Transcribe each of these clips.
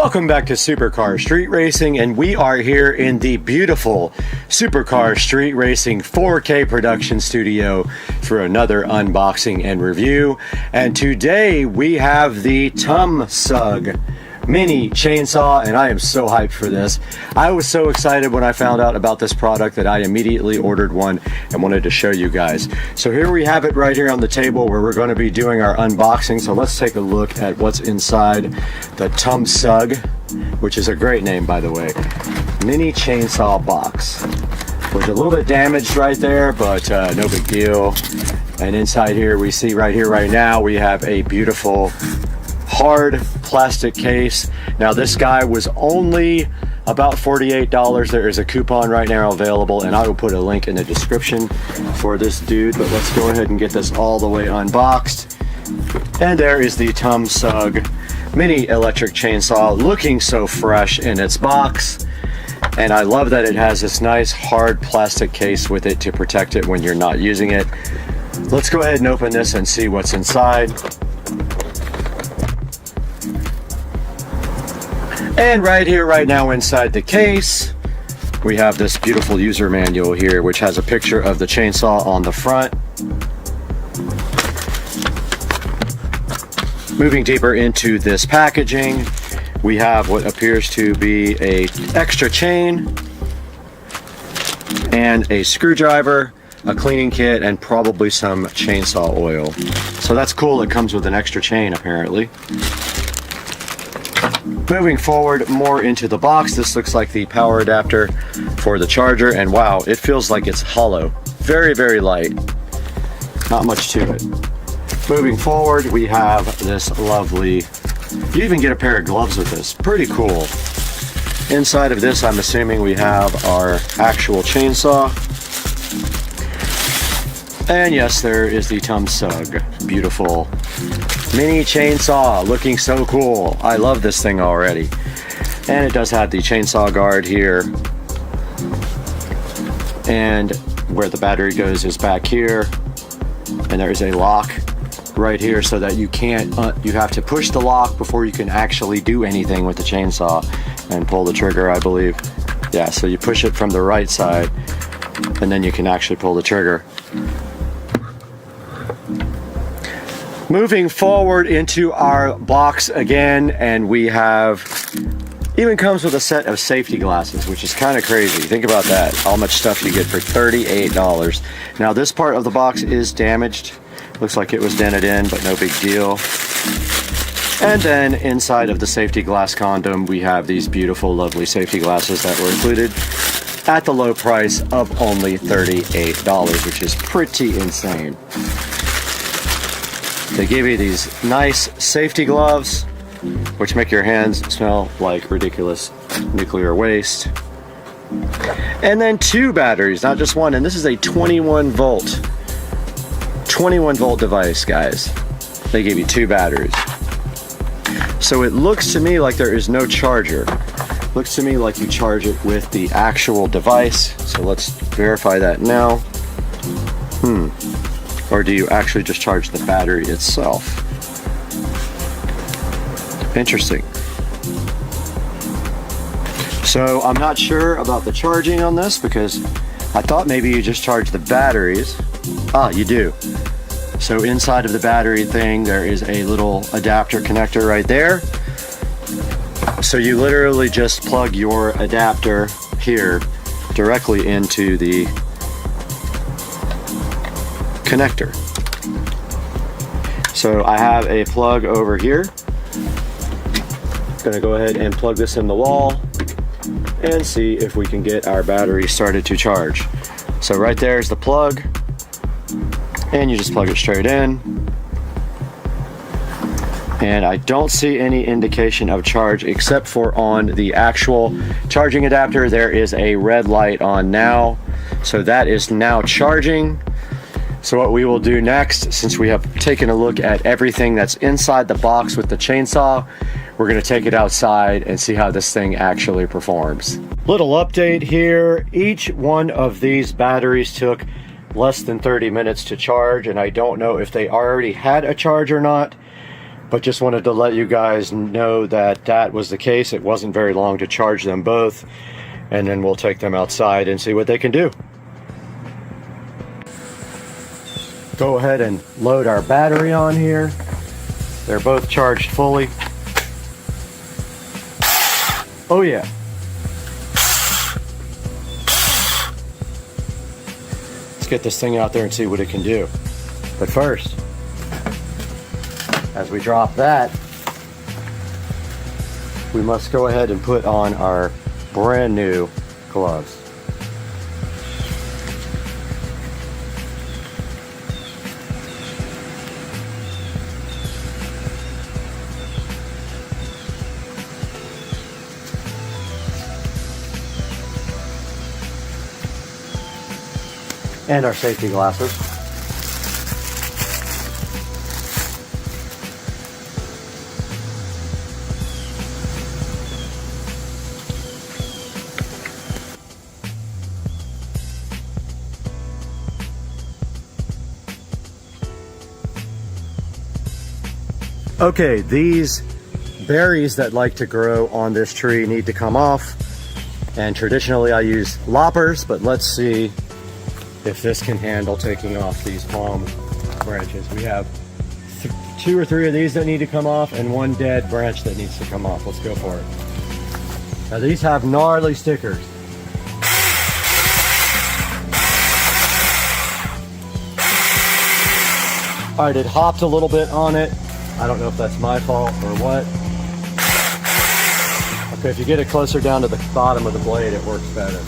Welcome back to Supercar Street Racing, and we are here in the beautiful Supercar Street Racing 4K production studio for another unboxing and review. And today we have the Sug mini chainsaw, and I am so hyped for this. I was so excited when I found out about this product that I immediately ordered one and wanted to show you guys. So here we have it right here on the table where we're going to be doing our unboxing. So let's take a look at what's inside the Sug, which is a great name, by the way. Mini chainsaw box. Was a little bit damaged right there, but no big deal. And inside here we see right now we have a beautiful hard plastic case. Now this guy was only about $48. There is a coupon right now available, and I will put a link in the description for this dude. But let's go ahead and get this all the way unboxed. And there is the Sug mini electric chainsaw, looking so fresh in its box. And I love that it has this nice hard plastic case with it to protect it when you're not using it. Let's go ahead and open this and see what's inside. And right here, right now inside the case, we have this beautiful user manual here, which has a picture of the chainsaw on the front. Moving deeper into this packaging, we have what appears to be a extra chain and a screwdriver, a cleaning kit, and probably some chainsaw oil. So that's cool. It comes with an extra chain apparently. Moving forward more into the box, this looks like the power adapter for the charger, and wow, it feels like it's hollow. Very, very light. Not much to it. Moving forward, we have this lovely, you even get a pair of gloves with this. Pretty cool. Inside of this, I'm assuming we have our actual chainsaw. And yes, there is the Sug. Beautiful mini chainsaw, looking so cool. I love this thing already. And it does have the chainsaw guard here. And where the battery goes is back here. And there's a lock right here so that you can't, you have to push the lock before you can actually do anything with the chainsaw and pull the trigger, I believe. Yeah, so you push it from the right side and then you can actually pull the trigger. Moving forward into our box again, and we have, even comes with a set of safety glasses, which is kind of crazy. Think about that, how much stuff you get for $38. Now this part of the box is damaged. Looks like it was dented in, but no big deal. And then inside of the safety glass condom, we have these beautiful, lovely safety glasses that were included at the low price of only $38, which is pretty insane. They give you these nice safety gloves, which make your hands smell like ridiculous nuclear waste. And then 2 batteries, not just one. And this is a 21 volt device, guys. They give you 2 batteries. So it looks to me like there is no charger. Looks to me like you charge it with the actual device. So let's verify that now. Or do you actually just charge the battery itself? Interesting. So I'm not sure about the charging on this because I thought maybe you just charge the batteries. Ah, you do. So inside of the battery thing, there is a little adapter connector right there. So you literally just plug your adapter here directly into the connector. So I have a plug over here. Gonna go ahead and plug this in the wall and see if we can get our battery started to charge. So right there is the plug, and you just plug it straight in. And I don't see any indication of charge except for on the actual charging adapter. There is a red light on now, so that is now charging. So what we will do next, since we have taken a look at everything that's inside the box with the chainsaw, we're going to take it outside and see how this thing actually performs. Little update here. Each one of these batteries took less than 30 minutes to charge, and I don't know if they already had a charge or not. But just wanted to let you guys know that that was the case. It wasn't very long to charge them both, and then we'll take them outside and see what they can do. Go ahead and load our battery on here. They're both charged fully. Oh yeah. Let's get this thing out there and see what it can do. But first, as we drop that, we must go ahead and put on our brand new gloves. And our safety glasses. Okay, these berries that like to grow on this tree need to come off. And traditionally I use loppers, but let's see if this can handle taking off these palm branches. We have 2 or 3 of these that need to come off and 1 dead branch that needs to come off. Let's go for it. Now these have gnarly stickers. All right, it hopped a little bit on it. I don't know if that's my fault or what. Okay, if you get it closer down to the bottom of the blade, it works better.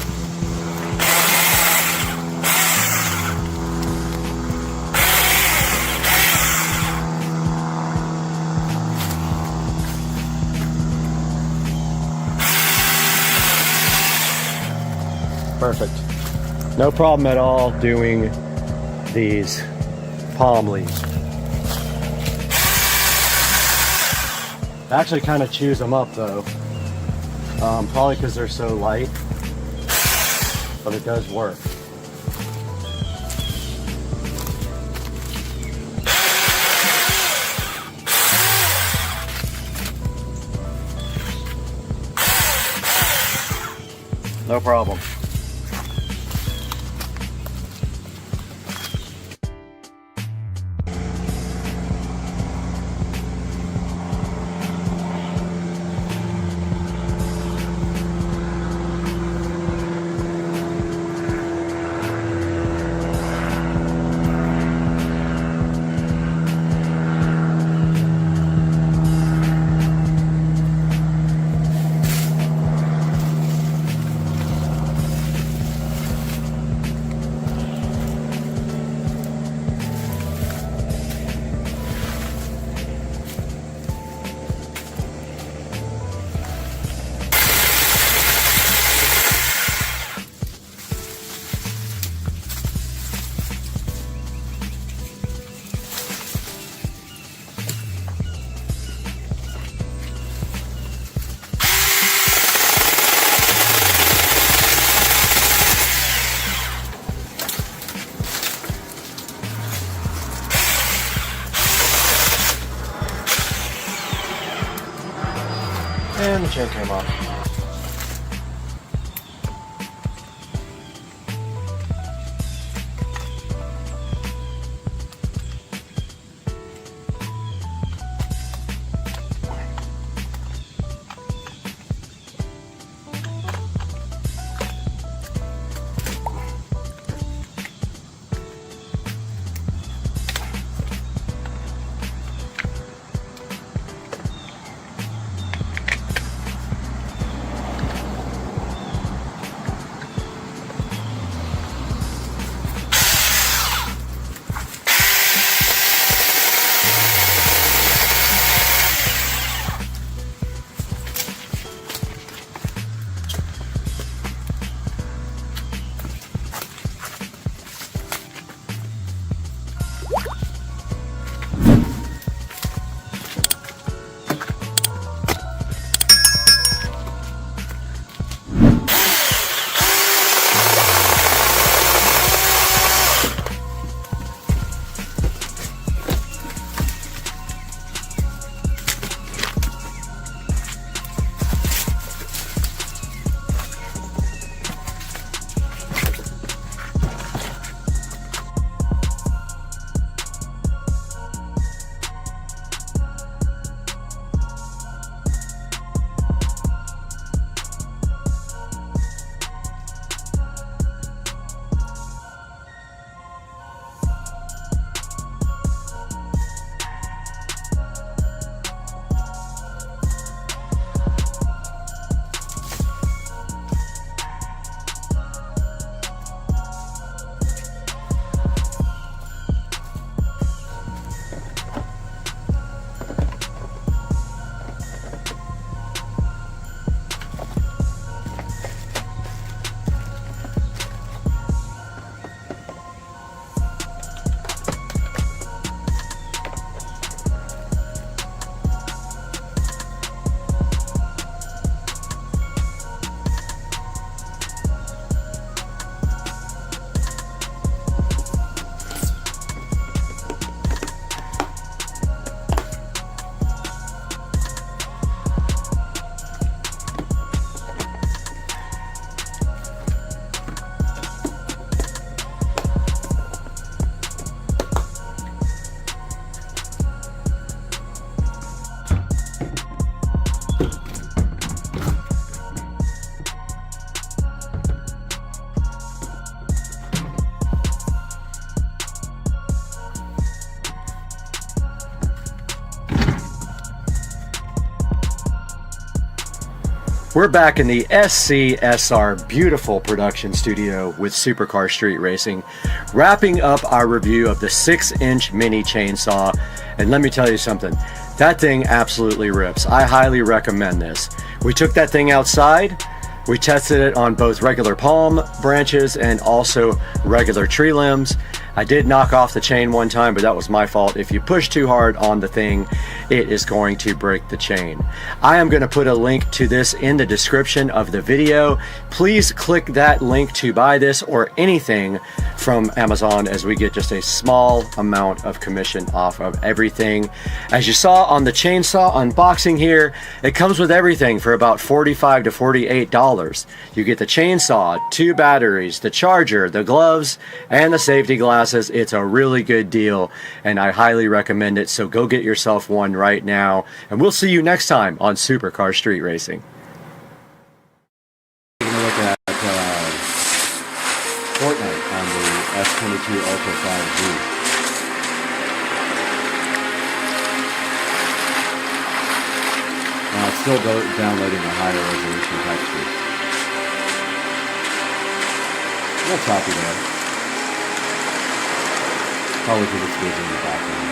Perfect. No problem at all doing these palm leaves. I actually kind of chews them up though, probably because they're so light, but it does work. No problem. And the chain came off. We're back in the SCSR beautiful production studio with Supercar Street Racing, wrapping up our review of the 6-inch mini chainsaw. And let me tell you something, that thing absolutely rips. I highly recommend this. We took that thing outside. We tested it on both regular palm branches and also regular tree limbs. I did knock off the chain one time, but that was my fault. If you push too hard on the thing, it is going to break the chain. I am going to put a link to this in the description of the video. Please click that link to buy this or anything from Amazon, as we get just a small amount of commission off of everything. As you saw on the chainsaw unboxing here, it comes with everything for about $45 to $48. You get the chainsaw, 2 batteries, the charger, the gloves, and the safety glasses. It's a really good deal, and I highly recommend it, so go get yourself one right now, and we'll see you next time on Supercar Street Racing. Taking a look at Fortnite on the S22 Ultra 5G. Now it's still downloading a higher resolution texture. A little choppy there. Probably because it's busy in the background.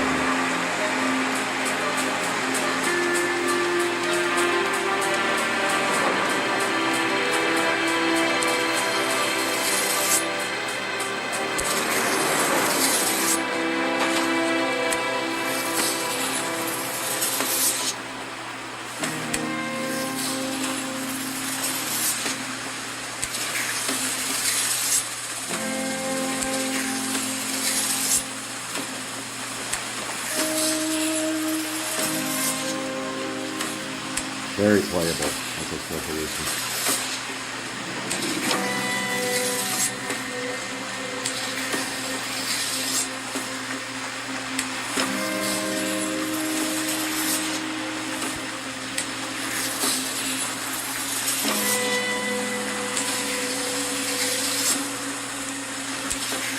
Very playable at this resolution.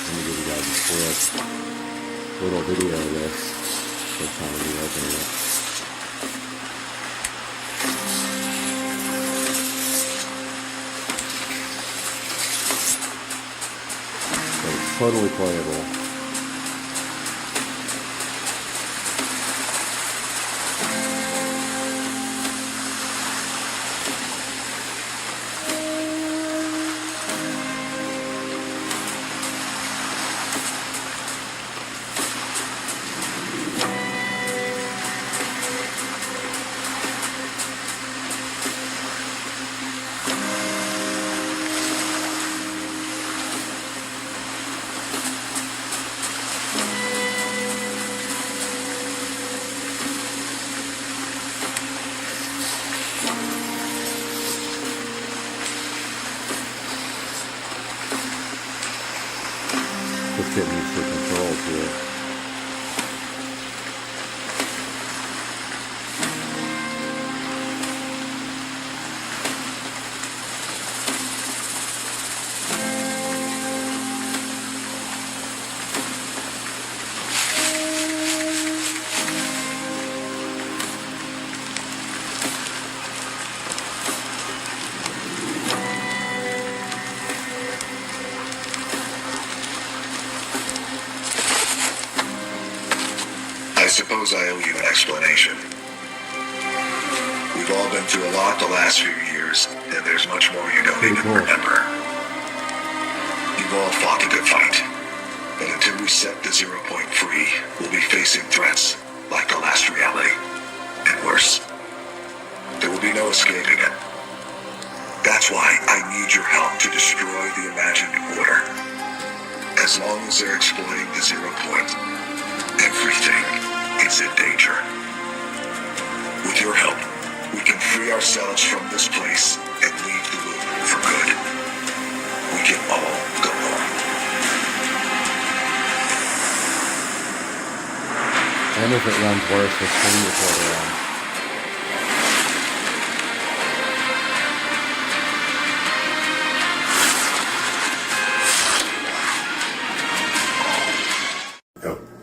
Let me give you guys a quick little video of this. First time we open it. Totally playable. This kit needs some control to it. I suppose I owe you an explanation. We've all been through a lot the last few years, and there's much more you don't even remember. You've all fought a good fight, but until we set the 0 point free, we'll be facing threats like the last reality, and worse. There will be no escaping it. That's why I need your help to destroy the imagined order. As long as they're exploiting the 0 point, everything is in danger. With your help, we can free ourselves from this place and leave the loop for good. We can all go home. And if it runs worse, the screen recorder on.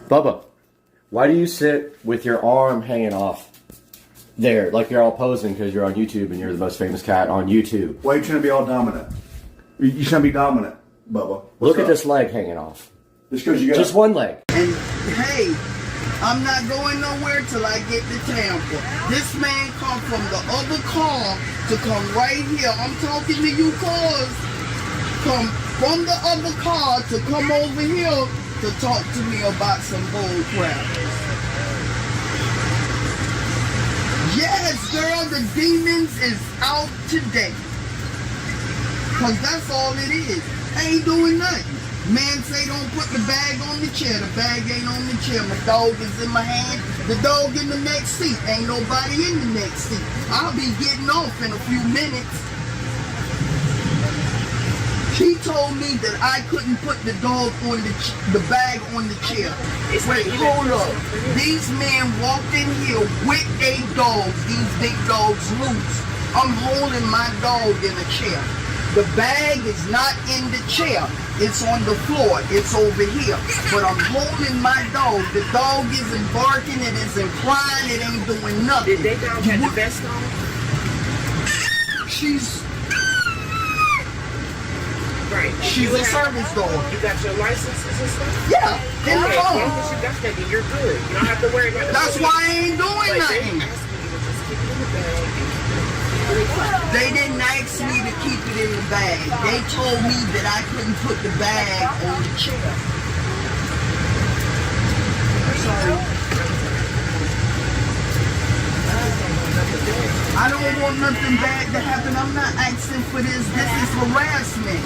Bubba, why do you sit with your arm hanging off? there, like you're all posing because you're on YouTube and you're the most famous cat on YouTube. Why are you trying to be all dominant? You trying to be dominant, Bubba. Look at this leg hanging off. Just because you got just one leg. And hey, I'm not going nowhere till I get to Tampa. This man come from the other car to come right here. I'm talking to you cars. Come from the other car to come over here to talk to me about some bull crap. Yes, girl, the demons is out today. Cause that's all it is. Ain't doing nothing. Man say don't put the bag on the chair. The bag ain't on the chair. My dog is in my hand. The dog in the next seat. Ain't nobody in the next seat. I'll be getting off in a few minutes. He told me that I couldn't put the dog on the bag on the chair. Wait, hold up. These men walked in here with a dog. These big dogs loose. I'm holding my dog in a chair. The bag is not in the chair. It's on the floor. It's over here. But I'm holding my dog. The dog isn't barking. It isn't crying. It ain't doing nothing. Did they dog have the vest on? She's right. a service dog. You got your licenses and stuff? Yeah, in the As long phone. as you got that, then you're good. You don't have to worry about it. That's why I ain't doing Like, nothing. they asked me to just keep it in the bag. They didn't ask me to keep it in the bag. They told me that I couldn't put the bag on the chair. So, I don't want nothing bad to happen. I'm not asking for this. This is harassment.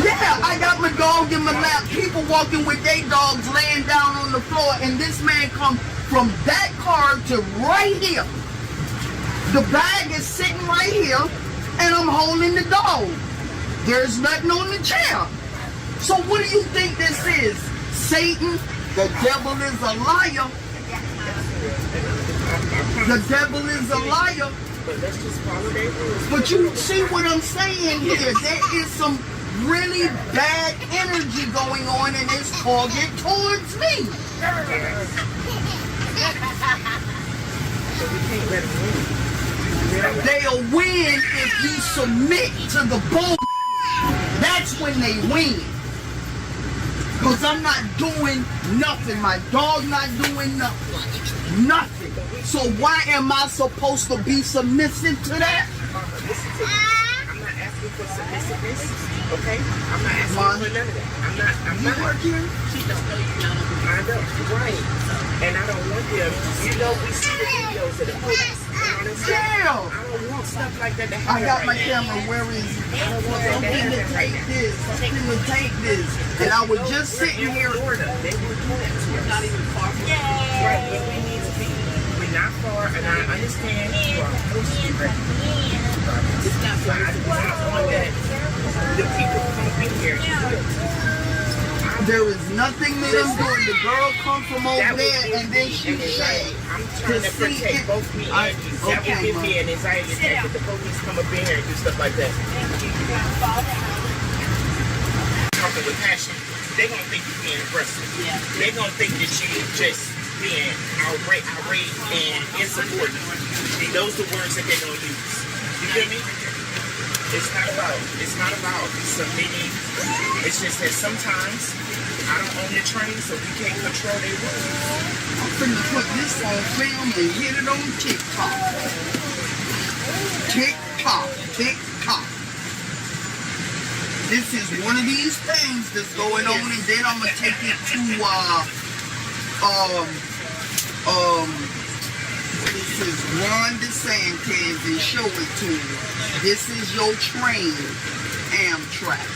Yeah, I got my dog in my lap. People walking with their dogs laying down on the floor, and this man come from that car to right here. The bag is sitting right here, and I'm holding the dog. There's nothing on the chair. So what do you think this is? Satan? The devil is a liar. The devil is a liar. But let's just follow their rules. But you see what I'm saying here? There is some really bad energy going on, and it's targeted towards me. So we can't let them win. They'll win if you submit to the bull. That's when they win. Because I'm not doing nothing. My dog not doing nothing. Nothing. So why am I supposed to be submissive to that? Listen to me. I'm not asking for submissiveness, okay? I'm not asking for none of that. I'm You not. work here? I know, right. And I don't want them, you know, we see the videos of the police. Yeah. I don't want stuff like that to happen. I got my right now. camera. Where is it? I don't want that to Something to happen right take now. this. Something to take this. And I was just sitting here. Florida. They will do that to us. Not even far. Right, where we need to be. We're not far, and I understand you are supposed to be ready. It's not so I do not want that. The people come up in here. There is nothing that I'm doing. The girl come from over there and then she said, I'm trying to protect both me and you. That will give me an anxiety attack if the police come up in here and do stuff like that. Talking with passion, they're going to think you're being aggressive. Yeah. They're going to think that you're just being outright and insubordinate. Those are the words that they're going to use. You feel me? It's not about submitting. It's just that sometimes I don't own the train, so we can't control their words. I'm finna put this on film and hit it on TikTok. TikTok. This is one of these things that's going on, and then I'm gonna take it to this is Ron DeSantis and show it to him. This is your train, Amtrak.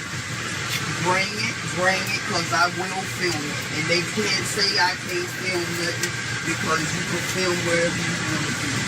Bring it, cause I will film it. And they can't say I can't film nothing because you can film wherever you want to film.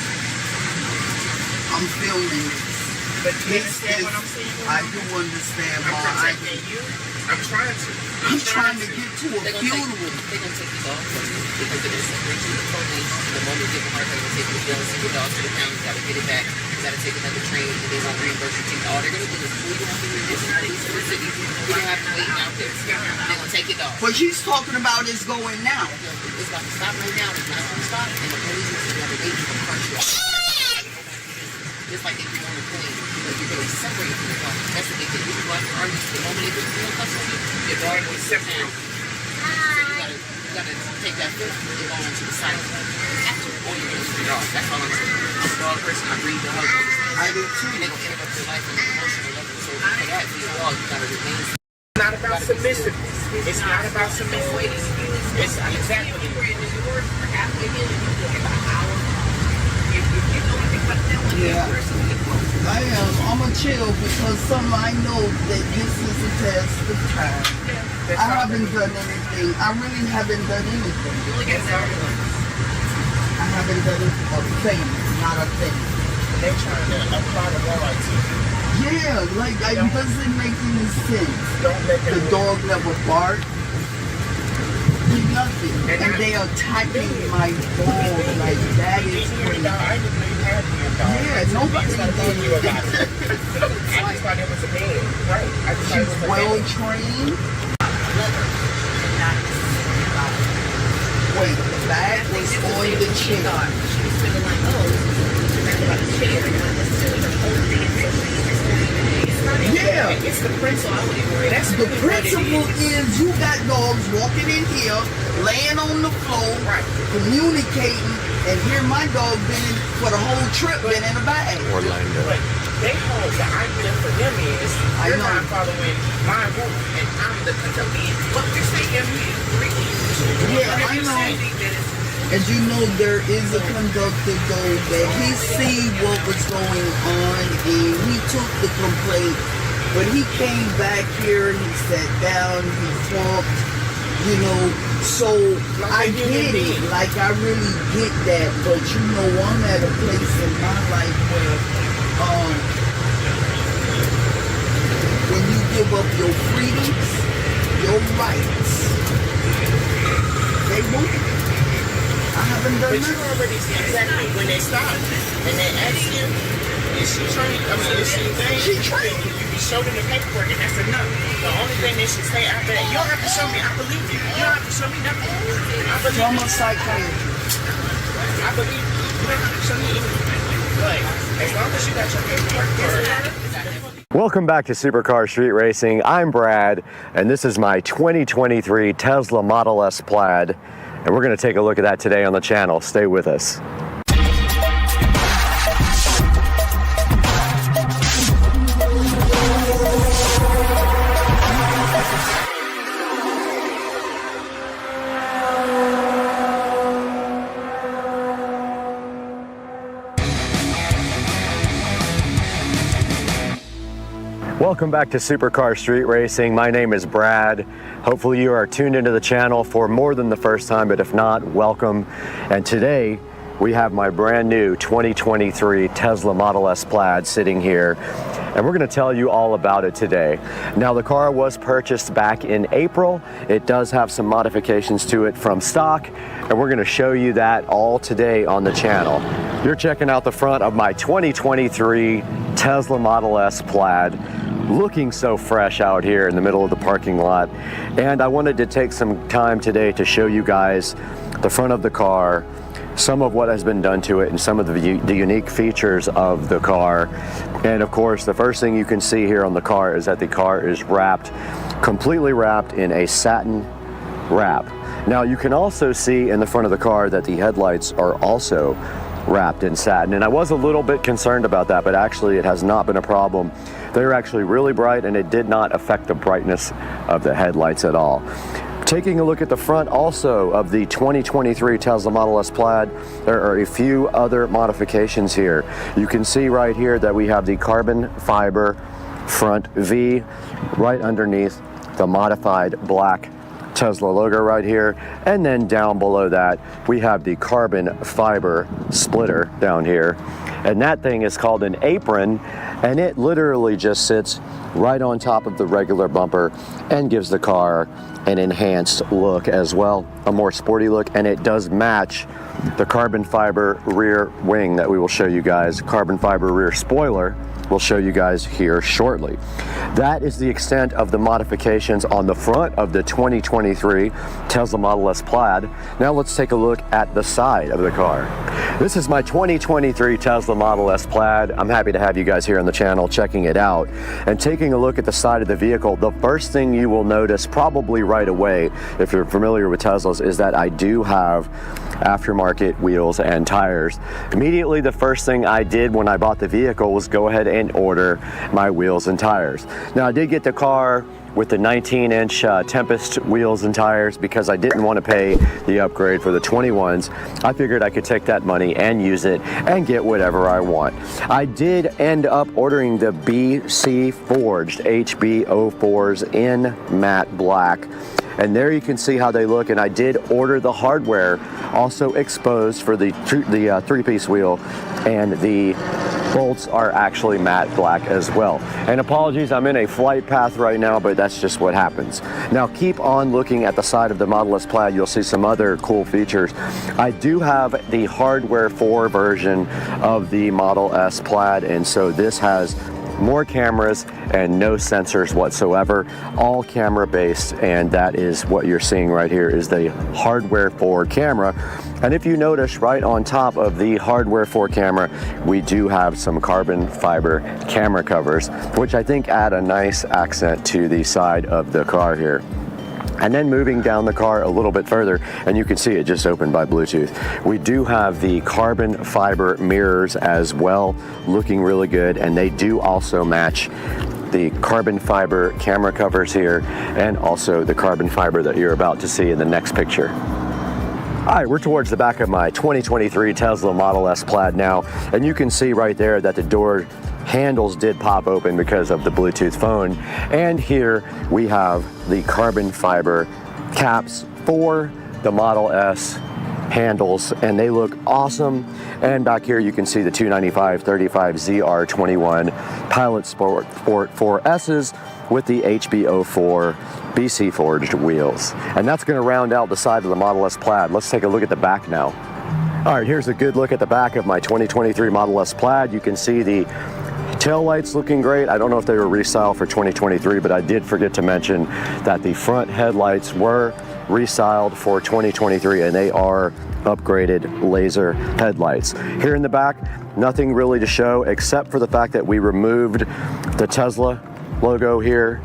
I'm filming this. But you This understand is, what I'm saying? I do understand, I'm Ma. protecting you. I'm trying to. I'm trying to get to a They're gonna funeral. take these dogs from you because they're gonna separate you from police. The moment you give them a heart attack, they're gonna take you to jail, send your dog to the pound, you gotta get it back, you gotta take another train, and they won't reimburse you. All they're gonna do is pull you off the rendition out of the city. You don't have to wait out there. They're gonna take your dog. What she's talking about is going now. It's about to stop right now. It's not gonna stop, and the police is gonna wait you to punch you off. Just like they do on the plane. Like you're gonna separate you from the dog. That's what they did. You go after artists. The moment they put you in custody, your dog will separate. You gotta take that foot and go into the silent after, or you're gonna lose your dog. That's all I'm saying. I'm a dog person. I breathe the hug. I do too. And they're gonna interrupt your life on an emotional level. So for that, for your dog, you gotta remain. It's not about submissiveness. It's not about submissiveness. It's exactly. Yeah, I am. I'm a chill because I know that this is a test of time. I haven't done anything. I really haven't done anything. I haven't done a thing, not a thing. They're trying to apply the law to you. Yeah, like it doesn't make any sense. Don't let them The dog never barked. Did nothing. And they attacking my dog like that is crazy. I didn't know you had your dog. Yeah, nobody Started telling you did. about it. I just thought it was a bed. Right. I just thought it She's was a well bed. trained. Wait, the bag was on the chair. Yeah. It's the principle. That's The really what it principle is. is you got dogs walking in here, laying on the floor, Right. communicating, and here my dog been for the whole trip been in a bag. Orlando. But they hold the idea for them is I you're know. not following my rule and I'm the custodian. But you're saying Yeah, I know. As you know, there is a conductor though that he see what was going on and he took the complaint, but he came back here, he sat down, he talked, you know, so I get it, like I really get that, but you know, I'm at a place in my life where, when you give up your freedoms, your rights, they move. I haven't done But you nothing. already see exactly when they stop and they ask you, is she trained? I mean, is she trained? She trained. You be showed in the paperwork and that's enough. The only thing they should say after that, you don't have to show me, I believe you. You don't have to show me nothing. I believe From you. a psychiatrist. I believe you. You don't have to show me anything. But as long as you got your paperwork for Welcome back to Supercar Street Racing. I'm Brad, and this is my 2023 Tesla Model S Plaid, and we're going to take a look at that today on the channel. Stay with us. Welcome back to Supercar Street Racing. My name is Brad. Hopefully you are tuned into the channel for more than the first time, but if not, welcome. And today we have my brand new 2023 Tesla Model S Plaid sitting here, and we're going to tell you all about it today. Now, the car was purchased back in April. It does have some modifications to it from stock, and we're going to show you that all today on the channel. You're checking out the front of my 2023 Tesla Model S Plaid, looking so fresh out here in the middle of the parking lot. And I wanted to take some time today to show you guys the front of the car, some of what has been done to it, and some of the unique features of the car. And of course, the first thing you can see here on the car is that the car is wrapped, completely wrapped in a satin wrap. Now, you can also see in the front of the car that the headlights are also wrapped in satin, and I was a little bit concerned about that, but actually it has not been a problem. They're actually really bright, and it did not affect the brightness of the headlights at all. Taking a look at the front also of the 2023 Tesla Model S Plaid, there are a few other modifications here. You can see right here that we have the carbon fiber front V right underneath the modified black Tesla logo right here, and then down below that we have the carbon fiber splitter down here, And that thing is called an apron, and it literally just sits right on top of the regular bumper and gives the car an enhanced look as well, a more sporty look, and it does match the carbon fiber rear wing that we will show you guys, carbon fiber rear spoiler we'll show you guys here shortly. That is the extent of the modifications on the front of the 2023 Tesla Model S Plaid. Now let's take a look at the side of the car. This is my 2023 Tesla Model S Plaid. I'm happy to have you guys here on the channel checking it out and taking a look at the side of the vehicle. The first thing you will notice probably right away, if you're familiar with Teslas, is that I do have aftermarket wheels and tires. Immediately, the first thing I did when I bought the vehicle was go ahead and order my wheels and tires. Now, I did get the car with the 19-inch Tempest wheels and tires because I didn't want to pay the upgrade for the 21s. I figured I could take that money and use it and get whatever I want. I did end up ordering the BC Forged HB04s in matte black. And there you can see how they look, and I did order the hardware also exposed for the three-piece wheel, and the bolts are actually matte black as well. And apologies, I'm in a flight path right now, but that's just what happens. Now keep on looking at the side of the Model S Plaid, you'll see some other cool features. I do have the hardware 4 version of the Model S Plaid, and so this has more cameras and no sensors whatsoever, all camera based, and that is what you're seeing right here is the hardware 4 camera. And if you notice, right on top of the hardware 4 camera, we do have some carbon fiber camera covers, which I think add a nice accent to the side of the car here. And then moving down the car a little bit further, and you can see it just opened by Bluetooth, we do have the carbon fiber mirrors as well, looking really good, and they do also match the carbon fiber camera covers here and also the carbon fiber that you're about to see in the next picture. All right, we're towards the back of my 2023 Tesla Model S Plaid now, and you can see right there that the door handles did pop open because of the Bluetooth phone. And here we have the carbon fiber caps for the Model S handles, and they look awesome. And back here you can see the 295/35 ZR21 Pilot Sport 4S's with the HB04 BC Forged wheels. And that's going to round out the side of the Model S Plaid. Let's take a look at the back now. All right, here's a good look at the back of my 2023 Model S Plaid. You can see the tail lights looking great. I don't know if they were resale for 2023, but I did forget to mention that the front headlights were restiled for 2023, and they are upgraded laser headlights. Here in the back, nothing really to show except for the fact that we removed the Tesla logo here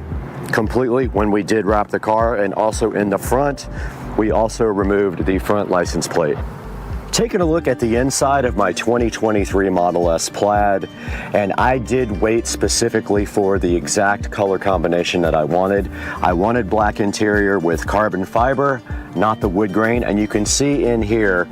completely when we did wrap the car, and also in the front, we also removed the front license plate. Taking a look at the inside of my 2023 Model S Plaid, and I did wait specifically for the exact color combination that I wanted. I wanted black interior with carbon fiber, not the wood grain, and you can see in here,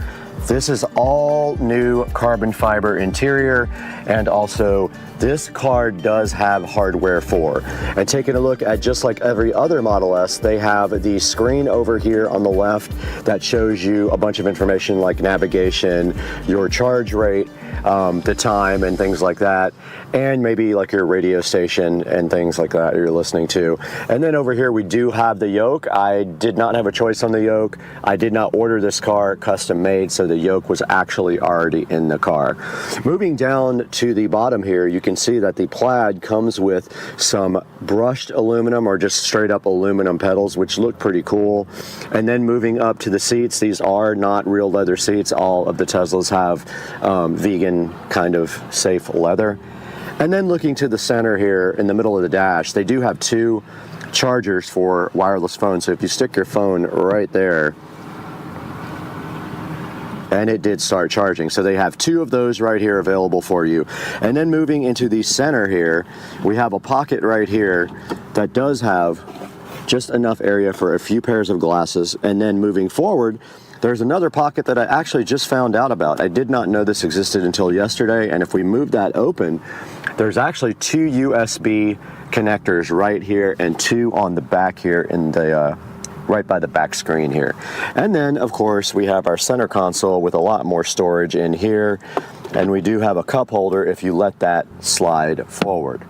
this is all new carbon fiber interior, and also this car does have hardware 4. And taking a look at just like every other Model S, they have the screen over here on the left that shows you a bunch of information like navigation, your charge rate, the time and things like that, and maybe like your radio station and things like that you're listening to. And then over here we do have the yoke. I did not have a choice on the yoke. I did not order this car custom made, so the yoke was actually already in the car. Moving down to the bottom here, you can see that the Plaid comes with some brushed aluminum or just straight up aluminum pedals, which look pretty cool. And then moving up to the seats, these are not real leather seats. All of the Teslas have vegan kind of safe leather. And then looking to the center here in the middle of the dash, they do have 2 chargers for wireless phones. So if you stick your phone right there, and it did start charging. So they have 2 of those right here available for you. And then moving into the center here, we have a pocket right here that does have just enough area for a few pairs of glasses. And then moving forward, there's another pocket that I actually just found out about. I did not know this existed until yesterday, and if we move that open, there's actually 2 USB connectors right here and 2 on the back here in the right by the back screen here. And then, of course, we have our center console with a lot more storage in here. And we do have a cup holder if you let that slide forward.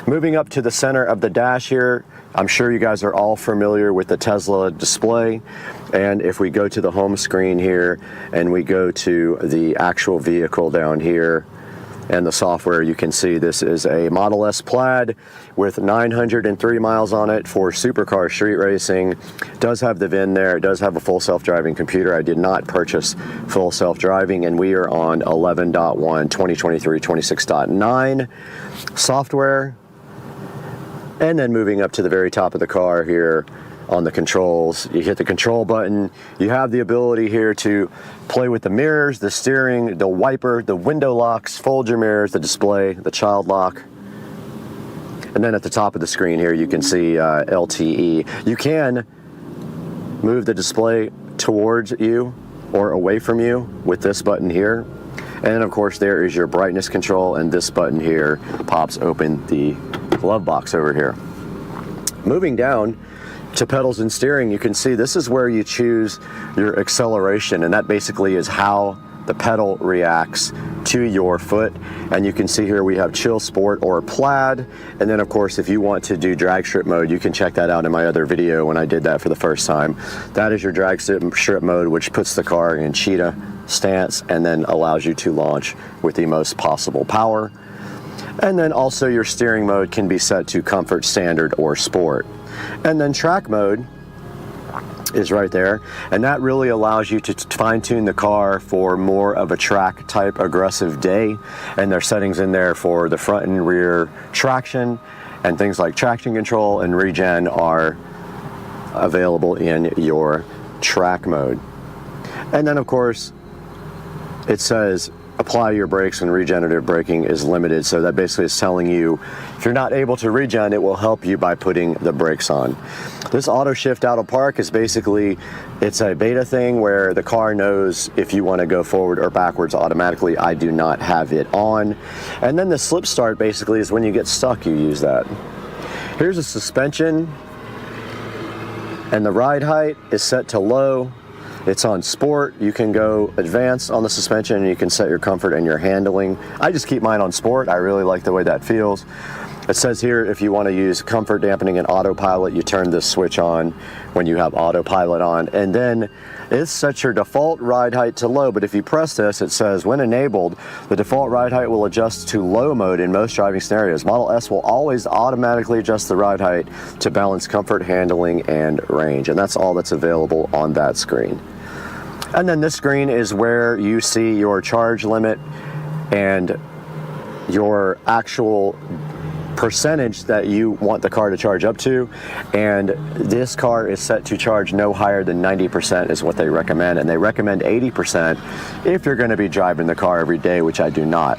Moving up to the center of the dash here, I'm sure you guys are all familiar with the Tesla display. And if we go to the home screen here and we go to the actual vehicle down here and the software, you can see this is a Model S Plaid with 903 miles on it for supercar street racing. It does have the VIN there. It does have a full self-driving computer. I did not purchase full self-driving, and we are on 11.1, 2023, 26.9 software. And then moving up to the very top of the car here on the controls, you hit the control button. You have the ability here to play with the mirrors, the steering, the wiper, the window locks, fold your mirrors, the display, the child lock. And then at the top of the screen here, you can see LTE. You can move the display towards you or away from you with this button here. And of course, there is your brightness control, and this button here pops open the glove box over here. Moving down to pedals and steering, you can see this is where you choose your acceleration, and that basically is how the pedal reacts to your foot. And you can see here we have chill, sport, or plaid. And then of course, if you want to do drag strip mode, you can check that out in my other video when I did that for the first time. That is your drag strip mode, which puts the car in cheetah stance and then allows you to launch with the most possible power. And then also your steering mode can be set to comfort, standard, or sport. And then track mode is right there, and that really allows you to fine-tune the car for more of a track type aggressive day. And there's settings in there for the front and rear traction, and things like traction control and regen are available in your track mode. And then of course it says apply your brakes when regenerative braking is limited. So that basically is telling you if you're not able to regen, it will help you by putting the brakes on. This auto shift out of park is basically, it's a beta thing where the car knows if you want to go forward or backwards automatically. I do not have it on. And then the slip start basically is when you get stuck, you use that. Here's a suspension, and the ride height is set to low. It's on sport. You can go advanced on the suspension, and you can set your comfort and your handling. I just keep mine on sport. I really like the way that feels. It says here if you want to use comfort dampening and autopilot, you turn this switch on when you have autopilot on, and then it sets your default ride height to low. But if you press this, it says when enabled, the default ride height will adjust to low mode in most driving scenarios. Model S will always automatically adjust the ride height to balance comfort, handling, and range. And that's all that's available on that screen. And then this screen is where you see your charge limit and your actual percentage that you want the car to charge up to. And this car is set to charge no higher than 90% is what they recommend. And they recommend 80% if you're going to be driving the car every day, which I do not.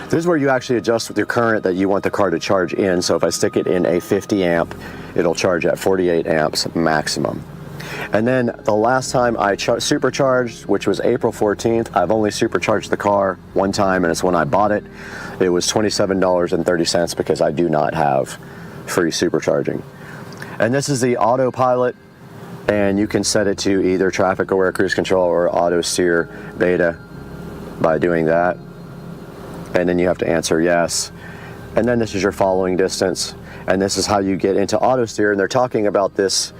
This is where you actually adjust with your current that you want the car to charge in. So if I stick it in a 50 amp, it'll charge at 48 amps maximum. And then the last time I supercharged, which was April 14th, I've only supercharged the car one time, and it's when I bought it. It was $27.30 because I do not have free supercharging. And this is the autopilot, and you can set it to either traffic aware cruise control or auto steer beta by doing that. And then you have to answer yes. And then this is your following distance, and this is how you get into auto steer. And they're talking about this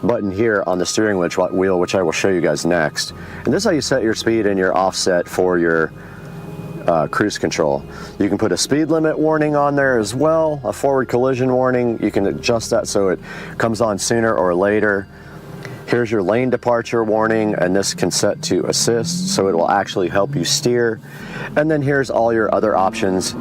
button here on the steering wheel, which I will show you guys next. And this is how you set your speed and your offset for your cruise control. You can put a speed limit warning on there as well, a forward collision warning. You can adjust that so it comes on sooner or later. Here's your lane departure warning, and this can set to assist, so it will actually help you steer. And then here's all your other options: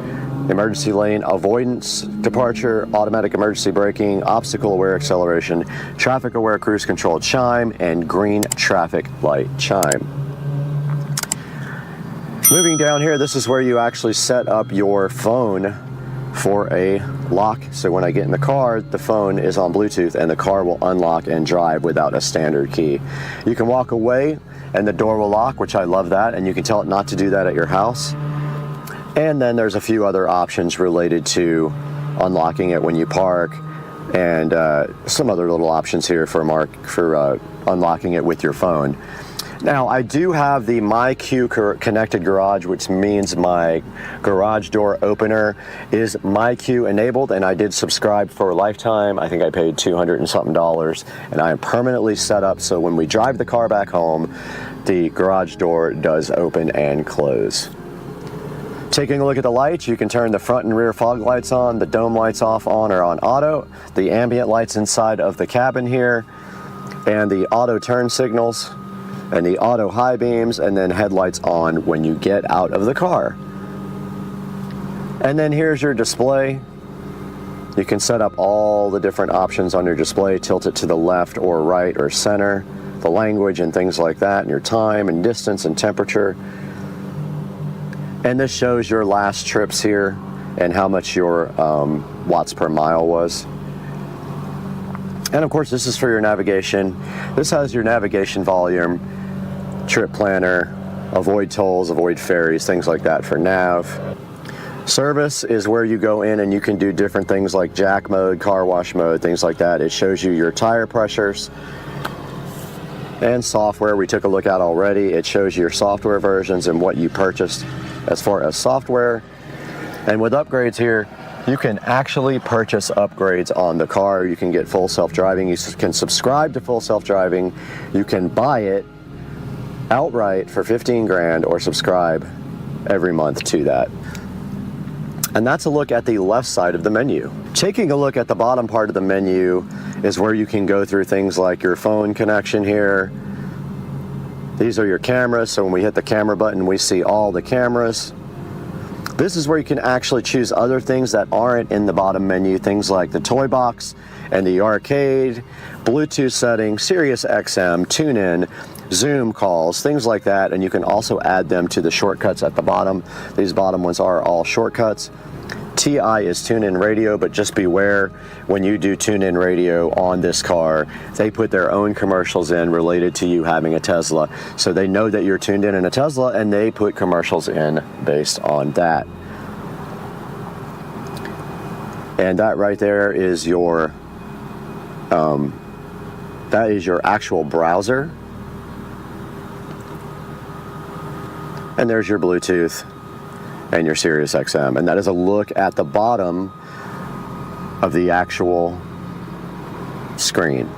emergency lane avoidance departure, automatic emergency braking, obstacle aware acceleration, traffic aware cruise control chime, and green traffic light chime. Moving down here, this is where you actually set up your phone for a lock. So when I get in the car, the phone is on Bluetooth and the car will unlock and drive without a standard key. You can walk away and the door will lock, which I love that, and you can tell it not to do that at your house. And then there's a few other options related to unlocking it when you park, and some other little options here for unlocking it with your phone. Now, I do have the MyQ connected garage, which means my garage door opener is MyQ enabled, and I did subscribe for a lifetime. I think I paid $200 and something, and I am permanently set up so when we drive the car back home, the garage door does open and close. Taking a look at the lights, you can turn the front and rear fog lights on, the dome lights off, on or on auto, the ambient lights inside of the cabin here, and the auto turn signals, and the auto high beams, and then headlights on when you get out of the car. And then here's your display. You can set up all the different options on your display, tilt it to the left or right or center, the language and things like that, and your time and distance and temperature. And this shows your last trips here and how much your watts per mile was. And of course, this is for your navigation. This has your navigation volume, trip planner, avoid tolls, avoid ferries, things like that for nav. Service is where you go in and you can do different things like jack mode, car wash mode, things like that. It shows you your tire pressures. And software we took a look at already. It shows you your software versions and what you purchased as far as software. And with upgrades here, you can actually purchase upgrades on the car. You can get full self-driving. You can subscribe to full self-driving. You can buy it outright for 15 grand or subscribe every month to that. And that's a look at the left side of the menu. Taking a look at the bottom part of the menu is where you can go through things like your phone connection here. These are your cameras, so when we hit the camera button, we see all the cameras. This is where you can actually choose other things that aren't in the bottom menu, things like the toy box and the arcade, Bluetooth settings, Sirius XM, TuneIn, Zoom calls, things like that, and you can also add them to the shortcuts at the bottom. These bottom ones are all shortcuts. TI is TuneIn Radio, but just beware when you do TuneIn Radio on this car, they put their own commercials in related to you having a Tesla. So they know that you're tuned in a Tesla, and they put commercials in based on that. And that right there is your actual browser. And there's your Bluetooth and your Sirius XM. And that is a look at the bottom of the actual screen.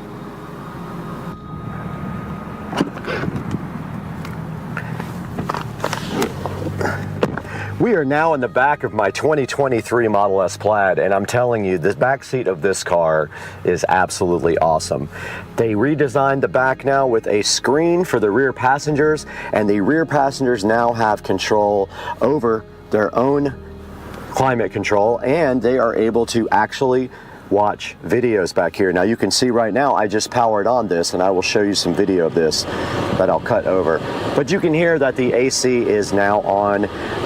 We are now in the back of my 2023 Model S Plaid, and I'm telling you, the back seat of this car is absolutely awesome. They redesigned the back now with a screen for the rear passengers, and the rear passengers now have control over their own climate control, and they are able to actually watch videos back here. Now you can see right now I just powered on this, and I will show you some video of this that I'll cut over. But you can hear that the AC is now on,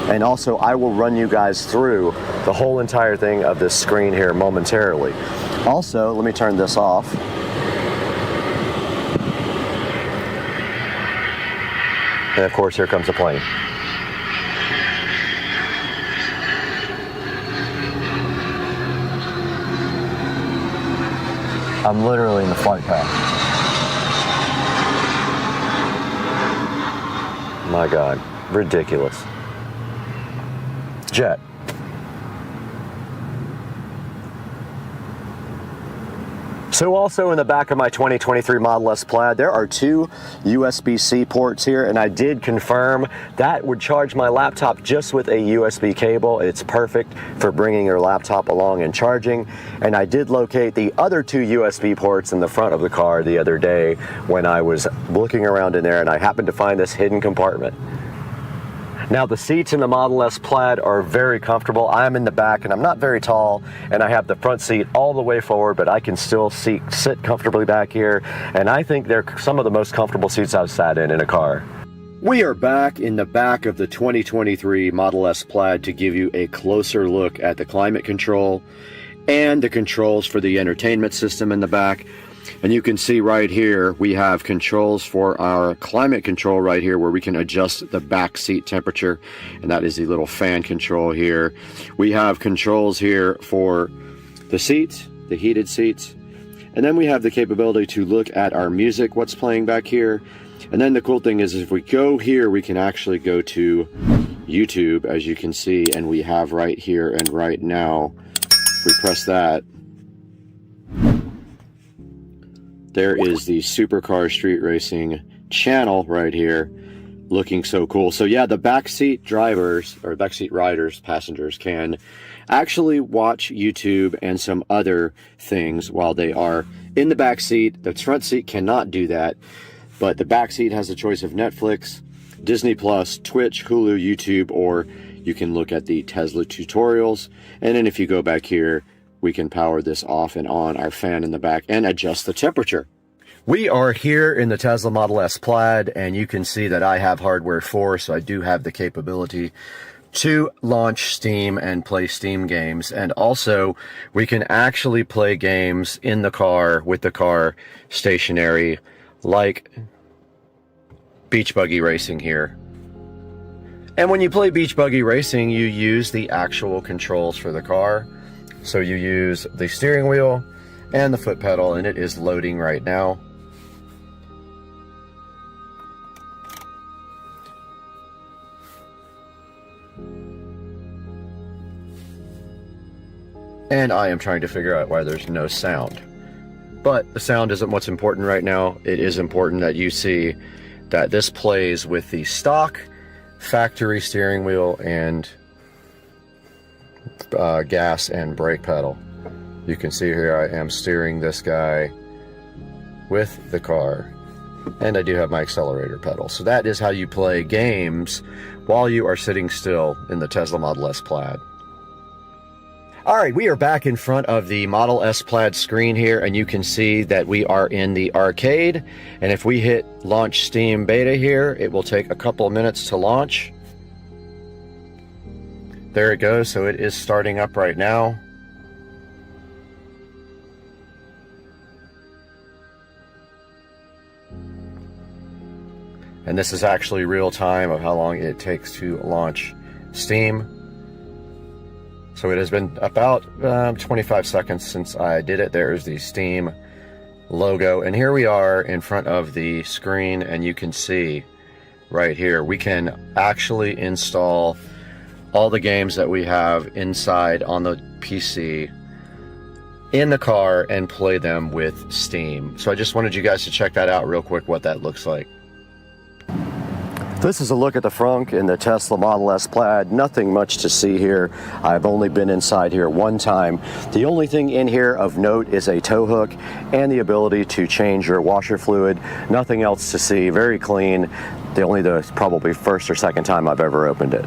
and also I will run you guys through the whole entire thing of this screen here momentarily. Also, let me turn this off. And of course, here comes the plane. I'm literally in the flight path. My God, ridiculous. Jet. So also in the back of my 2023 Model S Plaid, there are two USB-C ports here, and I did confirm that would charge my laptop just with a USB cable. It's perfect for bringing your laptop along and charging. And I did locate the other two USB ports in the front of the car the other day when I was looking around in there, and I happened to find this hidden compartment. Now the seats in the Model S Plaid are very comfortable. I'm in the back and I'm not very tall, and I have the front seat all the way forward, but I can still sit comfortably back here, and I think they're some of the most comfortable seats I've sat in a car. We are back in the back of the 2023 Model S Plaid to give you a closer look at the climate control and the controls for the entertainment system in the back. And you can see right here, we have controls for our climate control right here where we can adjust the back seat temperature. And that is the little fan control here. We have controls here for the seats the heated seats. And then we have the capability to look at our music, what's playing back here. And then the cool thing is if we go here, we can actually go to YouTube, as you can see, and we have right here and right now. If we press that, there is the Supercar Street Racing channel right here, looking so cool. So yeah, the backseat drivers, or backseat riders, passengers, can actually watch YouTube and some other things while they are in the back seat. The front seat cannot do that, but the back seat has a choice of Netflix, Disney Plus, Twitch, Hulu, YouTube, or you can look at the Tesla tutorials. And then if you go back here, we can power this off and on our fan in the back and adjust the temperature. We are here in the Tesla Model S Plaid, and you can see that I have hardware 4, so I do have the capability to launch Steam and play Steam games. And also, we can actually play games in the car with the car stationary, like Beach Buggy Racing here. And when you play Beach Buggy Racing, you use the actual controls for the car. So you use the steering wheel and the foot pedal, and it is loading right now. And I am trying to figure out why there's no sound. But the sound isn't what's important right now. It is important that you see that this plays with the stock factory steering wheel and gas and brake pedal. You can see here I am steering this guy with the car, and I do have my accelerator pedal. So that is how you play games while you are sitting still in the Tesla Model S Plaid. All right, we are back in front of the Model S Plaid screen here, and you can see that we are in the arcade. And if we hit launch Steam Beta here, it will take a couple of minutes to launch. There it goes, so it is starting up right now. And this is actually real time of how long it takes to launch Steam. So it has been about 25 seconds since I did it. There is the Steam logo. And here we are in front of the screen, and you can see right here, we can actually install all the games that we have inside on the PC in the car and play them with Steam. So I just wanted you guys to check that out real quick, what that looks like. This is a look at the front in the Tesla Model S Plaid. Nothing much to see here. I've only been inside here one time. The only thing in here of note is a tow hook and the ability to change your washer fluid. Nothing else to see. Very clean. The probably first or second time I've ever opened it.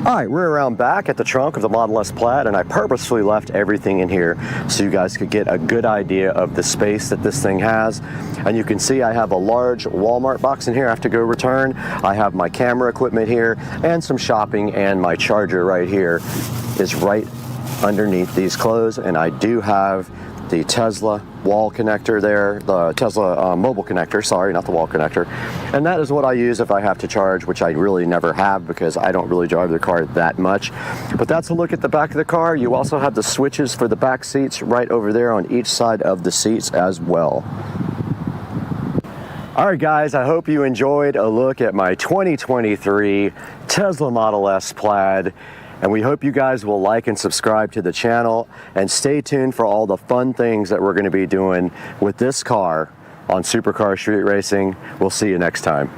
All right, we're around back at the trunk of the Model S Plaid, and I purposefully left everything in here so you guys could get a good idea of the space that this thing has. And you can see I have a large Walmart box in here I have to go return. I have my camera equipment here and some shopping, and my charger right here is right underneath these clothes. And I do have the Tesla wall connector there, the Tesla mobile connector, sorry, not the wall connector. And that is what I use if I have to charge, which I really never have because I don't really drive the car that much. But that's a look at the back of the car. You also have the switches for the back seats right over there on each side of the seats as well. All right, guys, I hope you enjoyed a look at my 2023 Tesla Model S Plaid. And we hope you guys will like and subscribe to the channel, and stay tuned for all the fun things that we're going to be doing with this car on Supercar Street Racing. We'll see you next time.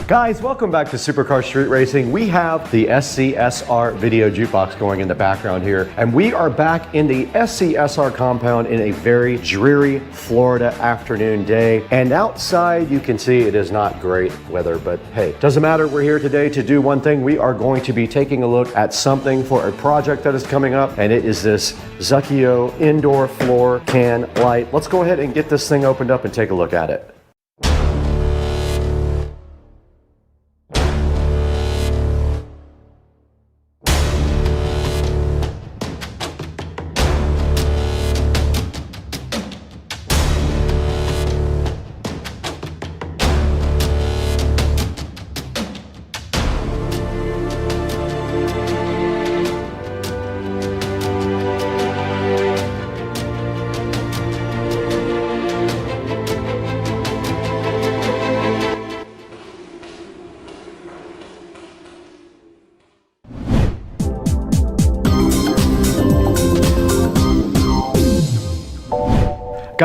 Guys, welcome back to Supercar Street Racing. We have the SCSR video jukebox going in the background here, and we are back in the SCSR compound in a very dreary Florida afternoon day. And outside, you can see it is not great weather, but hey, doesn't matter. We're here today to do one thing. We are going to be taking a look at something for a project that is coming up, and it is this Zucchio indoor floor can light. Let's go ahead and get this thing opened up and take a look at it.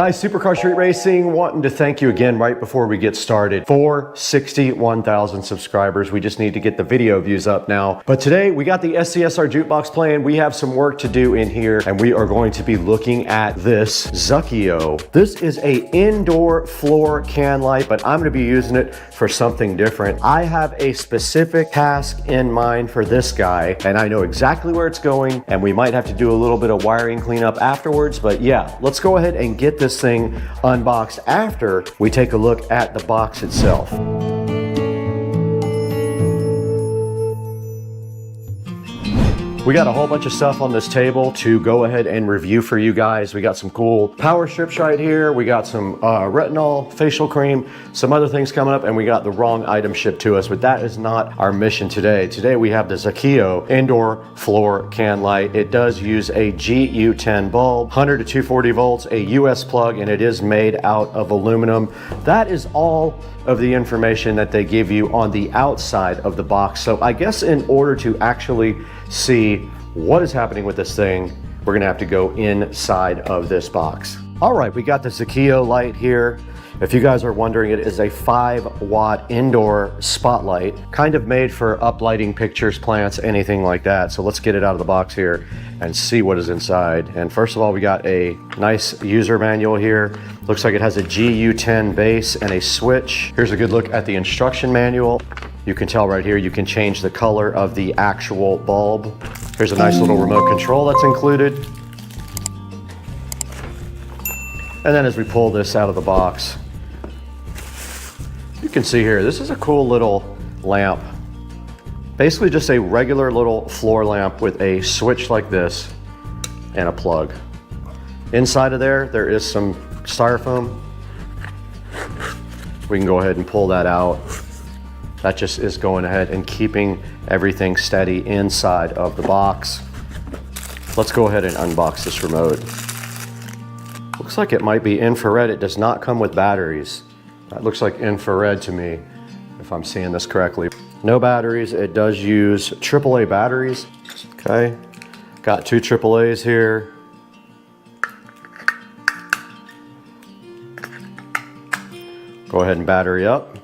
Guys, Supercar Street Racing wanting to thank you again right before we get started for 61,000 subscribers. We just need to get the video views up now. But today we got the SCSR Jukebox playing. We have some work to do in here and we are going to be looking at this Jukebox. This is a indoor floor can light, but I'm going to be using it for something different. I have a specific task in mind for this guy and I know exactly where it's going, and we might have to do a little bit of wiring cleanup afterwards. But yeah, let's go ahead and get this thing unboxed after we take a look at the box itself. We got a whole bunch of stuff on this table to go ahead and review for you guys. We got some cool power strips right here. We got some retinol facial cream, some other things coming up, and we got the wrong item shipped to us, but that is not our mission today. Today we have the Jukebox indoor floor can light. It does use a GU10 bulb, 100 to 240 volts, a US plug, and it is made out of aluminum. That is all of the information that they give you on the outside of the box. So I guess in order to actually see what is happening with this thing, we're gonna have to go inside of this box. All right, we got the Jukebox light here. If you guys are wondering, it is a 5-watt indoor spotlight, kind of made for uplighting pictures, plants, anything like that. So let's get it out of the box here and see what is inside. And first of all, we got a nice user manual here. Looks like it has a GU10 base and a switch. Here's a good look at the instruction manual. You can tell right here, you can change the color of the actual bulb. Here's a nice little remote control that's included. And then as we pull this out of the box, you can see here, this is a cool little lamp. Basically just a regular little floor lamp with a switch like this and a plug. Inside of there is some styrofoam. We can go ahead and pull that out. That just is going ahead and keeping everything steady inside of the box. Let's go ahead and unbox this remote. Looks like it might be infrared. It does not come with batteries. That looks like infrared to me, if I'm seeing this correctly. No batteries. It does use AAA batteries. Okay, got 2 AAAs here. Go ahead and battery up.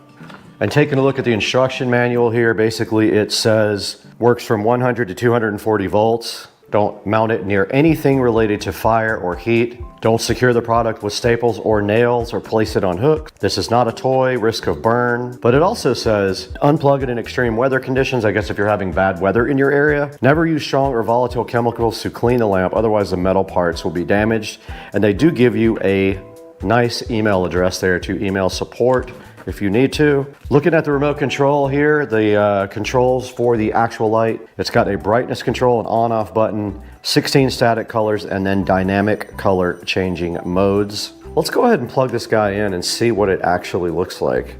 And taking a look at the instruction manual here, basically it says works from 100 to 240 volts. Don't mount it near anything related to fire or heat. Don't secure the product with staples or nails or place it on hooks. This is not a toy, risk of burn. But it also says unplug it in extreme weather conditions. I guess if you're having bad weather in your area. Never use strong or volatile chemicals to clean the lamp, otherwise the metal parts will be damaged. And they do give you a nice email address there to email support if you need to. Looking at the remote control here, the controls for the actual light, it's got a brightness control, an on-off button, 16 static colors, and then dynamic color changing modes. Let's go ahead and plug this guy in and see what it actually looks like.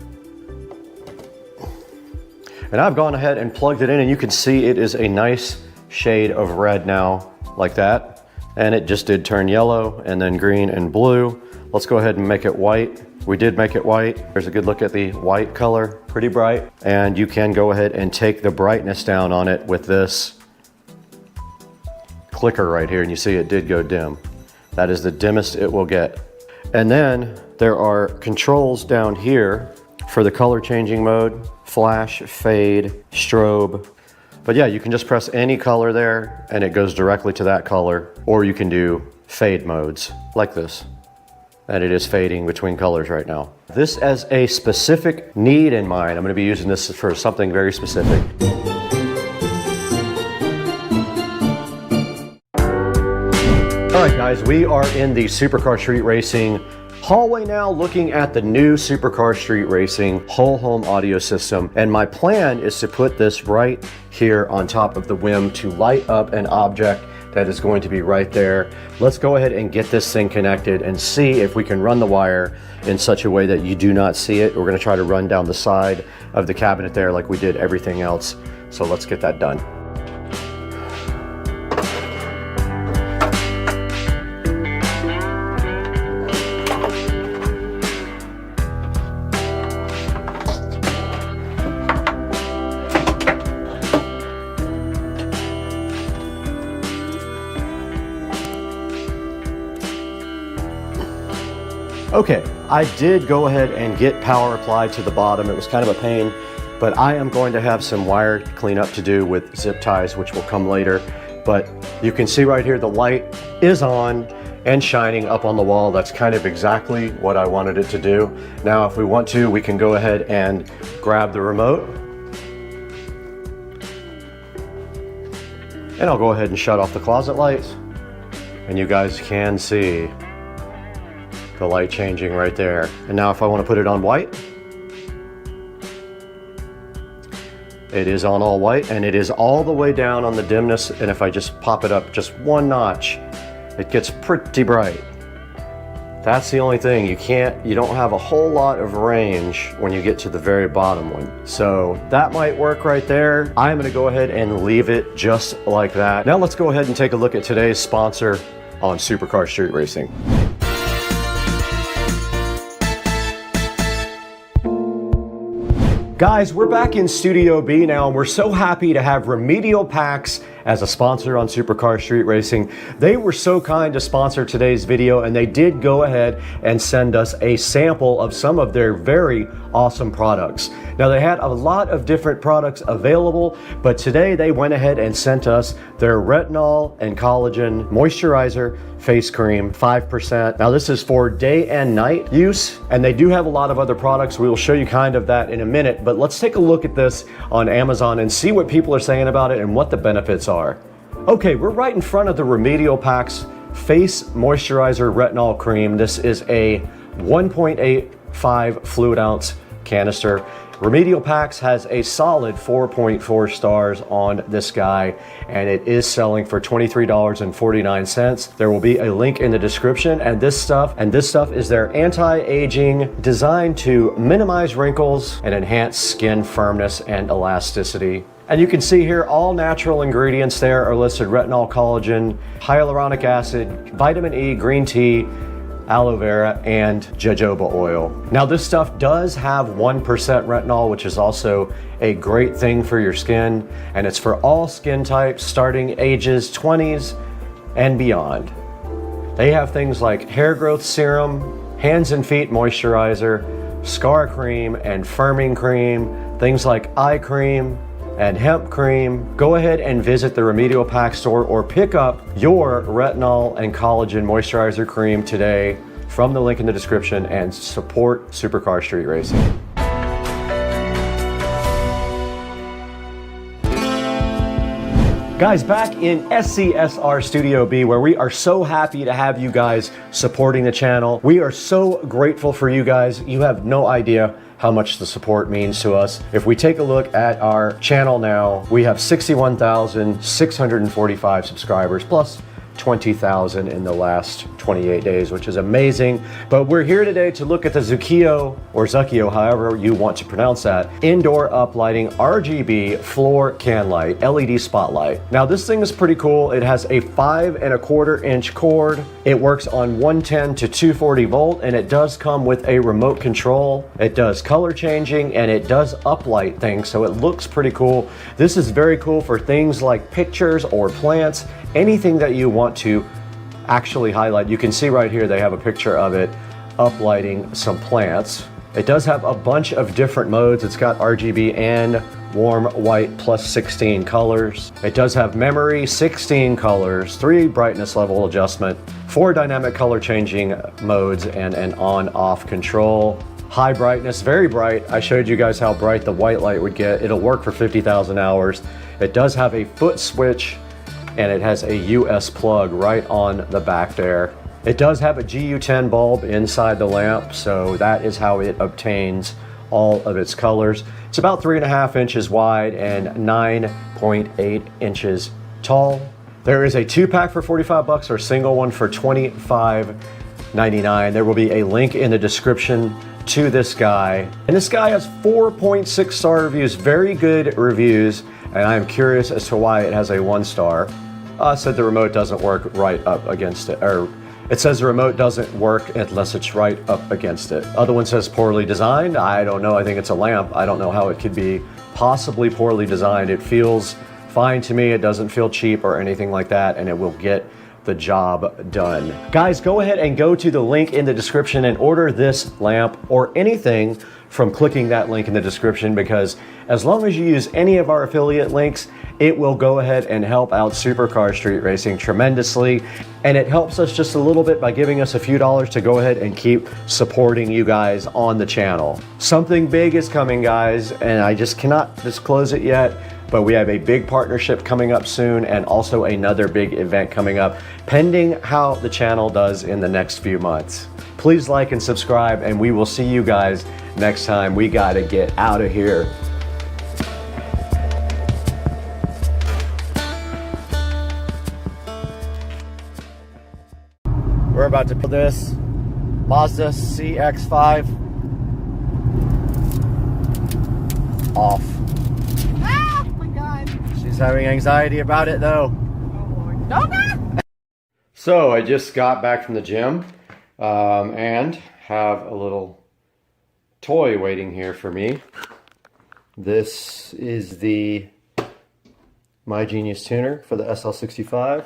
And I've gone ahead and plugged it in, and you can see it is a nice shade of red now, like that. And it just did turn yellow, and then green and blue. Let's go ahead and make it white. We did make it white. There's a good look at the white color, pretty bright. And you can go ahead and take the brightness down on it with this clicker right here, and you see it did go dim. That is the dimmest it will get. And then there are controls down here for the color changing mode, flash, fade, strobe. But yeah, you can just press any color there and it goes directly to that color, or you can do fade modes like this. And it is fading between colors right now. This as a specific need in mind. I'm going to be using this for something very specific. All right, guys, we are in the Supercar Street Racing hallway now, looking at the new Supercar Street Racing whole home audio system. And my plan is to put this right here on top of the WIM to light up an object that is going to be right there. Let's go ahead and get this thing connected and see if we can run the wire in such a way that you do not see it. We're gonna try to run down the side of the cabinet there like we did everything else. So let's get that done. Okay, I did go ahead and get power applied to the bottom. It was kind of a pain, but I am going to have some wire cleanup to do with zip ties, which will come later. But you can see right here, the light is on and shining up on the wall. That's kind of exactly what I wanted it to do. Now, if we want to, we can go ahead and grab the remote. And I'll go ahead and shut off the closet lights. And you guys can see the light changing right there. And now if I want to put it on white, it is on all white, and it is all the way down on the dimness. And if I just pop it up just one notch, it gets pretty bright. That's the only thing. You don't have a whole lot of range when you get to the very bottom one. So that might work right there. I'm gonna go ahead and leave it just like that. Now let's go ahead and take a look at today's sponsor on Supercar Street Racing. Guys, we're back in Studio B now, and we're so happy to have Remedial Packs as a sponsor on Supercar Street Racing. They were so kind to sponsor today's video, and they did go ahead and send us a sample of some of their very awesome products. Now, they had a lot of different products available, but today they went ahead and sent us their retinol and collagen moisturizer face cream, 5%. Now, this is for day and night use, and they do have a lot of other products. We will show you kind of that in a minute, but let's take a look at this on Amazon and see what people are saying about it and what the benefits are. Okay, we're right in front of the Remedial Packs Face Moisturizer Retinol Cream. This is a 1.85 fluid ounce canister. Remedial Packs has a solid 4.4 stars on this guy, and it is selling for $23.49. There will be a link in the description, and this stuff is their anti-aging, designed to minimize wrinkles and enhance skin firmness and elasticity. And you can see here all natural ingredients there are listed: retinol, collagen, hyaluronic acid, vitamin E, green tea, aloe vera, and jojoba oil. Now, this stuff does have 1% retinol, which is also a great thing for your skin, and it's for all skin types starting ages 20s and beyond. They have things like hair growth serum, hands and feet moisturizer, scar cream and firming cream, things like eye cream and hemp cream. Go ahead and visit the Remedial Pack store or pick up your retinol and collagen moisturizer cream today from the link in the description and support Supercar Street Racing. Guys, back in SCSR Studio B, where we are so happy to have you guys supporting the channel. We are so grateful for you guys. You have no idea how much the support means to us. If we take a look at our channel now, we have 61,645 subscribers, plus 20,000 in the last 28 days, which is amazing. But we're here today to look at the Zukio, or Zukio, however you want to pronounce that, indoor uplighting RGB floor can light LED spotlight. Now, this thing is pretty cool. It has a 5¼ inch cord. It works on 110 to 240 volt, and it does come with a remote control. It does color changing, and it does uplight things, so it looks pretty cool. This is very cool for things like pictures or plants, anything that you want to actually highlight. You can see right here they have a picture of it uplighting some plants. It does have a bunch of different modes. It's got RGB and warm white plus 16 colors. It does have memory, 16 colors, 3 brightness level adjustment, 4 dynamic color changing modes, and an on-off control. High brightness, very bright. I showed you guys how bright the white light would get. It'll work for 50,000 hours. It does have a foot switch, and it has a US plug right on the back there. It does have a GU10 bulb inside the lamp, so that is how it obtains all of its colors. It's about 3.5 inches wide and 9.8 inches tall. There is a 2-pack for $45 or a single one for $25.99. There will be a link in the description to this guy. And this guy has 4.6 star reviews, very good reviews, and I'm curious as to why it has a 1 star. Said the remote doesn't work right up against it, or it says the remote doesn't work unless it's right up against it. Other one says poorly designed. I don't know. I think it's a lamp. I don't know how it could be possibly poorly designed. It feels fine to me. It doesn't feel cheap or anything like that, and it will get the job done. Guys, go ahead and go to the link in the description and order this lamp or anything from clicking that link in the description, because as long as you use any of our affiliate links, it will go ahead and help out Supercar Street Racing tremendously. And it helps us just a little bit by giving us a few dollars to go ahead and keep supporting you guys on the channel. Something big is coming, guys, and I just cannot disclose it yet, but we have a big partnership coming up soon and also another big event coming up, pending how the channel does in the next few months. Please like and subscribe, and we will see you guys next time. We gotta get out of here. We're about to put this Mazda CX-5 off. Ah, my God. She's having anxiety about it though. Oh, Lord. No, no. So I just got back from the gym and have a little toy waiting here for me. This is the My Genius tuner for the SL65.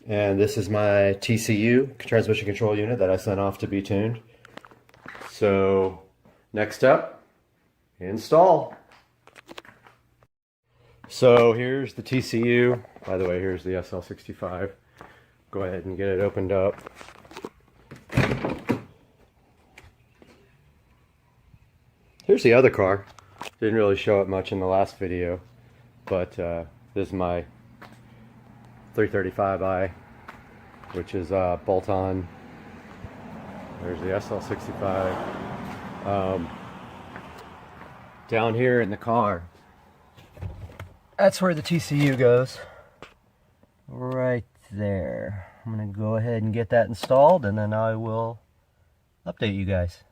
And this is my TCU, transmission control unit, that I sent off to be tuned. So next up, install. So here's the TCU. By the way, here's the SL65. Go ahead and get it opened up. Here's the other car. Didn't really show it much in the last video, but this is my 335i, which is bolt-on. There's the SL65. Down here in the car, that's where the TCU goes. Right there. I'm gonna go ahead and get that installed, and then I will update you guys.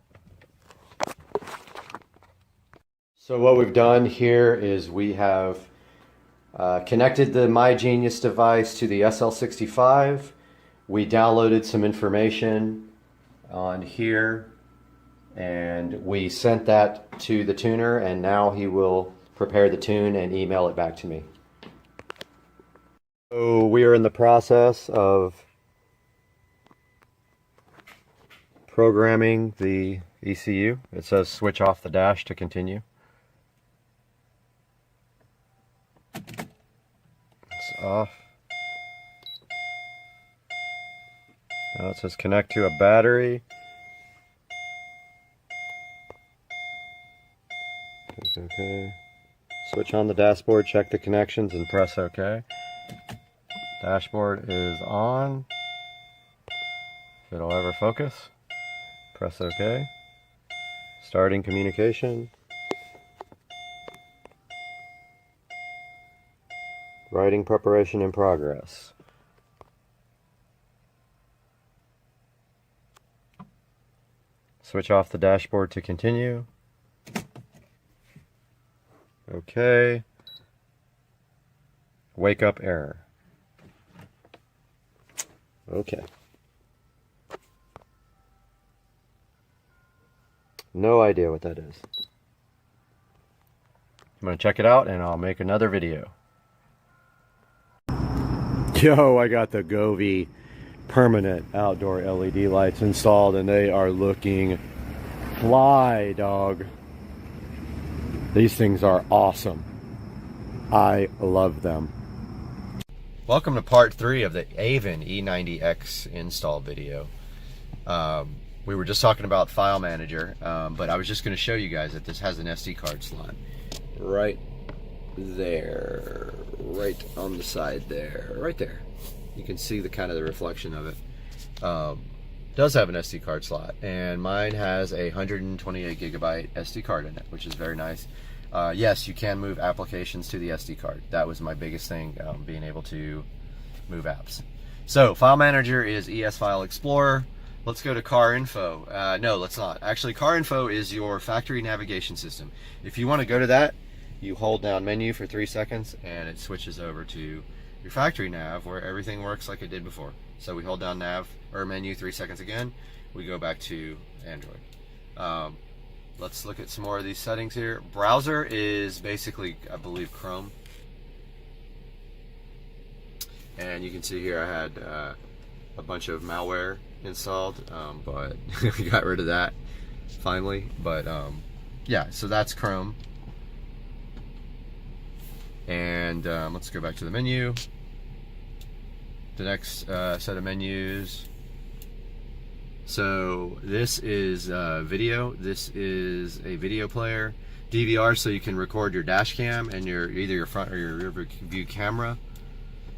So what we've done here is we have connected the My Genius device to the SL65. We downloaded some information on here and we sent that to the tuner, and now he will prepare the tune and email it back to me. So we are in the process of programming the ECU. It says switch off the dash to continue. It's off. Now it says connect to a battery. Okay. Switch on the dashboard, check the connections, and press OK. Dashboard is on. If it'll ever focus, press OK. Starting communication. Writing preparation in progress. Switch off the dashboard to continue. Okay. Wake up error. Okay. No idea what that is. I'm going to check it out and I'll make another video. Yo, I got the Govee permanent outdoor LED lights installed and they are looking fly, dog. These things are awesome. I love them. Welcome to part 3 of the Avon E90X install video. We were just talking about File Manager, but I was just going to show you guys that this has an SD card slot right there, right on the side there, right there. You can see the kind of the reflection of it. Does have an SD card slot, and mine has a 128 gigabyte SD card in it, which is very nice. Yes, you can move applications to the SD card. That was my biggest thing, being able to move apps. So File Manager is ES File Explorer. Let's go to Car Info. No, let's not. Actually, Car Info is your factory navigation system. If you want to go to that, you hold down menu for 3 seconds and it switches over to your factory nav where everything works like it did before. So we hold down nav or menu 3 seconds again, we go back to Android. Let's look at some more of these settings here. Browser is basically, I believe, Chrome. and you can see here I had a bunch of malware installed, but we got rid of that finally. But yeah, so that's Chrome. And let's go back to the menu. The next set of menus. So this is video. This is a video player. DVR, so you can record your dash cam and either your front or your rear view camera.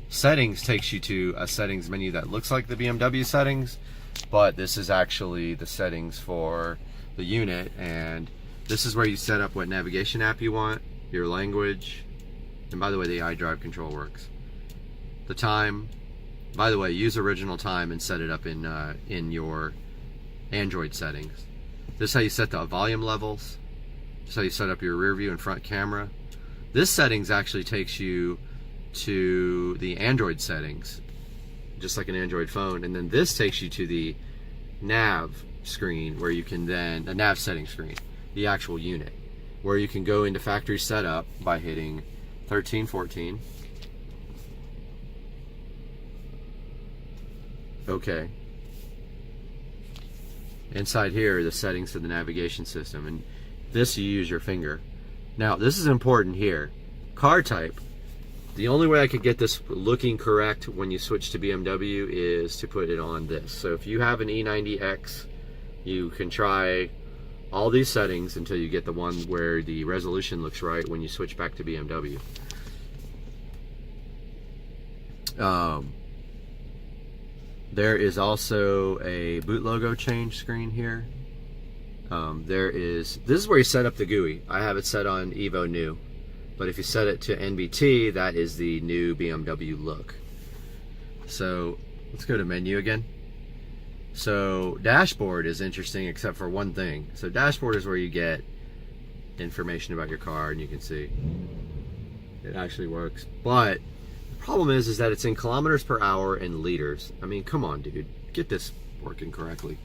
Settings takes you to a settings menu that looks like the BMW settings, but this is actually the settings for the unit, and this is where you set up what navigation app you want, your language, and by the way, the iDrive control works. The time, by the way, use original time and set it up in your Android settings. This is how you set the volume levels. This is how you set up your rear view and front camera. This settings actually takes you to the Android settings, just like an Android phone, and then this takes you to the nav screen, where you can then, a nav setting screen, the actual unit, where you can go into factory setup by hitting 1314. Okay. Inside here are the settings to the navigation system, and this you use your finger. Now this is important here. Car type. The only way I could get this looking correct when you switch to BMW is to put it on this. So if you have an E90X, you can try all these settings until you get the one where the resolution looks right when you switch back to BMW. There is also a boot logo change screen here. This is where you set up the GUI. I have it set on Evo New, but if you set it to NBT, that is the new BMW look. So let's go to menu again. So dashboard is interesting except for one thing. So dashboard is where you get information about your car, and you can see it actually works. But the problem is that it's in kilometers per hour and liters. I mean, come on, dude, get this working correctly.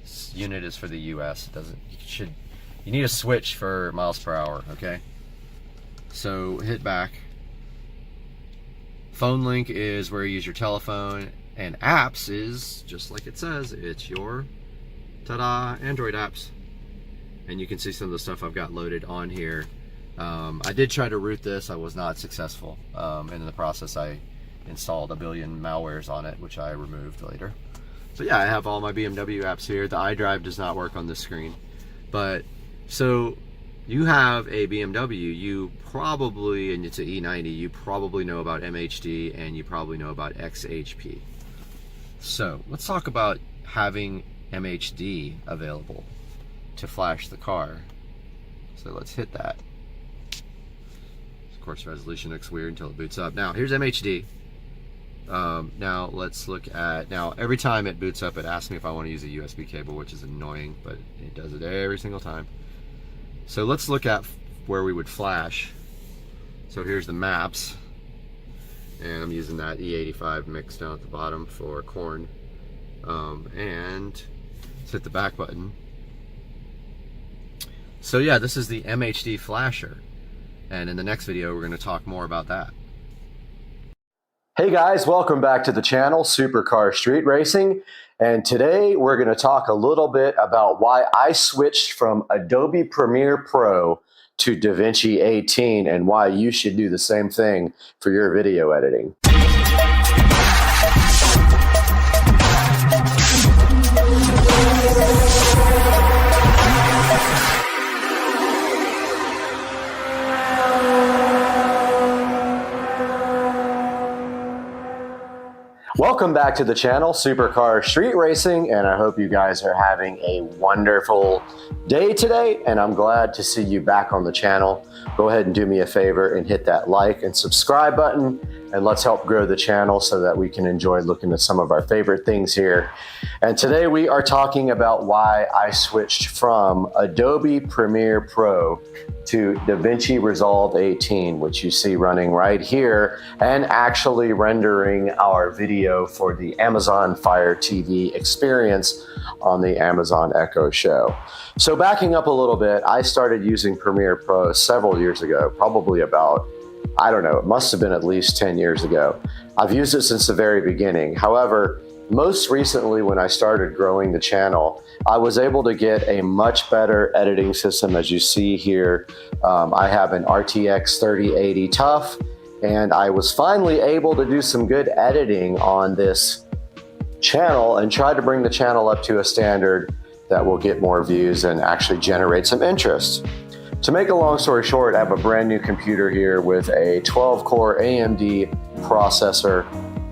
This unit is for the US. It doesn't, you need a switch for miles per hour, okay? So hit back. Phone link is where you use your telephone, and apps is just like it says, it's your ta-da Android apps. And you can see some of the stuff I've got loaded on here. I did try to root this. I was not successful. And in the process I installed a billion malwares on it, which I removed later. So yeah, I have all my BMW apps here. The iDrive does not work on this screen. But so you have a BMW, you probably, and it's an E90, you probably know about MHD and you probably know about XHP. So let's talk about having MHD available to flash the car. So let's hit that. Of course, resolution looks weird until it boots up. Now here's MHD. Now let's look at, now every time it boots up it asks me if I want to use a USB cable, which is annoying, but it does it every single time. So let's look at where we would flash. So here's the maps, and I'm using that E85 mix down at the bottom for corn. And let's hit the back button. So yeah, this is the MHD flasher, and in the next video we're going to talk more about that. Hey guys, welcome back to the channel, Supercar Street Racing, and today we're going to talk a little bit about why I switched from Adobe Premiere Pro to DaVinci 18 and why you should do the same thing for your video editing. Welcome back to the channel, Supercar Street Racing, and I hope you guys are having a wonderful day today, and I'm glad to see you back on the channel. Go ahead and do me a favor and hit that like and subscribe button, and let's help grow the channel so that we can enjoy looking at some of our favorite things here. And today we are talking about why I switched from Adobe Premiere Pro to DaVinci Resolve 18, which you see running right here and actually rendering our video for the Amazon Fire TV experience on the Amazon Echo Show. So backing up a little bit, I started using Premiere Pro several years ago, probably about I don't know, it must have been at least 10 years ago. I've used it since the very beginning. However, most recently when I started growing the channel, I was able to get a much better editing system. As you see here, I have an RTX 3080 Tough, and I was finally able to do some good editing on this channel and try to bring the channel up to a standard that will get more views and actually generate some interest. To make a long story short, I have a brand new computer here with a 12-core AMD processor.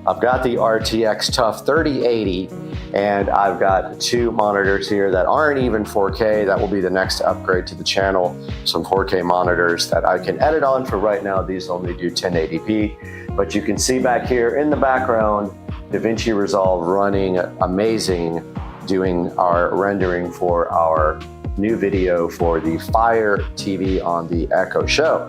I've got the RTX Tough 3080, and I've got 2 monitors here that aren't even 4K. That will be the next upgrade to the channel. Some 4K monitors that I can edit on. For right now, these only do 1080p. But you can see back here in the background, DaVinci Resolve running amazing, doing our rendering for our new video for the Fire TV on the Echo Show.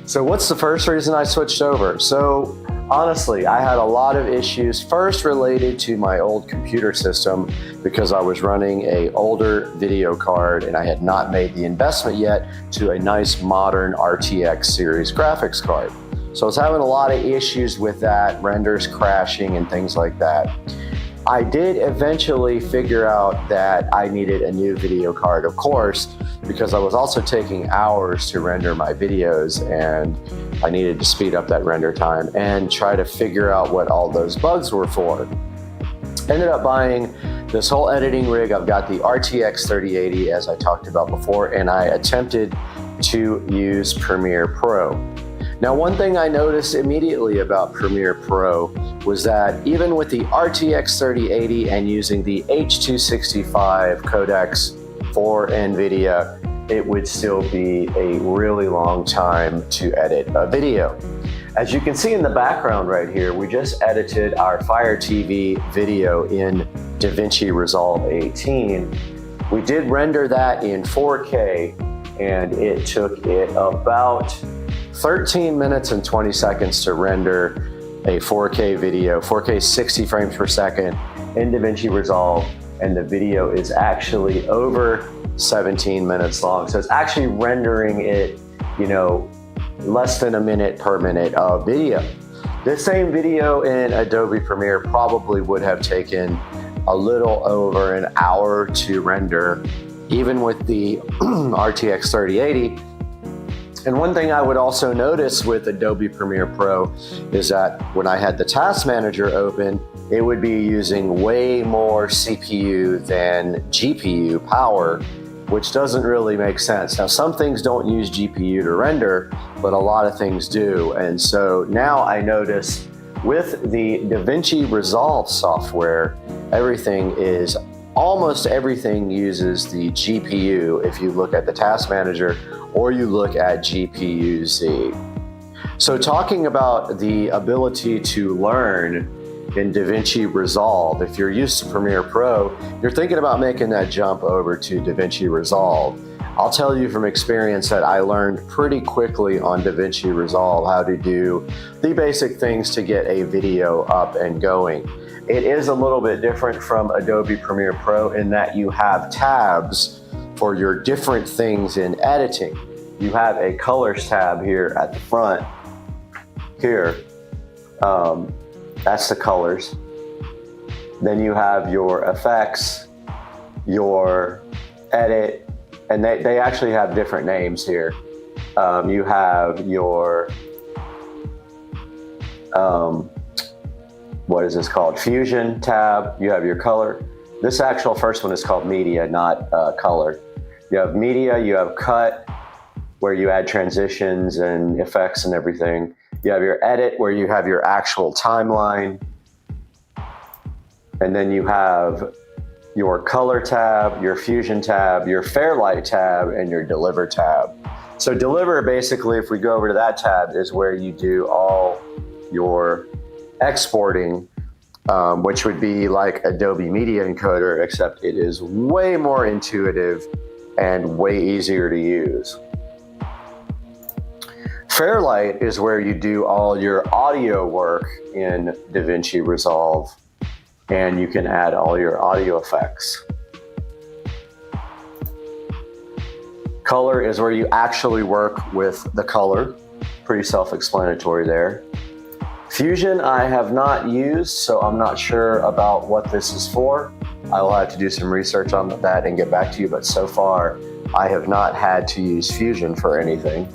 So what's the first reason I switched over? So honestly, I had a lot of issues, first related to my old computer system because I was running an older video card and I had not made the investment yet to a nice modern RTX series graphics card. So I was having a lot of issues with that, renders crashing and things like that. I did eventually figure out that I needed a new video card, of course, because I was also taking hours to render my videos and I needed to speed up that render time and try to figure out what all those bugs were for. Ended up buying this whole editing rig. I've got the RTX 3080 as I talked about before, and I attempted to use Premiere Pro. Now, one thing I noticed immediately about Premiere Pro was that even with the RTX 3080 and using the H.265 codecs for NVIDIA, it would still be a really long time to edit a video. As you can see in the background right here, we just edited our Fire TV video in DaVinci Resolve 18. We did render that in 4K, and it took it about 13 minutes and 20 seconds to render a 4K video, 4K 60 frames per second in DaVinci Resolve, and the video is actually over 17 minutes long. So it's actually rendering it, you know, less than a minute per minute of video. This same video in Adobe Premiere probably would have taken a little over an hour to render, even with the RTX 3080. And one thing I would also notice with Adobe Premiere Pro is that when I had the Task Manager open, it would be using way more CPU than GPU power, which doesn't really make sense. Now, some things don't use GPU to render, but a lot of things do. And so now I notice with the DaVinci Resolve software, almost everything uses the GPU if you look at the Task Manager or you look at GPU-Z. So talking about the ability to learn in DaVinci Resolve, if you're used to Premiere Pro, you're thinking about making that jump over to DaVinci Resolve. I'll tell you from experience that I learned pretty quickly on DaVinci Resolve how to do the basic things to get a video up and going. It is a little bit different from Adobe Premiere Pro in that you have tabs for your different things in editing. You have a colors tab here at the front. Here, that's the colors. Then you have your effects, your edit, and they actually have different names here. You have your, what is this called? Fusion tab. You have your color. This actual first one is called media, not color. You have media, you have cut, where you add transitions and effects and everything. You have your edit, where you have your actual timeline. And then you have your color tab, your fusion tab, your Fairlight tab, and your deliver tab. So deliver, basically, if we go over to that tab, is where you do all your exporting, which would be like Adobe Media Encoder, except it is way more intuitive and way easier to use. Fairlight is where you do all your audio work in DaVinci Resolve, and you can add all your audio effects. Color is where you actually work with the color. Pretty self-explanatory there. Fusion I have not used, so I'm not sure about what this is for. I will have to do some research on that and get back to you, but so far I have not had to use Fusion for anything.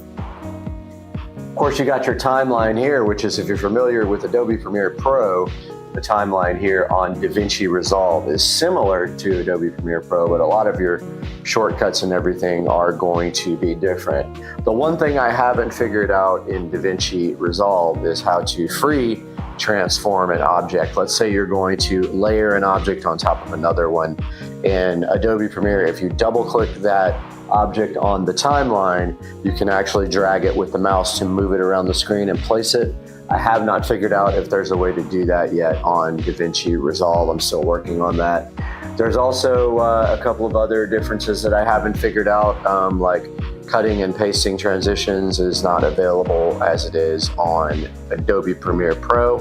Of course, you got your timeline here, which is, if you're familiar with Adobe Premiere Pro, the timeline here on DaVinci Resolve is similar to Adobe Premiere Pro, but a lot of your shortcuts and everything are going to be different. The one thing I haven't figured out in DaVinci Resolve is how to free transform an object. Let's say you're going to layer an object on top of another one. In Adobe Premiere, if you double click that object on the timeline, you can actually drag it with the mouse to move it around the screen and place it. I have not figured out if there's a way to do that yet on DaVinci Resolve. I'm still working on that. There's also a couple of other differences that I haven't figured out, like cutting and pasting transitions is not available as it is on Adobe Premiere Pro,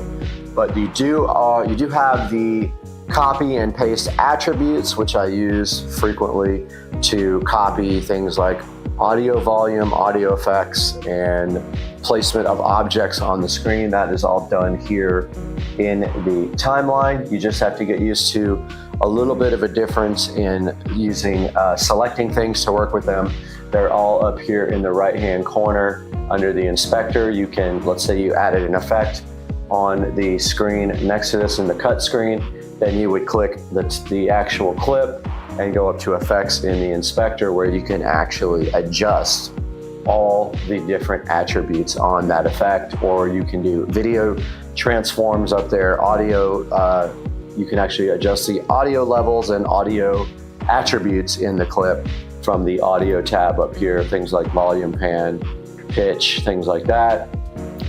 but you do have the copy and paste attributes, which I use frequently to copy things like audio volume, audio effects, and placement of objects on the screen. That is all done here in the timeline. You just have to get used to a little bit of a difference in using selecting things to work with them. They're all up here in the right-hand corner under the inspector. You can, let's say you added an effect on the screen next to this in the cut screen, then you would click the actual clip and go up to effects in the inspector, where you can actually adjust all the different attributes on that effect. Or you can do video transforms up there, audio, you can actually adjust the audio levels and audio attributes in the clip from the audio tab up here, things like volume, pan, pitch, things like that.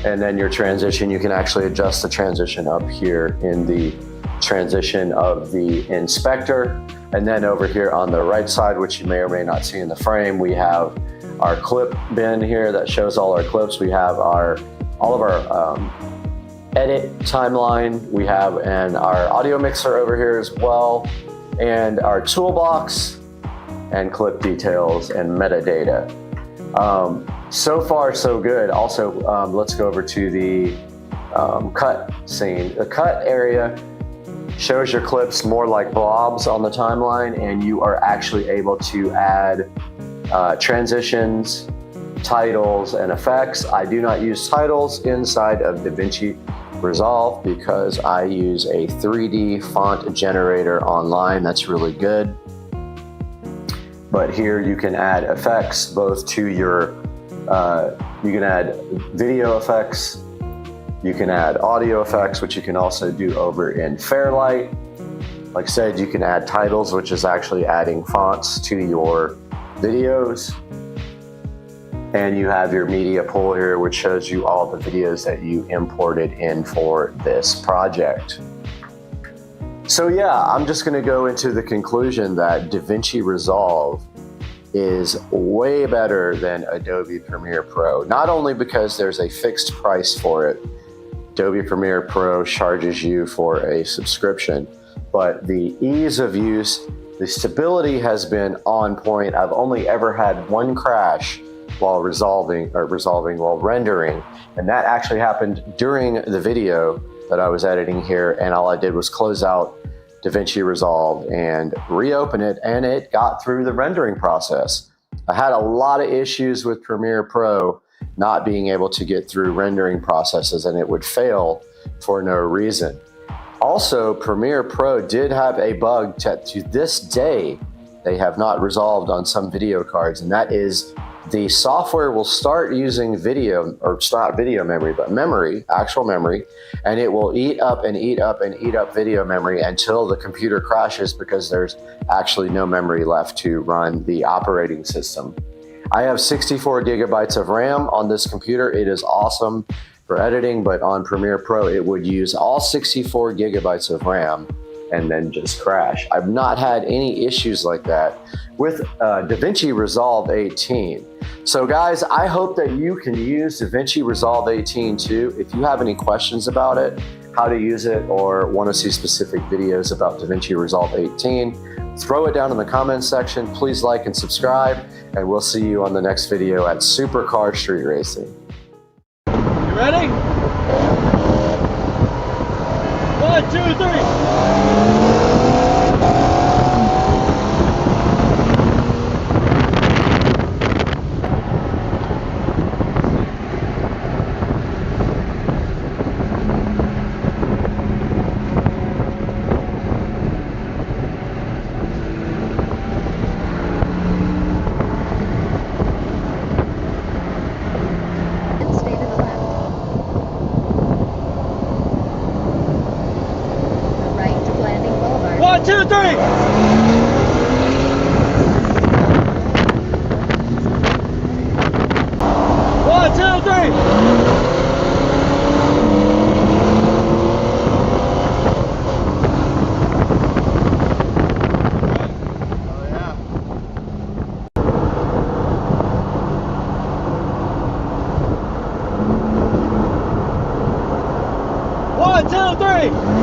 And then your transition, you can actually adjust the transition up here in the transition of the inspector. And then over here on the right side, which you may or may not see in the frame, we have our clip bin here that shows all our clips. We have all of our edit timeline. We have our audio mixer over here as well, and our toolbox and clip details and metadata. So far, so good. Also, let's go over to the cut scene. The cut area shows your clips more like blobs on the timeline, and you are actually able to add transitions, titles, and effects. I do not use titles inside of DaVinci Resolve because I use a 3D font generator online. That's really good. But here you can add effects both to your, you can add video effects, you can add audio effects, which you can also do over in Fairlight. Like I said, you can add titles, which is actually adding fonts to your videos. And you have your media pool here, which shows you all the videos that you imported in for this project. So yeah, I'm just gonna go into the conclusion that DaVinci Resolve is way better than Adobe Premiere Pro. Not only because there's a fixed price for it, Adobe Premiere Pro charges you for a subscription, but the ease of use, the stability has been on point. I've only ever had one crash while while rendering, and that actually happened during the video that I was editing here, and all I did was close out DaVinci Resolve and reopen it, and it got through the rendering process. I had a lot of issues with Premiere Pro not being able to get through rendering processes, and it would fail for no reason. Also, Premiere Pro did have a bug that to this day they have not resolved on some video cards, and that is the software will start using video, or it's not video memory, but memory, actual memory, and it will eat up and eat up and eat up video memory until the computer crashes because there's actually no memory left to run the operating system. I have 64 gigabytes of RAM on this computer. It is awesome for editing, but on Premiere Pro, it would use all 64 gigabytes of RAM and then just crash. I've not had any issues like that with DaVinci Resolve 18. So guys, I hope that you can use DaVinci Resolve 18 too. If you have any questions about it, how to use it, or want to see specific videos about DaVinci Resolve 18, throw it down in the comments section. Please like and subscribe, and we'll see you on the next video at Supercar Street Racing. Ready? 1, 2, 3. And stay to the left. The right to Blanding Boulevard. 1, 2, 3. One, two, three. One, two, three.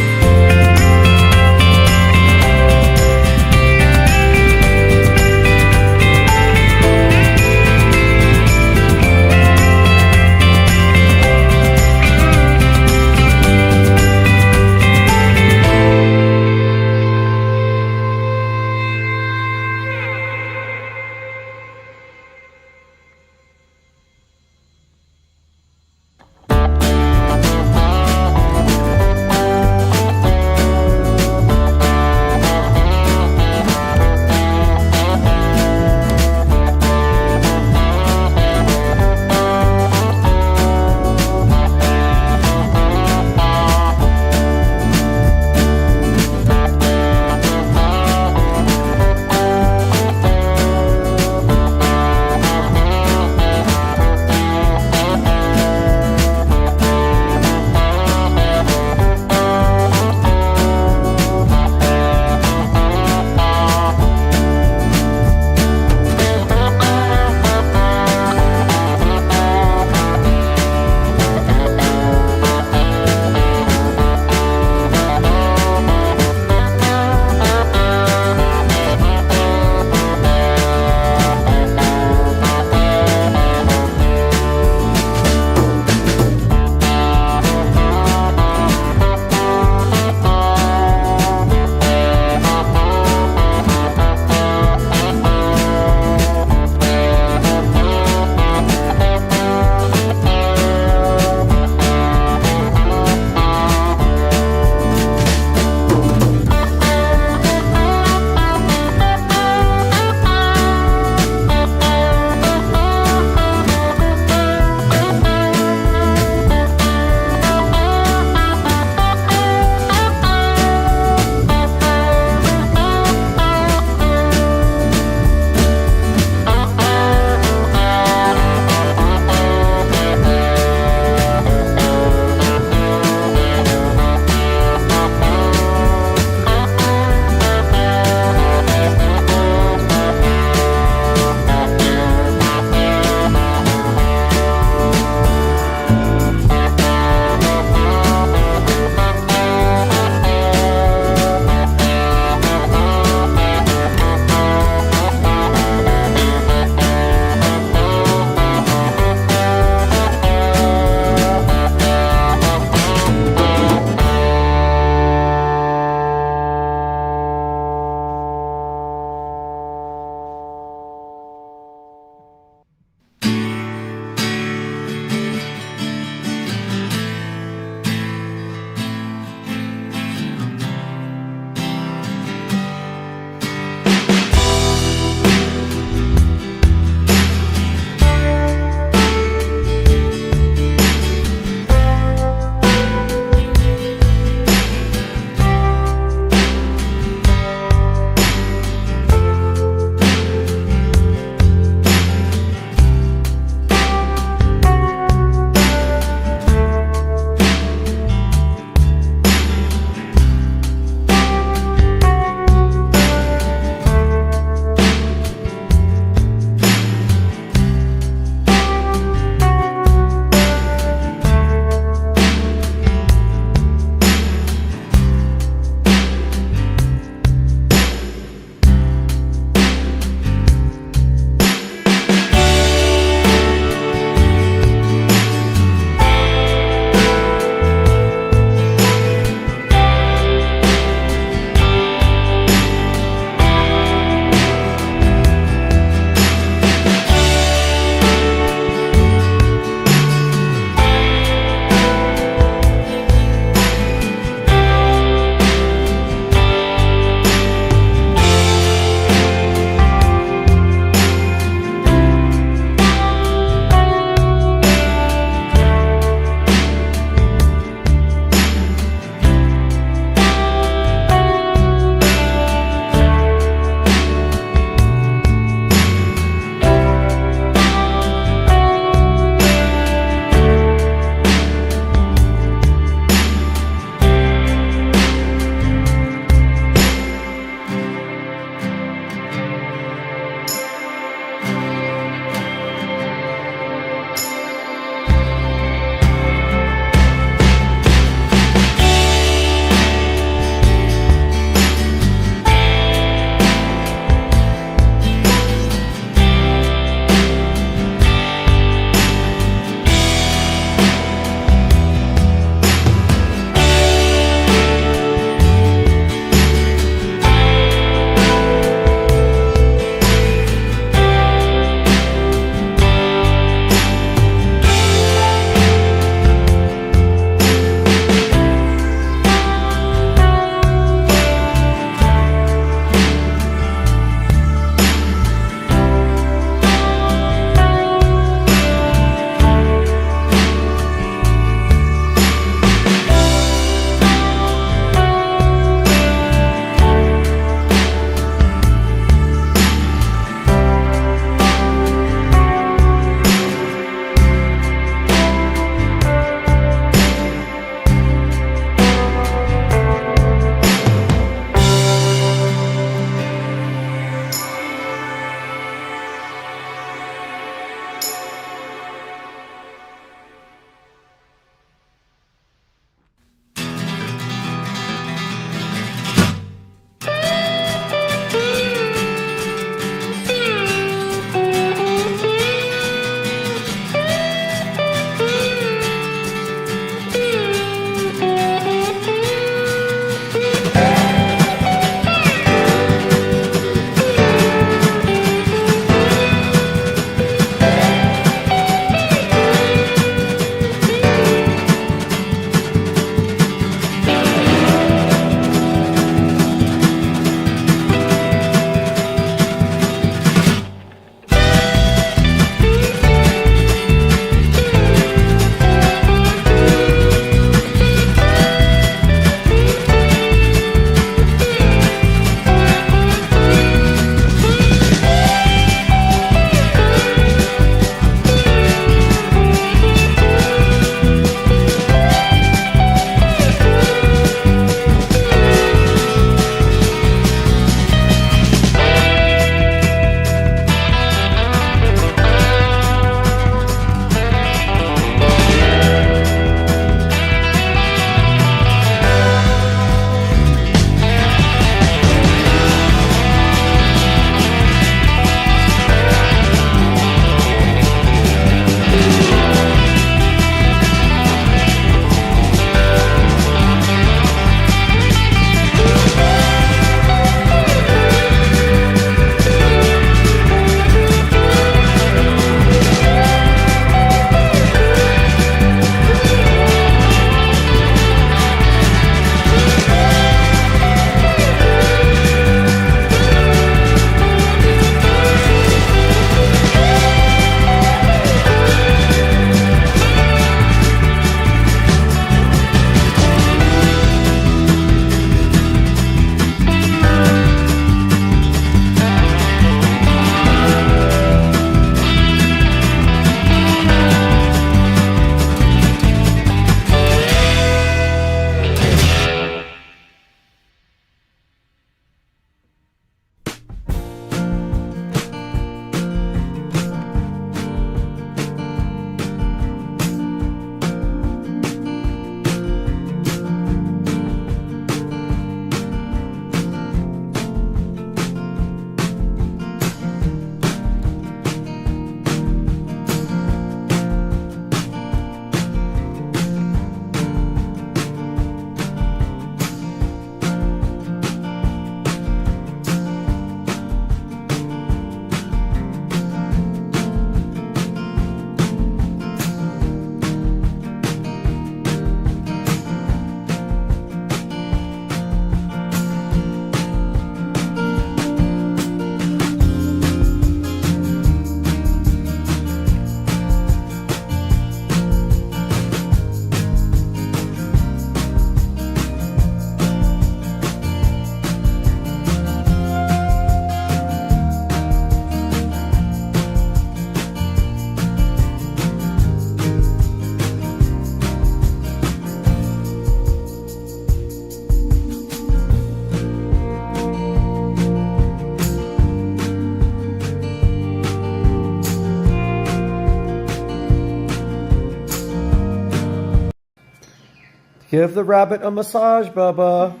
Give the rabbit a massage, Bubba.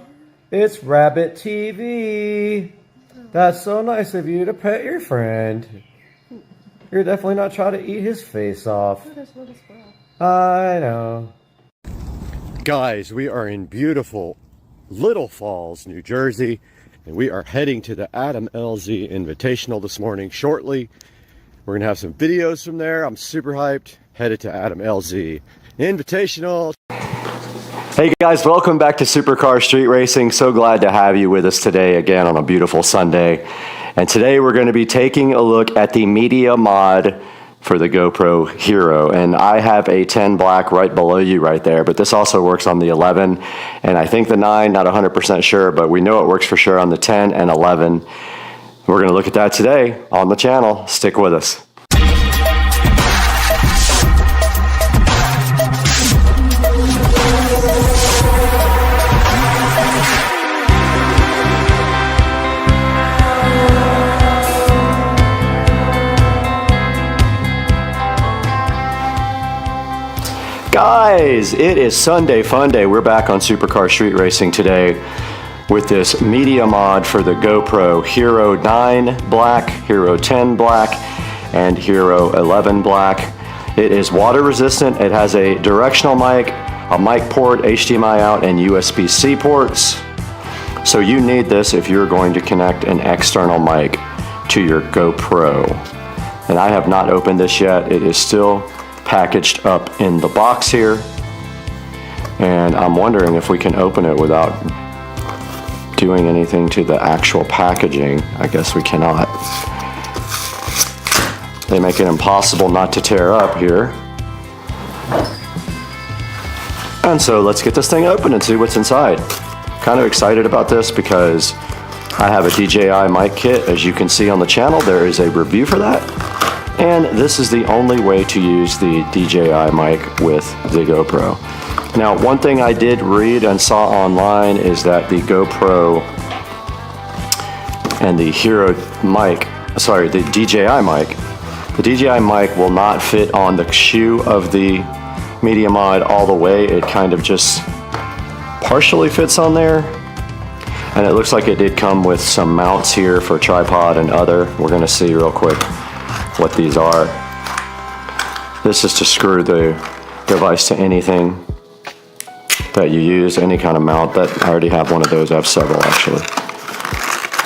It's Rabbit TV. That's so nice of you to pet your friend. You're definitely not trying to eat his face off. I know. Guys, we are in beautiful Little Falls, New Jersey, and we are heading to the Adam LZ Invitational this morning shortly. We're gonna have some videos from there. I'm super hyped. Headed to Adam LZ Invitational. Hey guys, welcome back to Supercar Street Racing. So glad to have you with us today again on a beautiful Sunday. And today we're going to be taking a look at the media mod for the GoPro Hero. And I have a 10 black right below you right there, but this also works on the 11. And I think the 9, not 100% sure, but we know it works for sure on the 10 and 11. We're going to look at that today on the channel. Stick with us. Guys, it is Sunday Fun Day. We're back on Supercar Street Racing today with this media mod for the GoPro Hero 9 Black, Hero 10 Black, and Hero 11 Black. It is water resistant. It has a directional mic, a mic port, HDMI out, and USB-C ports. So you need this if you're going to connect an external mic to your GoPro. And I have not opened this yet. It is still packaged up in the box here, and I'm wondering if we can open it without doing anything to the actual packaging. I guess we cannot. They make it impossible not to tear up here. And so let's get this thing open and see what's inside. Kind of excited about this because I have a DJI mic kit. As you can see on the channel, there is a review for that. And this is the only way to use the DJI mic with the GoPro. Now, one thing I did read and saw online is that the GoPro and the Hero mic, sorry, the DJI mic will not fit on the shoe of the media mod all the way. It kind of just partially fits on there. And it looks like it did come with some mounts here for tripod and other. We're gonna see real quick what these are. This is to screw the device to anything that you use, any kind of mount. That I already have one of those. I have several actually.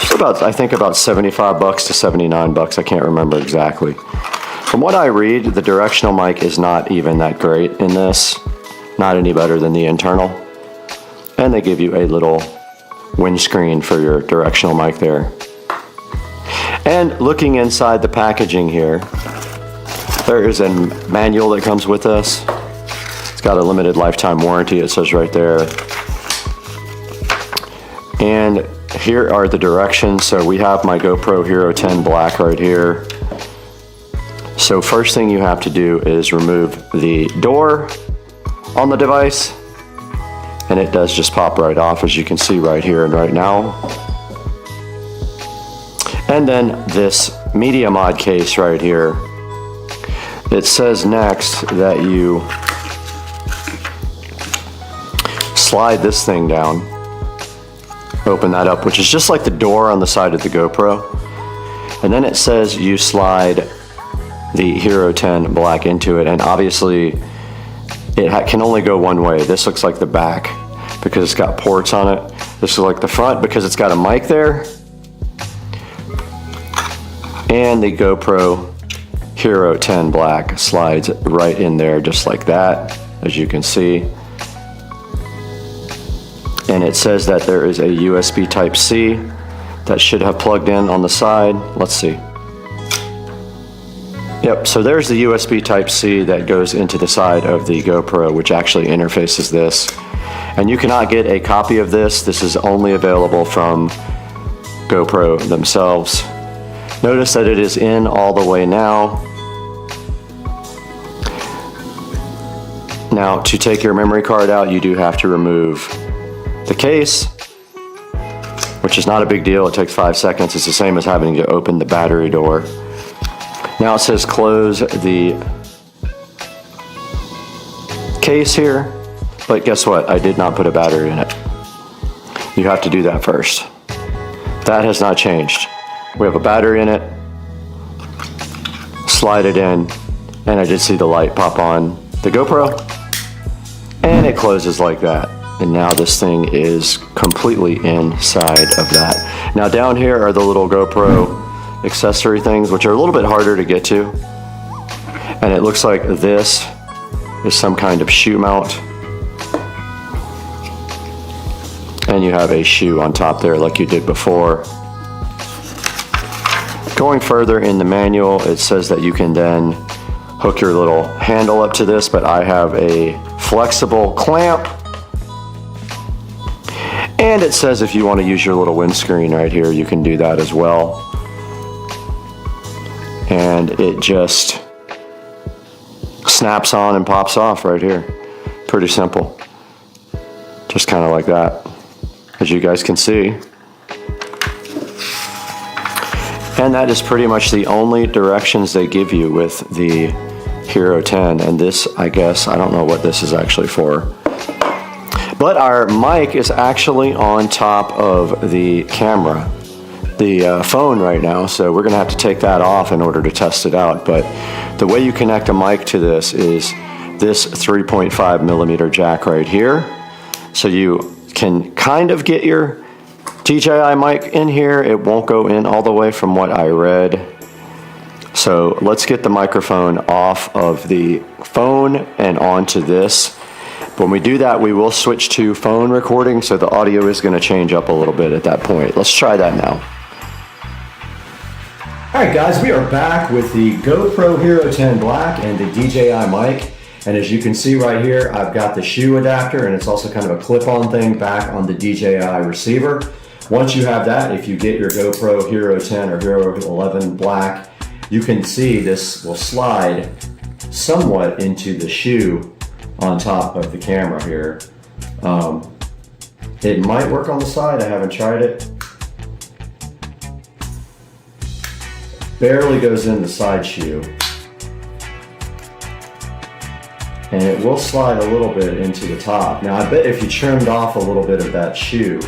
It's about, I think about $75 to $79. I can't remember exactly. From what I read, the directional mic is not even that great in this. Not any better than the internal. And they give you a little windscreen for your directional mic there. And looking inside the packaging here, there is a manual that comes with this. It's got a limited lifetime warranty, it says right there. And here are the directions. So we have my GoPro Hero 10 Black right here. So first thing you have to do is remove the door on the device. And it does just pop right off, as you can see right here and right now. And then this media mod case right here. It says next that you slide this thing down, open that up, which is just like the door on the side of the GoPro. And then it says you slide the Hero 10 Black into it, and obviously it can only go one way. This looks like the back because it's got ports on it. This is like the front because it's got a mic there. And the GoPro Hero 10 Black slides right in there just like that, as you can see. And it says that there is a USB Type-C that should have plugged in on the side. Let's see. Yep, so there's the USB Type-C that goes into the side of the GoPro, which actually interfaces this. And you cannot get a copy of this. This is only available from GoPro themselves. Notice that it is in all the way now. Now, to take your memory card out, you do have to remove the case, which is not a big deal. It takes 5 seconds. It's the same as having to open the battery door. Now it says close the case here. But guess what? I did not put a battery in it. You have to do that first. That has not changed. We have a battery in it. Slide it in, and I did see the light pop on the GoPro, and it closes like that. And now this thing is completely inside of that. Now down here are the little GoPro accessory things, which are a little bit harder to get to. And it looks like this is some kind of shoe mount. And you have a shoe on top there like you did before. Going further in the manual, it says that you can then hook your little handle up to this, but I have a flexible clamp. And it says if you want to use your little windscreen right here, you can do that as well. And it just snaps on and pops off right here. Pretty simple. Just kind of like that, as you guys can see. And that is pretty much the only directions they give you with the Hero 10. And this, I guess, I don't know what this is actually for. But our mic is actually on top of the camera, the phone right now. So we're gonna have to take that off in order to test it out. But the way you connect a mic to this is this 3.5 millimeter jack right here. So you can kind of get your DJI mic in here. It won't go in all the way from what I read. So let's get the microphone off of the phone and onto this. When we do that, we will switch to phone recording, so the audio is going to change up a little bit at that point. Let's try that now. All right, guys, we are back with the GoPro Hero 10 Black and the DJI mic. And as you can see right here, I've got the shoe adapter, and it's also kind of a clip-on thing back on the DJI receiver. Once you have that, if you get your GoPro Hero 10 or Hero 11 Black, you can see this will slide somewhat into the shoe on top of the camera here. It might work on the side, I haven't tried it. Barely goes in the side shoe. And it will slide a little bit into the top. Now I bet if you trimmed off a little bit of that shoe,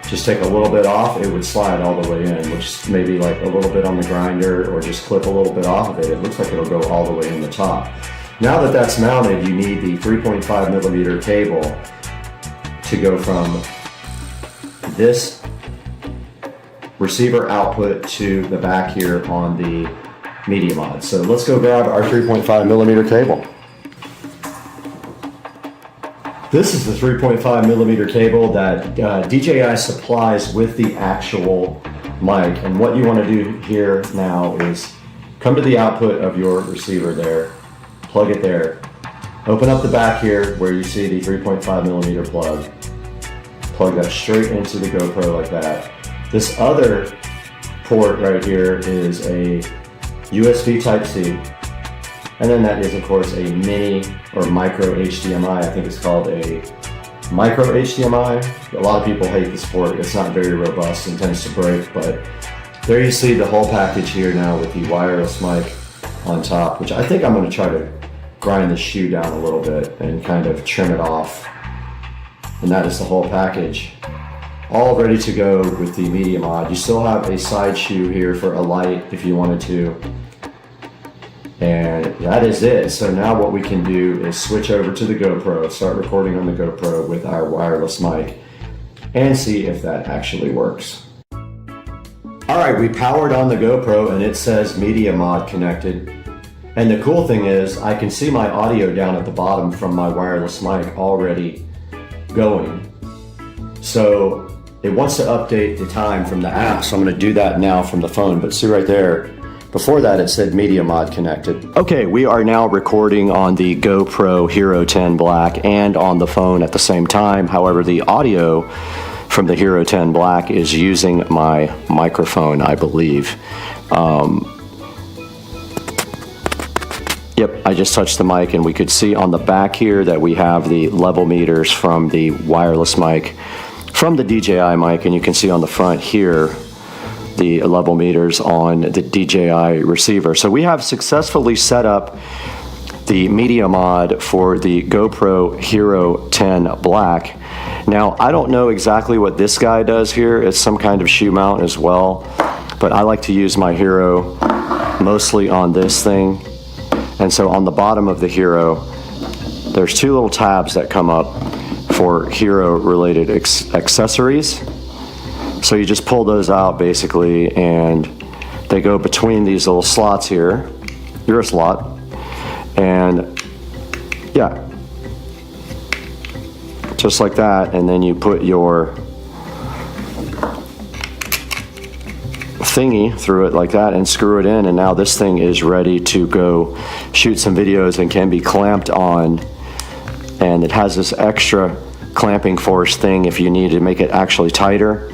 just take a little bit off, it would slide all the way in, which maybe like a little bit on the grinder or just clip a little bit off of it. It looks like it'll go all the way in the top. Now that that's mounted, you need the 3.5 millimeter cable to go from this receiver output to the back here on the Media Mod. So let's go grab our 3.5 millimeter cable. This is the 3.5 millimeter cable that DJI supplies with the actual mic. And what you want to do here now is come to the output of your receiver there, plug it there, open up the back here where you see the 3.5 millimeter plug that straight into the GoPro like that. This other port right here is a USB Type-C. And then that is, of course, a mini or micro HDMI. I think it's called a micro HDMI. A lot of people hate this port. It's not very robust and tends to break, but there you see the whole package here now with the wireless mic on top, which I think I'm going to try to grind the shoe down a little bit and kind of trim it off. And that is the whole package. All ready to go with the Media Mod. You still have a side shoe here for a light if you wanted to. And that is it. So now what we can do is switch over to the GoPro, start recording on the GoPro with our wireless mic, and see if that actually works. All right, we powered on the GoPro and it says Media Mod connected. And the cool thing is I can see my audio down at the bottom from my wireless mic already going. So it wants to update the time from the app. So I'm gonna do that now from the phone, but see right there, before that, it said Media Mod connected. Okay, we are now recording on the GoPro Hero 10 Black and on the phone at the same time. However, the audio from the Hero 10 Black is using my microphone, I believe. Yep, I just touched the mic and we could see on the back here that we have the level meters from the wireless mic from the DJI mic, and you can see on the front here the level meters on the DJI receiver. So we have successfully set up the media mod for the GoPro Hero 10 Black. Now, I don't know exactly what this guy does here. It's some kind of shoe mount as well, but I like to use my Hero mostly on this thing. And so on the bottom of the Hero, there's two little tabs that come up for Hero related accessories. So you just pull those out basically, and they go between these little slots here. You're a slot. And yeah, just like that. And then you put your thingy through it like that and screw it in, and now this thing is ready to go shoot some videos and can be clamped on. And it has this extra clamping force thing if you need to make it actually tighter.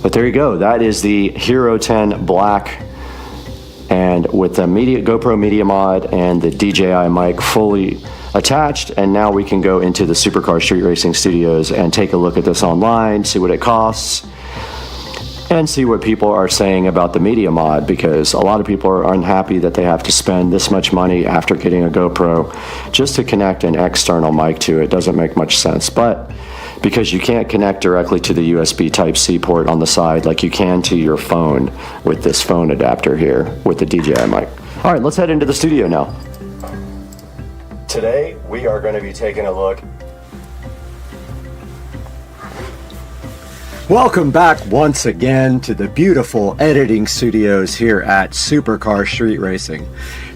But there you go, that is the Hero 10 Black, and with the GoPro Media Mod and the DJI mic fully attached. And now we can go into the Supercar Street Racing Studios and take a look at this online, see what it costs, and see what people are saying about the Media Mod, because a lot of people are unhappy that they have to spend this much money after getting a GoPro just to connect an external mic to it. Doesn't make much sense. But because you can't connect directly to the USB Type-C port on the side like you can to your phone with this phone adapter here with the DJI mic. All right, let's head into the studio now. Today, we are going to be taking a look. Welcome back once again to the beautiful editing studios here at Supercar Street Racing.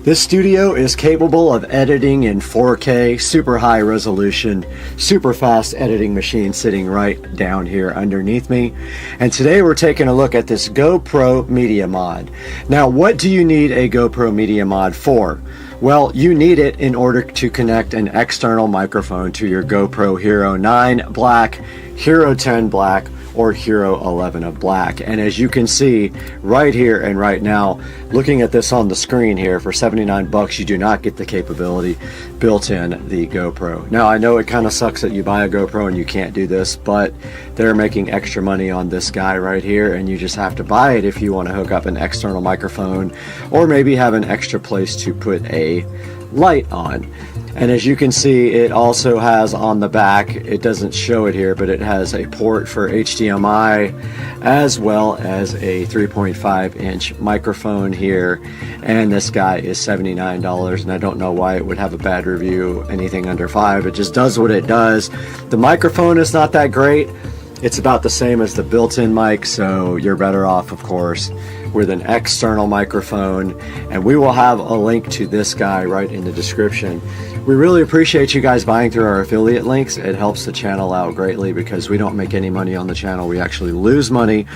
This studio is capable of editing in 4K, super high resolution, super fast editing machine sitting right down here underneath me. And today we're taking a look at this GoPro Media Mod. Now, what do you need a GoPro Media Mod for? Well, you need it in order to connect an external microphone to your GoPro Hero 9 Black, Hero 10 Black, or Hero 11 of Black. And as you can see right here and right now, looking at this on the screen here, for 79 bucks you do not get the capability built in the GoPro. Now, I know it kind of sucks that you buy a GoPro and you can't do this, but they're making extra money on this guy right here, and you just have to buy it if you want to hook up an external microphone or maybe have an extra place to put a light on. And as you can see, it also has on the back, it doesn't show it here, but it has a port for HDMI as well as a 3.5 inch microphone here. And this guy is $79, and I don't know why it would have a bad review, anything under $5. It just does what it does. The microphone is not that great. It's about the same as the built-in mic, so you're better off, of course, with an external microphone. And we will have a link to this guy right in the description. We really appreciate you guys buying through our affiliate links. It helps the channel out greatly because we don't make any money on the channel. We actually lose money.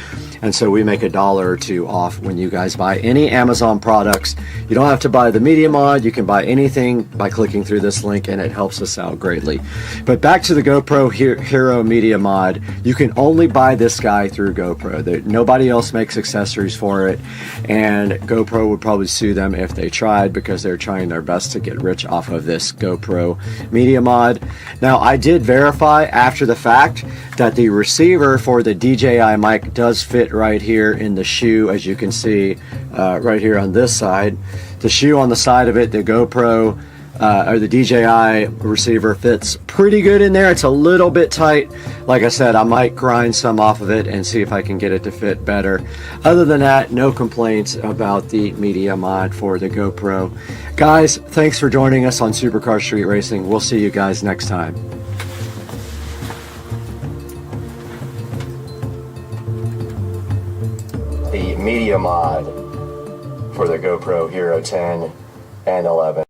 And so we make $1 or $2 off when you guys buy any Amazon products. You don't have to buy the Media Mod. You can buy anything by clicking through this link, and it helps us out greatly. But back to the GoPro Hero Media Mod. You can only buy this guy through GoPro. Nobody else makes accessories for it, and GoPro would probably sue them if they tried, because they're trying their best to get rich off of this GoPro Media Mod. Now, I did verify after the fact that the receiver for the DJI mic does fit right here in the shoe, as you can see right here on this side. The shoe on the side of it, the GoPro or the DJI receiver fits pretty good in there. It's a little bit tight. Like I said, I might grind some off of it and see if I can get it to fit better. Other than that, no complaints about the Media Mod for the GoPro. Guys, thanks for joining us on Supercar Street Racing. We'll see you guys next time. The Media Mod for the GoPro Hero 10 and 11.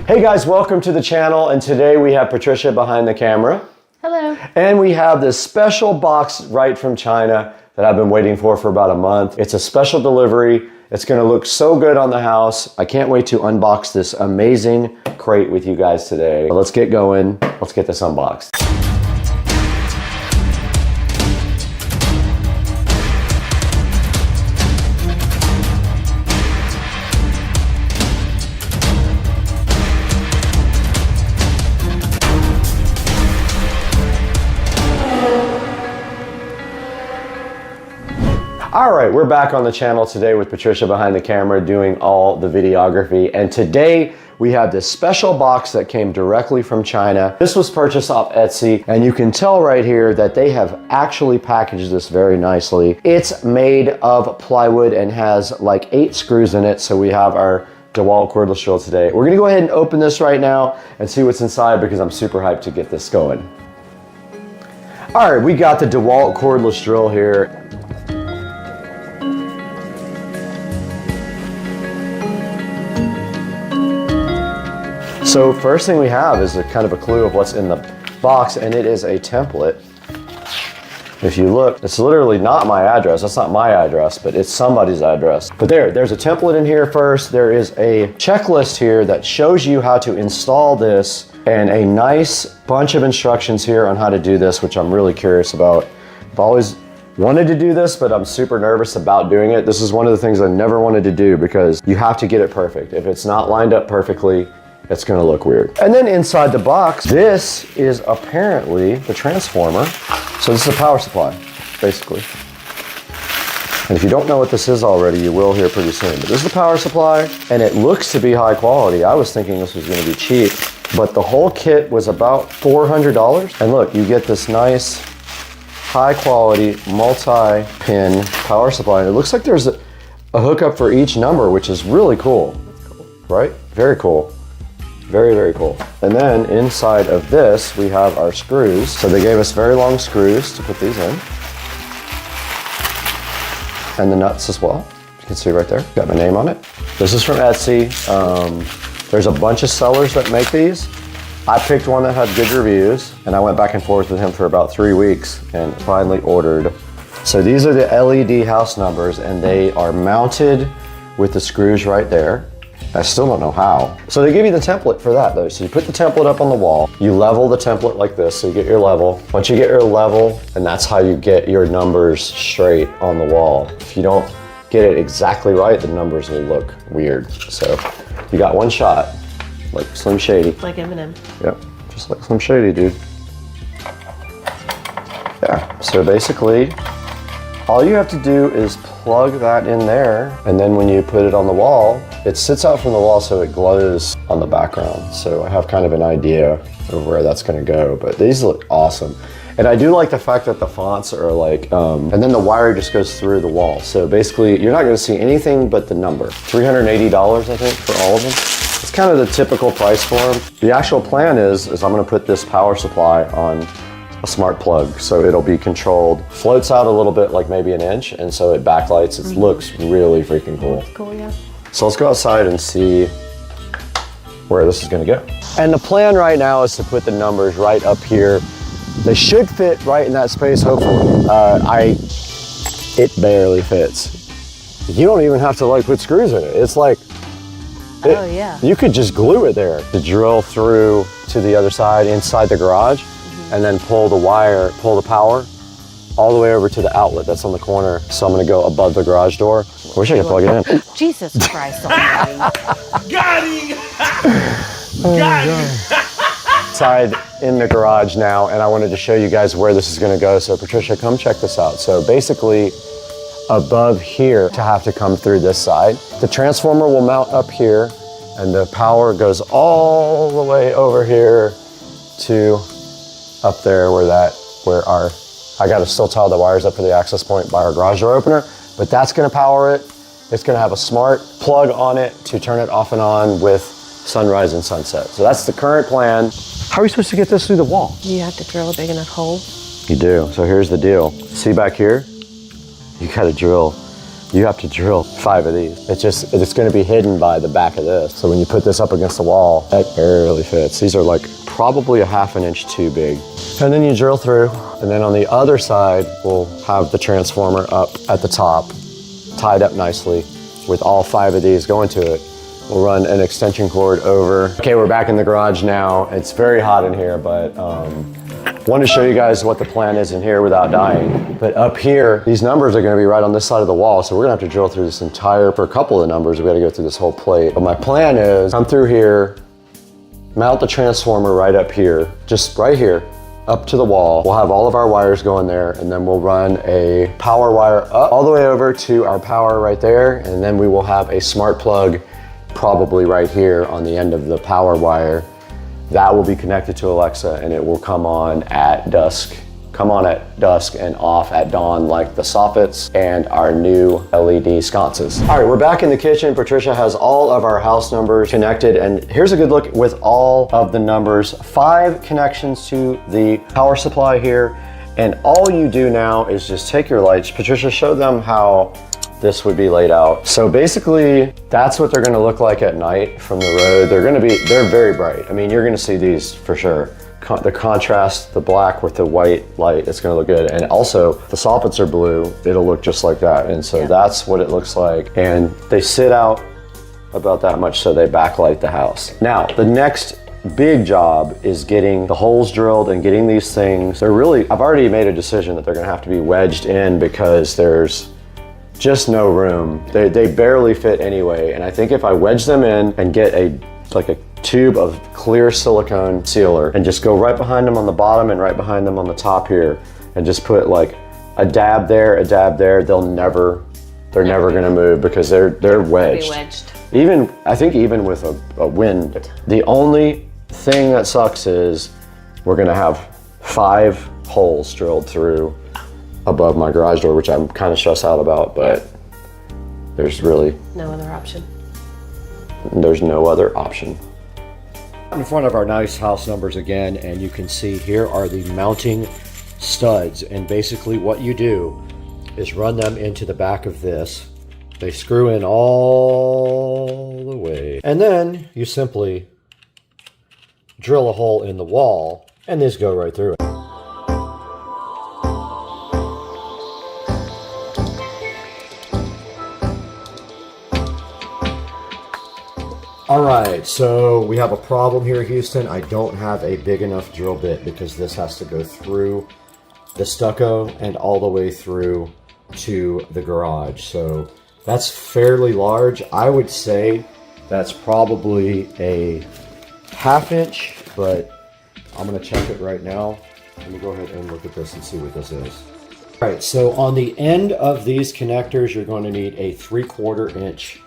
Hey guys, welcome to the channel, and today we have Patricia behind the camera. Hello. And we have this special box right from China that I've been waiting for about a month. It's a special delivery. It's gonna look so good on the house. I can't wait to unbox this amazing crate with you guys today. Let's get going. Let's get this unboxed. All right, we're back on the channel today with Patricia behind the camera doing all the videography. And today we have this special box that came directly from China. This was purchased off Etsy, and you can tell right here that they have actually packaged this very nicely. It's made of plywood and has like 8 screws in it. So we have our DeWalt cordless drill today. We're gonna go ahead and open this right now and see what's inside because I'm super hyped to get this going. All right, we got the DeWalt cordless drill here. So first thing we have is a kind of a clue of what's in the box, and it is a template. If you look, it's literally not my address. That's not my address, but it's somebody's address. But there's a template in here first. There is a checklist here that shows you how to install this and a nice bunch of instructions here on how to do this, which I'm really curious about. I've always wanted to do this, but I'm super nervous about doing it. This is one of the things I never wanted to do because you have to get it perfect. If it's not lined up perfectly, it's gonna look weird. And then inside the box, this is apparently the transformer. So this is a power supply, basically. And if you don't know what this is already, you will here pretty soon. But this is the power supply, and it looks to be high quality. I was thinking this was gonna be cheap, but the whole kit was about $400. And look, you get this nice, high quality, multi-pin power supply. And it looks like there's a hookup for each number, which is really cool. Right? Very cool. Very, very cool. And then inside of this, we have our screws. So they gave us very long screws to put these in. And the nuts as well. You can see right there, got my name on it. This is from Etsy. There's a bunch of sellers that make these. I picked one that had good reviews, and I went back and forth with him for about 3 weeks and finally ordered. So these are the LED house numbers, and they are mounted with the screws right there. I still don't know how. So they give you the template for that though. So you put the template up on the wall, you level the template like this, so you get your level. Once you get your level, and that's how you get your numbers straight on the wall. If you don't get it exactly right, the numbers will look weird. So you got one shot, like Slim Shady. Like Eminem. Yep, just like Slim Shady, dude. Yeah, so basically, all you have to do is plug that in there, and then when you put it on the wall, it sits out from the wall so it glows on the background. So I have kind of an idea of where that's gonna go, but these look awesome. And I do like the fact that the fonts are like, and then the wire just goes through the wall. So basically, you're not gonna see anything but the number. $380, I think, for all of them. It's kind of the typical price for them. The actual plan is I'm gonna put this power supply on a smart plug, so it'll be controlled, floats out a little bit, like maybe an inch, and so it backlights. It looks really freaking cool. Cool, yeah. So let's go outside and see where this is gonna go. And the plan right now is to put the numbers right up here. They should fit right in that space, hopefully. It barely fits. You don't even have to like put screws in it. It's like, Oh, yeah. You could just glue it there. To drill through to the other side inside the garage, and then pull the wire, pull the power all the way over to the outlet that's on the corner. So I'm gonna go above the garage door. I wish I could plug it in. Jesus Christ almighty. Got him! Got him! Inside in the garage now, and I wanted to show you guys where this is gonna go. So Patricia, come check this out. So basically, above here to have to come through this side. The transformer will mount up here, and the power goes all the way over here to up there where I gotta still tie the wires up to the access point by our garage door opener, but that's gonna power it. It's gonna have a smart plug on it to turn it off and on with sunrise and sunset. So that's the current plan. How are we supposed to get this through the wall? You have to drill a big enough hole. You do. So here's the deal. See back here? You gotta drill. You have to drill 5 of these. It's gonna be hidden by the back of this. So when you put this up against the wall, that barely fits. These are like probably a ½ inch too big. And then you drill through, and then on the other side, we'll have the transformer up at the top, tied up nicely with all 5 of these going to it. We'll run an extension cord over. Okay, we're back in the garage now. It's very hot in here, but want to show you guys what the plan is in here without dying. But up here, these numbers are gonna be right on this side of the wall, so we're gonna have to drill through this entire, for a couple of the numbers, we gotta go through this whole plate. But my plan is, come through here, mount the transformer right up here, just right here, up to the wall. We'll have all of our wires going there, and then we'll run a power wire up all the way over to our power right there, and then we will have a smart plug probably right here on the end of the power wire. That will be connected to Alexa, and it will come on at dusk. Come on at dusk and off at dawn, like the soffits and our new LED sconces. All right, we're back in the kitchen. Patricia has all of our house numbers connected, and here's a good look with all of the numbers. 5 connections to the power supply here, and all you do now is just take your lights. Patricia, show them how this would be laid out. So basically, that's what they're gonna look like at night from the road. They're very bright. I mean, you're gonna see these for sure. The contrast, the black with the white light, it's gonna look good. And also, the soffits are blue, it'll look just like that. And so that's what it looks like. And they sit out about that much so they backlight the house. Now, the next big job is getting the holes drilled and getting these things. I've already made a decision that they're gonna have to be wedged in because there's just no room. They barely fit anyway. And I think if I wedge them in and get a tube of clear silicone sealer and just go right behind them on the bottom and right behind them on the top here, and just put like a dab there, they're never gonna move because they're wedged. I think even with a wind, the only thing that sucks is we're gonna have 5 holes drilled through above my garage door, which I'm kind of stressed out about, but there's really no other option. There's no other option. In front of our nice house numbers again, and you can see here are the mounting studs, and basically what you do is run them into the back of this. They screw in all the way, and then you simply drill a hole in the wall and these go right through it. All right, so we have a problem here, Houston. I don't have a big enough drill bit because this has to go through the stucco and all the way through to the garage. So that's fairly large. I would say that's probably a 1/2 inch, but I'm gonna check it right now. Let me go ahead and look at this and see what this is. All right, so on the end of these connectors, you're going to need a 3/4 inch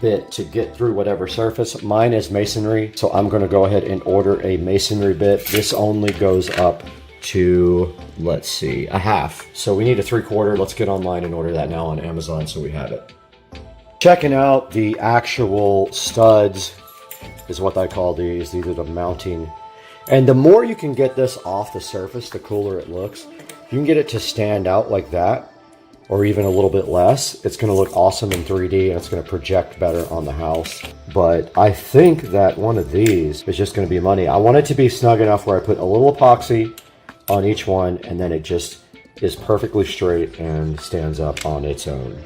bit to get through whatever surface. Mine is masonry, so I'm going to go ahead and order a masonry bit. This only goes up to, let's see, a 1/2. So we need a 3/4. Let's get online and order that now on Amazon so we have it. Checking out the actual studs is what I call these. These are the mounting. And the more you can get this off the surface, the cooler it looks. If you can get it to stand out like that, or even a little bit less, it's gonna look awesome in 3D and it's gonna project better on the house. But I think that one of these is just gonna be money. I want it to be snug enough where I put a little epoxy on each one and then it just is perfectly straight and stands up on its own.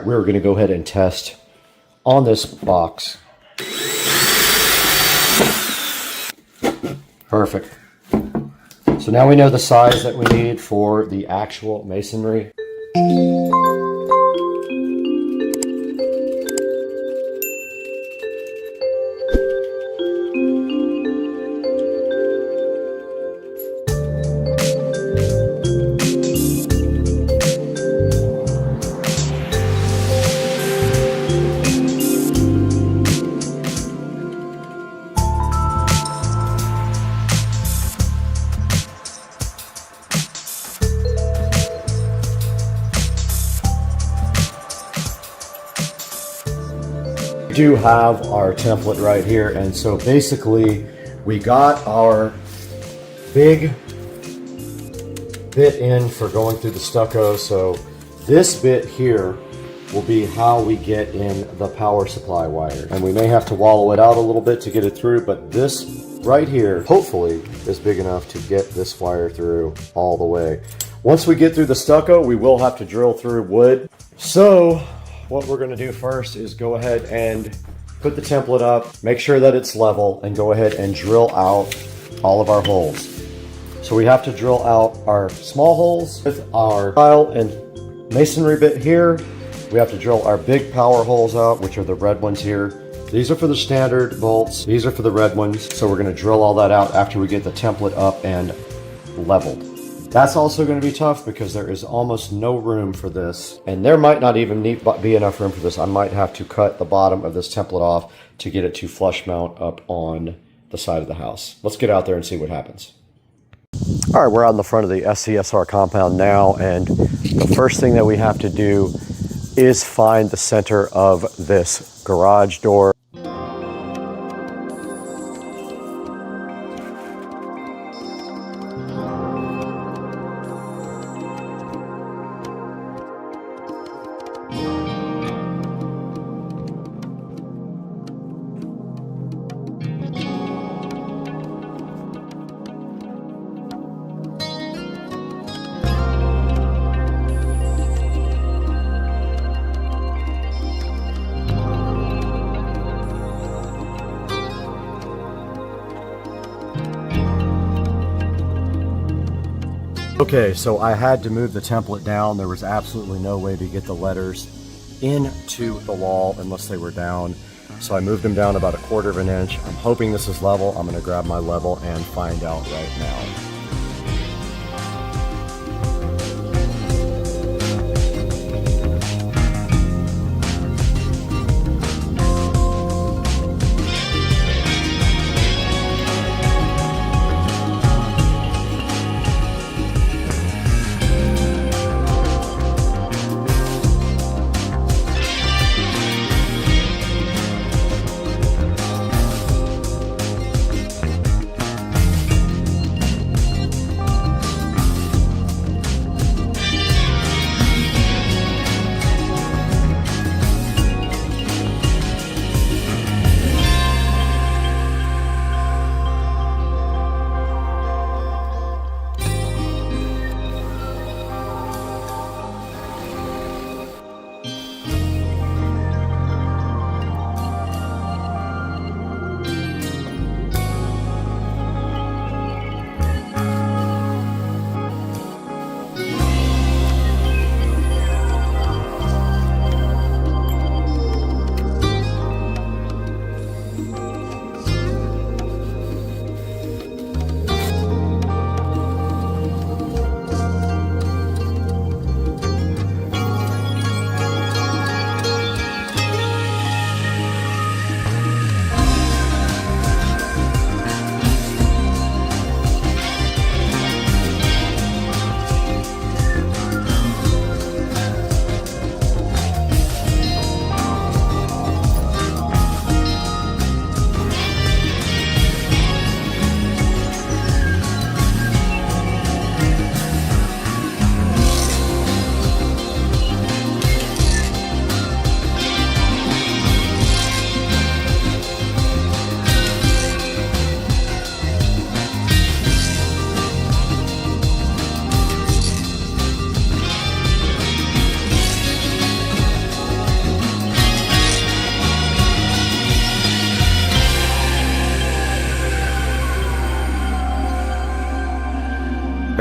We're gonna go ahead and test on this box. Perfect. So now we know the size that we need for the actual masonry. Do have our template right here, and so basically we got our big bit in for going through the stucco. So this bit here will be how we get in the power supply wire, and we may have to wallow it out a little bit to get it through, but this right here hopefully is big enough to get this wire through all the way. Once we get through the stucco, we will have to drill through wood. So what we're going to do first is go ahead and put the template up, make sure that it's level, and go ahead and drill out all of our holes. So we have to drill out our small holes with our tile and masonry bit here. We have to drill our big power holes out, which are the red ones here. These are for the standard bolts. These are for the red ones. So we're gonna drill all that out after we get the template up and leveled. That's also gonna be tough because there is almost no room for this. And there might not even be enough room for this. I might have to cut the bottom of this template off to get it to flush mount up on the side of the house. Let's get out there and see what happens. All right, we're out in the front of the SCSR compound now, and the first thing that we have to do is find the center of this garage door. Okay, so I had to move the template down. There was absolutely no way to get the letters into the wall unless they were down. So I moved them down about 1/4 of an inch. I'm hoping this is level. I'm gonna grab my level and find out right now.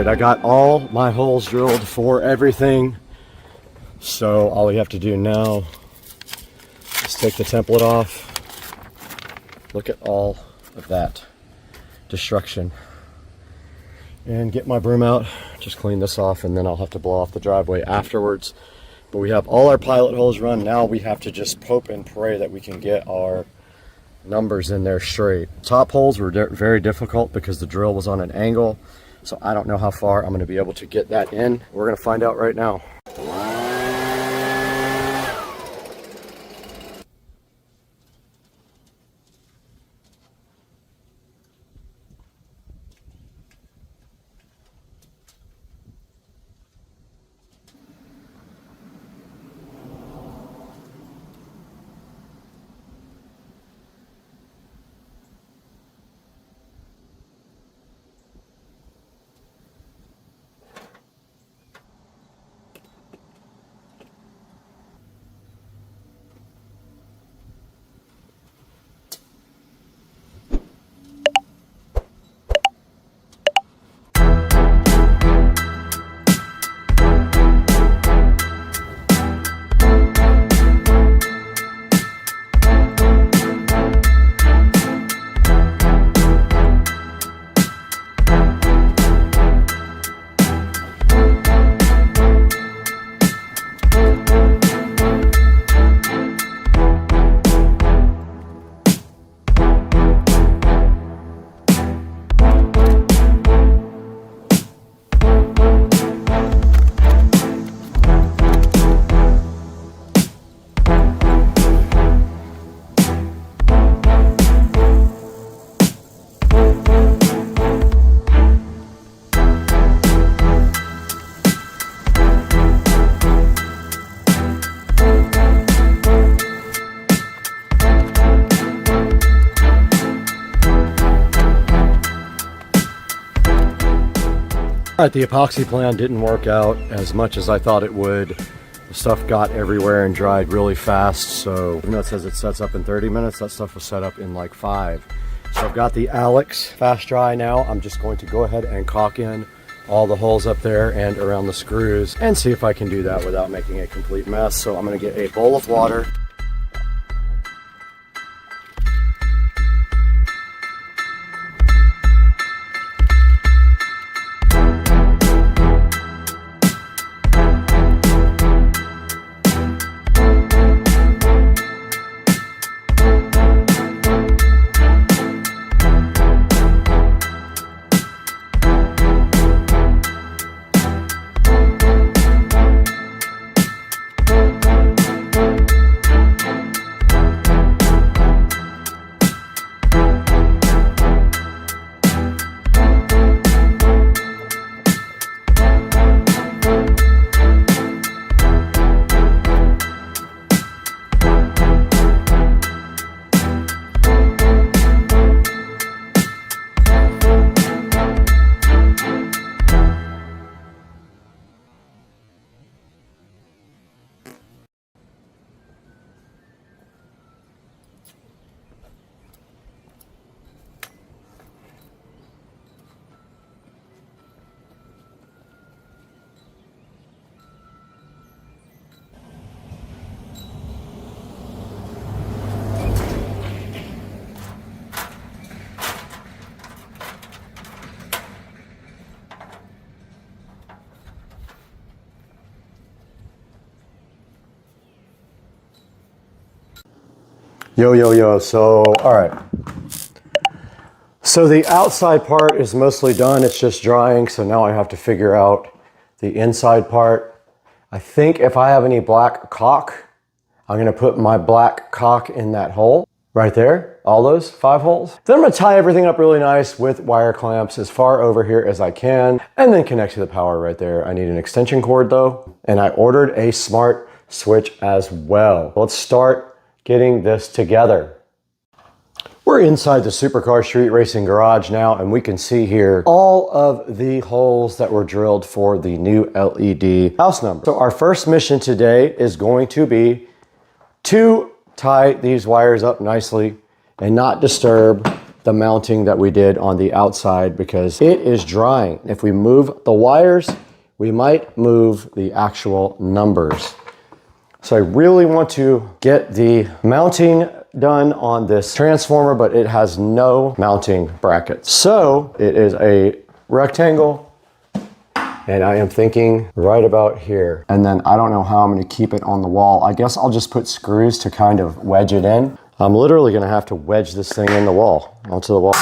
I got all my holes drilled for everything, so all we have to do now is take the template off. Look at all of that destruction. And get my broom out, just clean this off, and then I'll have to blow off the driveway afterwards. But we have all our pilot holes run. Now we have to just hope and pray that we can get our numbers in there straight. Top holes were very difficult because the drill was on an angle. So I don't know how far I'm going to be able to get that in. We're going to find out right now. right, the epoxy plan didn't work out as much as I thought it would. The stuff got everywhere and dried really fast, so even though it says it sets up in 30 minutes, that stuff was set up in like 5. So I've got the Alex fast dry now. I'm just going to go ahead and caulk in all the holes up there and around the screws and see if I can do that without making a complete mess. So I'm gonna get a bowl of water. Yo, so, all right. So the outside part is mostly done. It's just drying. So now I have to figure out the inside part. I think if I have any black caulk, I'm gonna put my black caulk in that hole right there, all those 5 holes. Then I'm gonna tie everything up really nice with wire clamps as far over here as I can, and then connect to the power right there. I need an extension cord though, and I ordered a smart switch as well. Let's start getting this together. We're inside the Supercar Street Racing garage now, and we can see here all of the holes that were drilled for the new LED house number. So our first mission today is going to be to tie these wires up nicely and not disturb the mounting that we did on the outside because it is drying. If we move the wires, we might move the actual numbers. So I really want to get the mounting done on this transformer, but it has no mounting brackets. So it is a rectangle, and I am thinking right about here. And then I don't know how I'm gonna keep it on the wall. I guess I'll just put screws to kind of wedge it in. I'm literally gonna have to wedge this thing in the wall, onto the wall.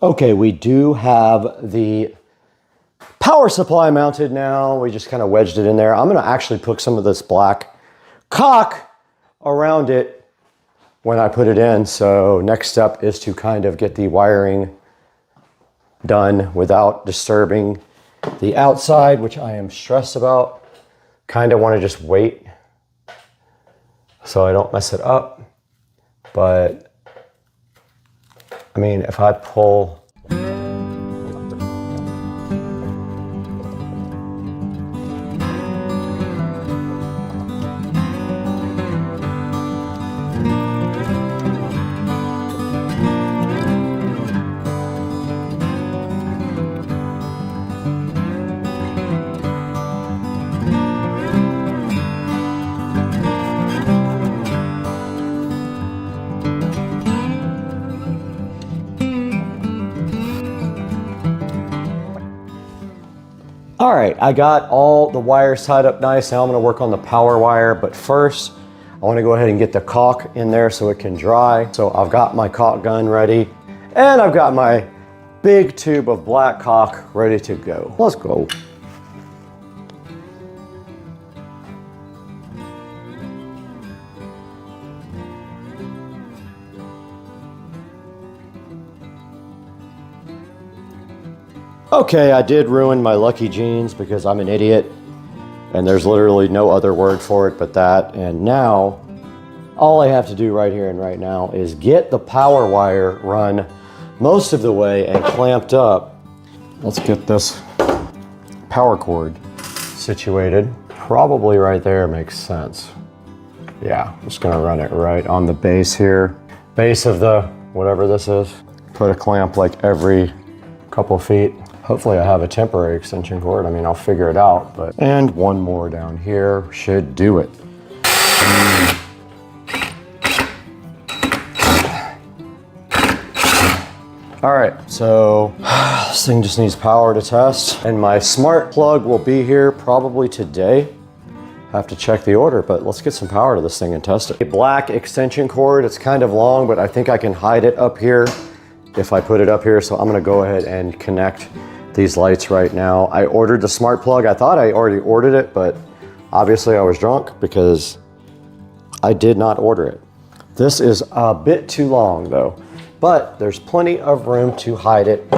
Okay, we do have the power supply mounted now. We just kind of wedged it in there. I'm gonna actually put some of this black caulk around it when I put it in. So next step is to kind of get the wiring done without disturbing the outside, which I am stressed about. Kind of want to just wait so I don't mess it up. But I mean, if I pull, all right, I got all the wires tied up nice. Now I'm gonna work on the power wire, but first I wanna go ahead and get the caulk in there so it can dry. So I've got my caulk gun ready, and I've got my big tube of black caulk ready to go. Let's go. Okay, I did ruin my lucky jeans because I'm an idiot. And there's literally no other word for it but that. And now, all I have to do right here and right now is get the power wire run most of the way and clamped up. Let's get this power cord situated. Probably right there makes sense. Yeah, I'm just gonna run it right on the base here. Base of the, whatever this is. Put a clamp like every couple feet. Hopefully I have a temporary extension cord. I mean, I'll figure it out, but. And one more down here should do it. All right, so this thing just needs power to test. And my smart plug will be here probably today. Have to check the order, but let's get some power to this thing and test it. A black extension cord, it's kind of long, but I think I can hide it up here if I put it up here. So I'm gonna go ahead and connect these lights right now. I ordered the smart plug. I thought I already ordered it, but obviously I was drunk because I did not order it. This is a bit too long though, but there's plenty of room to hide it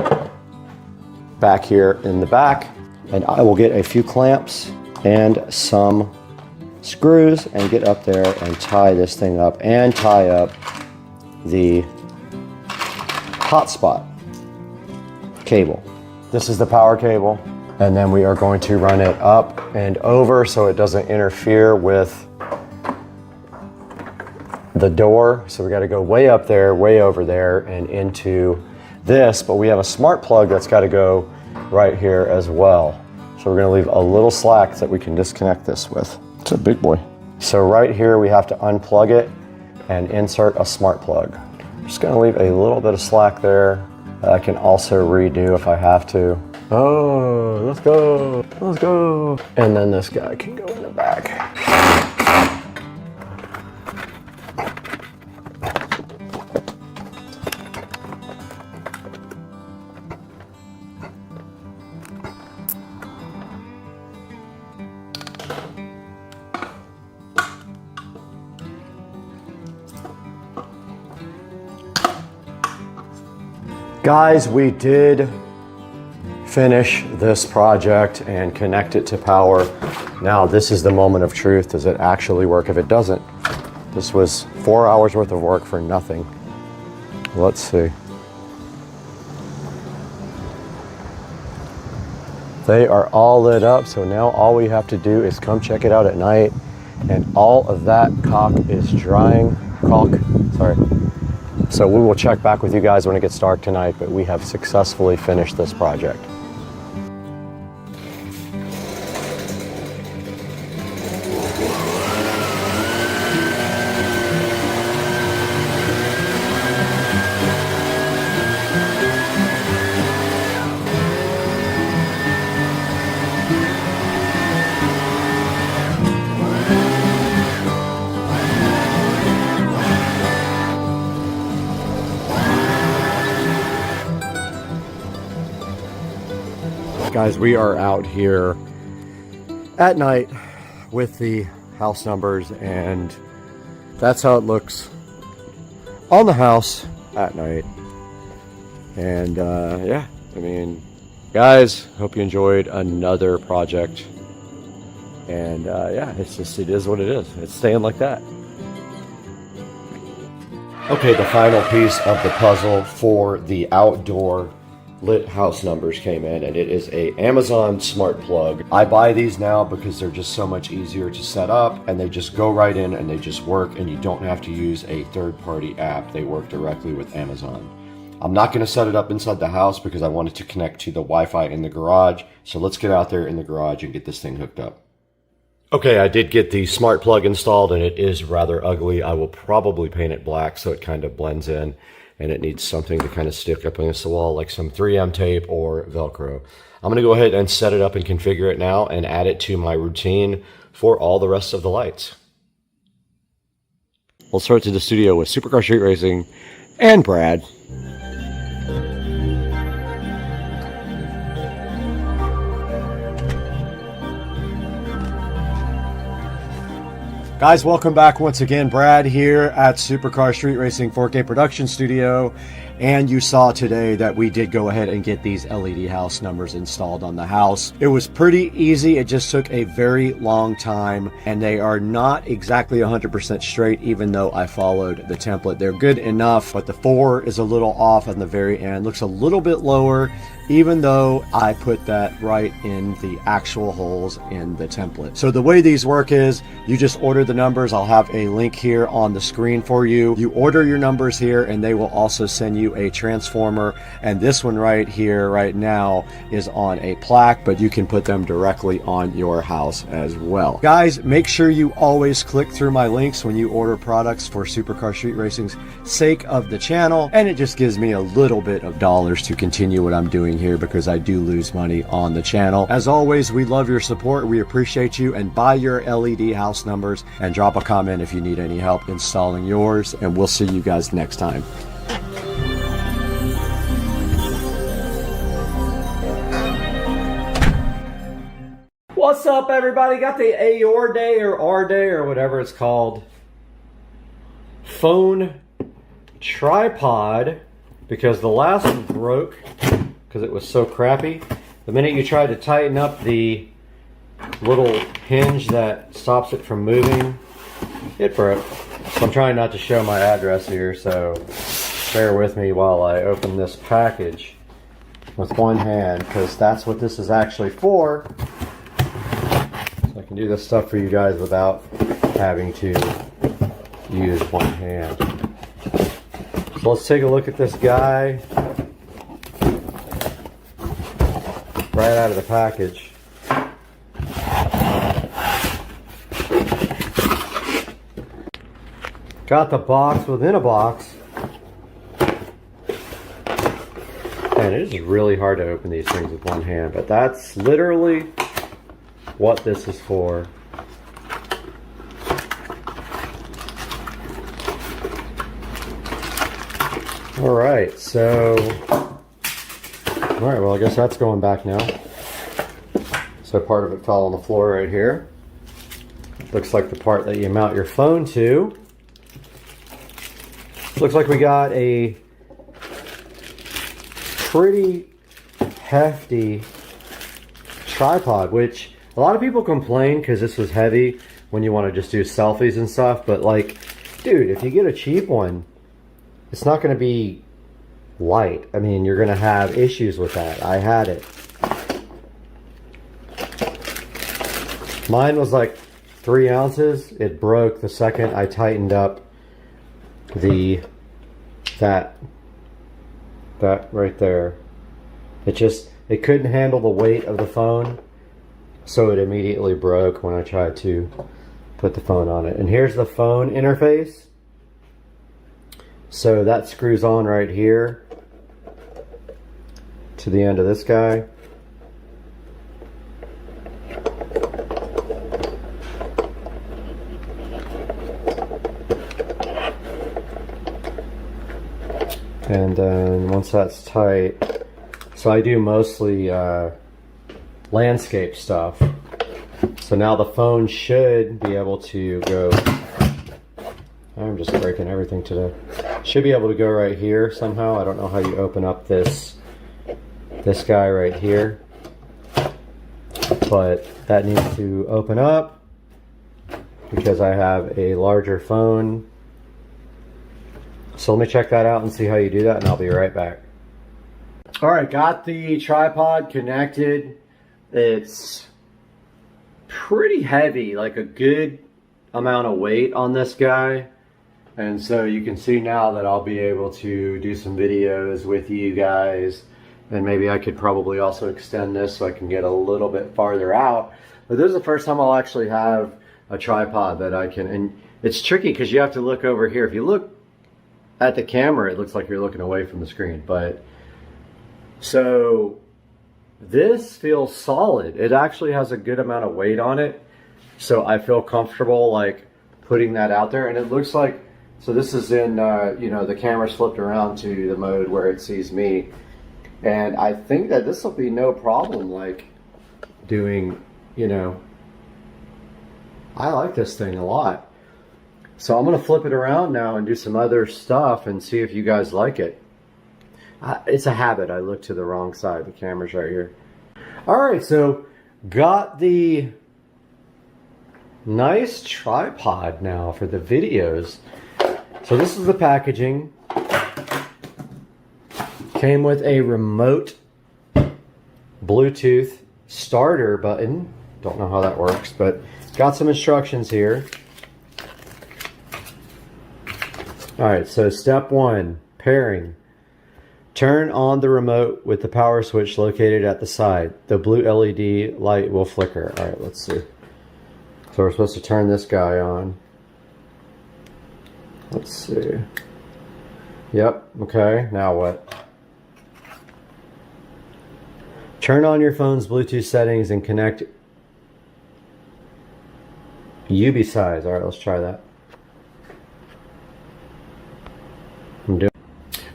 back here in the back. And I will get a few clamps and some screws and get up there and tie this thing up and tie up the hotspot cable. This is the power cable, and then we are going to run it up and over so it doesn't interfere with the door. So we got to go way up there, way over there, and into this, but we have a smart plug that's got to go right here as well. So we're going to leave a little slack that we can disconnect this with. It's a big boy. So right here we have to unplug it and insert a smart plug. I'm just going to leave a little bit of slack there. I can also redo if I have to. Oh, let's go, let's go. And then this guy can go in the back. Guys, we did finish this project and connect it to power. Now, this is the moment of truth. Does it actually work? If it doesn't, this was 4 hours worth of work for nothing. Let's see. They are all lit up, so now all we have to do is come check it out at night, and all of that caulk is drying. So we will check back with you guys when it gets dark tonight, but we have successfully finished this project. Guys, we are out here at night with the house numbers, and that's how it looks on the house at night. And yeah, I mean, guys, hope you enjoyed another project. And yeah, it is what it is. It's staying like that. Okay, the final piece of the puzzle for the outdoor lit house numbers came in, and it is a Amazon smart plug. I buy these now because they're just so much easier to set up, and they just go right in and they just work, and you don't have to use a third-party app. They work directly with Amazon. I'm not going to set it up inside the house because I wanted to connect to the Wi-Fi in the garage. So let's get out there in the garage and get this thing hooked up. Okay, I did get the smart plug installed, and it is rather ugly. I will probably paint it black so it kind of blends in, and it needs something to kind of stick up against the wall, like some 3M tape or Velcro. I'm gonna go ahead and set it up and configure it now and add it to my routine for all the rest of the lights. We'll start to the studio with Supercar Street Racing and Brad. Guys, welcome back once again. Brad here at Supercar Street Racing 4K production studio. And you saw today that we did go ahead and get these LED house numbers installed on the house. It was pretty easy. It just took a very long time, and they are not exactly 100% straight, even though I followed the template. They're good enough, but the 4 is a little off on the very end. Looks a little bit lower, even though I put that right in the actual holes in the template. So the way these work is you just order the numbers. I'll have a link here on the screen for you. You order your numbers here, and they will also send you a transformer. And this one right here right now is on a plaque, but you can put them directly on your house as well. Guys, make sure you always click through my links when you order products for Supercar Street Racing's sake of the channel, and it just gives me a little bit of dollars to continue what I'm doing here, because I do lose money on the channel. As always, we love your support. We appreciate you, and buy your LED house numbers and drop a comment if you need any help installing yours, and we'll see you guys next time. What's up, everybody? Got the AOR day or R day or whatever it's called phone tripod, because the last one broke because it was so crappy. The minute you try to tighten up the little hinge that stops it from moving, it broke. So I'm trying not to show my address here, so bear with me while I open this package with one hand, because that's what this is actually for. So I can do this stuff for you guys without having to use one hand. So let's take a look at this guy right out of the package. Got the box within a box. And it is really hard to open these things with one hand, but that's literally what this is for. Alright, so alright, well I guess that's going back now. So part of it fell on the floor right here. Looks like the part that you mount your phone to. Looks like we got a pretty hefty tripod, which a lot of people complain because this was heavy when you want to just do selfies and stuff, but like, dude, if you get a cheap one, it's not going to be light. I mean, you're going to have issues with that. I had it. Mine was like 3 ounces. It broke the second I tightened up that right there. It couldn't handle the weight of the phone, so it immediately broke when I tried to put the phone on it. And here's the phone interface. So that screws on right here to the end of this guy. And then once that's tight, so I do mostly landscape stuff. So now the phone should be able to go, I'm just breaking everything today. Should be able to go right here somehow. I don't know how you open up this guy right here, but that needs to open up because I have a larger phone. So let me check that out and see how you do that, and I'll be right back. All right, got the tripod connected. It's pretty heavy, like a good amount of weight on this guy. And so you can see now that I'll be able to do some videos with you guys. And maybe I could probably also extend this so I can get a little bit farther out. But this is the first time I'll actually have a tripod that I can, and it's tricky because you have to look over here. If you look at the camera, it looks like you're looking away from the screen, but so this feels solid. It actually has a good amount of weight on it, so I feel comfortable like putting that out there. And it looks like, so this is in you know, the camera's flipped around to the mode where it sees me, and I think that this will be no problem like doing, you know, I like this thing a lot. So I'm going to flip it around now and do some other stuff and see if you guys like it. It's a habit. I look to the wrong side. The camera's right here. Alright, so got the nice tripod now for the videos. So this is the packaging. Came with a remote Bluetooth starter button. Don't know how that works, but got some instructions here. Alright, so step 1, pairing. Turn on the remote with the power switch located at the side. The blue LED light will flicker. Alright, let's see. So we're supposed to turn this guy on. Let's see. Yep, okay, now what? Turn on your phone's Bluetooth settings and connect UB size. Alright, let's try that.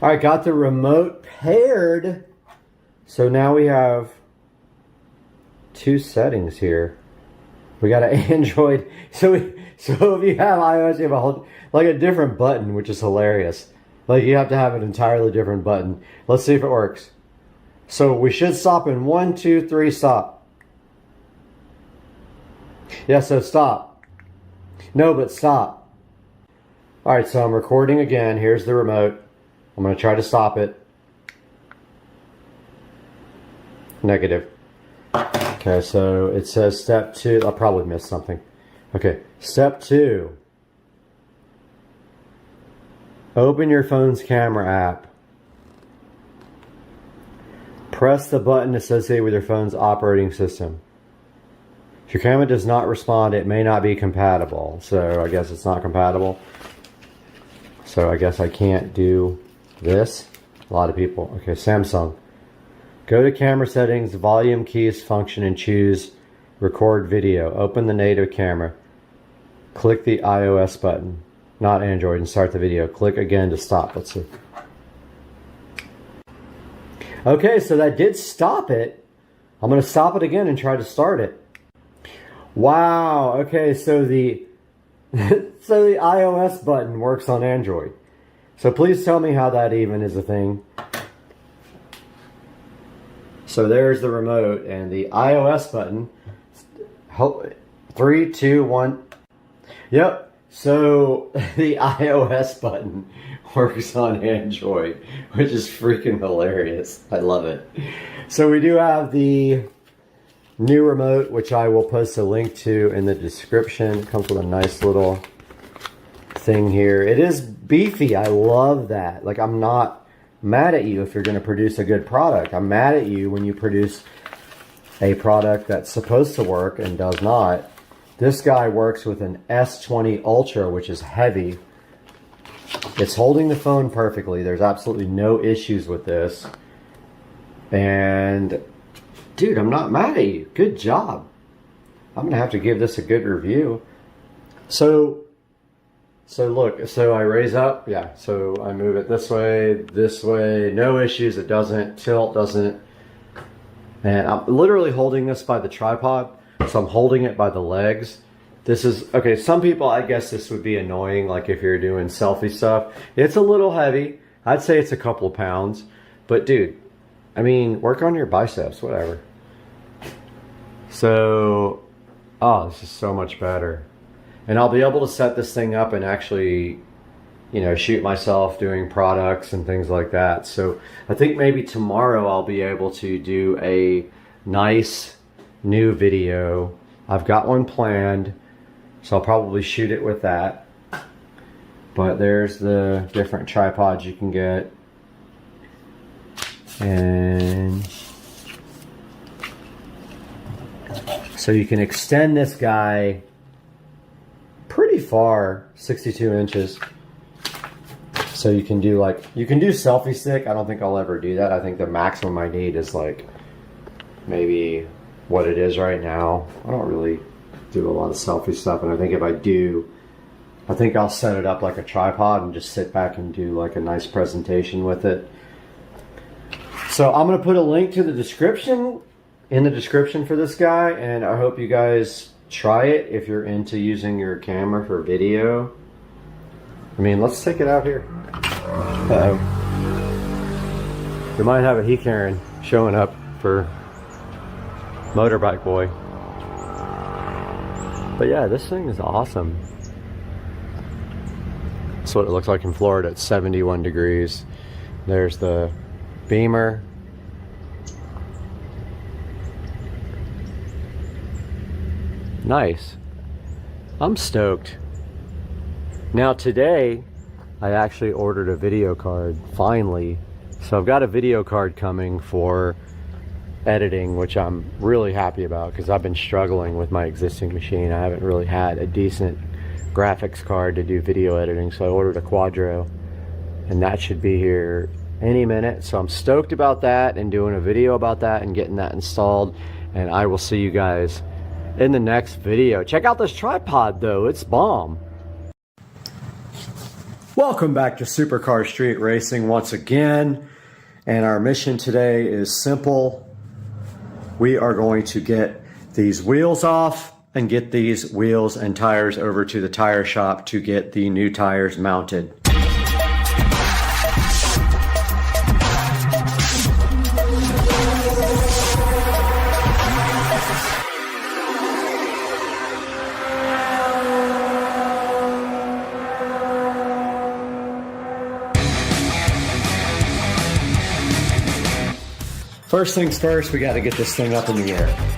Alright, got the remote paired. So now we have 2 settings here. We got an Android. So if you have iOS, you have a whole, like a different button, which is hilarious. Like you have to have an entirely different button. Let's see if it works. So we should stop in 1, 2, 3, stop. Yeah, so stop. No, but stop. Alright, so I'm recording again. Here's the remote. I'm going to try to stop it. Negative. Okay, so it says step 2. I'll probably miss something. Okay, step 2. Open your phone's camera app. Press the button associated with your phone's operating system. If your camera does not respond, it may not be compatible. So I guess it's not compatible. So I guess I can't do this. A lot of people. Okay, Samsung. Go to camera settings, volume keys function, and choose record video. Open the native camera. Click the iOS button, not Android, and start the video. Click again to stop. Let's see. Okay, so that did stop it. I'm going to stop it again and try to start it. Wow. Okay, so the so the iOS button works on Android. So please tell me how that even is a thing. So there's the remote and the iOS button. 3, 2, 1. Yep. So the iOS button works on Android, which is freaking hilarious. I love it. So we do have the new remote, which I will post a link to in the description. It comes with a nice little thing here. It is beefy. I love that. Like, I'm not mad at you if you're going to produce a good product. I'm mad at you when you produce a product that's supposed to work and does not. This guy works with an S20 Ultra, which is heavy. It's holding the phone perfectly. There's absolutely no issues with this. And dude, I'm not mad at you. Good job. I'm going to have to give this a good review. So look, so I raise up, yeah, so I move it this way, no issues, it doesn't tilt, doesn't, and I'm literally holding this by the tripod, so I'm holding it by the legs. This is, okay, some people, I guess this would be annoying, like if you're doing selfie stuff. It's a little heavy, I'd say it's a couple of pounds, but dude, I mean, work on your biceps, whatever. So, oh, this is so much better. And I'll be able to set this thing up and actually, you know, shoot myself doing products and things like that. So I think maybe tomorrow I'll be able to do a nice new video. I've got one planned, so I'll probably shoot it with that. But there's the different tripods you can get. And so you can extend this guy pretty far, 62 inches. So you can do selfie stick. I don't think I'll ever do that. I think the maximum I need is like maybe what it is right now. I don't really do a lot of selfie stuff, and I think if I do, I think I'll set it up like a tripod and just sit back and do like a nice presentation with it. So I'm going to put a link to the description in the description for this guy, and I hope you guys try it if you're into using your camera for video. I mean, let's take it out here. Uh-oh. We might have a he Karen showing up for Motorbike Boy. But yeah, this thing is awesome. That's what it looks like in Florida at 71 degrees. There's the Beamer. Nice. I'm stoked. Now today, I actually ordered a video card, finally. So I've got a video card coming for editing, which I'm really happy about because I've been struggling with my existing machine. I haven't really had a decent graphics card to do video editing, so I ordered a Quadro, and that should be here any minute. So I'm stoked about that and doing a video about that and getting that installed, and I will see you guys in the next video. Check out this tripod though, it's bomb. Welcome back to Supercar Street Racing once again, and our mission today is simple. We are going to get these wheels off and get these wheels and tires over to the tire shop to get the new tires mounted. First things first, we got to get this thing up in the air.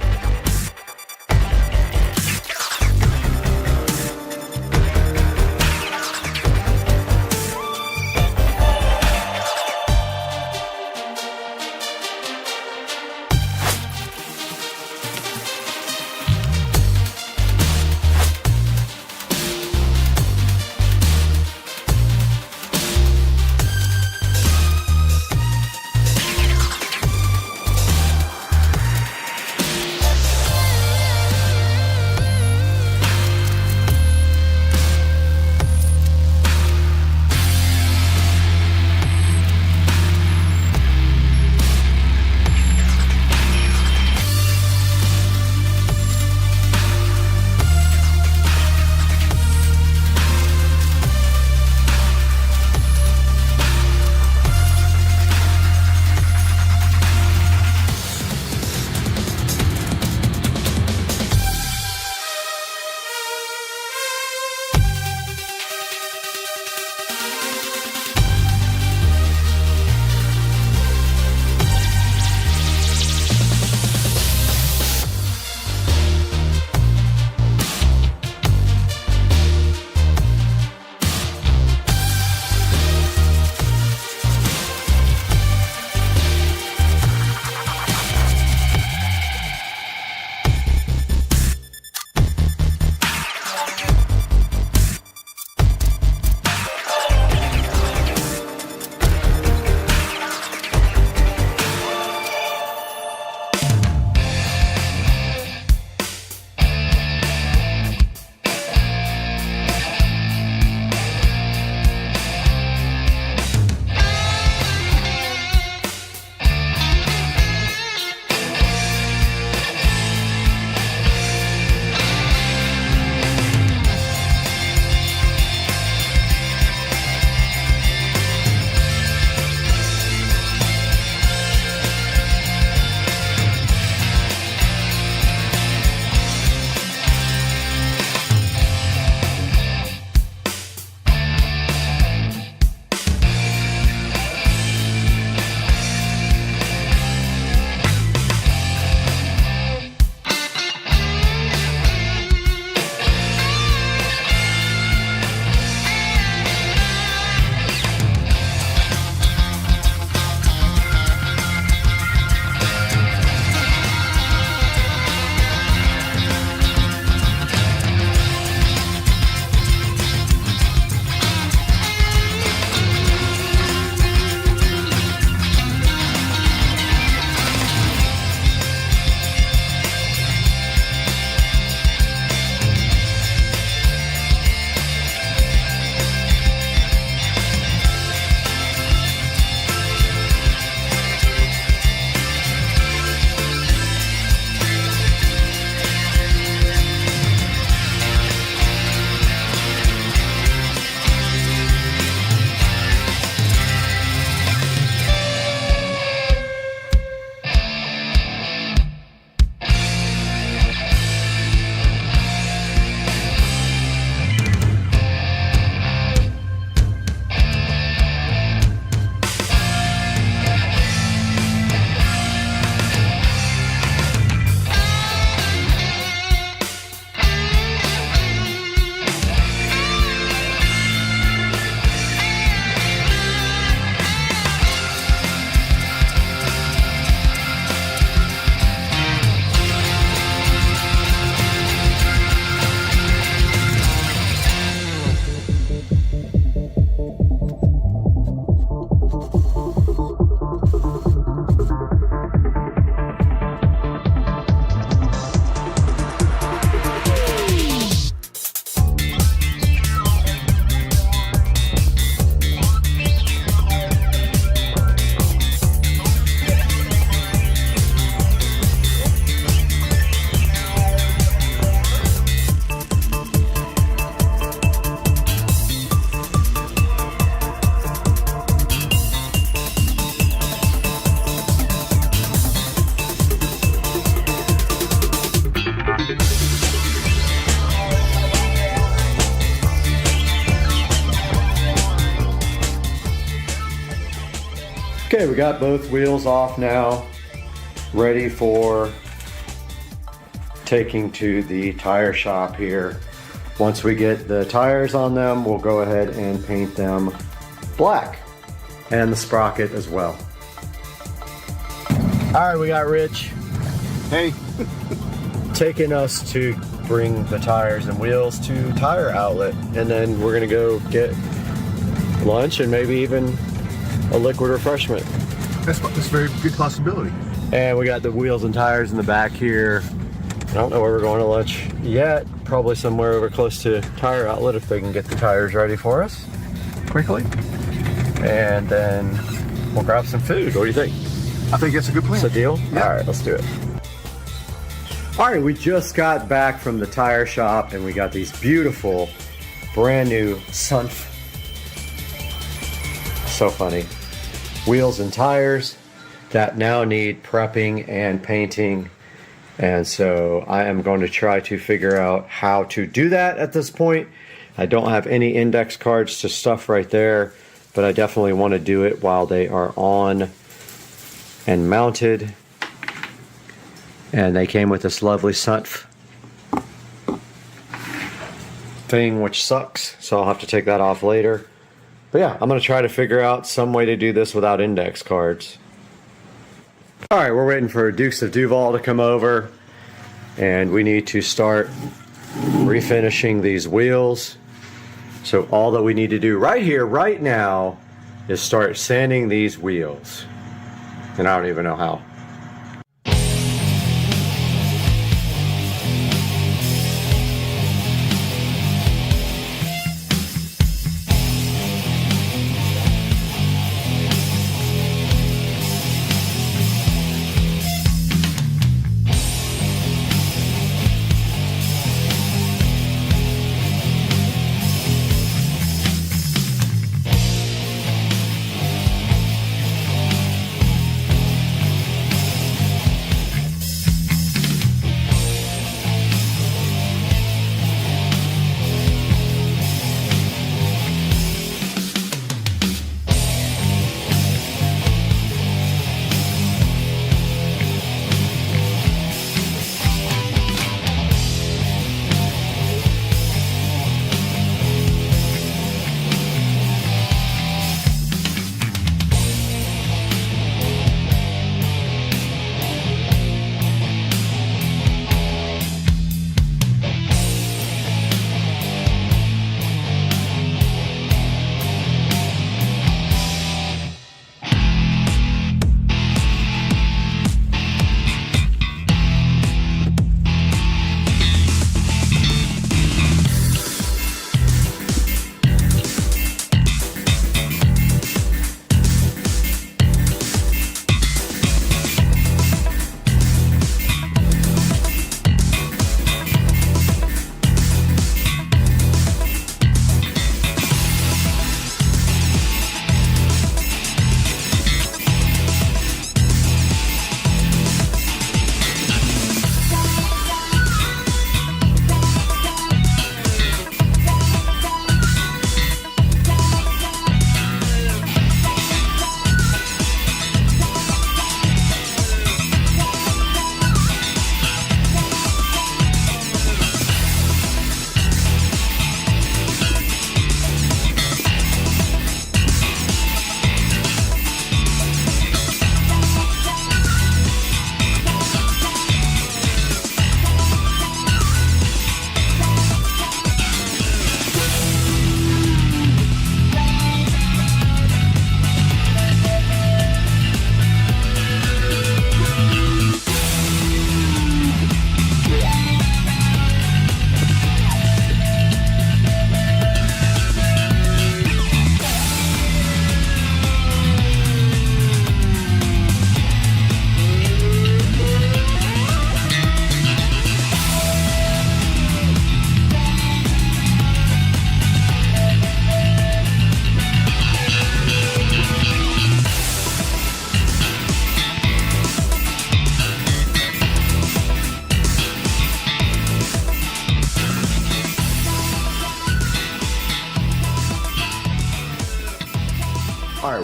Okay, we got both wheels off now, ready for taking to the tire shop here. Once we get the tires on them, we'll go ahead and paint them black, and the sprocket as well. All right, we got Rich. Hey. Taking us to bring the tires and wheels to Tire Outlet, and then we're gonna go get lunch and maybe even a liquid refreshment. That's a very good possibility. And we got the wheels and tires in the back here. I don't know where we're going to lunch yet. Probably somewhere over close to Tire Outlet if they can get the tires ready for us quickly. And then we'll grab some food. What do you think? I think that's a good plan. It's a deal? Yeah. All right, let's do it. All right, we just got back from the tire shop and we got these beautiful brand new Sunf. So funny. Wheels and tires that now need prepping and painting. And so I am going to try to figure out how to do that at this point. I don't have any index cards to stuff right there, but I definitely want to do it while they are on and mounted. And they came with this lovely Sunf thing, which sucks, so I'll have to take that off later. But yeah, I'm going to try to figure out some way to do this without index cards. All right, we're waiting for Dukes of Duval to come over, and we need to start refinishing these wheels. So all that we need to do right here, right now, is start sanding these wheels. And I don't even know how.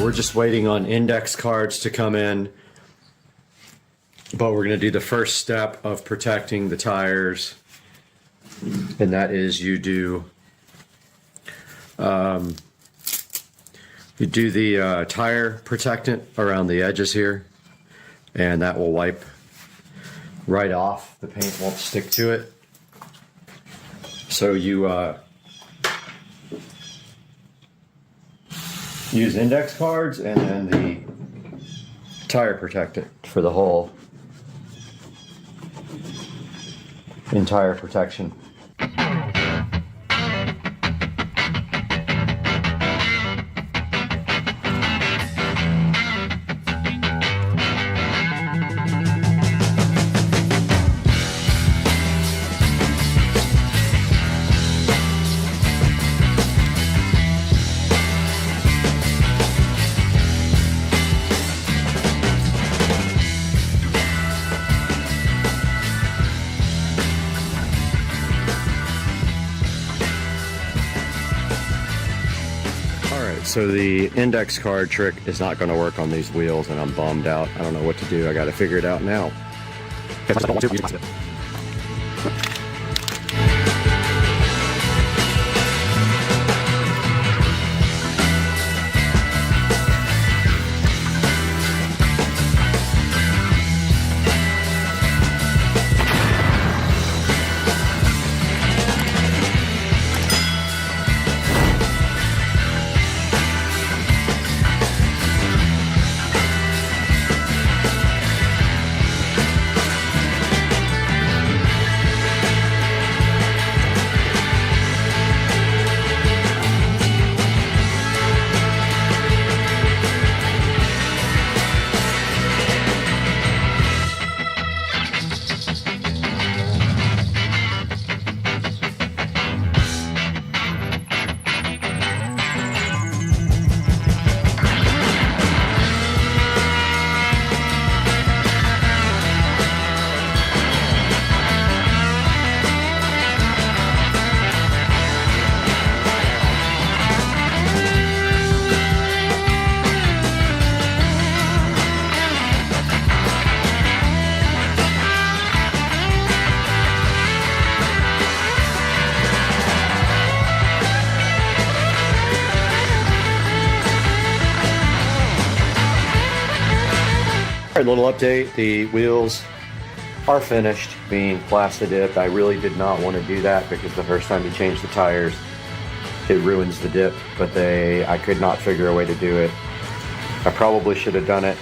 we're just waiting on index cards to come in. But we're going to do the first step of protecting the tires. And that is you do the tire protectant around the edges here. And that will wipe right off. The paint won't stick to it. So you use index cards and then the tire protectant for the whole entire protection. So the index card trick is not going to work on these wheels, and I'm bummed out. I don't know what to do. I got to figure it out now. Alright, little update. The wheels are finished being plasti dipped. I really did not want to do that because the first time you change the tires, it ruins the dip, but I could not figure a way to do it. I probably should have done it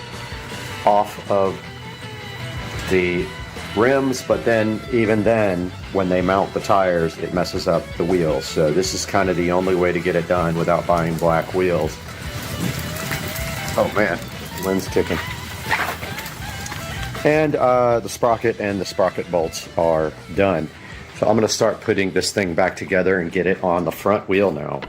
off of the rims, but then even then, when they mount the tires, it messes up the wheels. So this is kind of the only way to get it done without buying black wheels. Oh man, Lynn's kicking. And the sprocket and the sprocket bolts are done. So I'm going to start putting this thing back together and get it on the front wheel now.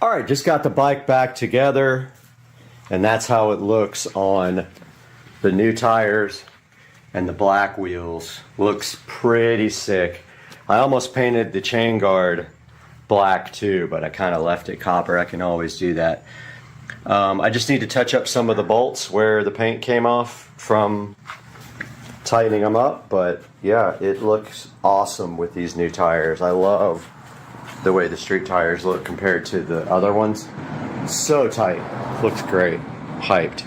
All right, just got the bike back together, and that's how it looks on the new tires and the black wheels. Looks pretty sick. I almost painted the chain guard black too, but I kind of left it copper. I can always do that. I just need to touch up some of the bolts where the paint came off from tightening them up, but yeah, it looks awesome with these new tires. I love the way the street tires look compared to the other ones. So tight, looks great, hyped.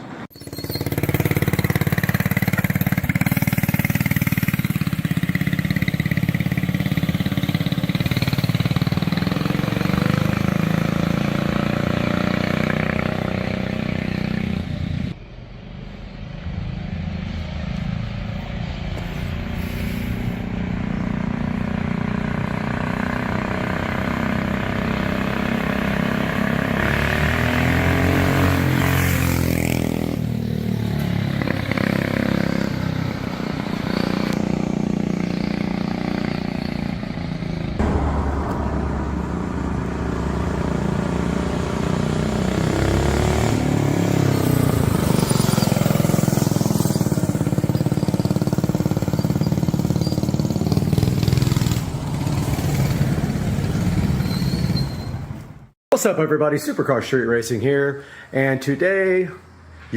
What's up everybody, Supercar Street Racing here, and today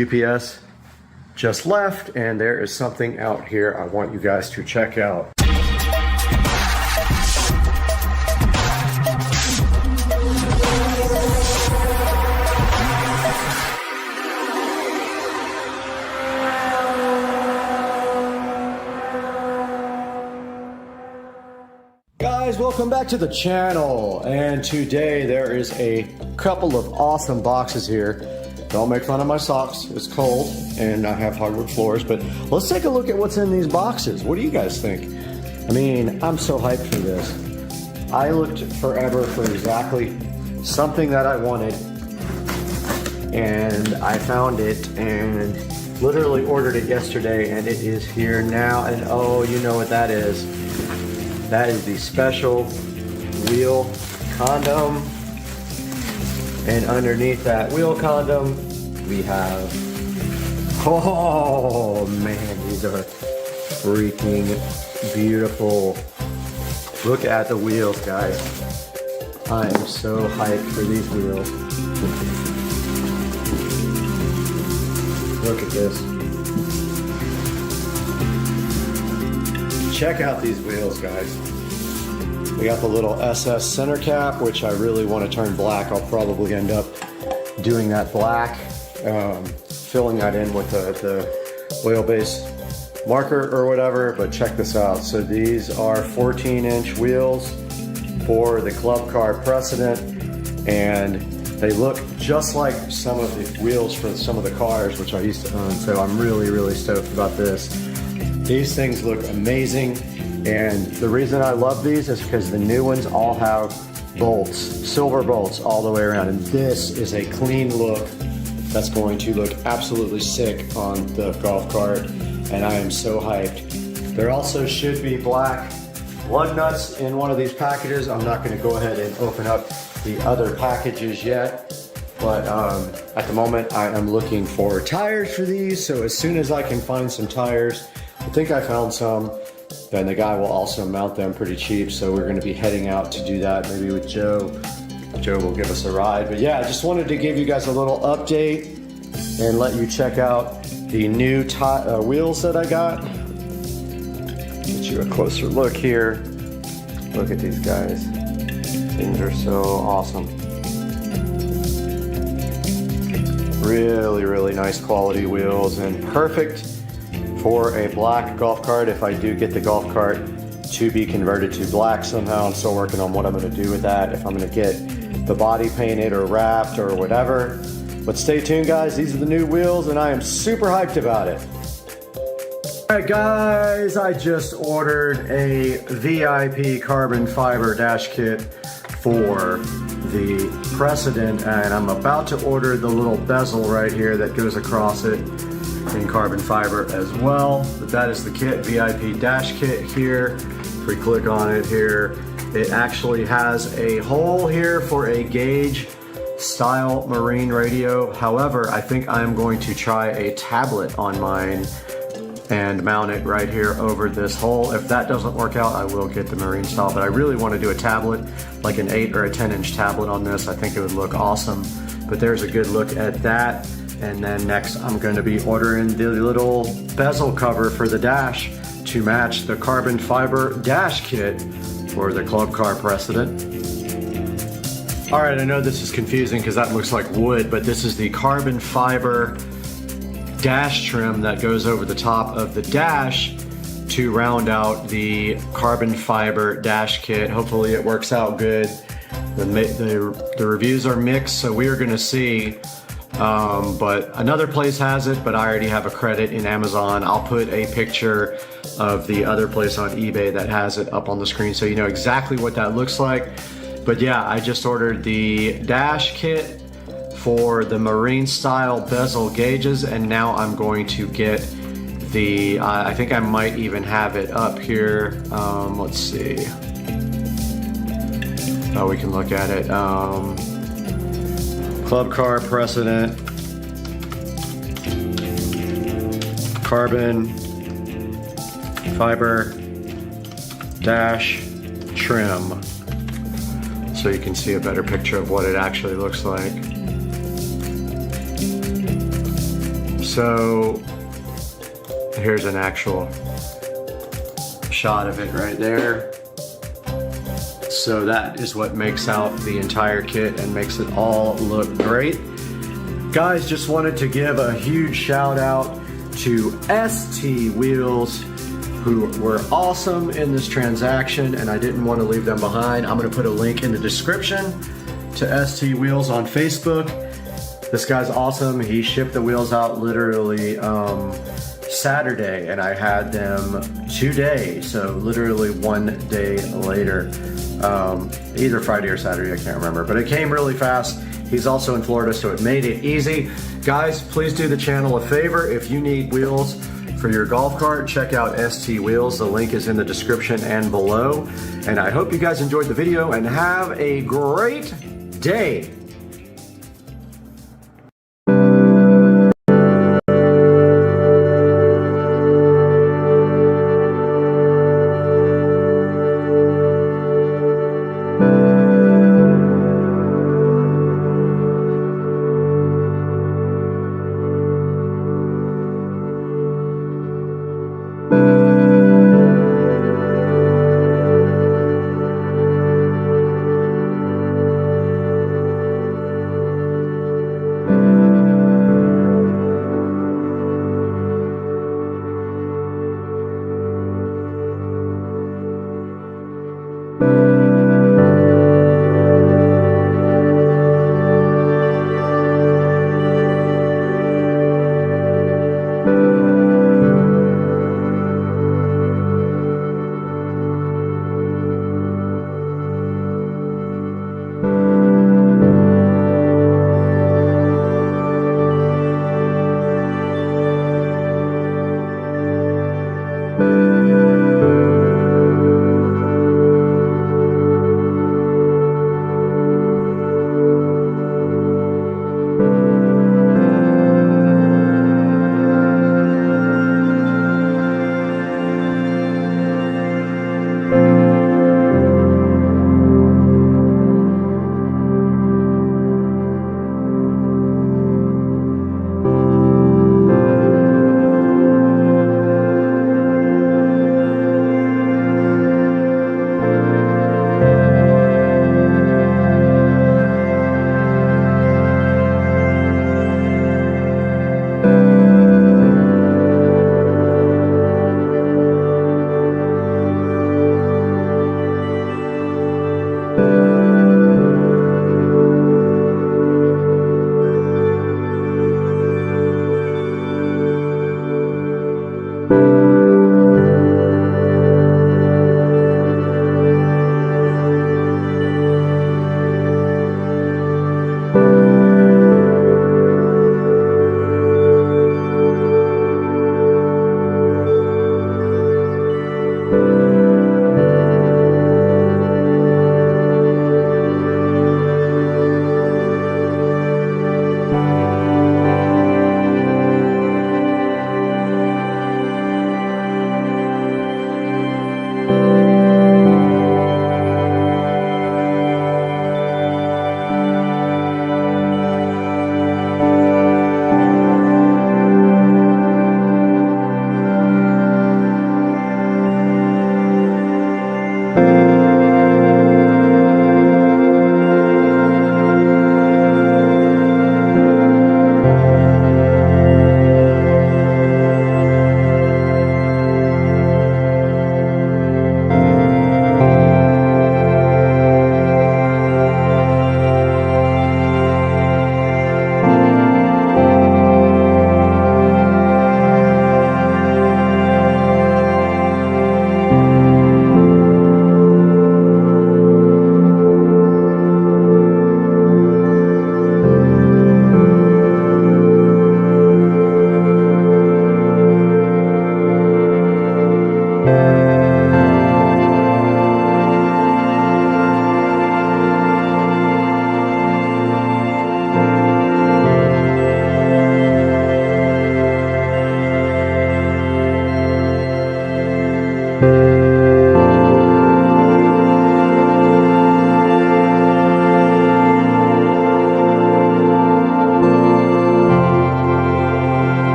UPS just left and there is something out here I want you guys to check out. Guys, welcome back to the channel, and today there is a couple of awesome boxes here. Don't make fun of my socks, it's cold and I have hardwood floors, but let's take a look at what's in these boxes. What do you guys think? I mean, I'm so hyped for this. I looked forever for exactly something that I wanted, and I found it and literally ordered it yesterday, and it is here now. And oh, you know what that is. That is the special wheel condom, and underneath that wheel condom we have, oh man, these are freaking beautiful. Look at the wheels, guys. I am so hyped for these wheels. Look at this. Check out these wheels, guys. We got the little SS center cap, which I really want to turn black. I'll probably end up doing that black, filling that in with the oil-based marker or whatever, but check this out. So these are 14-inch wheels for the Club Car Precedent, and they look just like some of the wheels for some of the cars which I used to own, so I'm really, really stoked about this. These things look amazing, and the reason I love these is because the new ones all have bolts, silver bolts all the way around, and this is a clean look that's going to look absolutely sick on the golf cart, and I am so hyped. There also should be black lug nuts in one of these packages. I'm not going to go ahead and open up the other packages yet, but at the moment I am looking for tires for these, so as soon as I can find some tires, I think I found some, then the guy will also mount them pretty cheap, so we're going to be heading out to do that, maybe with Joe. Joe will give us a ride. But yeah, I just wanted to give you guys a little update and let you check out the new wheels that I got. Get you a closer look here. Look at these guys. Things are so awesome. Really, really nice quality wheels, and perfect for a black golf cart if I do get the golf cart to be converted to black somehow. I'm still working on what I'm going to do with that, if I'm going to get the body painted or wrapped or whatever. But stay tuned, guys. These are the new wheels, and I am super hyped about it. All right, guys, I just ordered a VIP carbon fiber dash kit for the Precedent, and I'm about to order the little bezel right here that goes across it in carbon fiber as well. But that is the kit, VIP dash kit here. If we click on it here, it actually has a hole here for a gauge style marine radio. However, I think I'm going to try a tablet on mine and mount it right here over this hole. If that doesn't work out, I will get the marine style, but I really want to do a tablet, like an 8 or a 10-inch tablet on this. I think it would look awesome. But there's a good look at that. And then next I'm going to be ordering the little bezel cover for the dash to match the carbon fiber dash kit for the Club Car Precedent. All right, I know this is confusing because that looks like wood, but this is the carbon fiber dash trim that goes over the top of the dash to round out the carbon fiber dash kit. Hopefully it works out good. The reviews are mixed, so we are going to see. But another place has it, but I already have a credit in Amazon. I'll put a picture of the other place on eBay that has it up on the screen so you know exactly what that looks like. But yeah, I just ordered the dash kit for the marine style bezel gauges, and now I'm going to get the, I think I might even have it up here. Let's see. Oh, we can look at it. Club Car Precedent, carbon fiber dash trim, so you can see a better picture of what it actually looks like. So here's an actual shot of it right there. So that is what makes out the entire kit and makes it all look great. Guys, just wanted to give a huge shout out to ST Wheels, who were awesome in this transaction, and I didn't want to leave them behind. I'm going to put a link in the description to ST Wheels on Facebook. This guy's awesome. He shipped the wheels out literally Saturday, and I had them today, so literally 1 day later. Either Friday or Saturday, I can't remember, but it came really fast. He's also in Florida, so it made it easy. Guys, please do the channel a favor. If you need wheels for your golf cart, check out ST Wheels. The link is in the description and below. And I hope you guys enjoyed the video and have a great day.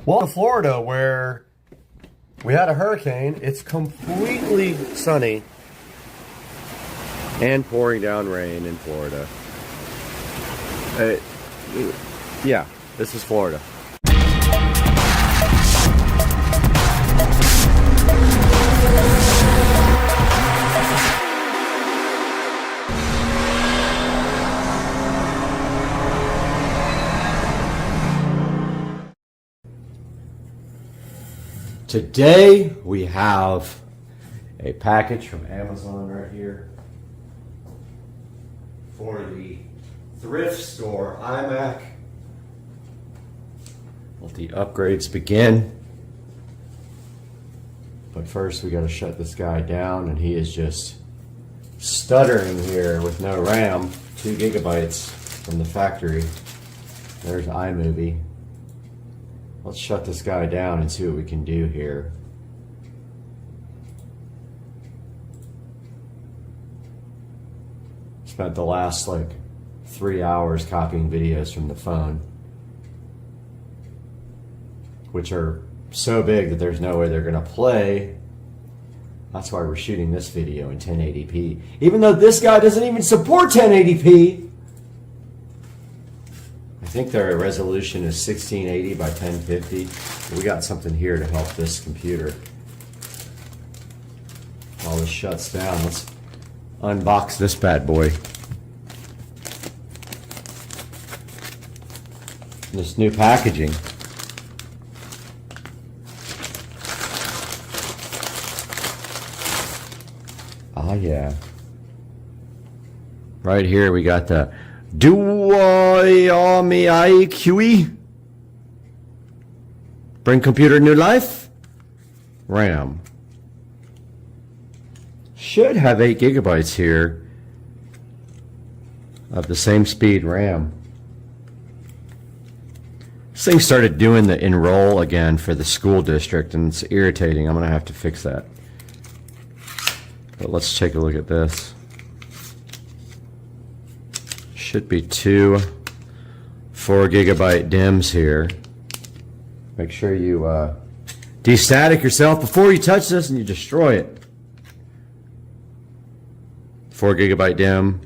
Well, in Florida, where we had a hurricane, it's completely sunny and pouring down rain in Florida. Yeah, this is Florida. Today we have a package from Amazon right here for the thrift store iMac. Let the upgrades begin. But first we got to shut this guy down, and he is just stuttering here with no RAM. 2 gigabytes from the factory. There's iMovie. Let's shut this guy down and see what we can do here. Spent the last like 3 hours copying videos from the phone, which are so big that there's no way they're gonna play. That's why we're shooting this video in 1080p, even though this guy doesn't even support 1080p. I think their resolution is 1680 by 1050. We got something here to help this computer. While this shuts down, let's unbox this bad boy. This new packaging. Ah, yeah. Right here we got the QE. Bring computer new life. RAM. Should have 8 gigabytes here of the same speed RAM. This thing started doing the enroll again for the school district, and it's irritating. I'm gonna have to fix that. But let's take a look at this. Should be 2 4 gigabyte DIMMs here. Make sure you destatic yourself before you touch this and you destroy it. 4 gigabyte DIMM.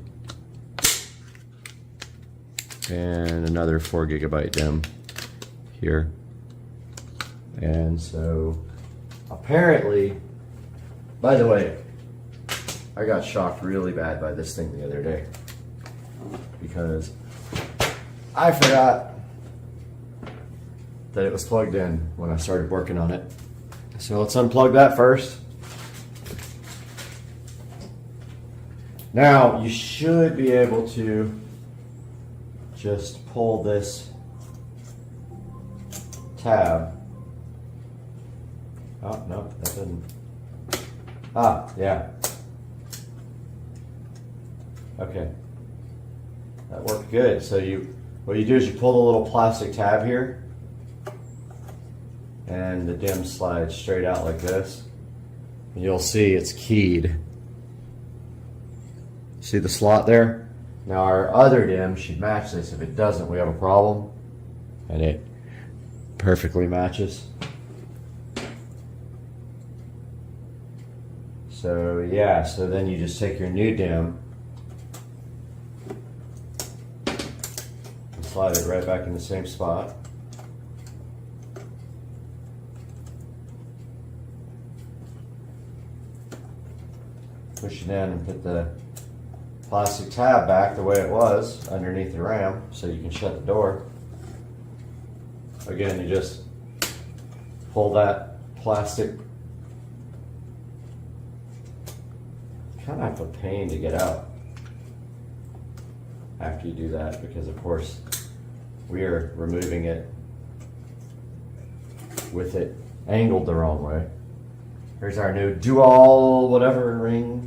And another 4 gigabyte DIMM here. And so apparently, by the way, I got shocked really bad by this thing the other day, because I forgot that it was plugged in when I started working on it. So let's unplug that first. Now you should be able to just pull this tab. Oh, no, that didn't. Ah, yeah. Okay. That worked good. So what you do is you pull the little plastic tab here, and the DIMM slides straight out like this. And you'll see it's keyed. See the slot there? Now our other DIMM should match this. If it doesn't, we have a problem. And it perfectly matches. So yeah, so then you just take your new DIMM and slide it right back in the same spot. Push it in and put the plastic tab back the way it was underneath the RAM so you can shut the door. Again, you just pull that plastic. Kind of a pain to get out after you do that, because of course we are removing it with it angled the wrong way. Here's our new dual whatever ring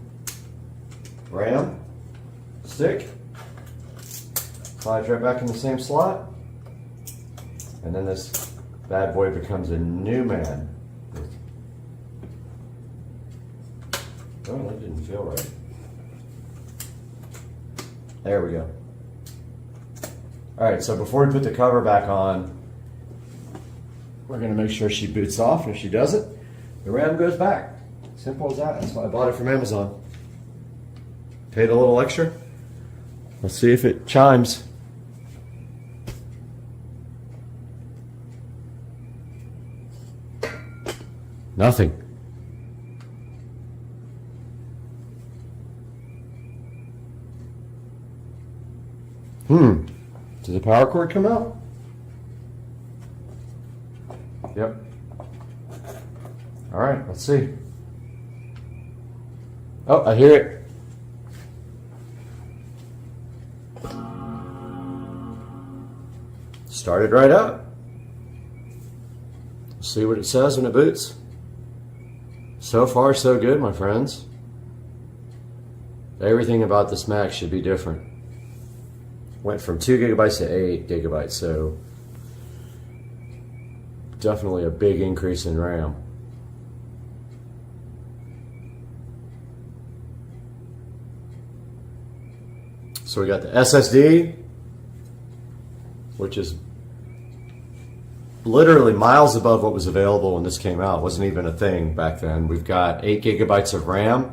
RAM stick. Slides right back in the same slot. And then this bad boy becomes a new man. Oh, that didn't feel right. There we go. Alright, so before we put the cover back on, We're gonna make sure she boots off, and if she doesn't, the RAM goes back. Simple as that. That's why I bought it from Amazon. Paid a little extra. Let's see if it chimes. Nothing. Did the power cord come out? Yep. All right, let's see. Oh, I hear it. Started right up. Let's see what it says when it boots. So far, so good, my friends. Everything about this Mac should be different. Went from 2 gigabytes to 8 gigabytes, so definitely a big increase in RAM. So we got the SSD, which is literally miles above what was available when this came out. It wasn't even a thing back then. We've got 8 gigabytes of RAM,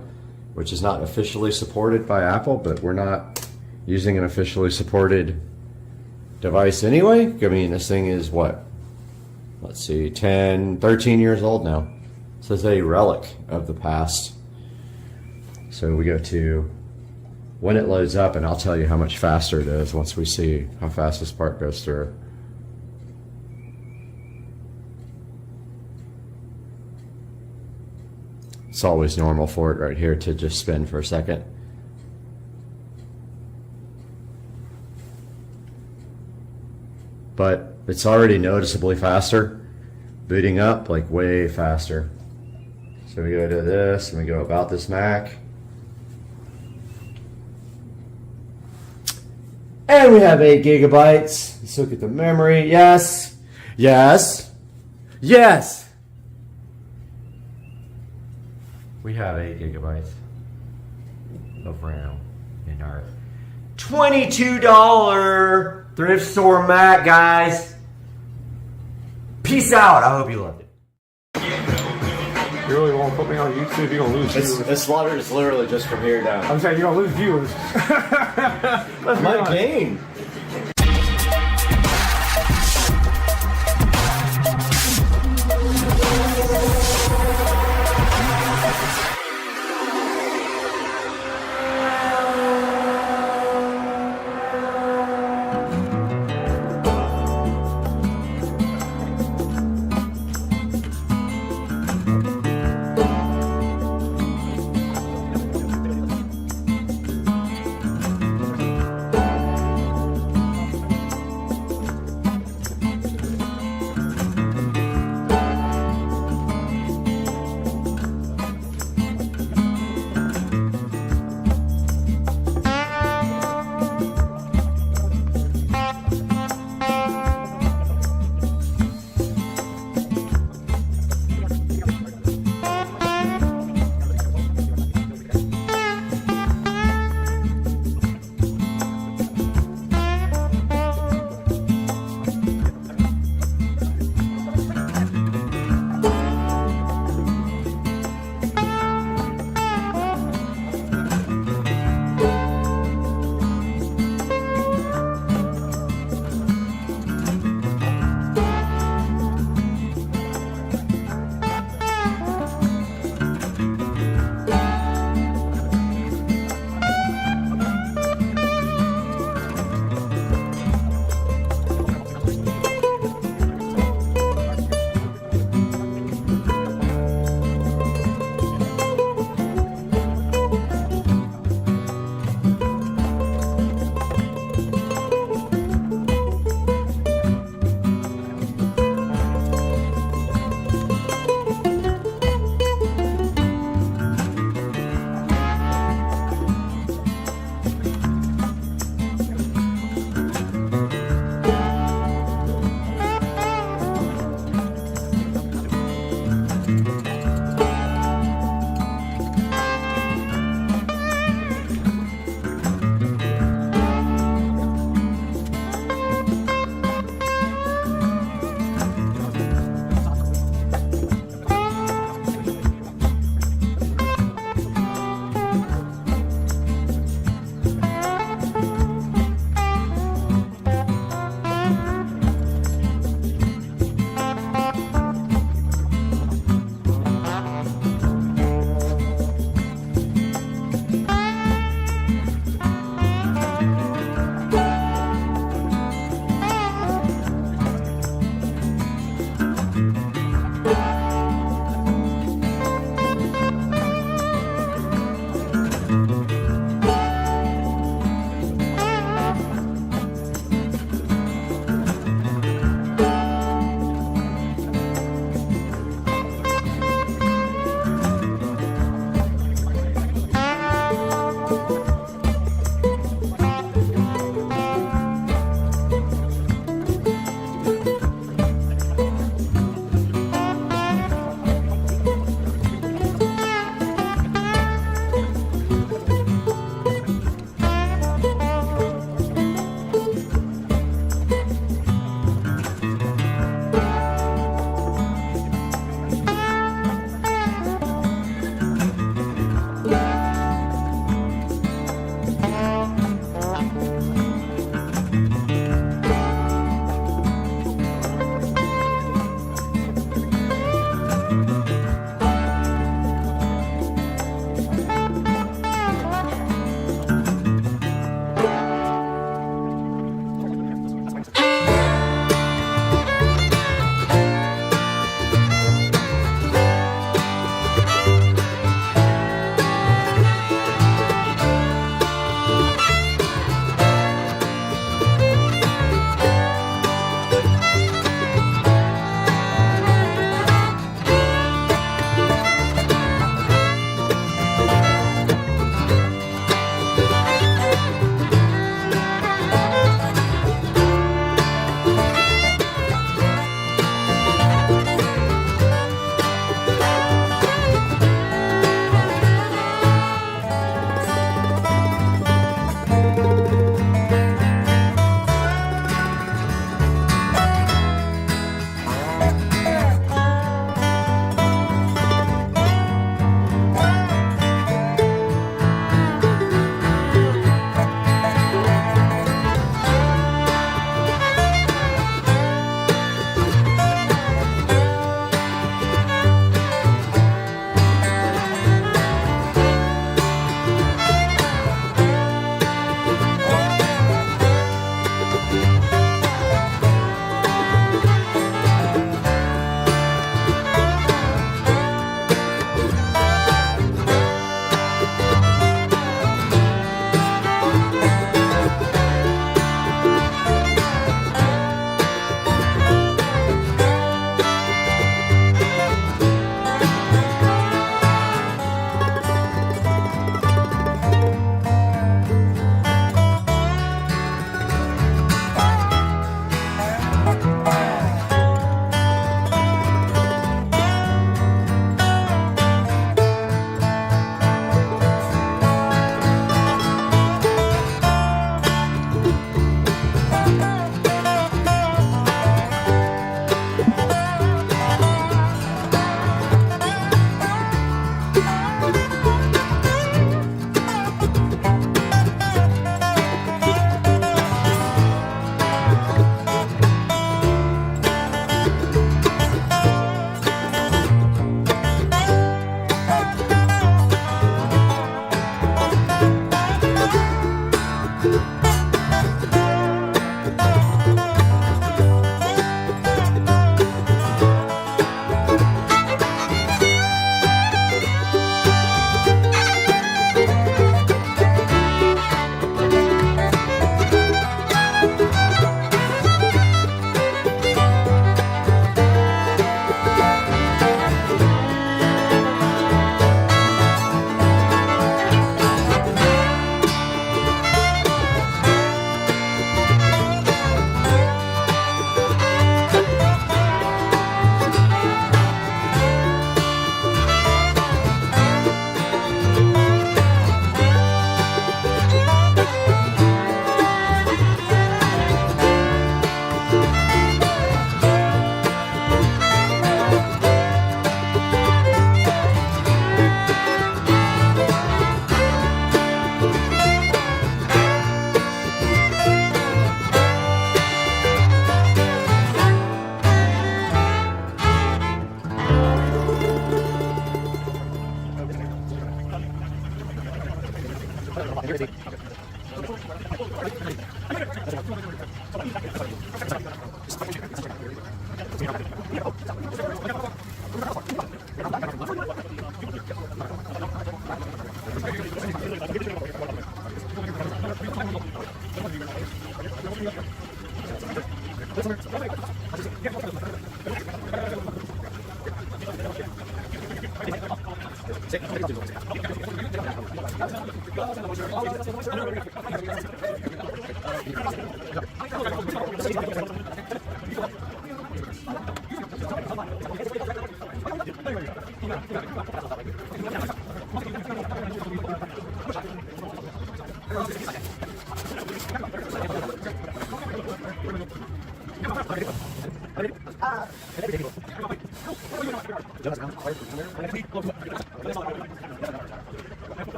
which is not officially supported by Apple, but we're not using an officially supported device anyway. I mean, this thing is what? Let's see, 10, 13 years old now. This is a relic of the past. So we go to when it loads up, and I'll tell you how much faster it is once we see how fast this part goes through. It's always normal for it right here to just spin for a second. But it's already noticeably faster. Booting up, like way faster. So we go to this, and we go about this Mac. And we have 8 gigabytes. Let's look at the memory. Yes. Yes. Yes. We have 8 gigabytes of RAM in our $22 thrift store Mac, guys. Peace out. I hope you loved it. You really won't put me on YouTube, you're gonna lose viewers. This slaughter is literally just from here down. I'm saying you're gonna lose viewers. Let's be My honest. gain.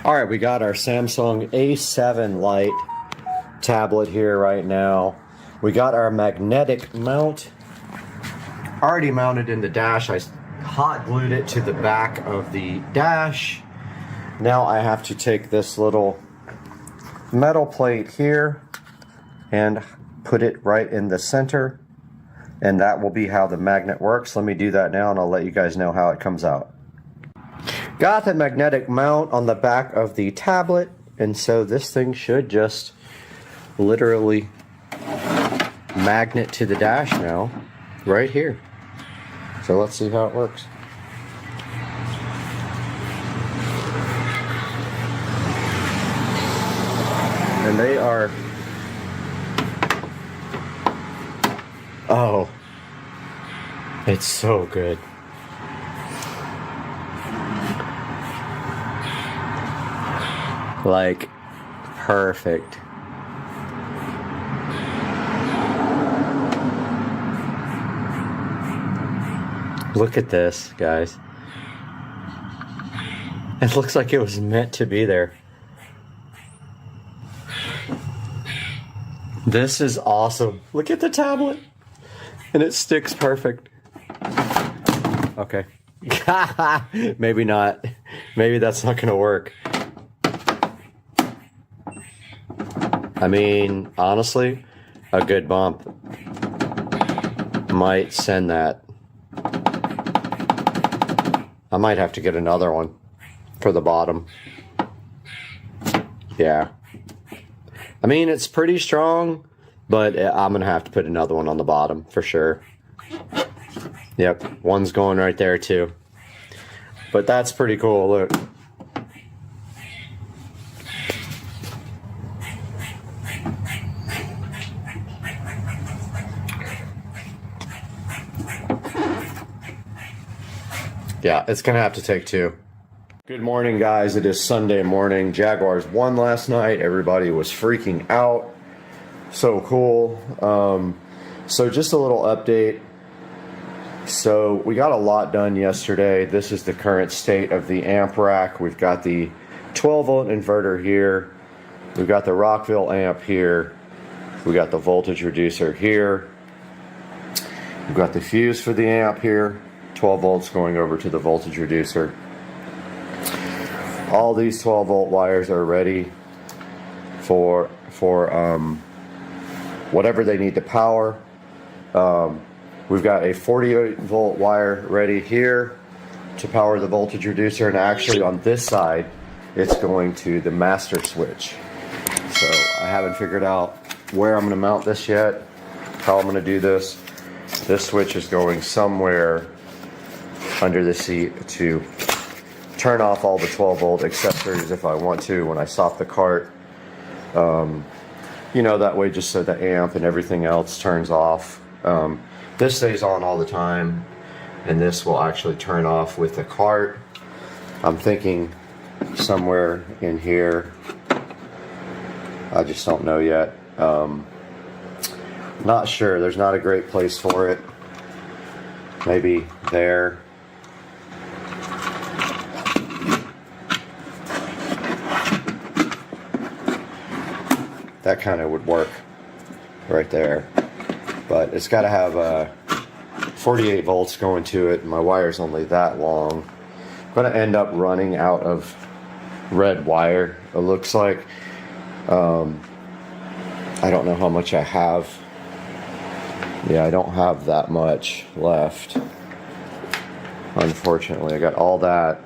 All right, we got our Samsung A7 Lite tablet here right now. We got our magnetic mount already mounted in the dash. I hot glued it to the back of the dash. Now I have to take this little metal plate here and put it right in the center, and that will be how the magnet works. Let me do that now and I'll let you guys know how it comes out. Got the magnetic mount on the back of the tablet, and so this thing should just literally magnet to the dash now, right here. So let's see how it works. And they are, oh, it's so good. Like, perfect. Look at this, guys. It looks like it was meant to be there. This is awesome. Look at the tablet. And it sticks perfect. Okay. Maybe not. Maybe that's not gonna work. I mean, honestly, a good bump might send that. I might have to get another one for the bottom. Yeah. I mean, it's pretty strong, but I'm going to have to put another one on the bottom for sure. Yep, one's going right there too. But that's pretty cool, look. Yeah, it's going to have to take two. Good morning, guys. It is Sunday morning. Jaguars won last night. Everybody was freaking out. So cool. So just a little update. So we got a lot done yesterday. This is the current state of the amp rack. We've got the 12-volt inverter here. We've got the Rockville amp here. We got the voltage reducer here. We've got the fuse for the amp here. 12 volts going over to the voltage reducer. All these 12-volt wires are ready for whatever they need to power. We've got a 48-volt wire ready here to power the voltage reducer, and actually on this side it's going to the master switch. So I haven't figured out where I'm going to mount this yet, how I'm going to do this. This switch is going somewhere under the seat to turn off all the 12-volt accessories if I want to when I stop the cart. You know, that way just so the amp and everything else turns off. This stays on all the time, and this will actually turn off with the cart. I'm thinking somewhere in here. I just don't know yet. Not sure. There's not a great place for it. Maybe there. That kind of would work right there. But it's got to have 48 volts going to it. My wire's only that long. I'm going to end up running out of red wire, it looks like. I don't know how much I have. Yeah, I don't have that much left. Unfortunately, I got all that.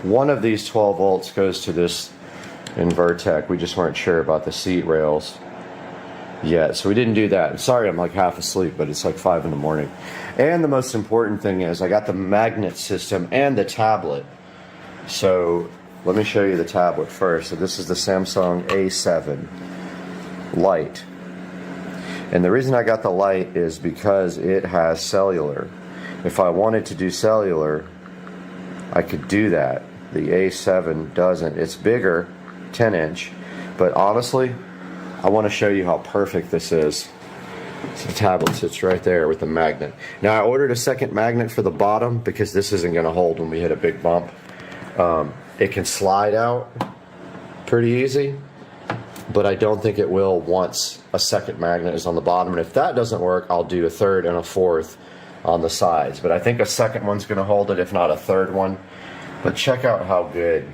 One of these 12 volts goes to this Invertec. We just weren't sure about the seat rails yet, so we didn't do that. Sorry, I'm like half asleep, but it's like 5 in the morning. And the most important thing is I got the magnet system and the tablet. So let me show you the tablet first. So this is the Samsung A7 Lite. And the reason I got the Lite is because it has cellular. If I wanted to do cellular, I could do that. The A7 doesn't. It's bigger, 10-inch, but honestly, I want to show you how perfect this is. So the tablet sits right there with the magnet. Now I ordered a second magnet for the bottom because this isn't going to hold when we hit a big bump. It can slide out pretty easy, but I don't think it will once a second magnet is on the bottom. And if that doesn't work, I'll do a third and a fourth on the sides. But I think a second one's going to hold it, if not a third one. But check out how good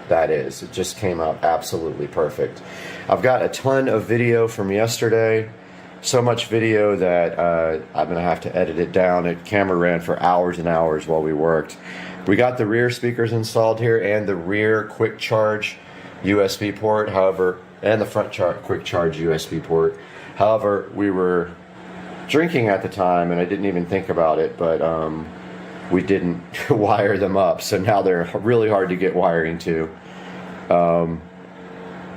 that is. It just came out absolutely perfect. I've got a ton of video from yesterday. So much video that I'm going to have to edit it down. The camera ran for hours and hours while we worked. We got the rear speakers installed here and the rear quick charge USB port, however, and the front quick charge USB port. However, we were drinking at the time and I didn't even think about it, but we didn't wire them up, so now they're really hard to get wiring to.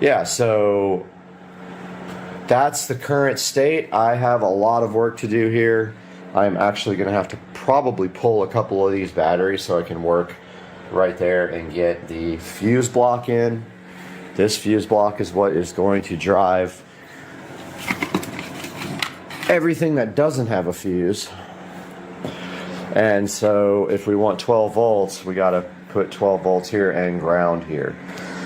Yeah, so that's the current state. I have a lot of work to do here. I'm actually going to have to probably pull a couple of these batteries so I can work right there and get the fuse block in. This fuse block is what is going to drive everything that doesn't have a fuse. And so if we want 12 volts, we got to put 12 volts here and ground here.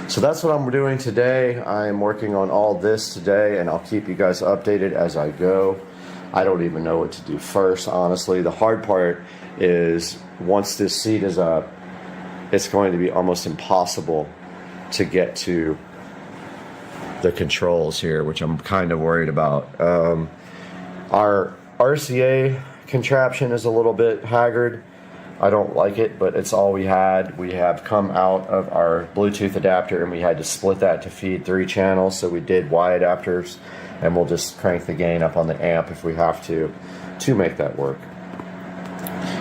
So that's what I'm doing today. I am working on all this today, and I'll keep you guys updated as I go. I don't even know what to do first, honestly. The hard part is once this seat is up, it's going to be almost impossible to get to the controls here, which I'm kind of worried about. Our RCA contraption is a little bit haggard. I don't like it, but it's all we had. We have come out of our Bluetooth adapter and we had to split that to feed 3 channels, so we did Y adapters, and we'll just crank the gain up on the amp if we have to make that work.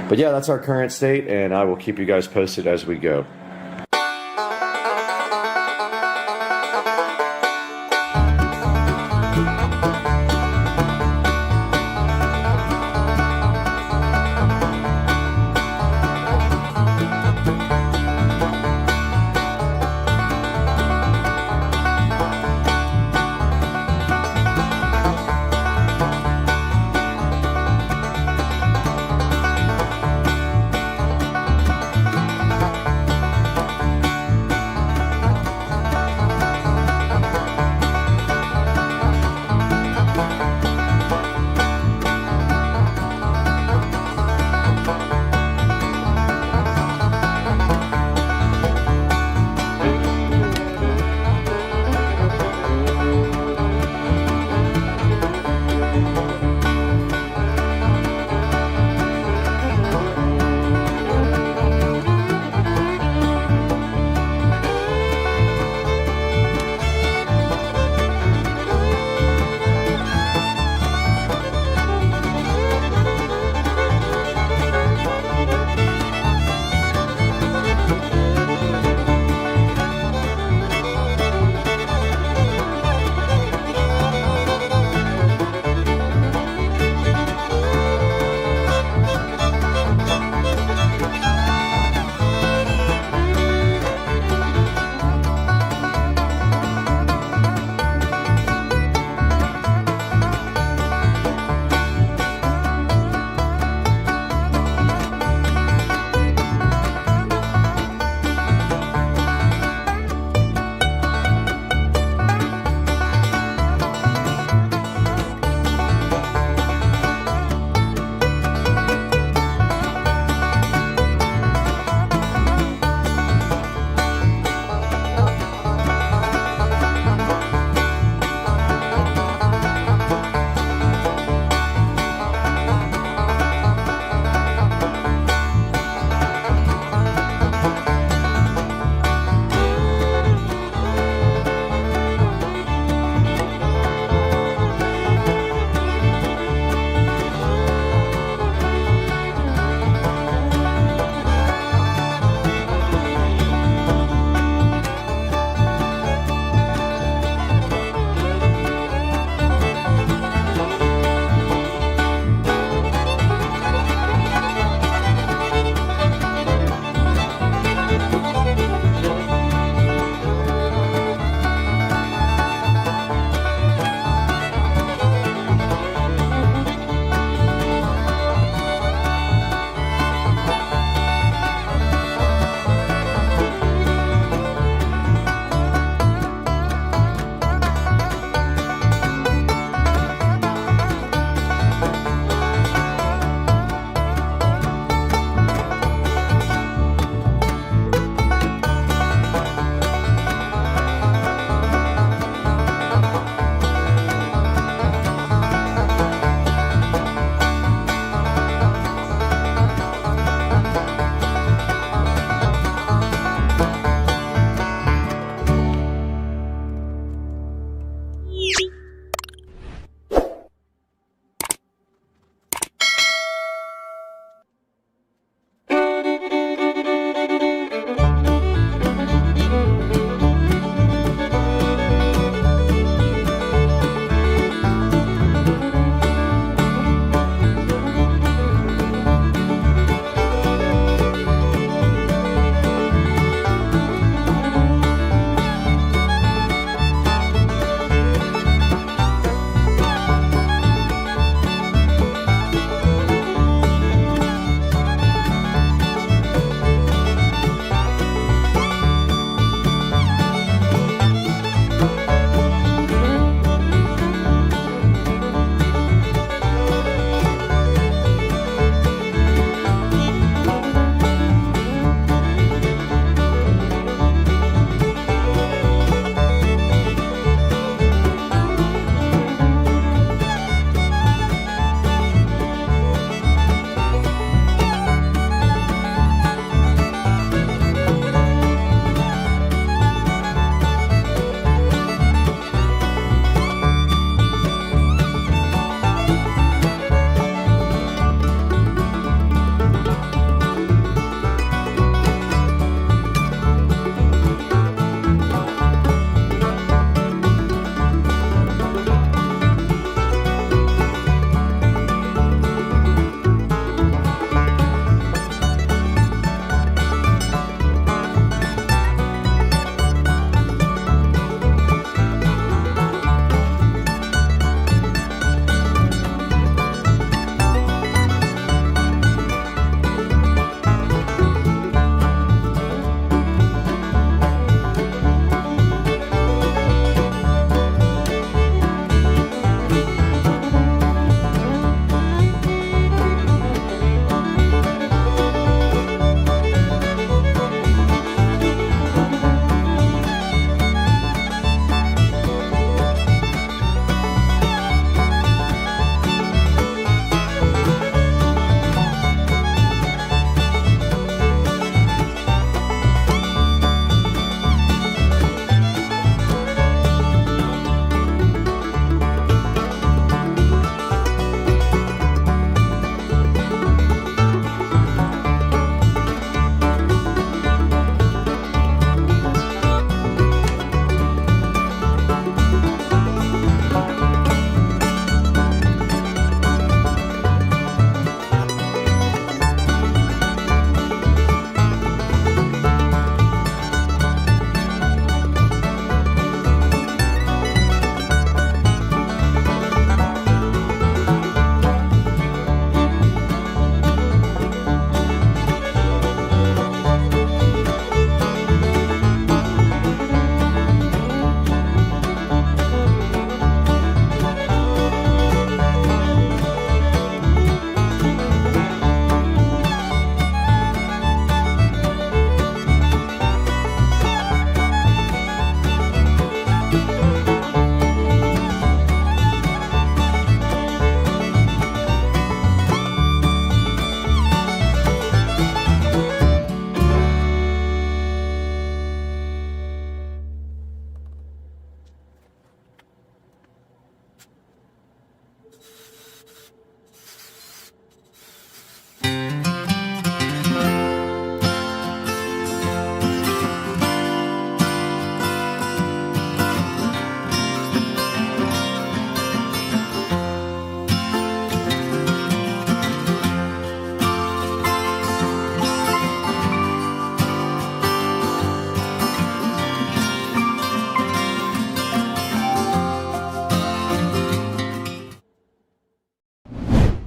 But yeah, that's our current state, and I will keep you guys posted as we go.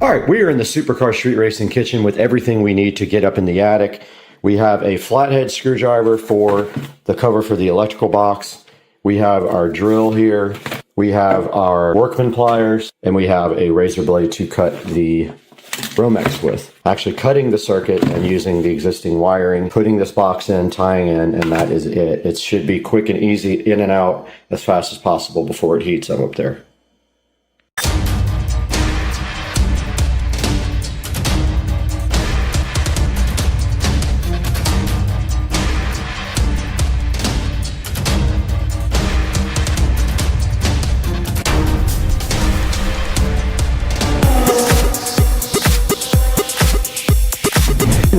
All right, we are in the Supercar Street Racing kitchen with everything we need to get up in the attic. We have a flathead screwdriver for the cover for the electrical box. We have our drill here. We have our workman pliers, and we have a razor blade to cut the Romex with. Actually cutting the circuit and using the existing wiring, putting this box in, tying in, and that is it. It should be quick and easy, in and out as fast as possible before it heats up there.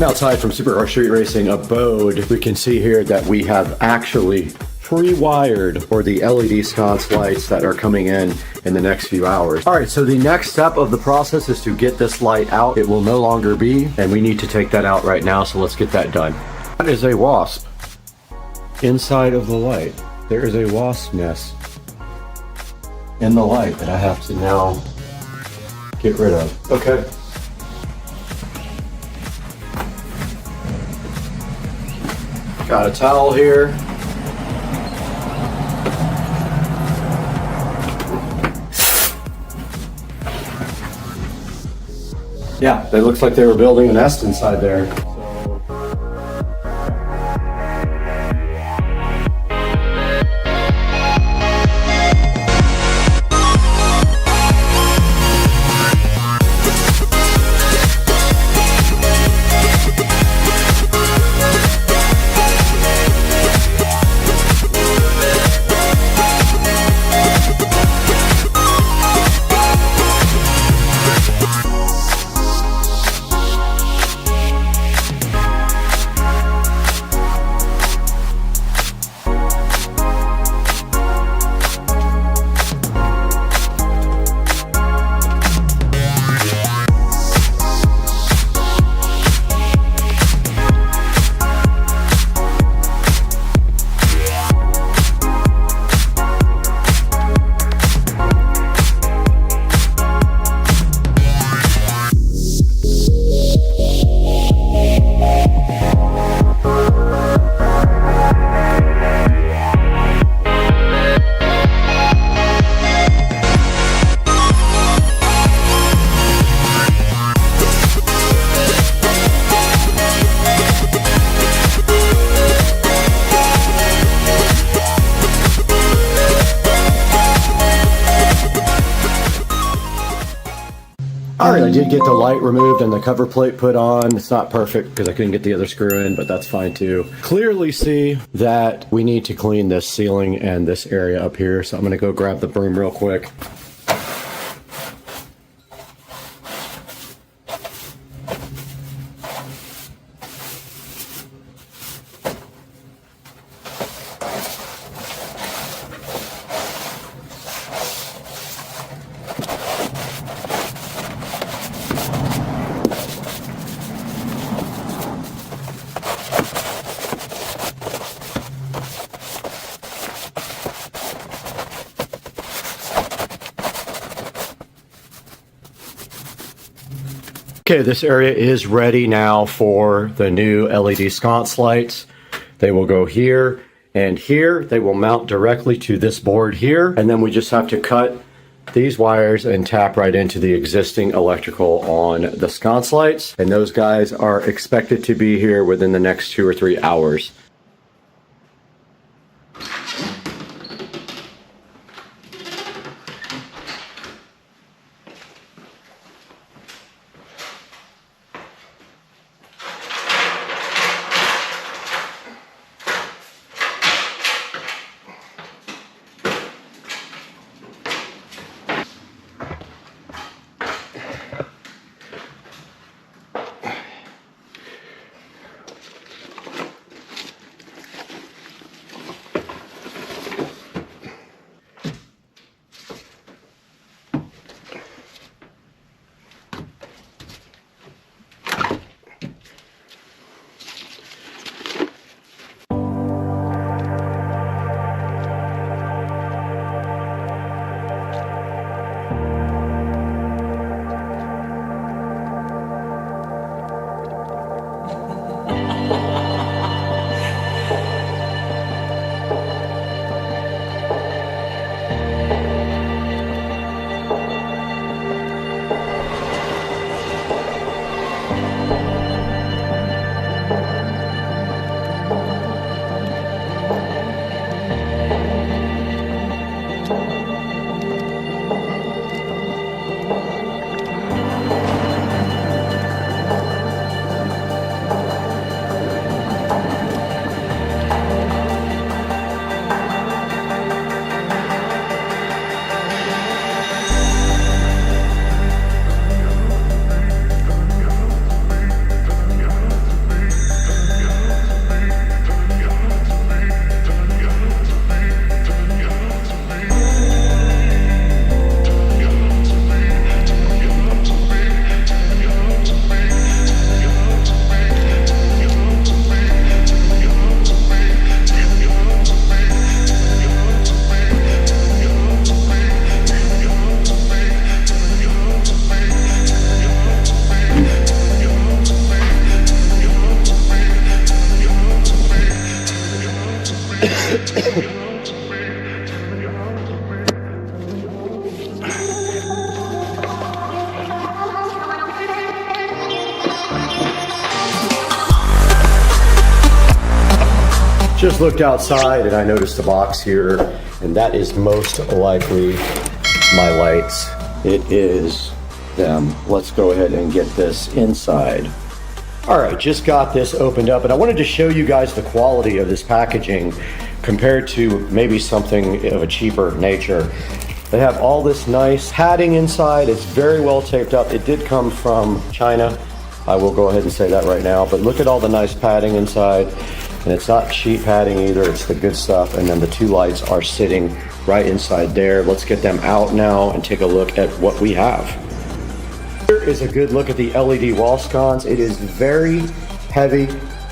Outside from Supercar Street Racing abode, we can see here that we have actually pre-wired for the LED sconce lights that are coming in the next few hours. All right, so the next step of the process is to get this light out. It will no longer be, and we need to take that out right now, so let's get that done. That is a wasp inside of the light. There is a wasp nest in the light that I have to now get rid of. Okay. Got a towel here. Yeah, it looks like they were building a nest inside there. All right, I did get the light removed and the cover plate put on. It's not perfect because I couldn't get the other screw in, but that's fine too. Clearly see that we need to clean this ceiling and this area up here. So I'm gonna go grab the broom real quick. Okay, this area is ready now for the new LED sconce lights. They will go here and here. They will mount directly to this board here. And then we just have to cut these wires and tap right into the existing electrical on the sconce lights. And those guys are expected to be here within the next 2 or 3 hours. Just looked outside and I noticed the box here, and that is most likely my lights. It is them. Let's go ahead and get this inside. All right, just got this opened up, and I wanted to show you guys the quality of this packaging compared to maybe something of a cheaper nature. They have all this nice padding inside. It's very well taped up. It did come from China. I will go ahead and say that right now, but look at all the nice padding inside. And it's not cheap padding either, it's the good stuff. And then the two lights are sitting right inside there. Let's get them out now and take a look at what we have. Here is a good look at the LED wall sconce. It is very heavy.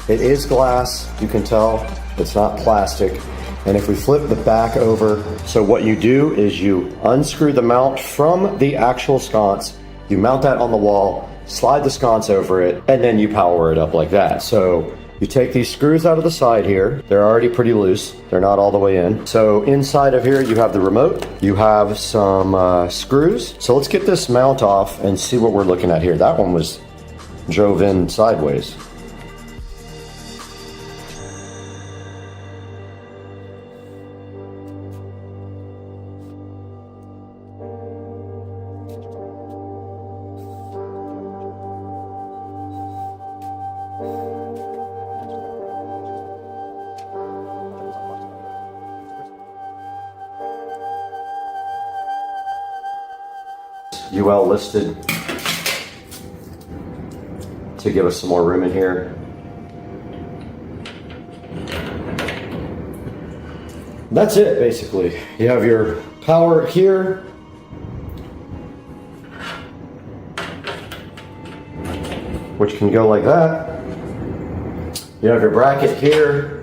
It is glass, you can tell. It's not plastic. And if we flip the back over, so what you do is you unscrew the mount from the actual sconce, you mount that on the wall, slide the sconce over it, and then you power it up like that. So you take these screws out of the side here. They're already pretty loose. They're not all the way in. So inside of here, you have the remote. You have some screws. So let's get this mount off and see what we're looking at here. That one was drove in sideways. UL listed to give us some more room in here. That's it, basically. You have your power here. Which can go like that. You have your bracket here,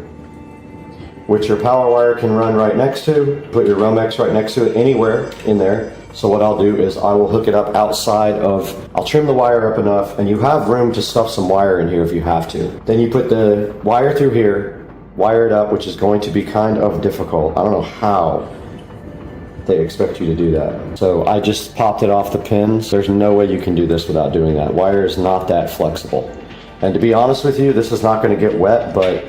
which your power wire can run right next to. Put your Romex right next to it, anywhere in there. So what I'll do is I will hook it up outside of, I'll trim the wire up enough, and you have room to stuff some wire in here if you have to. Then you put the wire through here, wire it up, which is going to be kind of difficult. I don't know how they expect you to do that. So I just popped it off the pins. There's no way you can do this without doing that. Wire is not that flexible. And to be honest with you, this is not going to get wet, but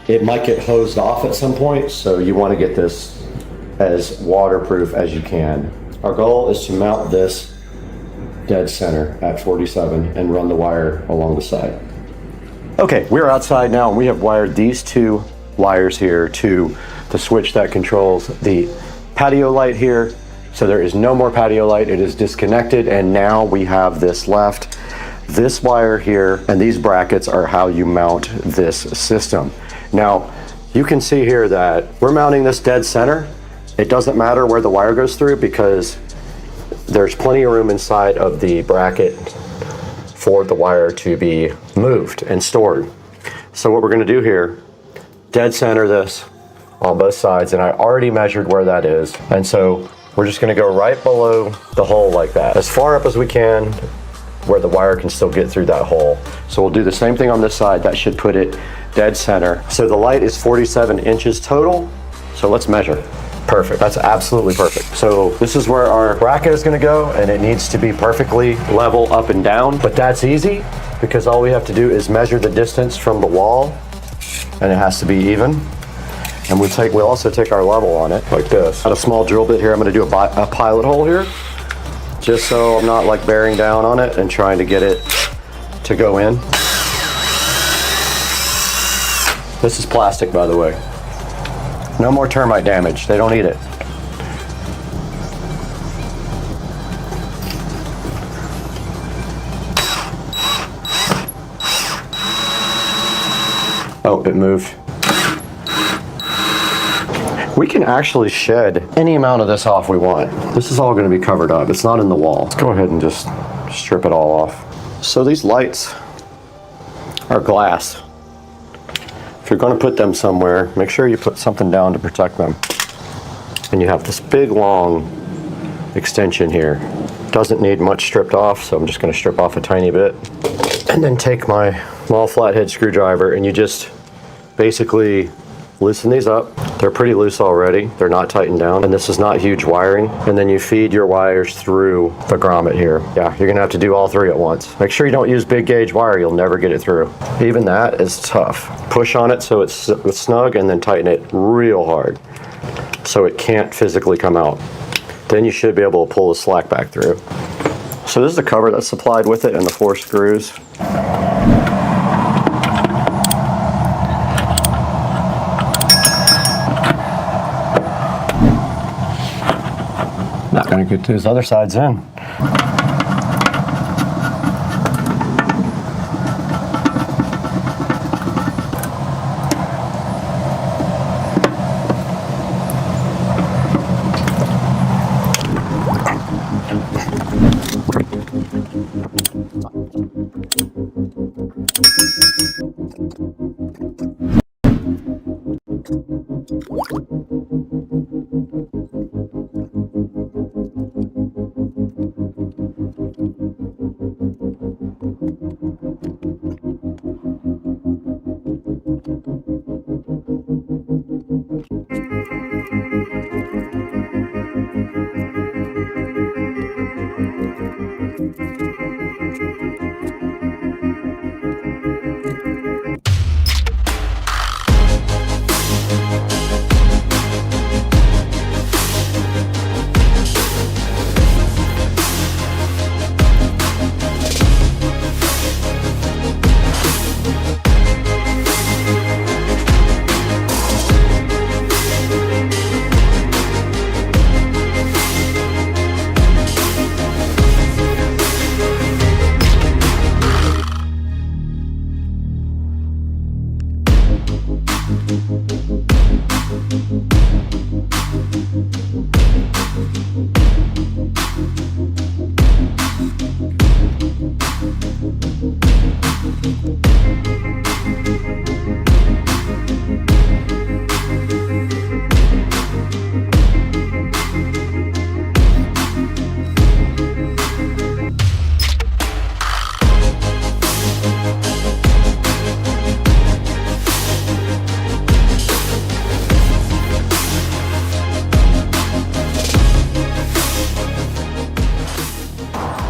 it might get hosed off at some point. So you want to get this as waterproof as you can. Our goal is to mount this dead center at 47 and run the wire along the side. Okay, we're outside now and we have wired these two wires here to the switch that controls the patio light here. So there is no more patio light, it is disconnected, and now we have this left. This wire here and these brackets are how you mount this system. Now, you can see here that we're mounting this dead center. It doesn't matter where the wire goes through because there's plenty of room inside of the bracket for the wire to be moved and stored. So what we're going to do here, dead center this on both sides, and I already measured where that is. And so we're just going to go right below the hole like that, as far up as we can, where the wire can still get through that hole. So we'll do the same thing on this side. That should put it dead center. So the light is 47 inches total. So let's measure. Perfect, that's absolutely perfect. So this is where our bracket is gonna go, and it needs to be perfectly level up and down, but that's easy because all we have to do is measure the distance from the wall, and it has to be even. And we'll also take our level on it like this. Got a small drill bit here. I'm gonna do a pilot hole here, just so I'm not like bearing down on it and trying to get it to go in. This is plastic, by the way. No more termite damage, they don't eat it. Oh, it moved. We can actually shed any amount of this off we want. This is all going to be covered up. It's not in the wall. Let's go ahead and just strip it all off. So these lights are glass. If you're going to put them somewhere, make sure you put something down to protect them. And you have this big long extension here. Doesn't need much stripped off, so I'm just going to strip off a tiny bit. And then take my small flathead screwdriver and you just basically loosen these up. They're pretty loose already. They're not tightened down, and this is not huge wiring. And then you feed your wires through the grommet here. Yeah, you're gonna have to do all three at once. Make sure you don't use big gauge wire, you'll never get it through. Even that is tough. Push on it so it's snug, and then tighten it real hard so it can't physically come out. Then you should be able to pull the slack back through. So this is the cover that's supplied with it and the 4 screws. Not gonna get those other sides in.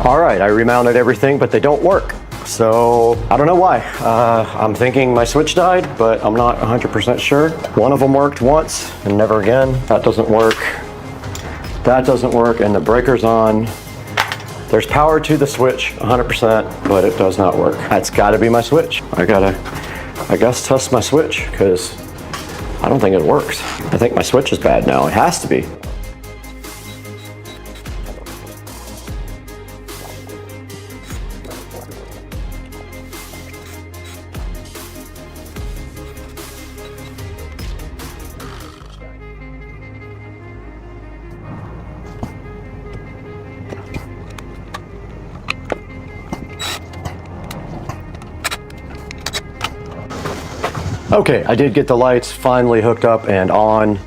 All right, I remounted everything, but they don't work. So I don't know why. I'm thinking my switch died, but I'm not 100% sure. One of them worked once and never again. That doesn't work. That doesn't work, and the breaker's on. There's power to the switch, 100%, but it does not work. That's gotta be my switch. I guess test my switch, because I don't think it works. I think my switch is bad now. It has to be. Okay, I did get the lights finally hooked up and on.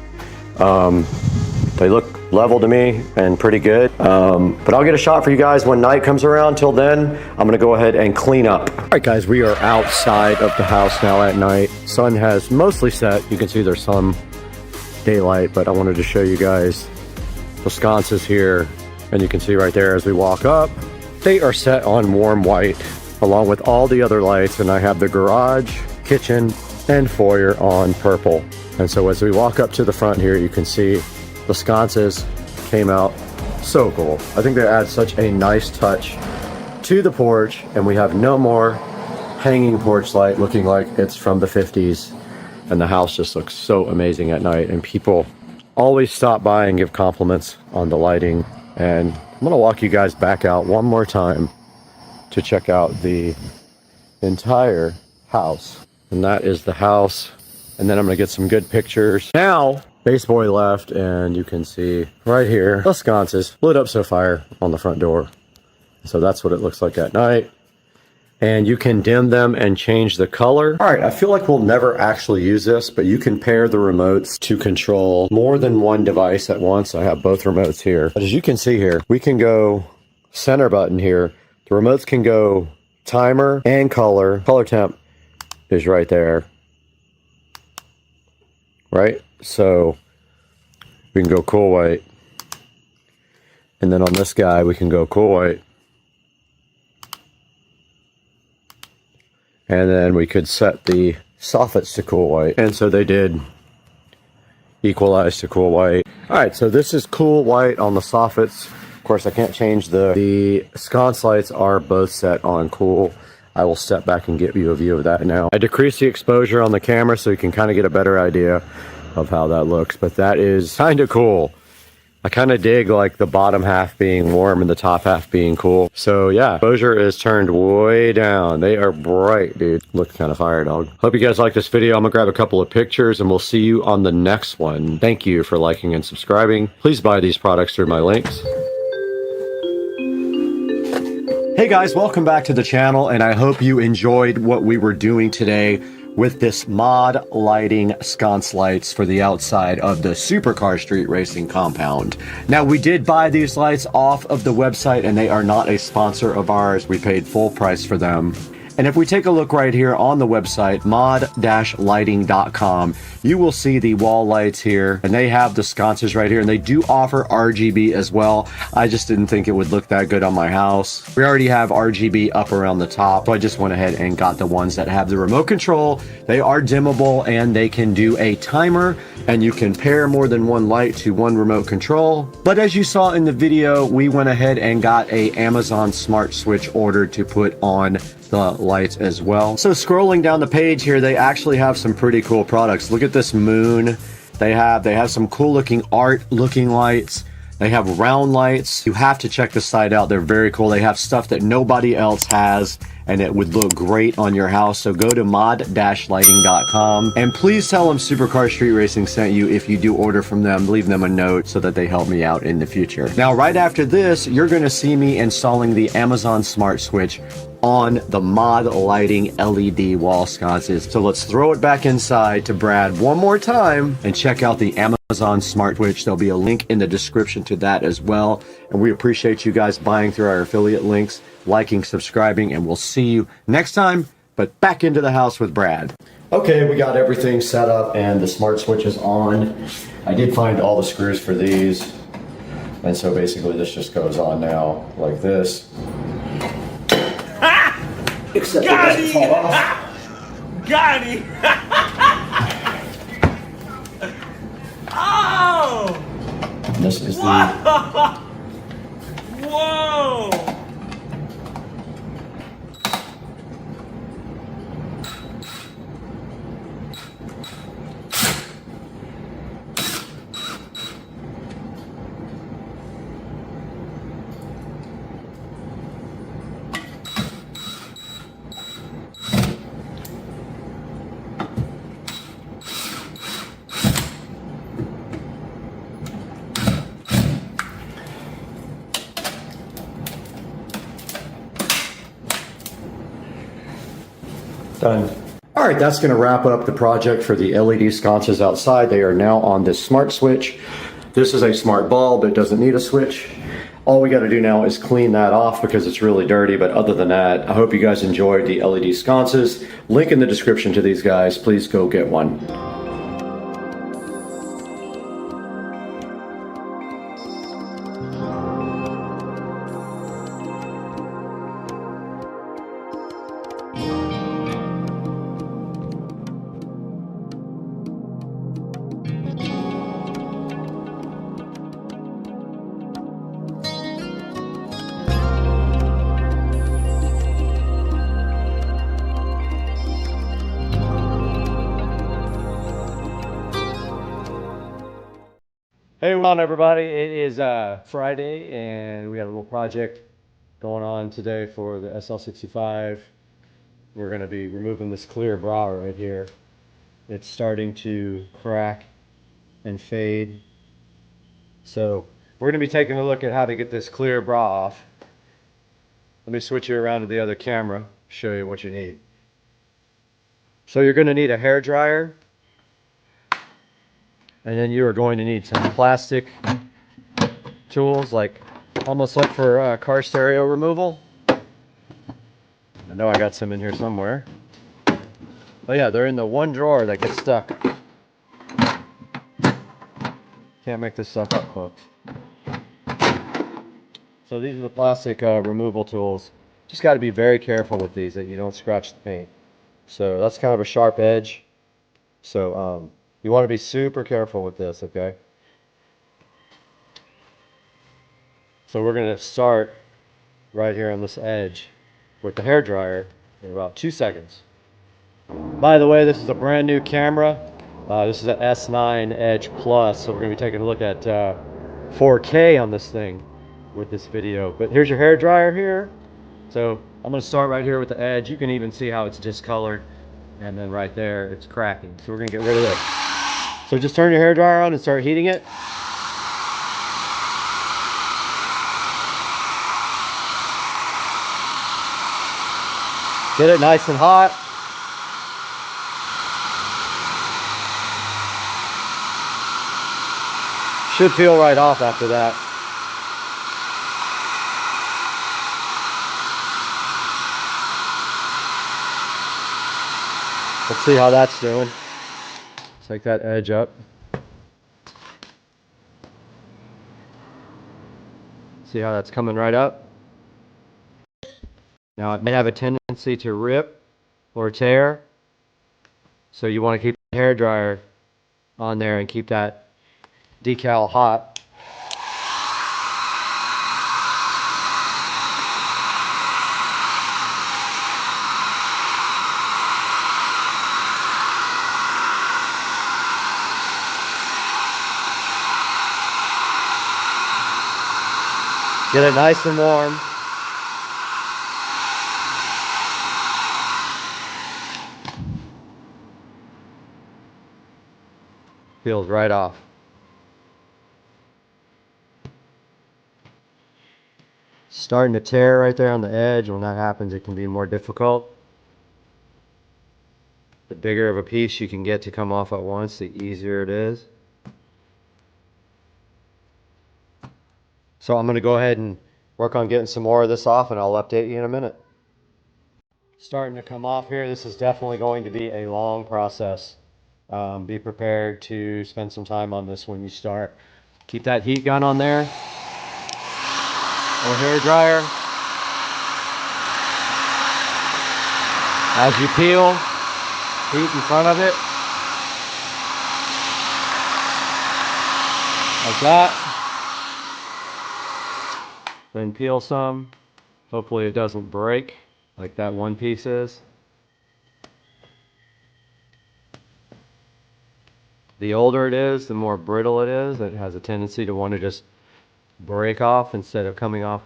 They look level to me and pretty good. But I'll get a shot for you guys when night comes around. Till then, I'm gonna go ahead and clean up. All right, guys, we are outside of the house now at night. Sun has mostly set. You can see there's some daylight, but I wanted to show you guys the sconces here. And you can see right there as we walk up, they are set on warm white along with all the other lights. And I have the garage, kitchen, and foyer on purple. And so as we walk up to the front here, you can see the sconces came out so cool. I think they add such a nice touch to the porch, and we have no more hanging porch light looking like it's from the 50s. And the house just looks so amazing at night, and people always stop by and give compliments on the lighting. And I'm gonna walk you guys back out one more time to check out the entire house. And that is the house. And then I'm gonna get some good pictures. Now, Base Boy left, and you can see right here, the sconces lit up so fire on the front door. So that's what it looks like at night. And you can dim them and change the color. All right, I feel like we'll never actually use this, but you can pair the remotes to control more than one device at once. I have both remotes here. But as you can see here, we can go center button here. The remotes can go timer and color. Color temp is right there. right? So we can go cool white. And then on this guy, we can go cool white. And then we could set the soffits to cool white. And so they did equalize to cool white. All right, so this is cool white on the soffits. Of course, I can't change the sconce lights are both set on cool. I will step back and give you a view of that now. I decreased the exposure on the camera so you can kind of get a better idea of how that looks, but that is kind of cool. I kind of dig like the bottom half being warm and the top half being cool. So yeah, exposure is turned way down. They are bright, dude. Look kind of fire, dog. Hope you guys like this video. I'm gonna grab a couple of pictures and we'll see you on the next one. Thank you for liking and subscribing. Please buy these products through my links. Hey guys, welcome back to the channel, and I hope you enjoyed what we were doing today with this mod lighting sconce lights for the outside of the Supercar Street Racing compound. Now, we did buy these lights off of the website, and they are not a sponsor of ours. We paid full price for them. And if we take a look right here on the website, mod-lighting.com, you will see the wall lights here, and they have the sconces right here, and they do offer RGB as well. I just didn't think it would look that good on my house. We already have RGB up around the top, so I just went ahead and got the ones that have the remote control. They are dimmable, and they can do a timer, and you can pair more than one light to one remote control. But as you saw in the video, we went ahead and got a Amazon Smart Switch ordered to put on the lights as well. So scrolling down the page here, they actually have some pretty cool products. Look at this moon. They have some cool looking art looking lights. They have round lights. You have to check the site out. They're very cool. They have stuff that nobody else has, and it would look great on your house. So go to mod-lighting.com and please tell them Supercar Street Racing sent you if you do order from them. Leave them a note so that they help me out in the future. Now, right after this, you're going to see me installing the Amazon Smart Switch on the Mod Lighting LED wall sconces. So let's throw it back inside to Brad one more time and check out the Amazon Smart Switch. There'll be a link in the description to that as well. And we appreciate you guys buying through our affiliate links, liking, subscribing, and we'll see you next time, but back into the house with Brad. Okay, we got everything set up and the Smart Switch is on. I did find all the screws for these. And so basically this just goes on now like this. Except it doesn't fall off. Got him! Oh! And this is the... Whoa! Done. All right, that's going to wrap up the project for the LED sconces outside. They are now on this smart switch. This is a smart bulb. It doesn't need a switch. All we got to do now is clean that off because it's really dirty. But other than that, I hope you guys enjoyed the LED sconces. Link in the description to these guys. Please go get one. Hey, what's on everybody? It is Friday and we got a little project going on today for the SL65. We're going to be removing this clear bra right here. It's starting to crack and fade. So we're going to be taking a look at how to get this clear bra off. Let me switch you around to the other camera, show you what you need. So you're going to need a hair dryer. And then you are going to need some plastic tools, like almost like for car stereo removal. I know I got some in here somewhere. Oh yeah, they're in the one drawer that gets stuck. Can't make this stuff up, folks. So these are the plastic removal tools. Just got to be very careful with these that you don't scratch the paint. So that's kind of a sharp edge. So you want to be super careful with this, okay? So we're going to start right here on this edge with the hairdryer in about 2 seconds. By the way, this is a brand new camera. This is an S9 Edge Plus, so we're going to be taking a look at 4K on this thing with this video. But here's your hairdryer here. So I'm going to start right here with the edge. You can even see how it's discolored, and then right there it's cracking. So we're going to get rid of this. So just turn your hairdryer on and start heating it. Get it nice and hot. Should peel right off after that. Let's see how that's doing. Take that edge up. See how that's coming right up? Now it may have a tendency to rip or tear, so you want to keep the hairdryer on there and keep that decal hot. Get it nice and warm. Peels right off. Starting to tear right there on the edge. When that happens, it can be more difficult. The bigger of a piece you can get to come off at once, the easier it is. So I'm going to go ahead and work on getting some more of this off, and I'll update you in a minute. Starting to come off here. This is definitely going to be a long process. Be prepared to spend some time on this when you start. Keep that heat gun on there, or hair dryer. As you peel, heat in front of it, like that. Then peel some. Hopefully it doesn't break like that one piece is. The older it is, the more brittle it is. It has a tendency to want to just break off instead of coming off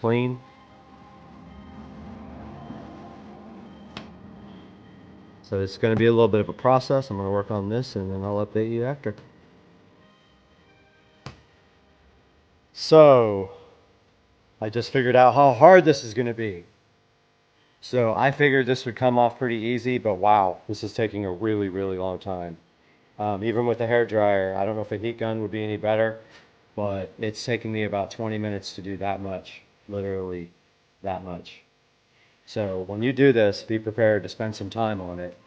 clean. So it's going to be a little bit of a process. I'm going to work on this and then I'll update you after. So I just figured out how hard this is going to be. So I figured this would come off pretty easy, but wow, this is taking a really, really long time. Even with the hair dryer, I don't know if a heat gun would be any better, but it's taking me about 20 minutes to do that much, literally that much. So when you do this, be prepared to spend some time on it.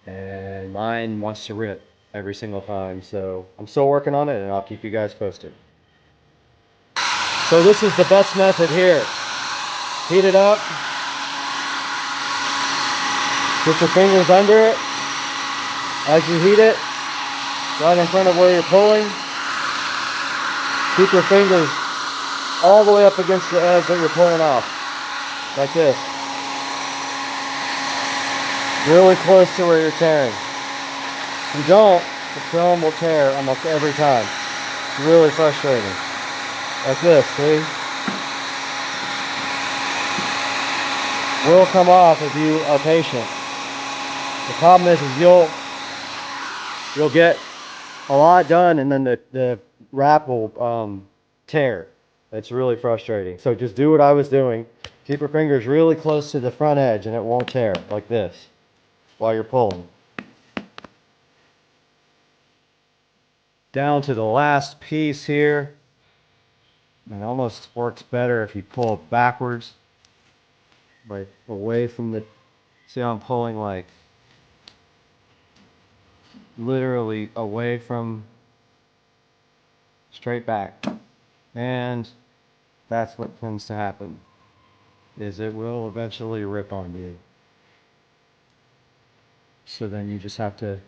And mine wants to rip every single time, so I'm still working on it and I'll keep you guys posted. So this is the best method here. Heat it up. Get your fingers under it as you heat it, right in front of where you're pulling. Keep your fingers all the way up against the edge that you're pulling off, like this. Really close to where you're tearing. If you don't, the film will tear almost every time. It's really frustrating. Like this, see? Will come off if you are patient. The problem is you'll get a lot done and then the wrap will tear. It's really frustrating. So just do what I was doing. Keep your fingers really close to the front edge and it won't tear, like this, while you're pulling. Down to the last piece here. It almost works better if you pull it backwards, like away from the, see how I'm pulling like literally away from straight back. And that's what tends to happen, is it will eventually rip on you. So then you just have to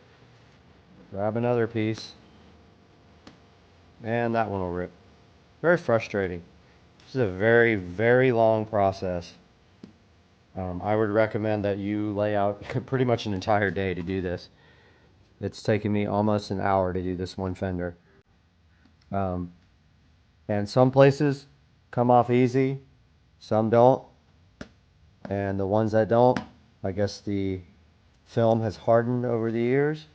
grab another piece, and that one will rip. Very frustrating. This is a very, very long process. I would recommend that you lay out pretty much an entire day to do this. It's taken me almost an hour to do this one fender. And some places come off easy, some don't. And the ones that don't, I guess the film has hardened over the years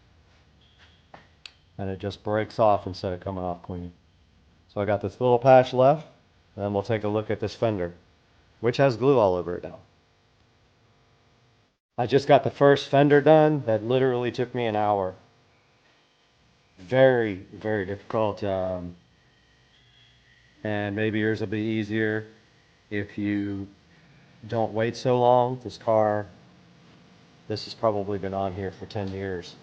and it just breaks off instead of coming off clean. So I got this little patch left, and then we'll take a look at this fender, which has glue all over it now. I just got the first fender done. That literally took me an hour. Very, very difficult. And maybe yours will be easier if you don't wait so long. This has probably been on here for 10 years.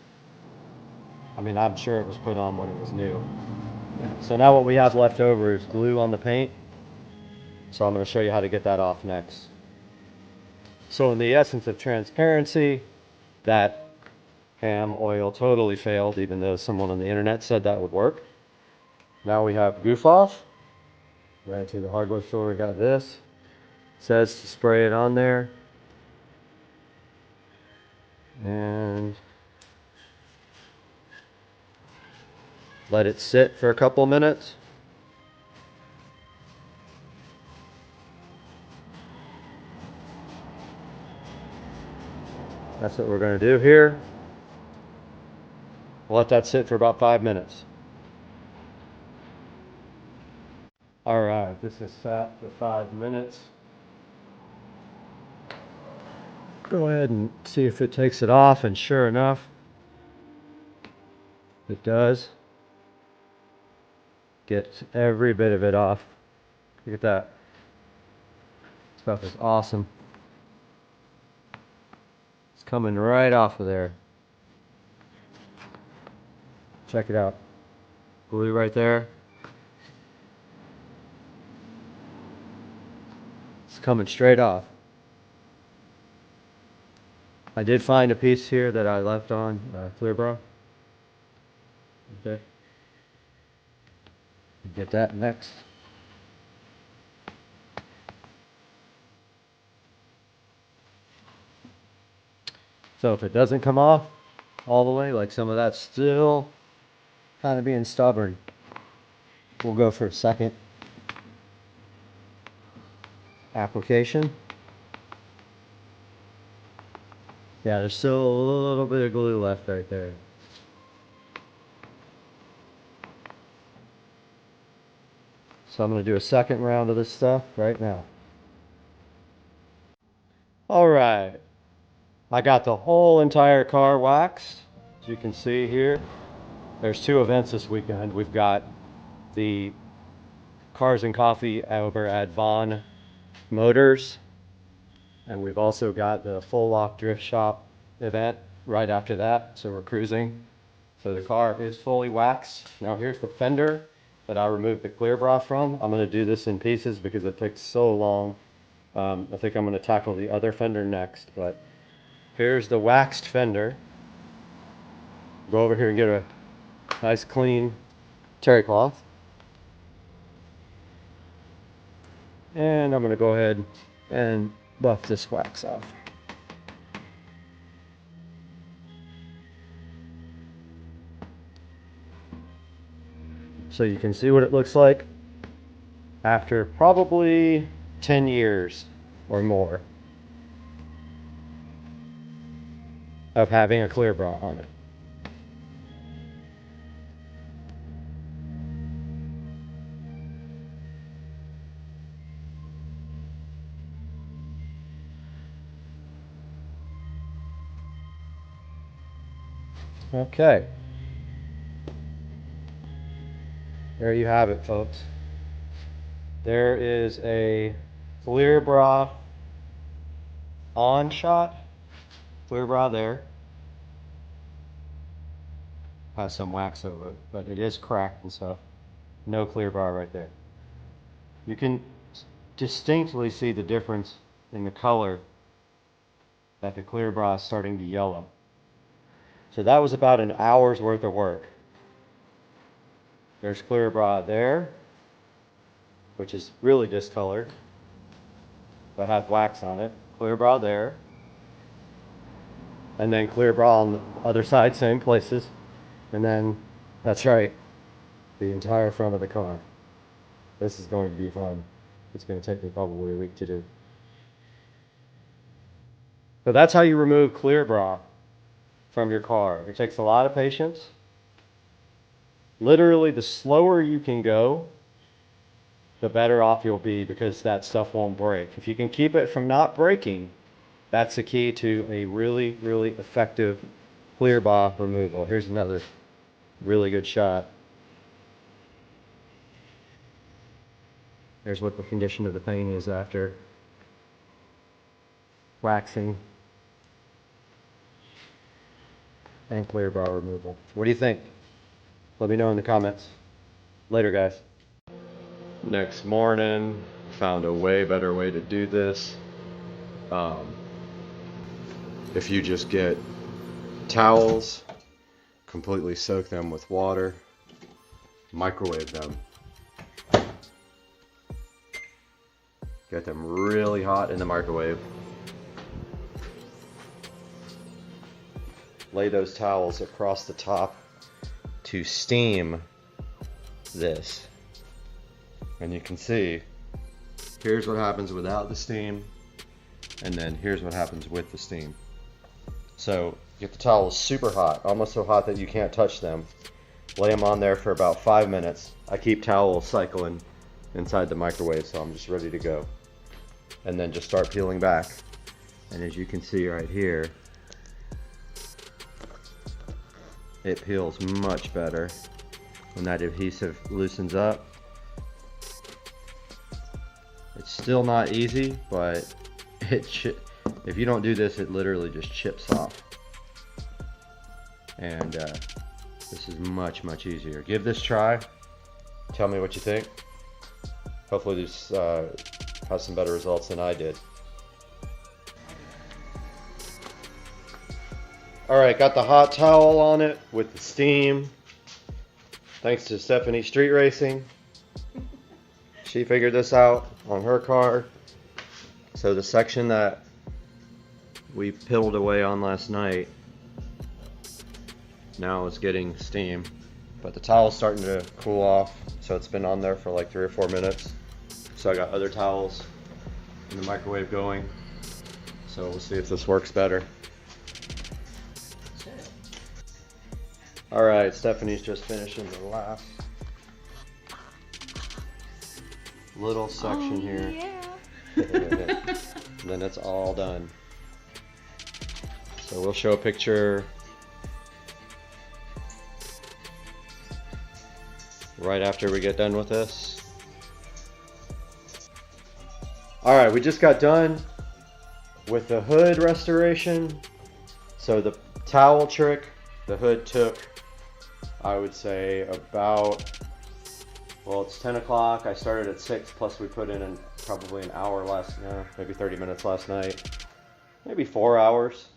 I mean, I'm sure it was put on when it was new. So now what we have left over is glue on the paint. So I'm going to show you how to get that off next. So in the essence of transparency, that cam oil totally failed, even though someone on the internet said that would work. Now we have goof off. Ran to the hardware store, we got this. It says to spray it on there. And let it sit for a couple minutes. That's what we're going to do here. We'll let that sit for about 5 minutes. Alright, this is sat for 5 minutes. Go ahead and see if it takes it off, and sure enough, it does. Gets every bit of it off. Look at that. Stuff is awesome. It's coming right off of there. Check it out. Glue right there. It's coming straight off. I did find a piece here that I left on clear bra. Okay. Get that next. So if it doesn't come off all the way, like some of that's still kind of being stubborn, we'll go for a second application. Yeah, there's still a little bit of glue left right there. So I'm going to do a second round of this stuff right now. Alright, I got the whole entire car waxed. As you can see here, there's 2 events this weekend. We've got the Cars and Coffee over at Vaughn Motors, and we've also got the Full Lock Drift Shop event right after that. So we're cruising. So the car is fully waxed. Now here's the fender that I removed the clear bra from. I'm going to do this in pieces because it takes so long. I think I'm going to tackle the other fender next, but here's the waxed fender. Go over here and get a nice clean terry cloth. And I'm going to go ahead and buff this wax off. So you can see what it looks like after probably 10 years or more of having a clear bra on it. Okay. There you have it, folks. There is a clear bra on shot. Clear bra there. Has some wax over it, but it is cracked and stuff. no clear bra right there. You can distinctly see the difference in the color, that the clear bra is starting to yellow. So that was about an hour's worth of work. There's clear bra there, which is really discolored, but has wax on it. Clear bra there. And then clear bra on the other side, same places. And then, that's right, the entire front of the car. This is going to be fun. It's going to take me probably a week to do. So that's how you remove clear bra from your car. It takes a lot of patience. Literally, the slower you can go, the better off you'll be, because that stuff won't break. If you can keep it from not breaking, that's the key to a really, really effective clear bra removal. Here's another really good shot. There's what the condition of the paint is after waxing and clear bra removal. What do you think? Let me know in the comments. Later, guys. Next morning, found a way better way to do this. If you just get towels, completely soak them with water, microwave them. Get them really hot in the microwave. Lay those towels across the top to steam this. And you can see, here's what happens without the steam, and then here's what happens with the steam. So get the towels super hot, almost so hot that you can't touch them. Lay them on there for about 5 minutes. I keep towels cycling inside the microwave, so I'm just ready to go. And then just start peeling back. And as you can see right here, it peels much better when that adhesive loosens up. It's still not easy, but if you don't do this, it literally just chips off. And this is much, much easier. Give this a try. Tell me what you think. Hopefully this has some better results than I did. Alright, got the hot towel on it with the steam. Thanks to Stephanie Street Racing. She figured this out on her car. So the section that we peeled away on last night now is getting steam. But the towel's starting to cool off, so it's been on there for like 3 or 4 minutes. So I got other towels in the microwave going. So we'll see if this works better. Alright, Stephanie's just finishing the last little section here. Yeah. And then it's all done. So we'll show a picture right after we get done with this. Alright, we just got done with the hood restoration. So the towel trick, the hood took, I would say about, well, it's 10 o'clock. I started at 6, plus we put in probably an hour maybe 30 minutes last night. Maybe 4 hours.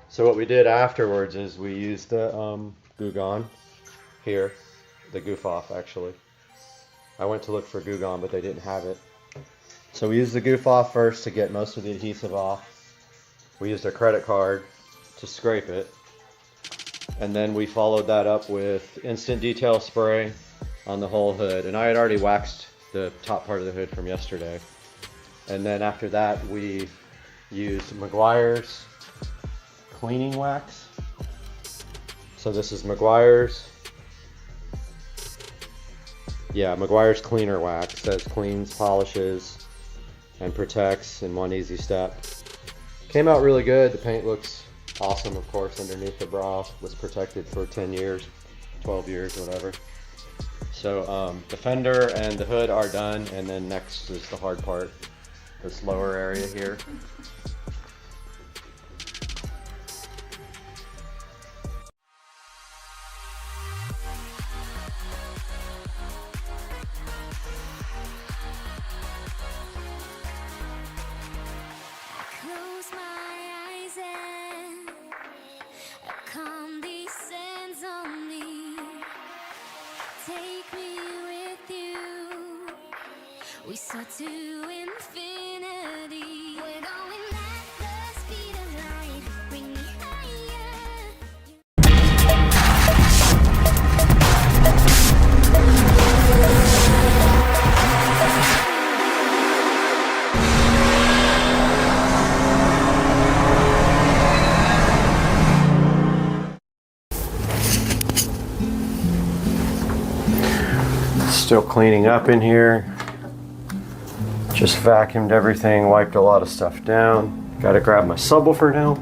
So what we did afterwards is we used the Goo Gone here. The Goof Off, actually. I went to look for Goo Gone, but they didn't have it. So we used the Goof Off first to get most of the adhesive off. We used a credit card to scrape it. And then we followed that up with instant detail spray on the whole hood. And I had already waxed the top part of the hood from yesterday. And then after that, we used Meguiar's cleaning wax. So this is Meguiar's. Yeah, Meguiar's cleaner wax that cleans, polishes, and protects in one easy step. Came out really good. The paint looks awesome, of course, underneath the bra. Was protected for 10 years, 12 years, whatever. So the fender and the hood are done, and then next is the hard part, this lower area here. We soar to infinity. We're going at the speed of light. Bring me higher. Still cleaning up in here. Just vacuumed everything, wiped a lot of stuff down. Gotta grab my subwoofer now.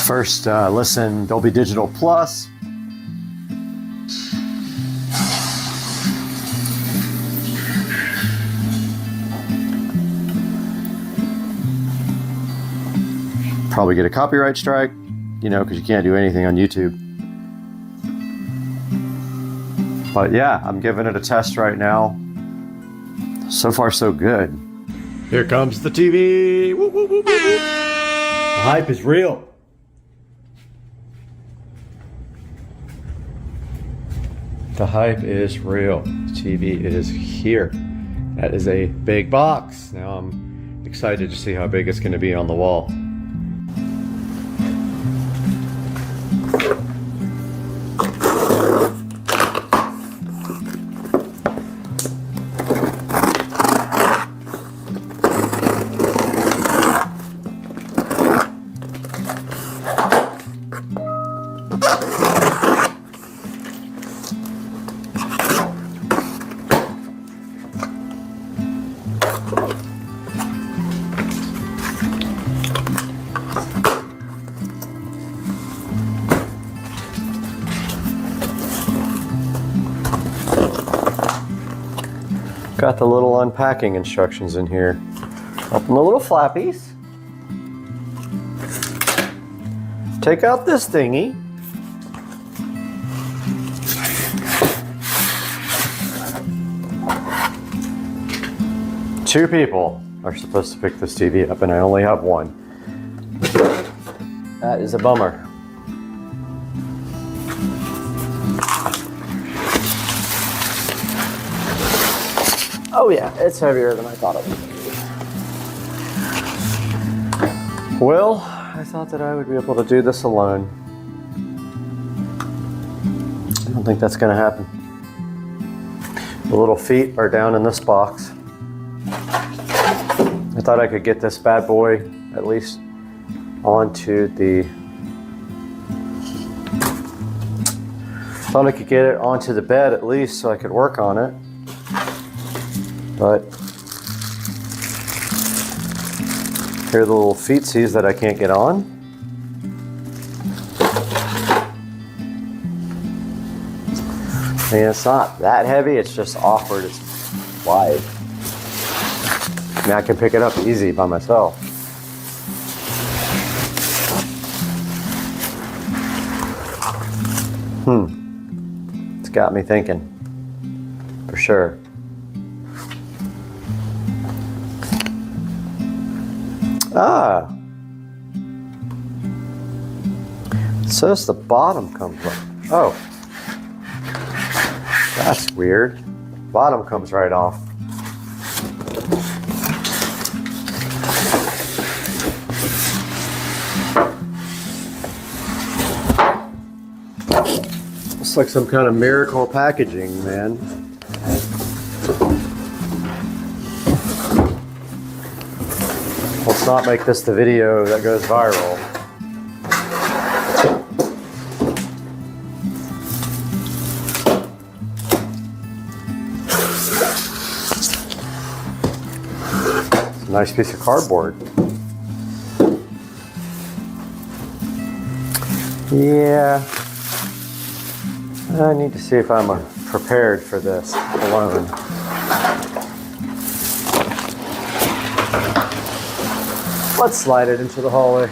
First listen, Dolby Digital Plus. Probably get a copyright strike, you know, because you can't do anything on YouTube. But yeah, I'm giving it a test right now. So far, so good. Here comes the TV. Woo, woo, woo, woo, woo. The hype is real. The hype is real. The TV is here. That is a big box. Now I'm excited to see how big it's going to be on the wall. Got the little unpacking instructions in here. Open the little flappies. Take out this thingy. Two people are supposed to pick this TV up, and I only have one. That is a bummer. Oh yeah, it's heavier than I thought it would be. Well, I thought that I would be able to do this alone. I don't think that's gonna happen. The little feet are down in this box. I thought I could get this bad boy at least onto the... Thought I could get it onto the bed at least so I could work on it. But here are the little feetsies that I can't get on. I mean, it's not that heavy, it's just awkward, it's wide. I mean, I can pick it up easy by myself. It's got me thinking, for sure. Ah, it says the bottom comes up. Oh, that's weird. Bottom comes right off. Looks like some kind of miracle packaging, man. Let's not make this the video that goes viral. It's a nice piece of cardboard. Yeah. I need to see if I'm prepared for this alone. Let's slide it into the hallway.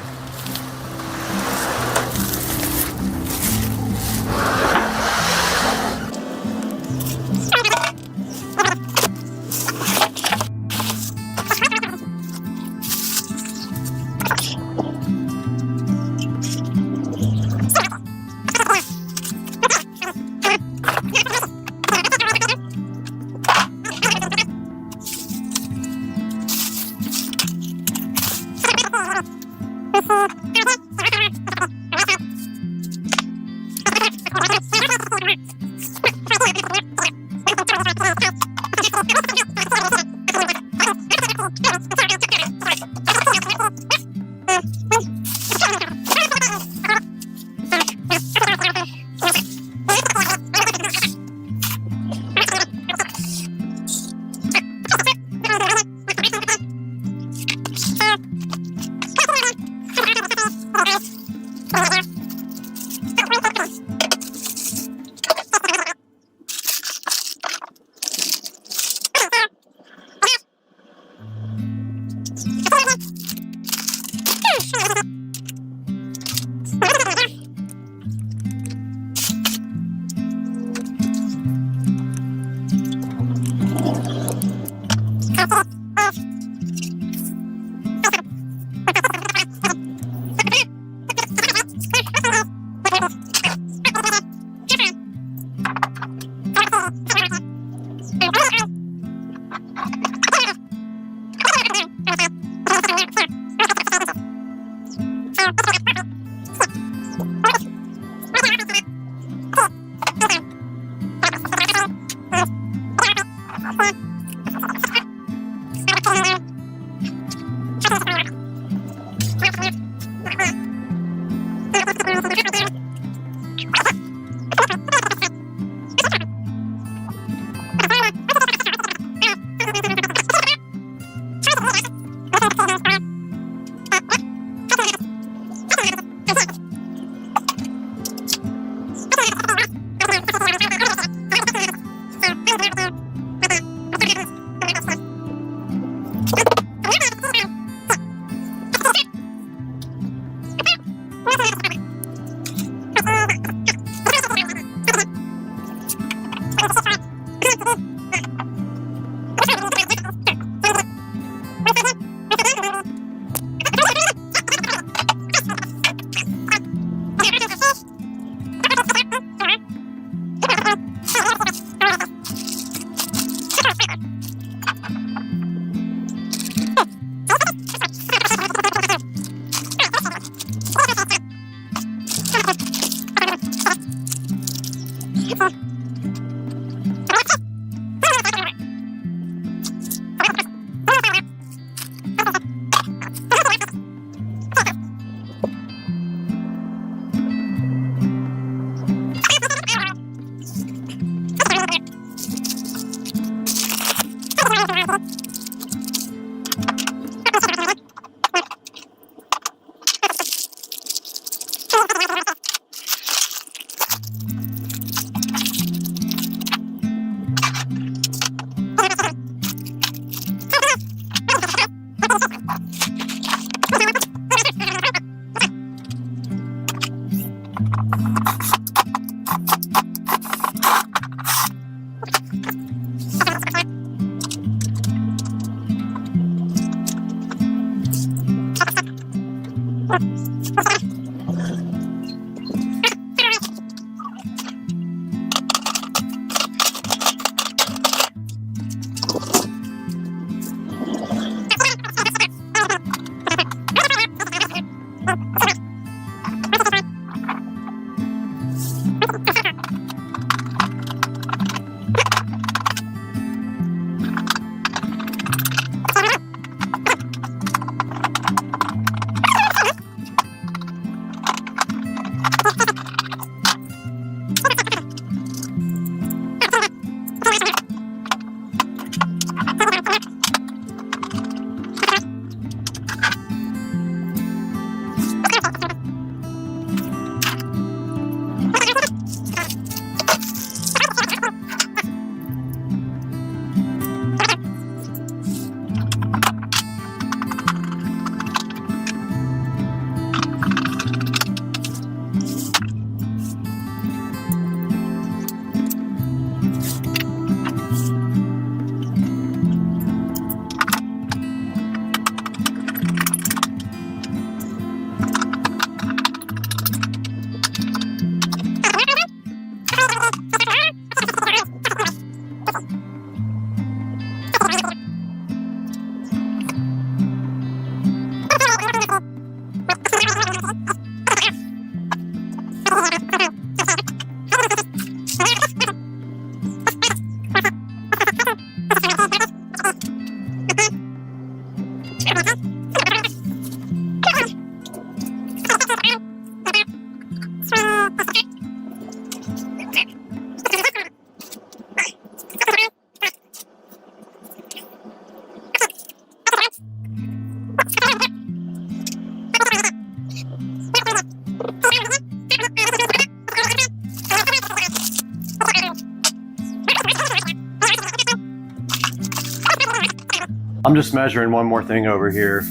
I'm just measuring one more thing over here.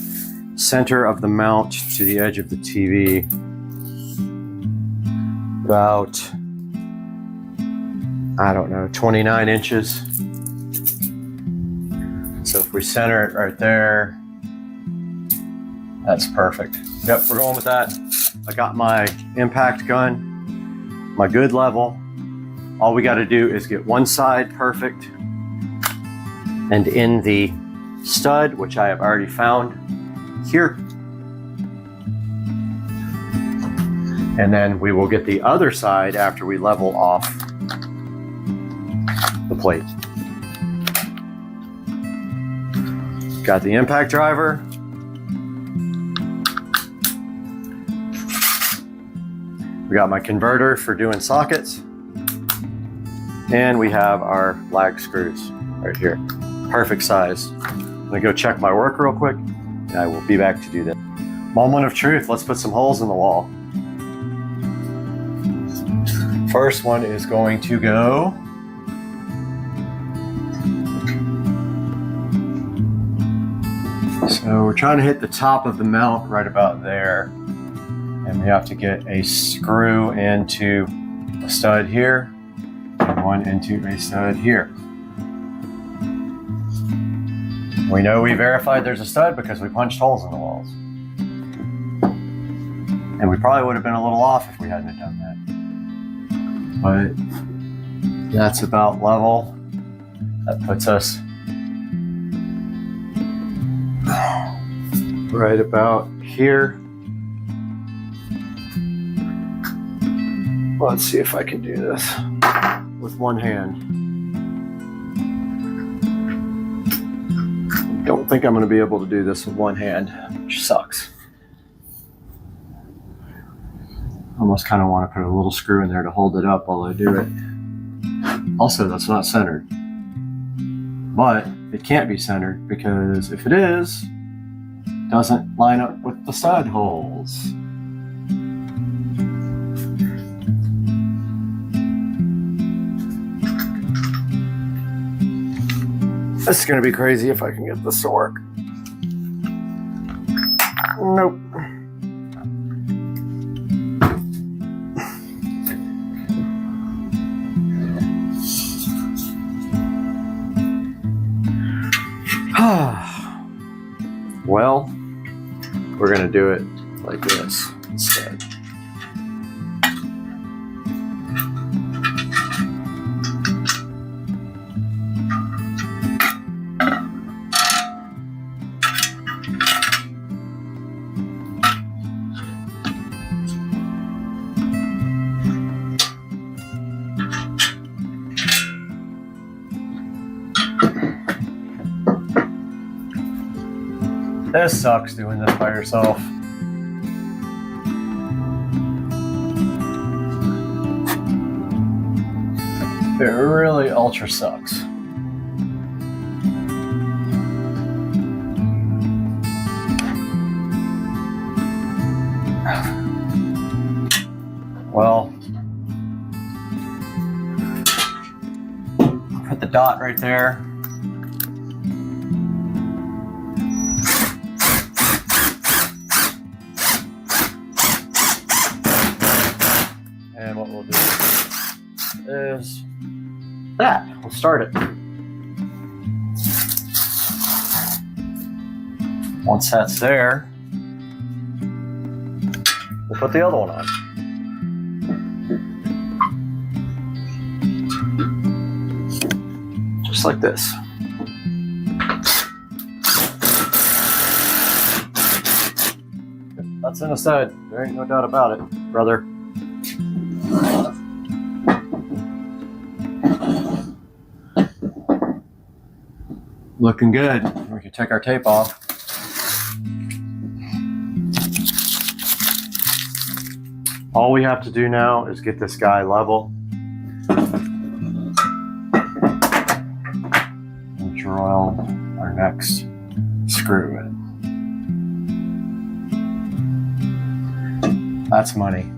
center of the mount to the edge of the TV. About, I don't know, 29 inches. So if we center it right there, that's perfect. Yep, we're going with that. I got my impact gun, my good level. All we got to do is get one side perfect. And in the stud, which I have already found here. And then we will get the other side after we level off the plate. Got the impact driver. We got my converter for doing sockets. And we have our lag screws right here. Perfect size. I'm gonna go check my work real quick and I will be back to do that. Moment of truth, let's put some holes in the wall. First one is going to go so we're trying to hit the top of the mount right about there. And we have to get a screw into a stud here and one into a stud here. We know we verified there's a stud because we punched holes in the walls. And we probably would have been a little off if we hadn't done that. But that's about level. That puts us right about here. Let's see if I can do this with one hand. Don't think I'm going to be able to do this with one hand, which sucks. Almost kind of want to put a little screw in there to hold it up while I do it. Also, that's not centered. But it can't be centered because if it is, it doesn't line up with the stud holes. This is going to be crazy if I can get this to work. Nope. Well, we're going to do it like this instead. This sucks doing this by yourself. It really ultra sucks. Well, put the dot right there. And what we'll do is that. We'll start it. Once that's there, we'll put the other one on. Just like this. That's in a stud. There ain't no doubt about it, brother. Looking good. We can take our tape off. All we have to do now is get this guy level and drill our next screw in. That's money.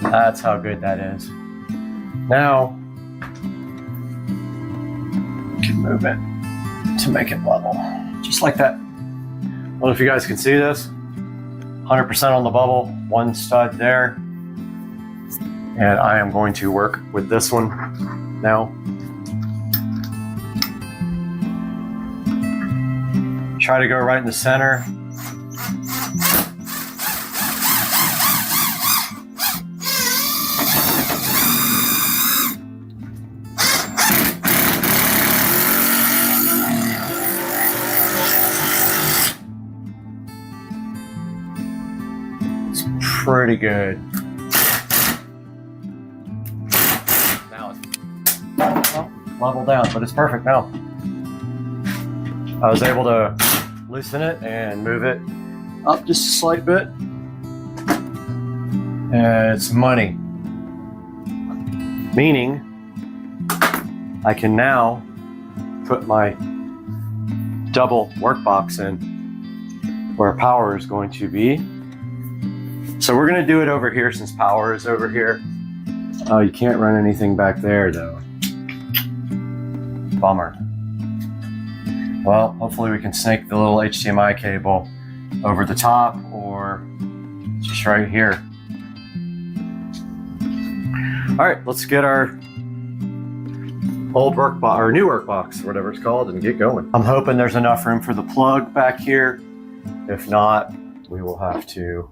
That's how good that is. Now, you can move it to make it level, just like that. I don't know if you guys can see this. 100% on the bubble, one stud there. And I am going to work with this one now. Try to go right in the center. It's pretty good. Now it's level down, but it's perfect now. I was able to loosen it and move it up just a slight bit. And it's money. Meaning I can now put my double workbox in where power is going to be. So we're going to do it over here since power is over here. Oh, you can't run anything back there though. Bummer. Well, hopefully we can snake the little HDMI cable over the top or just right here. All right, let's get our old workbox or new workbox, whatever it's called, and get going. I'm hoping there's enough room for the plug back here. If not, we will have to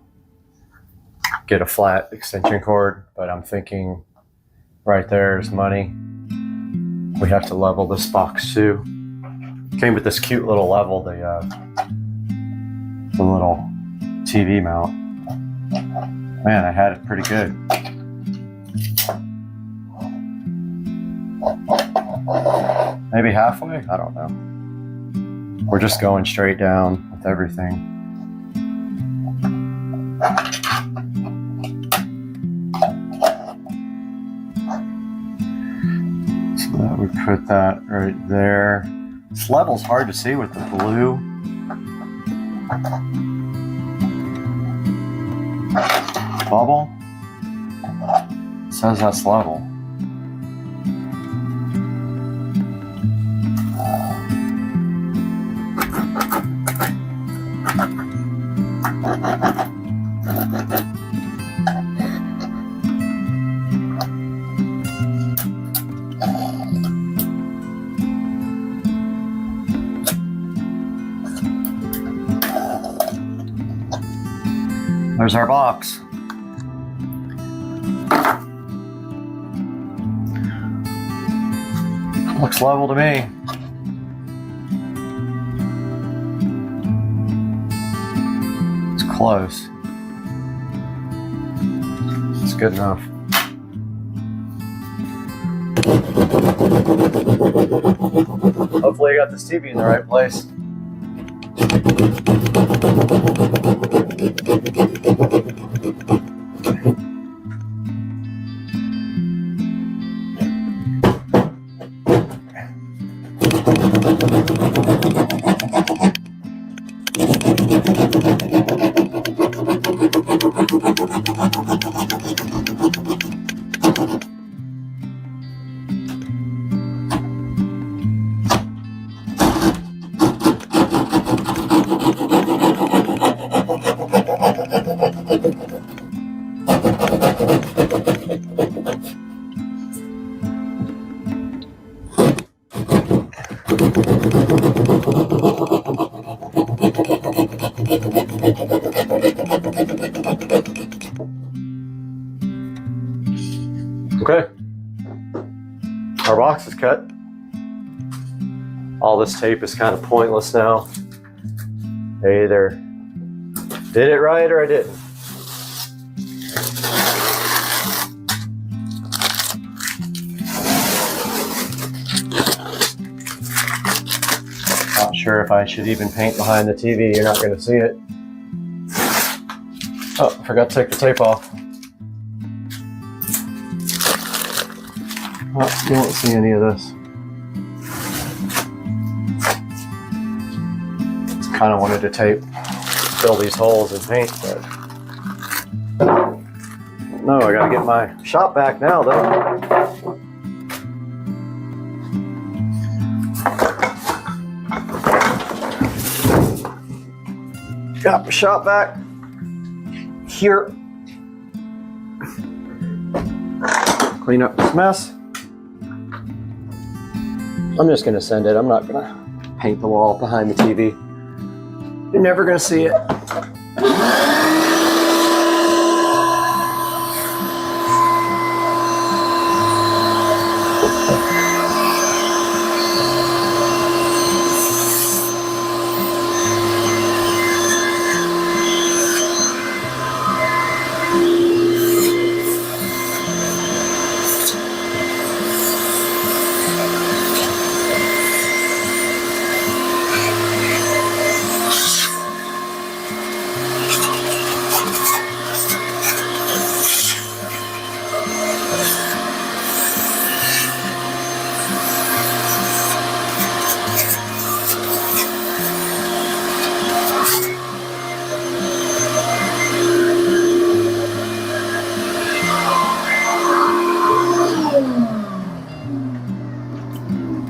get a flat extension cord, but I'm thinking right there is money. We have to level this box too. Came with this cute little level, the little TV mount. Man, I had it pretty good. Maybe halfway? I don't know. We're just going straight down with everything. So that would put that right there. This level's hard to see with the blue. Bubble. It says that's level. There's our box. Looks level to me. It's close. It's good enough. Hopefully I got this TV in the right place. Okay, our box is cut. All this tape is kind of pointless now. I either did it right or I didn't. Not sure if I should even paint behind the TV. You're not going to see it. Oh, I forgot to take the tape off. Oh, you won't see any of this. Kind of wanted to fill these holes and paint, but No, I gotta get my shop vac now though. Got my shop vac here. Clean up this mess. I'm just gonna send it. I'm not gonna paint the wall behind the TV. You're never gonna see it.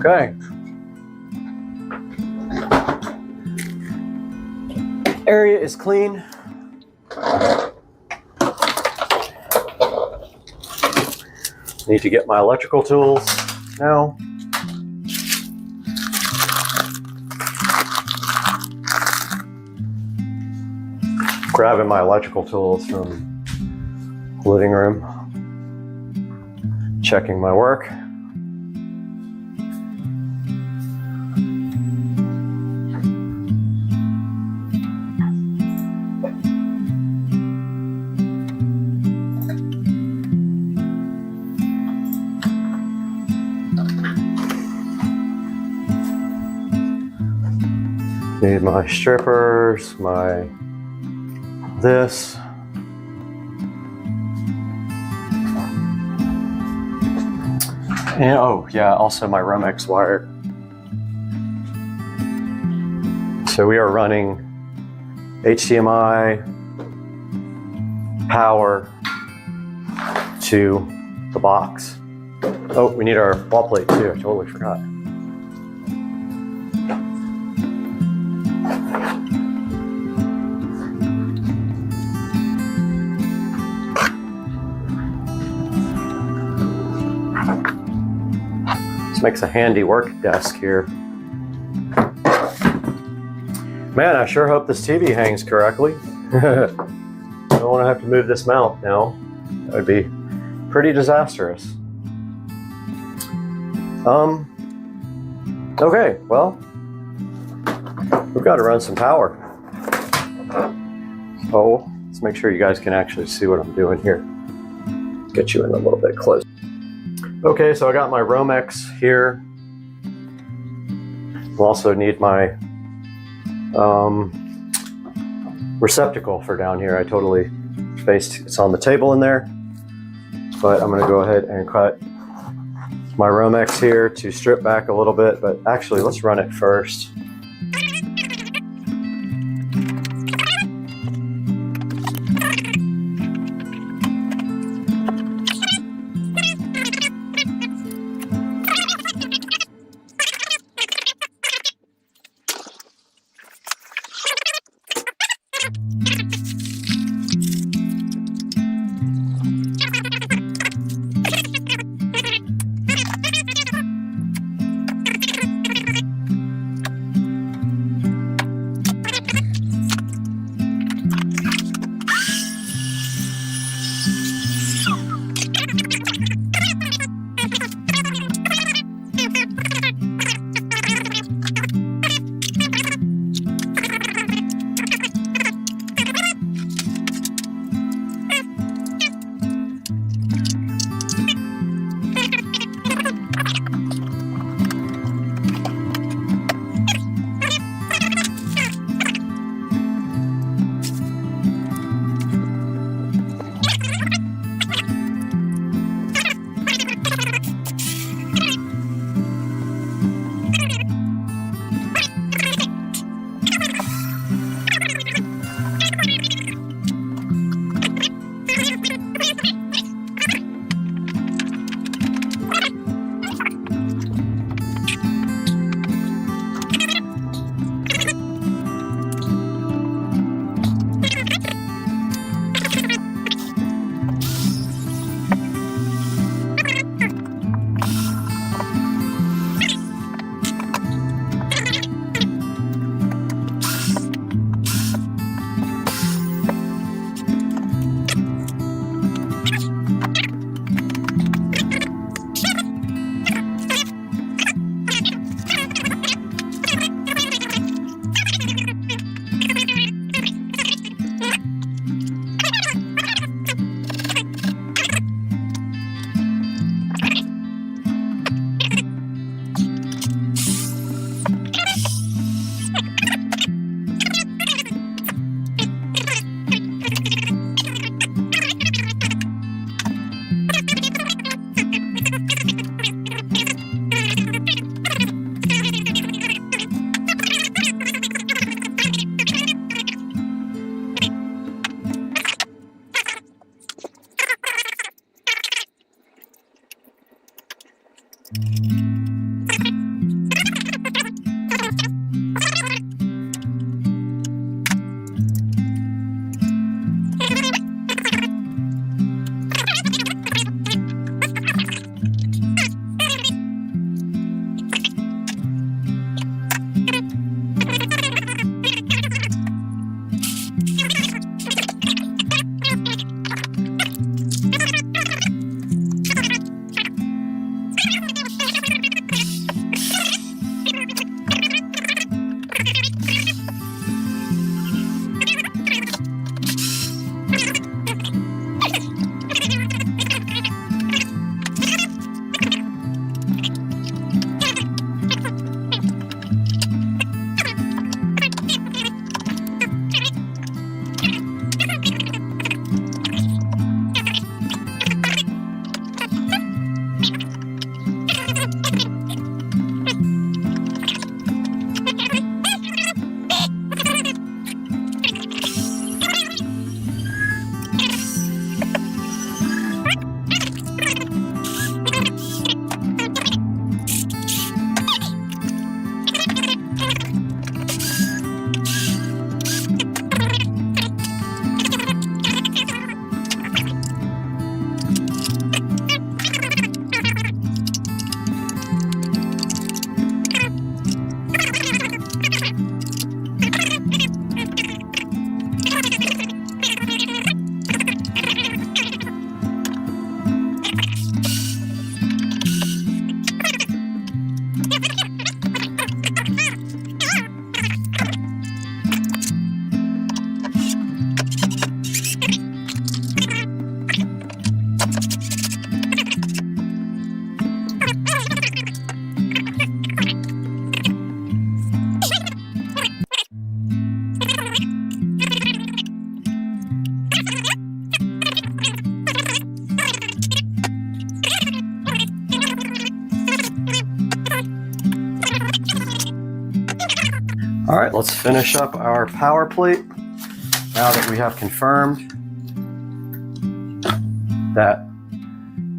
Okay. Area is clean. Need to get my electrical tools now. Grabbing my electrical tools from the living room. Checking my work. Need my strippers, my this. And oh yeah, also my Romex wire. So we are running HDMI power to the box. Oh, we need our wall plate too, I totally forgot. This makes a handy work desk here. Man, I sure hope this TV hangs correctly. I don't want to have to move this mount now. That would be pretty disastrous. Okay, well, we've got to run some power. So let's make sure you guys can actually see what I'm doing here. Get you in a little bit closer. Okay, so I got my Romex here. I'll also need my receptacle for down here. I totally spaced, it's on the table in there. But I'm gonna go ahead and cut my Romex here to strip back a little bit, but actually let's run it first. All right, let's finish up our power plate now that we have confirmed that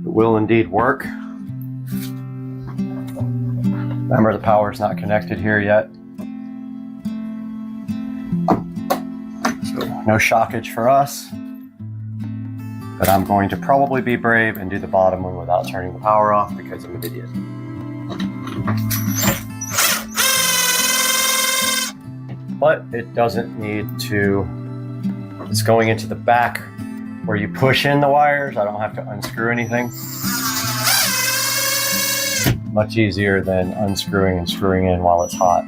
it will indeed work. Remember, the power is not connected here yet. So no shockage for us. But I'm going to probably be brave and do the bottom one without turning the power off because I'm an idiot. But it doesn't need to, it's going into the back where you push in the wires. I don't have to unscrew anything. Much easier than unscrewing and screwing in while it's hot.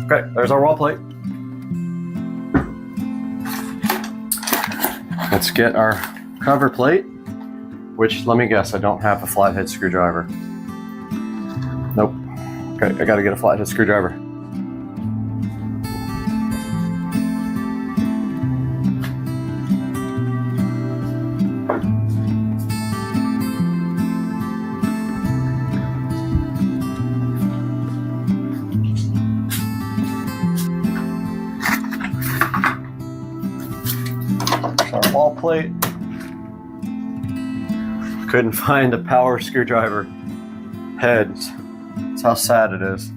Okay, there's our wall plate. Let's get our cover plate, which, let me guess, I don't have a flathead screwdriver. Nope. Okay, I gotta get a flathead screwdriver. Our wall plate. Couldn't find the power screwdriver heads. That's how sad it is.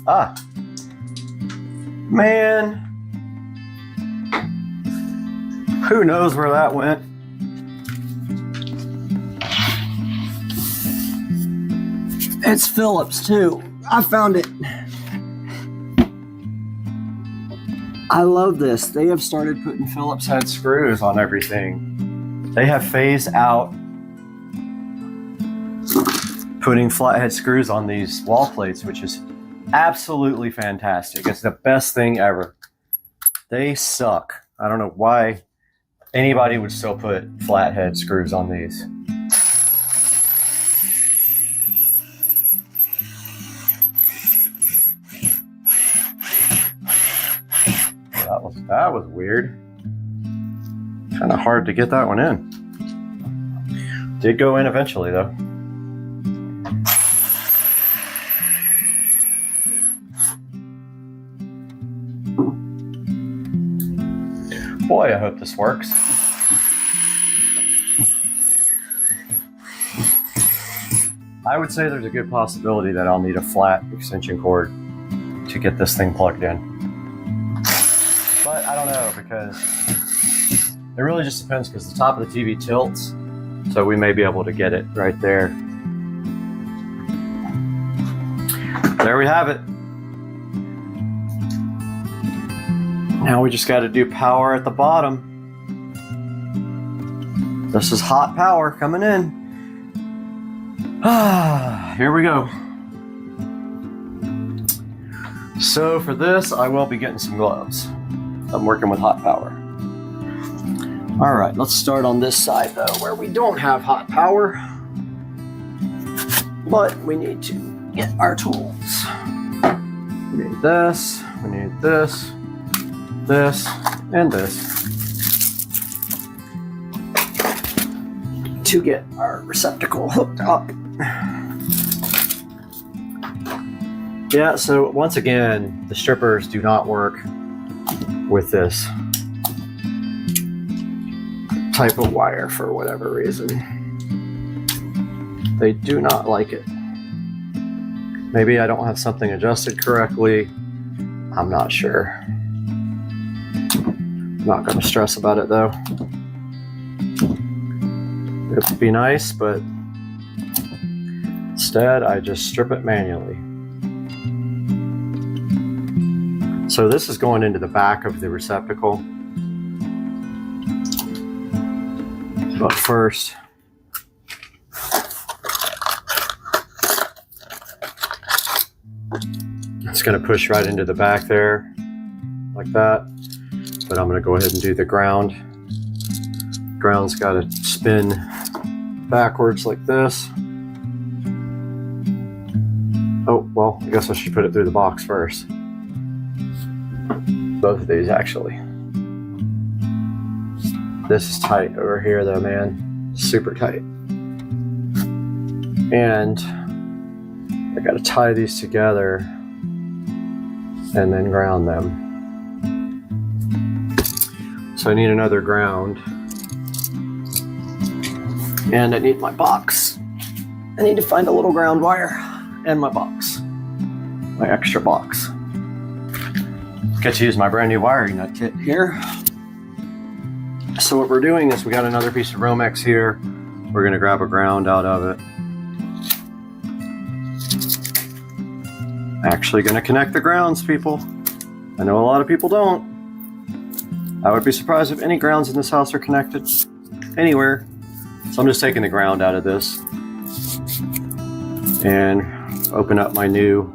Ah, man, who knows where that went? It's Phillips too. I found it. I love this. They have started putting Phillips head screws on everything. They have phased out putting flathead screws on these wall plates, which is absolutely fantastic. It's the best thing ever. They suck. I don't know why anybody would still put flathead screws on these. That was weird. Kind of hard to get that one in. Did go in eventually though. Boy, I hope this works. I would say there's a good possibility that I'll need a flat extension cord to get this thing plugged in. But I don't know, because it really just depends, because the top of the TV tilts, so we may be able to get it right there. There we have it. Now we just got to do power at the bottom. This is hot power coming in. Here we go. So for this, I will be getting some gloves. I'm working with hot power. All right, let's start on this side though, where we don't have hot power, but we need to get our tools. We need this, and this to get our receptacle hooked up. Yeah, so once again, the strippers do not work with this type of wire for whatever reason. They do not like it. Maybe I don't have something adjusted correctly. I'm not sure. I'm not going to stress about it though. It would be nice, but instead I just strip it manually. So this is going into the back of the receptacle. But first, it's going to push right into the back there, like that. But I'm going to go ahead and do the ground. Ground's got to spin backwards like this. Oh, well, I guess I should put it through the box first. Both of these, actually. This is tight over here though, man. Super tight. And I gotta tie these together and then ground them. So I need another ground. And I need my box. I need to find a little ground wire and my box. My extra box. Get to use my brand new wiring nut kit here. So what we're doing is we got another piece of Romex here. We're gonna grab a ground out of it. Actually gonna connect the grounds, people. I know a lot of people don't. I would be surprised if any grounds in this house are connected anywhere. So I'm just taking the ground out of this and open up my new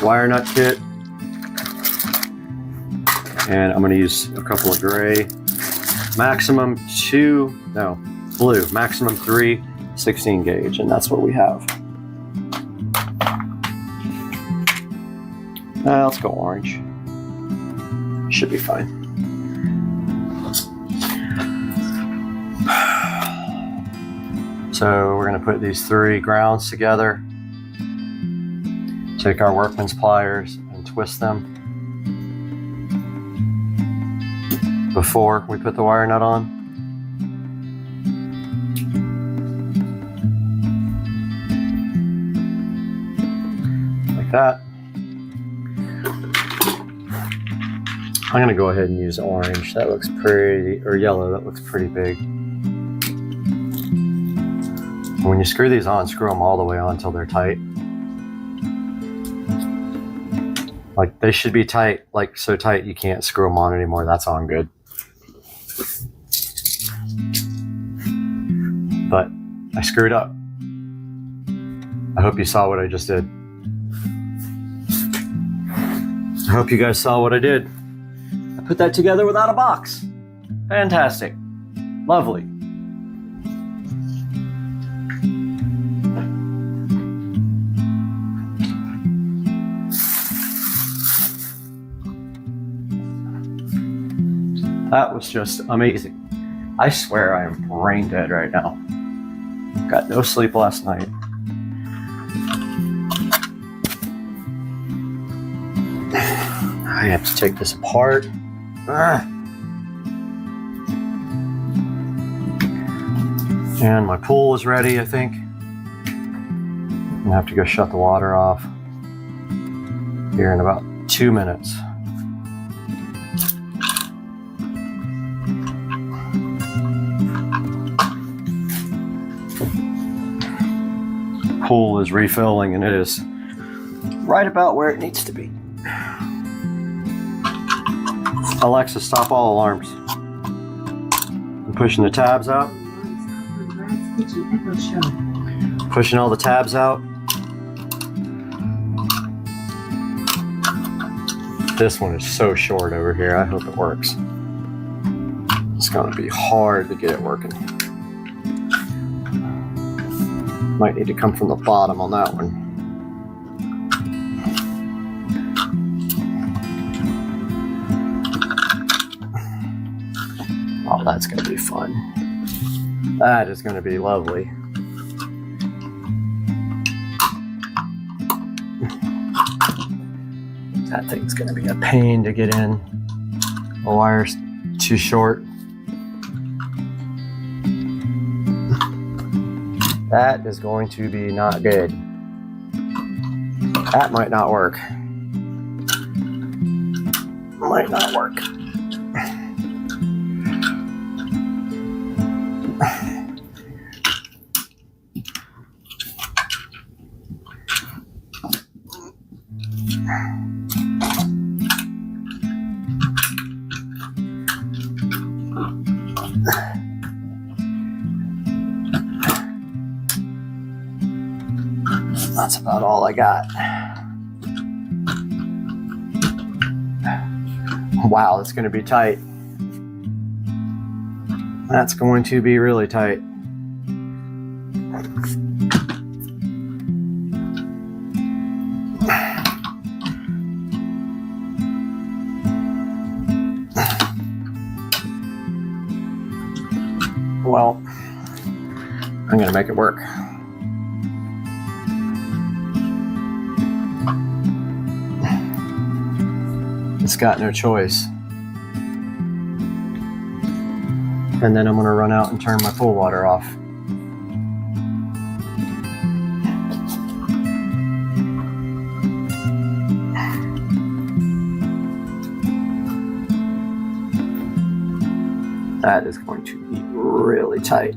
wire nut kit. And I'm gonna use a couple of gray. Blue, maximum 3 16 gauge, and that's what we have. Let's go orange. Should be fine. So we're gonna put these 3 grounds together. Take our workman's pliers and twist them before we put the wire nut on. Like that. I'm gonna go ahead and use orange. That looks pretty, or yellow, that looks pretty big. When you screw these on, screw them all the way on until they're tight. Like they should be tight, like so tight you can't screw them on anymore. That's on good. But I screwed up. I hope you saw what I just did. I hope you guys saw what I did. I put that together without a box. Fantastic. Lovely. That was just amazing. I swear I am brain dead right now. Got no sleep last night. I have to take this apart. And my pool is ready, I think. gonna have to go shut the water off here in about 2 minutes. Pool is refilling and it is right about where it needs to be. Alexa, stop all alarms. I'm pushing the tabs out. Pushing all the tabs out. This one is so short over here. I hope it works. It's gonna be hard to get it working. Might need to come from the bottom on that one. Oh, that's going to be fun. That is going to be lovely. That thing's going to be a pain to get in. The wire's too short. That is going to be not good. That might not work. Might not work. That's about all I got. Wow, that's going to be tight. That's going to be really tight. Well, I'm going to make it work. It's got no choice. And then I'm going to run out and turn my pool water off. That is going to be really tight.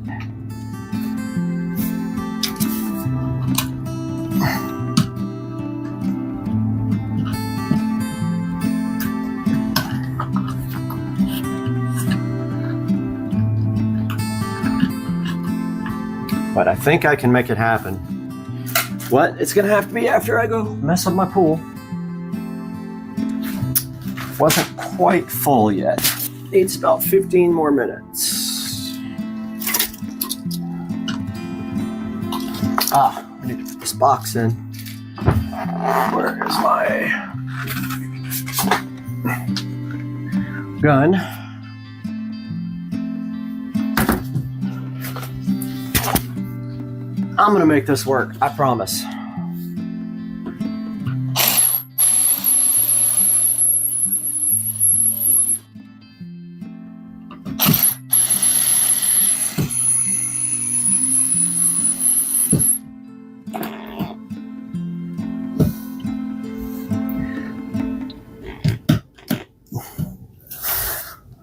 But I think I can make it happen. What? It's gonna have to be after I go mess up my pool. Wasn't quite full yet. Needs about 15 more minutes. I need to put this box in. Where is my gun? I'm gonna make this work, I promise.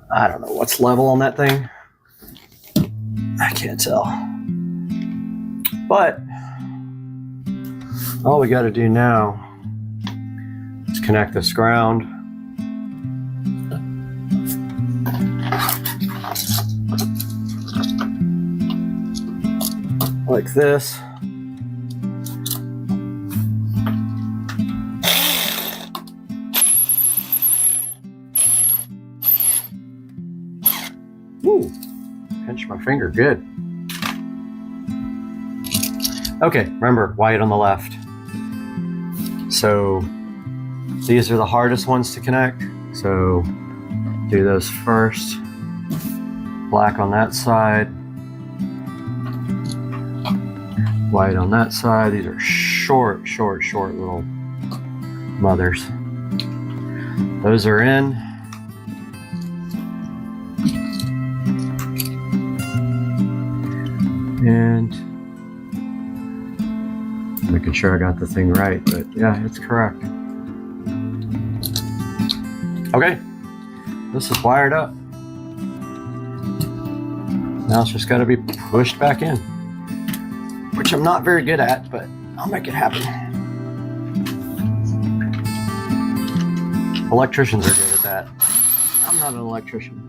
I don't know what's level on that thing. I can't tell. But all we got to do now is connect this ground. Like this. Ooh, pinch my finger, good. Okay, remember, white on the left. So these are the hardest ones to connect. So do those first. Black on that side. White on that side. These are short little mothers. Those are in. And we making sure I got the thing right, but yeah, it's correct. Okay, this is wired up. Now it's just got to be pushed back in, which I'm not very good at, but I'll make it happen. Electricians are good at that. I'm not an electrician.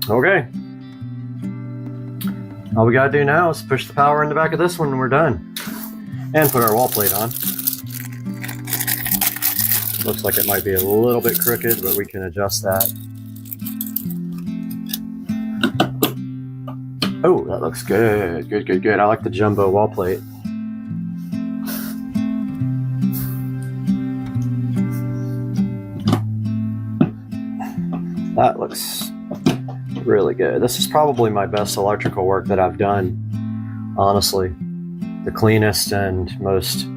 Okay. All we gotta do now is push the power in the back of this one and we're done. And put our wall plate on. Looks like it might be a little bit crooked, but we can adjust that. Oh, that looks good. Good, good, good. I like the jumbo wall plate. That looks really good. This is probably my best electrical work that I've done, honestly. The cleanest and most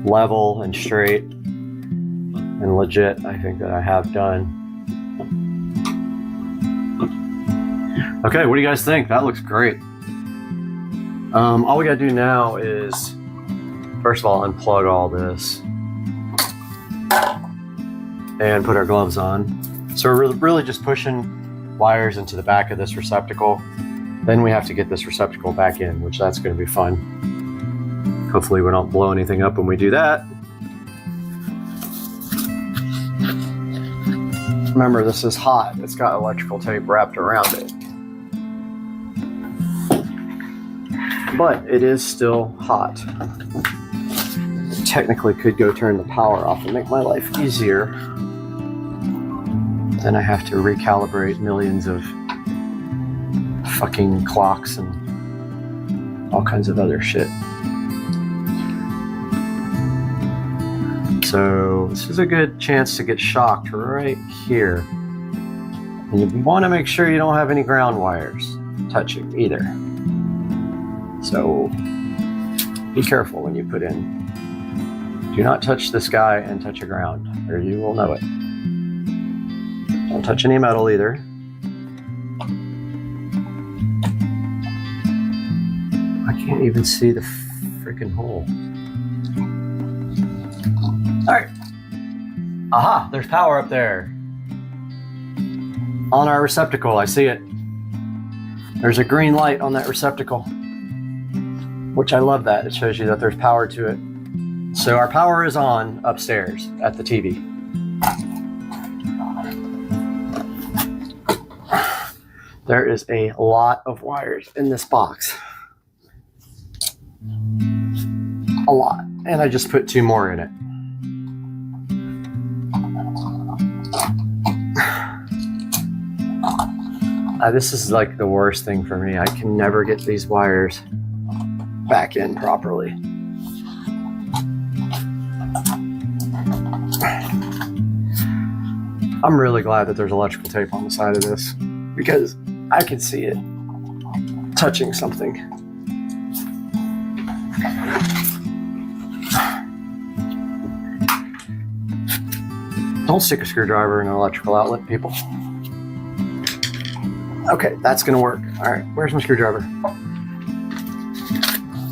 level and straight and legit, I think, that I have done. Okay, what do you guys think? That looks great. All we gotta do now is, first of all, unplug all this and put our gloves on. So we're really just pushing wires into the back of this receptacle. Then we have to get this receptacle back in, which that's going to be fun. Hopefully we don't blow anything up when we do that. Remember, this is hot. It's got electrical tape wrapped around it. But it is still hot. Technically could go turn the power off and make my life easier. Then I have to recalibrate millions of fucking clocks and all kinds of other shit. So this is a good chance to get shocked right here. And you want to make sure you don't have any ground wires touching either. So be careful when you put in. Do not touch this guy and touch a ground, or you will know it. Don't touch any metal either. I can't even see the freaking hole. All right. Aha, there's power up there. On our receptacle, I see it. There's a green light on that receptacle, which I love that. It shows you that there's power to it. So our power is on upstairs at the TV. There is a lot of wires in this box. A lot. And I just put 2 more in it. This is like the worst thing for me. I can never get these wires back in properly. I'm really glad that there's electrical tape on the side of this, because I can see it touching something. Don't stick a screwdriver in an electrical outlet, people. Okay, that's gonna work. All right, where's my screwdriver?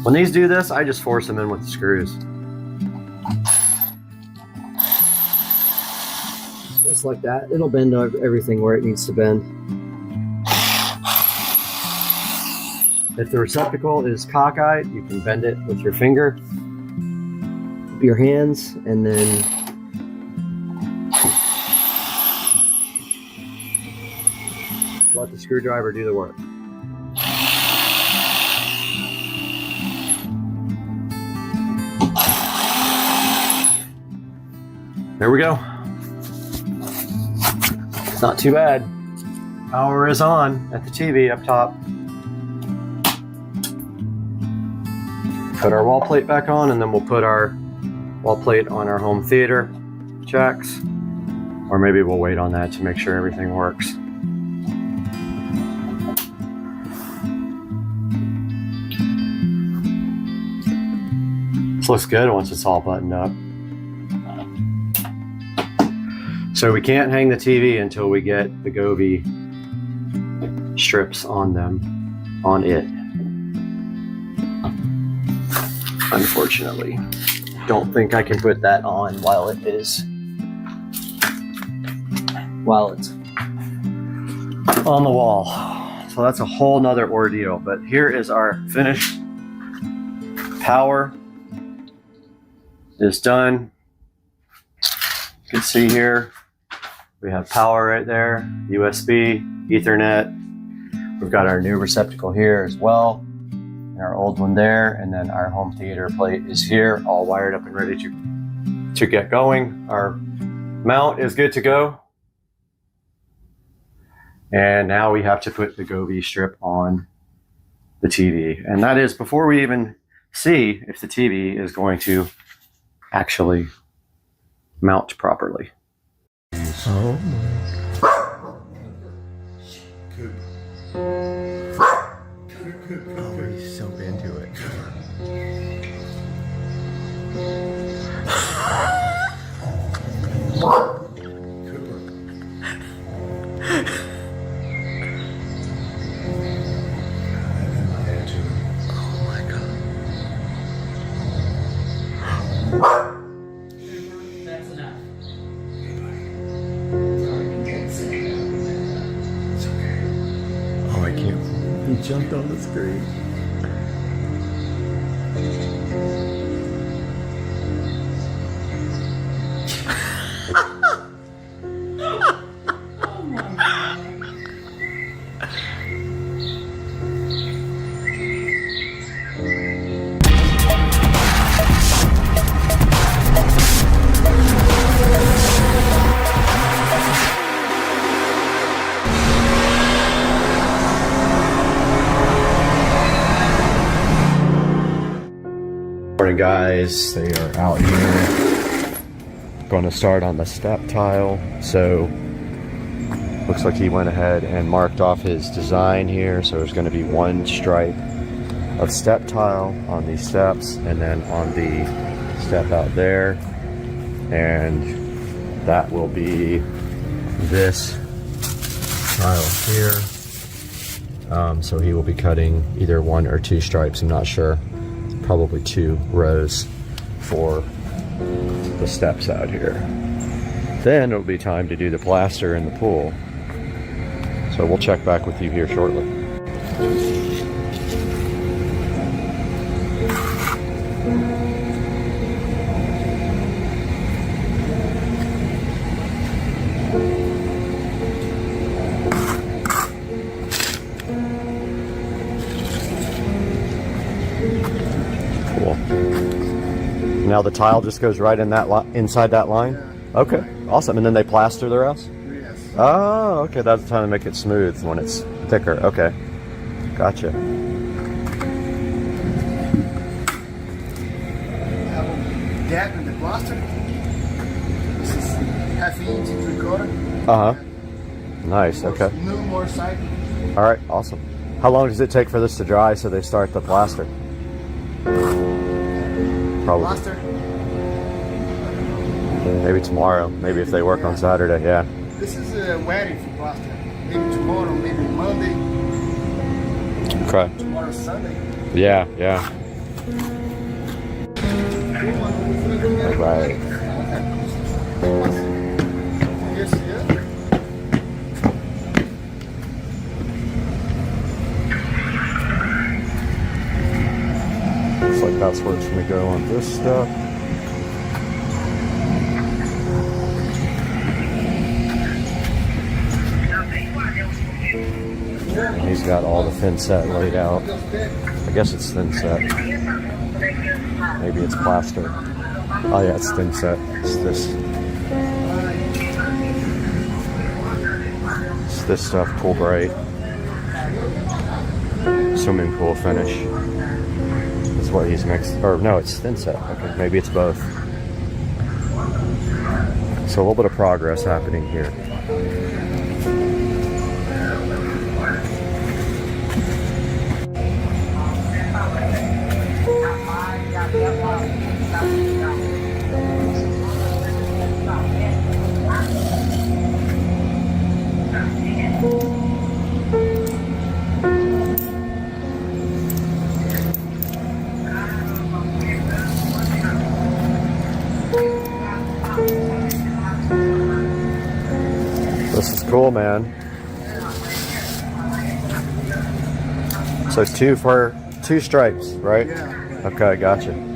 When these do this, I just force them in with the screws. Just like that. It'll bend everything where it needs to bend. If the receptacle is cockeyed, you can bend it with your finger, your hands, and then let the screwdriver do the work. There we go. Not too bad. Power is on at the TV up top. Put our wall plate back on, and then we'll put our wall plate on our home theater jacks. Or maybe we'll wait on that to make sure everything works. This looks good once it's all buttoned up. So we can't hang the TV until we get the Govee strips on it. Unfortunately. Don't think I can put that on while it's on the wall. So that's a whole nother ordeal. But here is our finished power. Is done. You can see here we have power right there, USB, Ethernet. We've got our new receptacle here as well, and our old one there, and then our home theater plate is here, all wired up and ready to get going. Our mount is good to go. And now we have to put the Govee strip on the TV. And that is before we even see if the TV is going to actually mount properly. Oh Oh, he's so into it. Oh my God. That's enough. It's okay. Oh, I can't. He jumped on the screen. Morning, guys. They are out here. Going to start on the step tile. So looks like he went ahead and marked off his design here. So there's going to be one stripe of step tile on these steps, and then on the step out there, and that will be this tile here. So he will be cutting either one or two stripes. I'm not sure. Probably 2 rows for the steps out here. Then it'll be time to do the plaster in the pool. So we'll check back with you here shortly. Now the tile just goes right in that inside that line? Yeah. Okay, awesome. And then they plaster the rest? Yes. Oh, okay. That's the time to make it smooth when it's thicker. Okay, gotcha. That and the plaster. This is ½ inch, 3/4. Uh-huh. Nice, okay. No more side. All right, awesome. How long does it take for this to dry so they start the plaster? Probably. Plaster. Maybe tomorrow. Maybe if they work on Saturday, yeah. This is wedding for plaster. Maybe tomorrow, maybe Monday. Okay. Tomorrow Sunday. Yeah, yeah. All right. Yes, yeah. Looks like that's where it's going to go on this step. And he's got all the thin set laid out. I guess it's thin set. Maybe it's plaster. Oh yeah, it's thin set. It's this stuff, Cool Bright. Swimming pool finish. Is what he's mixed. Or no, it's thin set. Okay, maybe it's both. So a little bit of progress happening here. This is cool, man. So two stripes, right? Yeah. Okay, gotcha.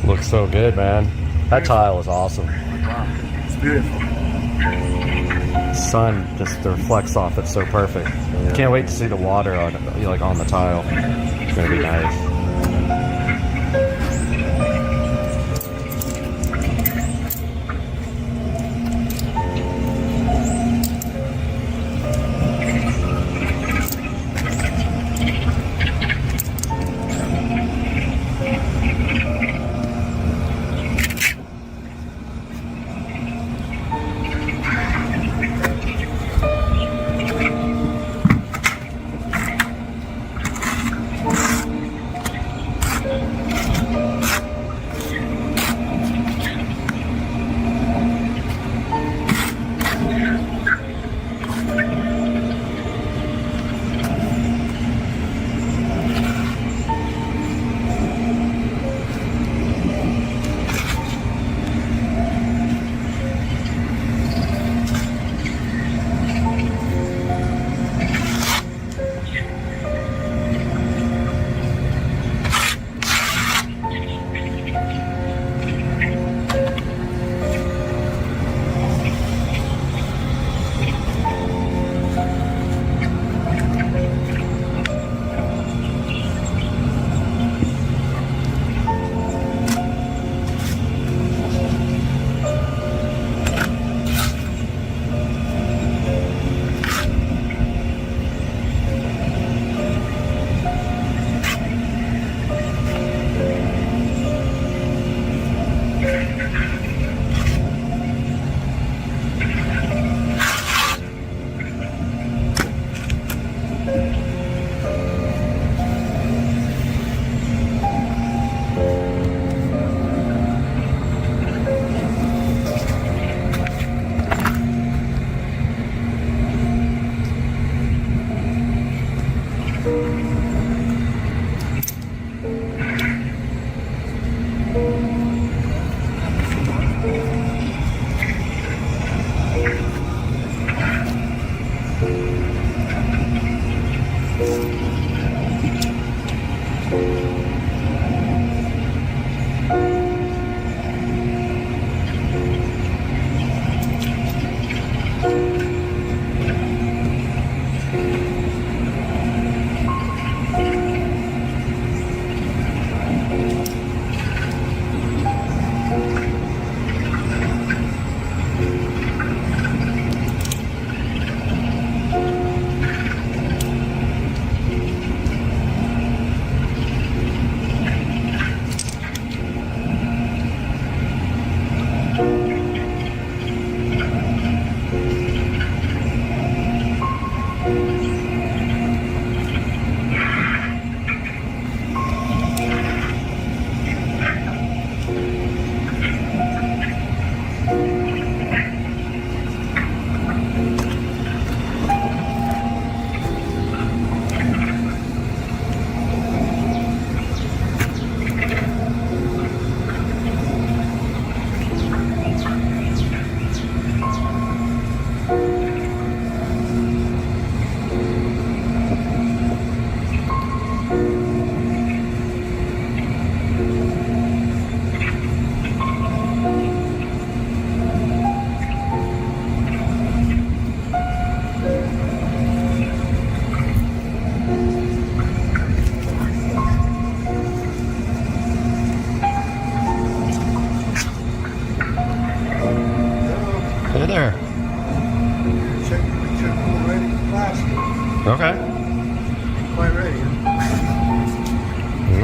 Looks so good, man. That tile is awesome. Wow, it's beautiful. Sun just reflects off it so perfect. Can't wait to see the water on like on the tile. It's gonna be nice.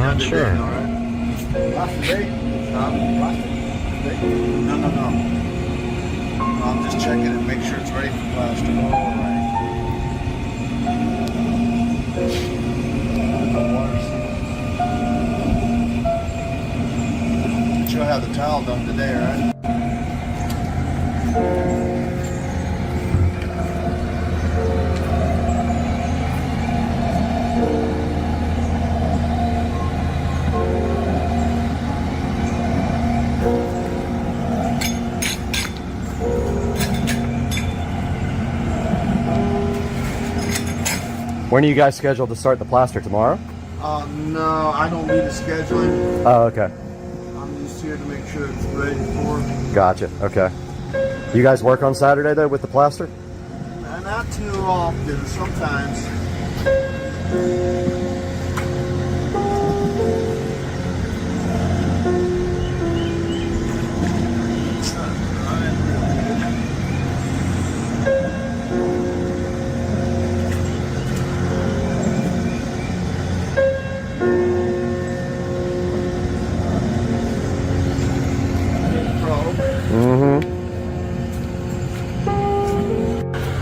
not sure. Last day? No. No, I'm just checking it, make sure it's ready for plaster. All right. But you'll have the tile done today, right? When are you guys scheduled to start the plaster? Tomorrow? No, I don't need a scheduling. Oh, okay. I'm just here to make sure it's ready for. Gotcha. Okay. You guys work on Saturday though with the plaster? Not too often, sometimes.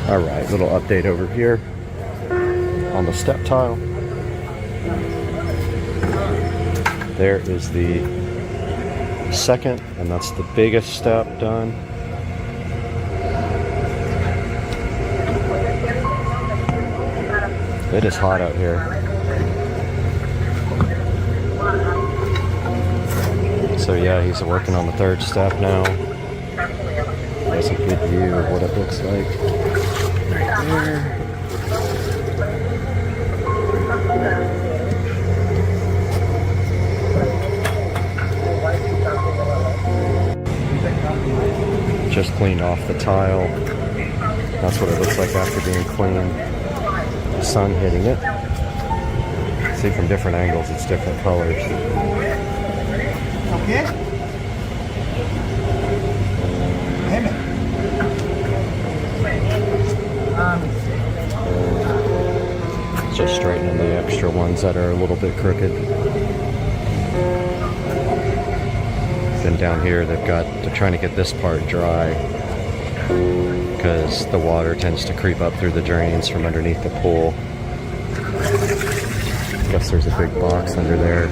All right, little update over here on the step tile. There is the second, and that's the biggest step done. It is hot out here. So yeah, he's working on the third step now. That's a good view of what it looks like right there. Just cleaned off the tile. That's what it looks like after being cleaned. The sun hitting it. See, from different angles, it's different colors. Okay. Just straightening the extra ones that are a little bit crooked. Then down here they're trying to get this part dry because the water tends to creep up through the drains from underneath the pool. Guess there's a big box under there.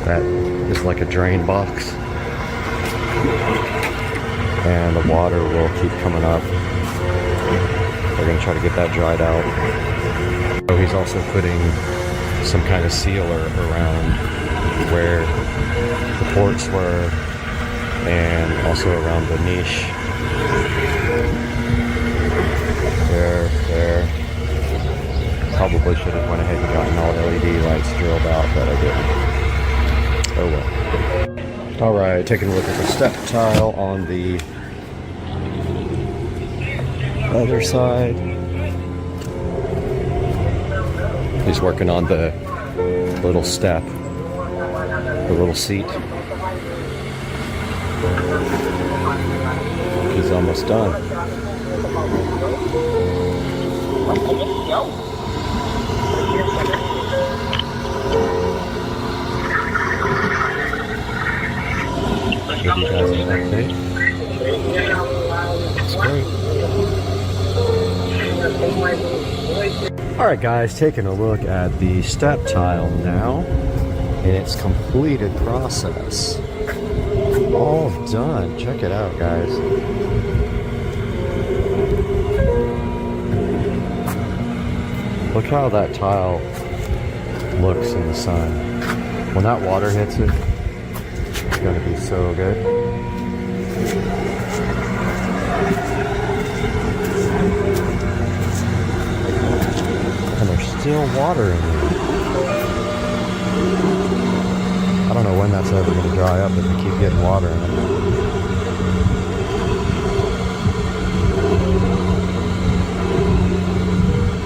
That is like a drain box. And the water will keep coming up. They're going to try to get that dried out. So he's also putting some kind of sealer around where the ports were and also around the niche. There. Probably should have went ahead and gotten all LED lights drilled out, but I didn't. Oh well. Alright, taking a look at the step tile on the other side. He's working on the little step, the little seat. He's almost done. Give you guys an update. That's great. Alright guys, taking a look at the step tile now in its completed process. All done. Check it out, guys. Look how that tile looks in the sun. When that water hits it, it's going to be so good. And there's still water in there. I don't know when that's ever going to dry up if we keep getting water in it.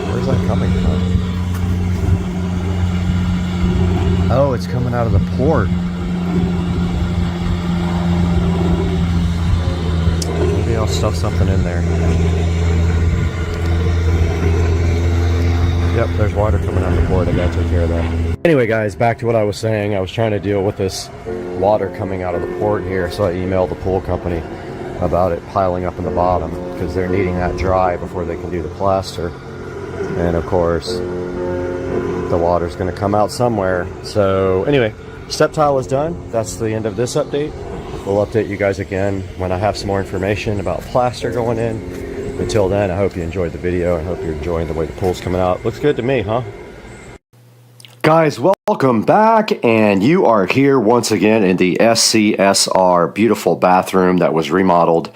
Where's that coming from? Oh, it's coming out of the port. Maybe I'll stuff something in there. Yep, there's water coming out of the port. I got to take care of that. Anyway, guys, back to what I was saying. I was trying to deal with this water coming out of the port here, so I emailed the pool company about it piling up in the bottom because they're needing that dry before they can do the plaster. And of course, the water's going to come out somewhere. So anyway, step tile is done. That's the end of this update. We'll update you guys again when I have some more information about plaster going in. Until then, I hope you enjoyed the video. I hope you're enjoying the way the pool's coming out. Looks good to me, huh? Guys, welcome back, and you are here once again in the SCSR beautiful bathroom that was remodeled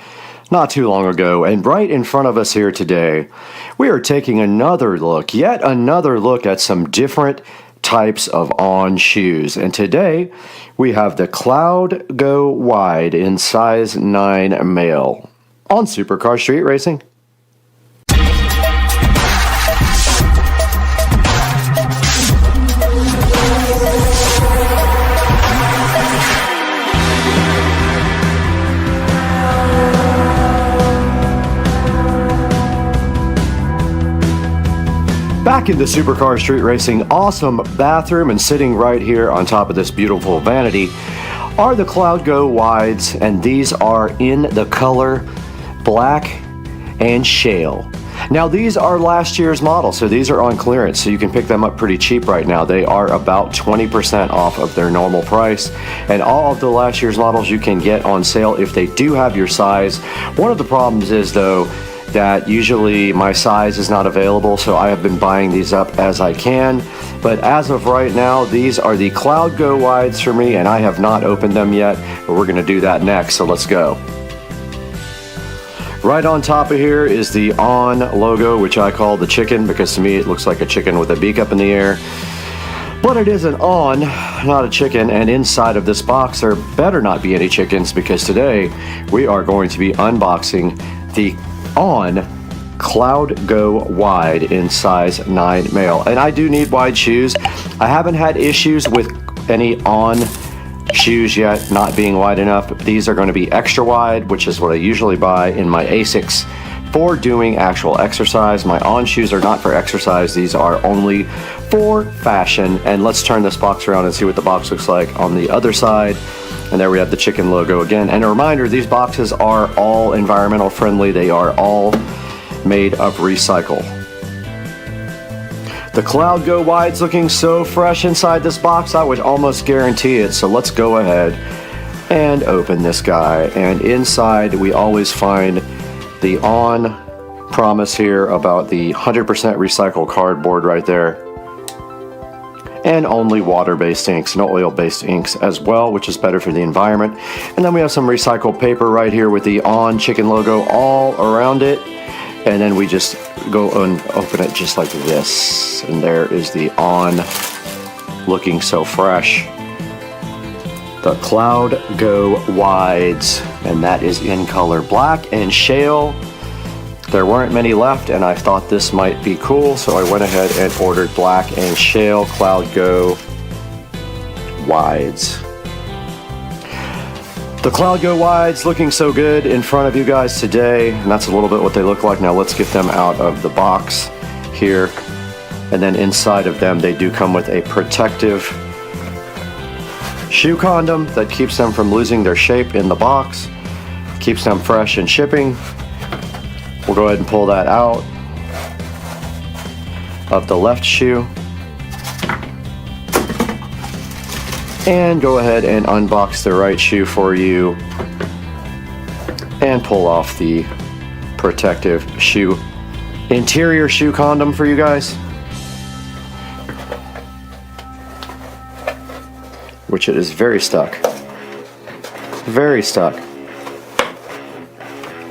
not too long ago. And right in front of us here today, we are taking another look, yet another look at some different types of On shoes. And today, we have the Cloud Go Wide in size 9 male on Supercar Street Racing. Back in the Supercar Street Racing awesome bathroom, and sitting right here on top of this beautiful vanity are the Cloud Go Wides, and these are in the color black and shale. Now these are last year's models, so these are on clearance, so you can pick them up pretty cheap right now. They are about 20% off of their normal price, and all of the last year's models you can get on sale if they do have your size. One of the problems is though that usually my size is not available, so I have been buying these up as I can. But as of right now, these are the Cloud Go Wides for me, and I have not opened them yet, but we're gonna do that next, so let's go. Right on top of here is the On logo, which I call the chicken, because to me it looks like a chicken with a beak up in the air. But it is an On, not a chicken, and inside of this box there better not be any chickens, because today we are going to be unboxing the On Cloud Go Wide in size 9 male. And I do need wide shoes. I haven't had issues with any On shoes yet not being wide enough. These are going to be extra wide, which is what I usually buy in my Asics for doing actual exercise. My On shoes are not for exercise. These are only for fashion. And let's turn this box around and see what the box looks like on the other side. And there we have the chicken logo again. And a reminder, these boxes are all environmental friendly. They are all made of recycle. The Cloud Go Wide's looking so fresh inside this box, I would almost guarantee it. So let's go ahead and open this guy. And inside we always find the On promise here about the 100% recycled cardboard right there. And only water-based inks, no oil-based inks as well, which is better for the environment. And then we have some recycled paper right here with the On chicken logo all around it. And then we just go and open it just like this. And there is the On, looking so fresh. The Cloud Go Wides, and that is in color black and shale. There weren't many left, and I thought this might be cool, so I went ahead and ordered black and shale Cloud Go Wides. The Cloud Go Wides looking so good in front of you guys today, and that's a little bit what they look like. Now let's get them out of the box here, and then inside of them they do come with a protective shoe condom that keeps them from losing their shape in the box, keeps them fresh in shipping. We'll go ahead and pull that out of the left shoe and go ahead and unbox the right shoe for you and pull off the protective shoe interior shoe condom for you guys, which it is very stuck. Very stuck.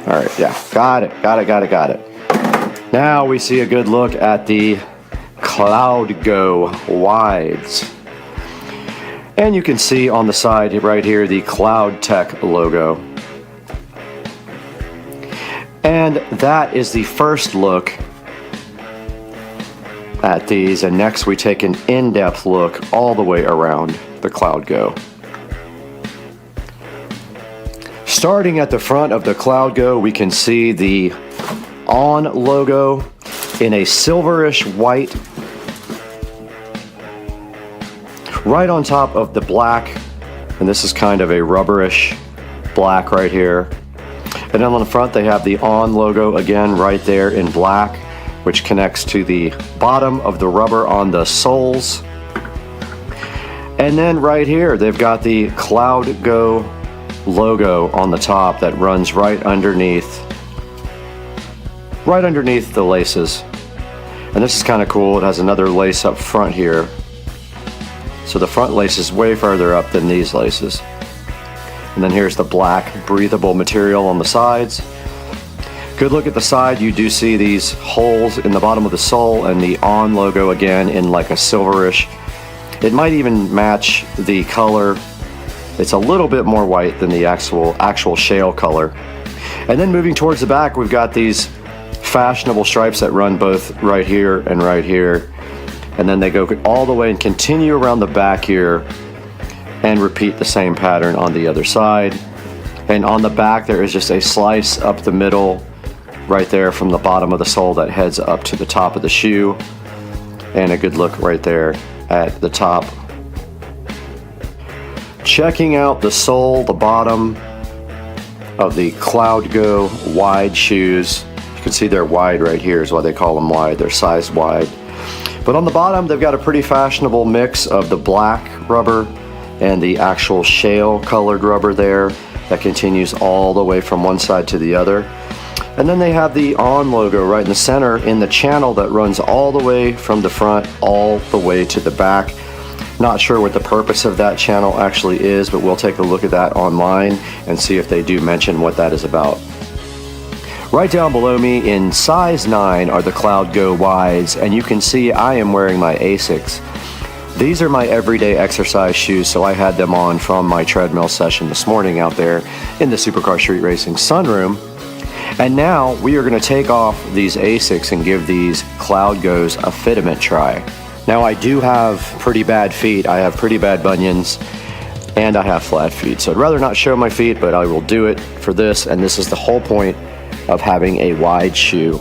All right, yeah, got it. Now we see a good look at the Cloud Go Wides. And you can see on the side right here the Cloud Tech logo. And that is the first look at these. And next we take an in-depth look all the way around the Cloud Go. Starting at the front of the Cloud Go, we can see the On logo in a silverish white right on top of the black, and this is kind of a rubberish black right here. And then on the front they have the On logo again right there in black, which connects to the bottom of the rubber on the soles. And then right here they've got the Cloud Go logo on the top that runs right underneath the laces. And this is kind of cool. It has another lace up front here. So the front lace is way further up than these laces. And then here's the black breathable material on the sides. Good look at the side. You do see these holes in the bottom of the sole and the On logo again in like a silverish. It might even match the color. It's a little bit more white than the actual shale color. And then moving towards the back, we've got these fashionable stripes that run both right here and right here. And then they go all the way and continue around the back here and repeat the same pattern on the other side. And on the back there is just a slice up the middle right there from the bottom of the sole that heads up to the top of the shoe. And a good look right there at the top. Checking out the sole, the bottom of the Cloud Go wide shoes. You can see they're wide right here is why they call them wide. They're sized wide. But on the bottom, they've got a pretty fashionable mix of the black rubber and the actual shale colored rubber there that continues all the way from one side to the other. And then they have the On logo right in the center in the channel that runs all the way from the front all the way to the back. Not sure what the purpose of that channel actually is, but we'll take a look at that online and see if they do mention what that is about. Right down below me in size 9 are the Cloud Go Wides, and you can see I am wearing my Asics. These are my everyday exercise shoes, so I had them on from my treadmill session this morning out there in the Supercar Street Racing sunroom. And now we are going to take off these Asics and give these Cloud Go's a fitment try. Now I do have pretty bad feet. I have pretty bad bunions and I have flat feet. So I'd rather not show my feet, but I will do it for this. And this is the whole point of having a wide shoe.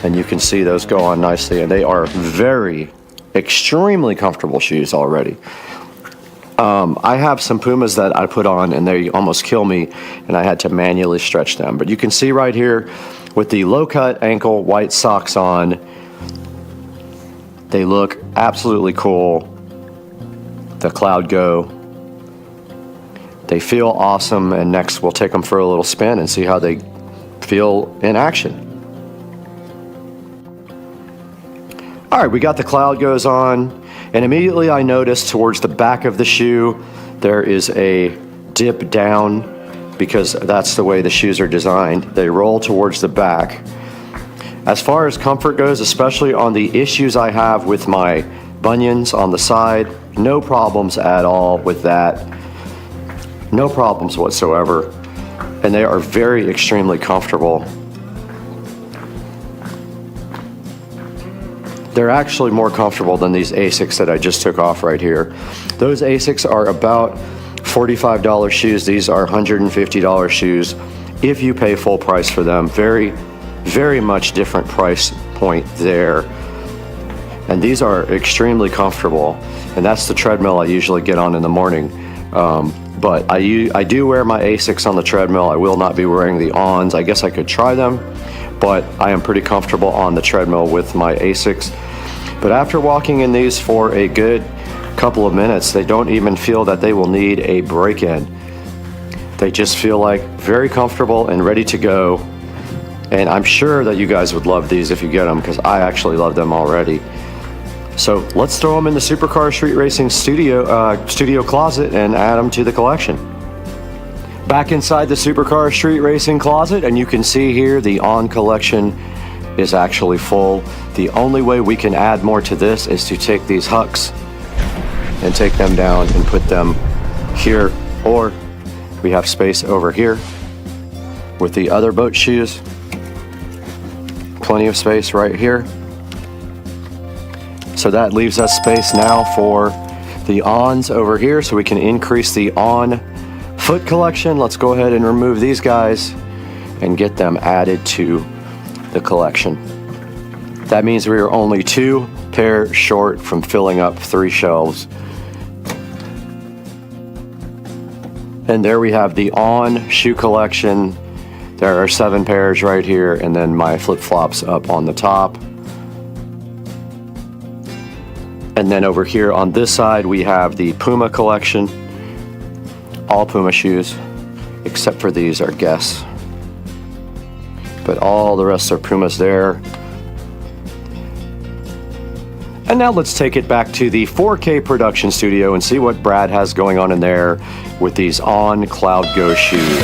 And you can see those go on nicely, and they are extremely comfortable shoes already. I have some Pumas that I put on and they almost kill me, and I had to manually stretch them. But you can see right here with the low cut ankle white socks on, they look absolutely cool. The Cloud Go. They feel awesome, and next we'll take them for a little spin and see how they feel in action. All right, we got the Cloud Go's on, and immediately I noticed towards the back of the shoe there is a dip down because that's the way the shoes are designed. They roll towards the back. As far as comfort goes, especially on the issues I have with my bunions on the side, no problems at all with that. No problems whatsoever. And they are extremely comfortable. They're actually more comfortable than these Asics that I just took off right here. Those Asics are about $45 shoes. These are $150 shoes if you pay full price for them. Very much different price point there. And these are extremely comfortable. And that's the treadmill I usually get on in the morning. But I do wear my Asics on the treadmill. I will not be wearing the Ons. I guess I could try them, but I am pretty comfortable on the treadmill with my Asics. But after walking in these for a good couple of minutes, they don't even feel that they will need a break-in. They just feel like very comfortable and ready to go. And I'm sure that you guys would love these if you get them, because I actually love them already. So let's throw them in the Supercar Street Racing studio closet and add them to the collection. Back inside the Supercar Street Racing closet, and you can see here the On collection is actually full. The only way we can add more to this is to take these hucks and take them down and put them here, or we have space over here with the other boat shoes. Plenty of space right here. So that leaves us space now for the Ons over here, so we can increase the On foot collection. Let's go ahead and remove these guys and get them added to the collection. That means we are only 2 pairs short from filling up 3 shelves And there we have the On shoe collection. There are 7 pairs right here, and then my flip-flops up on the top. And then over here on this side, we have the Puma collection. All Puma shoes, except for these are Guess. But all the rest are Pumas there. And now let's take it back to the 4K production studio and see what Brad has going on in there with these On Cloud Go shoes.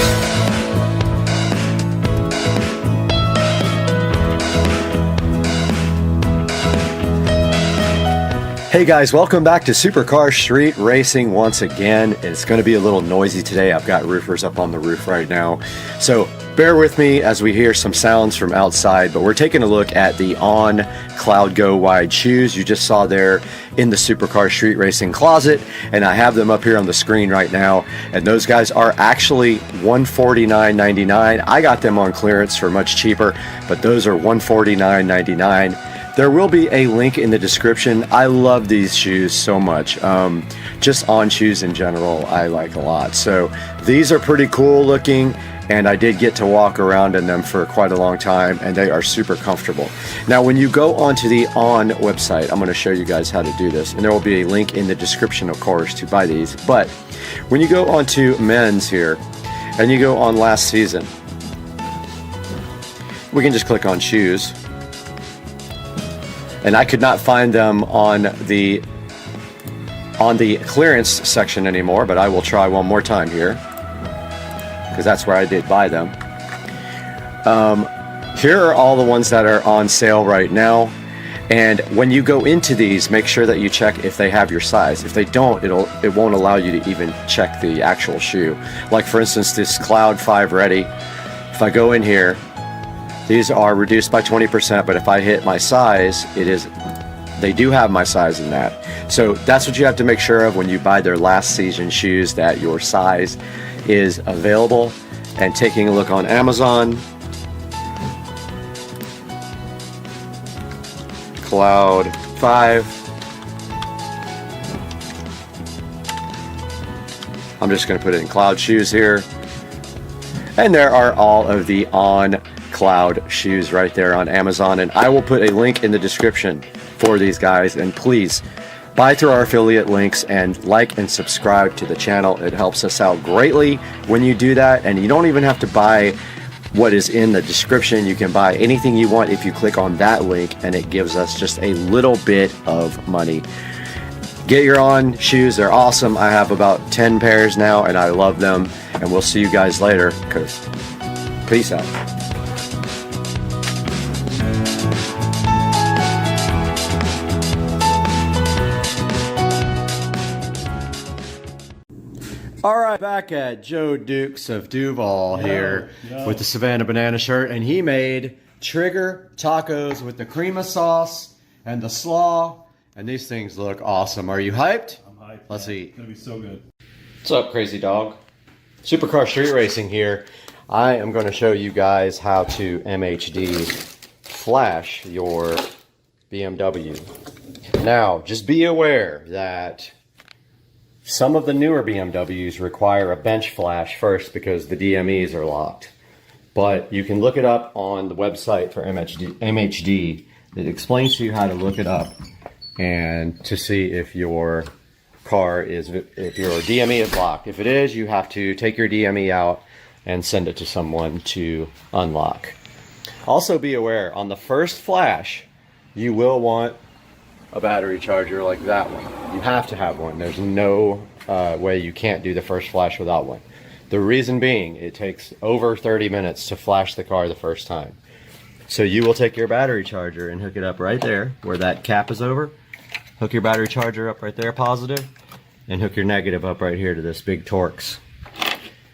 Hey guys, welcome back to Supercar Street Racing once again. It's going to be a little noisy today. I've got roofers up on the roof right now. So bear with me as we hear some sounds from outside, but we're taking a look at the On Cloud Go wide shoes you just saw there in the Supercar Street Racing closet, and I have them up here on the screen right now, and those guys are actually $149.99. I got them on clearance for much cheaper, but those are $149.99. There will be a link in the description. I love these shoes so much. Just On shoes in general, I like a lot. So these are pretty cool looking, and I did get to walk around in them for quite a long time, and they are super comfortable. Now, when you go onto the On website, I'm going to show you guys how to do this, and there will be a link in the description, of course, to buy these. But when you go onto men's here, and you go on last season, we can just click on shoes. And I could not find them on the clearance section anymore, but I will try one more time here, because that's where I did buy them. Here are all the ones that are on sale right now, and when you go into these, make sure that you check if they have your size. If they don't, it won't allow you to even check the actual shoe. Like for instance, this Cloud 5 Ready. If I go in here, these are reduced by 20%, but if I hit my size, they do have my size in that. So that's what you have to make sure of when you buy their last season shoes, that your size is available. And taking a look on Amazon, Cloud 5. I'm just going to put it in Cloud shoes here. And there are all of the On Cloud shoes right there on Amazon, and I will put a link in the description for these guys. And please buy through our affiliate links and like and subscribe to the channel. It helps us out greatly when you do that, and you don't even have to buy what is in the description. You can buy anything you want if you click on that link, and it gives us just a little bit of money. Get your On shoes, they're awesome. I have about 10 pairs now, and I love them, and we'll see you guys later, because peace out. All right, back at Joe Dukes of Duval here with the Savannah Banana shirt, and he made Trigger tacos with the cream of sauce and the slaw, and these things look awesome. Are you hyped? I'm hyped. Let's eat. It's gonna be so good. What's up, crazy dog? Supercar Street Racing here. I am going to show you guys how to MHD flash your BMW. Now, just be aware that some of the newer BMWs require a bench flash first because the DMEs are locked. But you can look it up on the website for MHD. It explains to you how to look it up and to see if your if your DME is locked. If it is, you have to take your DME out and send it to someone to unlock. Also be aware, on the first flash, you will want a battery charger like that one. You have to have one. There's no way you can't do the first flash without one. The reason being, it takes over 30 minutes to flash the car the first time. So you will take your battery charger and hook it up right there where that cap is over. Hook your battery charger up right there, positive, and hook your negative up right here to this big Torx.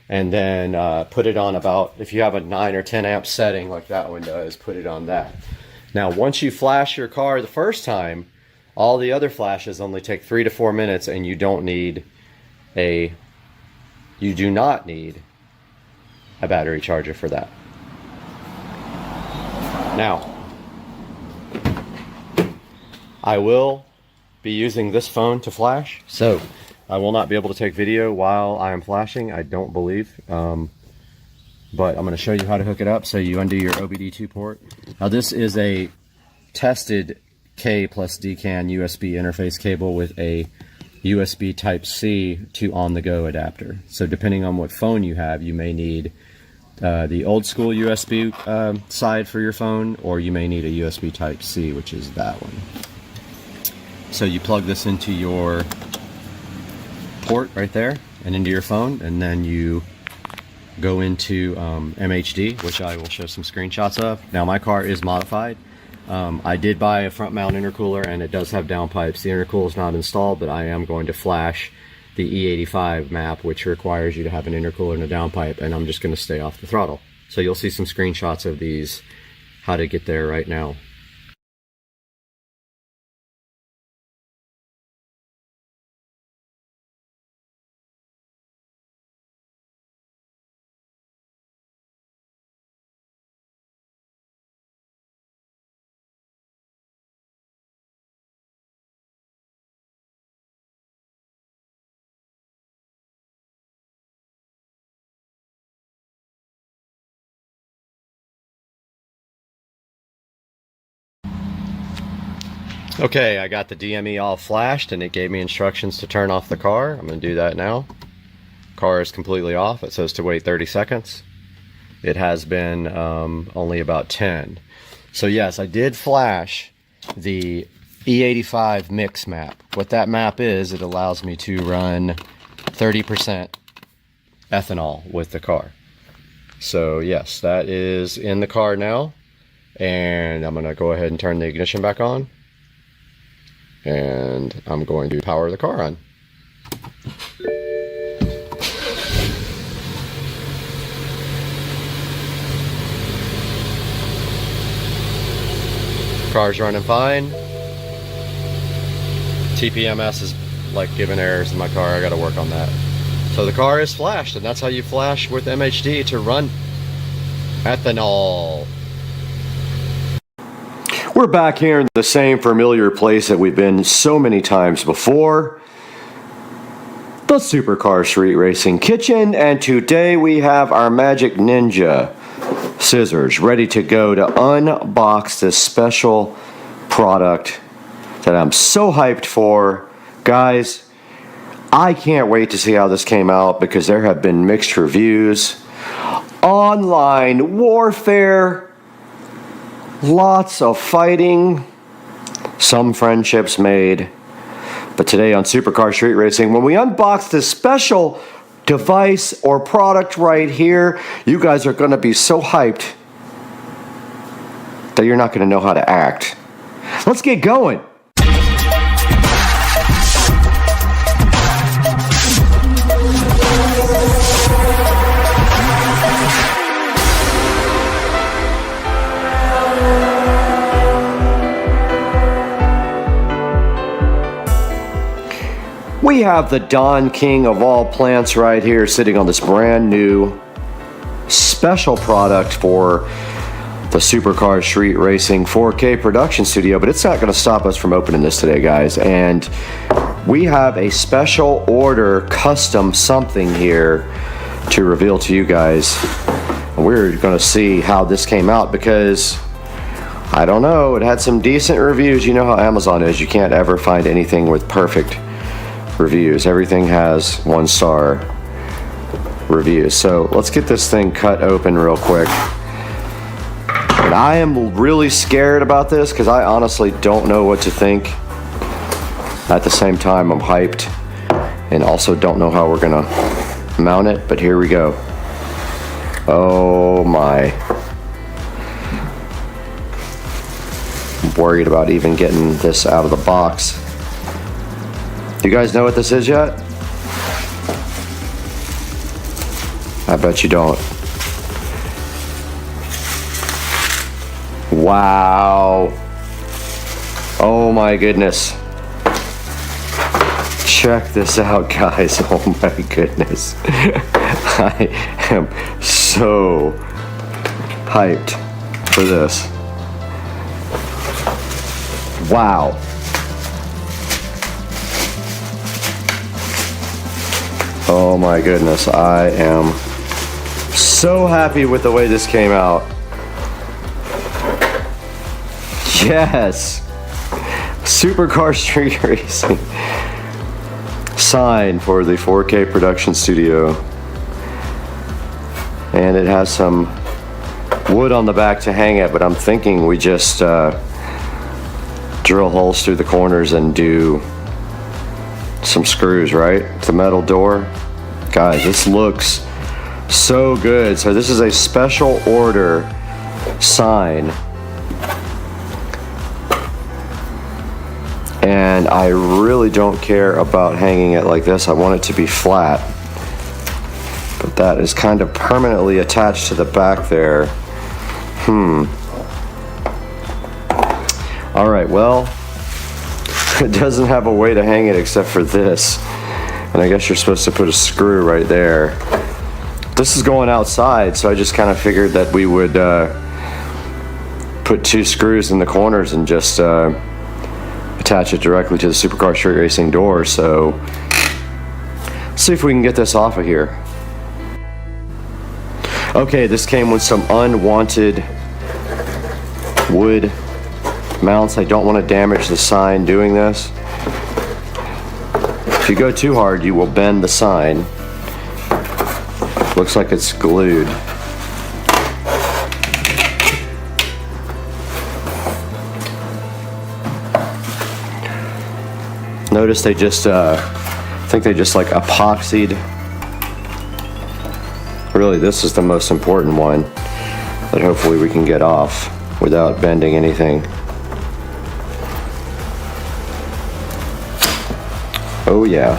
And then put it on about, if you have a 9 or 10 amp setting like that one does, put it on that. Now once you flash your car the first time, all the other flashes only take 3 to 4 minutes, and you do not need a battery charger for that. Now, I will be using this phone to flash, so I will not be able to take video while I am flashing, I don't believe. But I'm going to show you how to hook it up. So you undo your OBD2 port. Now this is a tested K plus DCAN USB interface cable with a USB Type-C to on-the-go adapter. So depending on what phone you have, you may need the old school USB side for your phone, or you may need a USB Type-C, which is that one. So you plug this into your port right there and into your phone, and then you go into MHD, which I will show some screenshots of. Now my car is modified. I did buy a front mount intercooler and it does have downpipes. The intercooler is not installed, but I am going to flash the E85 map, which requires you to have an intercooler and a downpipe, and I'm just going to stay off the throttle. So you'll see some screenshots of these, how to get there right now. Okay, I got the DME all flashed and it gave me instructions to turn off the car. I'm going to do that now. Car is completely off. It says to wait 30 seconds. It has been only about 10. So yes, I did flash the E85 mix map. What that map is, it allows me to run 30% ethanol with the car. So yes, that is in the car now. And I'm going to go ahead and turn the ignition back on. And I'm going to power the car on. Car's running fine. TPMS is like giving errors in my car. I got to work on that. So the car is flashed, and that's how you flash with MHD to run ethanol. We're back here in the same familiar place that we've been so many times before, the Supercar Street Racing Kitchen, and today we have our Magic Ninja scissors ready to go to unbox this special product that I'm so hyped for. Guys, I can't wait to see how this came out because there have been mixed reviews, online warfare, lots of fighting, some friendships made. But today on Supercar Street Racing, when we unbox this special device or product right here, you guys are going to be so hyped that you're not going to know how to act. Let's get going. We have the Don King of all plants right here sitting on this brand new special product for the Supercar Street Racing 4K production studio, but it's not going to stop us from opening this today, guys. And we have a special order custom something here to reveal to you guys. And we're going to see how this came out because I don't know, it had some decent reviews. You know how Amazon is, you can't ever find anything with perfect reviews. Everything has 1-star reviews. So let's get this thing cut open real quick. And I am really scared about this because I honestly don't know what to think. At the same time, I'm hyped and also don't know how we're gonna mount it, but here we go. Oh my. I'm worried about even getting this out of the box. You guys know what this is yet? I bet you don't. Wow. Oh my goodness. Check this out, guys. Oh my goodness. I am so hyped for this. Wow. Oh my goodness, I am so happy with the way this came out. Yes! Supercar Street Racing sign for the 4K production studio. And it has some wood on the back to hang it, but I'm thinking we just drill holes through the corners and do some screws, right? The metal door. Guys, this looks so good. So this is a special order sign. And I really don't care about hanging it like this. I want it to be flat. But that is kind of permanently attached to the back there. Alright, well, it doesn't have a way to hang it except for this. And I guess you're supposed to put a screw right there. This is going outside, so I just kind of figured that we would put 2 screws in the corners and just attach it directly to the Supercar Street Racing door. So let's see if we can get this off of here. Okay, this came with some unwanted wood mounts. I don't want to damage the sign doing this. If you go too hard, you will bend the sign. Looks like it's glued. Notice they just, I think they just like epoxied. Really, this is the most important one that hopefully we can get off without bending anything. Oh yeah.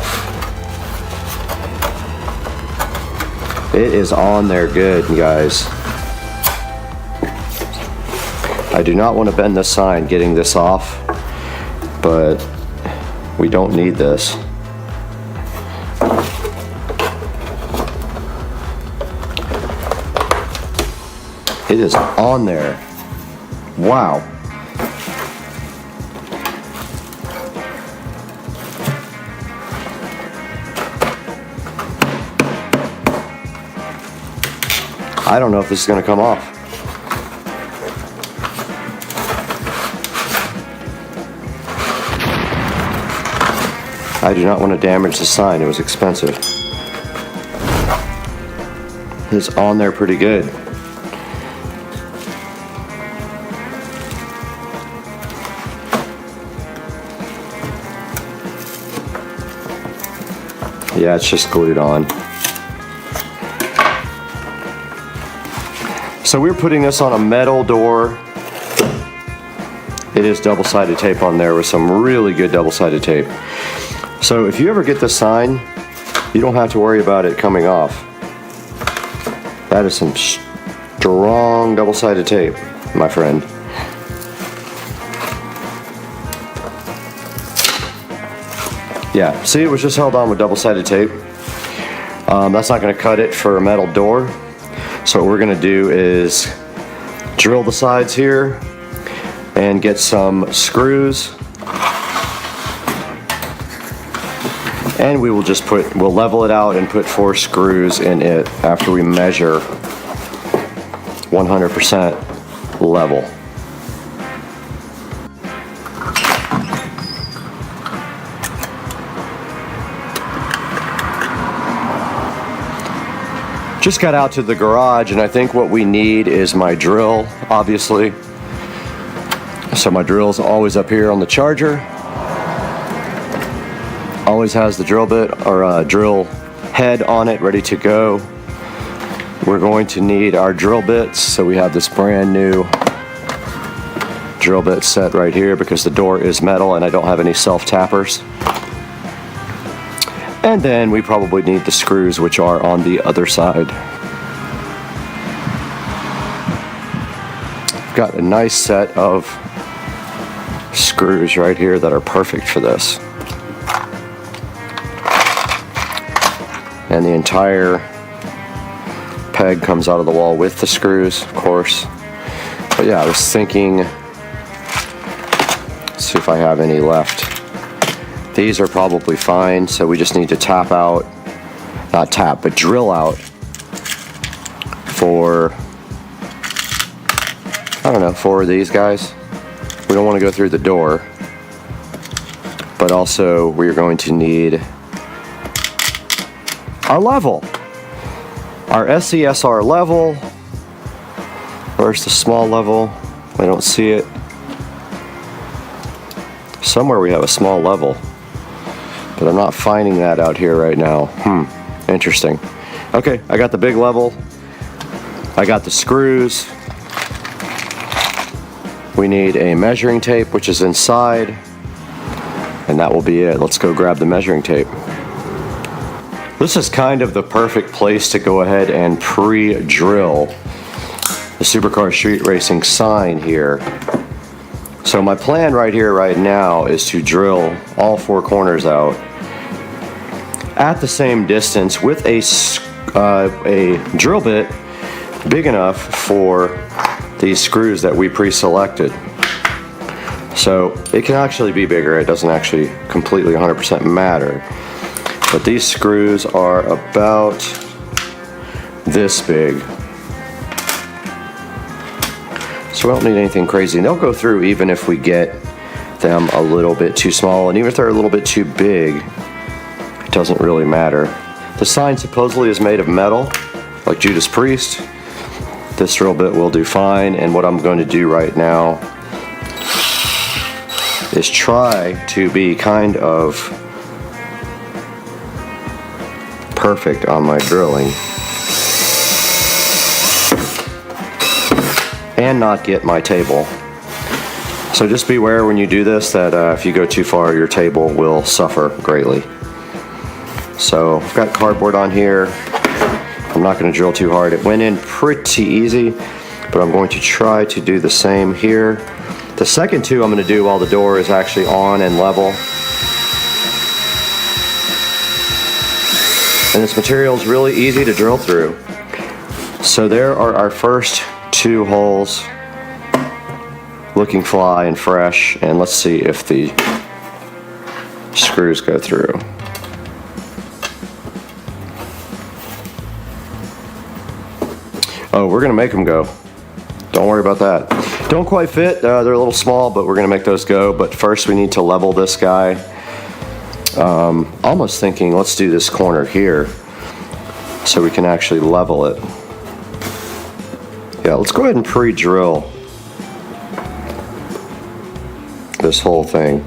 It is on there good, guys. I do not want to bend the sign getting this off, but we don't need this. It is on there. Wow. I don't know if this is going to come off. I do not want to damage the sign. It was expensive. It's on there pretty good. Yeah, it's just glued on. So we're putting this on a metal door. It is double-sided tape on there with some really good double-sided tape. So if you ever get the sign, you don't have to worry about it coming off. That is some strong double-sided tape, my friend. Yeah, see, it was just held on with double-sided tape. That's not going to cut it for a metal door. So what we're going to do is drill the sides here and get some screws. And we will just we'll level it out and put 4 screws in it after we measure 100% level. Just got out to the garage, and I think what we need is my drill, obviously. So my drill's always up here on the charger. Always has the drill bit or drill head on it, ready to go. We're going to need our drill bits, so we have this brand new drill bit set right here because the door is metal and I don't have any self-tappers. And then we probably need the screws, which are on the other side. I've got a nice set of screws right here that are perfect for this. And the entire peg comes out of the wall with the screws, of course. But yeah, I was thinking, let's see if I have any left. These are probably fine, so we just need to tap out not tap, but drill out for, I don't know, 4 of these guys. We don't want to go through the door, but also we're going to need our level, our SCSR level. Where's the small level? I don't see it. Somewhere we have a small level, but I'm not finding that out here right now. Interesting. Okay, I got the big level. I got the screws. We need a measuring tape, which is inside, and that will be it. Let's go grab the measuring tape. This is kind of the perfect place to go ahead and pre-drill the Supercar Street Racing sign here. So my plan right here, right now, is to drill all 4 corners out at the same distance with a drill bit big enough for these screws that we pre-selected. So it can actually be bigger. It doesn't actually completely 100% matter. But these screws are about this big. So we don't need anything crazy. And they'll go through even if we get them a little bit too small. And even if they're a little bit too big, it doesn't really matter. The sign supposedly is made of metal, like Judas Priest. This drill bit will do fine. And what I'm going to do right now is try to be kind of perfect on my drilling and not get my table. So just beware when you do this that if you go too far, your table will suffer greatly. So I've got cardboard on here. I'm not going to drill too hard. It went in pretty easy, but I'm going to try to do the same here. The second 2 I'm going to do while the door is actually on and level. And this material is really easy to drill through. So there are our first 2 holes, looking fly and fresh. And let's see if the screws go through. Oh, we're gonna make them go. Don't worry about that. Don't quite fit, they're a little small, but we're gonna make those go. But first we need to level this guy. Almost thinking let's do this corner here so we can actually level it. Yeah, let's go ahead and pre-drill this whole thing.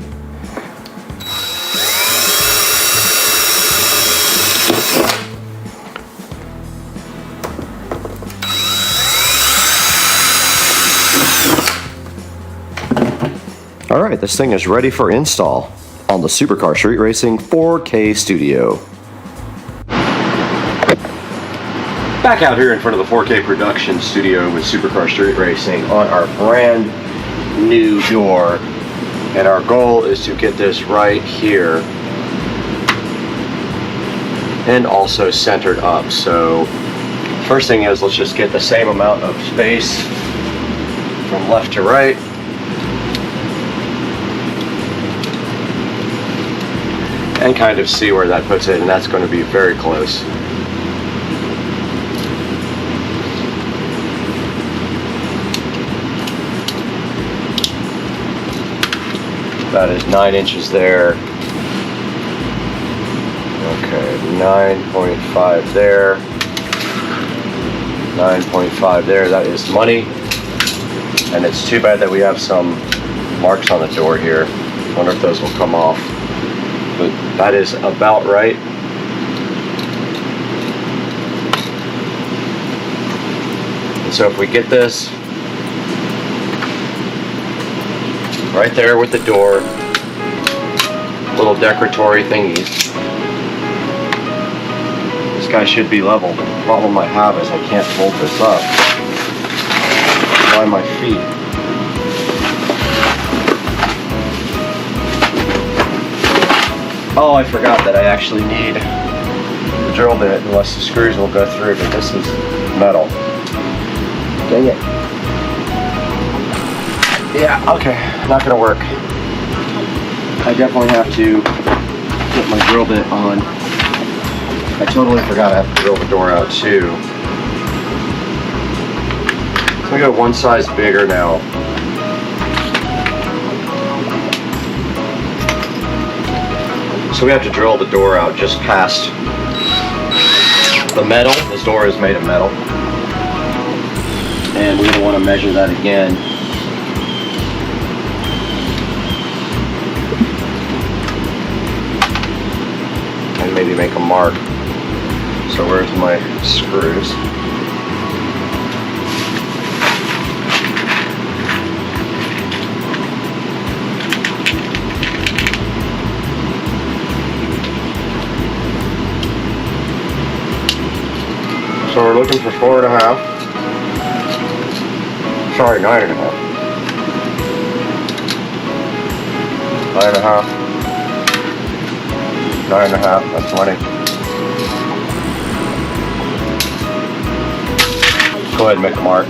Alright, this thing is ready for install on the Supercar Street Racing 4K Studio. Back out here in front of the 4K production studio with Supercar Street Racing on our brand new door. And our goal is to get this right here and also centered up. So first thing is, let's just get the same amount of space from left to right. And kind of see where that puts it, and that's going to be very close. That is 9 inches there. Okay, 9.5 there. 9.5 there. That is money. And it's too bad that we have some marks on the door here. I wonder if those will come off. But that is about right. And so if we get this right there with the door, little decoratory thingies, this guy should be level. But the problem I have is I can't hold this up by my feet. Oh, I forgot that I actually need the drill bit, unless the screws will go through, but this is metal. Dang it. Yeah, okay, not gonna work. I definitely have to put my drill bit on I totally forgot I have to drill the door out too. So we got one size bigger now. So we have to drill the door out just past the metal. This door is made of metal. And we don't want to measure that again. And maybe make a mark. So where's my screws? So we're looking for 4.5. Sorry, 9.5. 9.5. 9.5. That's money. Go ahead and make a mark.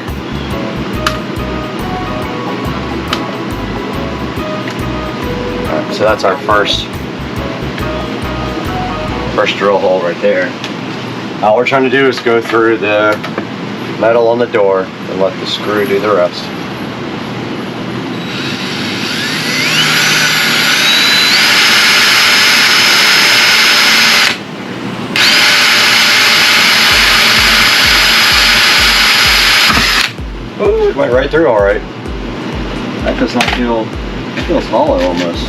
Alright, so that's our first drill hole right there. All we're trying to do is go through the metal on the door and let the screw do the rest. Ooh, it went right through all right. That does not feel, it feels hollow almost.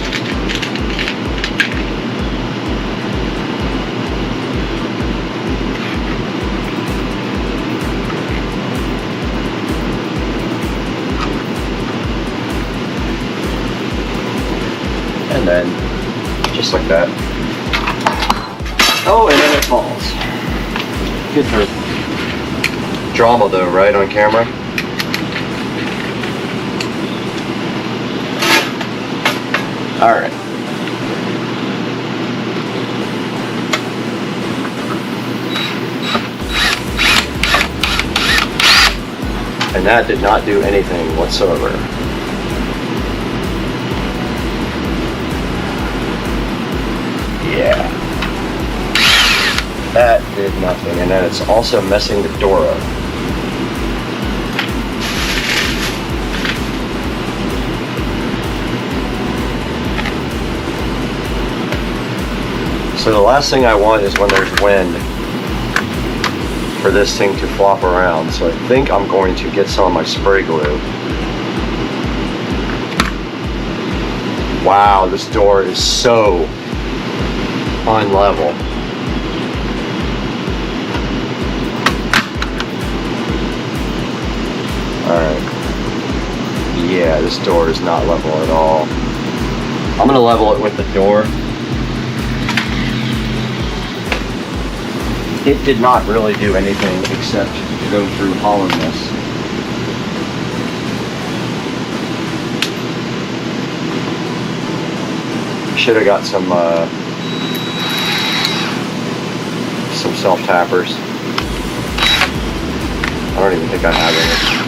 And then, just like that. Oh, and then it falls. Good for drama though, right, on camera? Alright. And that did not do anything whatsoever. Yeah. That did nothing. And then it's also messing the door up. So the last thing I want is when there's wind for this thing to flop around. So I think I'm going to get some of my spray glue. Wow, this door is so unlevel. Alright. Yeah, this door is not level at all. I'm gonna level it with the door. It did not really do anything except to go through hollowness. Should have got some self-tappers. I don't even think I have any.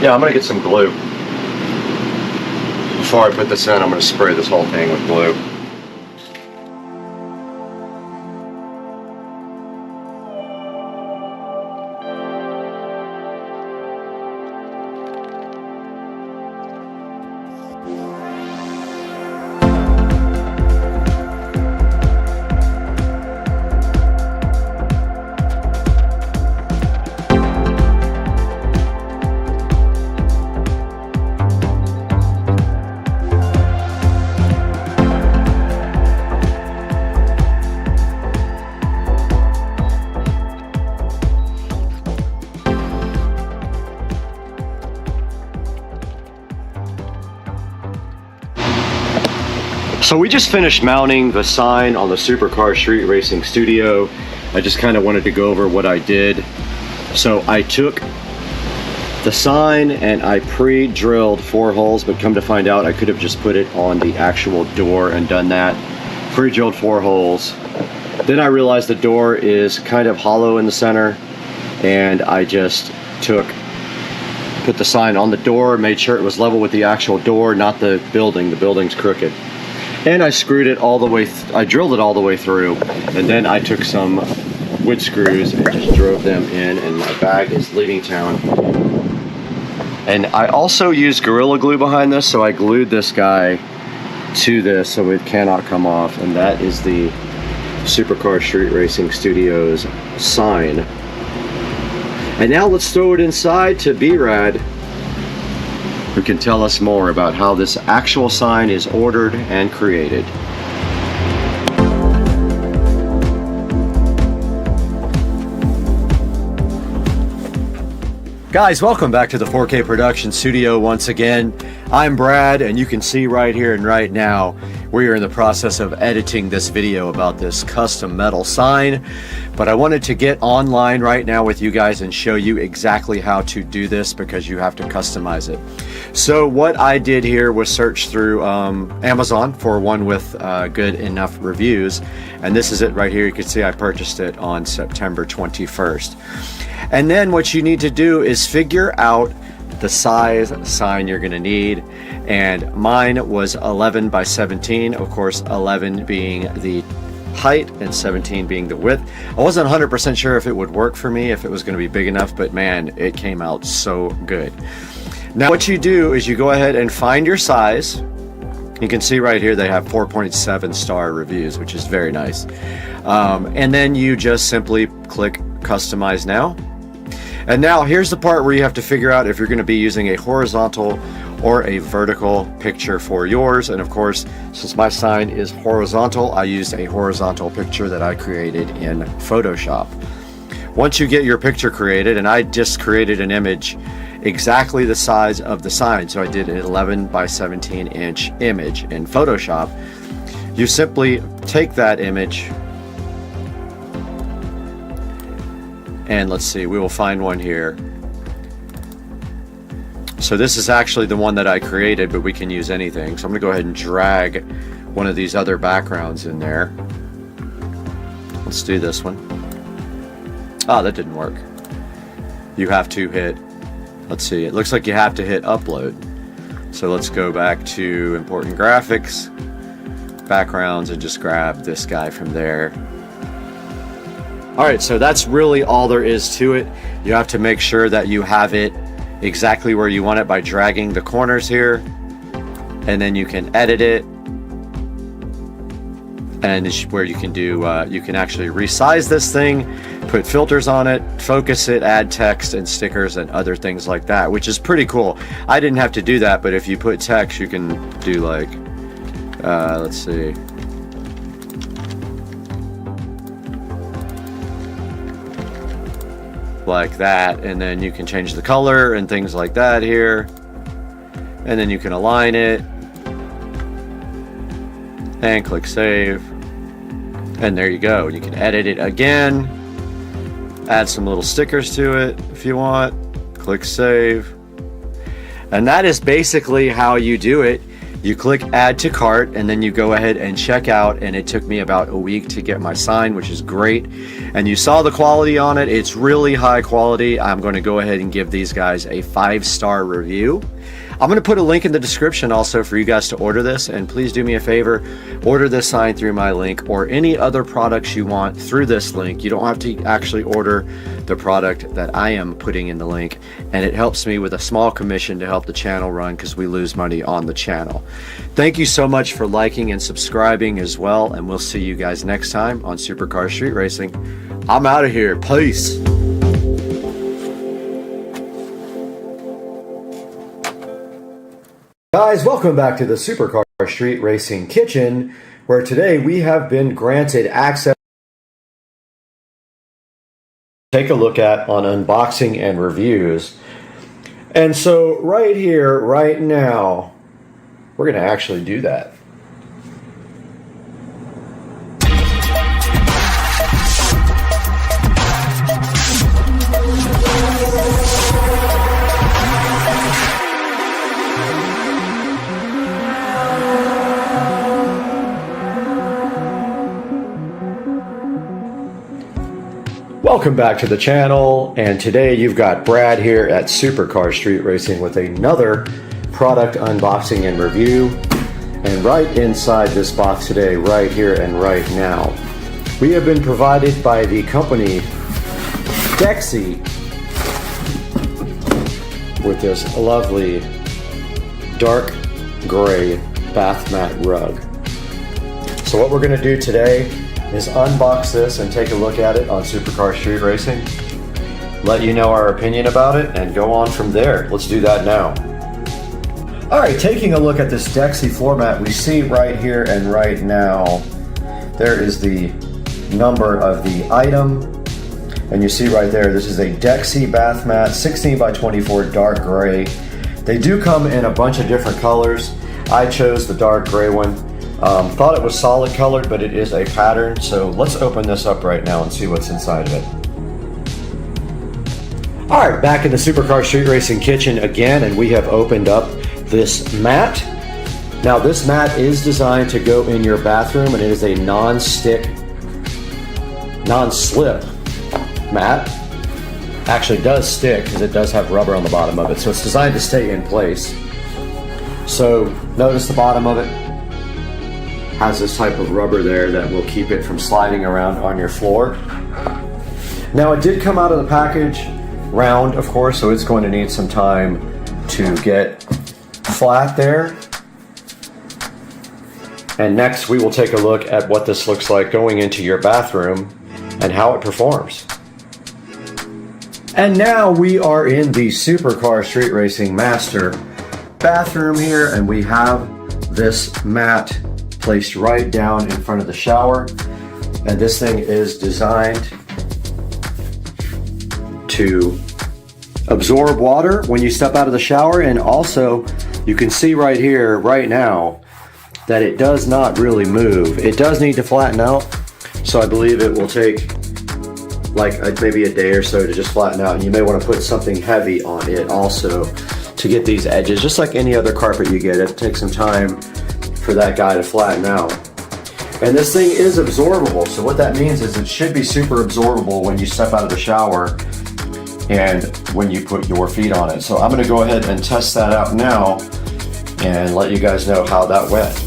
Yeah, I'm gonna get some glue. Before I put this in, I'm gonna spray this whole thing with glue. So we just finished mounting the sign on the Supercar Street Racing Studio. I just kind of wanted to go over what I did. So I took the sign and I pre-drilled 4 holes, but come to find out I could have just put it on the actual door and done that. Pre-drilled 4 holes. Then I realized the door is kind of hollow in the center, and I just put the sign on the door, made sure it was level with the actual door, not the building. The building's crooked. And I screwed it all the way, I drilled it all the way through, and then I took some wood screws and just drove them in, and my bag is leaving town. And I also used Gorilla Glue behind this, so I glued this guy to this so it cannot come off, and that is the Supercar Street Racing Studios sign. And now let's throw it inside to B-Rad, who can tell us more about how this actual sign is ordered and created. Guys, welcome back to the 4K Production Studio once again. I'm Brad, and you can see right here and right now we are in the process of editing this video about this custom metal sign. But I wanted to get online right now with you guys and show you exactly how to do this, because you have to customize it. So what I did here was search through Amazon for one with good enough reviews, and this is it right here. You can see I purchased it on September 21st. And then what you need to do is figure out the size sign you're going to need, and mine was 11 by 17, of course 11 being the height and 17 being the width. I wasn't 100% sure if it would work for me, if it was going to be big enough, but man, it came out so good. Now what you do is you go ahead and find your size. You can see right here they have 4.7 star reviews, which is very nice. And then you just simply click customize now. And now here's the part where you have to figure out if you're going to be using a horizontal or a vertical picture for yours. And of course, since my sign is horizontal, I used a horizontal picture that I created in Photoshop. Once you get your picture created, and I just created an image exactly the size of the sign, so I did an 11 by 17 inch image in Photoshop. You simply take that image, and let's see, we will find one here. So this is actually the one that I created, but we can use anything. So I'm gonna go ahead and drag one of these other backgrounds in there. Let's do this one. Ah, that didn't work. You have to hit, let's see, it looks like you have to hit upload. So let's go back to important graphics, backgrounds, and just grab this guy from there. Alright, so that's really all there is to it. You have to make sure that you have it exactly where you want it by dragging the corners here, and then you can edit it, and it's where you can do you can actually resize this thing, put filters on it, focus it, add text and stickers and other things like that, which is pretty cool. I didn't have to do that, but if you put text, you can do like let's see, like that, and then you can change the color and things like that here, and then you can align it and click save, and there you go. You can edit it again, add some little stickers to it if you want, click save, and that is basically how you do it. You click add to cart, and then you go ahead and check out, and it took me about a week to get my sign, which is great. And you saw the quality on it. It's really high quality. I'm going to go ahead and give these guys a 5-star review. I'm going to put a link in the description also for you guys to order this, and please do me a favor, order this sign through my link or any other products you want through this link. You don't have to actually order the product that I am putting in the link, and it helps me with a small commission to help the channel run, because we lose money on the channel. Thank you so much for liking and subscribing as well, and we'll see you guys next time on Supercar Street Racing. I'm out of here. Peace. Guys, welcome back to the Supercar Street Racing Kitchen, where today we have been granted access to take a look at on unboxing and reviews. And so right here, right now, we're going to actually do that. Welcome back to the channel, and today you've got Brad here at Supercar Street Racing with another product unboxing and review. And right inside this box today, right here and right now, we have been provided by the company Dexy with this lovely dark gray bath mat rug. So what we're going to do today is unbox this and take a look at it on Supercar Street Racing, let you know our opinion about it, and go on from there. Let's do that now. Alright, taking a look at this Dexy floor mat, we see right here and right now there is the number of the item, and you see right there this is a Dexy bath mat, 16 by 24 dark gray. They do come in a bunch of different colors. I chose the dark gray one. Thought it was solid colored, but it is a pattern. So let's open this up right now and see what's inside of it. All right, back in the Supercar Street Racing kitchen again, and we have opened up this mat. Now this mat is designed to go in your bathroom, and it is a non-slip mat. Actually does stick because it does have rubber on the bottom of it. So it's designed to stay in place. So notice the bottom of it has this type of rubber there that will keep it from sliding around on your floor. Now it did come out of the package round, of course, so it's going to need some time to get flat there. And next we will take a look at what this looks like going into your bathroom and how it performs. And now we are in the Supercar Street Racing Master bathroom here, and we have this mat placed right down in front of the shower, and this thing is designed to absorb water when you step out of the shower. And also you can see right here right now that it does not really move. It does need to flatten out, so I believe it will take like maybe a day or so to just flatten out, and you may want to put something heavy on it also to get these edges. Just like any other carpet you get, it takes some time for that guy to flatten out. And this thing is absorbable, so what that means is it should be super absorbable when you step out of the shower and when you put your feet on it. So I'm going to go ahead and test that out now and let you guys know how that went.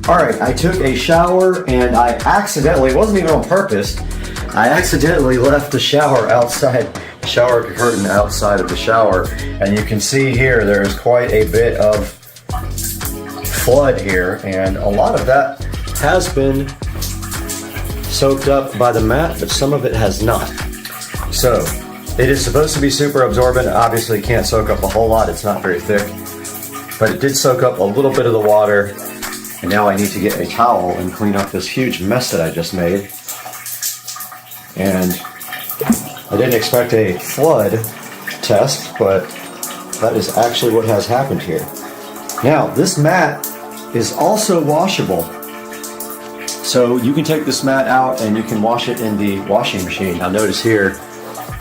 Alright, I took a shower and I accidentally, it wasn't even on purpose, I accidentally left the shower outside, shower curtain outside of the shower, and you can see here there is quite a bit of flood here, and a lot of that has been soaked up by the mat, but some of it has not. So it is supposed to be super absorbent. Obviously can't soak up a whole lot, it's not very thick, but it did soak up a little bit of the water. And now I need to get a towel and clean up this huge mess that I just made. And I didn't expect a flood test, but that is actually what has happened here. Now, this mat is also washable. So you can take this mat out and you can wash it in the washing machine. Now notice here,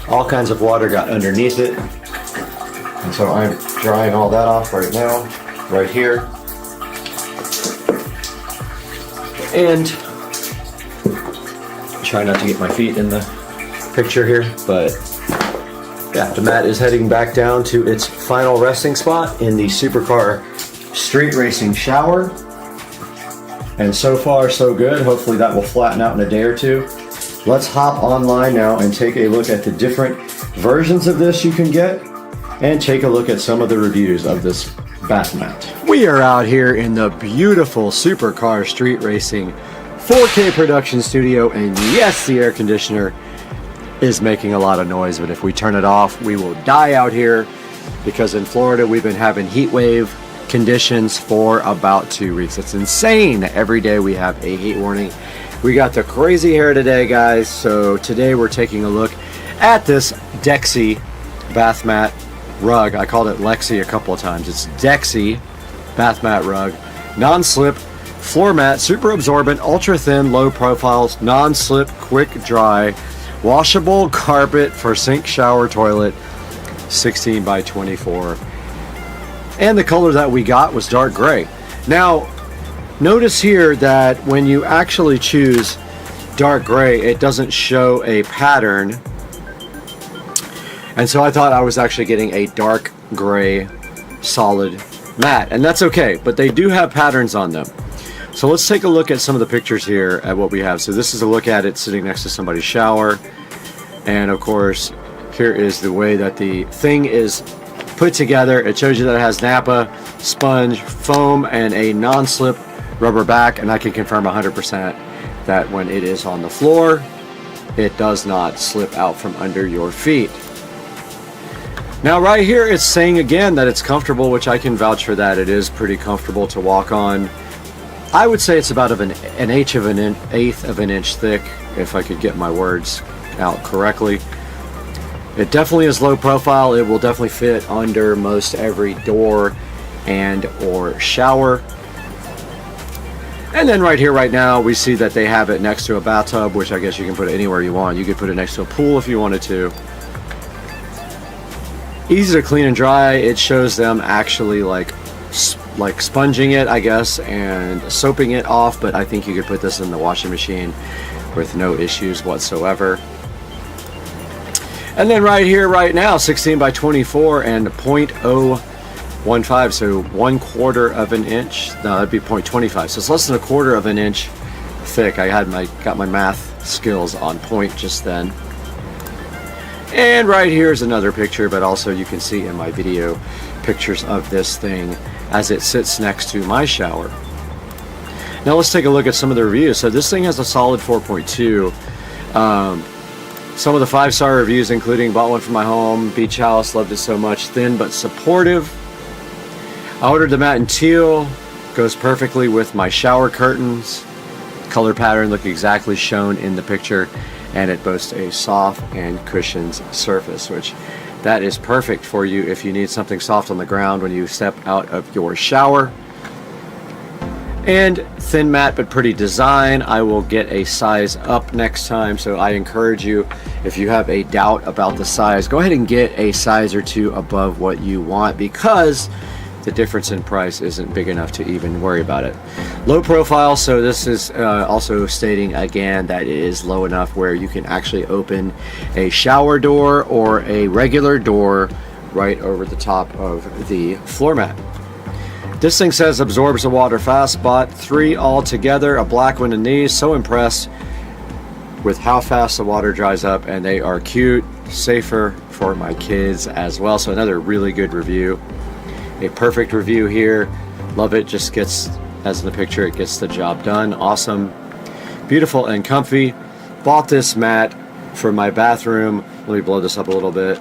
all kinds of water got underneath it. And so I'm drying all that off right now, right here. And try not to get my feet in the picture here, but yeah, the mat is heading back down to its final resting spot in the Supercar Street Racing shower. And so far so good. Hopefully that will flatten out in a day or two. Let's hop online now and take a look at the different versions of this you can get, and take a look at some of the reviews of this bath mat. We are out here in the beautiful Supercar Street Racing 4K production studio, and yes, the air conditioner is making a lot of noise, but if we turn it off, we will die out here, because in Florida we've been having heat wave conditions for about 2 weeks. It's insane. Every day we have a heat warning. We got the crazy hair today, guys. So today we're taking a look at this Dexy bath mat rug. I called it Lexi a couple of times. It's Dexy bath mat rug, non-slip floor mat, super absorbent, ultra thin, low profiles, non-slip, quick dry, washable carpet for sink, shower, toilet, 16 by 24. And the color that we got was dark gray. Now, notice here that when you actually choose dark gray, it doesn't show a pattern. And so I thought I was actually getting a dark gray solid mat. And that's okay, but they do have patterns on them. So let's take a look at some of the pictures here at what we have. So this is a look at it sitting next to somebody's shower. And of course, here is the way that the thing is put together. It shows you that it has Napa, sponge, foam, and a non-slip rubber back. And I can confirm 100% that when it is on the floor, it does not slip out from under your feet. Now right here, it's saying again that it's comfortable, which I can vouch for that. It is pretty comfortable to walk on. I would say it's about an eighth of an inch thick, if I could get my words out correctly. It definitely is low profile. It will definitely fit under most every door and or shower. And then right here, right now, we see that they have it next to a bathtub, which I guess you can put it anywhere you want. You could put it next to a pool if you wanted to. Easy to clean and dry. It shows them actually like sponging it, I guess, and soaping it off, but I think you could put this in the washing machine with no issues whatsoever. And then right here, right now, 16 by 24 and 0.015, so 1/4 of an inch. No, that'd be 0.25, so it's less than 1/4 of an inch thick. I got my math skills on point just then. And right here is another picture, but also you can see in my video pictures of this thing as it sits next to my shower. Now let's take a look at some of the reviews. So this thing has a solid 4.2. Some of the 5-star reviews, including bought one for my home, beach house, loved it so much, thin but supportive. I ordered the mat in teal, goes perfectly with my shower curtains. Color pattern look exactly shown in the picture, and it boasts a soft and cushioned surface, which that is perfect for you if you need something soft on the ground when you step out of your shower. And thin mat but pretty design. I will get a size up next time, so I encourage you, if you have a doubt about the size, go ahead and get a size or two above what you want, because the difference in price isn't big enough to even worry about it. Low profile, so this is also stating again that it is low enough where you can actually open a shower door or a regular door right over the top of the floor mat. This thing says absorbs the water fast. Bought 3 all together, a black one in these. So impressed with how fast the water dries up, and they are cute, safer for my kids as well. So another really good review. A perfect review here. Love it. Just gets, as in the picture, it gets the job done. Awesome. Beautiful and comfy. Bought this mat for my bathroom. Let me blow this up a little bit.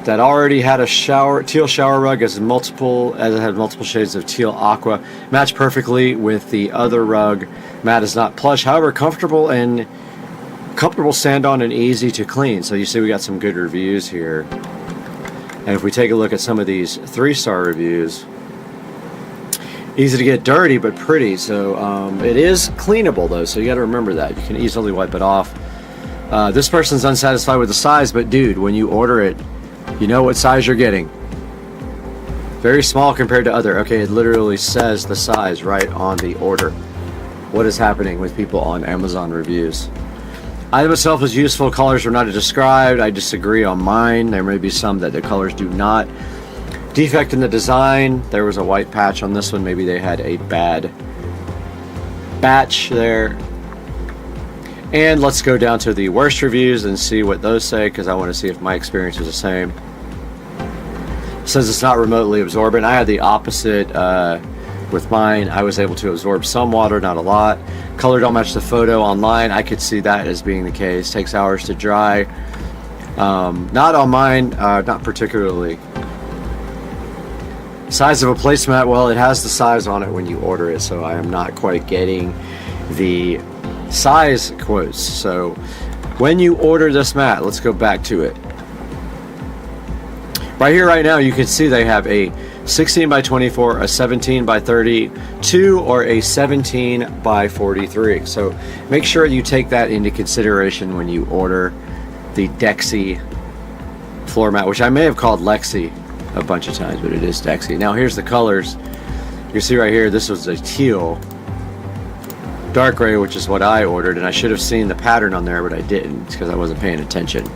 That already had a teal shower rug as it had multiple shades of teal aqua. Matched perfectly with the other rug. Mat is not plush, however comfortable stand on and easy to clean. So you see we got some good reviews here. And if we take a look at some of these 3-star reviews, easy to get dirty but pretty. So it is cleanable though, so you got to remember that. You can easily wipe it off. This person's unsatisfied with the size, but dude, when you order it, you know what size you're getting. Very small compared to other. Okay, it literally says the size right on the order. What is happening with people on Amazon reviews? Item itself is useful. Colors are not described. I disagree on mine. There may be some that the colors do not. Defect in the design. There was a white patch on this one. Maybe they had a bad batch there. And let's go down to the worst reviews and see what those say, because I want to see if my experience is the same. It says it's not remotely absorbent. I had the opposite With mine, I was able to absorb some water, not a lot. Color don't match the photo online. I could see that as being the case. Takes hours to dry. Not on mine, not particularly. Size of a placemat, well, it has the size on it when you order it, so I am not quite getting the size quotes. So when you order this mat, let's go back to it. Right here, right now, you can see they have a 16 by 24, a 17 by 32, or a 17 by 43. So make sure you take that into consideration when you order the Dexy floor mat, which I may have called Lexi a bunch of times, but it is Dexy. Now here's the colors. You can see right here, this was a teal, dark gray, which is what I ordered, and I should have seen the pattern on there, but I didn't because I wasn't paying attention.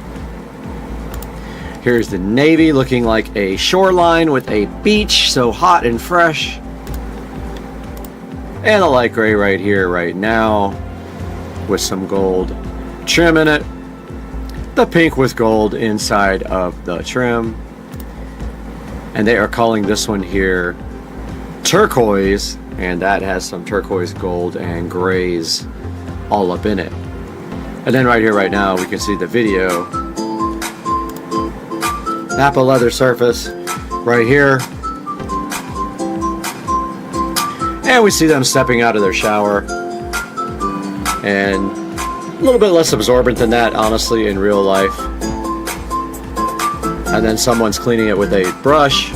Here's the navy, looking like a shoreline with a beach, so hot and fresh. And the light gray right here, right now, with some gold trim in it. The pink with gold inside of the trim. And they are calling this one here turquoise, and that has some turquoise, gold, and grays all up in it. And then right here, right now, we can see the video. Napa leather surface right here. And we see them stepping out of their shower. And a little bit less absorbent than that, honestly, in real life. And then someone's cleaning it with a brush.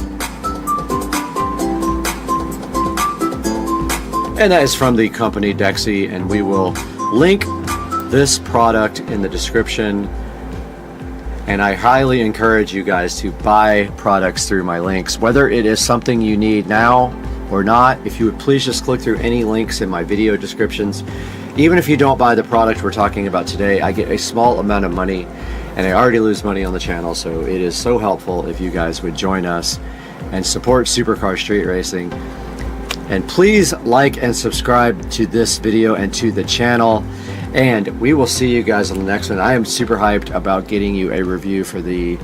And that is from the company Dexy, and we will link this product in the description. And I highly encourage you guys to buy products through my links, whether it is something you need now or not. If you would please just click through any links in my video descriptions. Even if you don't buy the product we're talking about today, I get a small amount of money, and I already lose money on the channel, so it is so helpful if you guys would join us and support Supercar Street Racing. And please like and subscribe to this video and to the channel, and we will see you guys on the next one. I am super hyped about getting you a review for the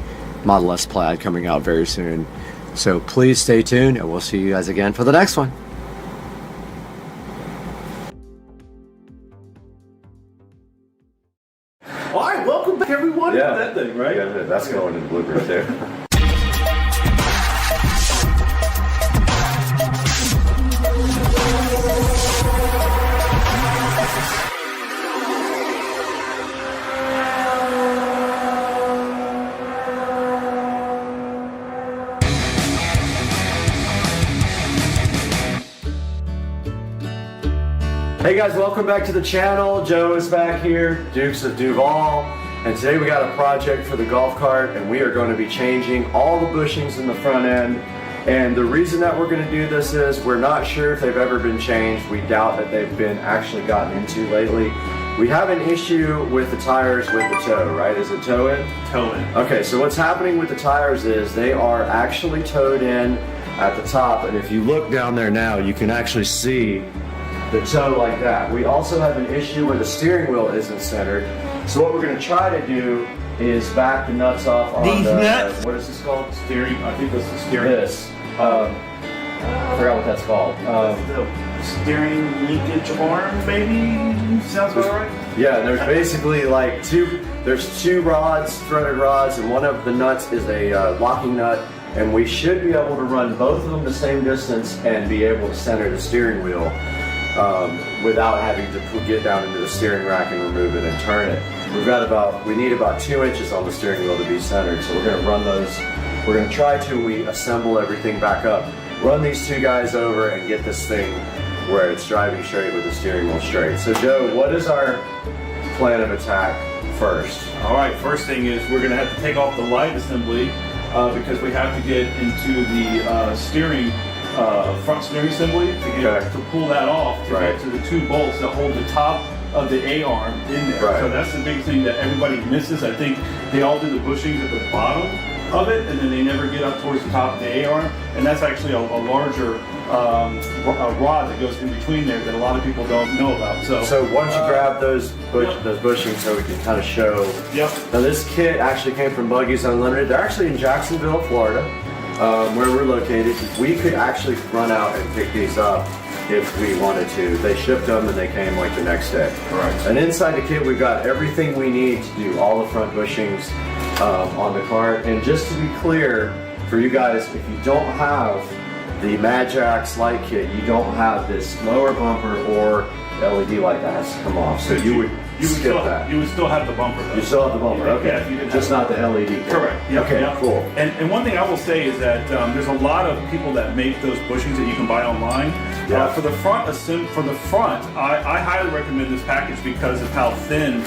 Model S Plaid coming out very soon. So please stay tuned, and we'll see you guys again for the next one. All right, welcome back, everyone. Yeah, that thing, right? Yeah, that's going in the bloopers too. Hey guys, welcome back to the channel. Joe is back here, Dukes of Duval, and today we got a project for the golf cart, and we are going to be changing all the bushings in the front end. And the reason that we're going to do this is we're not sure if they've ever been changed. We doubt that they've been actually gotten into lately. We have an issue with the tires with the toe, right? Is it toe in? Toe in. Okay, so what's happening with the tires is they are actually toed in at the top, and if you look down there now, you can actually see the toe like that. We also have an issue where the steering wheel isn't centered. So what we're going to try to do is back the nuts off on These the nuts? what is this called? Steering. I think that's the steering. This. I forgot what that's called. The steering linkage arm, maybe? Sounds about right? Yeah, there's basically like there's two rods, threaded rods, and one of the nuts is a locking nut, and we should be able to run both of them the same distance and be able to center the steering wheel without having to get down into the steering rack and remove it and turn it. We need about 2 inches on the steering wheel to be centered, so we're going to run those. We're going to try to assemble everything back up, run these two guys over, and get this thing where it's driving straight with the steering wheel straight. So Joe, what is our plan of attack first? All right, first thing is we're going to have to take off the light assembly because we have to get into the steering front steering assembly to pull that off to get to the two bolts that hold the top of the A-arm in there. So that's the big thing that everybody misses. I think they all do the bushings at the bottom of it, and then they never get up towards the top of the A-arm, and that's actually a larger rod that goes in between there that a lot of people don't know about. So why don't you grab those bushings so we can kind of show. Yep. Now this kit actually came from Buggies Unlimited. They're actually in Jacksonville, Florida. where we're located, we could actually run out and pick these up if we wanted to. They shipped them and they came like the next day. Right. And inside the kit, we've got everything we need to do all the front bushings on the cart. And just to be clear, for you guys, if you don't have the Magjax light kit, you don't have this lower bumper or LED light that has to come off. So you would skip that. You would still have the bumper though. You still have the bumper, okay. Yeah, if you didn't just have not the LED kit. Correct. Yep, okay, yep. cool. And one thing I will say is that there's a lot of people that make those bushings that you can buy online. Yeah. For the front, I highly recommend this package because of how thin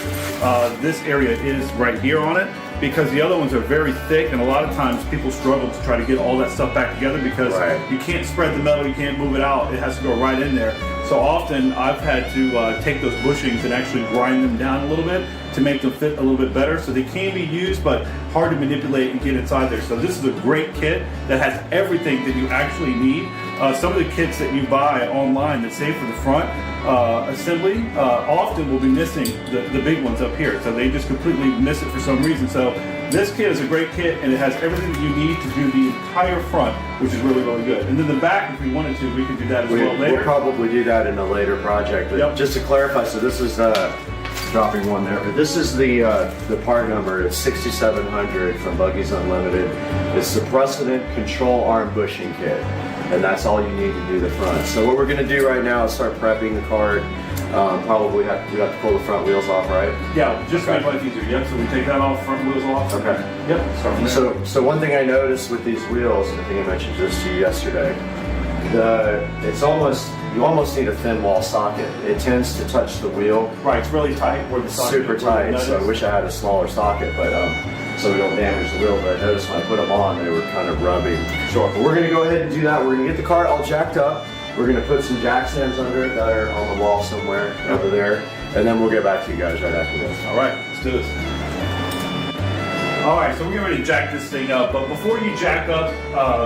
this area is right here on it. Because the other ones are very thick, and a lot of times people struggle to try to get all that stuff back together because you can't spread the metal, you can't move it out. It has to go right in there. So often I've had to take those bushings and actually grind them down a little bit to make them fit a little bit better. So they can be used, but hard to manipulate and get inside there. So this is a great kit that has everything that you actually need. Some of the kits that you buy online that say for the front assembly often will be missing the big ones up here. So they just completely miss it for some reason. So this kit is a great kit, and it has everything that you need to do the entire front, which is really, really good. And then the back, if we wanted to, we could do that as well later. We'll probably do that in a later project. But just to clarify, so this is dropping one there, but this is the part number. It's 6700 from Buggies Unlimited. It's the Precedent Control Arm Bushing Kit, and that's all you need to do the front. So what we're going to do right now is start prepping the cart. Probably we have to pull the front wheels off, right? Yeah, just to make life easier. Yep. So we take that off, front wheels off. Okay. Yep. Start from there. So one thing I noticed with these wheels, and I think I mentioned this to you yesterday, you almost need a thin wall socket. It tends to touch the wheel. Right, it's really tight where the socket super tight. So I wish I had a smaller socket, but so we don't damage the wheel. But I noticed when I put them on, they were kind of rubbing. Sure. But we're going to go ahead and do that. We're going to get the cart all jacked up. We're going to put some jack stands under it that are on the wall somewhere over there, and then we'll get back to you guys right after this. All right, let's do this. All right, so we're getting ready to jack this thing up, but before you jack up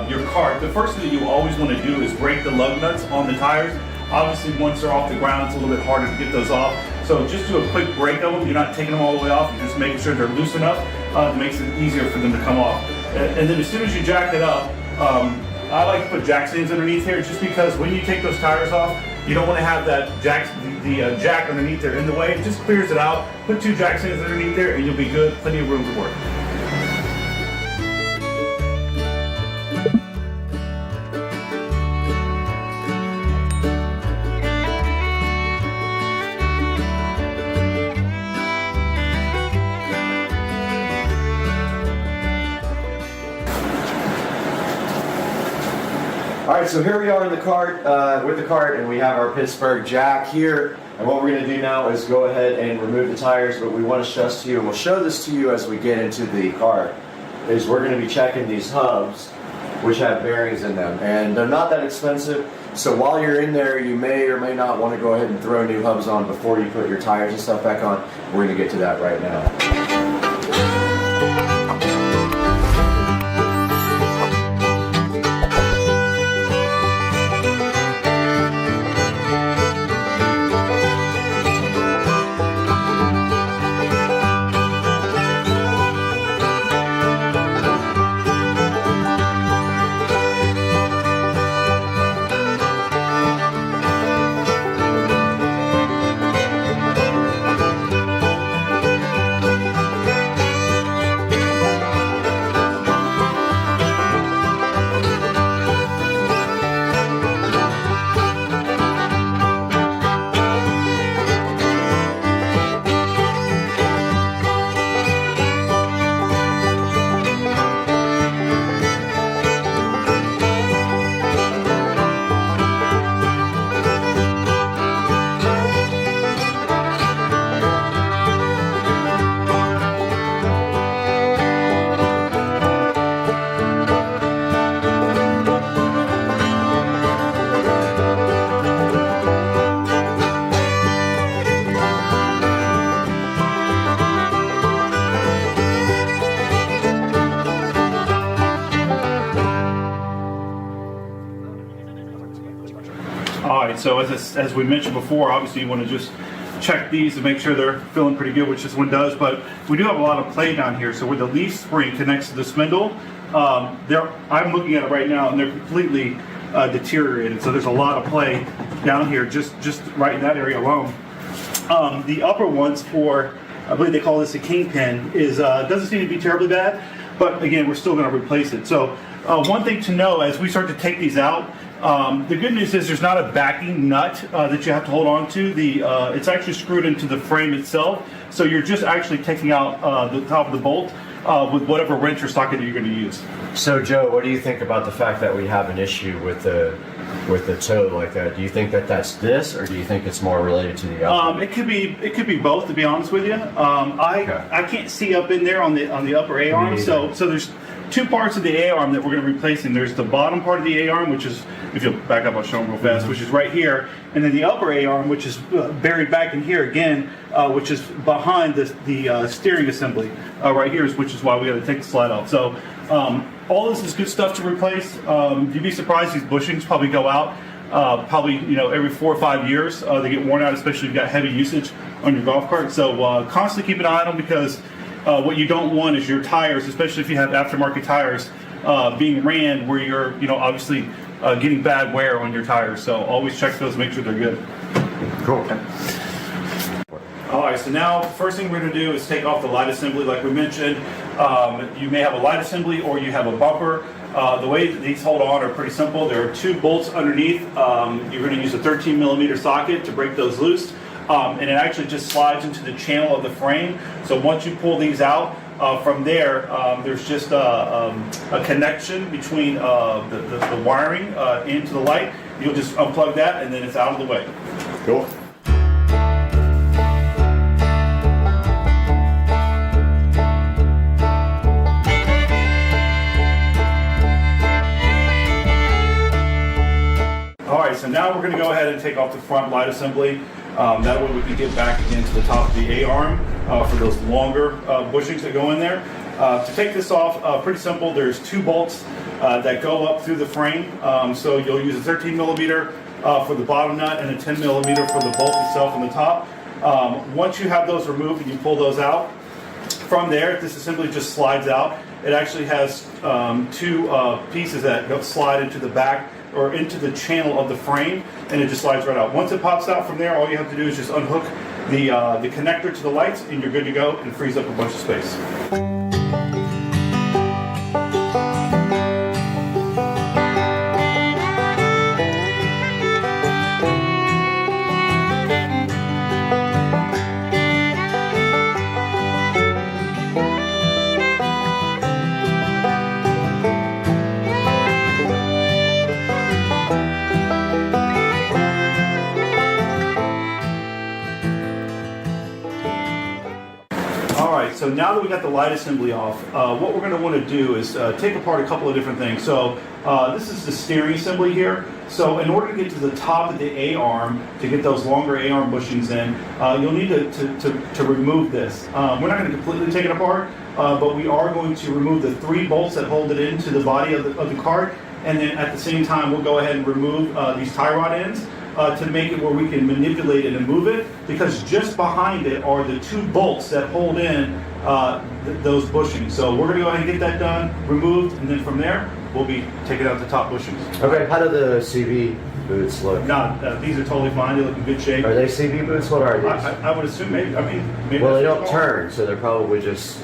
your cart, the first thing that you always want to do is break the lug nuts on the tires. Obviously, once they're off the ground, it's a little bit harder to get those off. So just do a quick break of them. You're not taking them all the way off. You're just making sure they're loose enough. It makes it easier for them to come off. And then as soon as you jack it up, I like to put jack stands underneath here just because when you take those tires off, you don't want to have that jack underneath there in the way. It just clears it out. Put 2 jack stands underneath there and you'll be good. Plenty of room to work. All right, so here we are in the cart, with the cart, and we have our Pittsburgh jack here. And what we're going to do now is go ahead and remove the tires, but we want to stress to you, and we'll show this to you as we get into the cart, is we're going to be checking these hubs, which have bearings in them. And they're not that expensive, so while you're in there, you may or may not want to go ahead and throw new hubs on before you put your tires and stuff back on. We're going to get to that right now. All right, so as we mentioned before, obviously you want to just check these to make sure they're feeling pretty good, which this one does. But we do have a lot of play down here. So where the leaf spring connects to the spindle, I'm looking at it right now, and they're completely deteriorated. So there's a lot of play down here, just right in that area alone. The upper ones, for I believe they call this a kingpin, is doesn't seem to be terribly bad. But again, we're still going to replace it. So one thing to know as we start to take these out, the good news is there's not a backing nut that you have to hold on to. It's actually screwed into the frame itself. So you're just actually taking out the top of the bolt with whatever wrench or socket that you're going to use. So Joe, what do you think about the fact that we have an issue with the toe like that? Do you think that that's this, or do you think it's more related to the upper? It could be both, to be honest with you. I can't see up in there on the upper A arm. So there's two parts of the A arm that we're going to be replacing. There's the bottom part of the A arm, which is, if you'll back up, I'll show them real fast, which is right here, and then the upper A arm, which is buried back in here again, which is behind the steering assembly right here, which is why we got to take the slide off. So all this is good stuff to replace. You'd be surprised, these bushings probably go out probably every 4 or 5 years. They get worn out, especially if you've got heavy usage on your golf cart. So constantly keep an eye on them, because what you don't want is your tires, especially if you have aftermarket tires, being ran where you're obviously getting bad wear on your tires. So always check those, make sure they're good. Cool. Okay. All right, so now first thing we're going to do is take off the light assembly. Like we mentioned, you may have a light assembly or you have a bumper. The way that these hold on are pretty simple. There are 2 bolts underneath. You're going to use a 13 millimeter socket to break those loose. And it actually just slides into the channel of the frame. So once you pull these out, from there, there's just a connection between the wiring into the light. You'll just unplug that, and then it's out of the way. Cool. All right, so now we're going to go ahead and take off the front light assembly. That way we can get back again to the top of the A-arm for those longer bushings that go in there. To take this off, pretty simple. There's 2 bolts that go up through the frame. So you'll use a 13 millimeter for the bottom nut and a 10 millimeter for the bolt itself on the top. Once you have those removed and you pull those out, from there, this assembly just slides out. It actually has 2 pieces that go slide into the back or into the channel of the frame, and it just slides right out. Once it pops out from there, all you have to do is just unhook the connector to the lights, and you're good to go, and frees up a bunch of space. So now that we got the light assembly off, what we're going to want to do is take apart a couple of different things. So this is the steering assembly here. So in order to get to the top of the A-arm, to get those longer A-arm bushings in, you'll need to remove this. We're not going to completely take it apart, but we are going to remove the 3 bolts that hold it into the body of the cart. And then at the same time, we'll go ahead and remove these tie rod ends. To make it where we can manipulate it and move it, because just behind it are the 2 bolts that hold in those bushings. So we're going to go ahead and get that done, removed, and then from there we'll be taking out the top bushings. Okay, how do the CV boots look? These are totally fine. They look in good shape. Are they CV boots? What are these? I would assume maybe. Maybe well, they don't turn, so they're probably just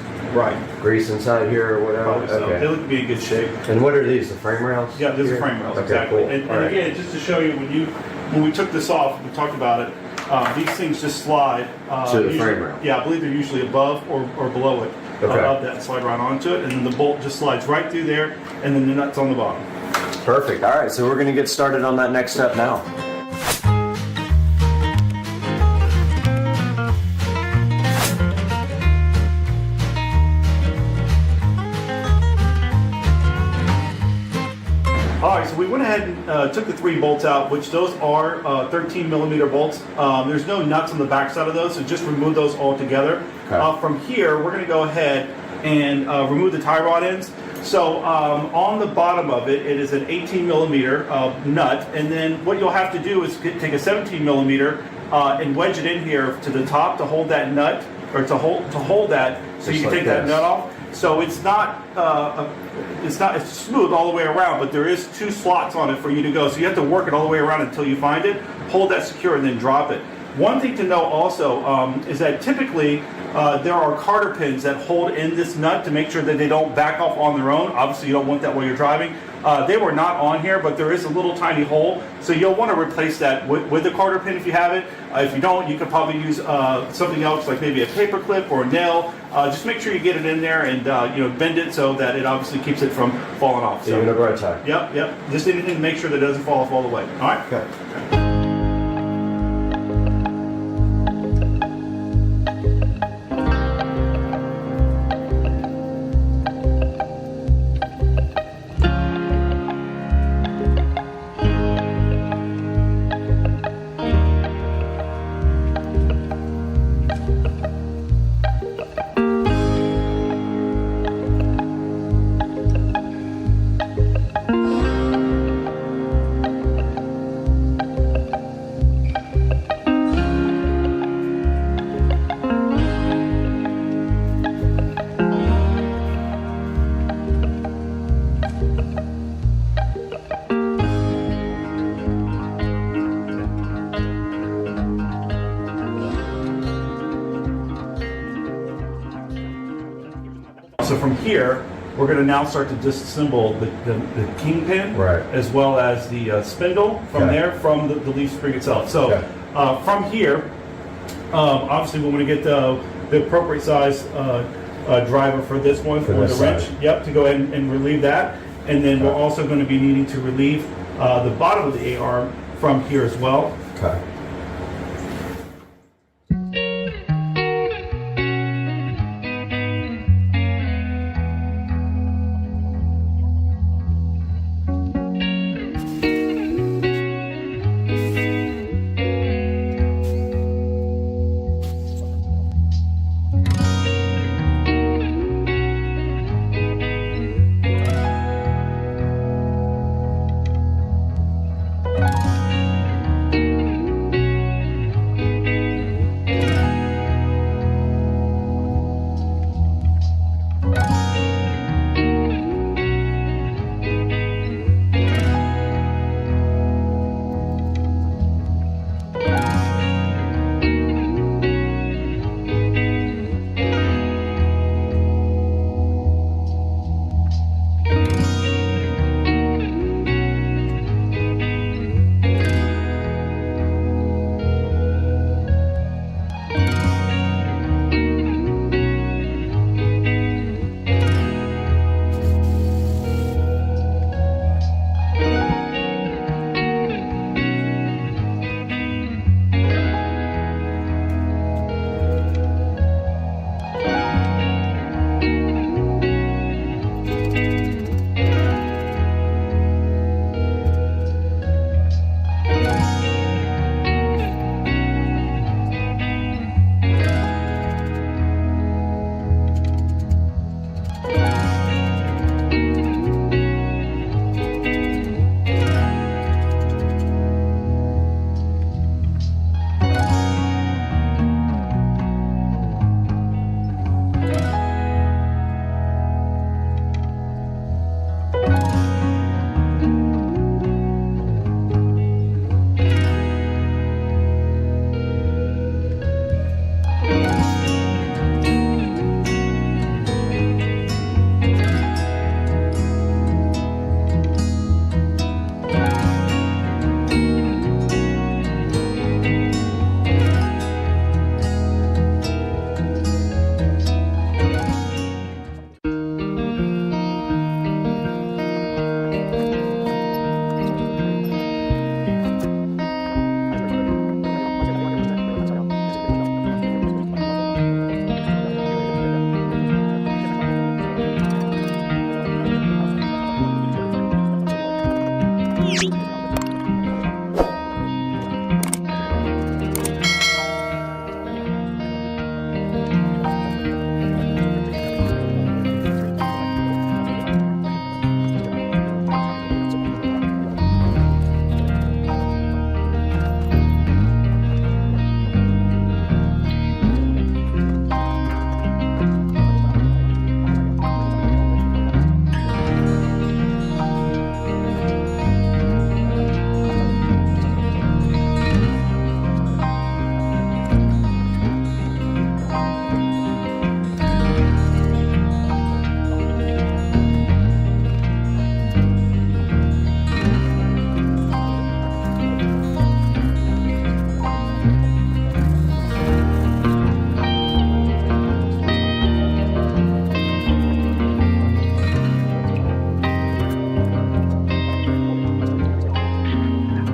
grease inside here or whatever. Probably so. Okay. They look to be in good shape. And what are these? The frame rails? Yeah, these are frame rails. Okay, exactly. cool. And again, just to show you, when we took this off, we talked about it. These things just slide to the frame rail. Yeah, I believe they're usually above or below it. Okay. Above that, slide right onto it, and then the bolt just slides right through there, and then the nut's on the bottom. Perfect. All right, so we're going to get started on that next step now. All right, so we went ahead and took the 3 bolts out, which those are 13 millimeter bolts. There's no nuts on the back side of those, so just remove those all together. Okay. From here, we're going to go ahead and remove the tie rod ends. So on the bottom of it, it is an 18 millimeter nut, and then what you'll have to do is take a 17 millimeter and wedge it in here to the top to hold that nut, or to hold that, so you can take that nut off. So it's not it's smooth all the way around, but there is 2 slots on it for you to go. So you have to work it all the way around until you find it. Hold that secure and then drop it. One thing to know also is that typically there are Carter pins that hold in this nut to make sure that they don't back off on their own. Obviously, you don't want that while you're driving. They were not on here, but there is a little tiny hole, so you'll want to replace that with the Carter pin if you have it. If you don't, you could probably use something else, like maybe a paper clip or a nail. Just make sure you get it in there and bend it so that it obviously keeps it from falling off. So, even a bright side. Yep. Just anything to make sure that it doesn't fall off all the way. All right. Okay. So from here, we're going to now start to disassemble the kingpin, right, as well as the spindle from there, from the leaf spring itself. So from here, obviously we want to get the appropriate size driver for this one, for the wrench. Yep, to go ahead and relieve that. And then we're also going to be needing to relieve the bottom of the A-arm from here as well. Okay.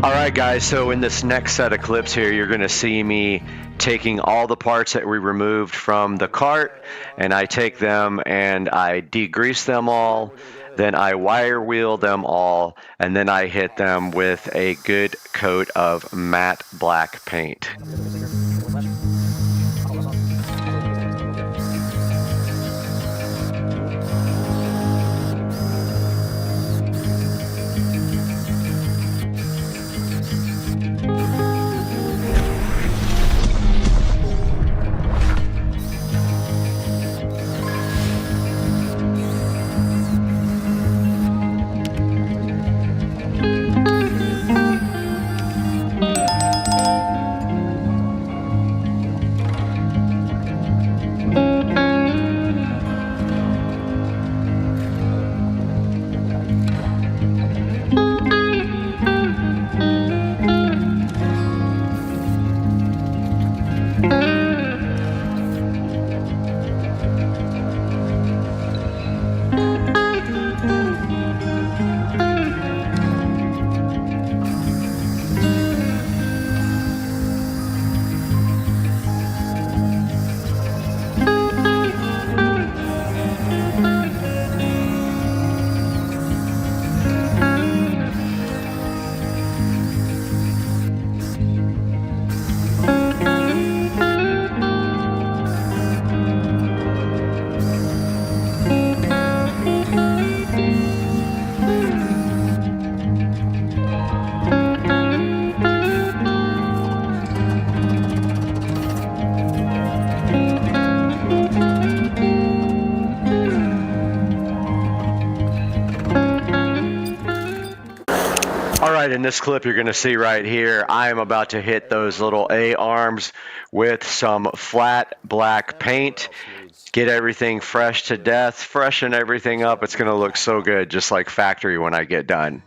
All right, guys, so in this next set of clips here, you're going to see me taking all the parts that we removed from the cart, and I take them and I degrease them all, then I wire wheel them all, and then I hit them with a good coat of matte black paint. All right, in this clip you're going to see right here, I am about to hit those little A arms with some flat black paint. Get everything fresh to death, freshen everything up. It's going to look so good, just like factory when I get done.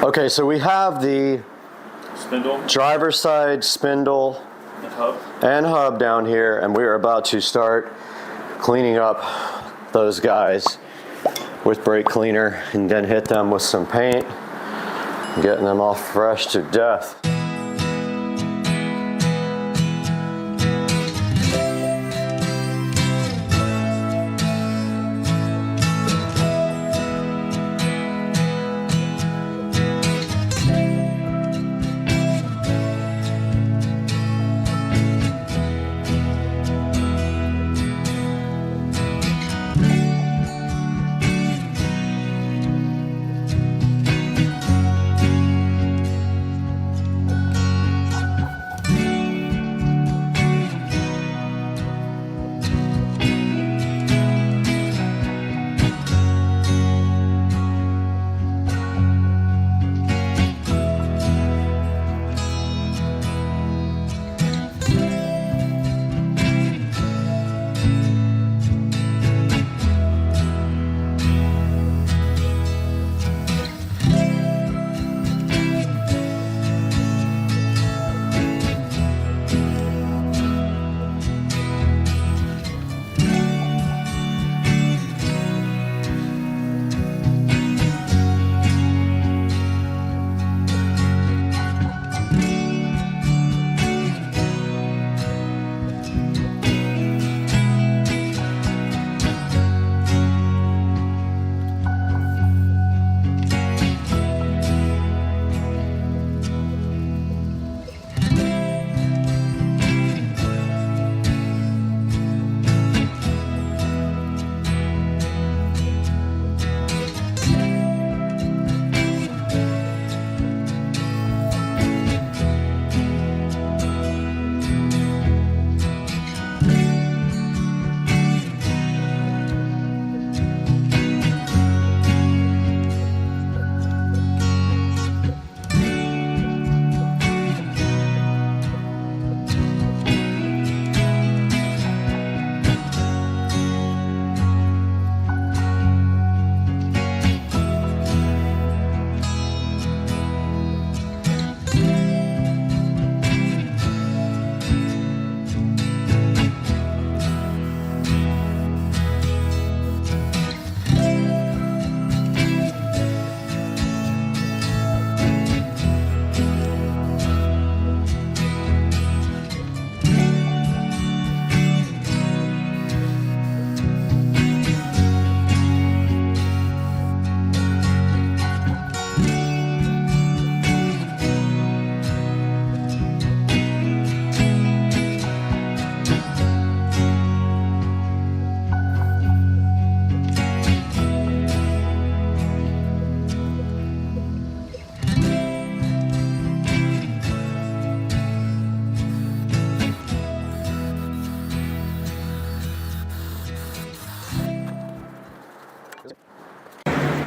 Okay, so we have the Spindle. driver's side spindle and hub down here, and we are about to start cleaning up those guys with brake cleaner and then hit them with some paint, getting them all fresh to death.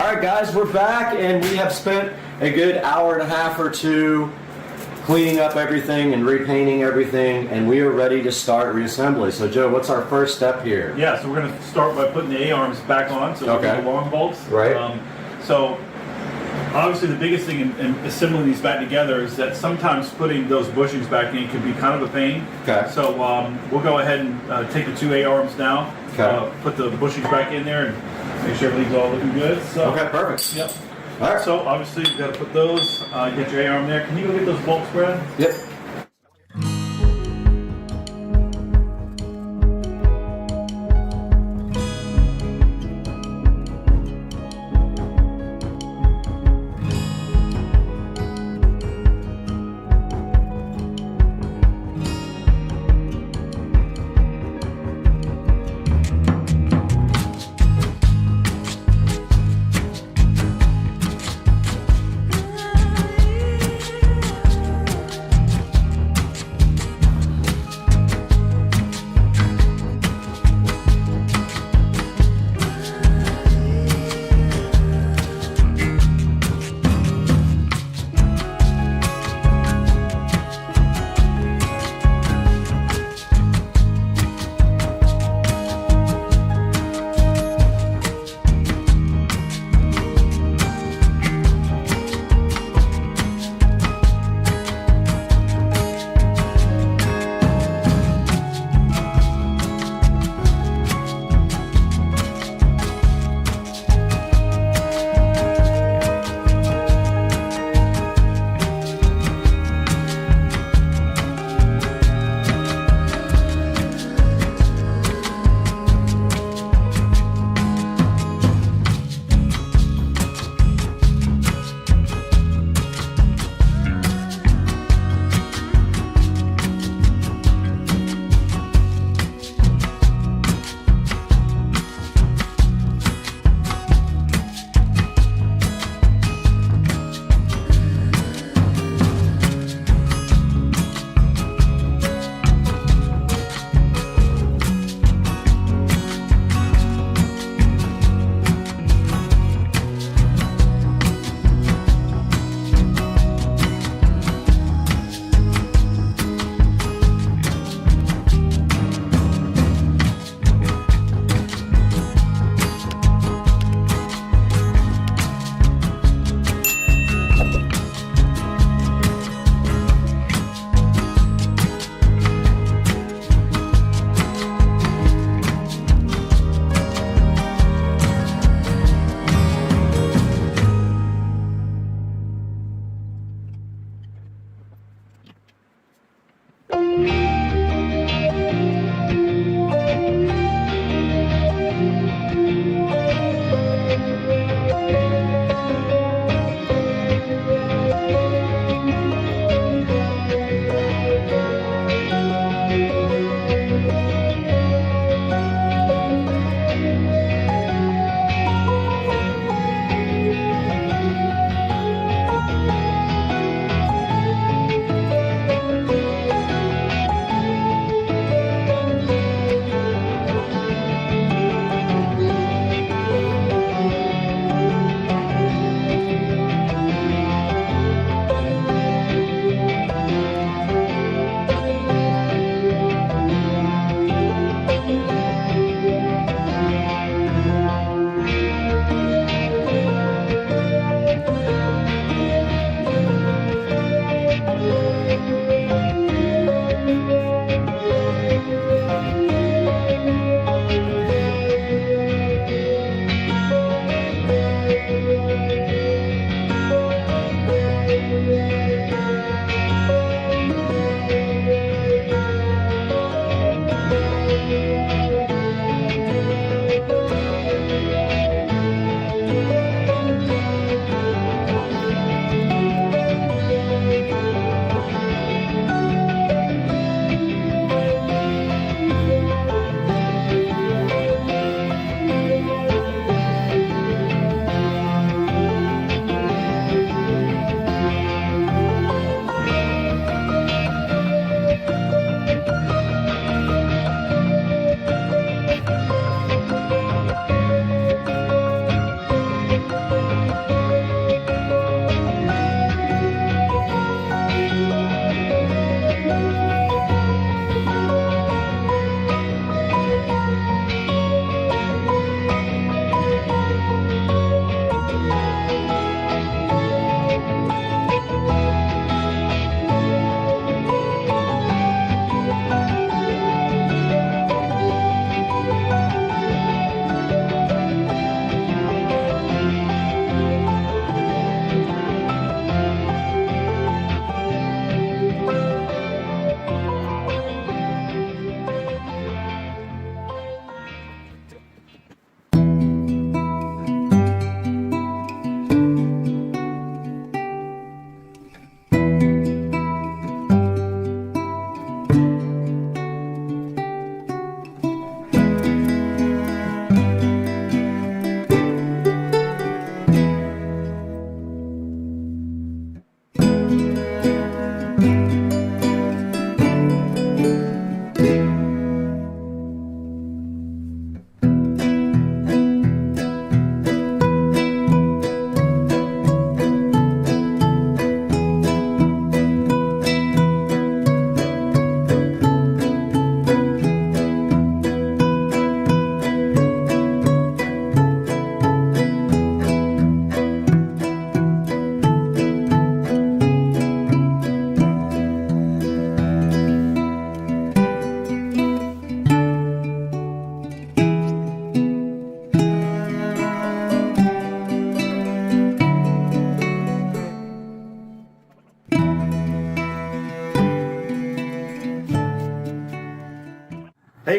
All right, guys, we're back, and we have spent a good hour and a half or two cleaning up everything and repainting everything, and we are ready to start reassembly. So, Joe, what's our first step here? Yeah, so we're going to start by putting the A-arms back on, so Okay. the long bolts. Right. So, obviously, the biggest thing in assembling these back together is that sometimes putting those bushings back in can be kind of a pain. Okay. So, we'll go ahead and take the two A-arms now, Okay. put the bushings back in there, and make sure everything's all looking good. So, Okay, perfect. Yep. All right. So, obviously, you've got to put those, get your A-arm there. Can you go get those bolts, Brad? Yep.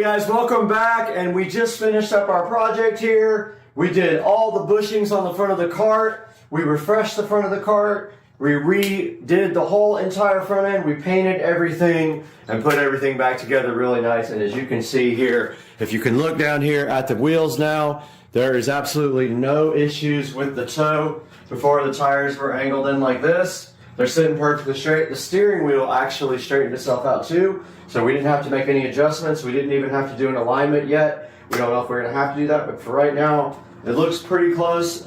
guys, welcome back, and we just finished up our project here. We did all the bushings on the front of the cart. We refreshed the front of the cart. We redid the whole entire front end. We painted everything and put everything back together really nice. And as you can see here, if you can look down here at the wheels now, there is absolutely no issues with the toe. Before, the tires were angled in like this. They're sitting perfectly straight. The steering wheel actually straightened itself out too, so we didn't have to make any adjustments. We didn't even have to do an alignment yet. We don't know if we're gonna have to do that, but for right now, it looks pretty close.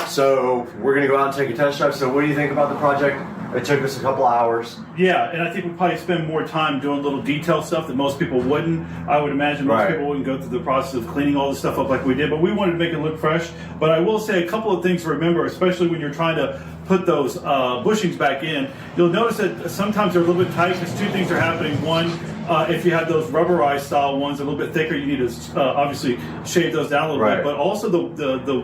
So we're gonna go out and take a test drive. So what do you think about the project? It took us a couple hours. Yeah, and I think we probably spend more time doing little detail stuff that most people wouldn't. I would imagine most people wouldn't go through the process of cleaning all this stuff up like we did, but we wanted to make it look fresh. But I will say a couple of things to remember, especially when you're trying to put those bushings back in. You'll notice that sometimes they're a little bit tight because two things are happening. One, if you have those rubberized style ones, a little bit thicker, you need to obviously shave those down a little bit. But also the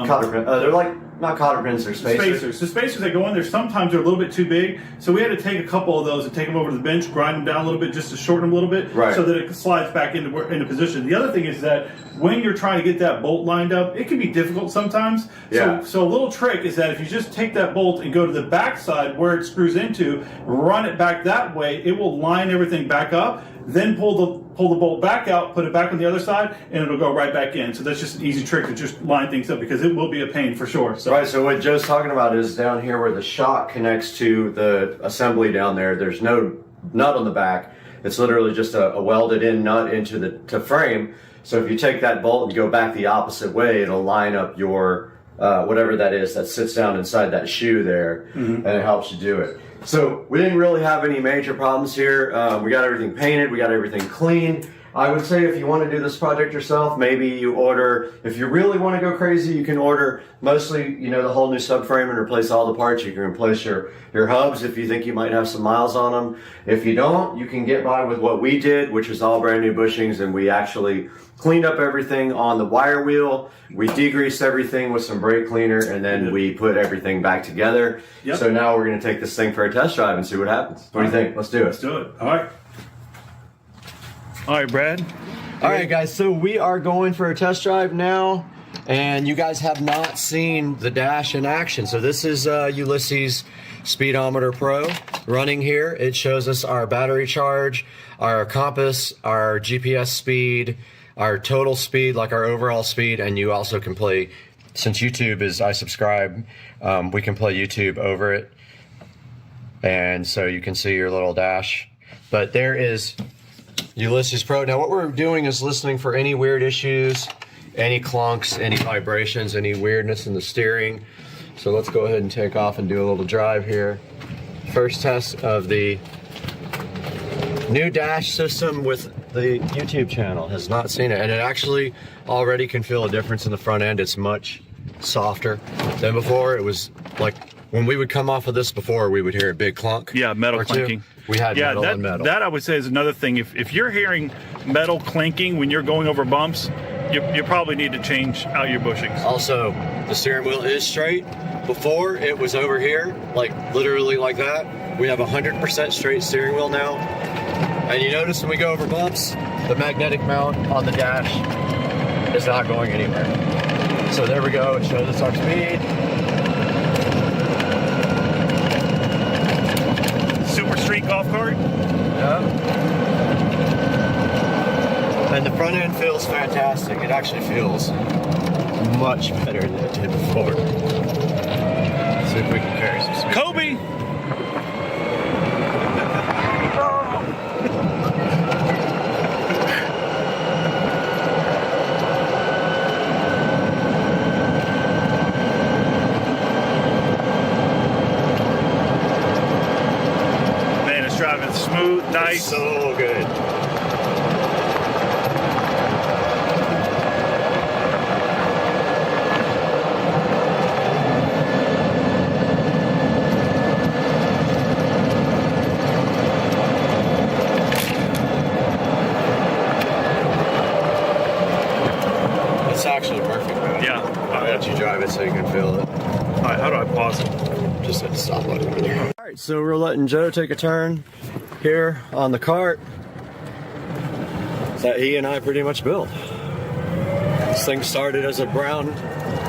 cotter pin. They're like not cotter pins, they're spacers. The spacers that go in there, sometimes they're a little bit too big. So we had to take a couple of those and take them over to the bench, grind them down a little bit just to shorten them a little bit, so that it slides back into position. The other thing is that when you're trying to get that bolt lined up, it can be difficult sometimes. So a little trick is that if you just take that bolt and go to the back side where it screws into, run it back that way, it will line everything back up. Then pull the bolt back out, put it back on the other side, and it'll go right back in. So that's just an easy trick to just line things up because it will be a pain for sure. So. Right, so what Joe's talking about is down here where the shock connects to the assembly down there, there's no nut on the back. It's literally just a welded in nut into the frame. So if you take that bolt and go back the opposite way, it'll line up your whatever that is that sits down inside that shoe there, and it helps you do it. So we didn't really have any major problems here. We got everything painted, we got everything clean. I would say if you want to do this project yourself, maybe you order, if you really want to go crazy, you can order mostly, the whole new subframe and replace all the parts. You can replace your hubs if you think you might have some miles on them. If you don't, you can get by with what we did, which is all brand new bushings, and we actually cleaned up everything on the wire wheel. We degreased everything with some brake cleaner, and then we put everything back together. So now we're going to take this thing for a test drive and see what happens. What do you think? Let's do it. Let's do it. All right. All right, Brad. All right, guys. So we are going for a test drive now, and you guys have not seen the dash in action. So this is Ulysses Speedometer Pro running here. It shows us our battery charge, our compass, our GPS speed, our total speed, like our overall speed, and you also can play, since YouTube is, I subscribe, we can play YouTube over it. And so you can see your little dash. But there is Ulysses Pro. Now what we're doing is listening for any weird issues, any clunks, any vibrations, any weirdness in the steering. So let's go ahead and take off and do a little drive here. First test of the new dash system with the YouTube channel. Has not seen it, and it actually already can feel a difference in the front end. It's much softer than before. It was like when we would come off of this before, we would hear a big clunk. Yeah, metal clinking. We had metal and metal. That I would say is another thing. If you're hearing metal clinking when you're going over bumps, you probably need to change out your bushings. Also, the steering wheel is straight. Before, it was over here, like literally like that. We have 100% straight steering wheel now. And you notice when we go over bumps, the magnetic mount on the dash is not going anywhere. So there we go, it shows us our speed. Super street golf cart? Yeah. And the front end feels fantastic. It actually feels much better than it did before. Let's see if we can carry some speed. Kobe! Man, it's driving smooth, nice. So good. It's actually perfect, man. Yeah. I'll let you drive it so you can feel it. All right, how do I pause it? Just hit the stop button right there. All right, so we're letting Joe take a turn here on the cart. that he and I pretty much built. This thing started as a brown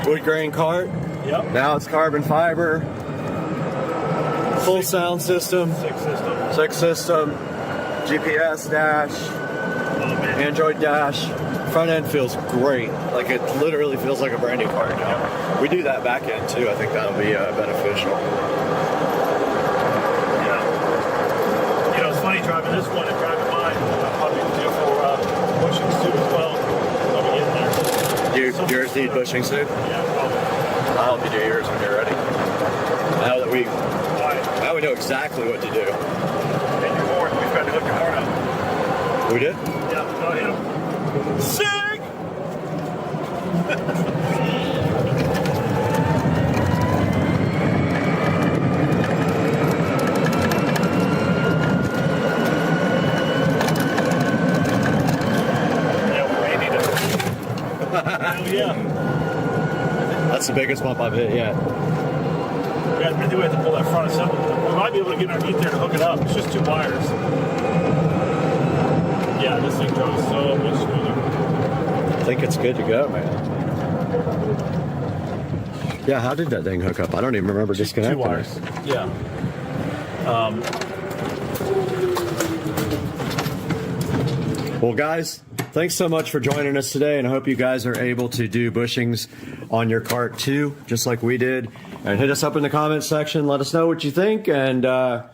wood grain cart. Yep. Now it's carbon fiber. Full sound system. Six system. GPS dash. Android dash. Front end feels great. Like it literally feels like a brand new car now. We do that back end too. I think that'll be beneficial. Yeah. You know, it's funny driving this one and driving mine. I'll probably do for bushings too as well. Let me get in there. Yours need bushings too? Yeah, probably. I'll help you do yours when you're ready. Now we know exactly what to do. And your horn, we've got to hook your horn up. We did? Yeah, go hit him. Sick! Yeah. That's the biggest bump I've hit yet. I think we have to pull that front assembly. We might be able to get underneath there to hook it up. It's just 2 wires. Yeah, this thing goes so much smoother. I think it's good to go, man. Yeah, how did that thing hook up? I don't even remember disconnecting 2 wires. it. Yeah. Well, guys, thanks so much for joining us today, and I hope you guys are able to do bushings on your cart too, just like we did. And hit us up in the comments section. Let us know what you think. And all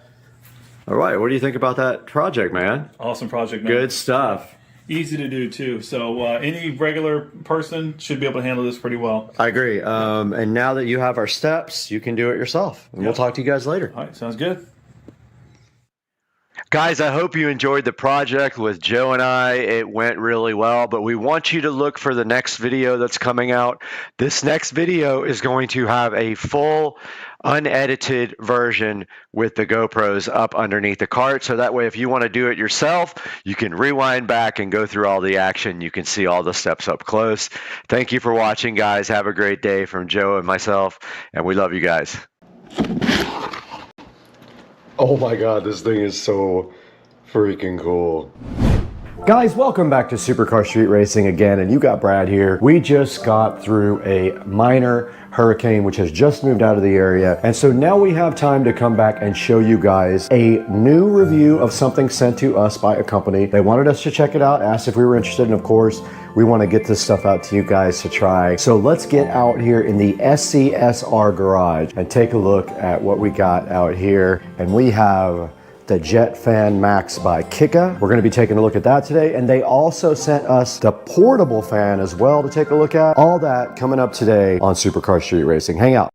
right, what do you think about that project, man? Awesome project, man. Good stuff. Easy to do too. So any regular person should be able to handle this pretty well. I agree. And now that you have our steps, you can do it yourself. And we'll talk to you guys later. All right, sounds good. Guys, I hope you enjoyed the project with Joe and I. It went really well, but we want you to look for the next video that's coming out. This next video is going to have a full unedited version with the GoPros up underneath the cart. So that way, if you want to do it yourself, you can rewind back and go through all the action. You can see all the steps up close. Thank you for watching, guys. Have a great day from Joe and myself, and we love you guys. Oh my God, this thing is so freaking cool. Guys, welcome back to Supercar Street Racing again, and you got Brad here. We just got through a minor hurricane which has just moved out of the area, and so now we have time to come back and show you guys a new review of something sent to us by a company. They wanted us to check it out, asked if we were interested, and of course we want to get this stuff out to you guys to try. So let's get out here in the SCSR garage and take a look at what we got out here. And we have the Jet Fan Max by Kika. We're going to be taking a look at that today, and they also sent us the portable fan as well to take a look at. All that coming up today on Supercar Street Racing. Hang out.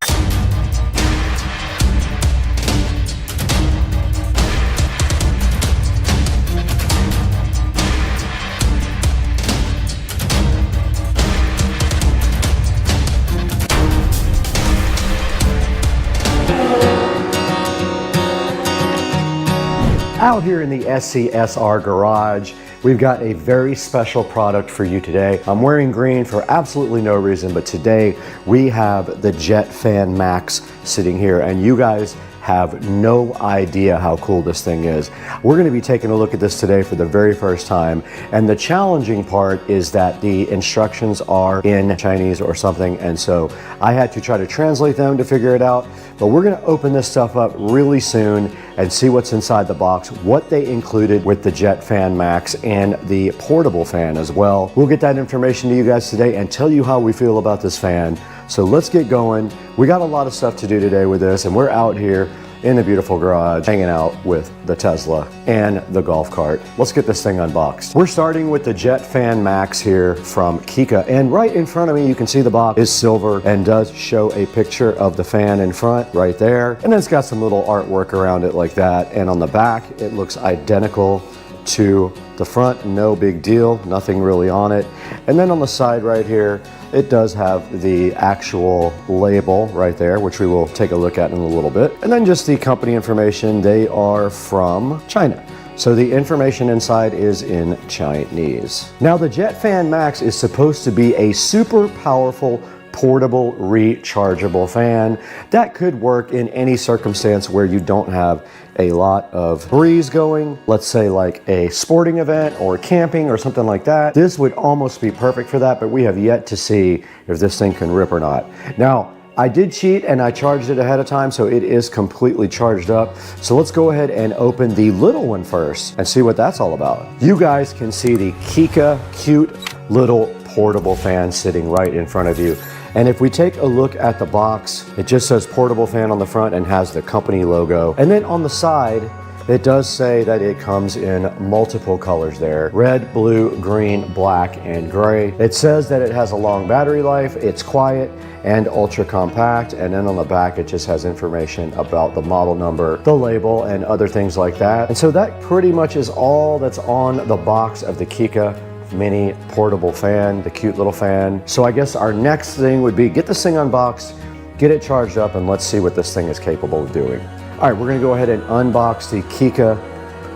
Out here in the SCSR garage, we've got a very special product for you today. I'm wearing green for absolutely no reason, but today we have the Jet Fan Max sitting here, and you guys have no idea how cool this thing is. We're going to be taking a look at this today for the very first time, and the challenging part is that the instructions are in Chinese or something, and so I had to try to translate them to figure it out. But we're going to open this stuff up really soon and see what's inside the box, what they included with the Jet Fan Max and the portable fan as well. We'll get that information to you guys today and tell you how we feel about this fan. So let's get going. We got a lot of stuff to do today with this, and we're out here in the beautiful garage hanging out with the Tesla and the golf cart. Let's get this thing unboxed. We're starting with the Jet Fan Max here from Kika, and right in front of me you can see the box is silver and does show a picture of the fan in front right there, and then it's got some little artwork around it like that, and on the back it looks identical to the front. No big deal, nothing really on it. And then on the side right here it does have the actual label right there, which we will take a look at in a little bit. And then just the company information. They are from China, so the information inside is in Chinese. Now the Jet Fan Max is supposed to be a super powerful portable rechargeable fan that could work in any circumstance where you don't have a lot of breeze going, let's say like a sporting event or camping or something like that. This would almost be perfect for that, but we have yet to see if this thing can rip or not. Now, I did cheat and I charged it ahead of time, so it is completely charged up. So let's go ahead and open the little one first and see what that's all about. You guys can see the Kika cute little portable fan sitting right in front of you. And if we take a look at the box, it just says portable fan on the front and has the company logo. And then on the side, it does say that it comes in multiple colors there: red, blue, green, black, and gray. It says that it has a long battery life, it's quiet, and ultra compact. And then on the back, it just has information about the model number, the label, and other things like that. And so that pretty much is all that's on the box of the Kika mini portable fan, the cute little fan. So I guess our next thing would be get this thing unboxed, get it charged up, and let's see what this thing is capable of doing. All right, we're gonna go ahead and unbox the Kika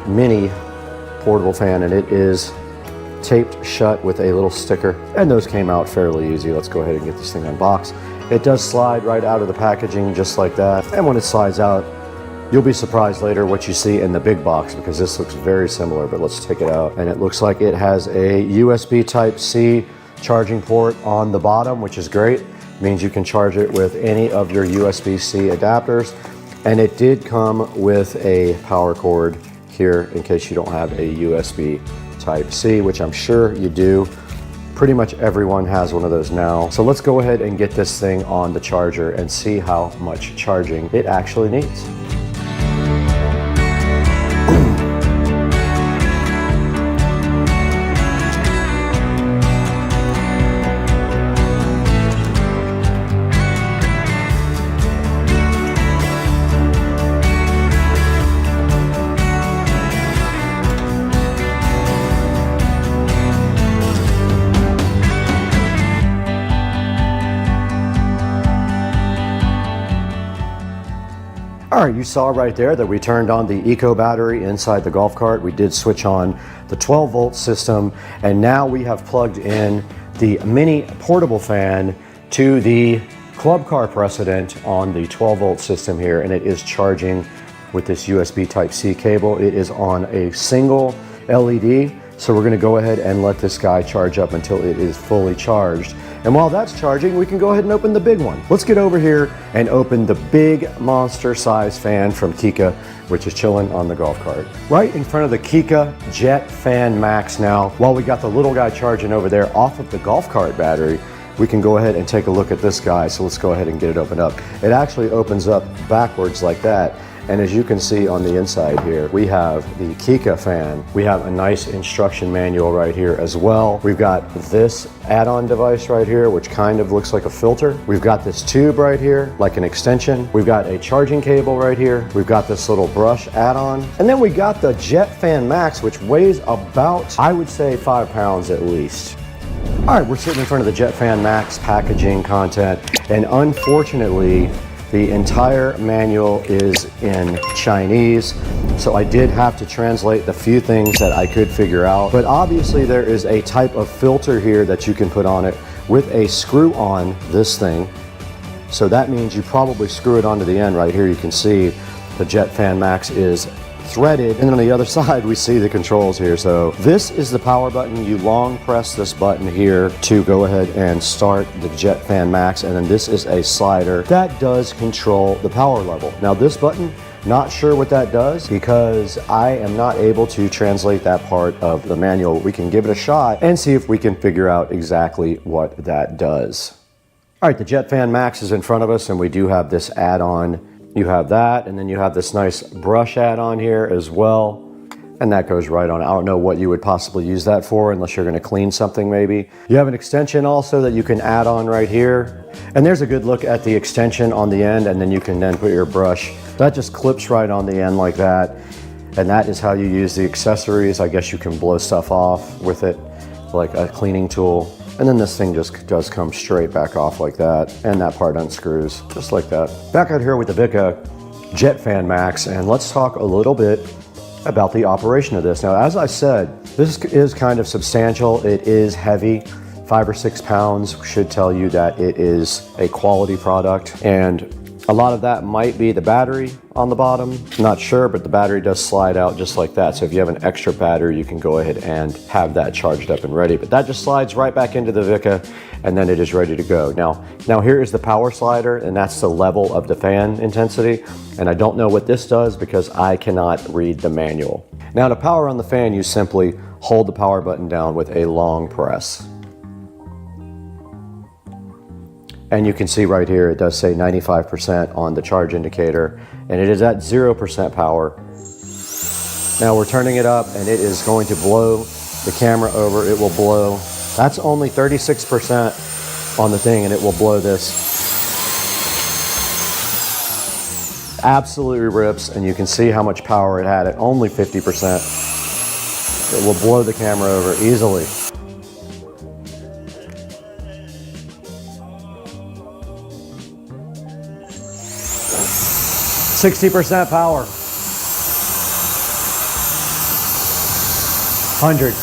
mini portable fan, and it is taped shut with a little sticker, and those came out fairly easy. Let's go ahead and get this thing unboxed. It does slide right out of the packaging just like that, and when it slides out, you'll be surprised later what you see in the big box, because this looks very similar. But let's take it out, and it looks like it has a USB Type-C charging port on the bottom, which is great. It means you can charge it with any of your USB-C adapters. And it did come with a power cord here in case you don't have a USB Type-C, which I'm sure you do. Pretty much everyone has one of those now. So let's go ahead and get this thing on the charger and see how much charging it actually needs. All right, you saw right there that we turned on the Eco battery inside the golf cart. We did switch on the 12-volt system, and now we have plugged in the mini portable fan to the club car precedent on the 12-volt system here, and it is charging with this USB Type-C cable. It is on a single LED, so we're gonna go ahead and let this guy charge up until it is fully charged. And while that's charging, we can go ahead and open the big one. Let's get over here and open the big monster size fan from Kika, which is chilling on the golf cart. Right in front of the Kika Jet Fan Max now, while we got the little guy charging over there off of the golf cart battery, we can go ahead and take a look at this guy. So let's go ahead and get it opened up. It actually opens up backwards like that. And as you can see on the inside here, we have the Kika fan. We have a nice instruction manual right here as well. We've got this add-on device right here, which kind of looks like a filter. We've got this tube right here, like an extension. We've got a charging cable right here. We've got this little brush add-on. And then we got the Jet Fan Max, which weighs about, I would say, 5 pounds at least. All right, we're sitting in front of the Jet Fan Max packaging content, and unfortunately, the entire manual is in Chinese, so I did have to translate the few things that I could figure out. But obviously there is a type of filter here that you can put on it with a screw on this thing. So that means you probably screw it onto the end. Right here you can see the Jet Fan Max is threaded, and then on the other side we see the controls here. So this is the power button. You long press this button here to go ahead and start the Jet Fan Max, and then this is a slider that does control the power level. Now this button, not sure what that does because I am not able to translate that part of the manual. We can give it a shot and see if we can figure out exactly what that does. All right, the Jet Fan Max is in front of us, and we do have this add-on. You have that, and then you have this nice brush add-on here as well, and that goes right on. I don't know what you would possibly use that for unless you're going to clean something maybe. You have an extension also that you can add on right here, and there's a good look at the extension on the end, and then you can then put your brush. That just clips right on the end like that, and that is how you use the accessories. I guess you can blow stuff off with it like a cleaning tool. And then this thing just does come straight back off like that, and that part unscrews just like that. Back out here with the Vika Jet Fan Max, and let's talk a little bit about the operation of this. Now, as I said, this is kind of substantial. It is heavy 5 or 6 pounds should tell you that it is a quality product. And a lot of that might be the battery on the bottom. Not sure, but the battery does slide out just like that. So if you have an extra battery, you can go ahead and have that charged up and ready. But that just slides right back into the Vika, and then it is ready to go. Now here is the power slider, and that's the level of the fan intensity. And I don't know what this does because I cannot read the manual. Now to power on the fan, you simply hold the power button down with a long press. And you can see right here, it does say 95% on the charge indicator, and it is at 0% power. Now we're turning it up, and it is going to blow the camera over. It will blow. That's only 36% on the thing, and it will blow this. Absolutely rips, and you can see how much power it had at only 50%. It will blow the camera over easily. 60% power. 100.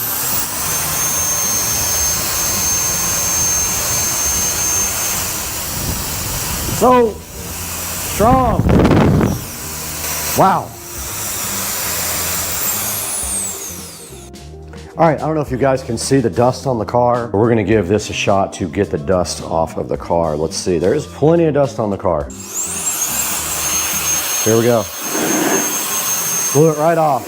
So strong. Wow. All right, I don't know if you guys can see the dust on the car. We're gonna give this a shot to get the dust off of the car. Let's see, there's plenty of dust on the car. Here we go. Blew it right off.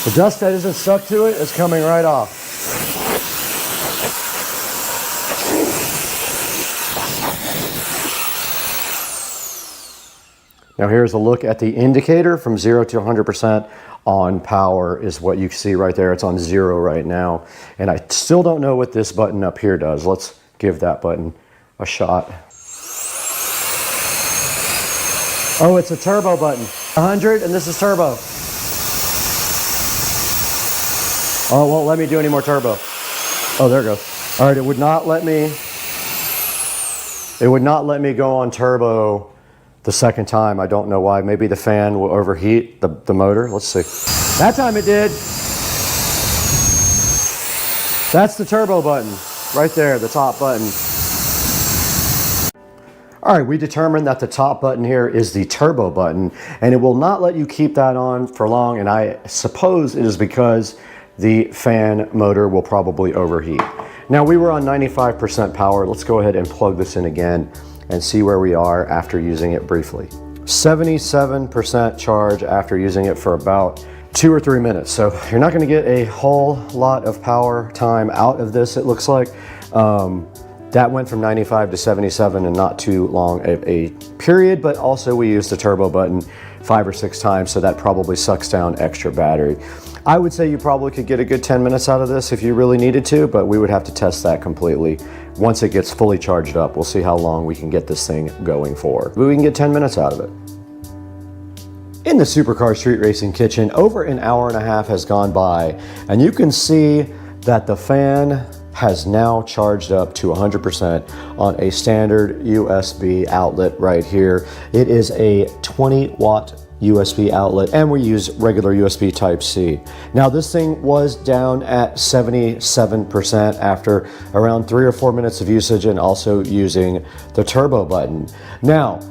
The dust that isn't stuck to it is coming right off. Now here's a look at the indicator from 0 to 100% on power is what you see right there. It's on 0 right now. And I still don't know what this button up here does. Let's give that button a shot. Oh, it's a turbo button. 100, and this is turbo. Oh, it won't let me do any more turbo. Oh, there it goes. All right, it would not let me go on turbo the second time. I don't know why. Maybe the fan will overheat the motor. Let's see. That time it did. That's the turbo button right there, the top button. All right, we determined that the top button here is the turbo button, and it will not let you keep that on for long, and I suppose it is because the fan motor will probably overheat. Now we were on 95% power. Let's go ahead and plug this in again and see where we are after using it briefly. 77% charge after using it for about 2 or 3 minutes. So you're not gonna get a whole lot of power time out of this, it looks like. That went from 95 to 77 in not too long a period, but also we used the turbo button 5 or 6 times, so that probably sucks down extra battery. I would say you probably could get a good 10 minutes out of this if you really needed to, but we would have to test that completely. Once it gets fully charged up, we'll see how long we can get this thing going for. But we can get 10 minutes out of it. In the Supercar Street Racing kitchen, over an hour and a half has gone by, and you can see that the fan has now charged up to 100% on a standard USB outlet right here. It is a 20-watt USB outlet, and we use regular USB Type-C. Now this thing was down at 77% after around 3 or 4 minutes of usage, and also using the turbo button. Now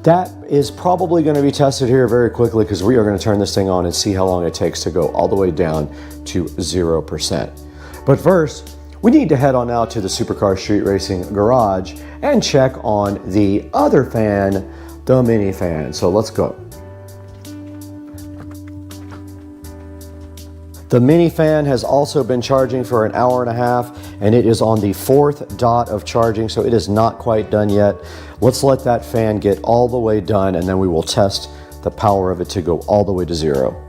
that is probably going to be tested here very quickly, because we are going to turn this thing on and see how long it takes to go all the way down to 0%. But first, we need to head on out to the Supercar Street Racing garage and check on the other fan, the mini fan. So let's go. The mini fan has also been charging for an hour and a half, and it is on the 4th dot of charging, so it is not quite done yet. Let's let that fan get all the way done, and then we will test the power of it to go all the way to 0.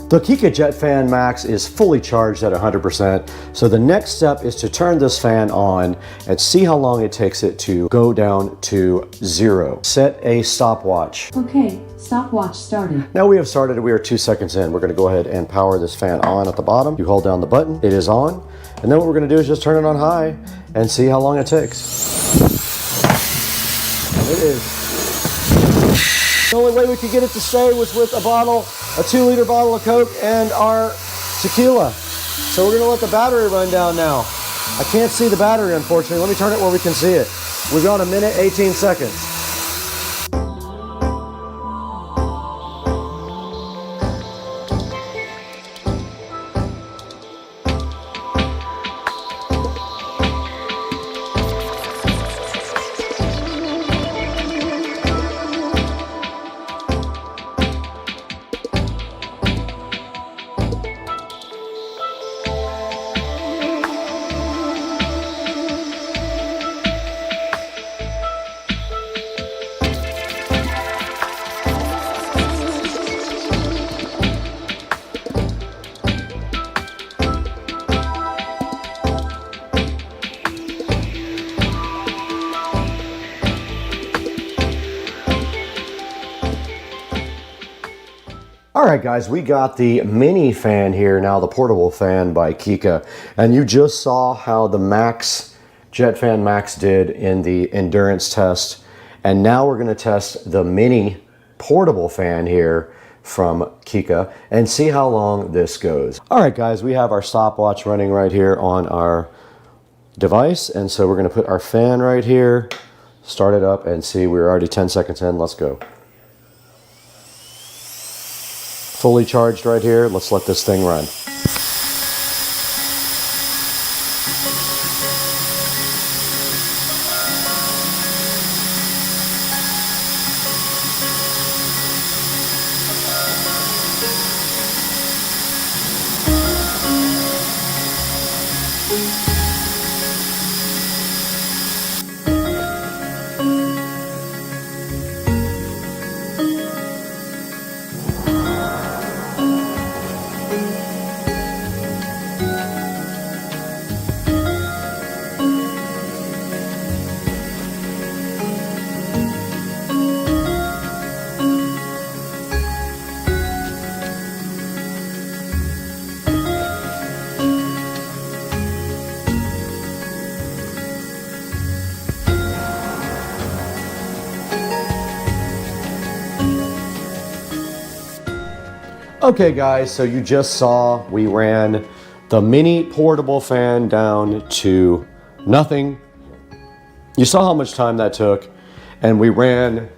The Kika Jet Fan Max is fully charged at 100%, so the next step is to turn this fan on and see how long it takes it to go down to 0. Set a stopwatch. Okay, stopwatch started. Now we have started, we are 2 seconds in. We're gonna go ahead and power this fan on at the bottom. You hold down the button, it is on, and then what we're gonna do is just turn it on high and see how long it takes. And it is The only way we could get it to stay was with a 2-liter bottle of Coke and our tequila. So we're gonna let the battery run down now. I can't see the battery, unfortunately. Let me turn it where we can see it. We've got 1 minute, 18 seconds. All right, guys, we got the mini fan here now, the portable fan by Kika. And you just saw how the Max, Jet Fan Max did in the endurance test. And now we're gonna test the mini portable fan here from Kika and see how long this goes. All right, guys, we have our stopwatch running right here on our device. And so we're gonna put our fan right here, start it up and see, we're already 10 seconds in, let's go. Fully charged right here. Let's let this thing run. Okay guys, so you just saw we ran the mini portable fan down to nothing. You saw how much time that took, and we ran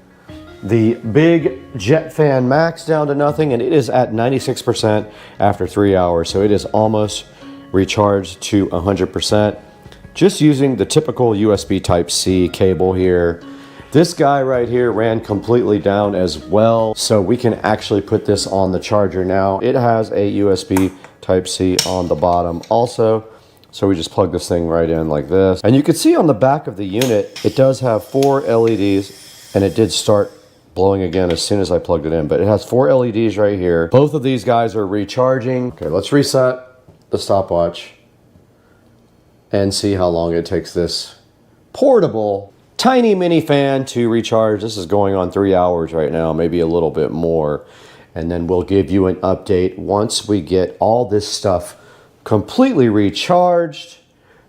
the big Jet Fan Max down to nothing, and it is at 96% after 3 hours, so it is almost recharged to 100%. Just using the typical USB Type-C cable here. This guy right here ran completely down as well, so we can actually put this on the charger now. It has a USB Type-C on the bottom also, so we just plug this thing right in like this. And you can see on the back of the unit, it does have 4 LEDs, and it did start blowing again as soon as I plugged it in, but it has 4 LEDs right here. Both of these guys are recharging. Okay, let's reset the stopwatch and see how long it takes this portable tiny mini fan to recharge. This is going on 3 hours right now, maybe a little bit more. And then we'll give you an update once we get all this stuff completely recharged.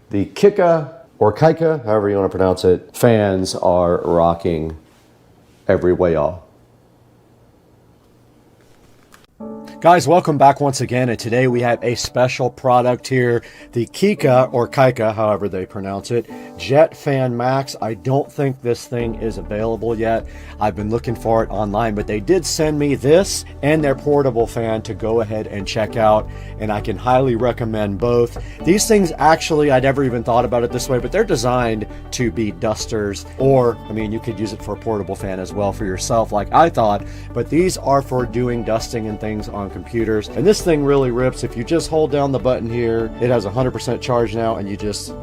The Kika, or Kika, however you want to pronounce it, fans are rocking every way, y'all. Guys, welcome back once again, and today we have a special product here, the Kika, or Kika, however they pronounce it, Jet Fan Max. I don't think this thing is available yet. I've been looking for it online, but they did send me this and their portable fan to go ahead and check out, and I can highly recommend both. These things actually, I never even thought about it this way, but they're designed to be dusters, or, I mean, you could use it for a portable fan as well for yourself, like I thought, but these are for doing dusting and things on computers. And this thing really rips. If you just hold down the button here, it has 100% charge now, and you just turn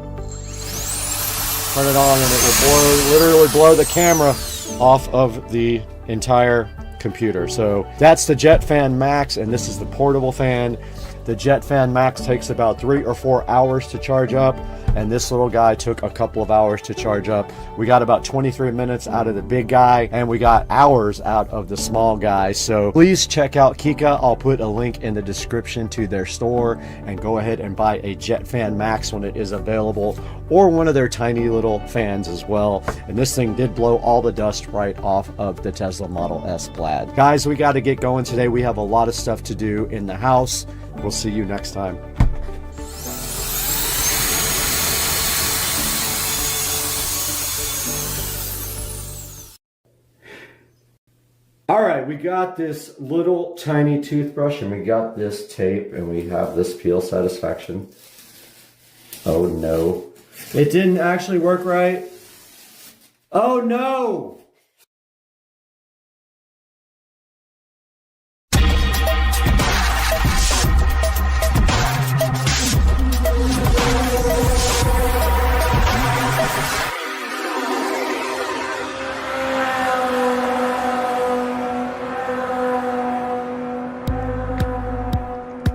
it on and it will literally blow the camera off of the entire computer. So that's the Jet Fan Max, and this is the portable fan. The Jet Fan Max takes about 3 or 4 hours to charge up, and this little guy took a couple of hours to charge up. We got about 23 minutes out of the big guy, and we got hours out of the small guy. So please check out Kika. I'll put a link in the description to their store, and go ahead and buy a Jet Fan Max when it is available, or one of their tiny little fans as well. And this thing did blow all the dust right off of the Tesla Model S Plaid. Guys, we got to get going today. We have a lot of stuff to do in the house. We'll see you next time. All right, we got this little tiny toothbrush, and we got this tape, and we have this peel satisfaction. Oh no. It didn't actually work right. Oh no!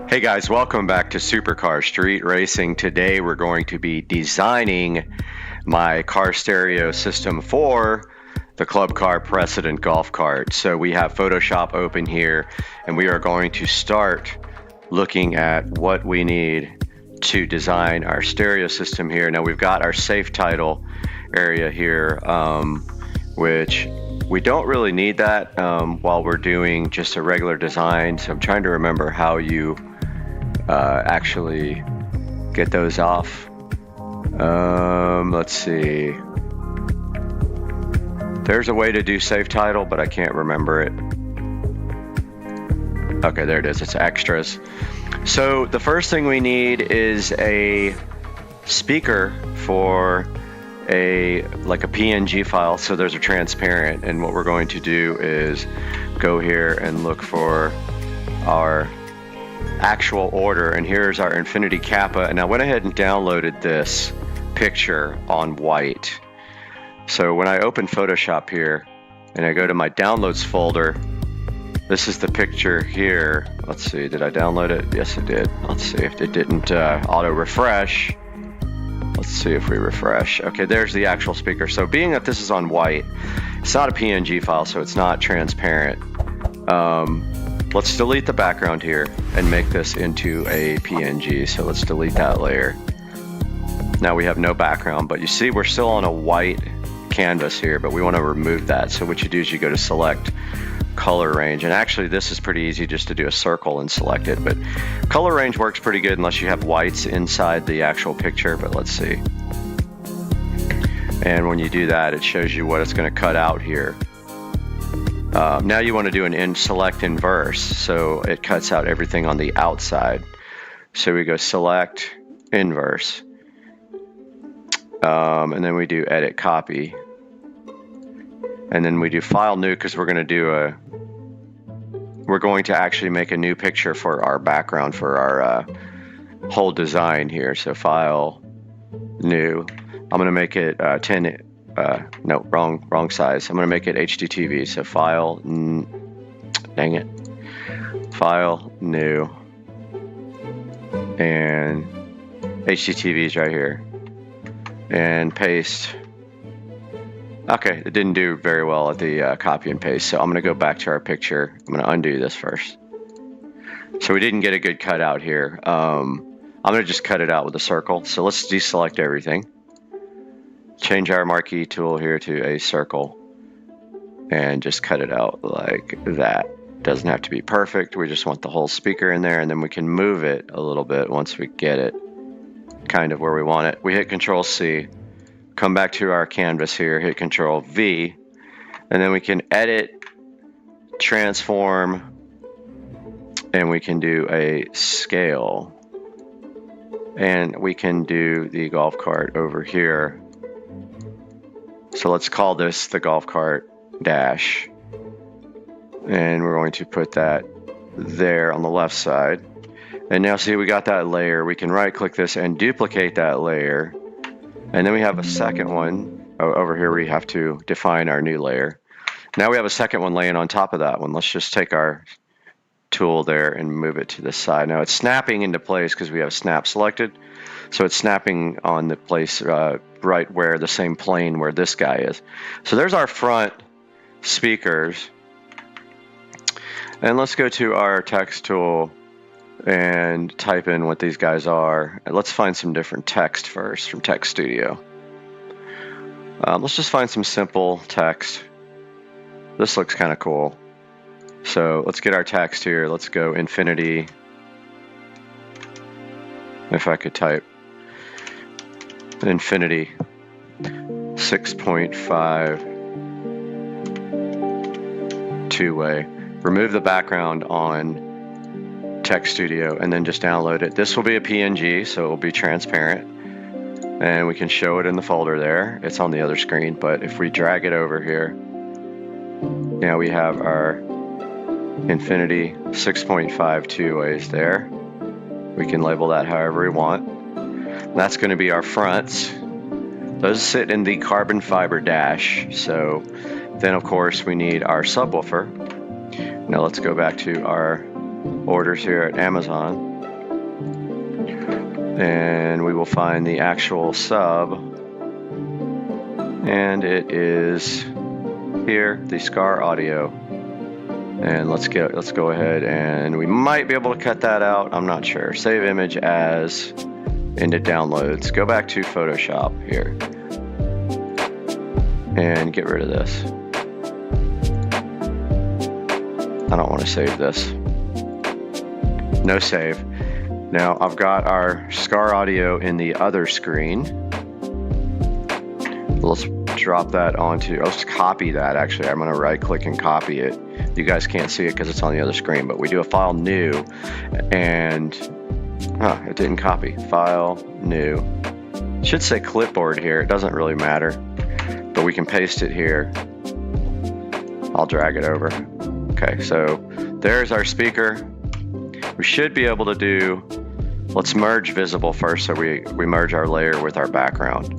Hey guys, welcome back to Supercar Street Racing. Today we're going to be designing my car stereo system for the Club Car Precedent golf cart. So we have Photoshop open here, and we are going to start looking at what we need to design our stereo system here. Now we've got our safe title area here, which we don't really need that while we're doing just a regular design. So I'm trying to remember how you actually get those off. Let's see. There's a way to do safe title, but I can't remember it. Okay, there it is. It's extras. So the first thing we need is a speaker for a PNG file. So there's a transparent, and what we're going to do is go here and look for our actual order, and here's our Infinity Kappa, and I went ahead and downloaded this picture on white. So when I open Photoshop here and I go to my downloads folder, this is the picture here. Let's see, did I download it? Yes, I did. Let's see if it didn't auto refresh. Let's see if we refresh. Okay, there's the actual speaker. So being that this is on white, it's not a PNG file, so it's not transparent. Let's delete the background here and make this into a PNG. So let's delete that layer. Now we have no background, but you see we're still on a white canvas here, but we want to remove that. So what you do is you go to select color range, and actually this is pretty easy just to do a circle and select it, but color range works pretty good unless you have whites inside the actual picture. But let's see. And when you do that, it shows you what it's going to cut out here. Now you want to do an select inverse, so it cuts out everything on the outside. So we go select inverse, and then we do edit copy, and then we do file new, because we're going to actually make a new picture for our background for our whole design here. So file new. I'm going to make it 10. No, wrong size. I'm going to make it HDTV. So file, dang it, file new, and HDTV is right here, and paste. Okay, it didn't do very well at the copy and paste, so I'm going to go back to our picture. I'm going to undo this first. So we didn't get a good cut out here. I'm going to just cut it out with a circle. So let's deselect everything. Change our marquee tool here to a circle and just cut it out like that. Doesn't have to be perfect. We just want the whole speaker in there, and then we can move it a little bit once we get it kind of where we want it. We hit Control C, come back to our canvas here, hit Control V, and then we can edit, transform, and we can do a scale, and we can do the golf cart over here. So let's call this the golf cart dash, and we're going to put that there on the left side. And now see, we got that layer. We can right click this and duplicate that layer, and then we have a second one over here. We have to define our new layer. Now we have a second one laying on top of that one. Let's just take our tool there and move it to the side. Now it's snapping into place because we have snap selected. So it's snapping on the place right where the same plane where this guy is. So there's our front speakers. And let's go to our text tool and type in what these guys are. And let's find some different text first from Text Studio. Let's just find some simple text. This looks kind of cool. So let's get our text here. Let's go infinity. If I could type infinity 6.5 two-way. Remove the background on Text Studio and then just download it. This will be a PNG, so it will be transparent. And we can show it in the folder there. It's on the other screen, but if we drag it over here, now we have our infinity 6.5 two-ways there. We can label that however we want. That's going to be our fronts. Those sit in the carbon fiber dash. So then of course we need our subwoofer. Now let's go back to our orders here at Amazon. And we will find the actual sub. And it is here, the Scar Audio. And let's go ahead and we might be able to cut that out. I'm not sure. Save image as into downloads. Go back to Photoshop here and get rid of this. I don't want to save this. No save. Now I've got our Scar Audio in the other screen. Let's drop that onto, let's copy that actually. I'm going to right click and copy it. You guys can't see it because it's on the other screen, but we do a file new and it didn't copy. File new. It should say clipboard here. It doesn't really matter, but we can paste it here. I'll drag it over. Okay, so there's our speaker. We should be able to do, let's merge visible first, so we merge our layer with our background.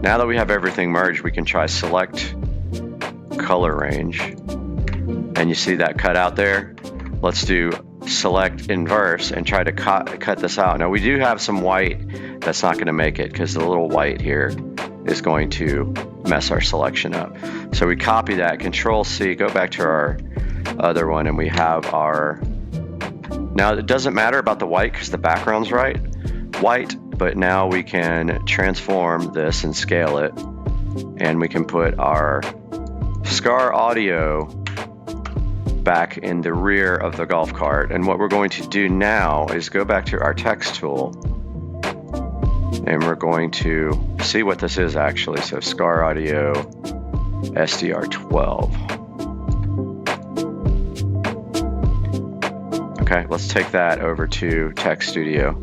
Now that we have everything merged, we can try select color range. And you see that cut out there? Let's do select inverse and try to cut this out. Now we do have some white that's not going to make it because the little white here is going to mess our selection up. So we copy that, Control C, go back to our other one, and we have our, now it doesn't matter about the white because the background's white, but now we can transform this and scale it, and we can put our Scar Audio back in the rear of the golf cart. And what we're going to do now is go back to our text tool, and we're going to see what this is actually. So Scar Audio SDR12. Okay, let's take that over to Text Studio.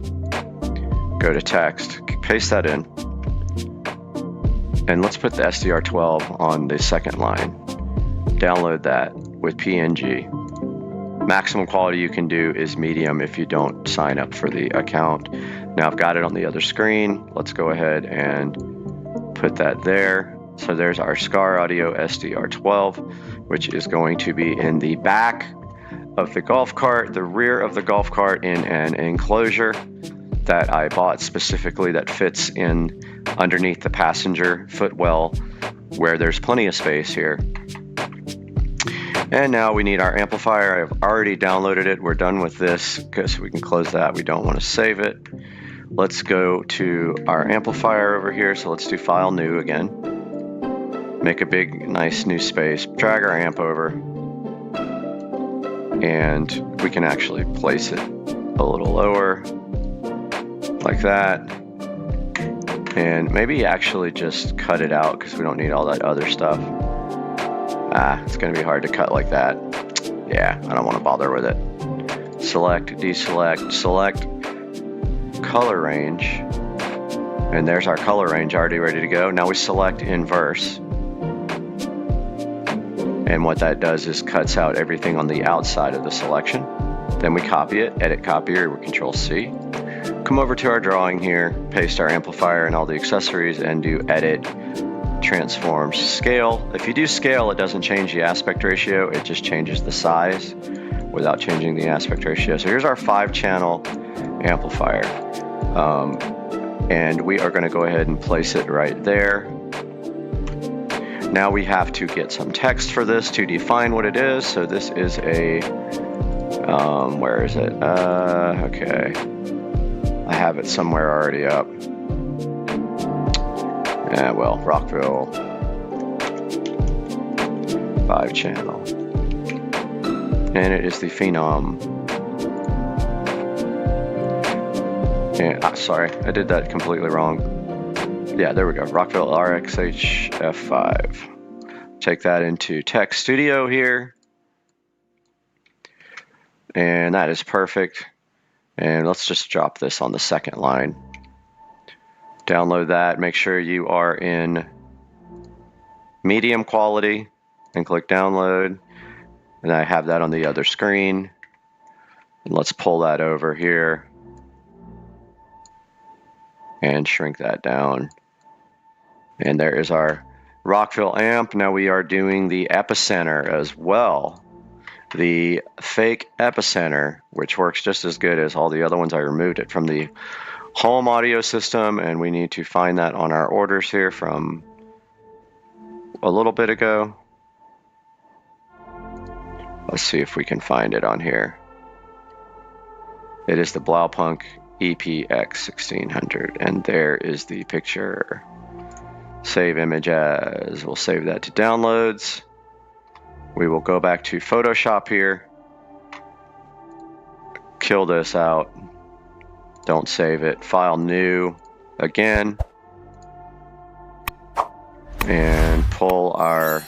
Go to text, paste that in, and let's put the SDR12 on the second line. Download that with PNG. Maximum quality you can do is medium if you don't sign up for the account. Now I've got it on the other screen. Let's go ahead and put that there. So there's our Scar Audio SDR12, which is going to be in the back of the golf cart, the rear of the golf cart, in an enclosure that I bought specifically that fits in underneath the passenger footwell where there's plenty of space here. And now we need our amplifier. I've already downloaded it. We're done with this because we can close that. We don't want to save it. Let's go to our amplifier over here. So let's do File New again. Make a big, nice new space. Drag our amp over. And we can actually place it a little lower, like that. And maybe actually just cut it out because we don't need all that other stuff. It's going to be hard to cut like that. Yeah, I don't want to bother with it. Select, deselect, select color range. And there's our color range already ready to go. Now we select inverse. And what that does is cuts out everything on the outside of the selection. Then we copy it, edit copier with Control C. Come over to our drawing here, paste our amplifier and all the accessories, and do edit, transforms, scale. If you do scale, it doesn't change the aspect ratio, it just changes the size. without changing the aspect ratio. So here's our 5-channel amplifier. And we are going to go ahead and place it right there. Now we have to get some text for this to define what it is. So this is a, where is it? Okay. I have it somewhere already up. Yeah, well, Rockville 5-channel. And it is the Phenom. Yeah, sorry, I did that completely wrong. Yeah, there we go. Rockville RXH F5. Take that into Tech Studio here. And that is perfect. And let's just drop this on the second line. Download that. Make sure you are in medium quality and click download. And I have that on the other screen. And let's pull that over here and shrink that down. And there is our Rockville amp. Now we are doing the epicenter as well. The fake epicenter, which works just as good as all the other ones. I removed it from the home audio system, and we need to find that on our orders here from a little bit ago. Let's see if we can find it on here. It is the Blaupunk EPX 1600, and there is the picture. Save image as. We'll save that to downloads. We will go back to Photoshop here. Kill this out. Don't save it. File new again. And pull our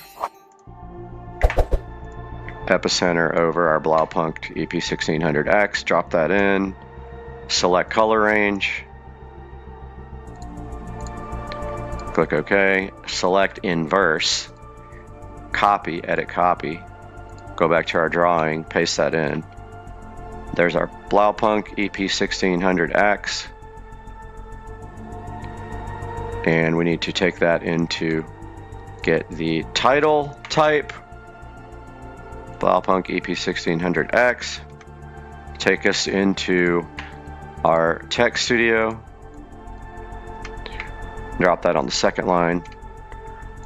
epicenter over our Blaupunk EP1600X. Drop that in. Select color range. Click OK. Select inverse. Copy, edit copy. Go back to our drawing, paste that in. There's our Blaupunk EP1600X. And we need to take that into get the title type. Blaupunk EP1600X. Take us into our Tech Studio. Drop that on the second line.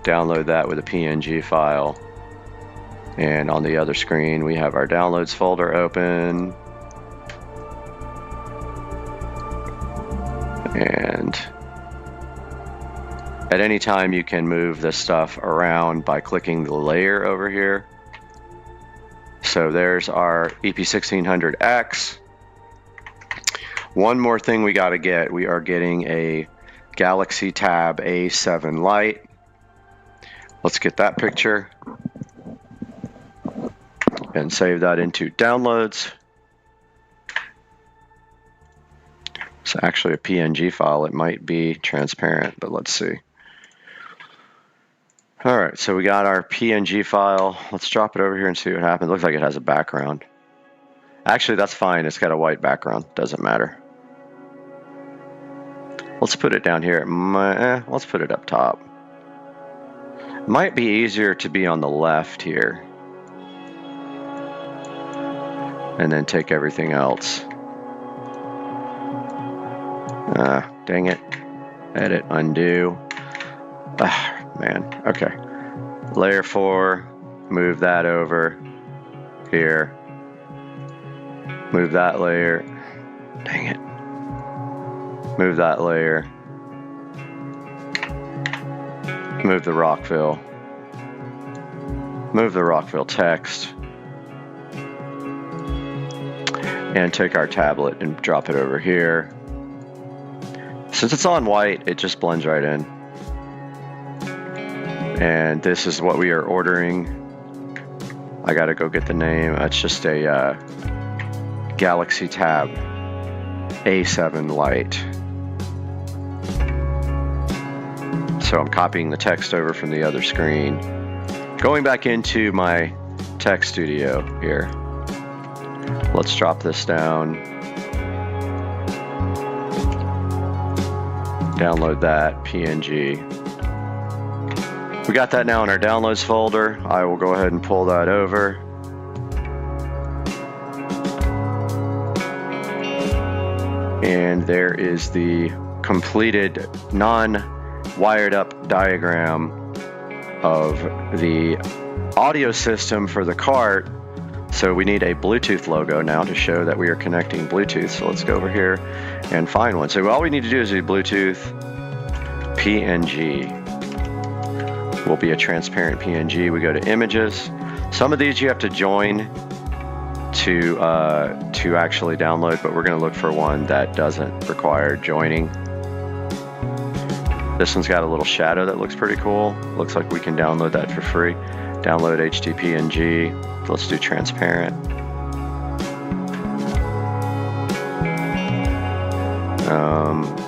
Download that with a PNG file. And on the other screen, we have our downloads folder open. And at any time, you can move this stuff around by clicking the layer over here. So there's our EP1600X. One more thing we got to get. We are getting a Galaxy Tab A7 Lite. Let's get that picture and save that into downloads. It's actually a PNG file. It might be transparent, but let's see. All right, so we got our PNG file. Let's drop it over here and see what happens. It looks like it has a background. Actually, that's fine. It's got a white background. Doesn't matter. Let's put it down here. Let's put it up top. Might be easier to be on the left here. And then take everything else. Dang it. Edit, undo. Man, okay. Layer 4, move that over here. Move that layer. Dang it. Move that layer. Move the Rockville. Move the Rockville text. And take our tablet and drop it over here. Since it's on white, it just blends right in. And this is what we are ordering. I gotta go get the name. It's just a Galaxy Tab A7 Lite. So I'm copying the text over from the other screen. Going back into my Tech Studio here. Let's drop this down. Download that PNG. We got that now in our downloads folder. I will go ahead and pull that over. And there is the completed non-wired up diagram of the audio system for the cart. So we need a Bluetooth logo now to show that we are connecting Bluetooth. So let's go over here and find one. So all we need to do is do Bluetooth PNG. Will be a transparent PNG. We go to images. Some of these you have to join to actually download, but we're going to look for one that doesn't require joining. This one's got a little shadow that looks pretty cool. Looks like we can download that for free. Download HD PNG. Let's do transparent.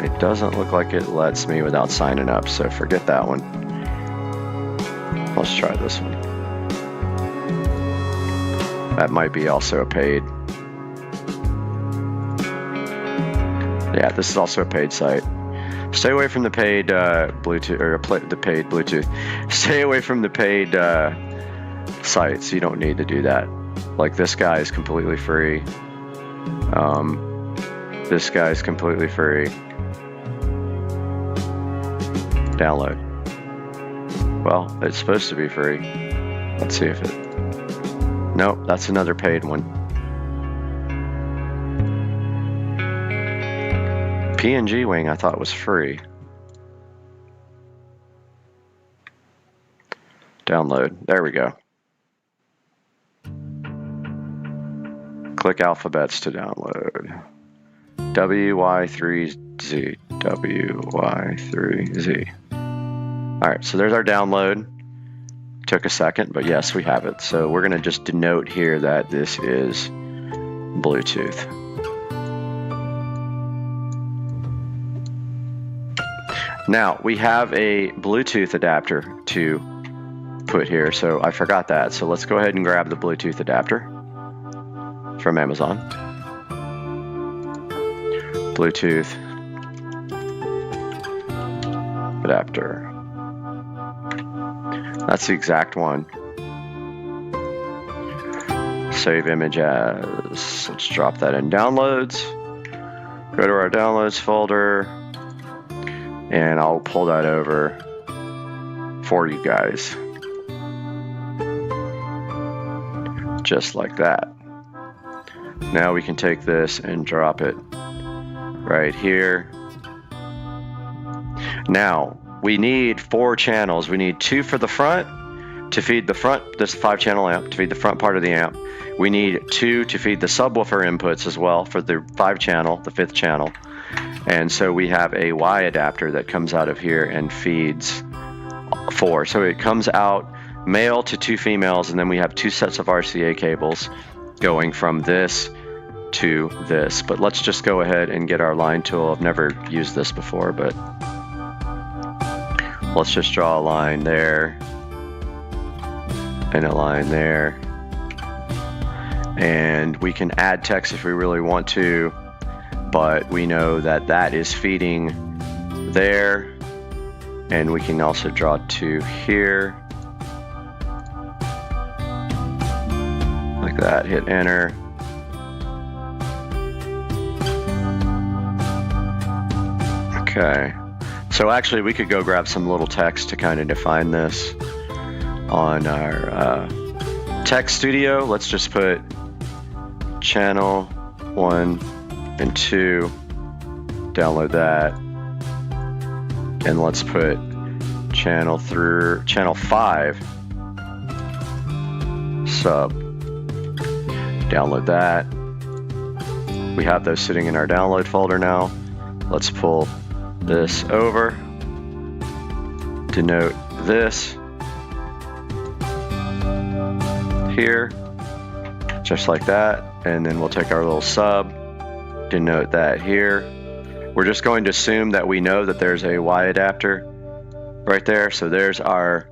It doesn't look like it lets me without signing up, so forget that one. Let's try this one. That might be also a paid. Yeah, this is also a paid site. Stay away from the paid Bluetooth, or the paid Bluetooth. Stay away from the paid sites. You don't need to do that. Like this guy is completely free. This guy is completely free. Download. Well, it's supposed to be free. Let's see if it... Nope, that's another paid one. PNG Wing I thought was free. Download. There we go. Click alphabets to download. WY3Z. WY3Z. Alright, so there's our download. Took a second, but yes, we have it. So we're going to just denote here that this is Bluetooth. Now, we have a Bluetooth adapter to put here, so I forgot that. So let's go ahead and grab the Bluetooth adapter from Amazon. Bluetooth adapter. That's the exact one. Save image as. Let's drop that in downloads. Go to our downloads folder. And I'll pull that over for you guys. Just like that. Now we can take this and drop it right here. Now, we need 4 channels. We need 2 for the front to feed the front, this 5-channel amp, to feed the front part of the amp. We need 2 to feed the subwoofer inputs as well for the 5-channel, the 5th channel. And so we have a Y adapter that comes out of here and feeds 4. So it comes out male to 2 females, and then we have 2 sets of RCA cables going from this to this. But let's just go ahead and get our line tool. I've never used this before, but let's just draw a line there and a line there. And we can add text if we really want to, but we know that that is feeding there. And we can also draw 2 here. Like that, hit enter. Okay. So actually we could go grab some little text to kind of define this on our text studio. Let's just put channel 1 and 2, download that, and let's put channel 5 sub, download that. We have those sitting in our download folder now. Let's pull this over, denote this here, just like that, and then we'll take our little sub, denote that here. We're just going to assume that we know that there's a Y adapter right there. So there's our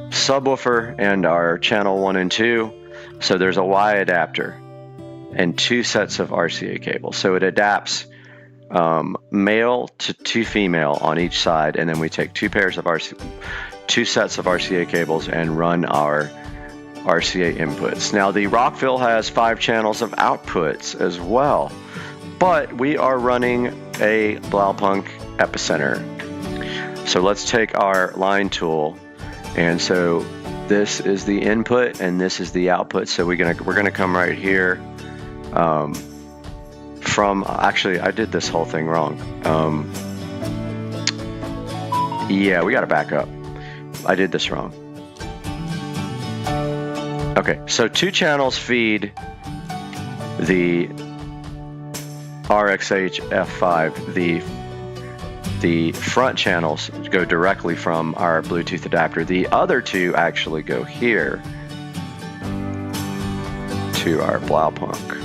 subwoofer and our channel 1 and 2. So there's a Y adapter and 2 sets of RCA cables. So it adapts male to female on each side, and then we take 2 sets of RCA cables and run our RCA inputs. Now the Rockville has 5 channels of outputs as well. but we are running a Blaupunk epicenter. So let's take our line tool, and so this is the input and this is the output. So we're gonna come right here from, actually I did this whole thing wrong. Yeah, we gotta back up. I did this wrong. Okay, so 2 channels feed the RXH F5. The front channels go directly from our Bluetooth adapter. The other 2 actually go here to our Blaupunk.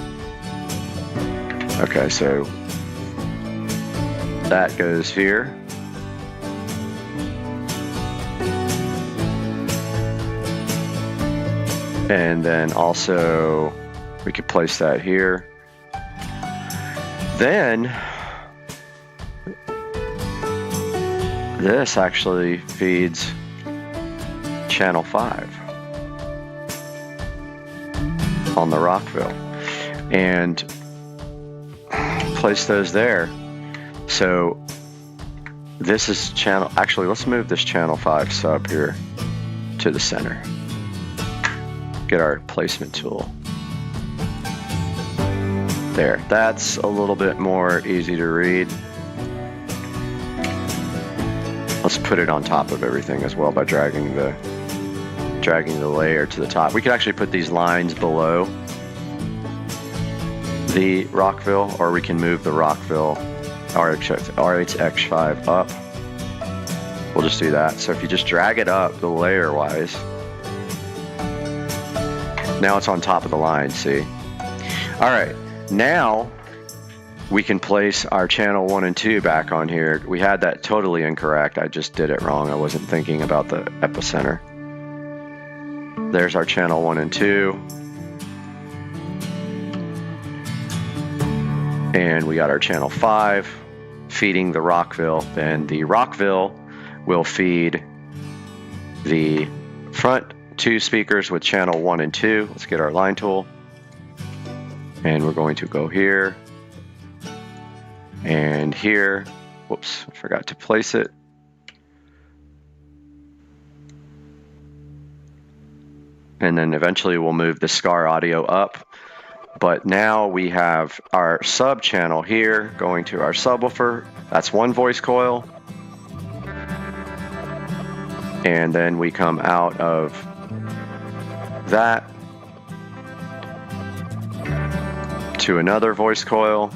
Okay, so that goes here. And then also we could place that here. Then this actually feeds channel 5 on the Rockville, and place those there. So this is channel, actually let's move this channel 5 sub here to the center. Get our placement tool. There, that's a little bit more easy to read. Let's put it on top of everything as well by dragging the layer to the top. We could actually put these lines below the Rockville, or we can move the Rockville RHX5 up. We'll just do that. So if you just drag it up the layer wise, now it's on top of the line, see? All right, now we can place our channel 1 and 2 back on here. We had that totally incorrect. I just did it wrong. I wasn't thinking about the epicenter. There's our channel 1 and 2. And we got our channel 5 feeding the Rockville. Then the Rockville will feed the front 2 speakers with channel 1 and 2. Let's get our line tool. And we're going to go here and here. Whoops, I forgot to place it. And then eventually we'll move the SCAR audio up. But now we have our sub channel here going to our subwoofer. That's 1 voice coil. And then we come out of that to another voice coil.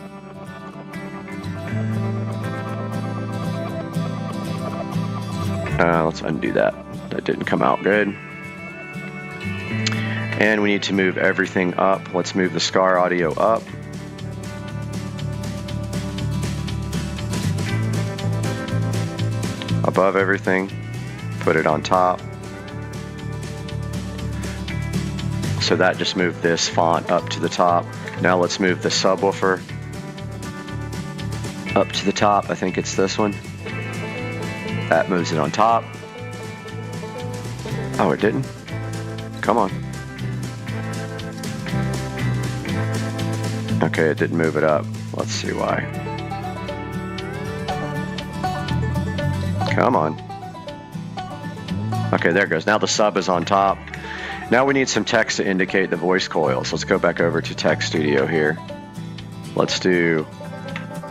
Let's undo that. That didn't come out good. And we need to move everything up. Let's move the SCAR audio up. Above everything. Put it on top. So that just moved this font up to the top. Now let's move the subwoofer up to the top. I think it's this one. That moves it on top. Oh, it didn't? Come on. Okay, it didn't move it up. Let's see why. Come on. Okay, there it goes. Now the sub is on top. Now we need some text to indicate the voice coils. Let's go back over to Text Studio here. Let's do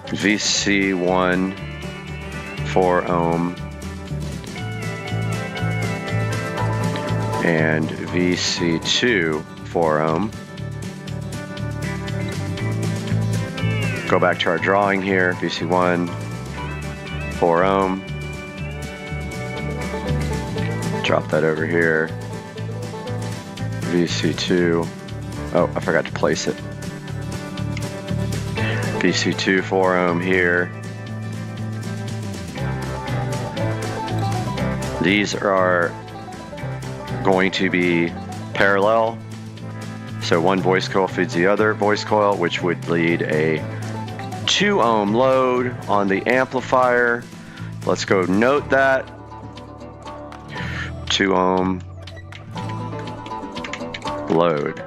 VC1 4 ohm and VC2 4 ohm. Go back to our drawing here, VC1 4 ohm. Drop that over here. VC2. Oh, I forgot to place it. VC2 4 ohm here. These are going to be parallel. So 1 voice coil feeds the other voice coil, which would lead a 2 ohm load on the amplifier. Let's go note that. 2 ohm load.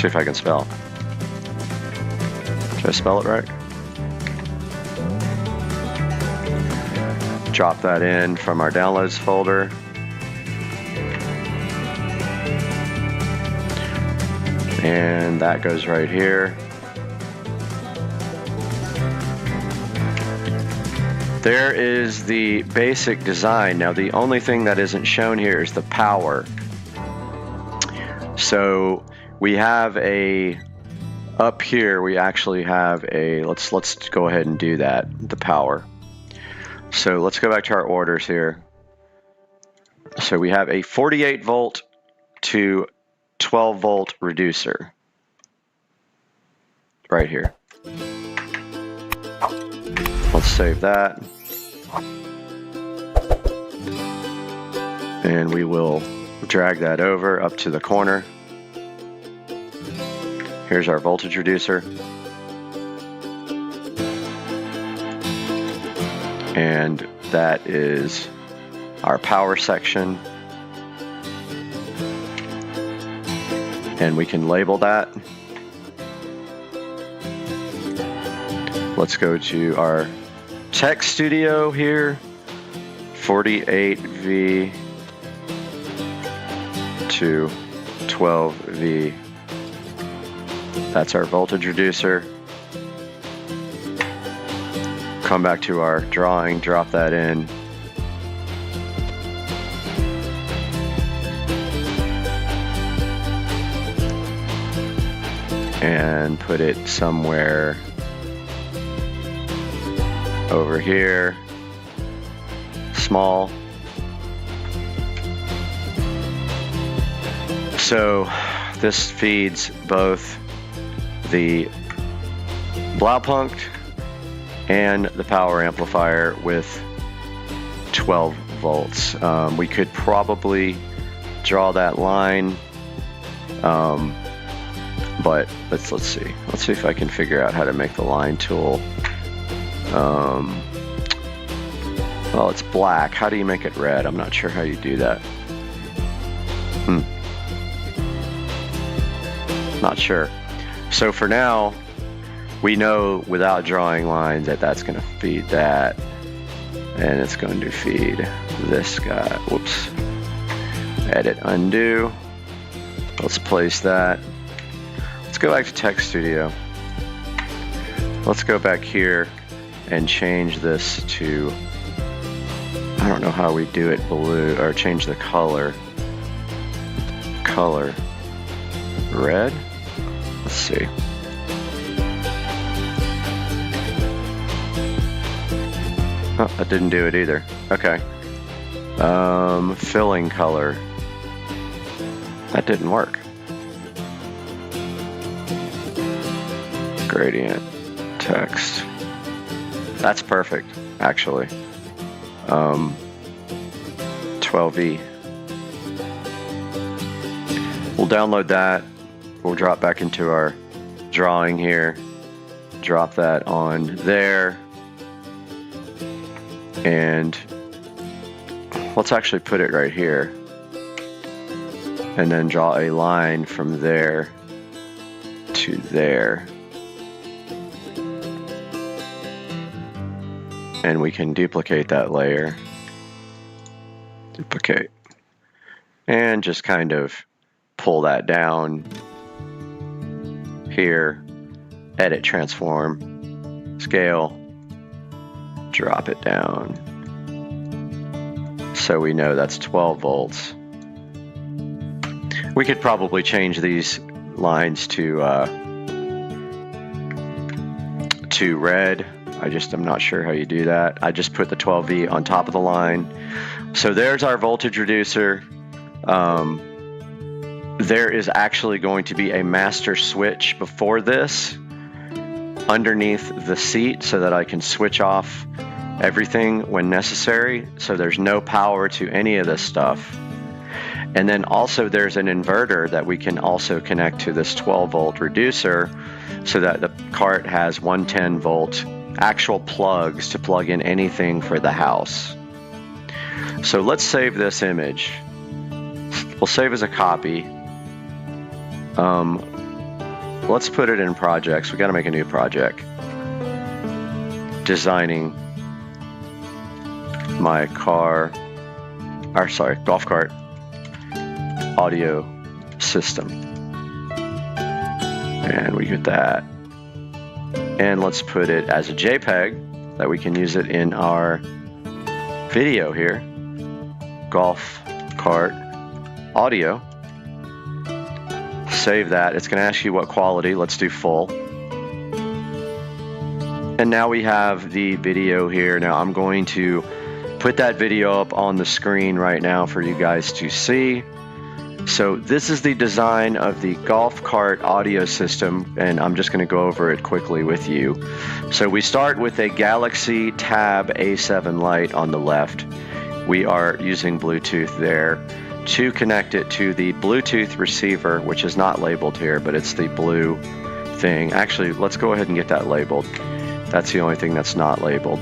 See if I can spell. Did I spell it right? Drop that in from our downloads folder. And that goes right here. There is the basic design. Now the only thing that isn't shown here is the power. So we have a, up here we actually have a, let's go ahead and do that, the power. So let's go back to our orders here. So we have a 48 volt to 12 volt reducer right here. Let's save that. And we will drag that over up to the corner. Here's our voltage reducer. And that is our power section. And we can label that. Let's go to our tech studio here. 48V to 12V. That's our voltage reducer. Come back to our drawing, drop that in. And put it somewhere over here. Small. So this feeds both the Blaupunkt and the power amplifier with 12 volts. We could probably draw that line, but let's see. Let's see if I can figure out how to make the line tool. Well, it's black. How do you make it red? I'm not sure how you do that. Not sure. So for now, we know without drawing lines that that's going to feed that, and it's going to feed this guy. Whoops. Edit, undo. Let's place that. Let's go back to Tech Studio. Let's go back here and change this to, I don't know how we do it, blue, or change the color. Color. Red? Let's see. Oh, that didn't do it either. Okay. Filling color. That didn't work. Gradient. Text. That's perfect, actually. 12V. We'll download that. We'll drop back into our drawing here. Drop that on there. And let's actually put it right here. And then draw a line from there to there. And we can duplicate that layer. Duplicate. And just kind of pull that down here. Edit, transform, scale, drop it down. So we know that's 12 volts. We could probably change these lines to red. I'm not sure how you do that. I just put the 12V on top of the line. So there's our voltage reducer. There is actually going to be a master switch before this underneath the seat so that I can switch off everything when necessary. So there's no power to any of this stuff. And then also there's an inverter that we can also connect to this 12 volt reducer so that the cart has 110 volt actual plugs to plug in anything for the house. So let's save this image. We'll save as a copy. let's put it in projects. We got to make a new project. Designing my golf cart audio system. And we get that. And let's put it as a JPEG that we can use it in our video here. Golf cart audio. Save that. It's going to ask you what quality. Let's do full. And now we have the video here. Now I'm going to put that video up on the screen right now for you guys to see. So this is the design of the golf cart audio system, and I'm just going to go over it quickly with you. So we start with a Galaxy Tab A7 light on the left. We are using Bluetooth there to connect it to the Bluetooth receiver, which is not labeled here, but it's the blue thing. Actually, let's go ahead and get that labeled. That's the only thing that's not labeled.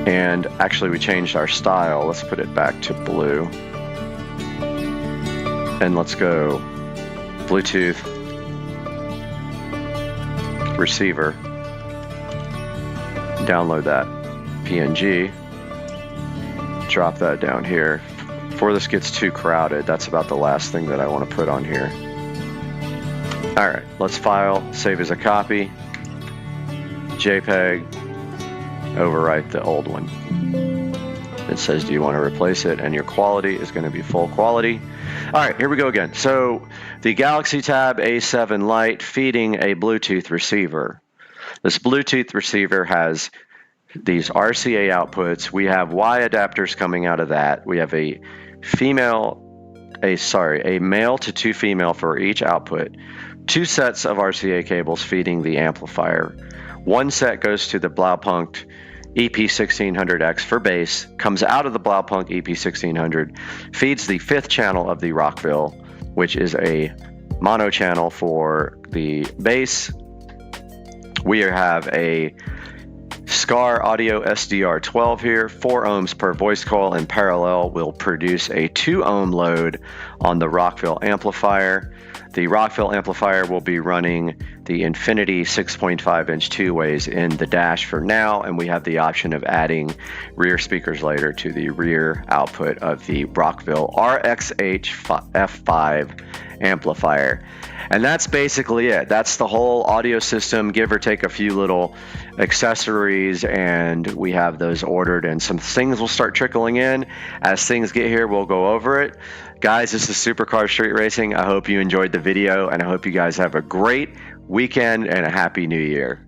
And actually we changed our style. Let's put it back to blue. And let's go Bluetooth receiver. Download that PNG. Drop that down here. Before this gets too crowded, that's about the last thing that I want to put on here. Alright, let's file, save as a copy. JPEG. Overwrite the old one. It says, do you want to replace it? And your quality is going to be full quality. All right, here we go again. So the Galaxy Tab A7 Lite feeding a Bluetooth receiver. This Bluetooth receiver has these RCA outputs. We have Y adapters coming out of that. We have a male to two female for each output. 2 sets of RCA cables feeding the amplifier. 1 set goes to the Blaupunkt EP1600X for bass, comes out of the Blaupunkt EP1600, feeds the 5th channel of the Rockville, which is a mono channel for the bass. We have a Scar Audio SDR12 here, 4 ohms per voice coil in parallel will produce a 2 ohm load on the Rockville amplifier. The Rockville amplifier will be running the Infinity 6.5 inch 2-ways in the dash for now, and we have the option of adding rear speakers later to the rear output of the Rockville RXH F5 amplifier. And that's basically it. That's the whole audio system, give or take a few little accessories, and we have those ordered, and some things will start trickling in. As things get here, we'll go over it. Guys, this is Supercar Street Racing. I hope you enjoyed the video, and I hope you guys have a great weekend and a happy new year.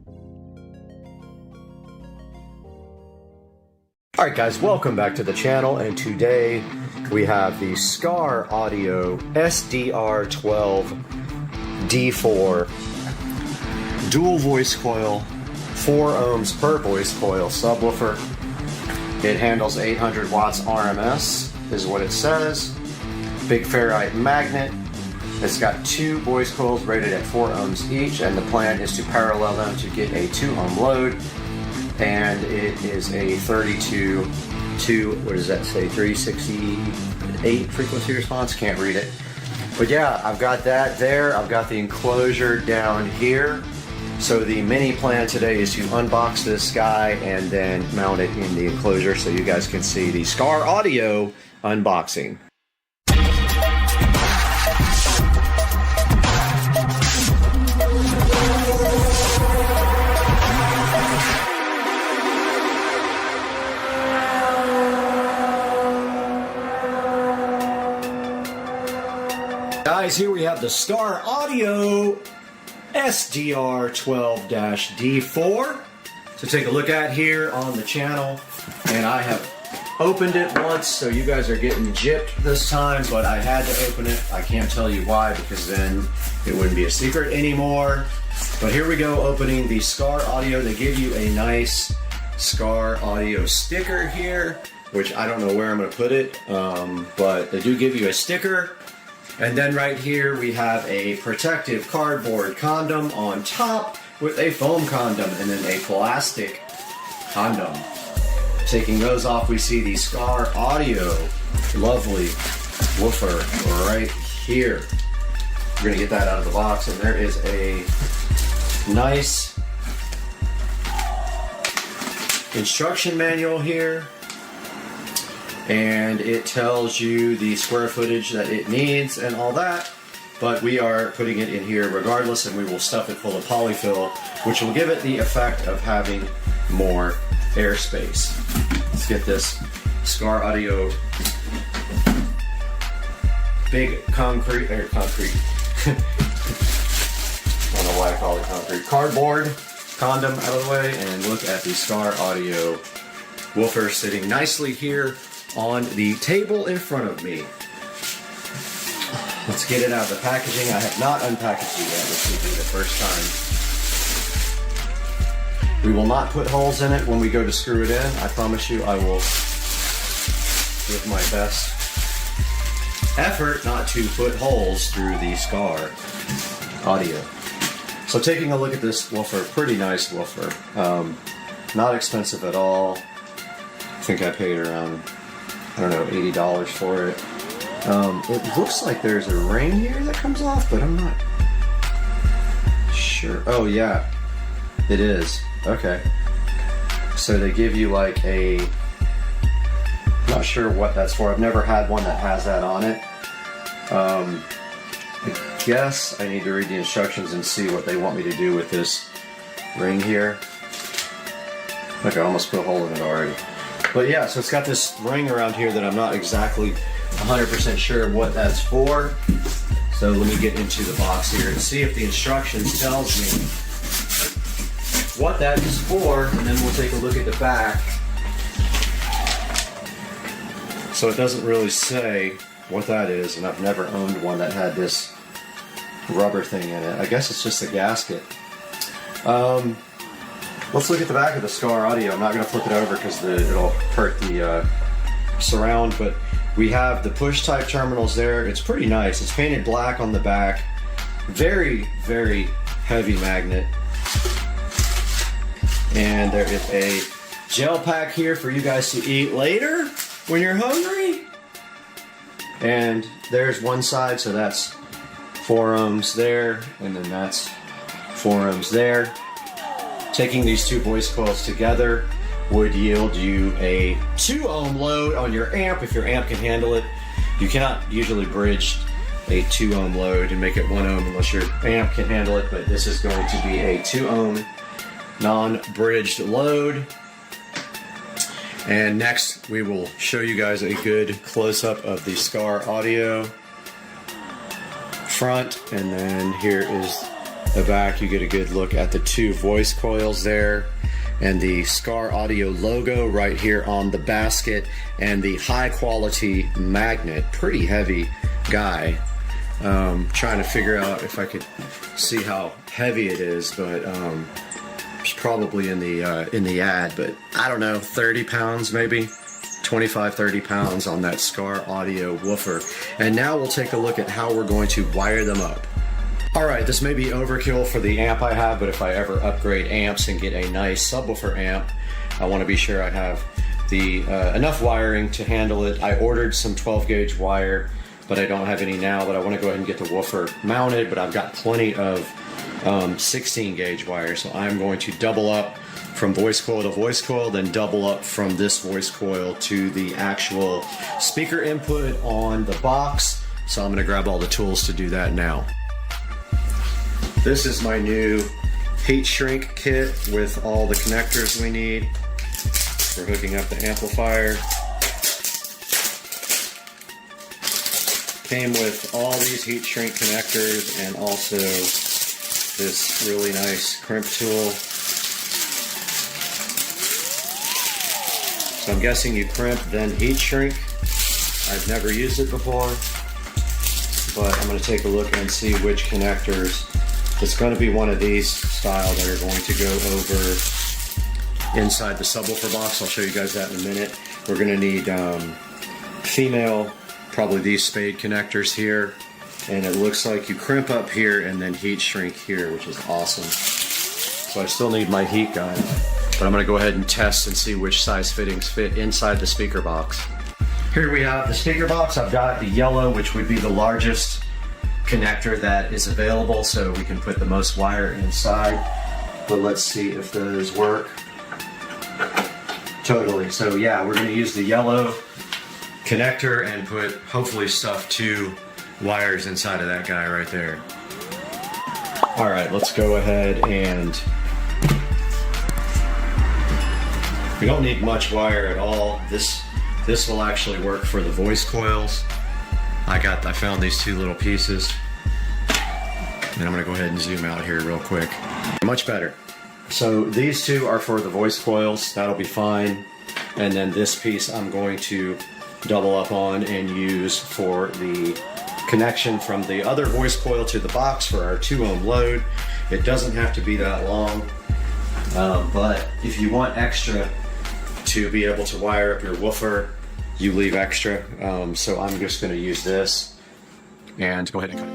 All right, guys, welcome back to the channel, and today we have the Scar Audio SDR12 D4 dual voice coil, 4 ohms per voice coil subwoofer. It handles 800 watts RMS, is what it says. Big ferrite magnet. It's got 2 voice coils rated at 4 ohms each, and the plan is to parallel them to get a 2 ohm load. And it is a 32 to, what does that say, 368 frequency response? Can't read it. But yeah, I've got that there. I've got the enclosure down here. So the mini plan today is to unbox this guy and then mount it in the enclosure so you guys can see the Scar Audio unboxing. Guys, here we have the Scar Audio SDR12-D4 to take a look at here on the channel. And I have opened it once, so you guys are getting gypped this time, but I had to open it. I can't tell you why, because then it wouldn't be a secret anymore. But here we go, opening the Scar Audio. They give you a nice Scar Audio sticker here, which I don't know where I'm going to put it, but they do give you a sticker. And then right here we have a protective cardboard condom on top with a foam condom and then a plastic condom. Taking those off, we see the Scar Audio lovely woofer right here. We're gonna get that out of the box, and there is a nice instruction manual here, and it tells you the square footage that it needs and all that, but we are putting it in here regardless, and we will stuff it full of polyfill, which will give it the effect of having more airspace. Let's get this Scar Audio big concrete. I don't know why I call it concrete. Cardboard condom out of the way, and look at the Scar Audio woofer sitting nicely here on the table in front of me. Let's get it out of the packaging. I have not unpackaged it yet. This will be the first time. We will not put holes in it when we go to screw it in. I promise you I will give my best effort not to put holes through the Scar Audio. So taking a look at this woofer, pretty nice woofer. Not expensive at all. I think I paid around, I don't know, $80 for it. It looks like there's a ring here that comes off, but I'm not sure. Oh yeah, it is. Okay. So they give you like a, not sure what that's for. I've never had one that has that on it. I guess I need to read the instructions and see what they want me to do with this ring here. Look, I almost put a hole in it already. But yeah, so it's got this ring around here that I'm not exactly 100% sure what that's for. So let me get into the box here and see if the instructions tells me what that is for, and then we'll take a look at the back. So it doesn't really say what that is, and I've never owned one that had this rubber thing in it. I guess it's just a gasket. Let's look at the back of the Scar Audio. I'm not going to flip it over because it'll hurt the surround, but we have the push type terminals there. It's pretty nice. It's painted black on the back. Very, very heavy magnet. And there is a gel pack here for you guys to eat later when you're hungry. And there's one side, so that's 4 ohms there, and then that's 4 ohms there. Taking these two voice coils together would yield you a 2 ohm load on your amp if your amp can handle it. You cannot usually bridge a 2 ohm load and make it 1 ohm unless your amp can handle it, but this is going to be a 2 ohm non-bridged load. And next we will show you guys a good close-up of the Scar Audio front, and then here is the back. You get a good look at the 2 voice coils there, and the Scar Audio logo right here on the basket, and the high quality magnet. Pretty heavy guy. Trying to figure out if I could see how heavy it is, but it's probably in the ad, but I don't know, 30 pounds maybe, 25, 30 pounds on that Scar Audio woofer. And now we'll take a look at how we're going to wire them up. All right, this may be overkill for the amp I have, but if I ever upgrade amps and get a nice subwoofer amp, I want to be sure I have the enough wiring to handle it. I ordered some 12 gauge wire, but I don't have any now, but I want to go ahead and get the woofer mounted, but I've got plenty of 16 gauge wire, so I'm going to double up from voice coil to voice coil, then double up from this voice coil to the actual speaker input on the box. So I'm going to grab all the tools to do that now. This is my new heat shrink kit with all the connectors we need for hooking up the amplifier. Came with all these heat shrink connectors and also this really nice crimp tool. So I'm guessing you crimp then heat shrink. I've never used it before, but I'm going to take a look and see which connectors. It's going to be one of these style that are going to go over inside the subwoofer box. I'll show you guys that in a minute. We're going to need female, probably these spade connectors here, and it looks like you crimp up here and then heat shrink here, which is awesome. So I still need my heat gun, but I'm going to go ahead and test and see which size fittings fit inside the speaker box. Here we have the speaker box. I've got the yellow, which would be the largest connector that is available so we can put the most wire inside. But let's see if those work. Totally. So yeah, we're going to use the yellow connector and put, hopefully stuff 2 wires inside of that guy right there. All right, let's go ahead and we don't need much wire at all. This will actually work for the voice coils. I found these 2 little pieces. And I'm gonna go ahead and zoom out here real quick. Much better. So these 2 are for the voice coils, that'll be fine. And then this piece I'm going to double up on and use for the connection from the other voice coil to the box for our 2 ohm load. It doesn't have to be that long, but if you want extra to be able to wire up your woofer, you leave extra. So I'm just gonna use this and go ahead and cut it.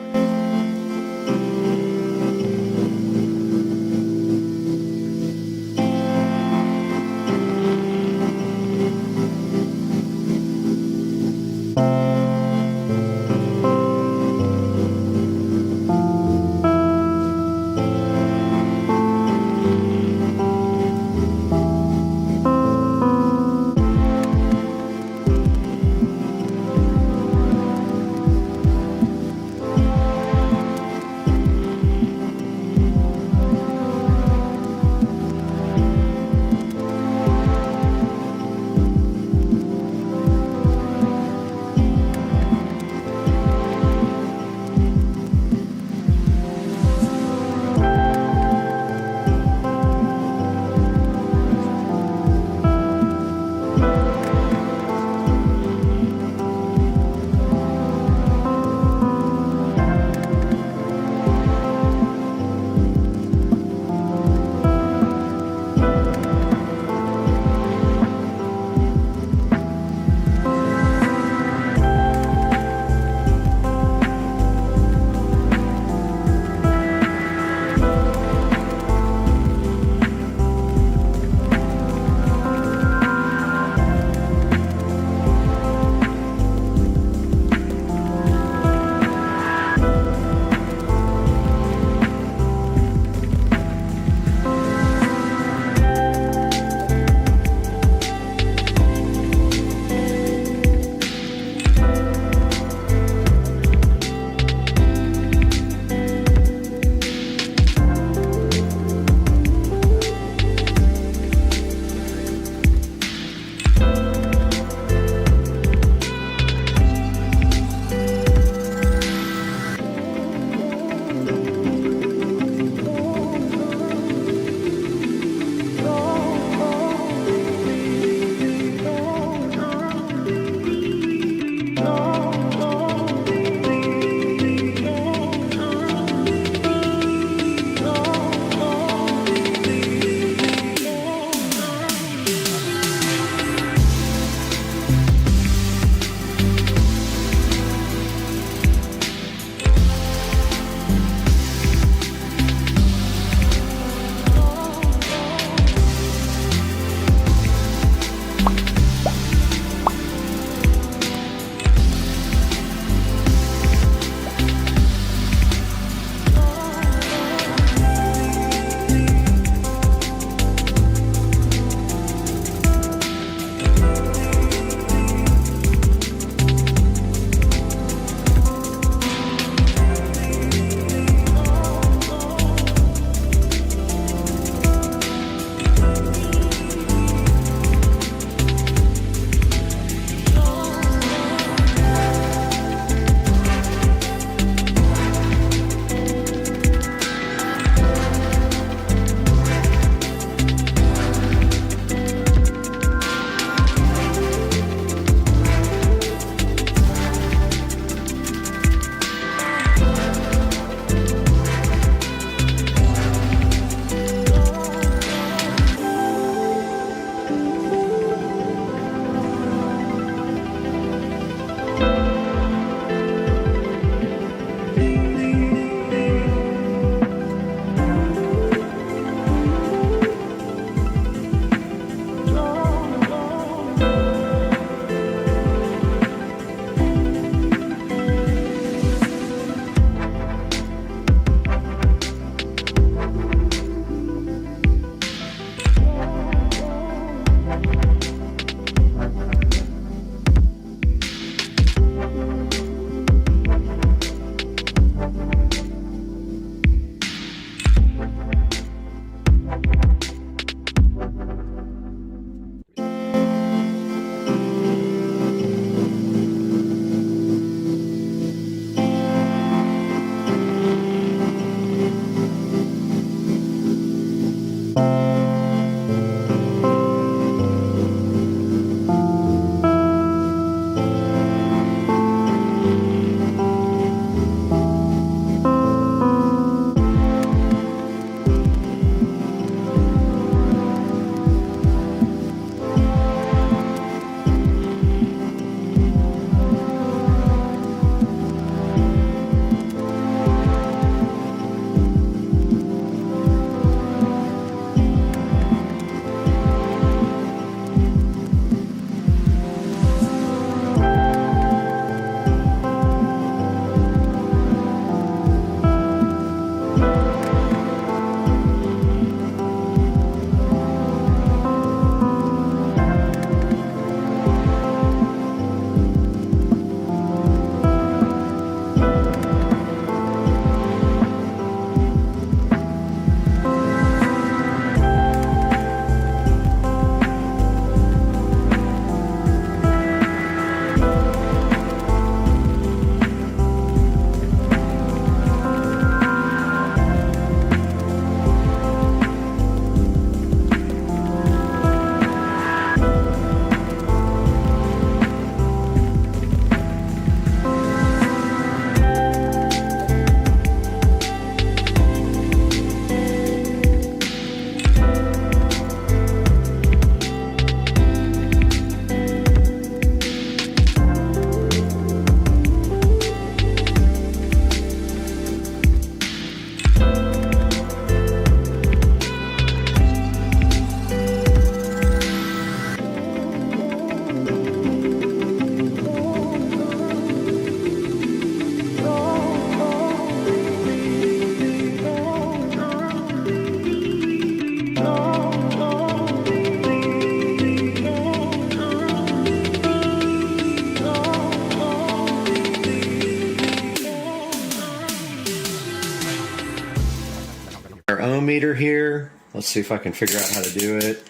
our ohm meter here. Let's see if I can figure out how to do it.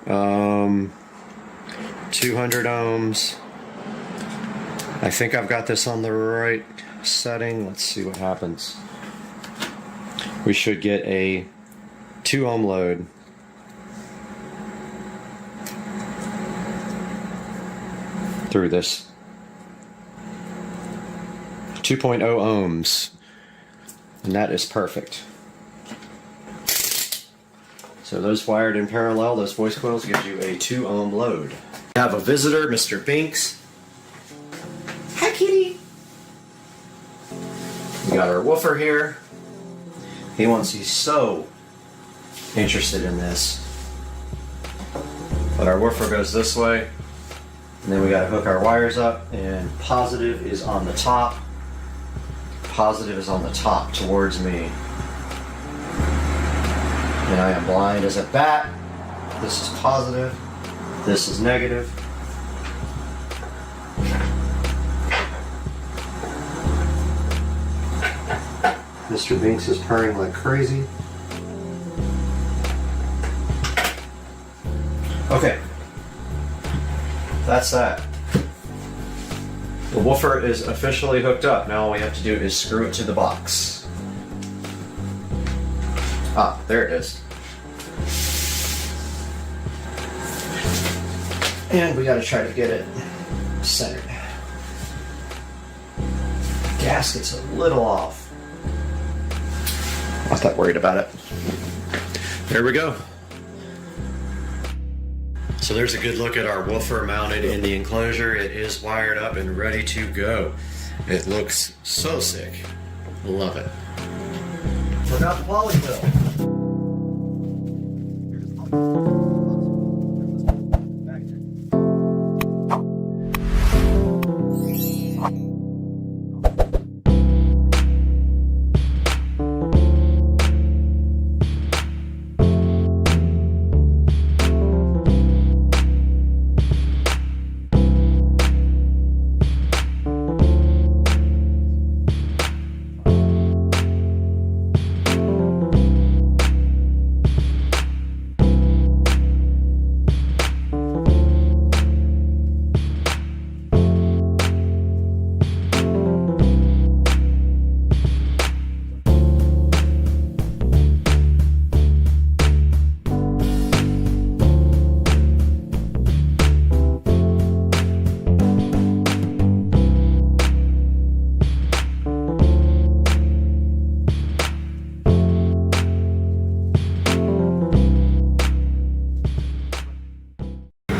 200 ohms. I think I've got this on the right setting. Let's see what happens. We should get a 2 ohm load. Through this 2.0 ohms, and that is perfect. So those wired in parallel, those voice coils, gives you a 2 ohm load. We have a visitor, Mr. Binks. Hi, kitty. We got our woofer here. He's so interested in this. But our woofer goes this way. And then we got to hook our wires up, and positive is on the top. Positive is on the top towards me. And I am blind as a bat. This is positive. This is negative. Mr. Binks is purring like crazy. Okay. That's that. The woofer is officially hooked up. Now all we have to do is screw it to the box. Ah, there it is. And we gotta try to get it centered. Gasket's a little off. Not that worried about it. There we go. So there's a good look at our woofer mounted in the enclosure. It is wired up and ready to go. It looks so sick. Love it. Forgot the polyfill.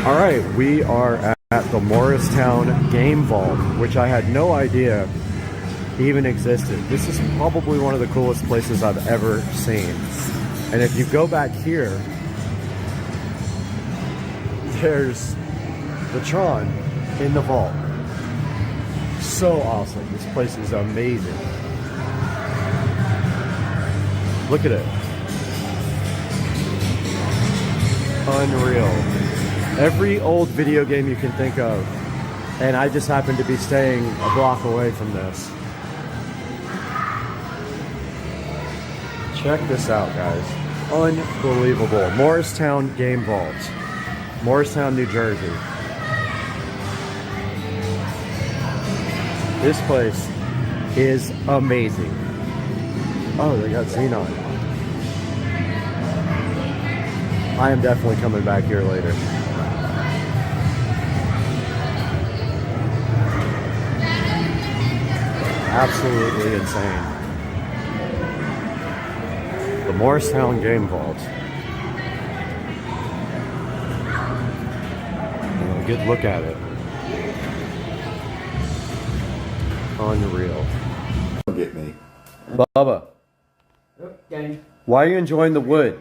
Alright, we are at the Morristown Game Vault, which I had no idea even existed. This is probably one of the coolest places I've ever seen. And if you go back here, there's the Tron in the vault. So awesome. This place is amazing. Look at it. Unreal. Every old video game you can think of, and I just happen to be staying a block away from this. Check this out, guys. Unbelievable. Morristown Game Vault. Morristown, New Jersey. This place is amazing. Oh, they got Xenon. I am definitely coming back here later. Absolutely insane. The Morristown Game Vault. And a good look at it. Unreal. Get me. Bubba. Okay. Why are you enjoying the wood?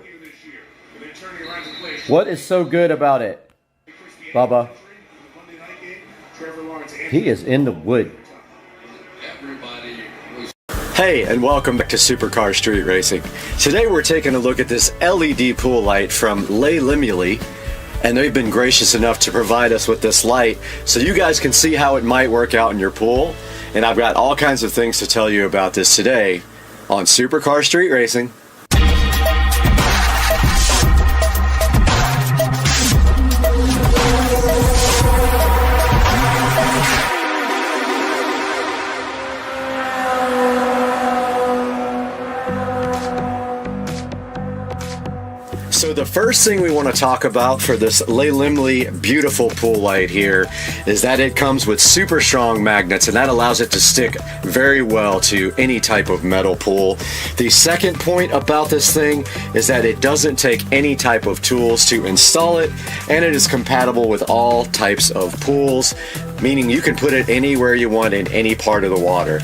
What is so good about it? Bubba. He is in the wood. Hey, and welcome back to Supercar Street Racing. Today we're taking a look at this LED pool light from Les Limuli, and they've been gracious enough to provide us with this light so you guys can see how it might work out in your pool. And I've got all kinds of things to tell you about this today on Supercar Street Racing. So the first thing we want to talk about for this Limley beautiful pool light here is that it comes with super strong magnets, and that allows it to stick very well to any type of metal pool. The second point about this thing is that it doesn't take any type of tools to install it, and it is compatible with all types of pools, meaning you can put it anywhere you want in any part of the water.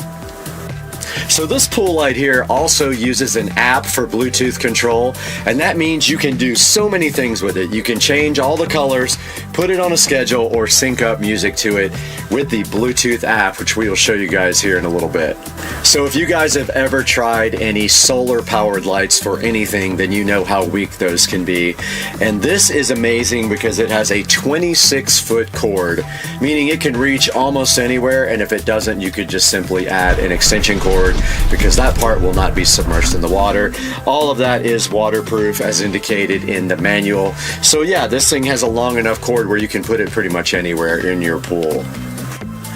So this pool light here also uses an app for Bluetooth control, and that means you can do so many things with it. You can change all the colors, put it on a schedule, or sync up music to it with the Bluetooth app, which we will show you guys here in a little bit. So if you guys have ever tried any solar powered lights for anything, then you know how weak those can be. And this is amazing because it has a 26-foot cord, meaning it can reach almost anywhere, and if it doesn't, you could just simply add an extension cord because that part will not be submerged in the water. All of that is waterproof as indicated in the manual. So yeah, this thing has a long enough cord where you can put it pretty much anywhere in your pool.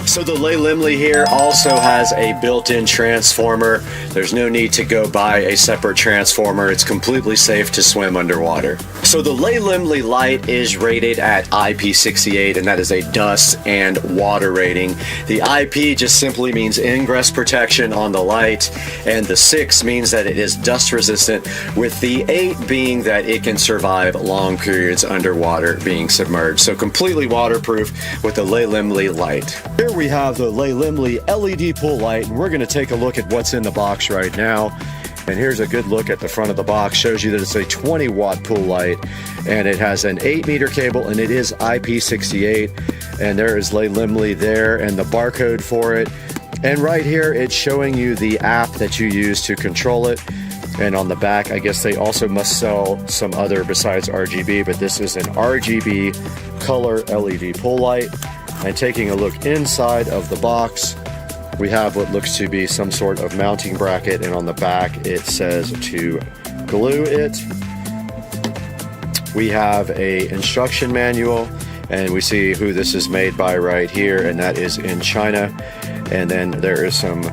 So the Limley here also has a built-in transformer. There's no need to go buy a separate transformer. It's completely safe to swim underwater. So the Limley light is rated at IP68, and that is a dust and water rating. The IP just simply means ingress protection on the light, and the 6 means that it is dust resistant, with the 8 being that it can survive long periods underwater being submerged. So completely waterproof with the Limley light. Here we have the Limley LED pool light, and we're going to take a look at what's in the box right now. And here's a good look at the front of the box. Shows you that it's a 20-watt pool light, and it has an 8-meter cable, and it is IP68. And there is Limley there and the barcode for it. And right here, it's showing you the app that you use to control it. And on the back, I guess they also must sell some other besides RGB, but this is an RGB color LED pool light. And taking a look inside of the box, we have what looks to be some sort of mounting bracket, and on the back it says to glue it. We have a instruction manual, and we see who this is made by right here, and that is in China. And then there is some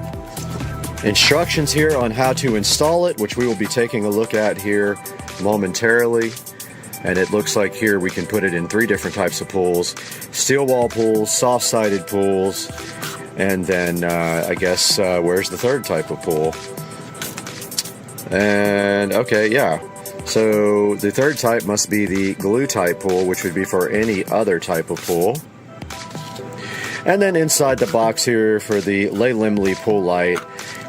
instructions here on how to install it, which we will be taking a look at here momentarily. And it looks like here we can put it in 3 different types of pools: steel wall pools, soft-sided pools, and then I guess where's the third type of pool? And okay, yeah. So the third type must be the glue type pool, which would be for any other type of pool. And then inside the box here for the Limley pool light,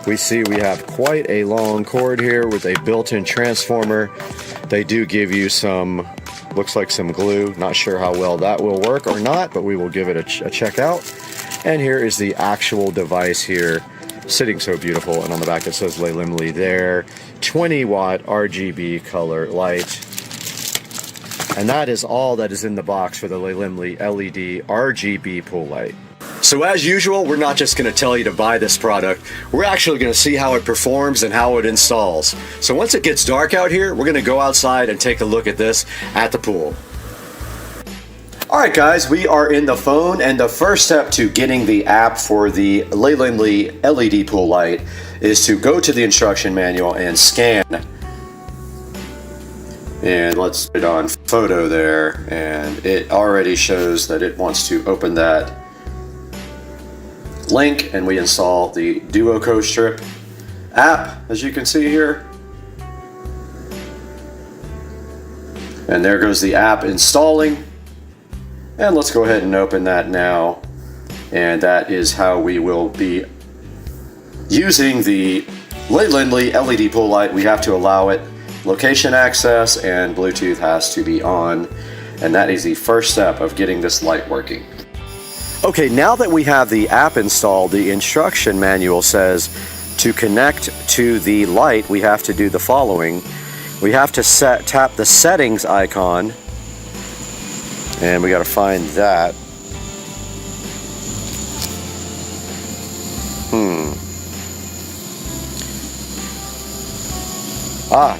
we see we have quite a long cord here with a built-in transformer. They do give you some, looks like some glue. Not sure how well that will work or not, but we will give it a check out. And here is the actual device here, sitting so beautiful. And on the back it says Limley there. 20-watt RGB color light. And that is all that is in the box for the Limley LED RGB pool light. So as usual, we're not just going to tell you to buy this product. We're actually going to see how it performs and how it installs. So once it gets dark out here, we're going to go outside and take a look at this at the pool. Alright guys, we are in the phone, and the first step to getting the app for the Limley LED pool light is to go to the instruction manual and scan. And let's put it on photo there, and it already shows that it wants to open that link, and we install the Duo Co-Strip app, as you can see here. And there goes the app installing. And let's go ahead and open that now. And that is how we will be using the Limley LED pool light. We have to allow it location access, and Bluetooth has to be on. And that is the first step of getting this light working. Okay, now that we have the app installed, the instruction manual says to connect to the light, we have to do the following. We have to tap the settings icon, and we got to find that.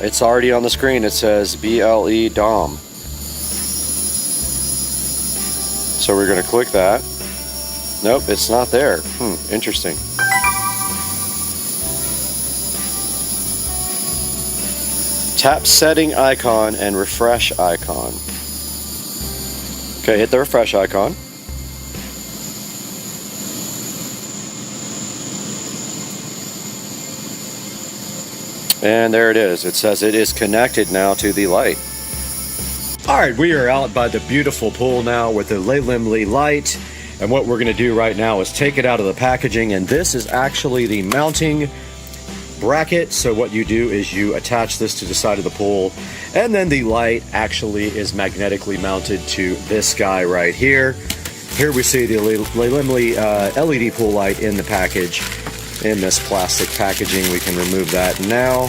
It's already on the screen. It says BLE DOM. So we're going to click that. Nope, it's not there. Interesting. Tap setting icon and refresh icon. Okay, hit the refresh icon. And there it is. It says it is connected now to the light. Alright, we are out by the beautiful pool now with the Laylimly light. And what we're going to do right now is take it out of the packaging. And this is actually the mounting bracket. So what you do is you attach this to the side of the pool. And then the light actually is magnetically mounted to this guy right here. Here we see the Laylimly LED pool light in the package. In this plastic packaging, we can remove that now.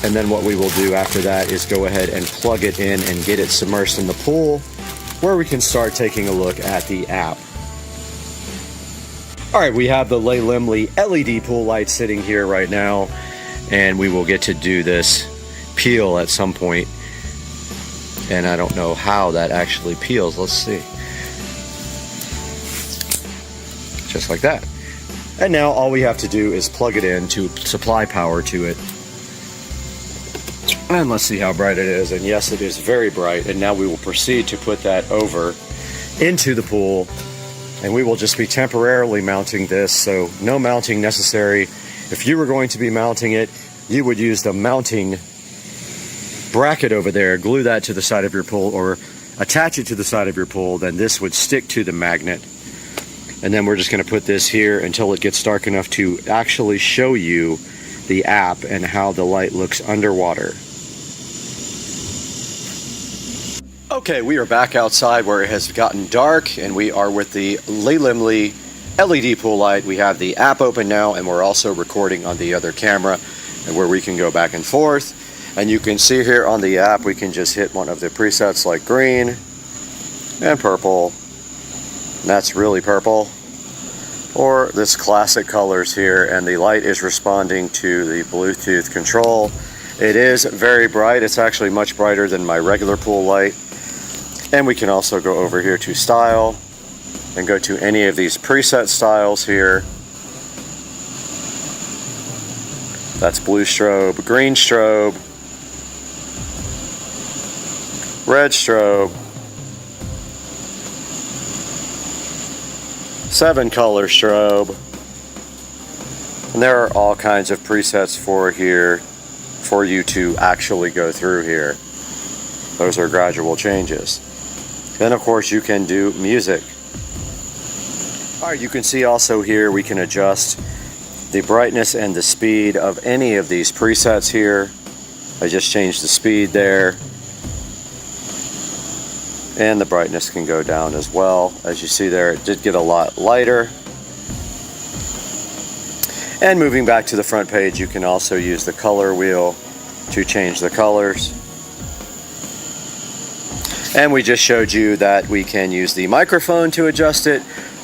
And then what we will do after that is go ahead and plug it in and get it submersed in the pool, where we can start taking a look at the app. All right, we have the Laylimly LED pool light sitting here right now, and we will get to do this peel at some point. And I don't know how that actually peels. Let's see. Just like that. And now all we have to do is plug it in to supply power to it. And let's see how bright it is. And yes, it is very bright. And now we will proceed to put that over into the pool. And we will just be temporarily mounting this. So no mounting necessary. If you were going to be mounting it, you would use the mounting bracket over there, glue that to the side of your pool, or attach it to the side of your pool. Then this would stick to the magnet. And then we're just going to put this here until it gets dark enough to actually show you the app and how the light looks underwater. Okay, we are back outside where it has gotten dark, and we are with the Laylimly LED pool light. We have the app open now, and we're also recording on the other camera, and where we can go back and forth. And you can see here on the app, we can just hit one of the presets like green and purple. And that's really purple, or this classic colors here, and the light is responding to the Bluetooth control. It is very bright. It's actually much brighter than my regular pool light. And we can also go over here to style and go to any of these preset styles here. That's blue strobe, green strobe, red strobe, 7 color strobe, and there are all kinds of presets for here for you to actually go through here. Those are gradual changes. Then of course you can do music. Alright, you can see also here we can adjust the brightness and the speed of any of these presets here. I just changed the speed there. And the brightness can go down as well. As you see there, it did get a lot lighter. And moving back to the front page, you can also use the color wheel to change the colors. And we just showed you that we can use the microphone to adjust it,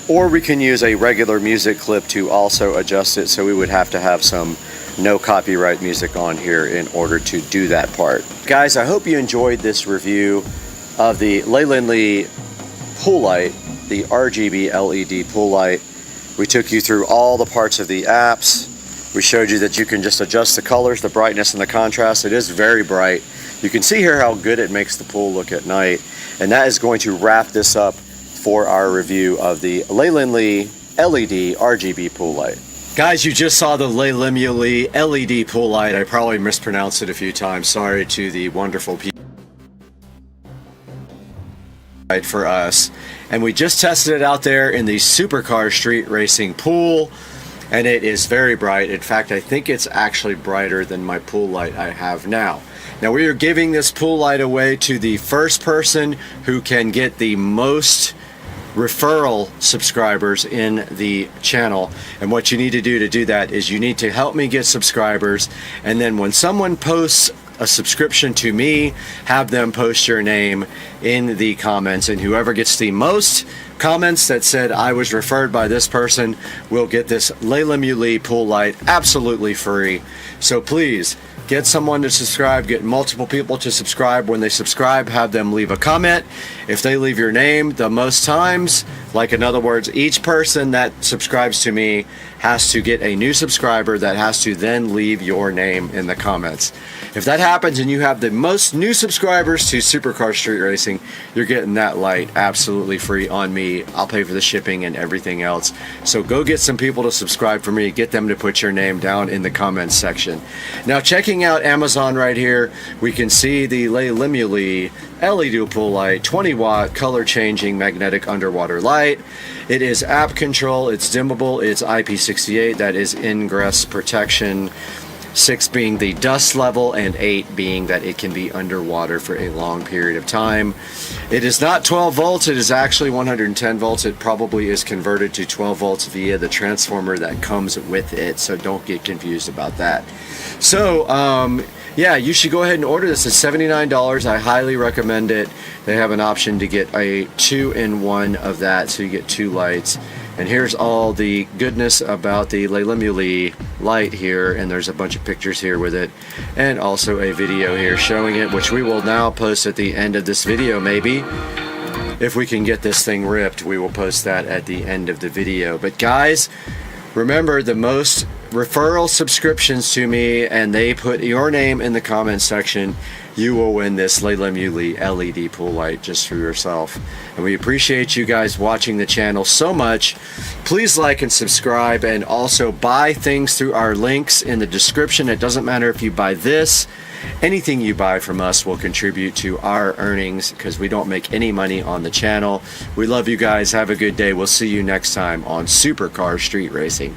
or we can use a regular music clip to also adjust it. So we would have to have some no copyright music on here in order to do that part. Guys, I hope you enjoyed this review of the Laylimly pool light, the RGB LED pool light. We took you through all the parts of the apps. We showed you that you can just adjust the colors, the brightness, and the contrast. It is very bright. You can see here how good it makes the pool look at night. And that is going to wrap this up for our review of the Laylimly LED RGB pool light. Guys, you just saw the Laylimly LED pool light. I probably mispronounced it a few times. Sorry to the wonderful people for us. And we just tested it out there in the Supercar Street Racing pool, and it is very bright. In fact, I think it's actually brighter than my pool light I have now. Now we are giving this pool light away to the first person who can get the most referral subscribers in the channel. And what you need to do that is you need to help me get subscribers, and then when someone posts a subscription to me, have them post your name in the comments, and whoever gets the most comments that said I was referred by this person will get this Laylimly pool light absolutely free. So please get someone to subscribe, get multiple people to subscribe. When they subscribe, have them leave a comment. If they leave your name the most times, Like, in other words, each person that subscribes to me has to get a new subscriber that has to then leave your name in the comments. If that happens and you have the most new subscribers to Supercar Street Racing, you're getting that light absolutely free on me. I'll pay for the shipping and everything else. So go get some people to subscribe for me. Get them to put your name down in the comments section. Now, checking out Amazon right here, we can see the Le Limuli LED pool light, 20 watt color changing magnetic underwater light. It is app control, it's dimmable, it's IP68, that is ingress protection. 6 being the dust level, and 8 being that it can be underwater for a long period of time. It is not 12 volts, it is actually 110 volts. It probably is converted to 12 volts via the transformer that comes with it, so don't get confused about that. So, yeah, you should go ahead and order this. It's $79. I highly recommend it. They have an option to get a 2-in-1 of that, so you get 2 lights. And here's all the goodness about the Le Limuli light here, and there's a bunch of pictures here with it, and also a video here showing it, which we will now post at the end of this video. Maybe if we can get this thing ripped, we will post that at the end of the video. But guys, remember, the most referral subscriptions to me and they put your name in the comment section, you will win this Le Limuli LED pool light just for yourself. And we appreciate you guys watching the channel so much. Please like and subscribe, and also buy things through our links in the description. It doesn't matter if you buy this, anything you buy from us will contribute to our earnings, because we don't make any money on the channel. We love you guys. Have a good day. We'll see you next time on Supercar Street Racing.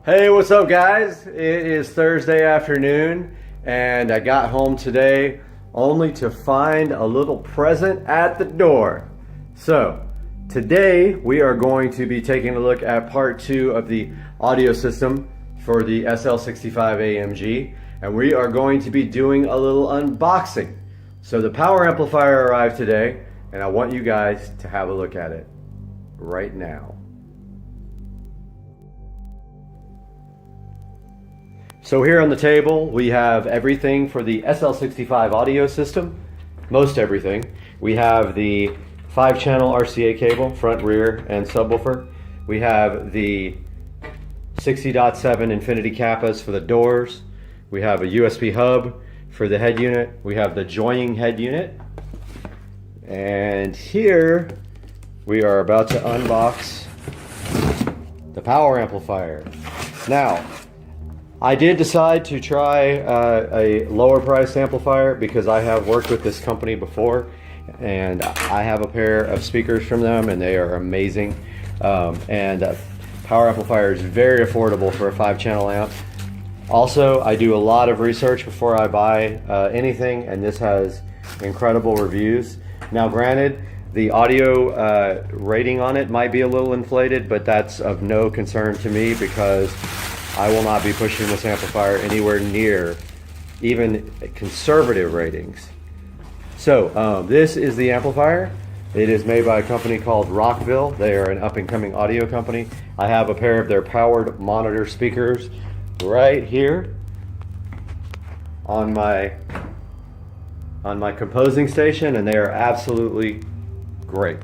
Hey, what's up guys? It is Thursday afternoon and I got home today only to find a little present at the door. So today we are going to be taking a look at part 2 of the audio system for the SL65 AMG, and we are going to be doing a little unboxing. So the power amplifier arrived today and I want you guys to have a look at it right now. So here on the table we have everything for the SL65 audio system, most everything. We have the 5-channel RCA cable, front, rear, and subwoofer. We have the 60.7 infinity kappas for the doors. We have a USB hub for the head unit. We have the joining head unit. And here we are about to unbox the power amplifier. Now, I did decide to try a lower priced amplifier because I have worked with this company before, and I have a pair of speakers from them and they are amazing. Power amplifier is very affordable for a 5-channel amp. Also, I do a lot of research before I buy anything, and this has incredible reviews. Now granted, the audio rating on it might be a little inflated, but that's of no concern to me because I will not be pushing this amplifier anywhere near even conservative ratings. So this is the amplifier. It is made by a company called Rockville. They are an up-and-coming audio company. I have a pair of their powered monitor speakers right here on my composing station, and they are absolutely great.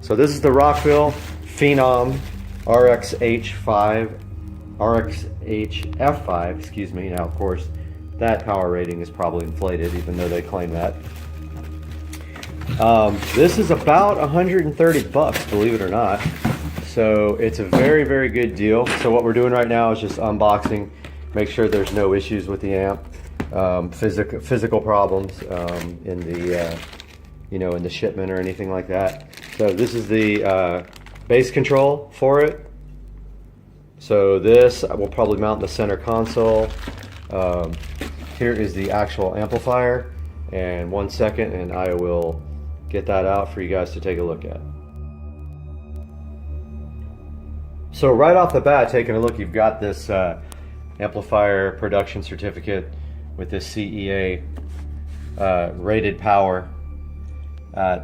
So this is the Rockville Phenom RXHF5, excuse me. Now, of course, that power rating is probably inflated, even though they claim that. This is about 130 bucks, believe it or not. So it's a very, very good deal. So what we're doing right now is just unboxing, make sure there's no issues with the amp, physical problems in the in the shipment or anything like that. So this is the bass control for it. So this I will probably mount in the center console. Here is the actual amplifier, and 1 second and I will get that out for you guys to take a look at. So right off the bat, taking a look, you've got this amplifier production certificate with this CEA rated power.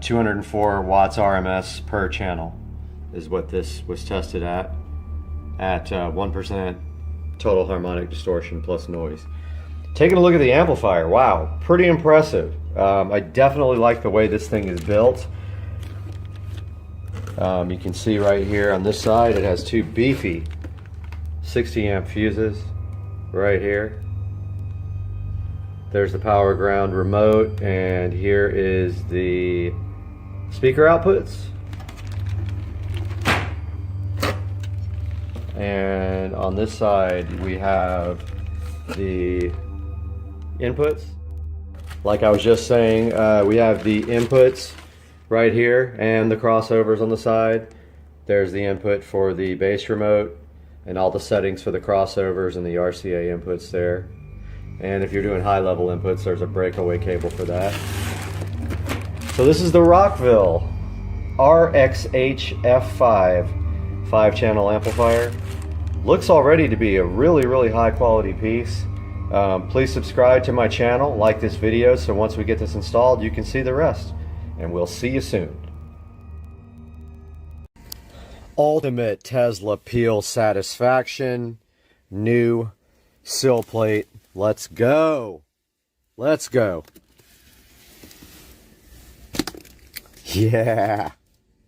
204 watts RMS per channel is what this was tested at 1% total harmonic distortion plus noise. Taking a look at the amplifier, wow, pretty impressive. I definitely like the way this thing is built. You can see right here on this side, it has two beefy 60 amp fuses right here. There's the power ground remote, and here is the speaker outputs. And on this side, we have the inputs. Like I was just saying, we have the inputs right here and the crossovers on the side. There's the input for the bass remote and all the settings for the crossovers and the RCA inputs there. And if you're doing high level inputs, there's a breakaway cable for that. So this is the Rockville RXHF5 5-channel amplifier. Looks already to be a really, really high quality piece. Please subscribe to my channel, like this video, so once we get this installed, you can see the rest. And we'll see you soon. Ultimate Tesla peel satisfaction. New sill plate. Let's go. Let's go. Yeah.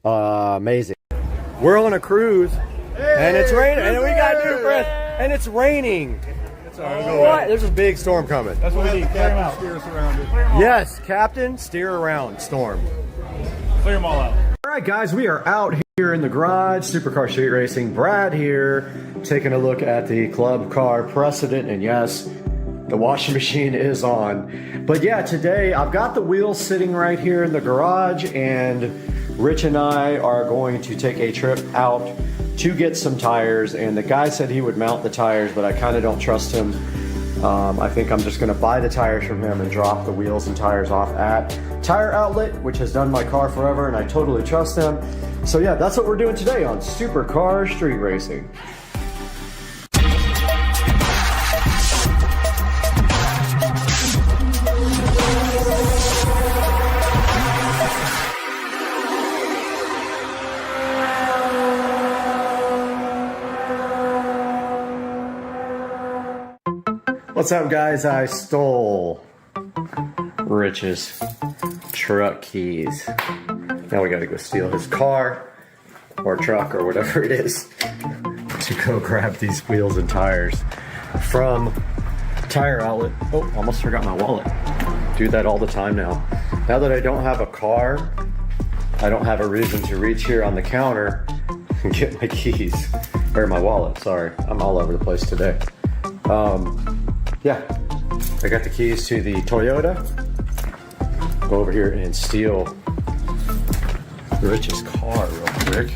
Amazing. We're on a cruise, and it's raining, and we got new breath, and it's raining. What? There's a big storm coming. That's what we need. Clear them out. Steer us around it. Yes, Captain, steer around storm. Clear them all out. All right, guys, we are out here in the garage, Supercar Street Racing. Brad here, taking a look at the club car precedent, and yes, the washing machine is on. But yeah, today I've got the wheels sitting right here in the garage, and Rich and I are going to take a trip out to get some tires, and the guy said he would mount the tires, but I kind of don't trust him. I think I'm just going to buy the tires from him and drop the wheels and tires off at Tire Outlet, which has done my car forever, and I totally trust them. So yeah, that's what we're doing today on Supercar Street Racing. What's up, guys? I stole Rich's truck keys. Now we gotta go steal his car or truck or whatever it is to go grab these wheels and tires from Tire outlet. Oh, almost forgot my wallet. Do that all the time now. Now that I don't have a car, I don't have a reason to reach here on the counter and get my keys. Or my wallet, sorry. I'm all over the place today. Yeah, I got the keys to the Toyota. Go over here and steal Rich's car real quick.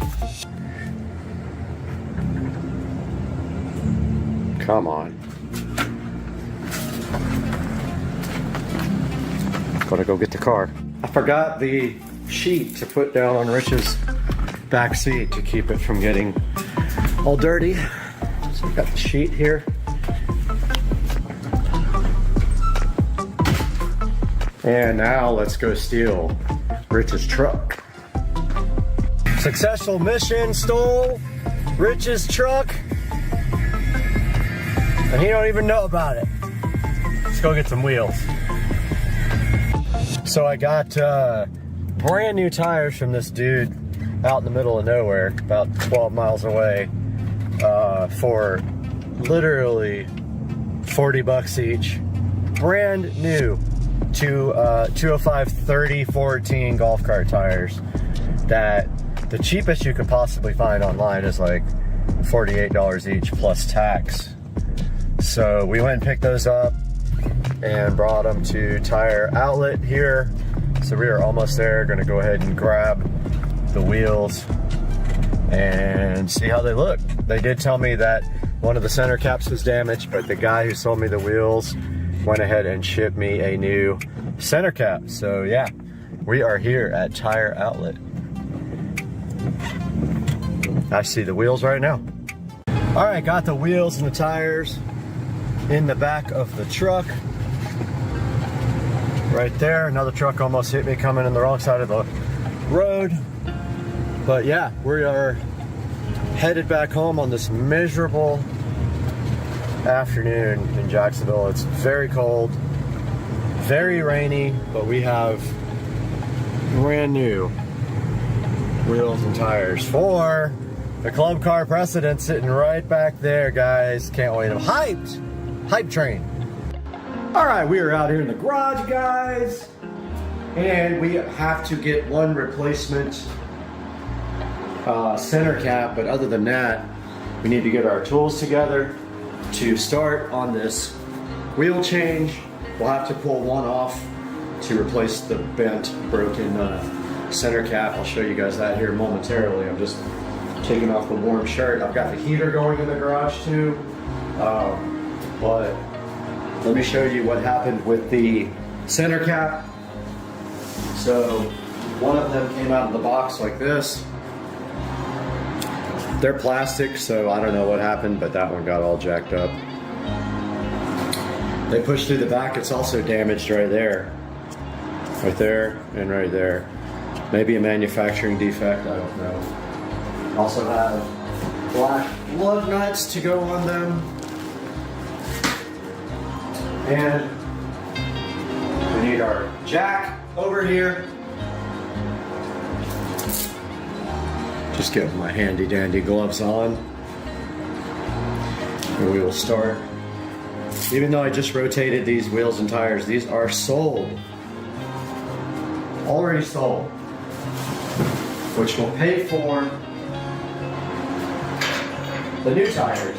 Come on. Gotta go get the car. I forgot the sheet to put down on Rich's back seat to keep it from getting all dirty. So I got the sheet here. And now let's go steal Rich's truck. Successful mission, stole Rich's truck. And he don't even know about it. Let's go get some wheels. So I got brand new tires from this dude out in the middle of nowhere, about 12 miles away, for literally 40 bucks each. Brand new 205 3014 golf cart tires that the cheapest you could possibly find online is like $48 each plus tax. So we went and picked those up and brought them to Tire Outlet here. So we are almost there. Gonna go ahead and grab the wheels and see how they look. They did tell me that one of the center caps was damaged, but the guy who sold me the wheels went ahead and shipped me a new center cap. So yeah, we are here at Tire Outlet. I see the wheels right now. All right, got the wheels and the tires in the back of the truck. Right there, another truck almost hit me coming in the wrong side of the road. But yeah, we are headed back home on this miserable afternoon in Jacksonville. It's very cold, very rainy, but we have brand new wheels and tires for the club car precedent sitting right back there, guys. Can't wait. I'm hyped. Hype train. All right, we are out here in the garage, guys, and we have to get one replacement center cap, but other than that, we need to get our tools together to start on this wheel change. We'll have to pull one off to replace the bent, broken center cap. I'll show you guys that here momentarily. I'm just taking off the warm shirt. I've got the heater going in the garage too, but let me show you what happened with the center cap. So one of them came out of the box like this. They're plastic, so I don't know what happened, but that one got all jacked up. They pushed through the back. It's also damaged right there. Right there and right there. Maybe a manufacturing defect, I don't know. Also have black lug nuts to go on them. And we need our jack over here. Just get my handy dandy gloves on. And we will start. Even though I just rotated these wheels and tires, these are sold. Already sold. Which will pay for the new tires.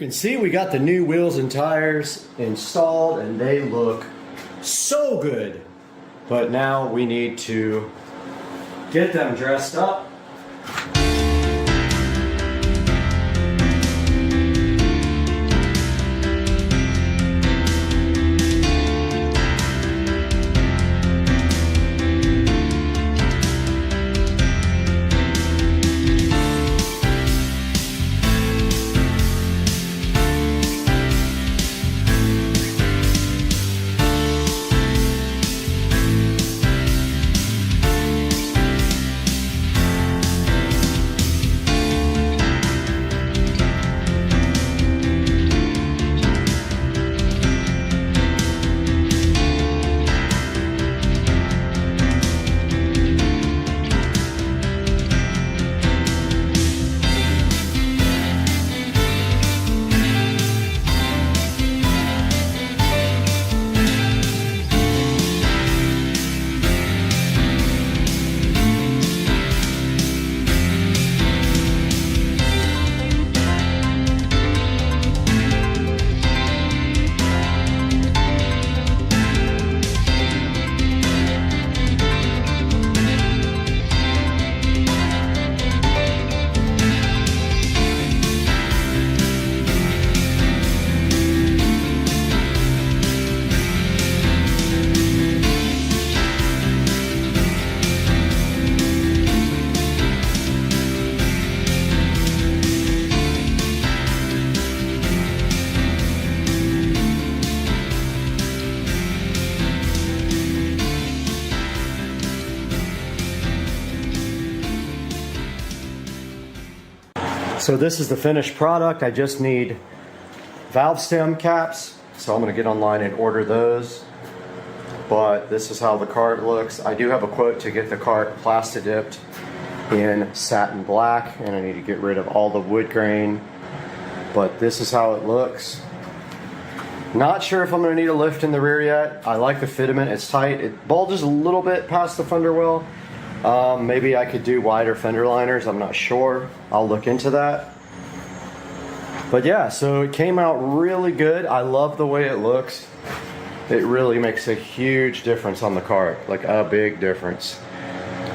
can see we got the new wheels and tires installed and they look so good. But now we need to get them dressed up. So this is the finished product. I just need valve stem caps. So I'm gonna get online and order those. But this is how the cart looks. I do have a quote to get the cart plasti dipped in satin black, and I need to get rid of all the wood grain. But this is how it looks. Not sure if I'm gonna need a lift in the rear yet. I like the fitment, it's tight. It bulges a little bit past the fender well. Maybe I could do wider fender liners, I'm not sure. I'll look into that. But yeah, so it came out really good. I love the way it looks. It really makes a huge difference on the cart, like a big difference.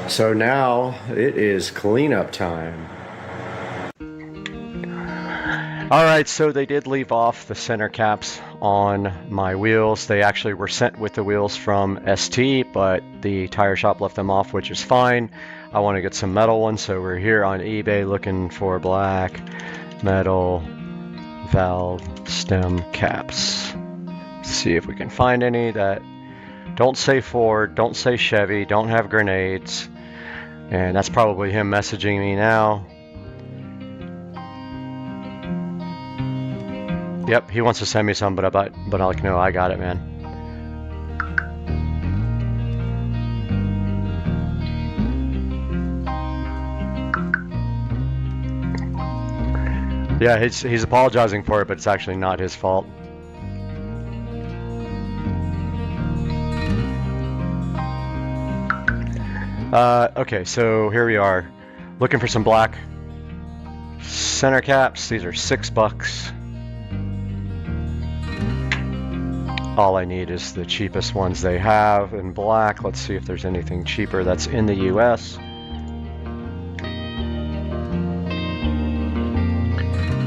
So now it is cleanup time. Alright, so they did leave off the center caps on my wheels. They actually were sent with the wheels from ST, but the tire shop left them off, which is fine. I want to get some metal ones, so we're here on eBay looking for black metal valve stem caps. See if we can find any that don't say Ford, don't say Chevy, don't have grenades. And that's probably him messaging me now. Yep, he wants to send me some, but I'm like, no, I got it, man. Yeah, he's apologizing for it, but it's actually not his fault. Okay, so here we are, looking for some black center caps. These are $6. All I need is the cheapest ones they have in black. Let's see if there's anything cheaper that's in the US.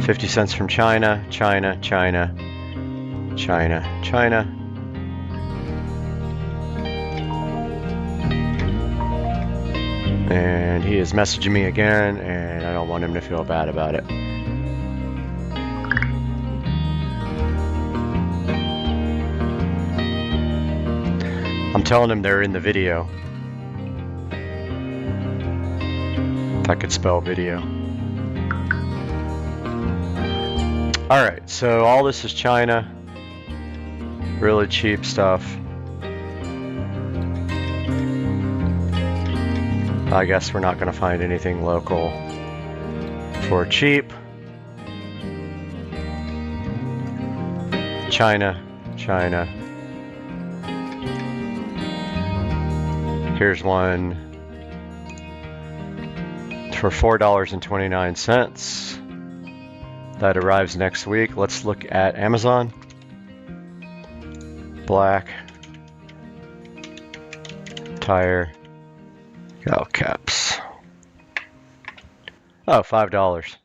50 cents from China, China, China, China, China. And he is messaging me again, and I don't want him to feel bad about it. I'm telling him they're in the video. If I could spell video. Alright, so all this is China. Really cheap stuff. I guess we're not going to find anything local for cheap. China, China. Here's one for $4.29. That arrives next week. Let's look at Amazon. Black. Tire. All caps. Oh, $5.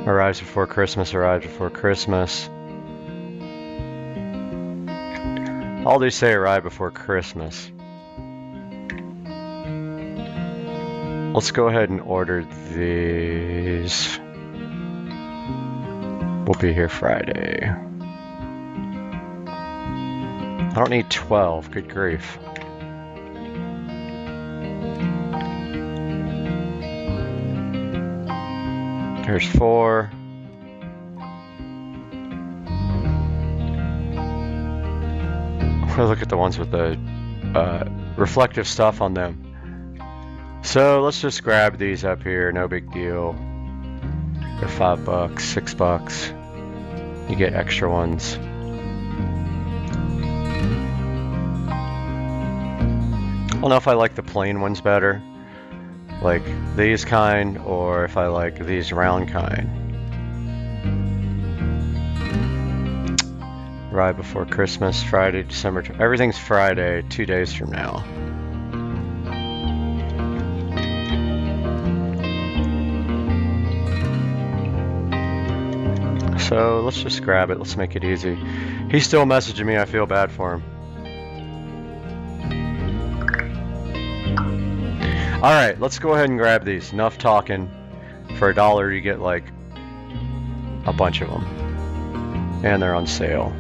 Arrives before Christmas, arrives before Christmas. All these say arrive before Christmas. Let's go ahead and order these. We'll be here Friday. I don't need 12, good grief. Here's 4. We'll look at the ones with the reflective stuff on them. So let's just grab these up here, no big deal. They're $5, $6. You get extra ones. I don't know if I like the plain ones better, like these kind, or if I like these round kind. Right before Christmas, Friday, December. Everything's Friday, 2 days from now. So let's just grab it. Let's make it easy. He's still messaging me. I feel bad for him. All right, let's go ahead and grab these. Enough talking. For $1, you get like a bunch of them, and they're on sale.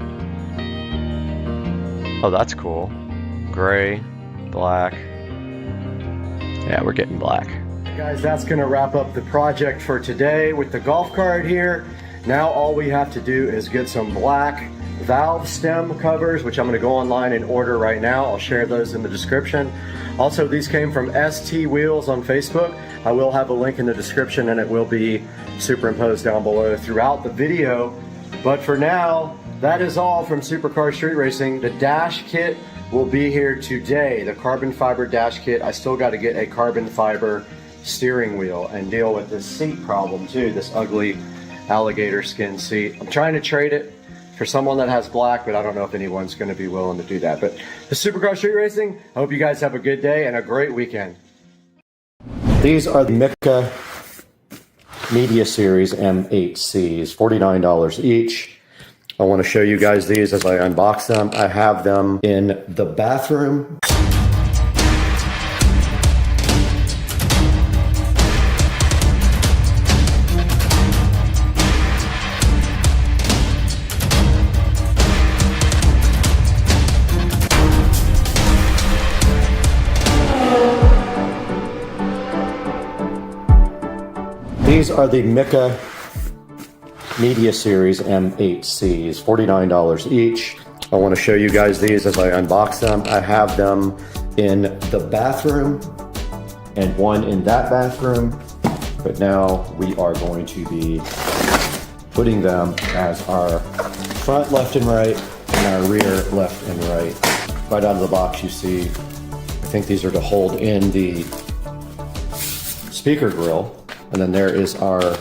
Oh, that's cool. Gray, black. Yeah, we're getting black. Guys, that's gonna wrap up the project for today with the golf cart here. Now all we have to do is get some black valve stem covers, which I'm gonna go online and order right now. I'll share those in the description. Also, these came from ST Wheels on Facebook. I will have a link in the description, and it will be superimposed down below throughout the video. But for now, that is all from Supercar Street Racing. The dash kit will be here today. The carbon fiber dash kit. I still got to get a carbon fiber steering wheel and deal with this seat problem too, this ugly alligator skin seat. I'm trying to trade it for someone that has black, but I don't know if anyone's going to be willing to do that. But the Supercar Street Racing, I hope you guys have a good day and a great weekend. These are the Mika Media Series M8Cs, $49 each. I want to show you guys these as I unbox them. I have them in the bathroom. These are the Mika Media Series M8Cs, $49 each. I want to show you guys these as I unbox them. I have them in the bathroom and one in that bathroom, but now we are going to be putting them as our front left and right and our rear left and right. Right out of the box you see, I think these are to hold in the speaker grill. And then there is our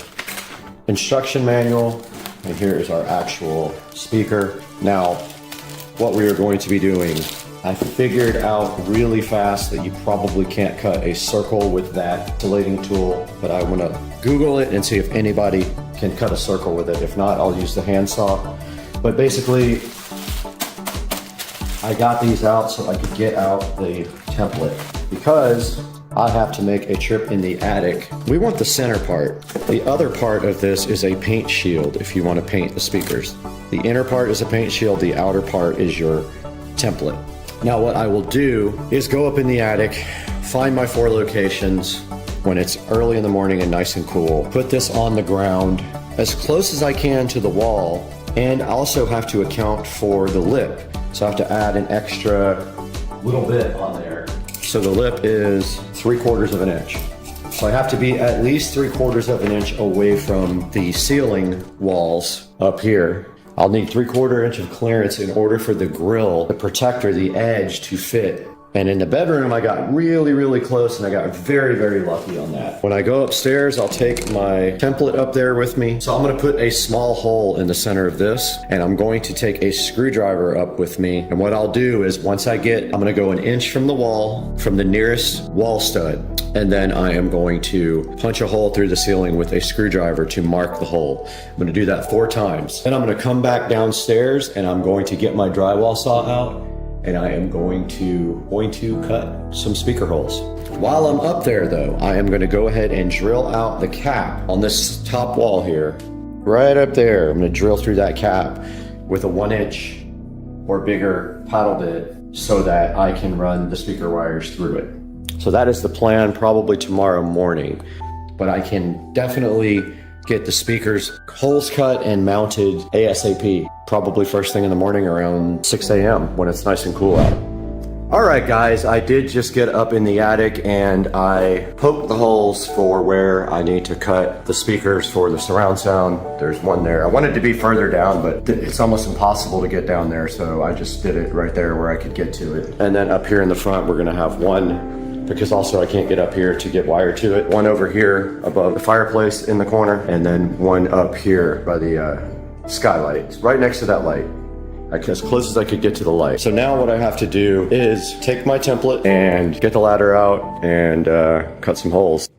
instruction manual, and here is our actual speaker. Now, what we are going to be doing, I figured out really fast that you probably can't cut a circle with that dilating tool, but I want to Google it and see if anybody can cut a circle with it. If not, I'll use the handsaw. But basically, I got these out so I could get out the template because I have to make a trip in the attic. We want the center part. The other part of this is a paint shield if you want to paint the speakers. The inner part is a paint shield, the outer part is your template. Now what I will do is go up in the attic, find my 4 locations when it's early in the morning and nice and cool, put this on the ground as close as I can to the wall, and also have to account for the lip. So I have to add an extra little bit on there. So the lip is 3/4 of an inch. So I have to be at least 3/4 of an inch away from the ceiling walls up here. I'll need 3/4 inch of clearance in order for the grill, the protector, the edge to fit And in the bedroom, I got really, really close and I got very, very lucky on that. When I go upstairs, I'll take my template up there with me. So I'm gonna put a small hole in the center of this, and I'm going to take a screwdriver up with me. And what I'll do is once I'm gonna go 1 inch from the wall, from the nearest wall stud, and then I am going to punch a hole through the ceiling with a screwdriver to mark the hole. I'm gonna do that 4 times. Then I'm gonna come back downstairs and I'm going to get my drywall saw out, and I am going to cut some speaker holes. While I'm up there though, I am gonna go ahead and drill out the cap on this top wall here. Right up there, I'm gonna drill through that cap with a 1 inch or bigger paddle bit so that I can run the speaker wires through it. So that is the plan, probably tomorrow morning. But I can definitely get the speakers holes cut and mounted ASAP, probably first thing in the morning around 6 a.m. when it's nice and cool out. All right, guys, I did just get up in the attic and I poked the holes for where I need to cut the speakers for the surround sound. There's one there. I wanted to be further down, but it's almost impossible to get down there, so I just did it right there where I could get to it. And then up here in the front, we're gonna have one, because also I can't get up here to get wire to it. One over here above the fireplace in the corner, and then one up here by the skylight, right next to that light, as close as I could get to the light. So now what I have to do is take my template and get the ladder out and cut some holes.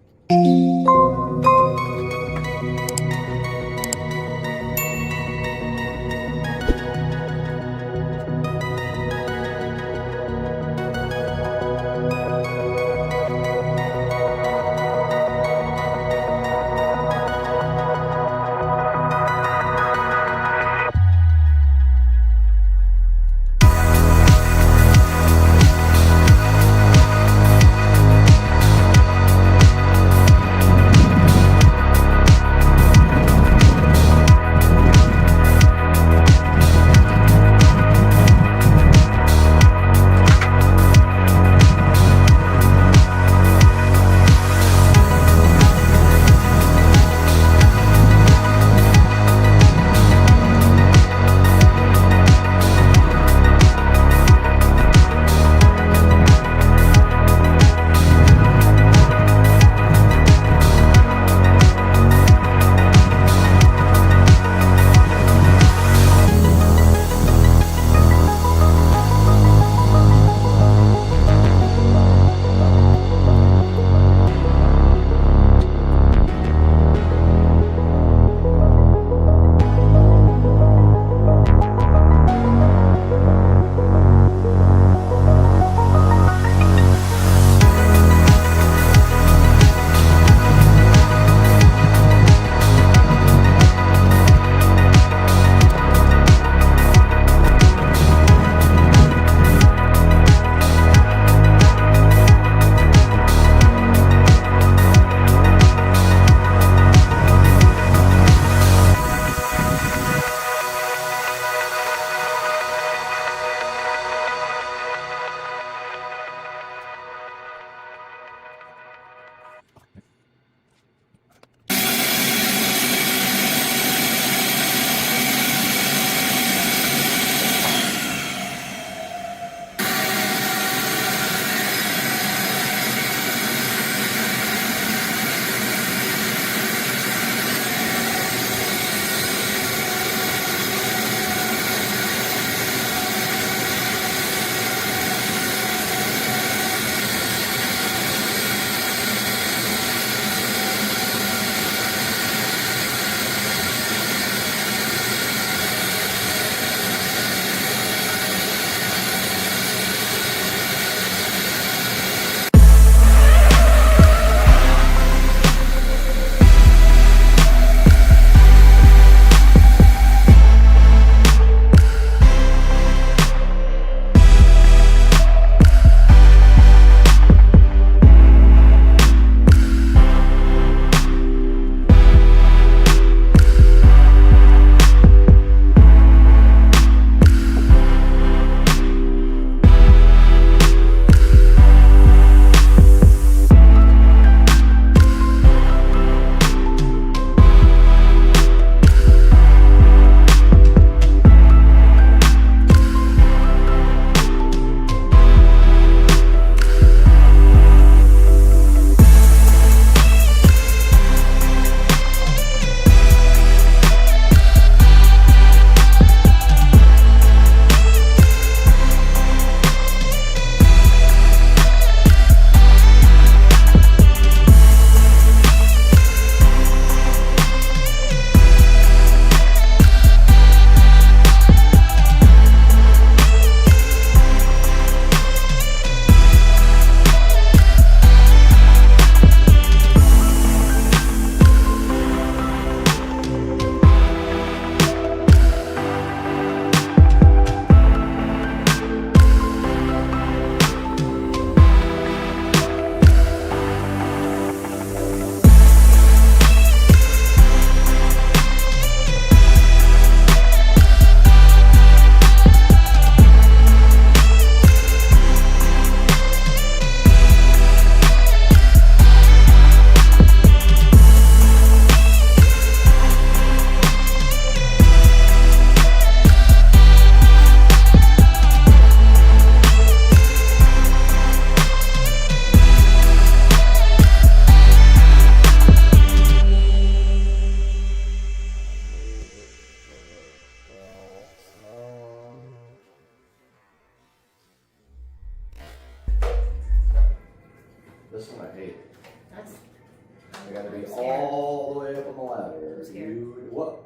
scared. Whoa.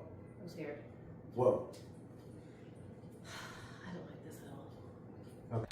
I'm scared. Whoa. I don't like this at all.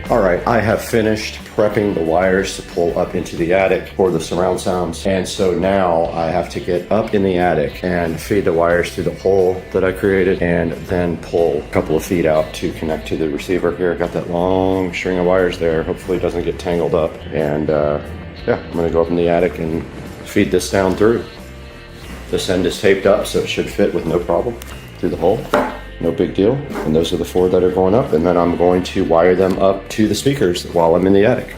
All right, I have finished prepping the wires to pull up into the attic for the surround sounds. And so now I have to get up in the attic and feed the wires through the hole that I created and then pull a couple of feet out to connect to the receiver here. Got that long string of wires there. Hopefully it doesn't get tangled up. And yeah, I'm gonna go up in the attic and feed this down through. This end is taped up, so it should fit with no problem through the hole. No big deal. And those are the 4 that are going up, and then I'm going to wire them up to the speakers while I'm in the attic.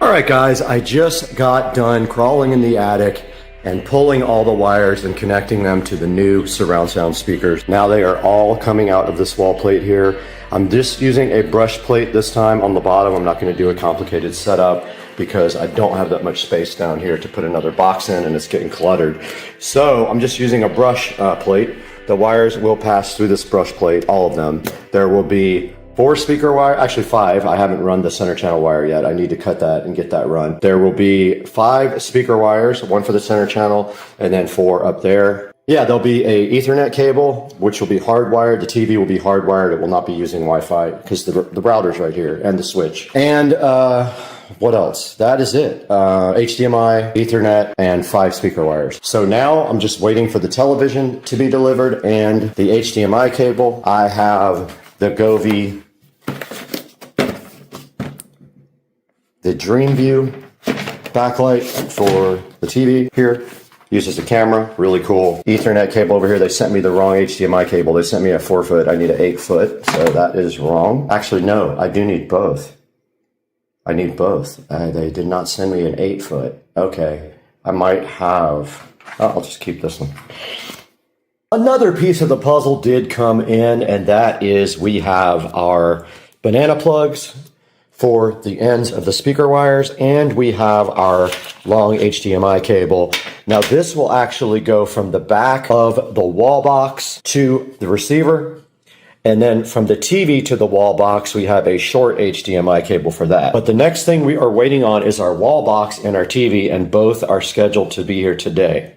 All right, guys, I just got done crawling in the attic and pulling all the wires and connecting them to the new surround sound speakers. Now they are all coming out of this wall plate here. I'm just using a brush plate this time on the bottom. I'm not going to do a complicated setup because I don't have that much space down here to put another box in, and it's getting cluttered. So I'm just using a brush plate. The wires will pass through this brush plate, all of them. There will be 4 speaker wire, actually 5. I haven't run the center channel wire yet. I need to cut that and get that run. There will be 5 speaker wires, 1 for the center channel, and then 4 up there. Yeah, there'll be a Ethernet cable, which will be hardwired. The TV will be hardwired. It will not be using Wi-Fi because the router's right here and the switch. And what else? That is it. HDMI, Ethernet, and 5 speaker wires. So now I'm just waiting for the television to be delivered and the HDMI cable. I have the Govee, the DreamView backlight for the TV here. Uses a camera, really cool. Ethernet cable over here. They sent me the wrong HDMI cable. They sent me a 4-foot. I need an 8-foot, so that is wrong. Actually, no, I do need both. I need both. They did not send me an 8-foot. Okay, I might have. Oh, I'll just keep this one. Another piece of the puzzle did come in, and that is we have our banana plugs for the ends of the speaker wires, and we have our long HDMI cable. Now this will actually go from the back of the wall box to the receiver, and then from the TV to the wall box, we have a short HDMI cable for that. But the next thing we are waiting on is our wall box and our TV, and both are scheduled to be here today.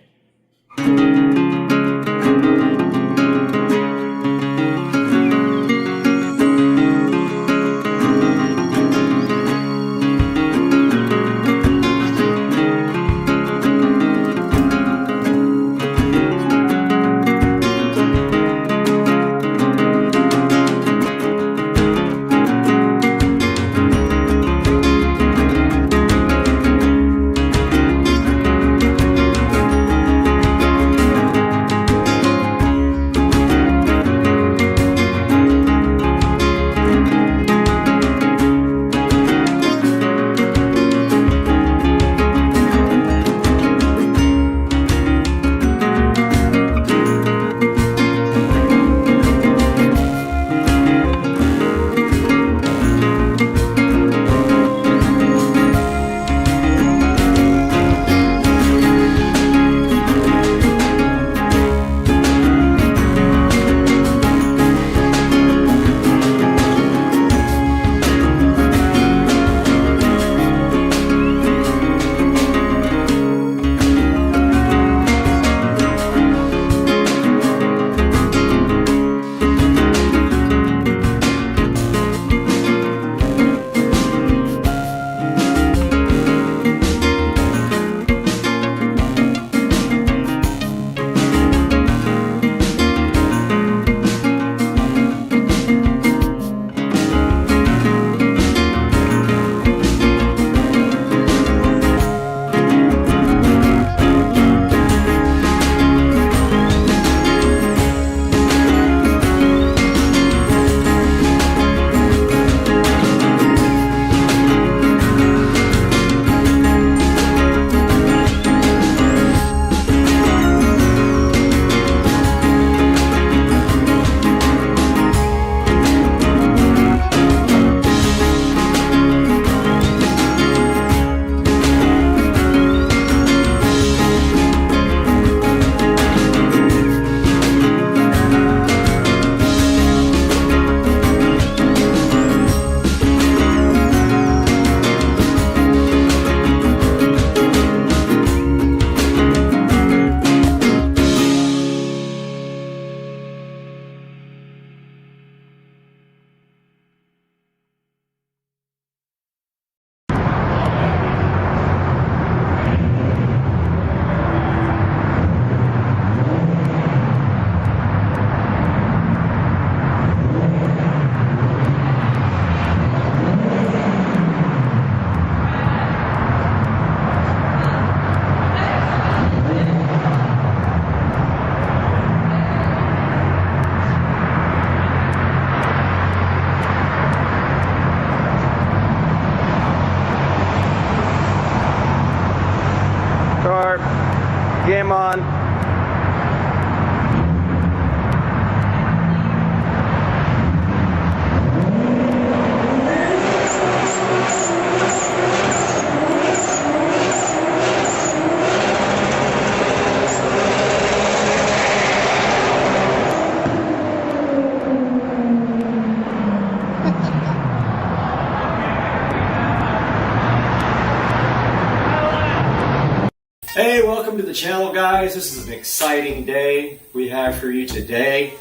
to the channel, guys. This is an exciting day we have for you today.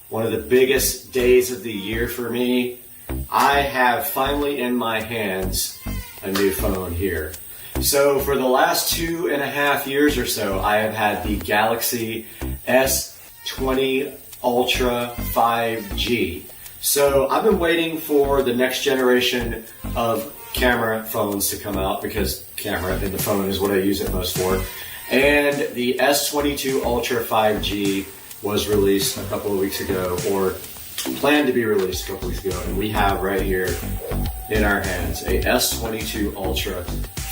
One of the biggest days of the year for me. I have finally in my hands a new phone here. So for the last 2.5 years or so, I have had the Galaxy S20 Ultra 5G. So I've been waiting for the next generation of camera phones to come out, because camera in the phone is what I use it most for. And the S22 Ultra 5G was released a couple of weeks ago, or planned to be released a couple weeks ago, and we have right here in our hands a S22 Ultra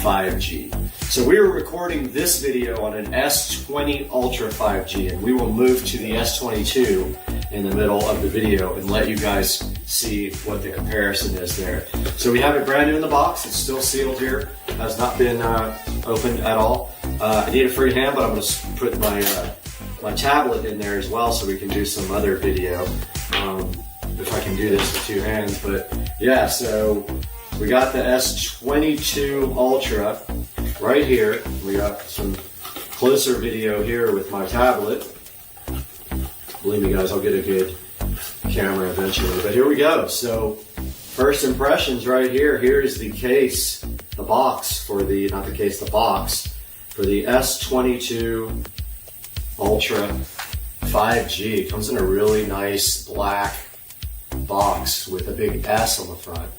5G. So we were recording this video on an S20 Ultra 5G, and we will move to the S22 in the middle of the video and let you guys see what the comparison is there. So we have it brand new in the box. It's still sealed here. Has not been opened at all. I need a free hand, but I'm going to put my tablet in there as well so we can do some other video. If I can do this with two hands. But yeah, so we got the S22 Ultra right here. We got some closer video here with my tablet. Believe me, guys, I'll get a good camera eventually. But here we go. So first impressions right here. Here is the case, the box for the, not the case, the box for the S22 Ultra 5G. It comes in a really nice black box with a big S on the front.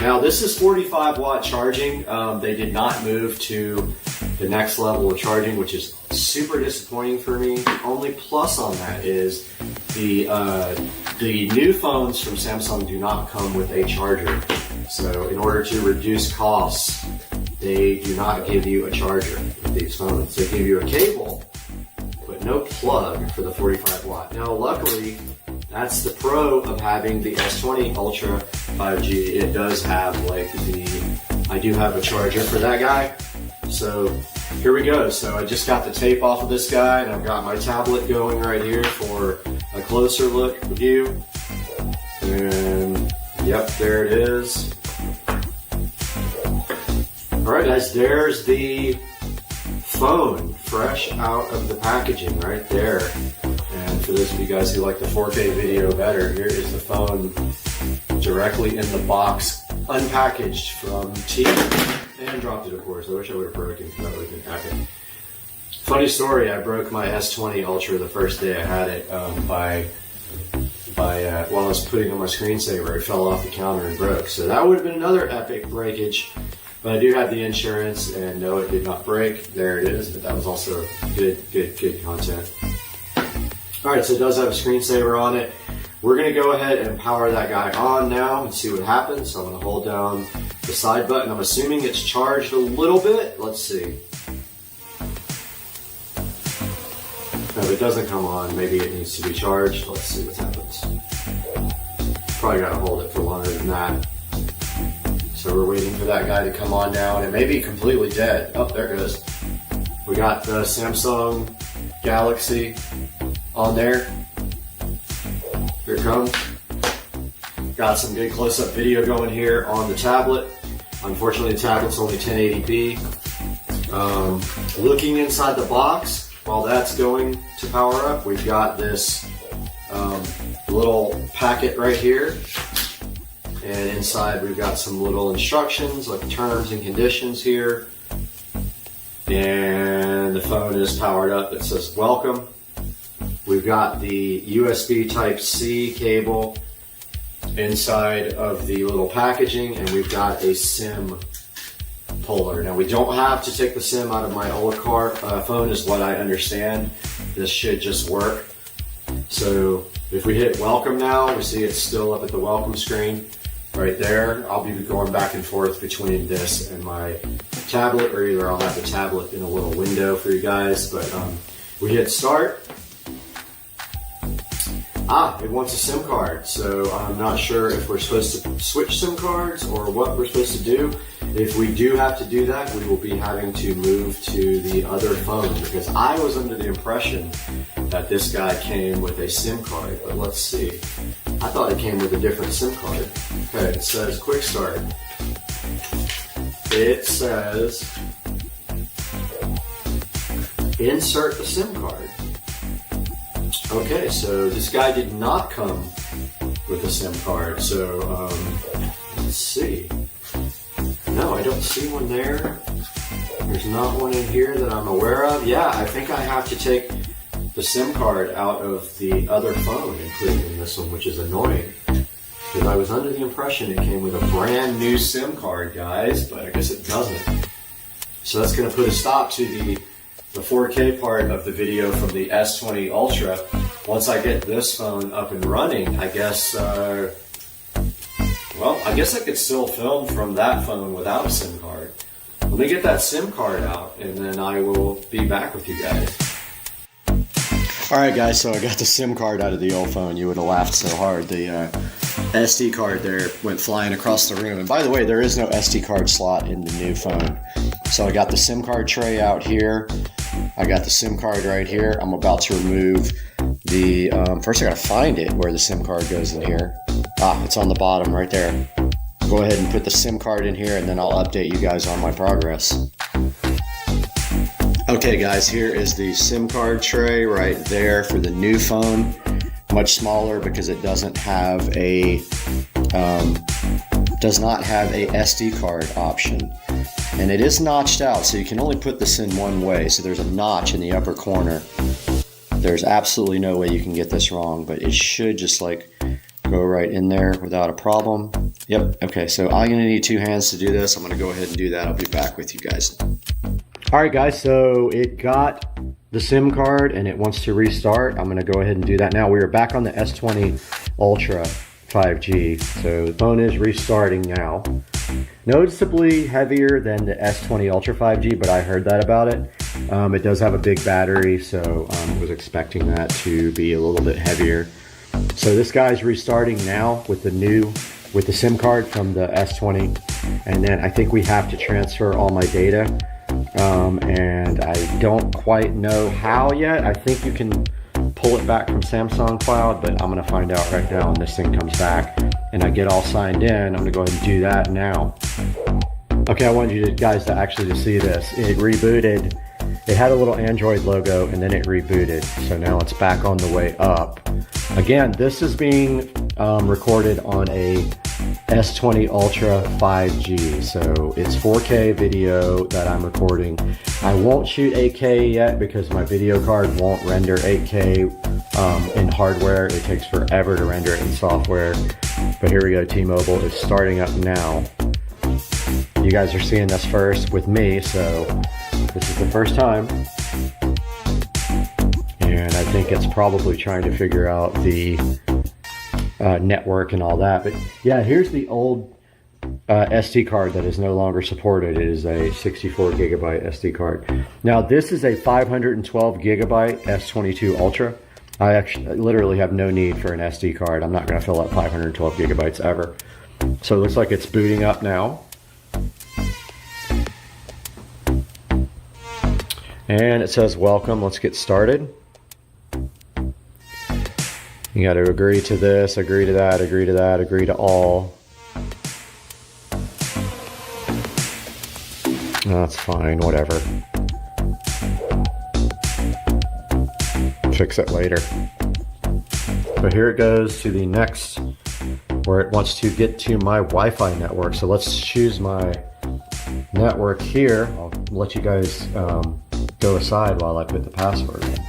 Now this is 45 watt charging. They did not move to the next level of charging, which is super disappointing for me. The only plus on that is the new phones from Samsung do not come with a charger. So in order to reduce costs, they do not give you a charger with these phones. They give you a cable, but no plug for the 45 watt. Now luckily, that's the pro of having the S20 Ultra 5G. It does have I do have a charger for that guy. So here we go. So I just got the tape off of this guy, and I've got my tablet going right here for a closer look view. And yep, there it is. All right, guys, there's the phone fresh out of the packaging right there. And for those of you guys who like the 4K video better, here is the phone directly in the box, unpackaged from T. And dropped it, of course. I wish I would have broken it. That would have been epic. Funny story, I broke my S20 Ultra the first day I had it while I was putting on my screensaver. It fell off the counter and broke. So that would have been another epic breakage. But I do have the insurance, and no, it did not break. There it is. But that was also good content. All right, so it does have a screensaver on it. We're going to go ahead and power that guy on now and see what happens. So I'm going to hold down the side button. I'm assuming it's charged a little bit. Let's see. If it doesn't come on, maybe it needs to be charged. Let's see what happens. Probably got to hold it for longer than that. So we're waiting for that guy to come on now, and it may be completely dead. Oh, there it goes. We got the Samsung Galaxy on there. Here it comes. Got some good close-up video going here on the tablet. Unfortunately, the tablet's only 1080p. Looking inside the box, while that's going to power up, we've got this little packet right here. And inside we've got some little instructions, like terms and conditions here. And the phone is powered up. It says welcome. We've got the USB Type-C cable inside of the little packaging, and we've got a SIM puller. Now we don't have to take the SIM out of my old phone is what I understand. This should just work. So if we hit welcome now, we see it's still up at the welcome screen right there. I'll be going back and forth between this and my tablet, or either I'll have the tablet in a little window for you guys. But we hit start. It wants a SIM card, so I'm not sure if we're supposed to switch SIM cards or what we're supposed to do. If we do have to do that, we will be having to move to the other phone, because I was under the impression that this guy came with a SIM card, but let's see. I thought it came with a different SIM card. Okay, it says quick start. It says insert the SIM card. Okay, so this guy did not come with a SIM card, so let's see. No, I don't see one there. There's not one in here that I'm aware of. Yeah, I think I have to take the SIM card out of the other phone, including this one, which is annoying. Because I was under the impression it came with a brand new SIM card, guys, but I guess it doesn't. So that's going to put a stop to the 4K part of the video from the S20 Ultra. Once I get this phone up and running, I guess, well, I guess I could still film from that phone without a SIM card. Let me get that SIM card out, and then I will be back with you guys. Alright guys, so I got the SIM card out of the old phone. You would have laughed so hard. The SD card there went flying across the room. And by the way, there is no SD card slot in the new phone. So I got the SIM card tray out here. I got the SIM card right here. I'm about to remove the, first I gotta find it where the SIM card goes in here. Ah, it's on the bottom right there. Go ahead and put the SIM card in here and then I'll update you guys on my progress. Okay guys, here is the SIM card tray right there for the new phone. Much smaller because it doesn't have a, does not have a SD card option. And it is notched out, so you can only put this in one way. So there's a notch in the upper corner. There's absolutely no way you can get this wrong, but it should just like go right in there without a problem. Yep, okay, so I'm gonna need 2 hands to do this. I'm gonna go ahead and do that. I'll be back with you guys. All right guys, so it got the SIM card and it wants to restart. I'm gonna go ahead and do that now. We are back on the S20 Ultra 5G. So the phone is restarting now. Noticeably heavier than the S20 Ultra 5G, but I heard that about it. It does have a big battery, so I was expecting that to be a little bit heavier. So this guy's restarting now with the SIM card from the S20. And then I think we have to transfer all my data. And I don't quite know how yet. I think you can pull it back from Samsung Cloud, but I'm gonna find out right now when this thing comes back and I get all signed in. I'm gonna go ahead and do that now. Okay, I want you guys to actually see this. It rebooted. It had a little Android logo and then it rebooted. So now it's back on the way up. Again, this is being recorded on a S20 Ultra 5G, so it's 4K video that I'm recording. I won't shoot 8K yet because my video card won't render 8K in hardware. It takes forever to render it in software. But here we go, T-Mobile is starting up now. You guys are seeing this first with me, so this is the first time. And I think it's probably trying to figure out the network and all that. But yeah, here's the old SD card that is no longer supported. It is a 64 gigabyte SD card. Now this is a 512 gigabyte S22 Ultra. I actually literally have no need for an SD card. I'm not going to fill up 512 gigabytes ever. So it looks like it's booting up now. And it says welcome. Let's get started. You got to agree to this, agree to that, agree to that, agree to all. That's fine, whatever. Fix it later. But here it goes to the next, where it wants to get to my Wi-Fi network. So let's choose my network here. I'll let you guys go aside while I put the password in.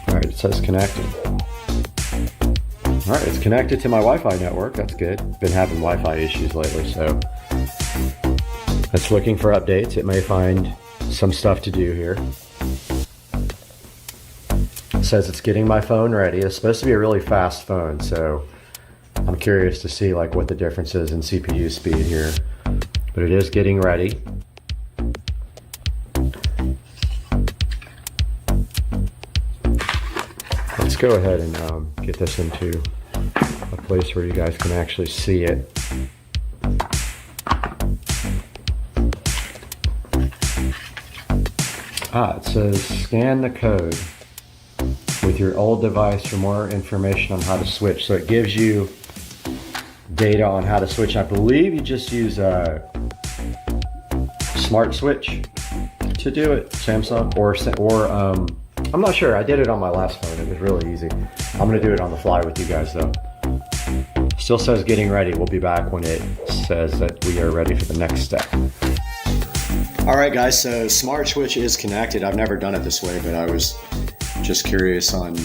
Alright, it says connected. Alright, it's connected to my Wi-Fi network. That's good. Been having Wi-Fi issues lately, so it's looking for updates. It may find some stuff to do here. It says it's getting my phone ready. It's supposed to be a really fast phone, so I'm curious to see like what the difference is in CPU speed here. But it is getting ready. Let's go ahead and get this into a place where you guys can actually see it. It says scan the code with your old device for more information on how to switch. So it gives you data on how to switch. I believe you just use smart switch to do it. Samsung or I'm not sure. I did it on my last phone. It was really easy. I'm gonna do it on the fly with you guys though. Still says getting ready. We'll be back when it says that we are ready for the next step. All right, guys, so smart switch is connected. I've never done it this way, but I was just curious on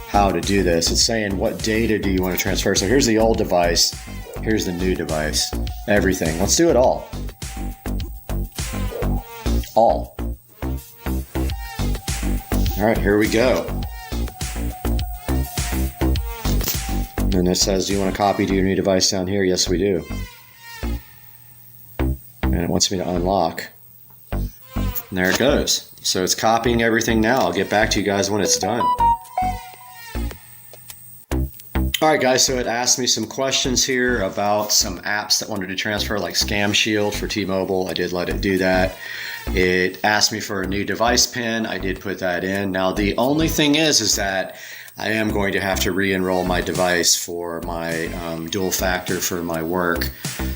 how to do this. It's saying what data do you want to transfer? So here's the old device. Here's the new device. Everything. Let's do it all. All. All right, here we go. And it says, do you want to copy to your new device down here? Yes, we do. And it wants me to unlock. And there it goes. So it's copying everything now. I'll get back to you guys when it's done. All right, guys, so it asked me some questions here about some apps that wanted to transfer, like Scam Shield for T-Mobile. I did let it do that. It asked me for a new device pin. I did put that in. Now, the only thing is that I am going to have to re-enroll my device for my dual factor for my work.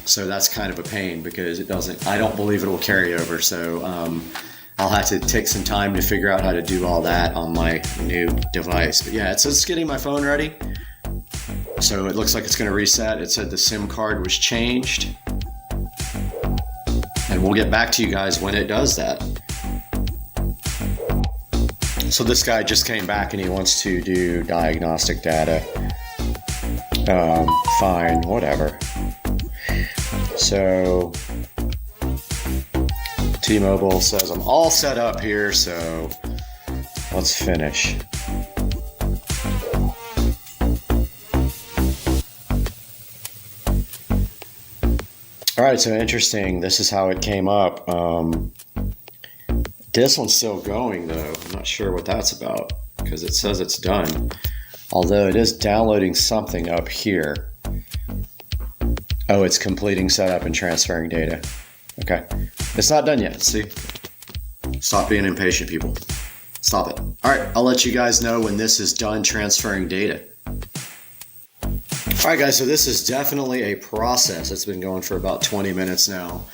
So that's kind of a pain because I don't believe it will carry over. So I'll have to take some time to figure out how to do all that on my new device. But yeah, it's getting my phone ready. So it looks like it's going to reset. It said the SIM card was changed. And we'll get back to you guys when it does that. So this guy just came back and he wants to do diagnostic data. Fine, whatever. So T-Mobile says I'm all set up here, so let's finish. All right, so interesting. This is how it came up. This one's still going though. I'm not sure what that's about because it says it's done. Although it is downloading something up here. Oh, it's completing setup and transferring data. Okay, it's not done yet. See? Stop being impatient, people. Stop it. All right, I'll let you guys know when this is done transferring data. All right, guys, so this is definitely a process. It's been going for about 20 minutes now,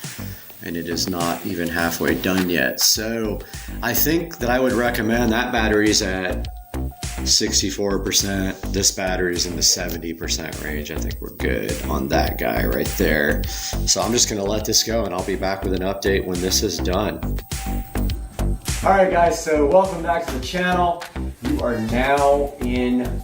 and it is not even halfway done yet. So I think that I would recommend that battery's at 64%. This battery's in the 70% range. I think we're good on that guy right there. So I'm just gonna let this go, and I'll be back with an update when this is done. All right, guys, so welcome back to the channel. You are now in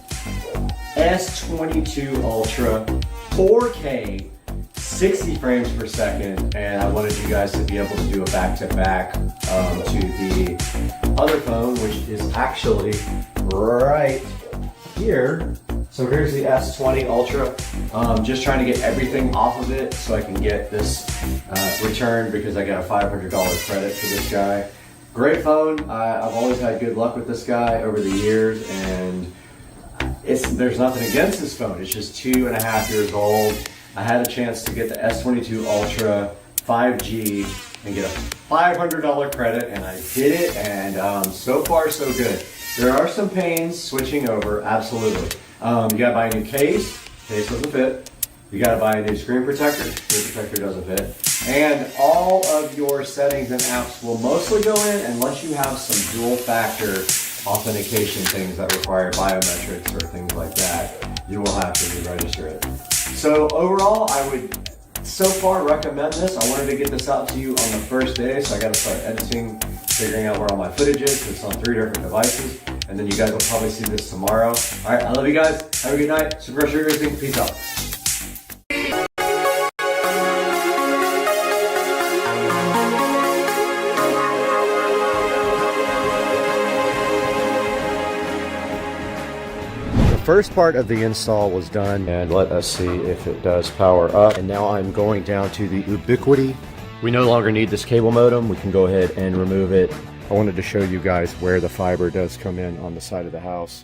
S22 Ultra 4K 60 frames per second, and I wanted you guys to be able to do a back-to-back to the other phone, which is actually right here. So here's the S20 Ultra. Just trying to get everything off of it so I can get this returned because I got a $500 credit for this guy. Great phone. I've always had good luck with this guy over the years, and there's nothing against this phone. It's just 2.5 years old. I had a chance to get the S22 Ultra 5G and get a $500 credit, and I did it, and so far so good. There are some pains switching over, absolutely. You gotta buy a new case doesn't fit. You gotta buy a new screen protector doesn't fit. And all of your settings and apps will mostly go in unless you have some dual factor authentication things that require biometrics or things like that. You will have to re-register it. So overall, I would so far recommend this. I wanted to get this out to you on the first day, so I got to start editing, figuring out where all my footage is. It's on 3 different devices, and then you guys will probably see this tomorrow. All right, I love you guys. Have a good night. Super Street Racing. Peace out. First part of the install was done, and let us see if it does power up. And now I'm going down to the Ubiquiti. We no longer need this cable modem. We can go ahead and remove it. I wanted to show you guys where the fiber does come in on the side of the house.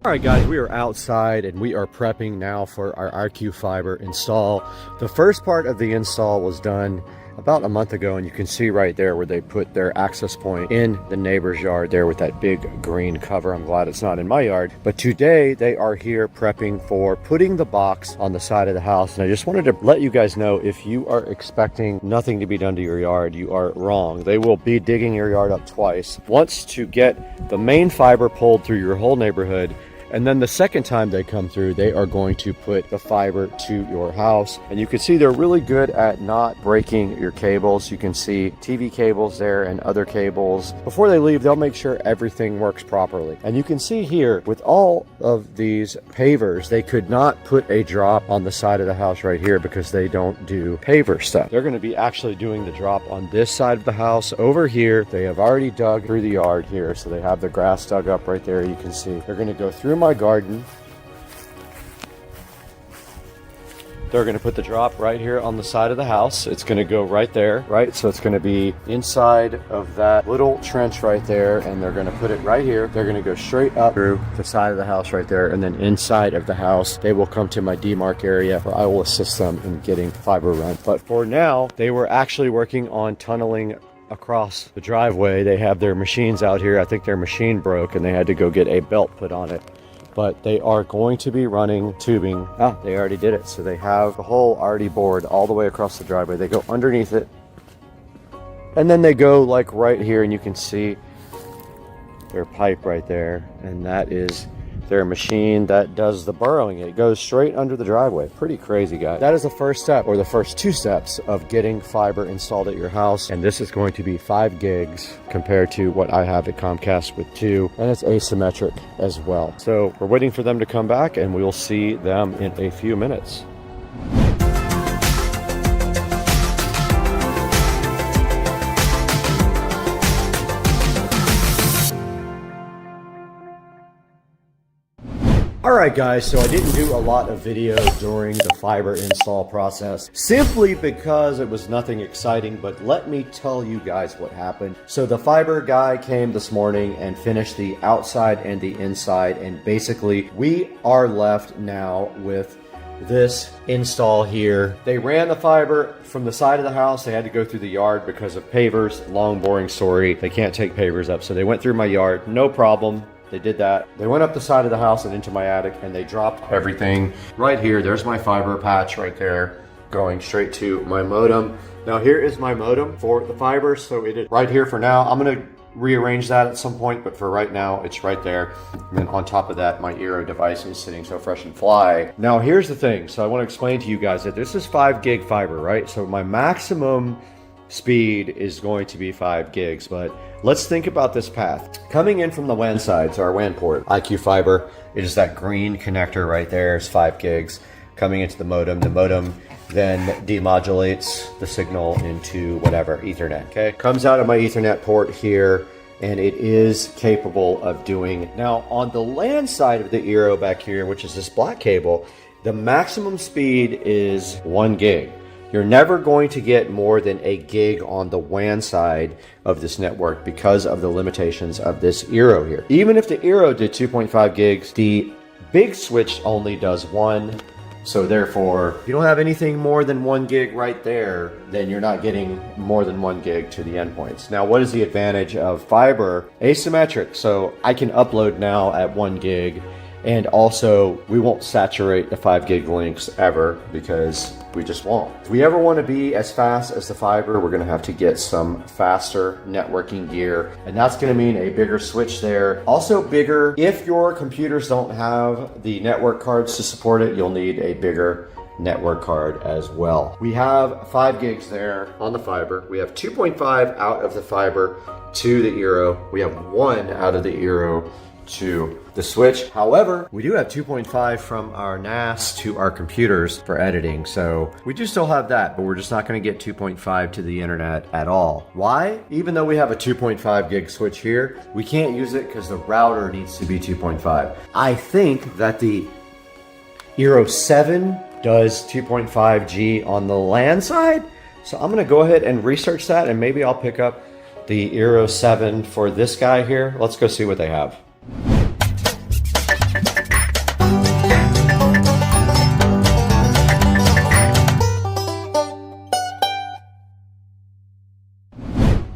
All right, guys, we are outside and we are prepping now for our IQ Fiber install. The first part of the install was done about a month ago, and you can see right there where they put their access point in the neighbor's yard there with that big green cover. I'm glad it's not in my yard. But today they are here prepping for putting the box on the side of the house. And I just wanted to let you guys know, if you are expecting nothing to be done to your yard, you are wrong. They will be digging your yard up twice. Once to get the main fiber pulled through your whole neighborhood, and then the second time they come through, they are going to put the fiber to your house. And you can see they're really good at not breaking your cables. You can see TV cables there and other cables. Before they leave, they'll make sure everything works properly. And you can see here, with all of these pavers, they could not put a drop on the side of the house right here because they don't do paver stuff. They're going to be actually doing the drop on this side of the house. Over here, they have already dug through the yard here. So they have the grass dug up right there. You can see they're going to go through my garden. They're going to put the drop right here on the side of the house. It's going to go right there, right? So it's going to be inside of that little trench right there, and they're going to put it right here. They're going to go straight up through the side of the house right there, and then inside of the house, they will come to my demarc area where I will assist them in getting fiber run. But for now, they were actually working on tunneling across the driveway. They have their machines out here. I think their machine broke, and they had to go get a belt put on it. But they are going to be running tubing. They already did it. So they have the hole already bored all the way across the driveway. They go underneath it, and then they go like right here, and you can see their pipe right there. And that is their machine that does the burrowing. It goes straight under the driveway. Pretty crazy, guys. That is the first step, or the first two steps of getting fiber installed at your house. And this is going to be 5 gigs compared to what I have at Comcast with 2, and it's asymmetric as well. So we're waiting for them to come back, and we'll see them in a few minutes. Alright guys, so I didn't do a lot of video during the fiber install process simply because it was nothing exciting, but let me tell you guys what happened. So the fiber guy came this morning and finished the outside and the inside, and basically we are left now with this install here. They ran the fiber from the side of the house. They had to go through the yard because of pavers. Long boring story. They can't take pavers up, so they went through my yard, no problem. They did that. They went up the side of the house and into my attic, and they dropped everything right here. There's my fiber patch right there going straight to my modem. Now here is my modem for the fiber, so it is right here for now. I'm gonna rearrange that at some point, but for right now, it's right there. And then on top of that, my Eero device is sitting so fresh and fly. Now here's the thing. So I want to explain to you guys that this is 5 gig fiber, right? So my maximum speed is going to be 5 gigs, but let's think about this path. Coming in from the WAN side, so our WAN port, IQ Fiber, it is that green connector right there, is 5 gigs. Coming into the modem then demodulates the signal into whatever, Ethernet, okay? Comes out of my Ethernet port here, and it is capable of doing. Now, on the LAN side of the Eero back here, which is this black cable, the maximum speed is 1 gig. You're never going to get more than a gig on the WAN side of this network because of the limitations of this Eero here. Even if the Eero did 2.5 gigs, the big switch only does 1. So therefore, if you don't have anything more than 1 gig right there, then you're not getting more than 1 gig to the endpoints. Now, what is the advantage of fiber? Asymmetric. So I can upload now at 1 gig. And also, we won't saturate the 5 gig links ever because we just won't. If we ever want to be as fast as the fiber, we're going to have to get some faster networking gear. And that's going to mean a bigger switch there. Also bigger, if your computers don't have the network cards to support it, you'll need a bigger network card as well. We have 5 gigs there on the fiber. We have 2.5 out of the fiber to the Eero. We have 1 out of the Eero to the switch. However, we do have 2.5 from our NAS to our computers for editing, so we do still have that, but we're just not going to get 2.5 to the internet at all. Why? Even though we have a 2.5 gig switch here, we can't use it because the router needs to be 2.5. I think that the Eero 7 does 2.5G on the LAN side, so I'm going to go ahead and research that, and maybe I'll pick up the Eero 7 for this guy here. Let's go see what they have.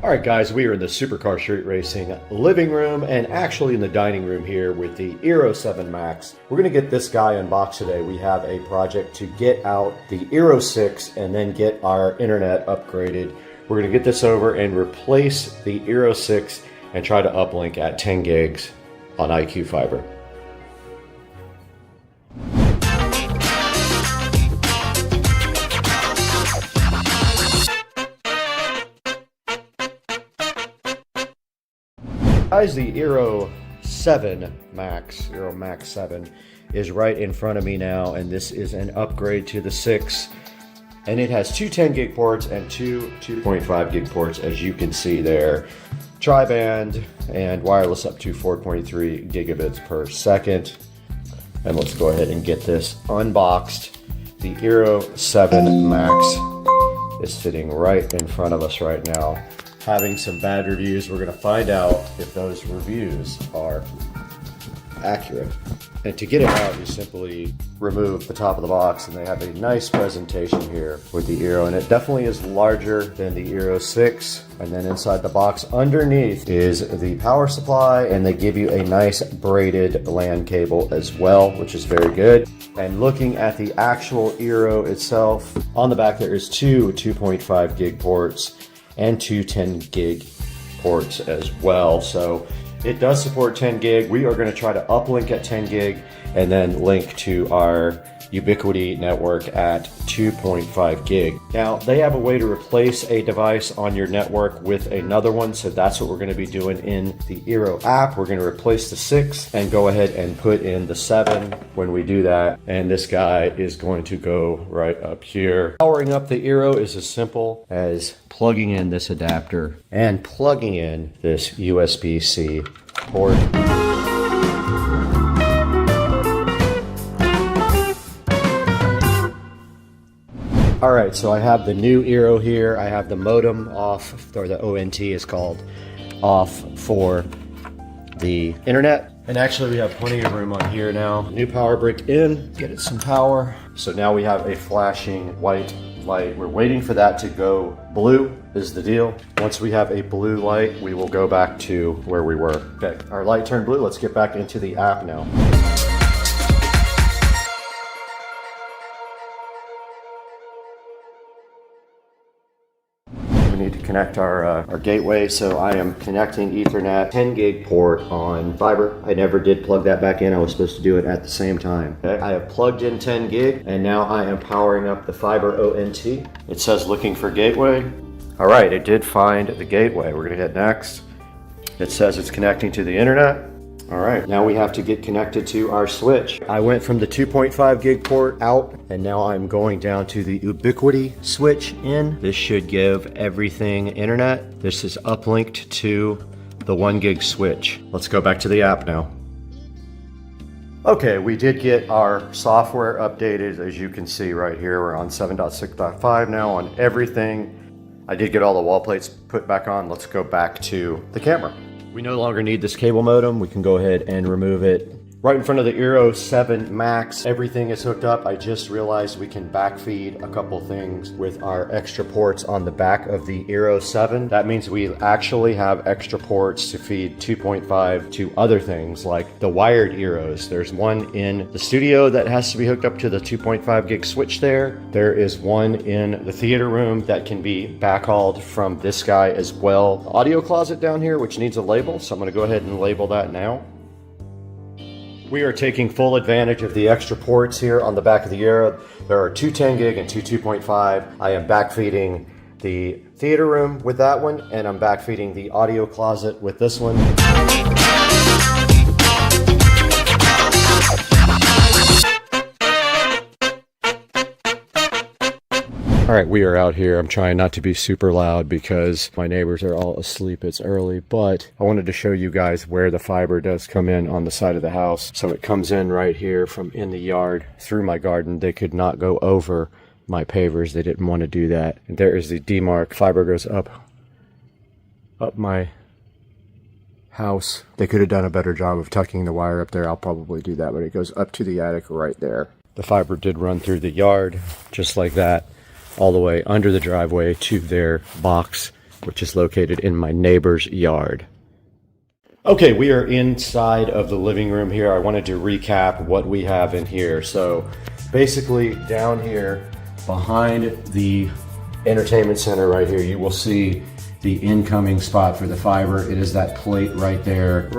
All right, guys, we are in the Supercar Street Racing living room and actually in the dining room here with the Euro 7 Max. We're going to get this guy unboxed today. We have a project to get out the Euro 6 and then get our internet upgraded. We're going to get this over and replace the Euro 6 and try to uplink at 10 gigs on IQ Fiber. Guys, the Euro 7 Max, Euro Max 7, is right in front of me now, and this is an upgrade to the 6. And it has two 10 gig ports and two 2.5 gig ports, as you can see there. Tri-band and wireless up to 4.3 gigabits per second. And let's go ahead and get this unboxed. The Euro 7 Max is sitting right in front of us right now, having some bad reviews. We're going to find out if those reviews are accurate. And to get it out, you simply remove the top of the box, and they have a nice presentation here with the Euro, and it definitely is larger than the Euro 6. And then inside the box underneath is the power supply, and they give you a nice braided LAN cable as well, which is very good. And looking at the actual Euro itself, on the back there is two 2.5 gig ports and two 10 gig ports as well. So it does support 10 gig. We are going to try to uplink at 10 gig and then link to our Ubiquity network at 2.5 gig. Now, they have a way to replace a device on your network with another one, so that's what we're going to be doing in the Eero app. We're going to replace the 6 and go ahead and put in the 7 when we do that, and this guy is going to go right up here. Powering up the Eero is as simple as plugging in this adapter and plugging in this USB-C port. All right, so I have the new Eero here. I have the modem off, or the ONT is called, off for the internet. And actually we have plenty of room on here now. New power brick in, get it some power. So now we have a flashing white light. We're waiting for that to go blue is the deal. Once we have a blue light, we will go back to where we were. Okay, our light turned blue. Let's get back into the app now. We need to connect our gateway, so I am connecting Ethernet 10 gig port on fiber. I never did plug that back in. I was supposed to do it at the same time. Okay. I have plugged in 10 gig, and now I am powering up the fiber ONT. It says looking for gateway. All right, it did find the gateway. We're gonna hit next. It says it's connecting to the internet. All right, now we have to get connected to our switch. I went from the 2.5 gig port out, and now I'm going down to the Ubiquity switch in. This should give everything internet. This is uplinked to the 1 gig switch. Let's go back to the app now. Okay, we did get our software updated. As you can see right here, we're on 7.6.5 now on everything. I did get all the wall plates put back on. Let's go back to the camera. We no longer need this cable modem. We can go ahead and remove it. Right in front of the Eero 7 Max, everything is hooked up. I just realized we can backfeed a couple things with our extra ports on the back of the Eero 7. That means we actually have extra ports to feed 2.5 to other things like the wired Eeros. There's one in the studio that has to be hooked up to the 2.5 gig switch there. There is one in the theater room that can be backhauled from this guy as well. The audio closet down here, which needs a label, so I'm going to go ahead and label that now. We are taking full advantage of the extra ports here on the back of the Eero. There are two 10 gig and two 2.5. I am backfeeding the theater room with that one, and I'm backfeeding the audio closet with this one. All right, we are out here. I'm trying not to be super loud because my neighbors are all asleep. It's early, but I wanted to show you guys where the fiber does come in on the side of the house. So it comes in right here from in the yard through my garden. They could not go over my pavers. They didn't want to do that. And there is the demarc. Fiber goes up my house. They could have done a better job of tucking the wire up there. I'll probably do that, but it goes up to the attic right there. The fiber did run through the yard just like that, all the way under the driveway to their box which is located in my neighbor's yard. Okay, we are inside of the living room here. I wanted to recap what we have in here. So basically down here behind the entertainment center right here, you will see the incoming spot for the fiber. It is that plate right there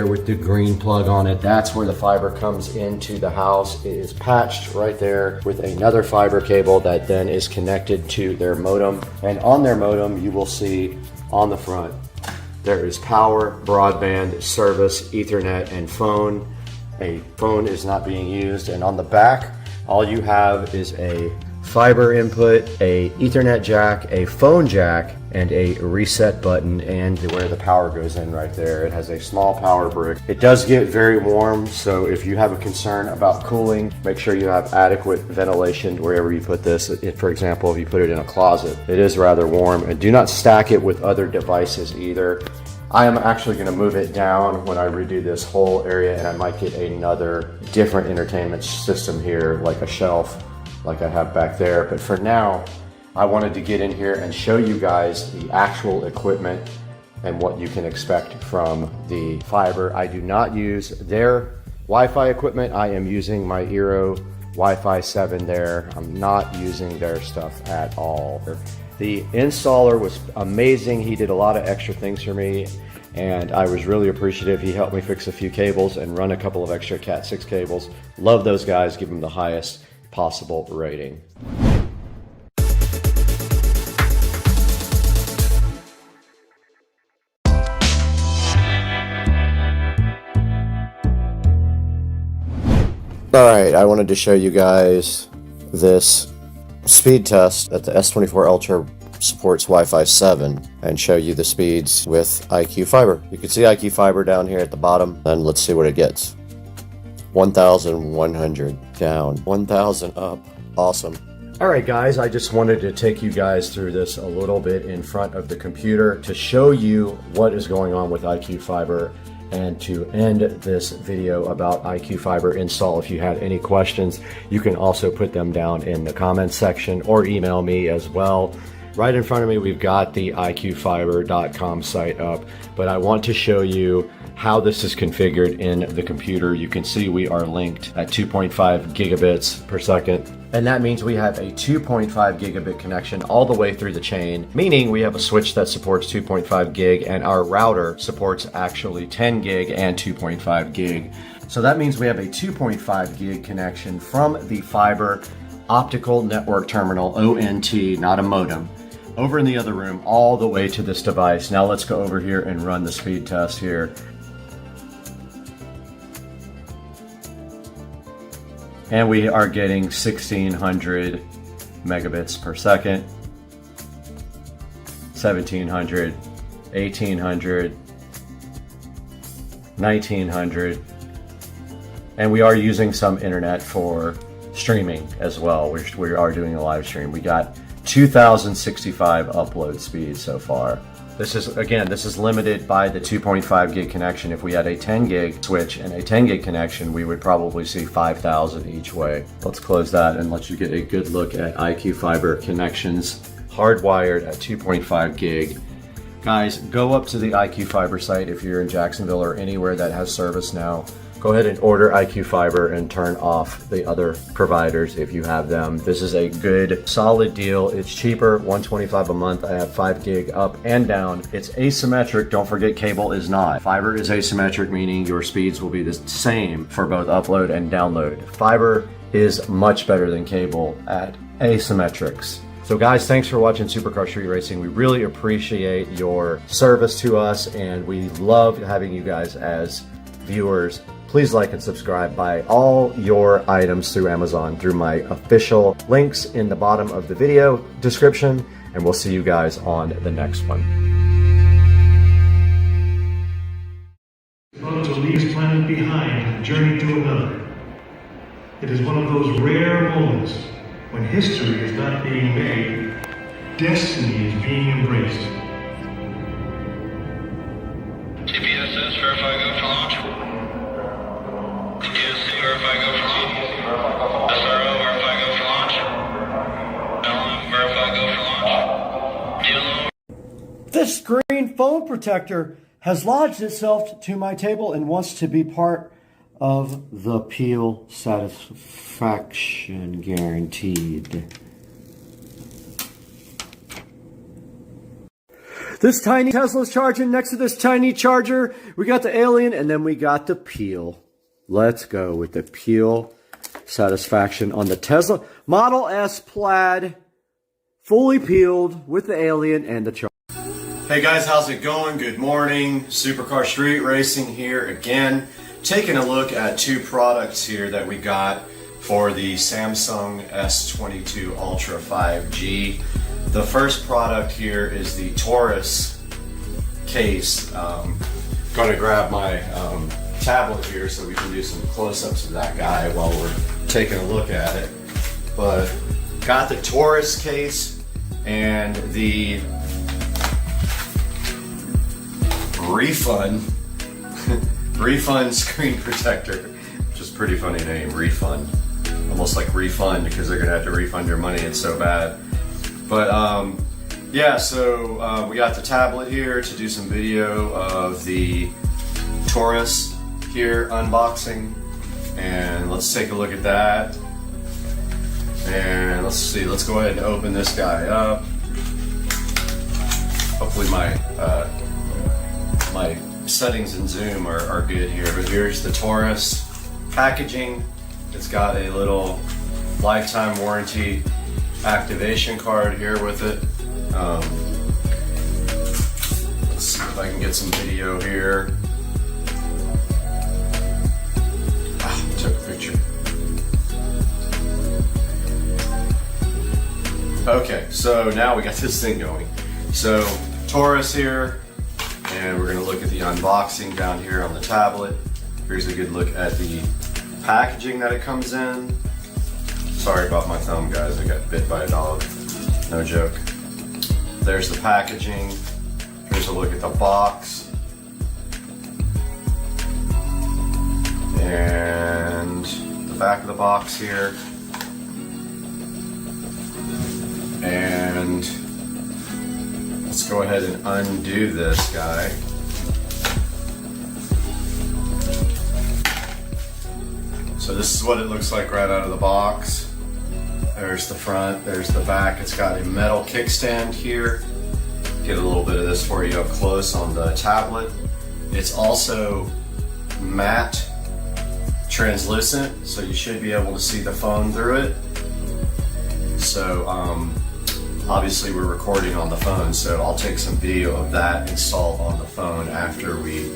with the green plug on it. That's where the fiber comes into the house. It is patched right there with another fiber cable that then is connected to their modem. And on their modem, you will see on the front, there is power, broadband, service, Ethernet, and phone. A phone is not being used. And on the back, all you have is a fiber input, a Ethernet jack, a phone jack, and a reset button, and where the power goes in right there. It has a small power brick. It does get very warm, so if you have a concern about cooling, make sure you have adequate ventilation wherever you put this. For example, if you put it in a closet, it is rather warm. And do not stack it with other devices either. I am actually going to move it down when I redo this whole area, and I might get another different entertainment system here, like a shelf like I have back there. But for now, I wanted to get in here and show you guys the actual equipment and what you can expect from the fiber. I do not use their Wi-Fi equipment. I am using my Eero Wi-Fi 7 there. I'm not using their stuff at all. The installer was amazing. He did a lot of extra things for me, and I was really appreciative. He helped me fix a few cables and run a couple of extra Cat 6 cables. Love those guys. Give them the highest possible rating. Alright, I wanted to show you guys this speed test that the S24 Ultra supports Wi-Fi 7 and show you the speeds with IQ Fiber. You can see IQ Fiber down here at the bottom, and let's see what it gets. 1,100 down, 1,000 up. Awesome. Alright guys, I just wanted to take you guys through this a little bit in front of the computer to show you what is going on with IQ Fiber, and to end this video about IQ Fiber install. If you had any questions, you can also put them down in the comments section or email me as well. Right in front of me, we've got the iqfiber.com site up, but I want to show you how this is configured in the computer. You can see we are linked at 2.5 gigabits per second. And that means we have a 2.5 gigabit connection all the way through the chain, meaning we have a switch that supports 2.5 gig, and our router supports actually 10 gig and 2.5 gig. So that means we have a 2.5 gig connection from the fiber optical network terminal, ONT, not a modem, over in the other room all the way to this device. Now let's go over here and run the speed test here. And we are getting 1,600 megabits per second, 1,700, 1,800, 1,900, and we are using some internet for streaming as well. We are doing a live stream. We got 2,065 upload speed so far. This is limited by the 2.5 gig connection. If we had a 10 gig switch and a 10 gig connection, we would probably see 5,000 each way. Let's close that and let you get a good look at IQ Fiber connections, hardwired at 2.5 gig. Guys, go up to the IQ Fiber site if you're in Jacksonville or anywhere that has service now. Go ahead and order IQ Fiber and turn off the other providers if you have them. This is a good, solid deal. It's cheaper, $125 a month. I have 5 gig up and down. It's asymmetric. Don't forget, cable is not. Fiber is asymmetric, meaning your speeds will be the same for both upload and download. Fiber is much better than cable at asymmetrics. So guys, thanks for watching Supercar Street Racing. We really appreciate your service to us, and we love having you guys as viewers. Please like and subscribe. Buy all your items through Amazon through my official links in the bottom of the video description, and we'll see you guys on the next one. One to leave his planet behind and journey to another. It is one of those rare moments when history is not being made, destiny is being embraced. TPSS, verify go for launch. TPSC, verify go for launch. SRO, verify go for launch. LM, verify go for launch. DLO. This screen phone protector has lodged itself to my table and wants to be part of the peel satisfaction guaranteed. This tiny Tesla's charging. Next to this tiny charger, we got the Alien, and then we got the peel. Let's go with the peel satisfaction on the Tesla Model S Plaid, fully peeled with the Alien and the charger. Hey guys, how's it going? Good morning. Supercar Street Racing here again. Taking a look at two products here that we got for the Samsung S22 Ultra 5G. The first product here is the Taurus case. Gonna grab my tablet here so we can do some close-ups of that guy while we're taking a look at it. But got the Taurus case and the Refund screen protector, which is a pretty funny name, Refund. Almost like refund because they're gonna have to refund your money, it's so bad. But yeah, so we got the tablet here to do some video of the Taurus here unboxing, and let's take a look at that. And let's see, let's go ahead and open this guy up. Hopefully my settings in Zoom are good here, but here's the Taurus packaging. It's got a little lifetime warranty activation card here with it. Let's see if I can get some video here. Took a picture. Okay, so now we got this thing going. So Taurus here, and we're gonna look at the unboxing down here on the tablet. Here's a good look at the packaging that it comes in. Sorry about my thumb, guys. I got bit by a dog. No joke. There's the packaging. Here's a look at the box. And the back of the box here. And let's go ahead and undo this guy. So this is what it looks like right out of the box. There's the front, there's the back. It's got a metal kickstand here. Get a little bit of this for you up close on the tablet. It's also matte translucent, so you should be able to see the phone through it. So obviously we're recording on the phone, so I'll take some video of that installed on the phone after we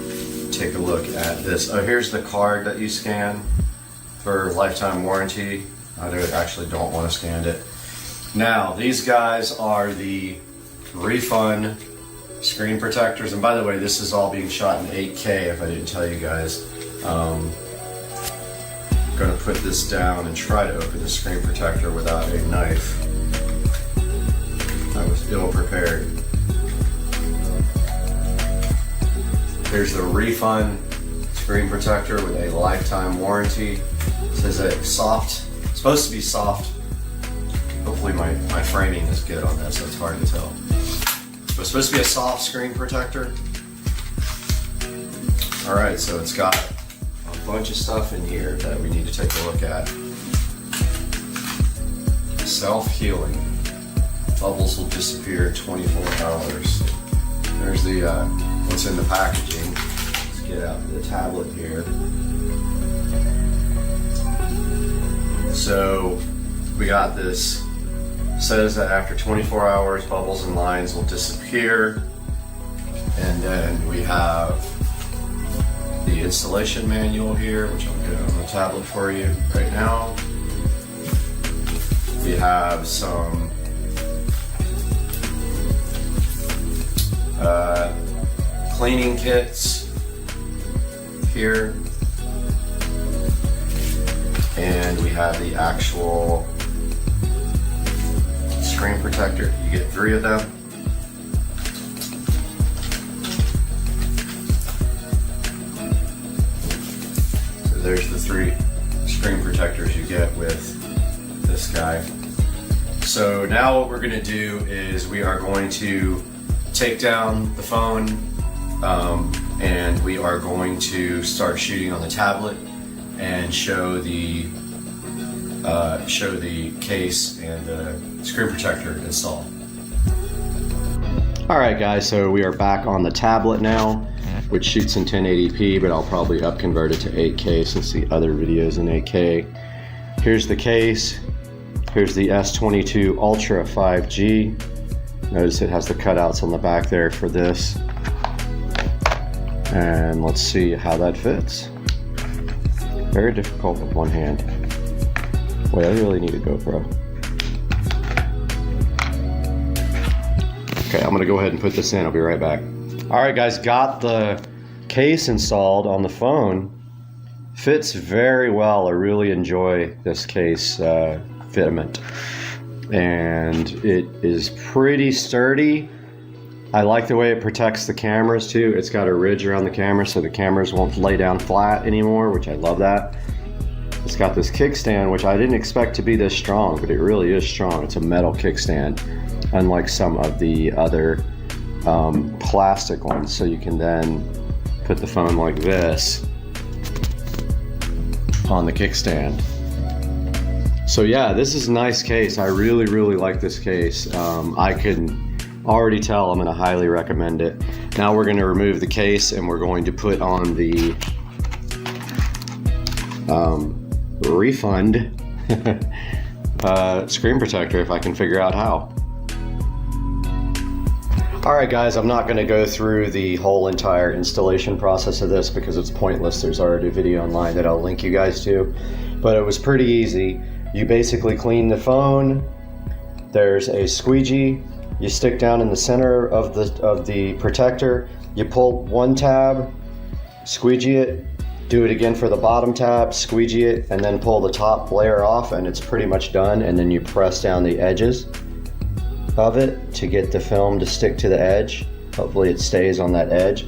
take a look at this. Oh, here's the card that you scan for lifetime warranty. I actually don't want to scan it. Now, these guys are the Refund screen protectors. And by the way, this is all being shot in 8K, if I didn't tell you guys. I'm gonna put this down and try to open the screen protector without a knife. I was ill prepared. Here's the Refund screen protector with a lifetime warranty. It says a soft, it's supposed to be soft. Hopefully my framing is good on this, so it's hard to tell. But it's supposed to be a soft screen protector. Alright, so it's got a bunch of stuff in here that we need to take a look at. Self-healing. Bubbles will disappear in 24 hours. There's the what's in the packaging. Let's get out the tablet here. So we got this. Says that after 24 hours, bubbles and lines will disappear. And then we have the installation manual here, which I'll get on the tablet for you right now. We have some cleaning kits here. And we have the actual screen protector. You get 3 of them. So there's the 3 screen protectors you get with this guy. So now what we're going to do is we are going to take down the phone, and we are going to start shooting on the tablet and show the case and the screen protector installed. Alright guys, so we are back on the tablet now, which shoots in 1080p, but I'll probably convert it to 8K since the other video's in 8K. Here's the case. Here's the S22 Ultra 5G. Notice it has the cutouts on the back there for this. And let's see how that fits. Very difficult with one hand. Wait, I really need a GoPro. Okay, I'm gonna go ahead and put this in. I'll be right back. All right, guys, got the case installed on the phone. Fits very well. I really enjoy this case fitment. And it is pretty sturdy. I like the way it protects the cameras too. It's got a ridge around the camera so the cameras won't lay down flat anymore, which I love that. It's got this kickstand, which I didn't expect to be this strong, but it really is strong. It's a metal kickstand, unlike some of the other plastic ones. So you can then put the phone like this on the kickstand. So yeah, this is a nice case. I really, really like this case. I can already tell I'm gonna highly recommend it. Now we're gonna remove the case and we're going to put on the refund screen protector if I can figure out how. Alright guys, I'm not going to go through the whole entire installation process of this because it's pointless. There's already a video online that I'll link you guys to. But it was pretty easy. You basically clean the phone. There's a squeegee. You stick down in the center of the protector. You pull one tab, squeegee it, do it again for the bottom tab, squeegee it, and then pull the top layer off and it's pretty much done. And then you press down the edges of it to get the film to stick to the edge. Hopefully it stays on that edge.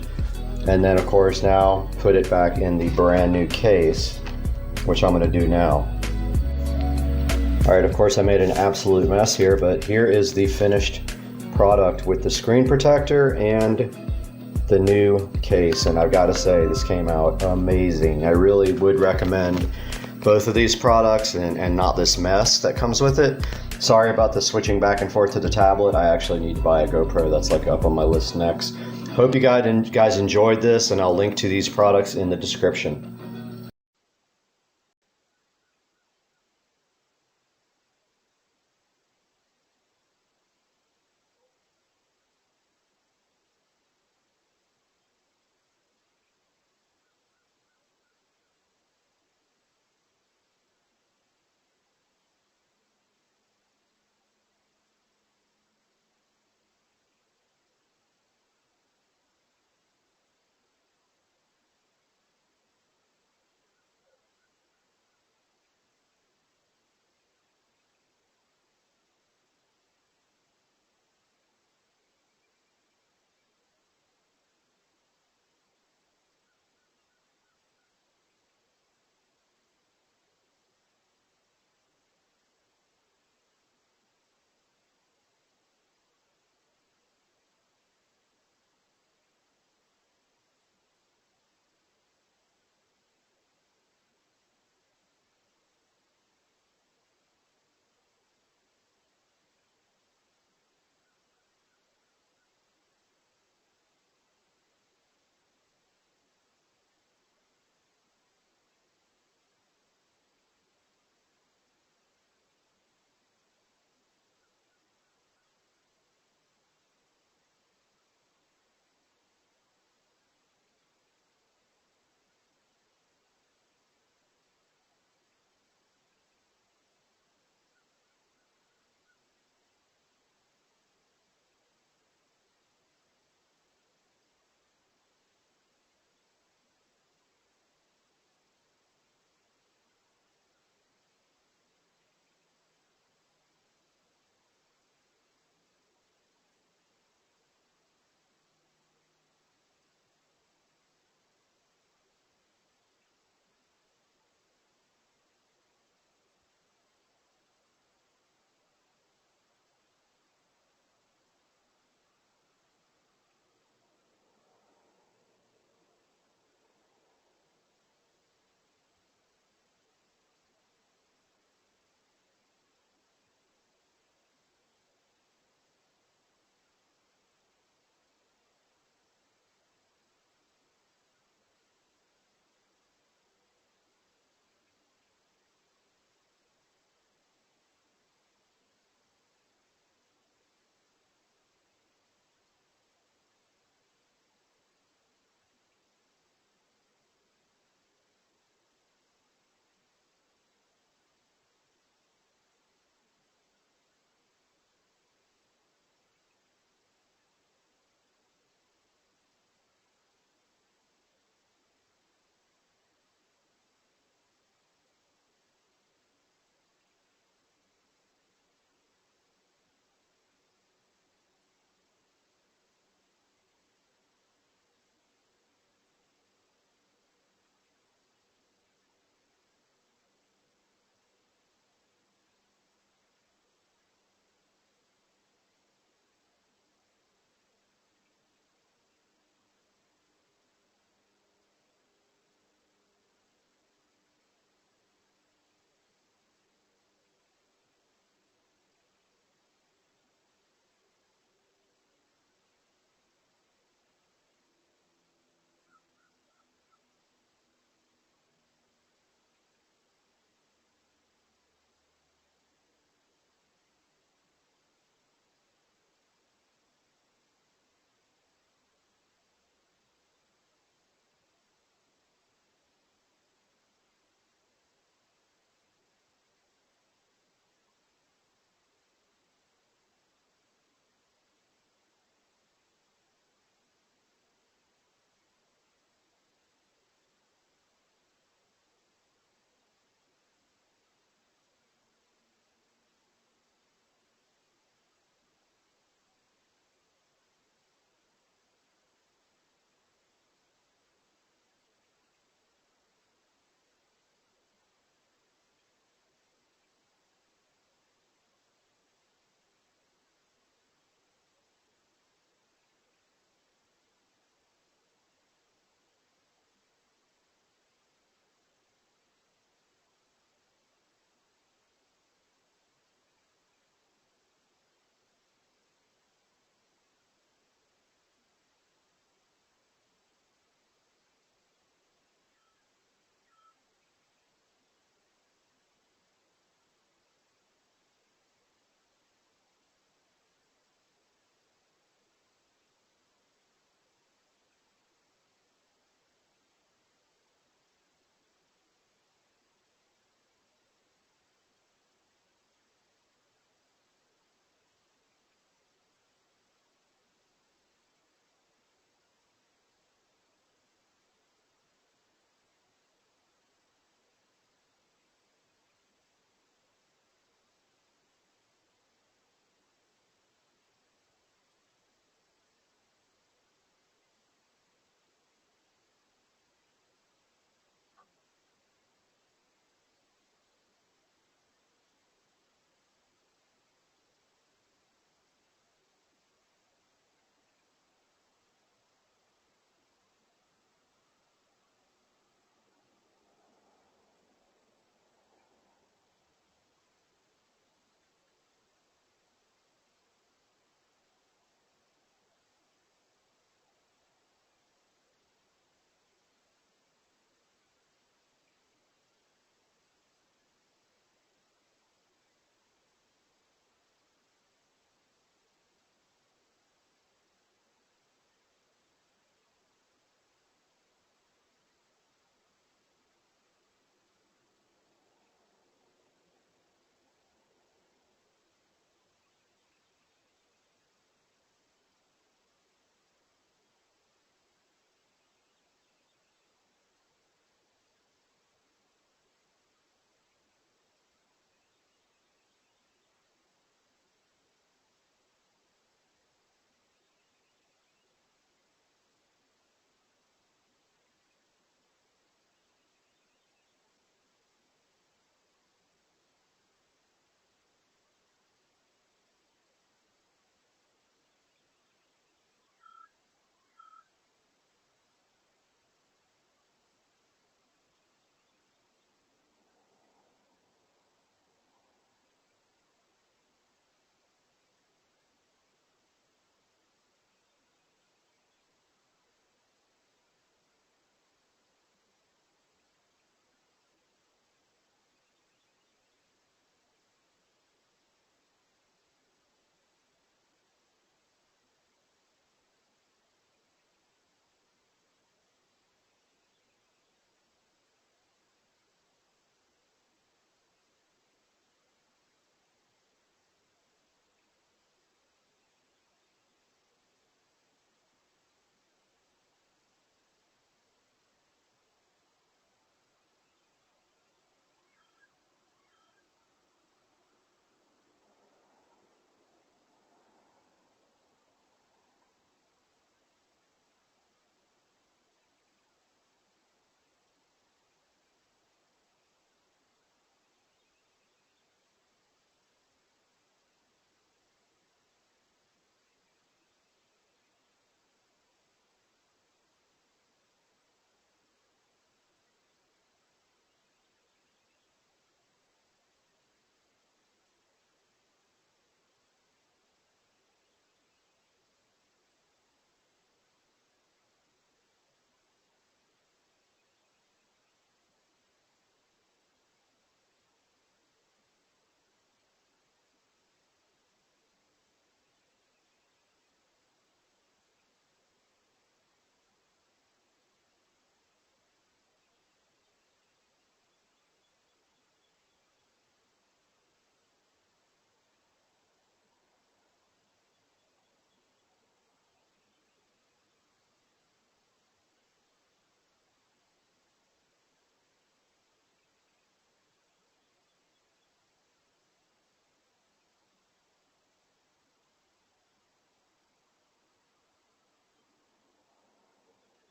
And then of course now put it back in the brand new case, which I'm going to do now. Alright, of course I made an absolute mess here, but here is the finished product with the screen protector and the new case. And I've got to say, this came out amazing. I really would recommend both of these products and not this mess that comes with it. Sorry about the switching back and forth to the tablet. I actually need to buy a GoPro. That's like up on my list next. Hope you guys enjoyed this, and I'll link to these products in the description.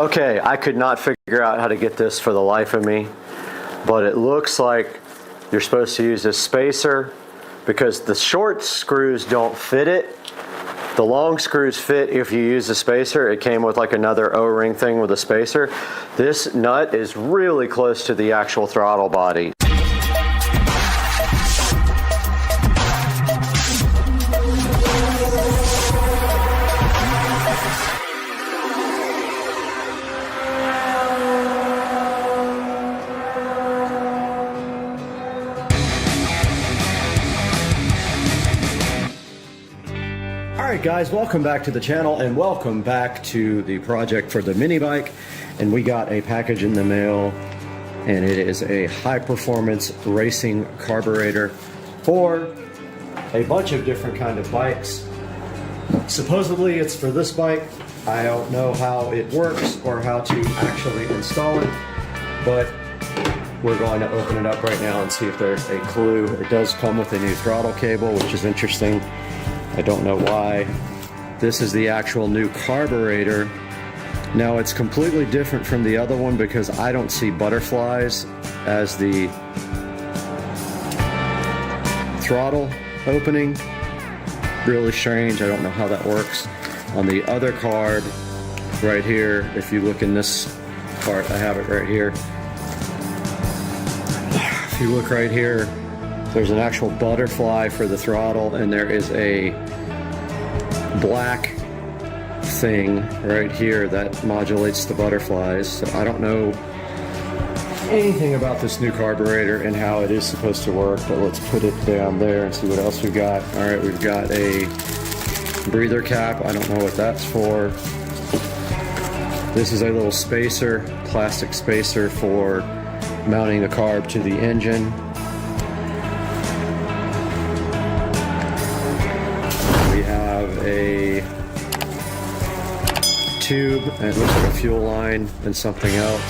Okay, I could not figure out how to get this for the life of me, but it looks like you're supposed to use a spacer because the short screws don't fit it. The long screws fit if you use a spacer. It came with like another O-ring thing with a spacer. This nut is really close to the actual throttle body. Alright guys, welcome back to the channel and welcome back to the project for the mini bike. And we got a package in the mail and it is a high performance racing carburetor for a bunch of different kind of bikes. Supposedly it's for this bike. I don't know how it works or how to actually install it, but we're going to open it up right now and see if there's a clue. It does come with a new throttle cable, which is interesting. I don't know why. This is the actual new carburetor. Now it's completely different from the other one because I don't see butterflies as the throttle opening. Really strange. I don't know how that works. On the other carb right here, if you look in this part, I have it right here. If you look right here, there's an actual butterfly for the throttle and there is a black thing right here that modulates the butterflies. So I don't know anything about this new carburetor and how it is supposed to work, but let's put it down there and see what else we've got. All right, we've got a breather cap. I don't know what that's for. This is a little spacer, plastic spacer for mounting the carb to the engine. We have a tube, and it looks like a fuel line and something else.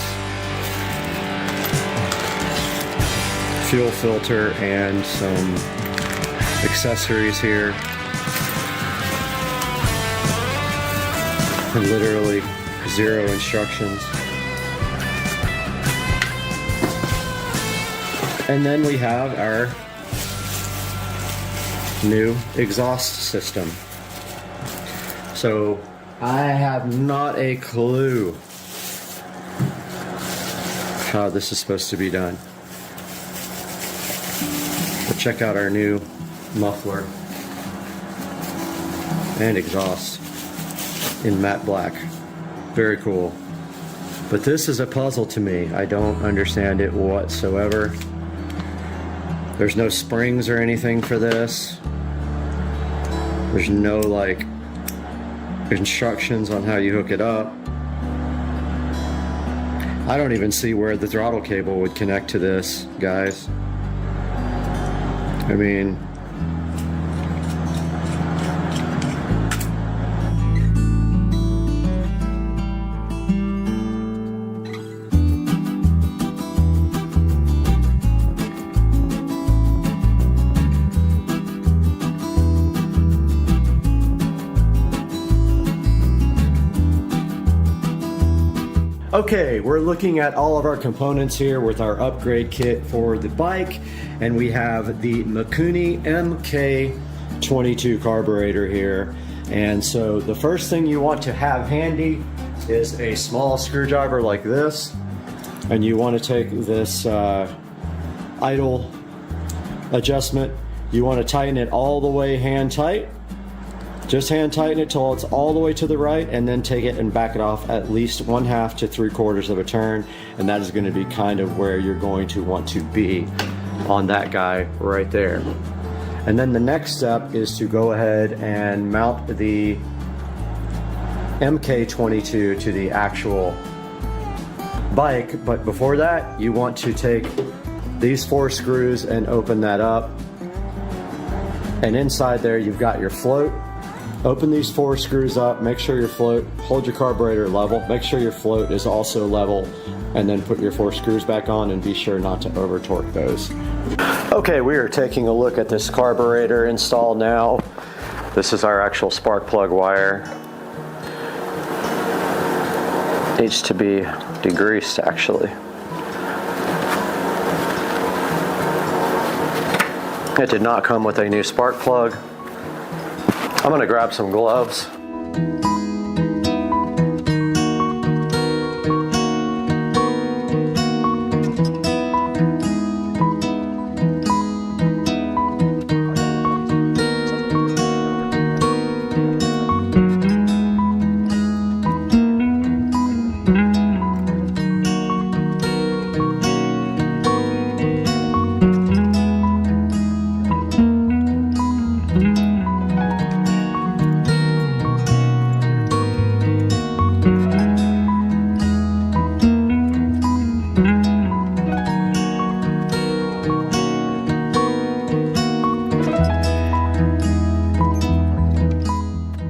Fuel filter and some accessories here. And literally 0 instructions. And then we have our new exhaust system. So I have not a clue how this is supposed to be done. But check out our new muffler and exhaust in matte black. Very cool. But this is a puzzle to me. I don't understand it whatsoever. There's no springs or anything for this. There's no like instructions on how you hook it up. I don't even see where the throttle cable would connect to this, guys. I mean, okay, we're looking at all of our components here with our upgrade kit for the bike, and we have the Mikuni MK22 carburetor here. And so the first thing you want to have handy is a small screwdriver like this, and you want to take this idle adjustment. You want to tighten it all the way hand tight. Just hand tighten it till it's all the way to the right, and then take it and back it off at least 1/2 to 3/4 of a turn, and that is going to be kind of where you're going to want to be on that guy right there. And then the next step is to go ahead and mount the MK22 to the actual bike. But before that, you want to take these 4 screws and open that up, and inside there you've got your float. Open these 4 screws up, make sure your float, hold your carburetor level, make sure your float is also level, and then put your 4 screws back on and be sure not to over torque those. Okay, we are taking a look at this carburetor install now. This is our actual spark plug wire. Needs to be degreased actually. It did not come with a new spark plug. I'm gonna grab some gloves.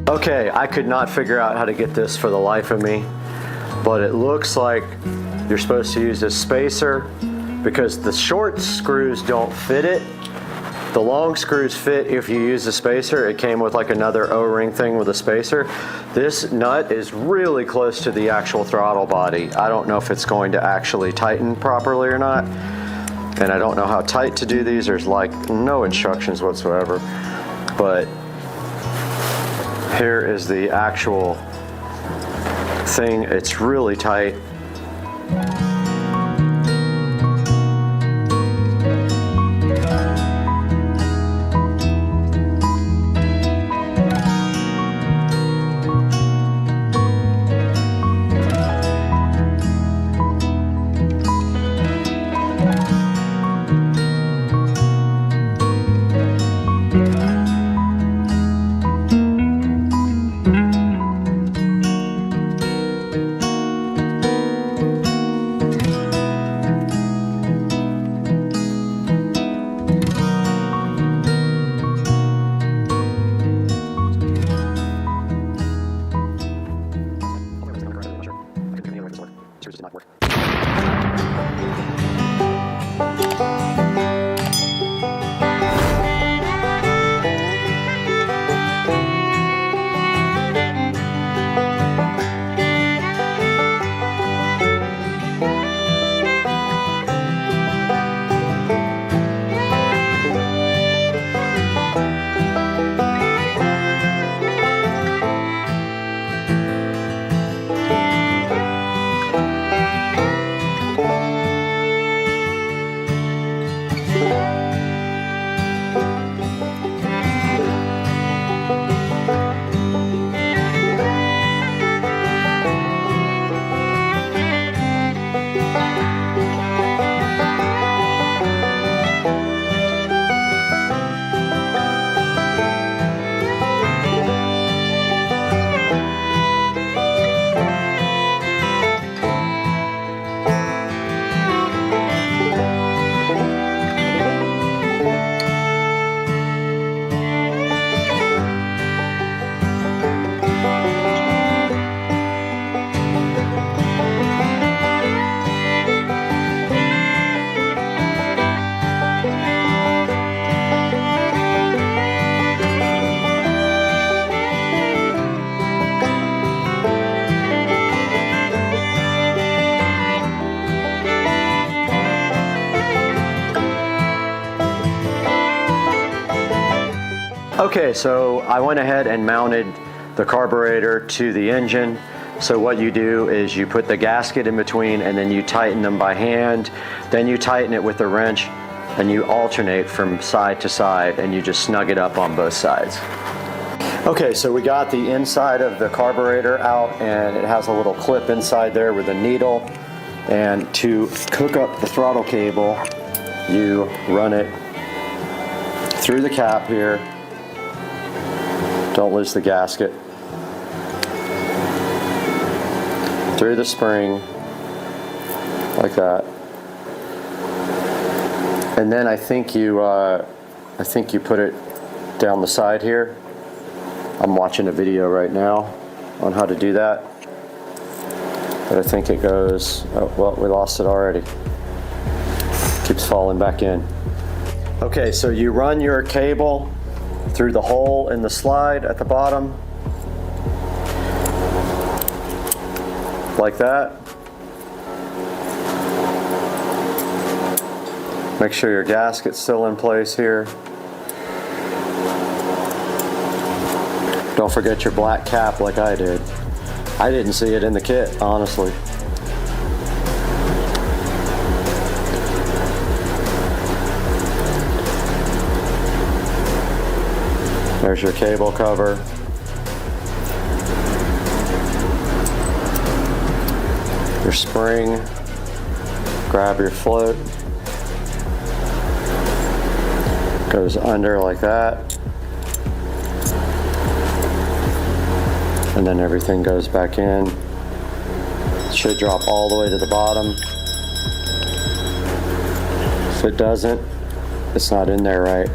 Okay, I could not figure out how to get this for the life of me, but it looks like you're supposed to use a spacer because the short screws don't fit it. The long screws fit if you use a spacer. It came with like another O-ring thing with a spacer. This nut is really close to the actual throttle body. I don't know if it's going to actually tighten properly or not, and I don't know how tight to do these. There's like no instructions whatsoever, but here is the actual thing. It's really tight. Okay, so I went ahead and mounted the carburetor to the engine. So what you do is you put the gasket in between and then you tighten them by hand. Then you tighten it with a wrench and you alternate from side to side and you just snug it up on both sides. Okay, so we got the inside of the carburetor out and it has a little clip inside there with a needle. And to hook up the throttle cable, you run it through the cap here. Don't lose the gasket. Through the spring, like that. And then I think you put it down the side here. I'm watching a video right now on how to do that. But I think it goes, oh, well, we lost it already. Keeps falling back in. Okay, so you run your cable through the hole in the slide at the bottom, like that. Make sure your gasket's still in place here. Don't forget your black cap like I did. I didn't see it in the kit, honestly. There's your cable cover. Your spring. Grab your float. Goes under like that. And then everything goes back in. It should drop all the way to the bottom. If it doesn't, it's not in there right.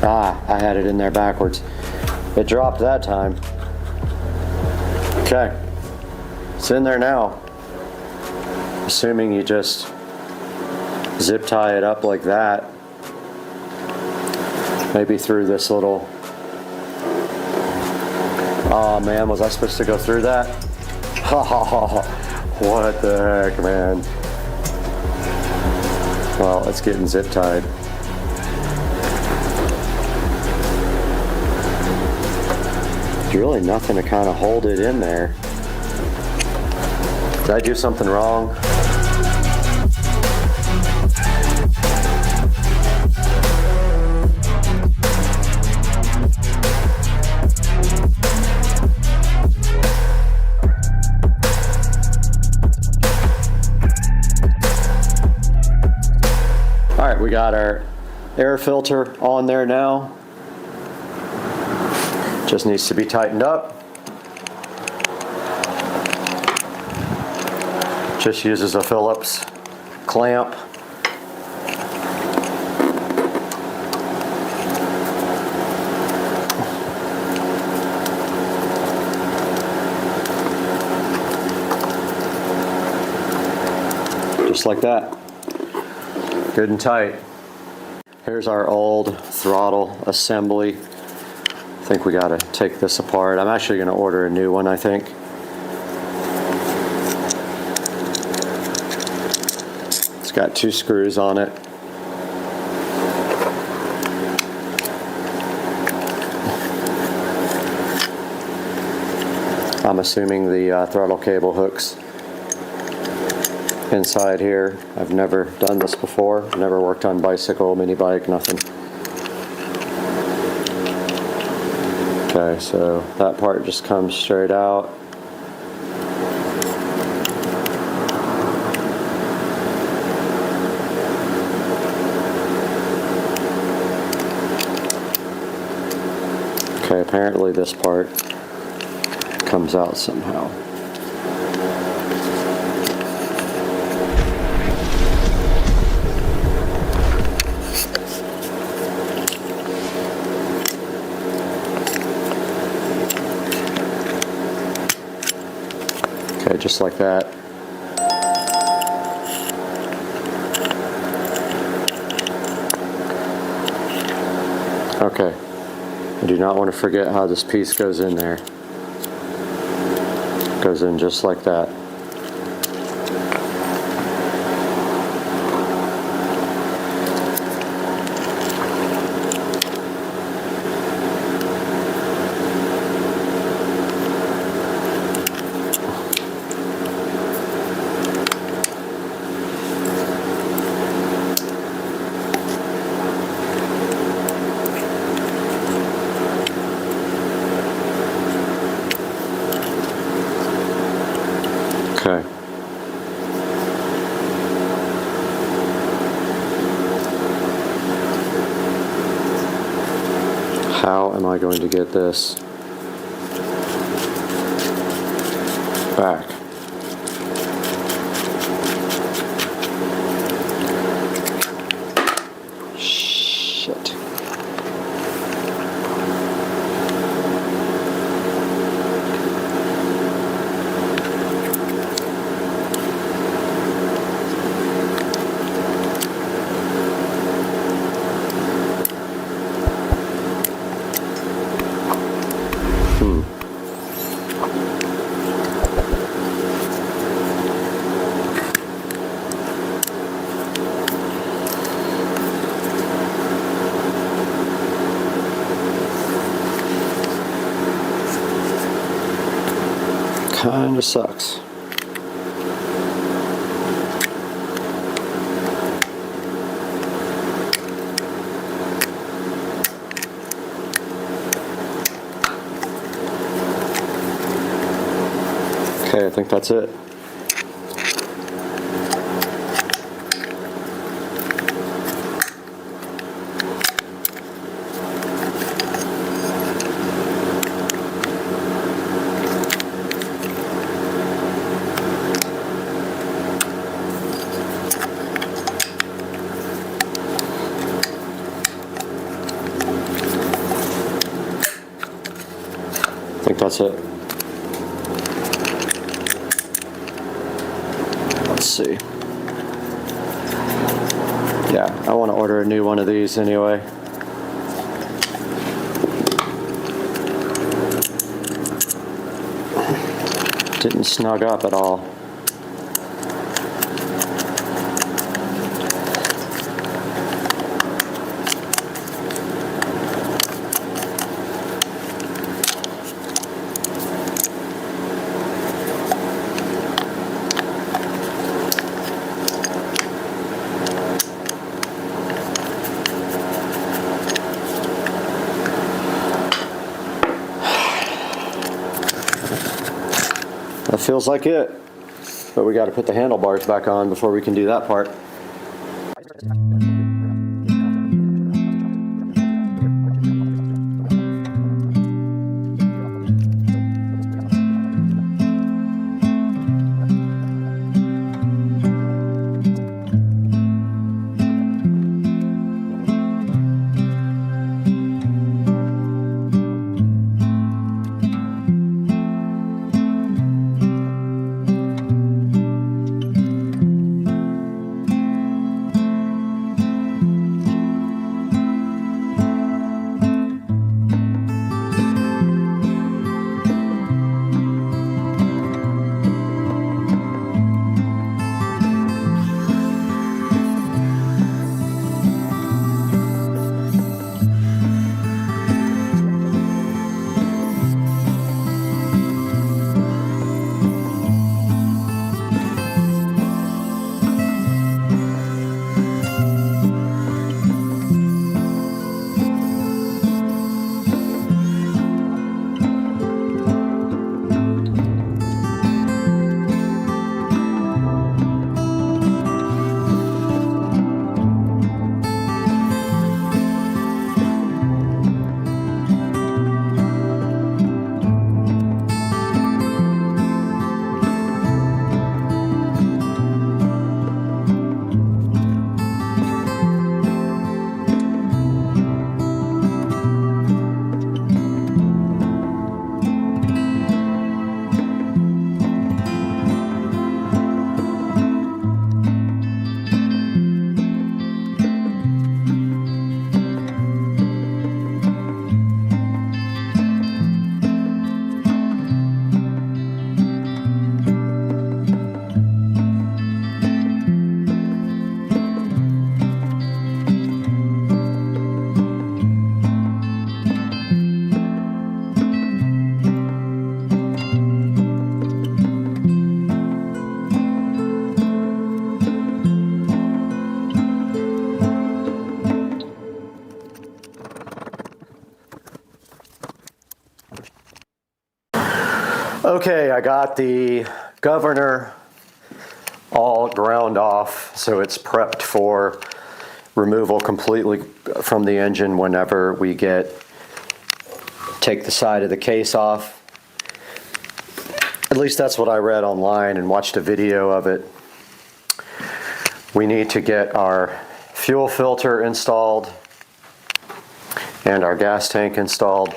Ah, I had it in there backwards. It dropped that time. Okay, it's in there now. Assuming you just zip tie it up like that. Maybe through this little... Oh man, was I supposed to go through that? What the heck, man? Well, it's getting zip tied. There's really nothing to kind of hold it in there. Did I do something wrong? All right, we got our air filter on there now. Just needs to be tightened up. Just uses a Phillips clamp. Just like that. Good and tight. Here's our old throttle assembly. I think we gotta take this apart. I'm actually gonna order a new one, I think. It's got 2 screws on it. I'm assuming the throttle cable hooks inside here. I've never done this before. Never worked on bicycle, mini bike, nothing. Okay, so that part just comes straight out. Okay, apparently this part comes out somehow. Okay, just like that. Okay, I do not want to forget how this piece goes in there. Goes in just like that. Okay. How am I going to get this back? Shit. Kinda sucks. Okay, I think that's it. I think that's it. Let's see. Yeah, I want to order a new one of these anyway. Didn't snug up at all. That feels like it, but we got to put the handlebars back on before we can do that part. Okay, I got the governor all ground off, so it's prepped for removal completely from the engine whenever we take the side of the case off. At least that's what I read online and watched a video of it. We need to get our fuel filter installed and our gas tank installed.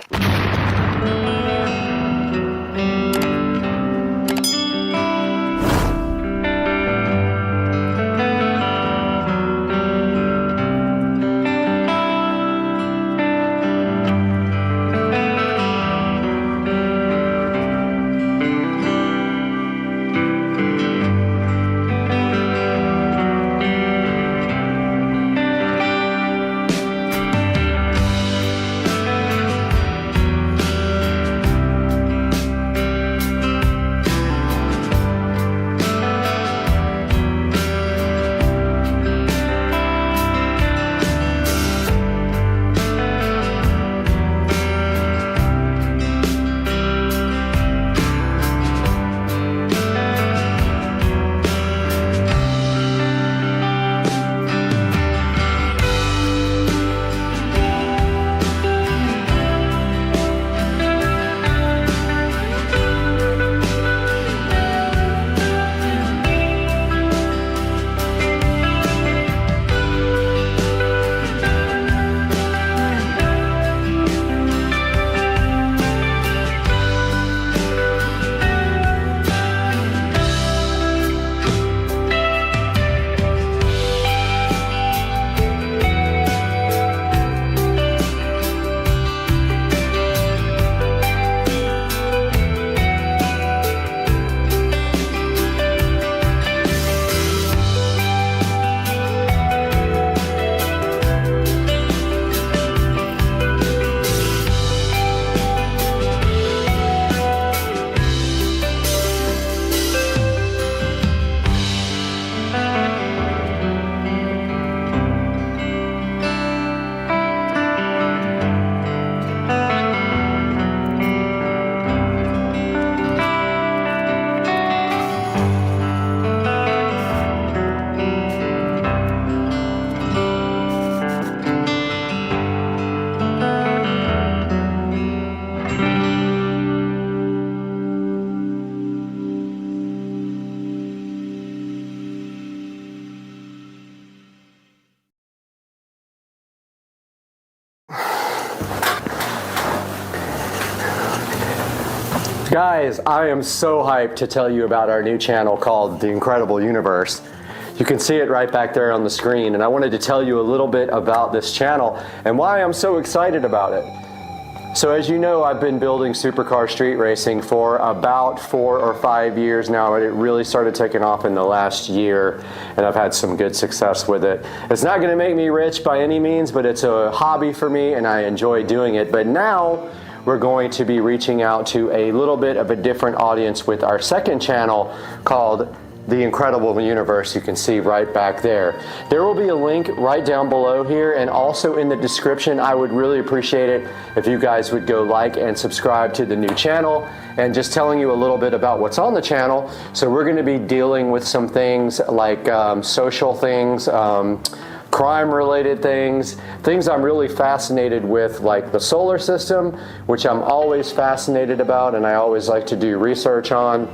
Guys, I am so hyped to tell you about our new channel called The Incredible Universe. You can see it right back there on the screen, and I wanted to tell you a little bit about this channel and why I'm so excited about it. So as you know, I've been building supercar street racing for about 4 or 5 years now, and it really started taking off in the last year, and I've had some good success with it. It's not going to make me rich by any means, but it's a hobby for me, and I enjoy doing it. But now we're going to be reaching out to a little bit of a different audience with our second channel called The Incredible Universe. You can see right back there. There will be a link right down below here, and also in the description. I would really appreciate it if you guys would go like and subscribe to the new channel, and just telling you a little bit about what's on the channel. So we're going to be dealing with some things like social things, crime related things I'm really fascinated with, like the solar system, which I'm always fascinated about and I always like to do research on.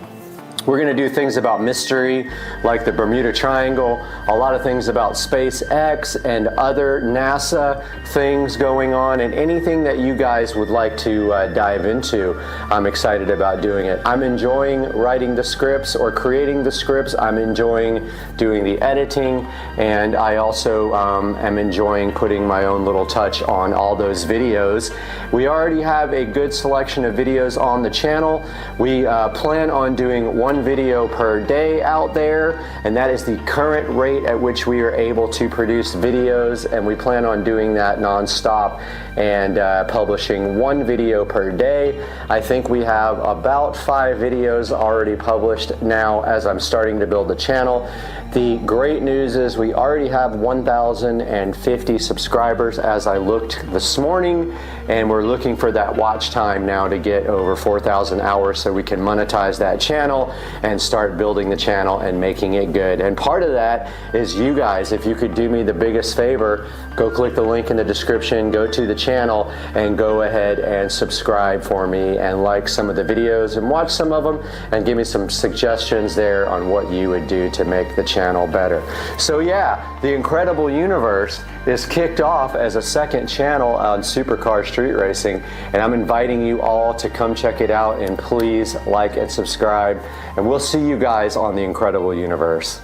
We're going to do things about mystery, like the Bermuda Triangle, a lot of things about SpaceX and other NASA things going on, and anything that you guys would like to dive into. I'm excited about doing it. I'm enjoying writing the scripts or creating the scripts. I'm enjoying doing the editing, and I also am enjoying putting my own little touch on all those videos. We already have a good selection of videos on the channel. We plan on doing one video per day out there, and that is the current rate at which we are able to produce videos, and we plan on doing that non-stop and publishing one video per day. I think we have about 5 videos already published now as I'm starting to build the channel. The great news is we already have 1,050 subscribers as I looked this morning, and we're looking for that watch time now to get over 4,000 hours so we can monetize that channel and start building the channel and making it good. And part of that is you guys. If you could do me the biggest favor, go click the link in the description, go to the channel, and go ahead and subscribe for me and like some of the videos and watch some of them and give me some suggestions there on what you would do to make the channel better. So yeah, The Incredible Universe is kicked off as a second channel on Supercar Street Racing, and I'm inviting you all to come check it out, and please like and subscribe, and we'll see you guys on The Incredible Universe.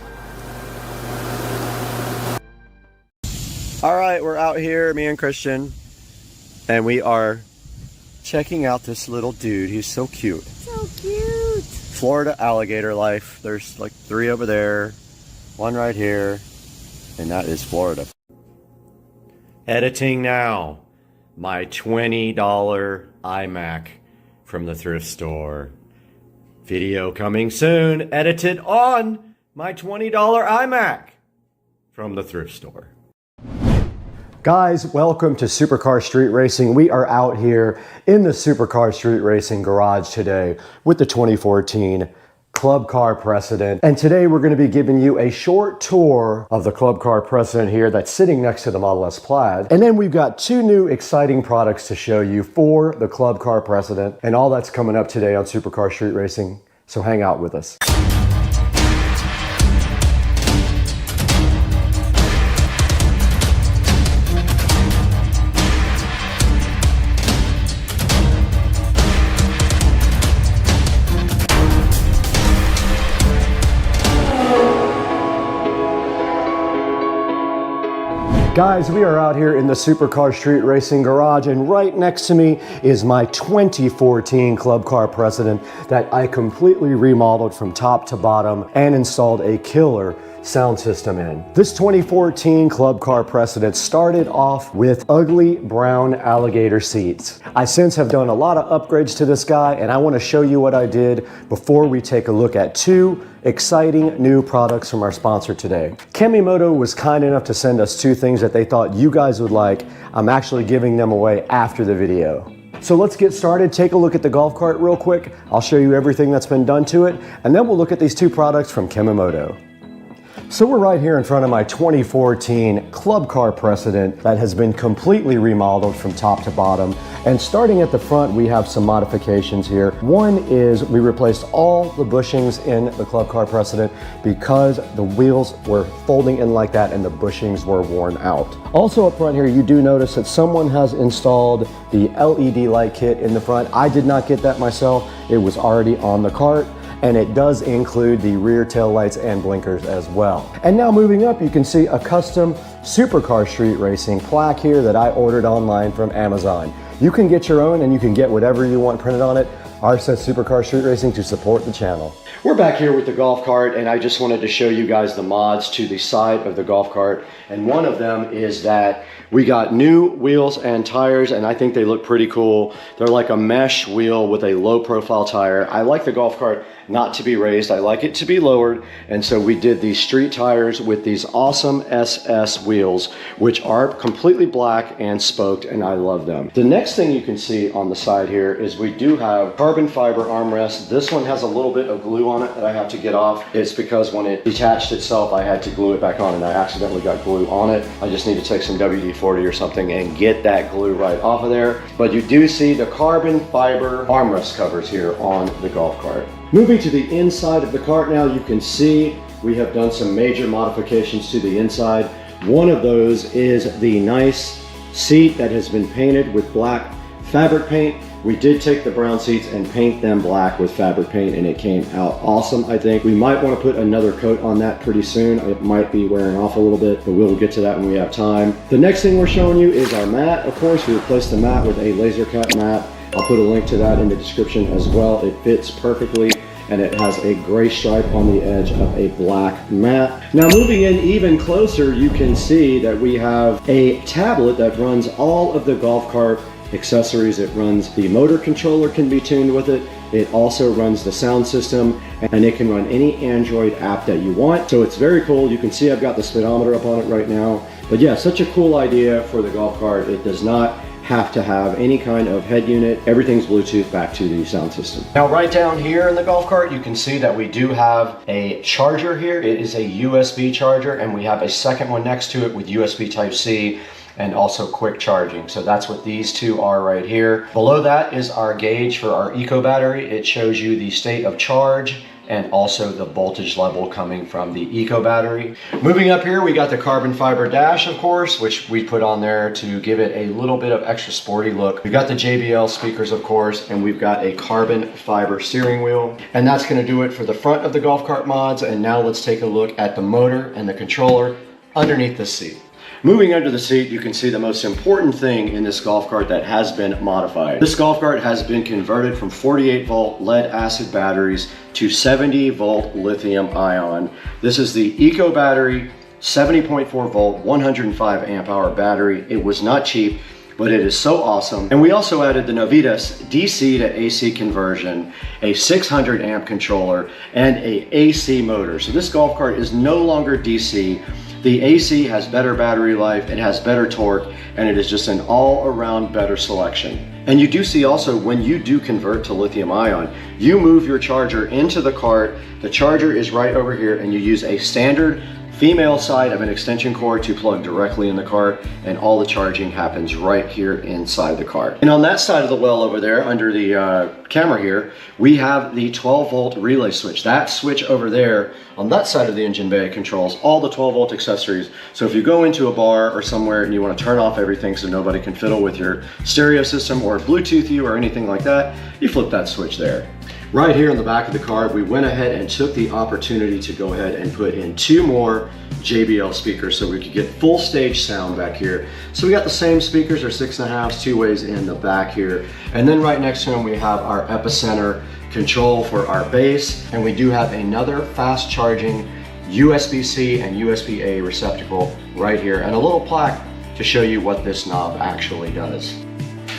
All right, we're out here, me and Christian, and we are checking out this little dude. He's so cute. So cute. Florida alligator life. There's like 3 over there, 1 right here, and that is Florida. Editing now. My $20 iMac from the thrift store. Video coming soon, edited on my $20 iMac from the thrift store. Guys, welcome to Supercar Street Racing. We are out here in the Supercar Street Racing garage today with the 2014 Club Car Precedent. And today we're going to be giving you a short tour of the Club Car Precedent here that's sitting next to the Model S Plaid. And then we've got 2 new exciting products to show you for the Club Car Precedent, and all that's coming up today on Supercar Street Racing. So hang out with us. Guys, we are out here in the Supercar Street Racing garage, and right next to me is my 2014 Club Car Precedent that I completely remodeled from top to bottom and installed a killer sound system in. This 2014 Club Car Precedent started off with ugly brown alligator seats. I since have done a lot of upgrades to this guy, and I want to show you what I did before we take a look at 2 exciting new products from our sponsor today. Kemimoto was kind enough to send us 2 things that they thought you guys would like. I'm actually giving them away after the video. So let's get started. Take a look at the golf cart real quick. I'll show you everything that's been done to it, and then we'll look at these 2 products from Kemimoto. So we're right here in front of my 2014 Club Car Precedent that has been completely remodeled from top to bottom, And starting at the front, we have some modifications here. One is we replaced all the bushings in the Club Car Precedent because the wheels were folding in like that and the bushings were worn out. Also up front here, you do notice that someone has installed the LED light kit in the front. I did not get that myself. It was already on the cart. And it does include the rear tail lights and blinkers as well. And now moving up, you can see a custom Supercar Street Racing plaque here that I ordered online from Amazon. You can get your own and you can get whatever you want printed on it. Ours says Supercar Street Racing to support the channel. We're back here with the golf cart, and I just wanted to show you guys the mods to the side of the golf cart. And one of them is that we got new wheels and tires, and I think they look pretty cool. They're like a mesh wheel with a low profile tire. I like the golf cart not to be raised. I like it to be lowered. And so we did these street tires with these awesome SS wheels, which are completely black and spoked, and I love them. The next thing you can see on the side here is we do have carbon fiber armrest. This one has a little bit of glue on it that I have to get off. It's because when it detached itself, I had to glue it back on, and I accidentally got glue on it. I just need to take some WD-40 or something and get that glue right off of there. But you do see the carbon fiber armrest covers here on the golf cart. Moving to the inside of the cart now, you can see we have done some major modifications to the inside. One of those is the nice seat that has been painted with black fabric paint. We did take the brown seats and paint them black with fabric paint, and it came out awesome, I think. We might want to put another coat on that pretty soon. It might be wearing off a little bit, but we'll get to that when we have time. The next thing we're showing you is our mat. Of course, we replaced the mat with a laser cut mat. I'll put a link to that in the description as well. It fits perfectly, and it has a gray stripe on the edge of a black mat. Now moving in even closer, you can see that we have a tablet that runs all of the golf cart accessories. It runs the motor controller, can be tuned with it. It also runs the sound system, and it can run any Android app that you want. So it's very cool. You can see I've got the speedometer up on it right now. But yeah, such a cool idea for the golf cart. It does not have to have any kind of head unit. Everything's Bluetooth back to the sound system. Now right down here in the golf cart, you can see that we do have a charger here. It is a USB charger, and we have a second one next to it with USB Type-C and also quick charging. So that's what these two are right here. Below that is our gauge for our eco battery. It shows you the state of charge and also the voltage level coming from the eco battery. Moving up here, we got the carbon fiber dash, of course, which we put on there to give it a little bit of extra sporty look. We've got the JBL speakers, of course, and we've got a carbon fiber steering wheel. And that's gonna do it for the front of the golf cart mods. And now let's take a look at the motor and the controller underneath the seat. Moving under the seat, you can see the most important thing in this golf cart that has been modified. This golf cart has been converted from 48 volt lead acid batteries to 70 volt lithium ion. This is the eco battery, 70.4 volt, 105 amp hour battery. It was not cheap, but it is so awesome. And we also added the Novitas DC to AC conversion, a 600 amp controller, and a AC motor. So this golf cart is no longer DC. The AC has better battery life, it has better torque, and it is just an all-around better selection. And you do see also when you do convert to lithium ion, you move your charger into the cart, the charger is right over here, and you use a standard female side of an extension cord to plug directly in the cart, and all the charging happens right here inside the cart. And on that side of the well over there, under the camera here, we have the 12 volt relay switch. That switch over there on that side of the engine bay controls all the 12 volt accessories. So if you go into a bar or somewhere and you want to turn off everything so nobody can fiddle with your stereo system or Bluetooth you or anything like that, you flip that switch there. Right here on the back of the cart, we went ahead and took the opportunity to go ahead and put in 2 more JBL speakers so we could get full stage sound back here. So we got the same speakers, our 6.5s, 2 ways in the back here. And then right next to them, we have our epicenter control for our bass. And we do have another fast charging USB-C and USB-A receptacle right here, and a little plaque to show you what this knob actually does.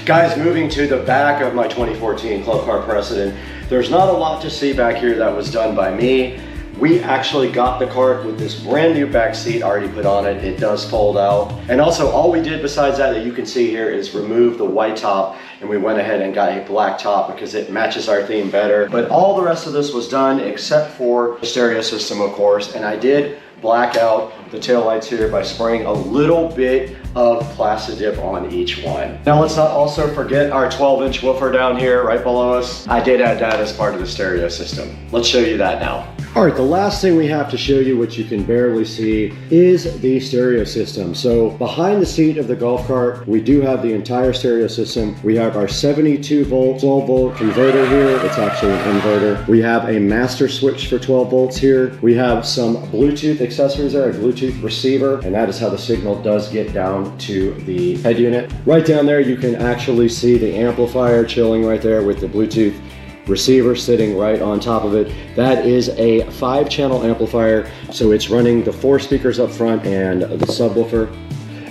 Guys, moving to the back of my 2014 Club Car Precedent, there's not a lot to see back here that was done by me. We actually got the cart with this brand new back seat already put on it. It does fold out. And also all we did besides that you can see here is remove the white top, and we went ahead and got a black top because it matches our theme better. But all the rest of this was done except for the stereo system, of course, and I did black out the taillights here by spraying a little bit of plastic dip on each one. Now let's not also forget our 12-inch woofer down here right below us. I did add that as part of the stereo system. Let's show you that now. All right, the last thing we have to show you, which you can barely see, is the stereo system. So behind the seat of the golf cart, we do have the entire stereo system. We have our 72 volt, 12 volt converter here. It's actually an inverter. We have a master switch for 12 volts here. We have some Bluetooth accessories there, a Bluetooth receiver, and that is how the signal does get down to the head unit. Right down there, you can actually see the amplifier chilling right there with the Bluetooth receiver sitting right on top of it. That is a 5-channel amplifier, so it's running the 4 speakers up front and the subwoofer.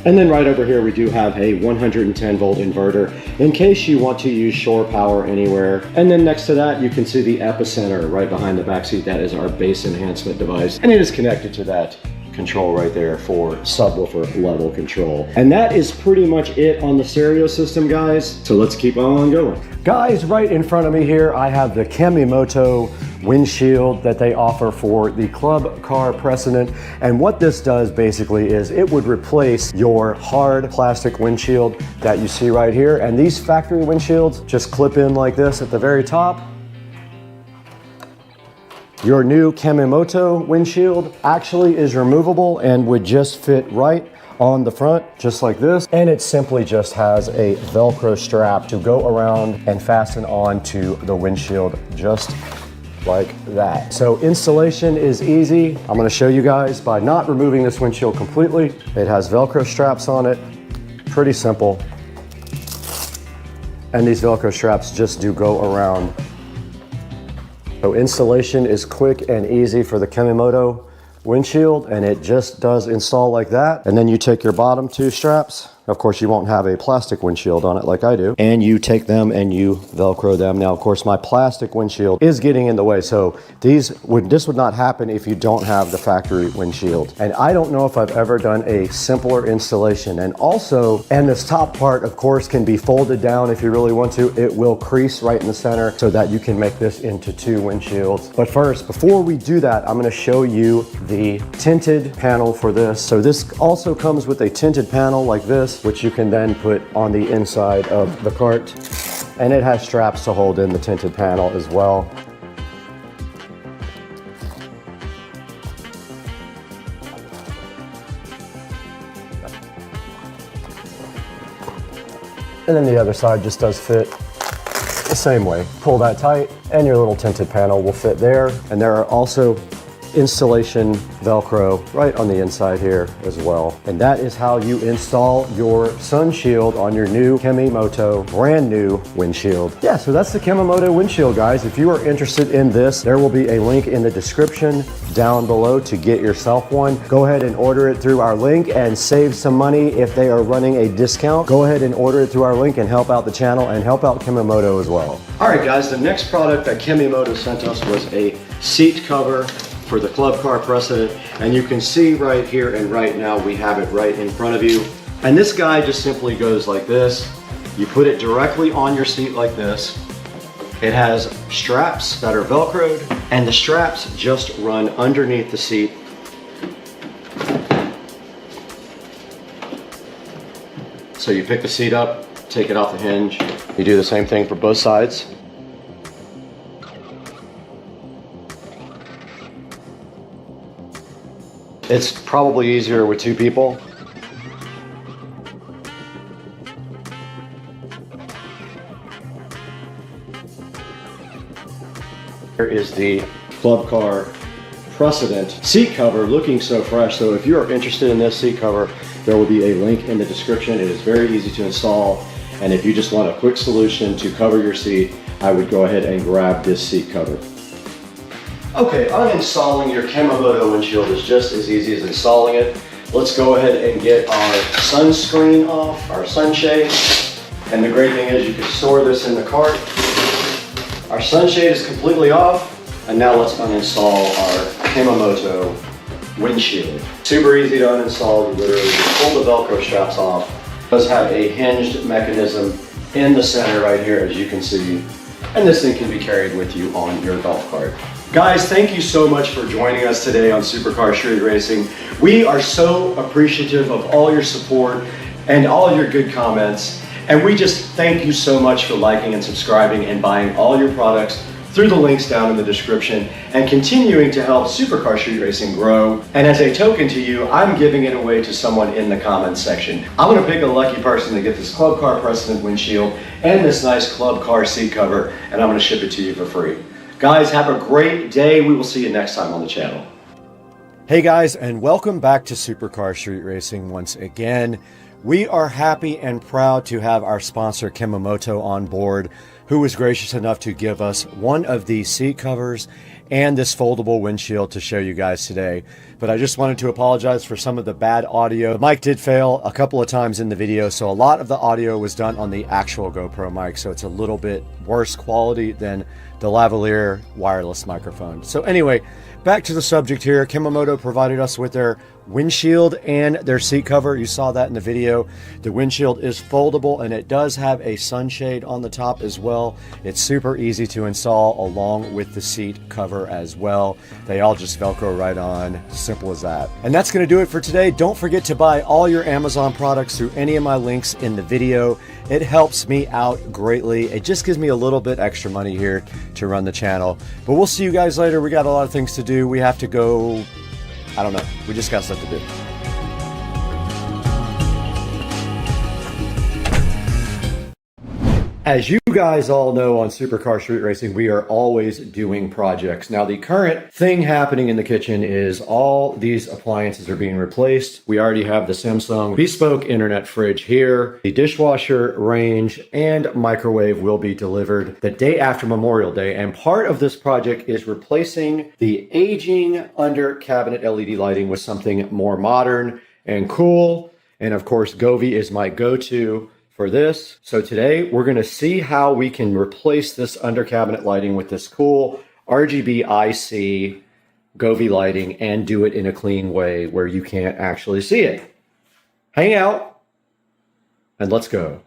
And then right over here we do have a 110 volt inverter in case you want to use shore power anywhere. And then next to that you can see the epicenter right behind the back seat. That is our bass enhancement device, and it is connected to that control right there for subwoofer level control. And that is pretty much it on the stereo system, guys. So let's keep on going. Guys, right in front of me here, I have the Kemimoto windshield that they offer for the Club Car Precedent. And what this does basically is it would replace your hard plastic windshield that you see right here. And these factory windshields just clip in like this at the very top. Your new Kemimoto windshield actually is removable and would just fit right on the front, just like this. And it simply just has a Velcro strap to go around and fasten onto the windshield just like that. So installation is easy. I'm gonna show you guys by not removing this windshield completely. It has Velcro straps on it, pretty simple. And these Velcro straps just do go around. So installation is quick and easy for the Kemimoto windshield, and it just does install like that. And then you take your bottom 2 straps. Of course, you won't have a plastic windshield on it like I do. And you take them and you Velcro them. Now, of course, my plastic windshield is getting in the way. So this would not happen if you don't have the factory windshield. And I don't know if I've ever done a simpler installation. And also, and this top part, of course, can be folded down if you really want to. It will crease right in the center so that you can make this into 2 windshields. But first, before we do that, I'm gonna show you the tinted panel for this. So this also comes with a tinted panel like this, which you can then put on the inside of the cart. And it has straps to hold in the tinted panel as well. And then the other side just does fit the same way. Pull that tight and your little tinted panel will fit there. And there are also installation Velcro right on the inside here as well. And that is how you install your sun shield on your new Kemimoto brand new windshield. Yeah, so that's the Kemimoto windshield, guys. If you are interested in this, there will be a link in the description down below to get yourself one. Go ahead and order it through our link and save some money if they are running a discount. Go ahead and order it through our link and help out the channel and help out Kemimoto as well. All right, guys, the next product that Kemimoto sent us was a seat cover for the Club Car Precedent, and you can see right here and right now we have it right in front of you. And this guy just simply goes like this. You put it directly on your seat like this. It has straps that are Velcroed, and the straps just run underneath the seat. So you pick the seat up, take it off the hinge. You do the same thing for both sides. It's probably easier with 2 people. Here is the Club Car Precedent seat cover, looking so fresh. So if you are interested in this seat cover, there will be a link in the description. It is very easy to install. And if you just want a quick solution to cover your seat, I would go ahead and grab this seat cover. Okay, uninstalling your Kemimoto windshield is just as easy as installing it. Let's go ahead and get our sunscreen off, our sunshade. And the great thing is you can store this in the cart. Our sunshade is completely off. And now let's uninstall our Kemimoto windshield. Super easy to uninstall. You literally just pull the Velcro straps off. It does have a hinged mechanism in the center right here, as you can see. And this thing can be carried with you on your golf cart. Guys, thank you so much for joining us today on Supercar Street Racing. We are so appreciative of all your support. and all your good comments. And we just thank you so much for liking and subscribing and buying all your products through the links down in the description and continuing to help Supercar Street Racing grow. And as a token to you, I'm giving it away to someone in the comments section. I'm gonna pick a lucky person to get this Club Car Precedent windshield and this nice Club Car seat cover, and I'm gonna ship it to you for free. Guys, have a great day. We will see you next time on the channel. Hey guys, and welcome back to Supercar Street Racing once again. We are happy and proud to have our sponsor Kemomoto on board, who was gracious enough to give us one of these seat covers and this foldable windshield to show you guys today. But I just wanted to apologize for some of the bad audio. The mic did fail a couple of times in the video, so a lot of the audio was done on the actual GoPro mic, so it's a little bit worse quality than the lavalier wireless microphone. So anyway, back to the subject here. Kemomoto provided us with their windshield and their seat cover. You saw that in the video. The windshield is foldable and it does have a sunshade on the top as well. It's super easy to install along with the seat cover as well. They all just Velcro right on. Simple as that. And that's going to do it for today. Don't forget to buy all your Amazon products through any of my links in the video. It helps me out greatly. It just gives me a little bit extra money here to run the channel. But we'll see you guys later. We got a lot of things to do. We have to go, I don't know. We just got stuff to do. As you guys all know, on Supercar Street Racing, we are always doing projects. Now, the current thing happening in the kitchen is all these appliances are being replaced. We already have the Samsung bespoke internet fridge here. The dishwasher, range, and microwave will be delivered the day after Memorial Day. And part of this project is replacing the aging under cabinet LED lighting with something more modern and cool. And of course, Govee is my go-to for this. So today we're going to see how we can replace this under cabinet lighting with this cool RGB IC Govee lighting and do it in a clean way where you can't actually see it. Hang out and let's go.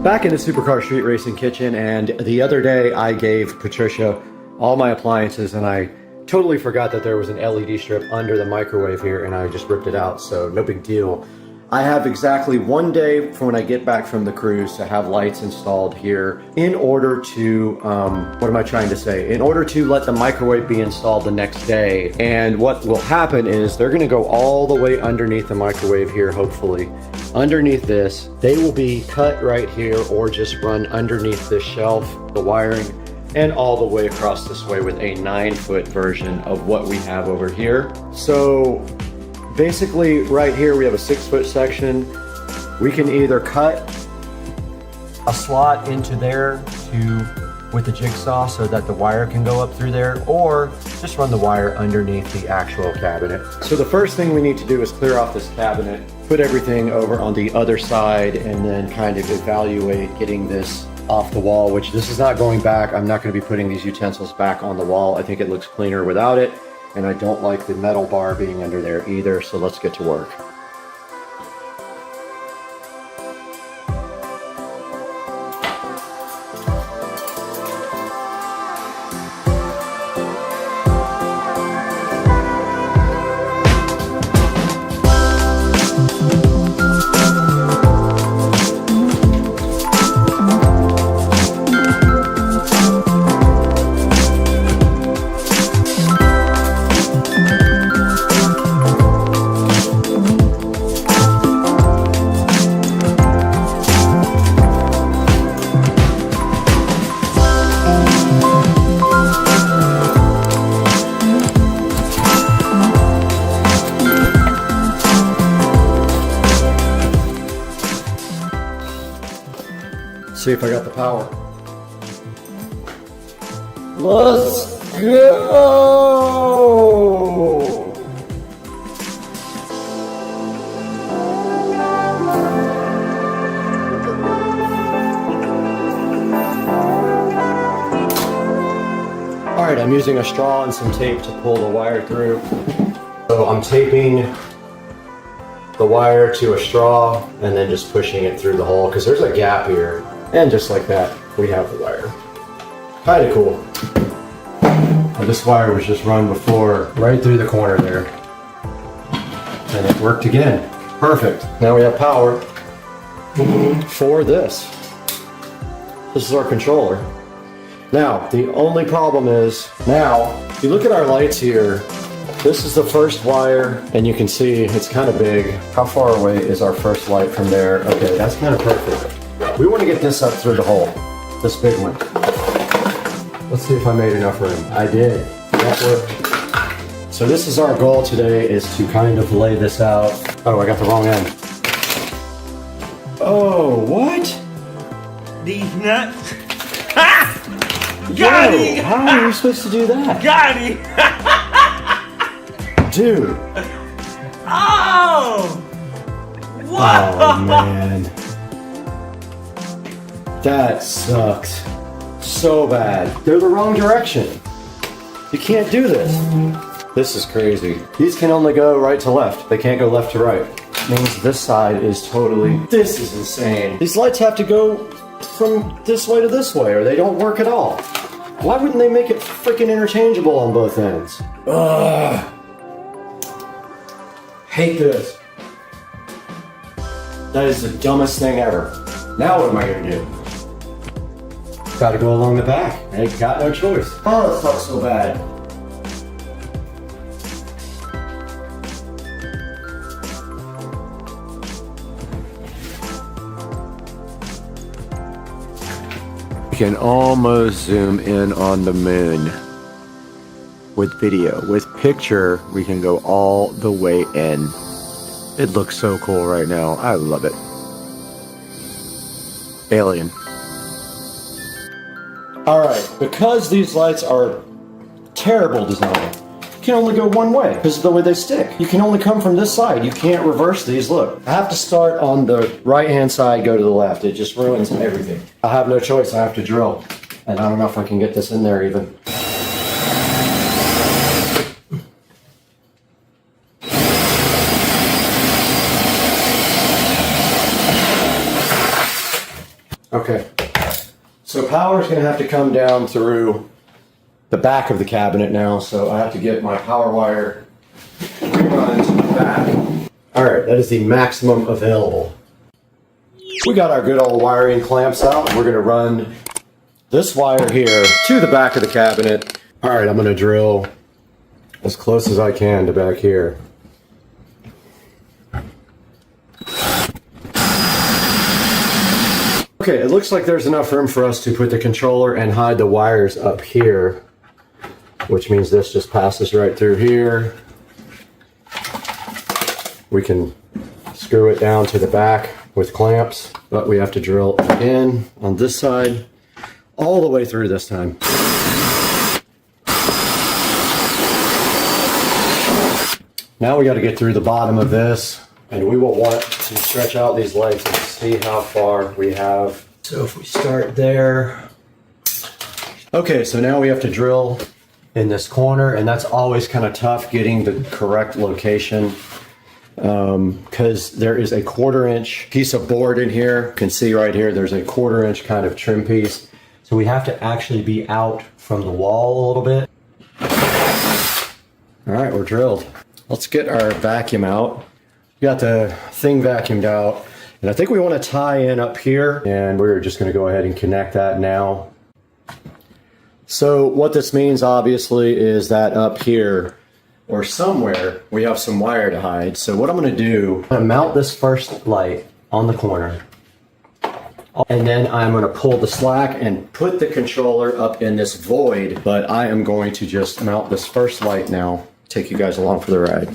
Back in the Supercar Street Racing kitchen, and the other day I gave Patricia all my appliances and I totally forgot that there was an LED strip under the microwave here and I just ripped it out, so no big deal. I have exactly one day from when I get back from the cruise to have lights installed here in order to, what am I trying to say? In order to let the microwave be installed the next day. And what will happen is they're gonna go all the way underneath the microwave here, hopefully. Underneath this, they will be cut right here or just run underneath this shelf, the wiring, and all the way across this way with a 9-foot version of what we have over here. So basically right here we have a 6-foot section. We can either cut a slot into there with the jigsaw so that the wire can go up through there, or just run the wire underneath the actual cabinet. So the first thing we need to do is clear off this cabinet, put everything over on the other side, and then kind of evaluate getting this off the wall, which this is not going back. I'm not going to be putting these utensils back on the wall. I think it looks cleaner without it, and I don't like the metal bar being under there either, so let's get to work. See if I got the power. Let's go! right, I'm using a straw and some tape to pull the wire through. So I'm taping the wire to a straw and then just pushing it through the hole because there's a gap here. And just like that, we have the wire. Kind of cool. And this wire was just run before, right through the corner there. And it worked again. Perfect. Now we have power for this. This is our controller. Now, the only problem is, now, if you look at our lights here, this is the first wire, and you can see it's kind of big. How far away is our first light from there? Okay, that's kind of perfect. We want to get this up through the hole, this big one. Let's see if I made enough room. I did. That worked. So this is our goal today, is to kind of lay this out. Oh, I got the wrong end. Oh, what? These nuts. Got him! How are you supposed to do that? Got him! Dude! Oh! What? Oh man. That sucks. So bad. They're the wrong direction. You can't do this. This is crazy. These can only go right to left. They can't go left to right. Means this side is totally... This is insane. These lights have to go from this way to this way or they don't work at all. Why wouldn't they make it freaking interchangeable on both ends? Ugh. Hate this. That is the dumbest thing ever. Now what am I gonna do? Gotta go along the back. I got no choice. Oh, that sucks so bad. You can almost zoom in on the moon with video. With picture, we can go all the way in. It looks so cool right now. I love it. Alien. Alright, because these lights are terrible design, you can only go one way because of the way they stick. You can only come from this side. You can't reverse these. Look, I have to start on the right-hand side, go to the left. It just ruins everything. I have no choice. I have to drill. And I don't know if I can get this in there even. Okay. So power is going to have to come down through the back of the cabinet now, so I have to get my power wire run to the back. Alright, that is the maximum available. We got our good old wiring clamps out. We're going to run this wire here to the back of the cabinet. Alright, I'm going to drill as close as I can to back here. Okay, it looks like there's enough room for us to put the controller and hide the wires up here, which means this just passes right through here. We can screw it down to the back with clamps, but we have to drill in on this side all the way through this time. Now we got to get through the bottom of this, and we will want to stretch out these lights and see how far we have. So if we start there. Okay, so now we have to drill in this corner, and that's always kind of tough getting the correct location because there is a 1/4 inch piece of board in here. You can see right here there's a 1/4 inch kind of trim piece. So we have to actually be out from the wall a little bit. All right, we're drilled. Let's get our vacuum out. We got the thing vacuumed out, and I think we want to tie in up here, and we're just going to go ahead and connect that now. So what this means obviously is that up here or somewhere we have some wire to hide. So what I'm going to do, I'm going to mount this first light on the corner, and then I'm going to pull the slack and put the controller up in this void, but I am going to just mount this first light now, take you guys along for the ride.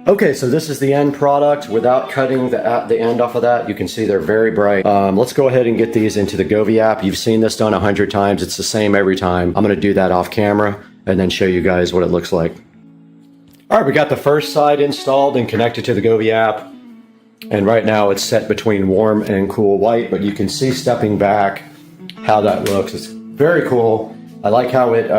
Okay, so this is the end product. Without cutting the end off of that, you can see they're very bright. Let's go ahead and get these into the Govee app. You've seen this done 100 times. It's the same every time. I'm gonna do that off camera and then show you guys what it looks like. All right, we got the first side installed and connected to the Govee app. And right now it's set between warm and cool white, but you can see stepping back how that looks. It's very cool. I like how it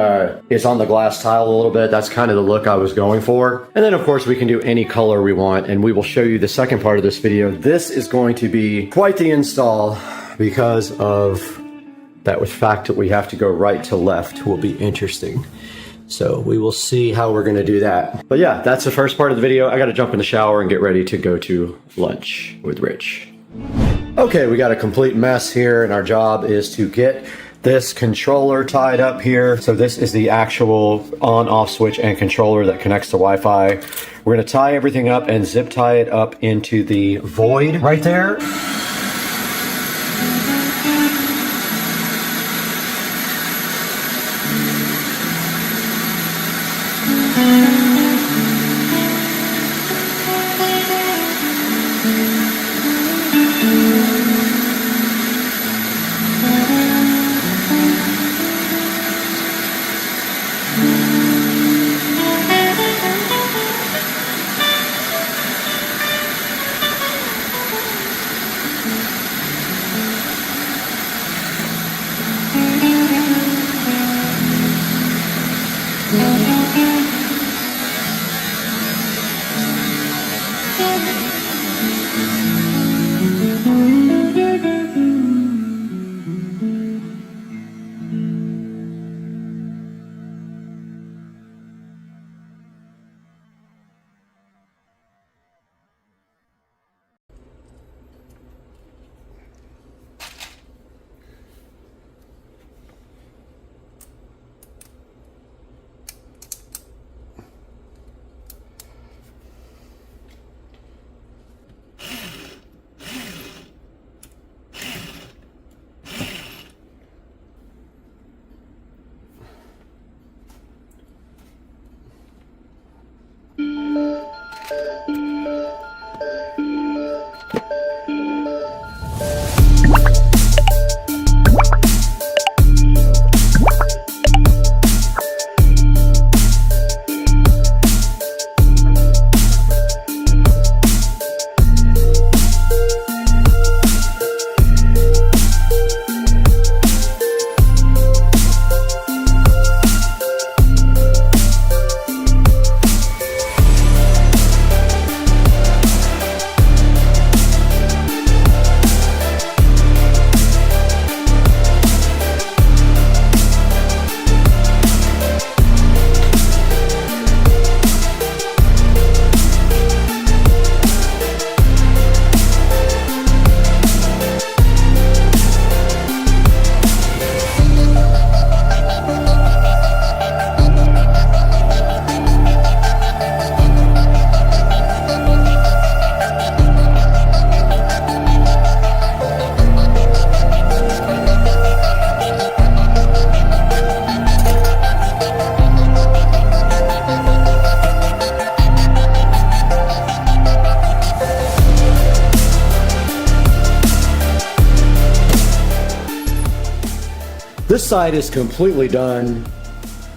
is on the glass tile a little bit. That's kind of the look I was going for. And then of course we can do any color we want, and we will show you the second part of this video. This is going to be quite the install because of that fact that we have to go right to left will be interesting. So we will see how we're gonna do that. But yeah, that's the first part of the video. I gotta jump in the shower and get ready to go to lunch with Rich. Okay, we got a complete mess here, and our job is to get this controller tied up here. So this is the actual on-off switch and controller that connects to Wi-Fi. We're gonna tie everything up and zip tie it up into the void right there. This side is completely done,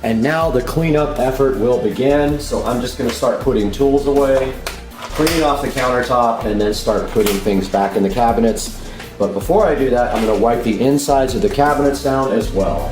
and now the cleanup effort will begin. So I'm just gonna start putting tools away, cleaning off the countertop, and then start putting things back in the cabinets. But before I do that, I'm gonna wipe the insides of the cabinets down as well.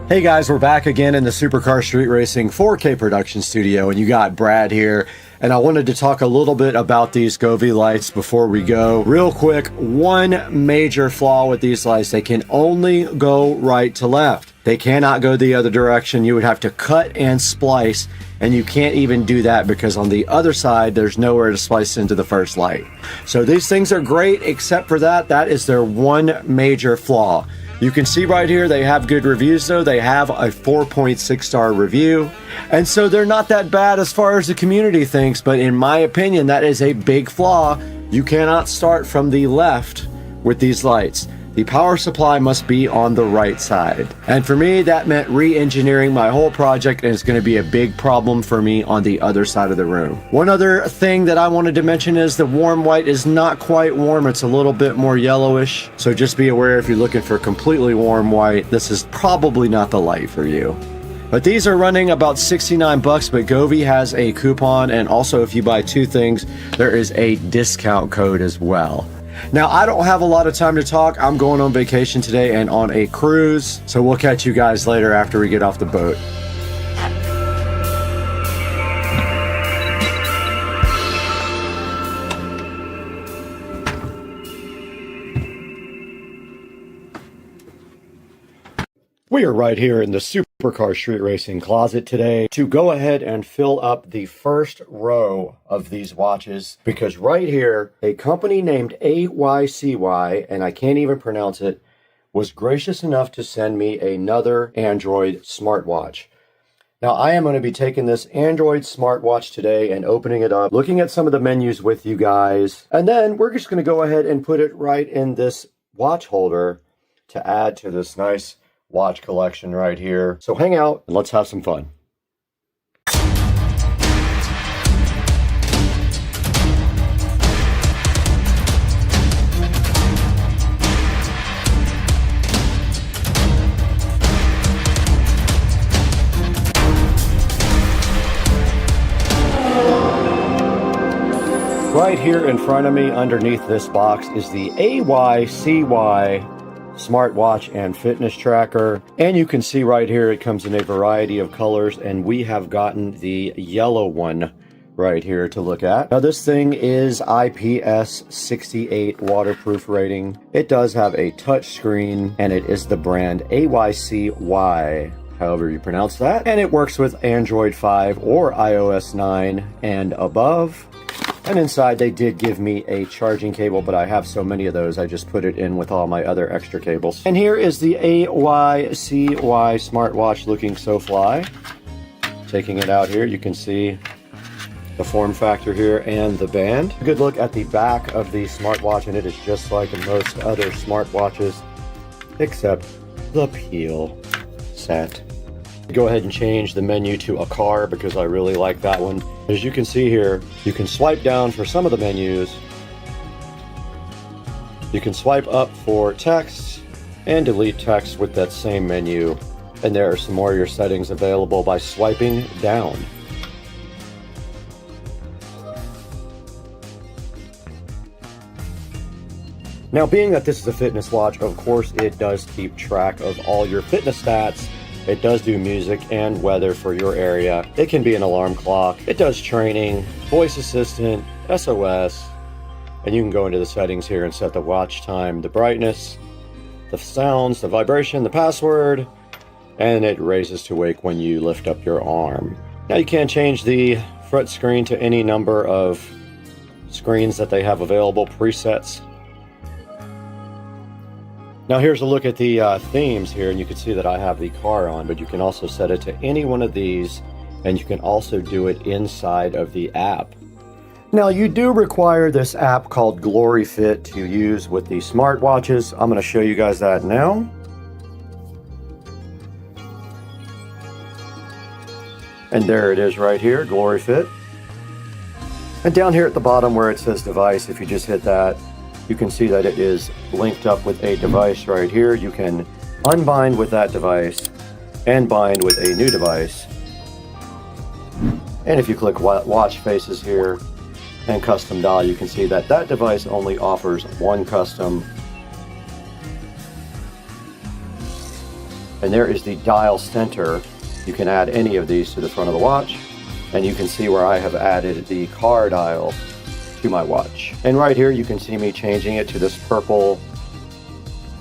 Hey guys, we're back again in the Supercar Street Racing 4K production studio, and you got Brad here. And I wanted to talk a little bit about these Govee lights before we go. Real quick, one major flaw with these lights, they can only go right to left. They cannot go the other direction. You would have to cut and splice, and you can't even do that because on the other side, there's nowhere to splice into the first light. So these things are great, except for that. That is their one major flaw. You can see right here, they have good reviews though. They have a 4.6 star review. And so they're not that bad as far as the community thinks, but in my opinion, that is a big flaw. You cannot start from the left with these lights. The power supply must be on the right side. And for me, that meant re-engineering my whole project, and it's going to be a big problem for me on the other side of the room. One other thing that I wanted to mention is the warm white is not quite warm. It's a little bit more yellowish. So just be aware if you're looking for completely warm white, this is probably not the light for you. But these are running about 69 bucks, but Govee has a coupon, and also if you buy two things, there is a discount code as well. Now, I don't have a lot of time to talk. I'm going on vacation today and on a cruise, so we'll catch you guys later after we get off the boat. We are right here in the Supercar Street Racing closet today to go ahead and fill up the first row of these watches, because right here, a company named AYCY, and I can't even pronounce it, was gracious enough to send me another Android smartwatch. Now, I am going to be taking this Android smartwatch today and opening it up, looking at some of the menus with you guys, and then we're just going to go ahead and put it right in this watch holder to add to this nice watch collection right here. So hang out and let's have some fun. Right here in front of me underneath this box is the AYCY smartwatch and fitness tracker, and you can see right here it comes in a variety of colors, and we have gotten the yellow one right here to look at. Now this thing is IPS 68 waterproof rating. It does have a touch screen, and it is the brand AYCY, however you pronounce that, and it works with Android 5 or iOS 9 and above. And inside they did give me a charging cable, but I have so many of those I just put it in with all my other extra cables. And here is the AYCY smartwatch looking so fly. Taking it out here, you can see the form factor here and the band. A good look at the back of the smartwatch, and it is just like most other smartwatches, except the peel set. Go ahead and change the menu to a car because I really like that one. As you can see here, you can swipe down for some of the menus. You can swipe up for text and delete text with that same menu. And there are some more of your settings available by swiping down. Now, being that this is a fitness watch, of course it does keep track of all your fitness stats. It does do music and weather for your area. It can be an alarm clock. It does training, voice assistant, SOS, and you can go into the settings here and set the watch time, the brightness, the sounds, the vibration, the password, and it raises to wake when you lift up your arm. Now you can change the front screen to any number of screens that they have available, presets. Now here's a look at the themes here, and you can see that I have the car on, but you can also set it to any one of these, and you can also do it inside of the app. Now you do require this app called Glory Fit to use with the smartwatches. I'm going to show you guys that now. And there it is right here, Glory Fit. And down here at the bottom where it says device, if you just hit that, you can see that it is linked up with a device right here. You can unbind with that device and bind with a new device. And if you click watch faces here and custom dial, you can see that that device only offers one custom And there is the dial center. You can add any of these to the front of the watch. And you can see where I have added the car dial to my watch. And right here, you can see me changing it to this purple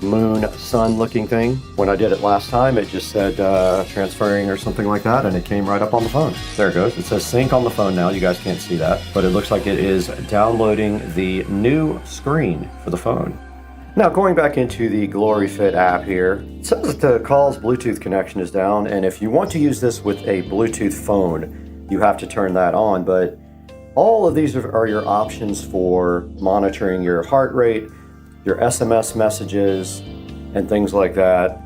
moon sun looking thing. When I did it last time, it just said transferring or something like that, and it came right up on the phone. There it goes. It says sync on the phone now. You guys can't see that, but it looks like it is downloading the new screen for the phone. Now going back into the GloryFit app here, it says that the call's Bluetooth connection is down, and if you want to use this with a Bluetooth phone, you have to turn that on, but all of these are your options for monitoring your heart rate, your SMS messages, and things like that.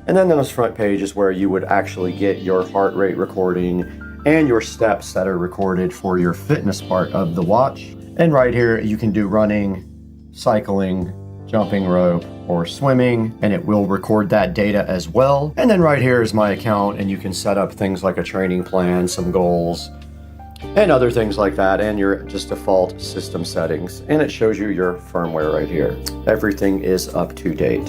And then on this front page is where you would actually get your heart rate recording and your steps that are recorded for your fitness part of the watch. And right here, you can do running, cycling, jumping rope, or swimming, and it will record that data as well. And then right here is my account, and you can set up things like a training plan, some goals, and other things like that, and your just default system settings. And it shows you your firmware right here. Everything is up to date.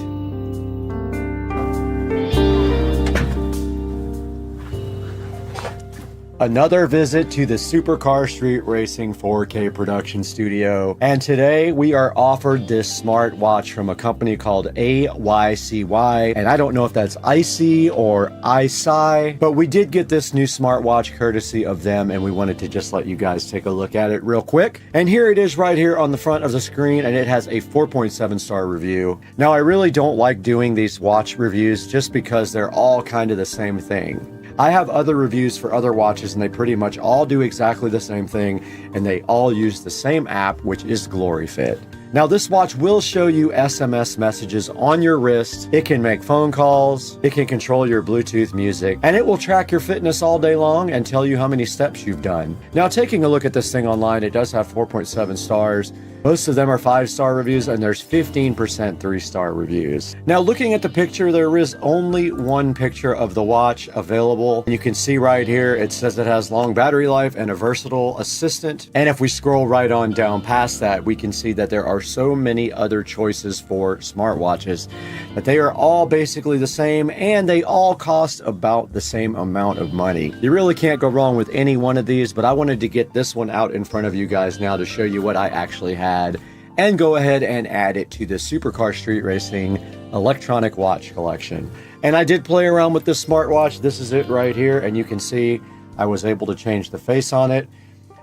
Another visit to the Supercar Street Racing 4K production studio. And today we are offered this smartwatch from a company called AYCY. And I don't know if that's ICY or ICY, but we did get this new smartwatch courtesy of them, and we wanted to just let you guys take a look at it real quick. And here it is right here on the front of the screen, and it has a 4.7 star review. Now, I really don't like doing these watch reviews just because they're all kind of the same thing. I have other reviews for other watches, and they pretty much all do exactly the same thing, and they all use the same app, which is GloryFit. Now, this watch will show you SMS messages on your wrist. It can make phone calls, it can control your Bluetooth music, and it will track your fitness all day long and tell you how many steps you've done. Now, taking a look at this thing online, it does have 4.7 stars. Most of them are 5-star reviews, and there's 15% 3-star reviews. Now, looking at the picture, there is only one picture of the watch available. You can see right here, it says it has long battery life and a versatile assistant. And if we scroll right on down past that, we can see that there are so many other choices for smartwatches, but they are all basically the same, and they all cost about the same amount of money. You really can't go wrong with any one of these, but I wanted to get this one out in front of you guys now to show you what I actually have and go ahead and add it to the Supercar Street Racing electronic watch collection. And I did play around with this smartwatch. This is it right here, and you can see I was able to change the face on it.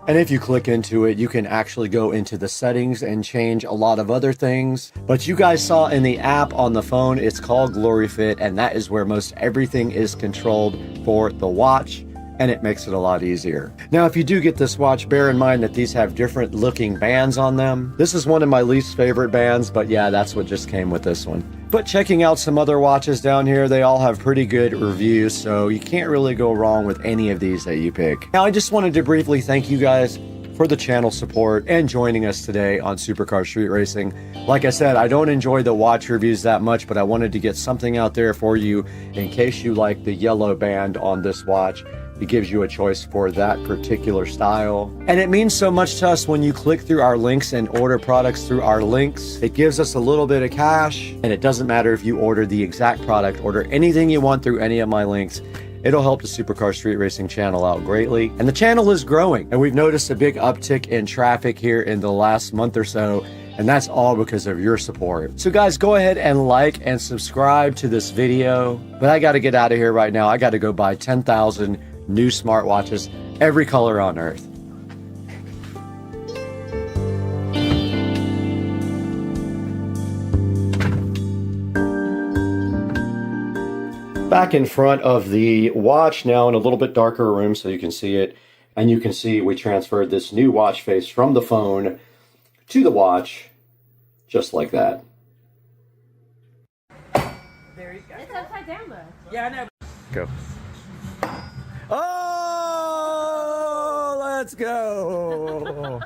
And if you click into it, you can actually go into the settings and change a lot of other things. But you guys saw in the app on the phone, it's called GloryFit, and that is where most everything is controlled for the watch, and it makes it a lot easier. Now, if you do get this watch, bear in mind that these have different looking bands on them. This is one of my least favorite bands, but yeah, that's what just came with this one. But checking out some other watches down here, they all have pretty good reviews, so you can't really go wrong with any of these that you pick. Now, I just wanted to briefly thank you guys for the channel support and joining us today on Supercar Street Racing. Like I said, I don't enjoy the watch reviews that much, but I wanted to get something out there for you in case you like the yellow band on this watch. It gives you a choice for that particular style. And it means so much to us when you click through our links and order products through our links. It gives us a little bit of cash, and it doesn't matter if you order the exact product, order anything you want through any of my links. It'll help the Supercar Street Racing channel out greatly. And the channel is growing, and we've noticed a big uptick in traffic here in the last month or so, and that's all because of your support. So guys, go ahead and like and subscribe to this video. But I gotta get out of here right now. I gotta go buy 10,000 new smartwatches, every color on earth. Back in front of the watch now in a little bit darker room so you can see it. And you can see we transferred this new watch face from the phone to the watch, just like that. There you go. It's upside down though. Yeah, I know. Go. Oh, let's go.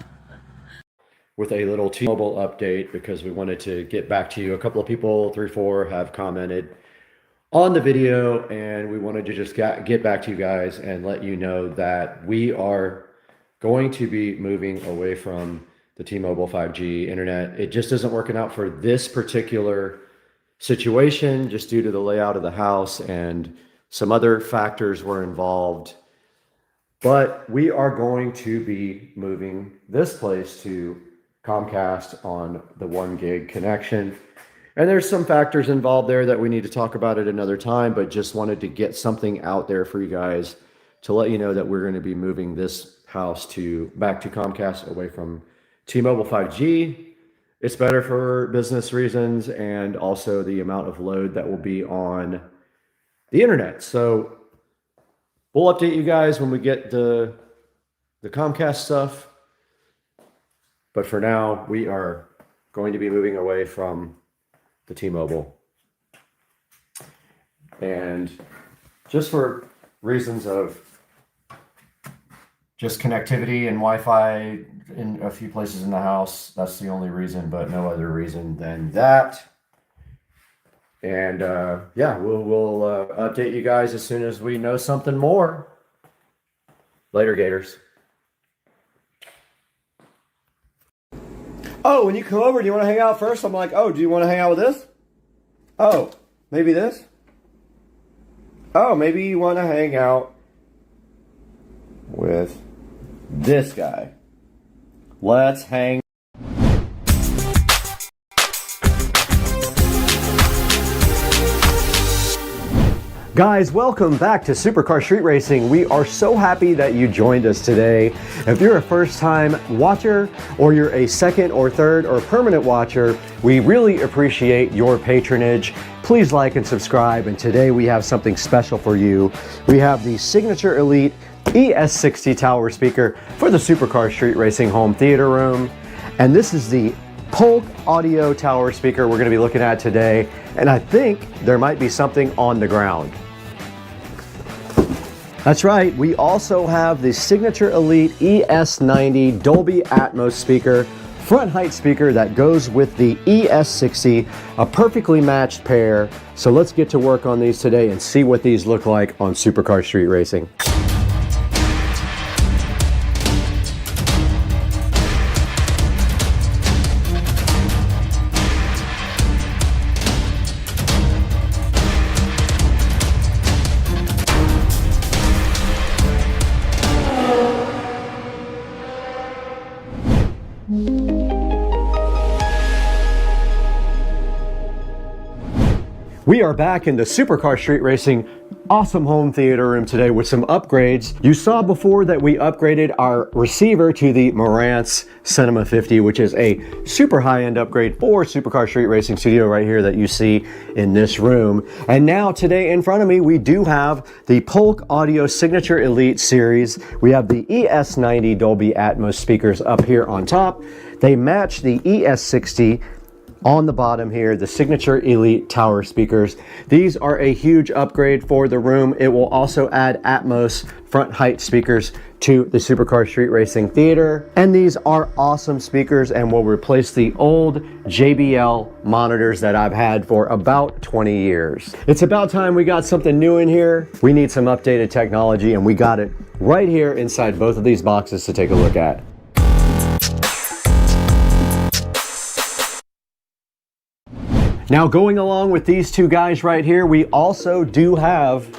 With a little T-Mobile update, because we wanted to get back to you. A couple of people, 3, 4, have commented on the video, and we wanted to just get back to you guys and let you know that we are going to be moving away from the T-Mobile 5G internet. It just isn't working out for this particular situation just due to the layout of the house, and some other factors were involved. But we are going to be moving this place to Comcast on the 1 gig connection. And there's some factors involved there that we need to talk about at another time, but just wanted to get something out there for you guys to let you know that we're going to be moving this house back to Comcast away from T-Mobile 5G. It's better for business reasons and also the amount of load that will be on the internet. So we'll update you guys when we get the Comcast stuff. But for now, we are going to be moving away from the T-Mobile. And just for reasons of just connectivity and Wi-Fi in a few places in the house, that's the only reason, but no other reason than that. And yeah, we'll update you guys as soon as we know something more. Later, Gators. Oh, when you come over, do you want to hang out first? I'm like, oh, do you want to hang out with this? Oh, maybe this? Oh, maybe you want to hang out with this guy. Let's hang. Guys, welcome back to Supercar Street Racing. We are so happy that you joined us today. If you're a first-time watcher, or you're a second or third or permanent watcher, we really appreciate your patronage. Please like and subscribe, and today we have something special for you. We have the Signature Elite ES60 tower speaker for the Supercar Street Racing home theater room. And this is the Polk audio tower speaker we're going to be looking at today. And I think there might be something on the ground. That's right, we also have the Signature Elite ES90 Dolby Atmos speaker, front height speaker that goes with the ES60, a perfectly matched pair. So let's get to work on these today and see what these look like on Supercar Street Racing. We are back in the Supercar Street Racing awesome home theater room today with some upgrades. You saw before that we upgraded our receiver to the Marantz Cinema 50, which is a super high-end upgrade for Supercar Street Racing Studio right here that you see in this room. And now today in front of me, we do have the Polk Audio Signature Elite series. We have the ES90 Dolby Atmos speakers up here on top. They match the ES60 on the bottom here, the Signature Elite tower speakers. These are a huge upgrade for the room. It will also add Atmos front height speakers to the Supercar Street Racing Theater. And these are awesome speakers and will replace the old JBL monitors that I've had for about 20 years. It's about time we got something new in here. We need some updated technology, and we got it right here inside both of these boxes to take a look at. Now, going along with these two guys right here, we also do have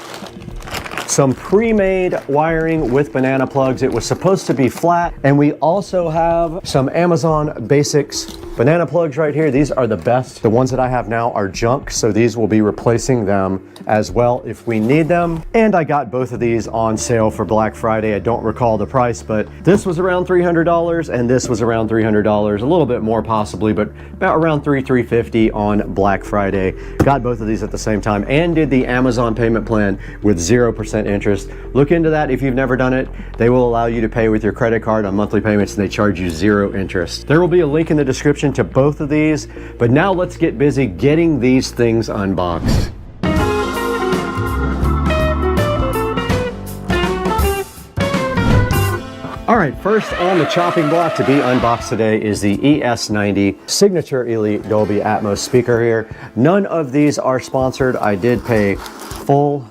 some pre-made wiring with banana plugs. It was supposed to be flat, and we also have some Amazon Basics banana plugs right here. These are the best. The ones that I have now are junk, so these will be replacing them as well if we need them. And I got both of these on sale for Black Friday. I don't recall the price, but this was around $300 and this was around $300, a little bit more possibly, but about around $350 on Black Friday. Got both of these at the same time and did the Amazon payment plan with 0% interest. Look into that if you've never done it. They will allow you to pay with your credit card on monthly payments, and they charge you 0 interest. There will be a link in the description to both of these, but now let's get busy getting these things unboxed. All right, first on the chopping block to be unboxed today is the ES90 Signature Elite Dolby Atmos speaker here. None of these are sponsored. I did pay full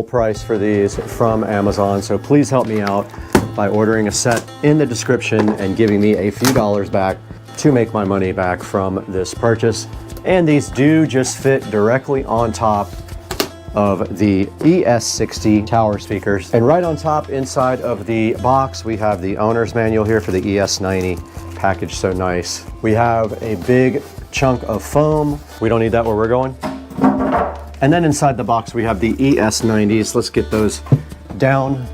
price for these from Amazon, so please help me out by ordering a set in the description and giving me a few dollars back to make my money back from this purchase. And these do just fit directly on top of the ES60 tower speakers. And right on top inside of the box, we have the owner's manual here for the ES90, packaged so nice. We have a big chunk of foam. We don't need that where we're going. And then inside the box, we have the ES90s. Let's get those down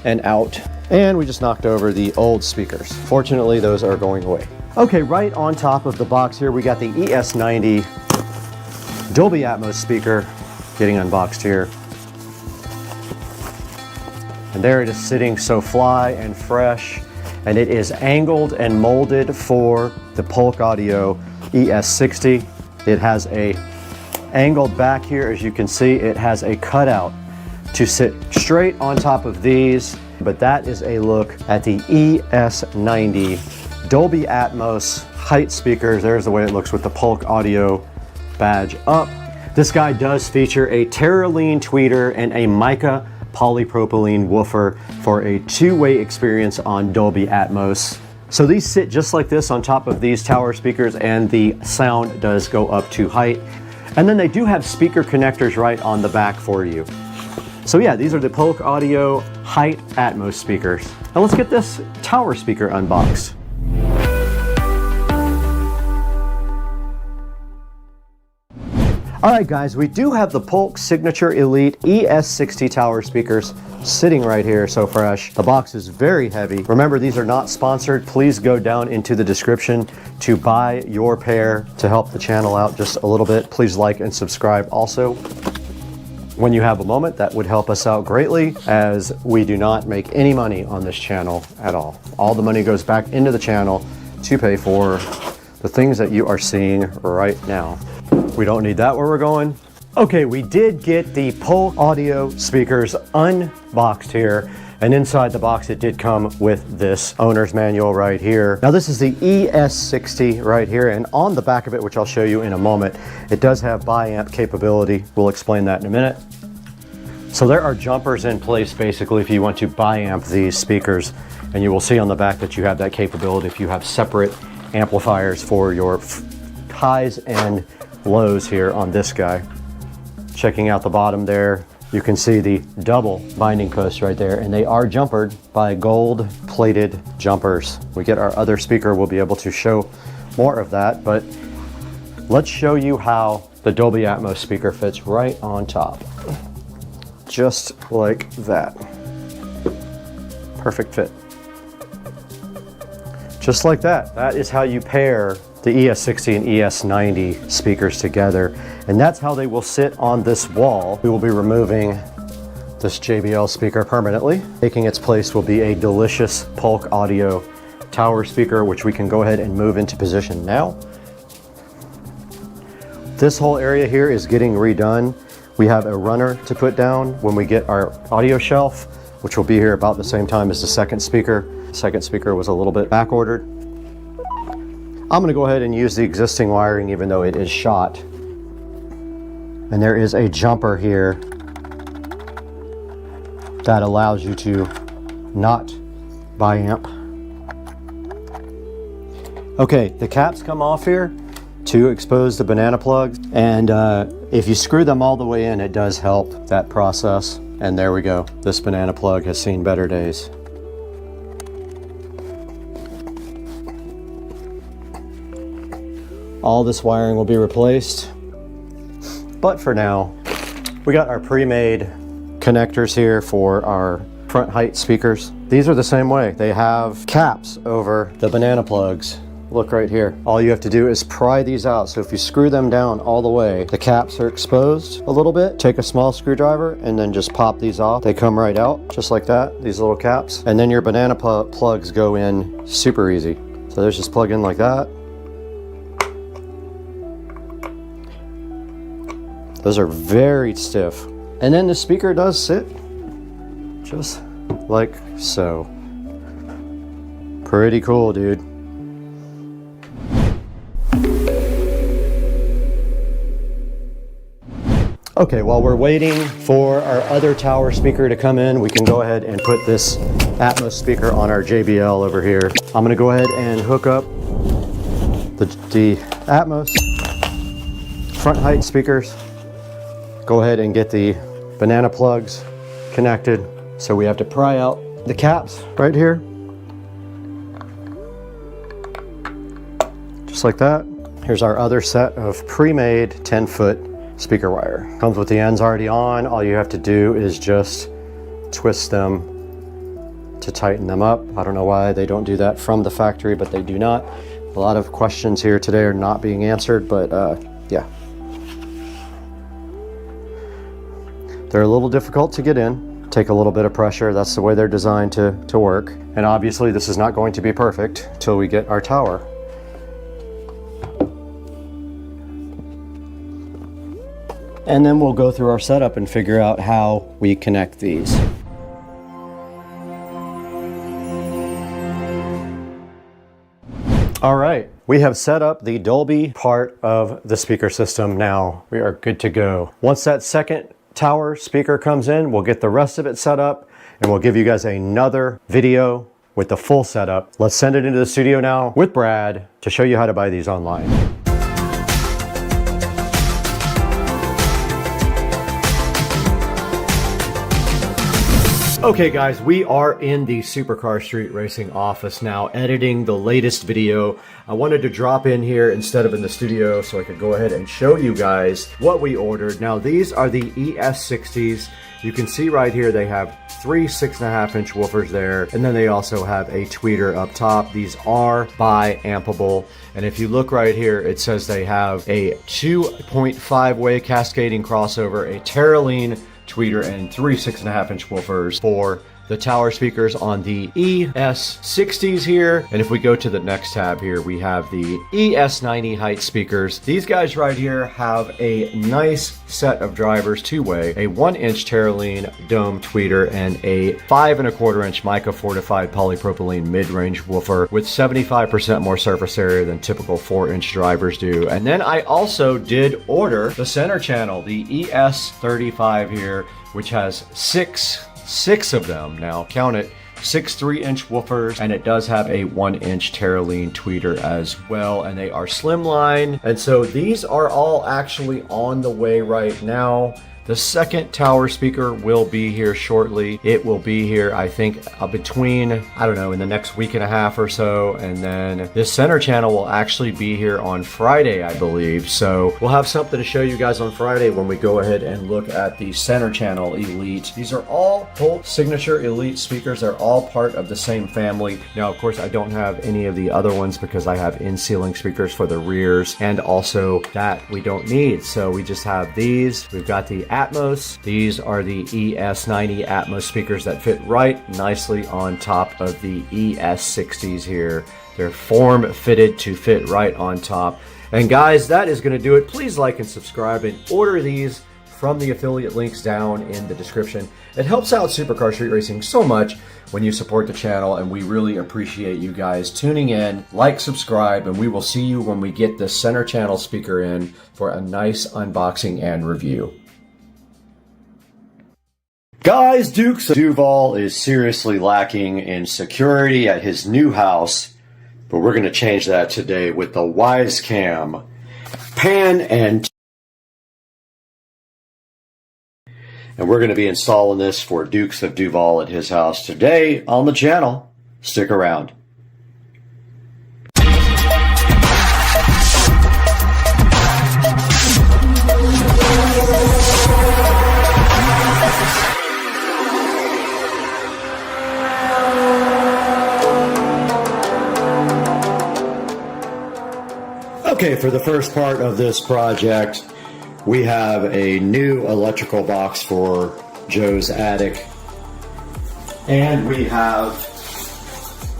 and out. And we just knocked over the old speakers. Fortunately, those are going away. Okay, right on top of the box here, we got the ES90 Dolby Atmos speaker getting unboxed here. And there it is sitting so fly and fresh. And it is angled and molded for the Polk Audio ES60. It has a angled back here, as you can see. It has a cutout to sit straight on top of these. But that is a look at the ES90 Dolby Atmos height speakers. There's the way it looks with the Polk Audio badge up. This guy does feature a Terraline tweeter and a mica polypropylene woofer for a two-way experience on Dolby Atmos. So these sit just like this on top of these tower speakers, and the sound does go up to height. And then they do have speaker connectors right on the back for you. So yeah, these are the Polk Audio Height Atmos speakers. Now let's get this tower speaker unboxed. All right guys, we do have the Polk Signature Elite ES60 tower speakers sitting right here, so fresh. The box is very heavy. Remember, these are not sponsored. Please go down into the description to buy your pair to help the channel out just a little bit. Please like and subscribe also. When you have a moment, that would help us out greatly, as we do not make any money on this channel at all. All the money goes back into the channel to pay for the things that you are seeing right now. We don't need that where we're going. Okay, we did get the Polk Audio speakers unboxed here, and inside the box it did come with this owner's manual right here. Now this is the ES60 right here, and on the back of it, which I'll show you in a moment, it does have bi-amp capability. We'll explain that in a minute. So there are jumpers in place basically if you want to bi-amp these speakers, and you will see on the back that you have that capability if you have separate amplifiers for your highs and lows here on this guy. Checking out the bottom there, you can see the double binding posts right there, and they are jumpered by gold plated jumpers. We get our other speaker, we'll be able to show more of that, but let's show you how the Dolby Atmos speaker fits right on top. Just like that. Perfect fit. Just like that. That is how you pair the ES60 and ES90 speakers together, and that's how they will sit on this wall. We will be removing this JBL speaker permanently. Taking its place will be a delicious Polk Audio tower speaker, which we can go ahead and move into position now. This whole area here is getting redone. We have a runner to put down when we get our audio shelf, which will be here about the same time as the second speaker. The second speaker was a little bit back ordered. I'm going to go ahead and use the existing wiring even though it is shot. And there is a jumper here that allows you to not bi-amp. Okay, the caps come off here to expose the banana plugs, and if you screw them all the way in, it does help that process. And there we go. This banana plug has seen better days. All this wiring will be replaced, but for now, we got our pre-made connectors here for our front height speakers. These are the same way. They have caps over the banana plugs. Look right here. All you have to do is pry these out. So if you screw them down all the way, the caps are exposed a little bit. Take a small screwdriver and then just pop these off. They come right out just like that, these little caps. And then your banana plugs go in super easy. So there's just plug in like that. Those are very stiff. And then the speaker does sit just like so. Pretty cool, dude. Okay, while we're waiting for our other tower speaker to come in, we can go ahead and put this Atmos speaker on our JBL over here. I'm gonna go ahead and hook up the Atmos front height speakers. Go ahead and get the banana plugs connected. So we have to pry out the caps right here. Just like that. Here's our other set of pre-made 10-foot speaker wire. Comes with the ends already on. All you have to do is just twist them to tighten them up. I don't know why they don't do that from the factory, but they do not. A lot of questions here today are not being answered, but yeah. They're a little difficult to get in, take a little bit of pressure. That's the way they're designed to work. And obviously this is not going to be perfect until we get our tower. And then we'll go through our setup and figure out how we connect these. All right, we have set up the Dolby part of the speaker system. Now we are good to go. Once that second tower speaker comes in, we'll get the rest of it set up and we'll give you guys another video with the full setup. Let's send it into the studio now with Brad to show you how to buy these online. Okay guys, we are in the Supercar Street Racing office now, editing the latest video. I wanted to drop in here instead of in the studio so I could go ahead and show you guys what we ordered. Now these are the ES60s. You can see right here they have 3 6.5-inch woofers there, and then they also have a tweeter up top. These are bi-ampable, and if you look right here, it says they have a 2.5-way cascading crossover, a Terraline tweeter, and 3 6.5-inch woofers for the tower speakers on the ES60s here. And if we go to the next tab here, we have the ES90 height speakers. These guys right here have a nice set of drivers, two-way, a 1-inch Terraline dome tweeter, and a 5.25-inch mica fortified polypropylene mid-range woofer with 75% more surface area than typical 4-inch drivers do. And then I also did order the center channel, the ES35 here, which has six of them, now count it, 6 3-inch woofers, and it does have a 1-inch Terraline tweeter as well, and they are slimline. And so these are all actually on the way right now. The second tower speaker will be here shortly. It will be here, I think, between, I don't know, in the next week and a half or so. And then this center channel will actually be here on Friday, I believe. So we'll have something to show you guys on Friday when we go ahead and look at the center channel Elite. These are all Holt Signature Elite speakers. They're all part of the same family. Now, of course, I don't have any of the other ones because I have in-ceiling speakers for the rears, and also that we don't need. So we just have these. We've got the Atmos. These are the ES90 Atmos speakers that fit right nicely on top of the ES60s here. They're form fitted to fit right on top. And guys, that is going to do it. Please like and subscribe and order these from the affiliate links down in the description. It helps out Supercar Street Racing so much when you support the channel, and we really appreciate you guys tuning in. Like, subscribe, and we will see you when we get the center channel speaker in for a nice unboxing and review. Guys, Dukes of Duval is seriously lacking in security at his new house, but we're going to change that today with the Wise Cam pan and we're going to be installing this for Dukes of Duval at his house today on the channel. Stick around. Okay, for the first part of this project, we have a new electrical box for Joe's attic, and we have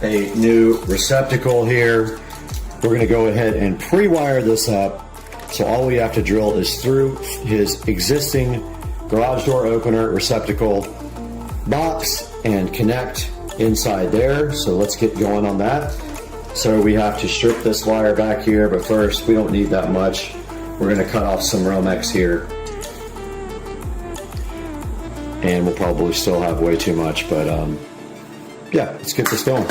a new receptacle here. We're going to go ahead and pre-wire this up, so all we have to drill is through his existing garage door opener receptacle box and connect inside there. So let's get going on that. So we have to strip this wire back here, but first, we don't need that much. We're going to cut off some Romex here. And we'll probably still have way too much, but yeah, let's get this going.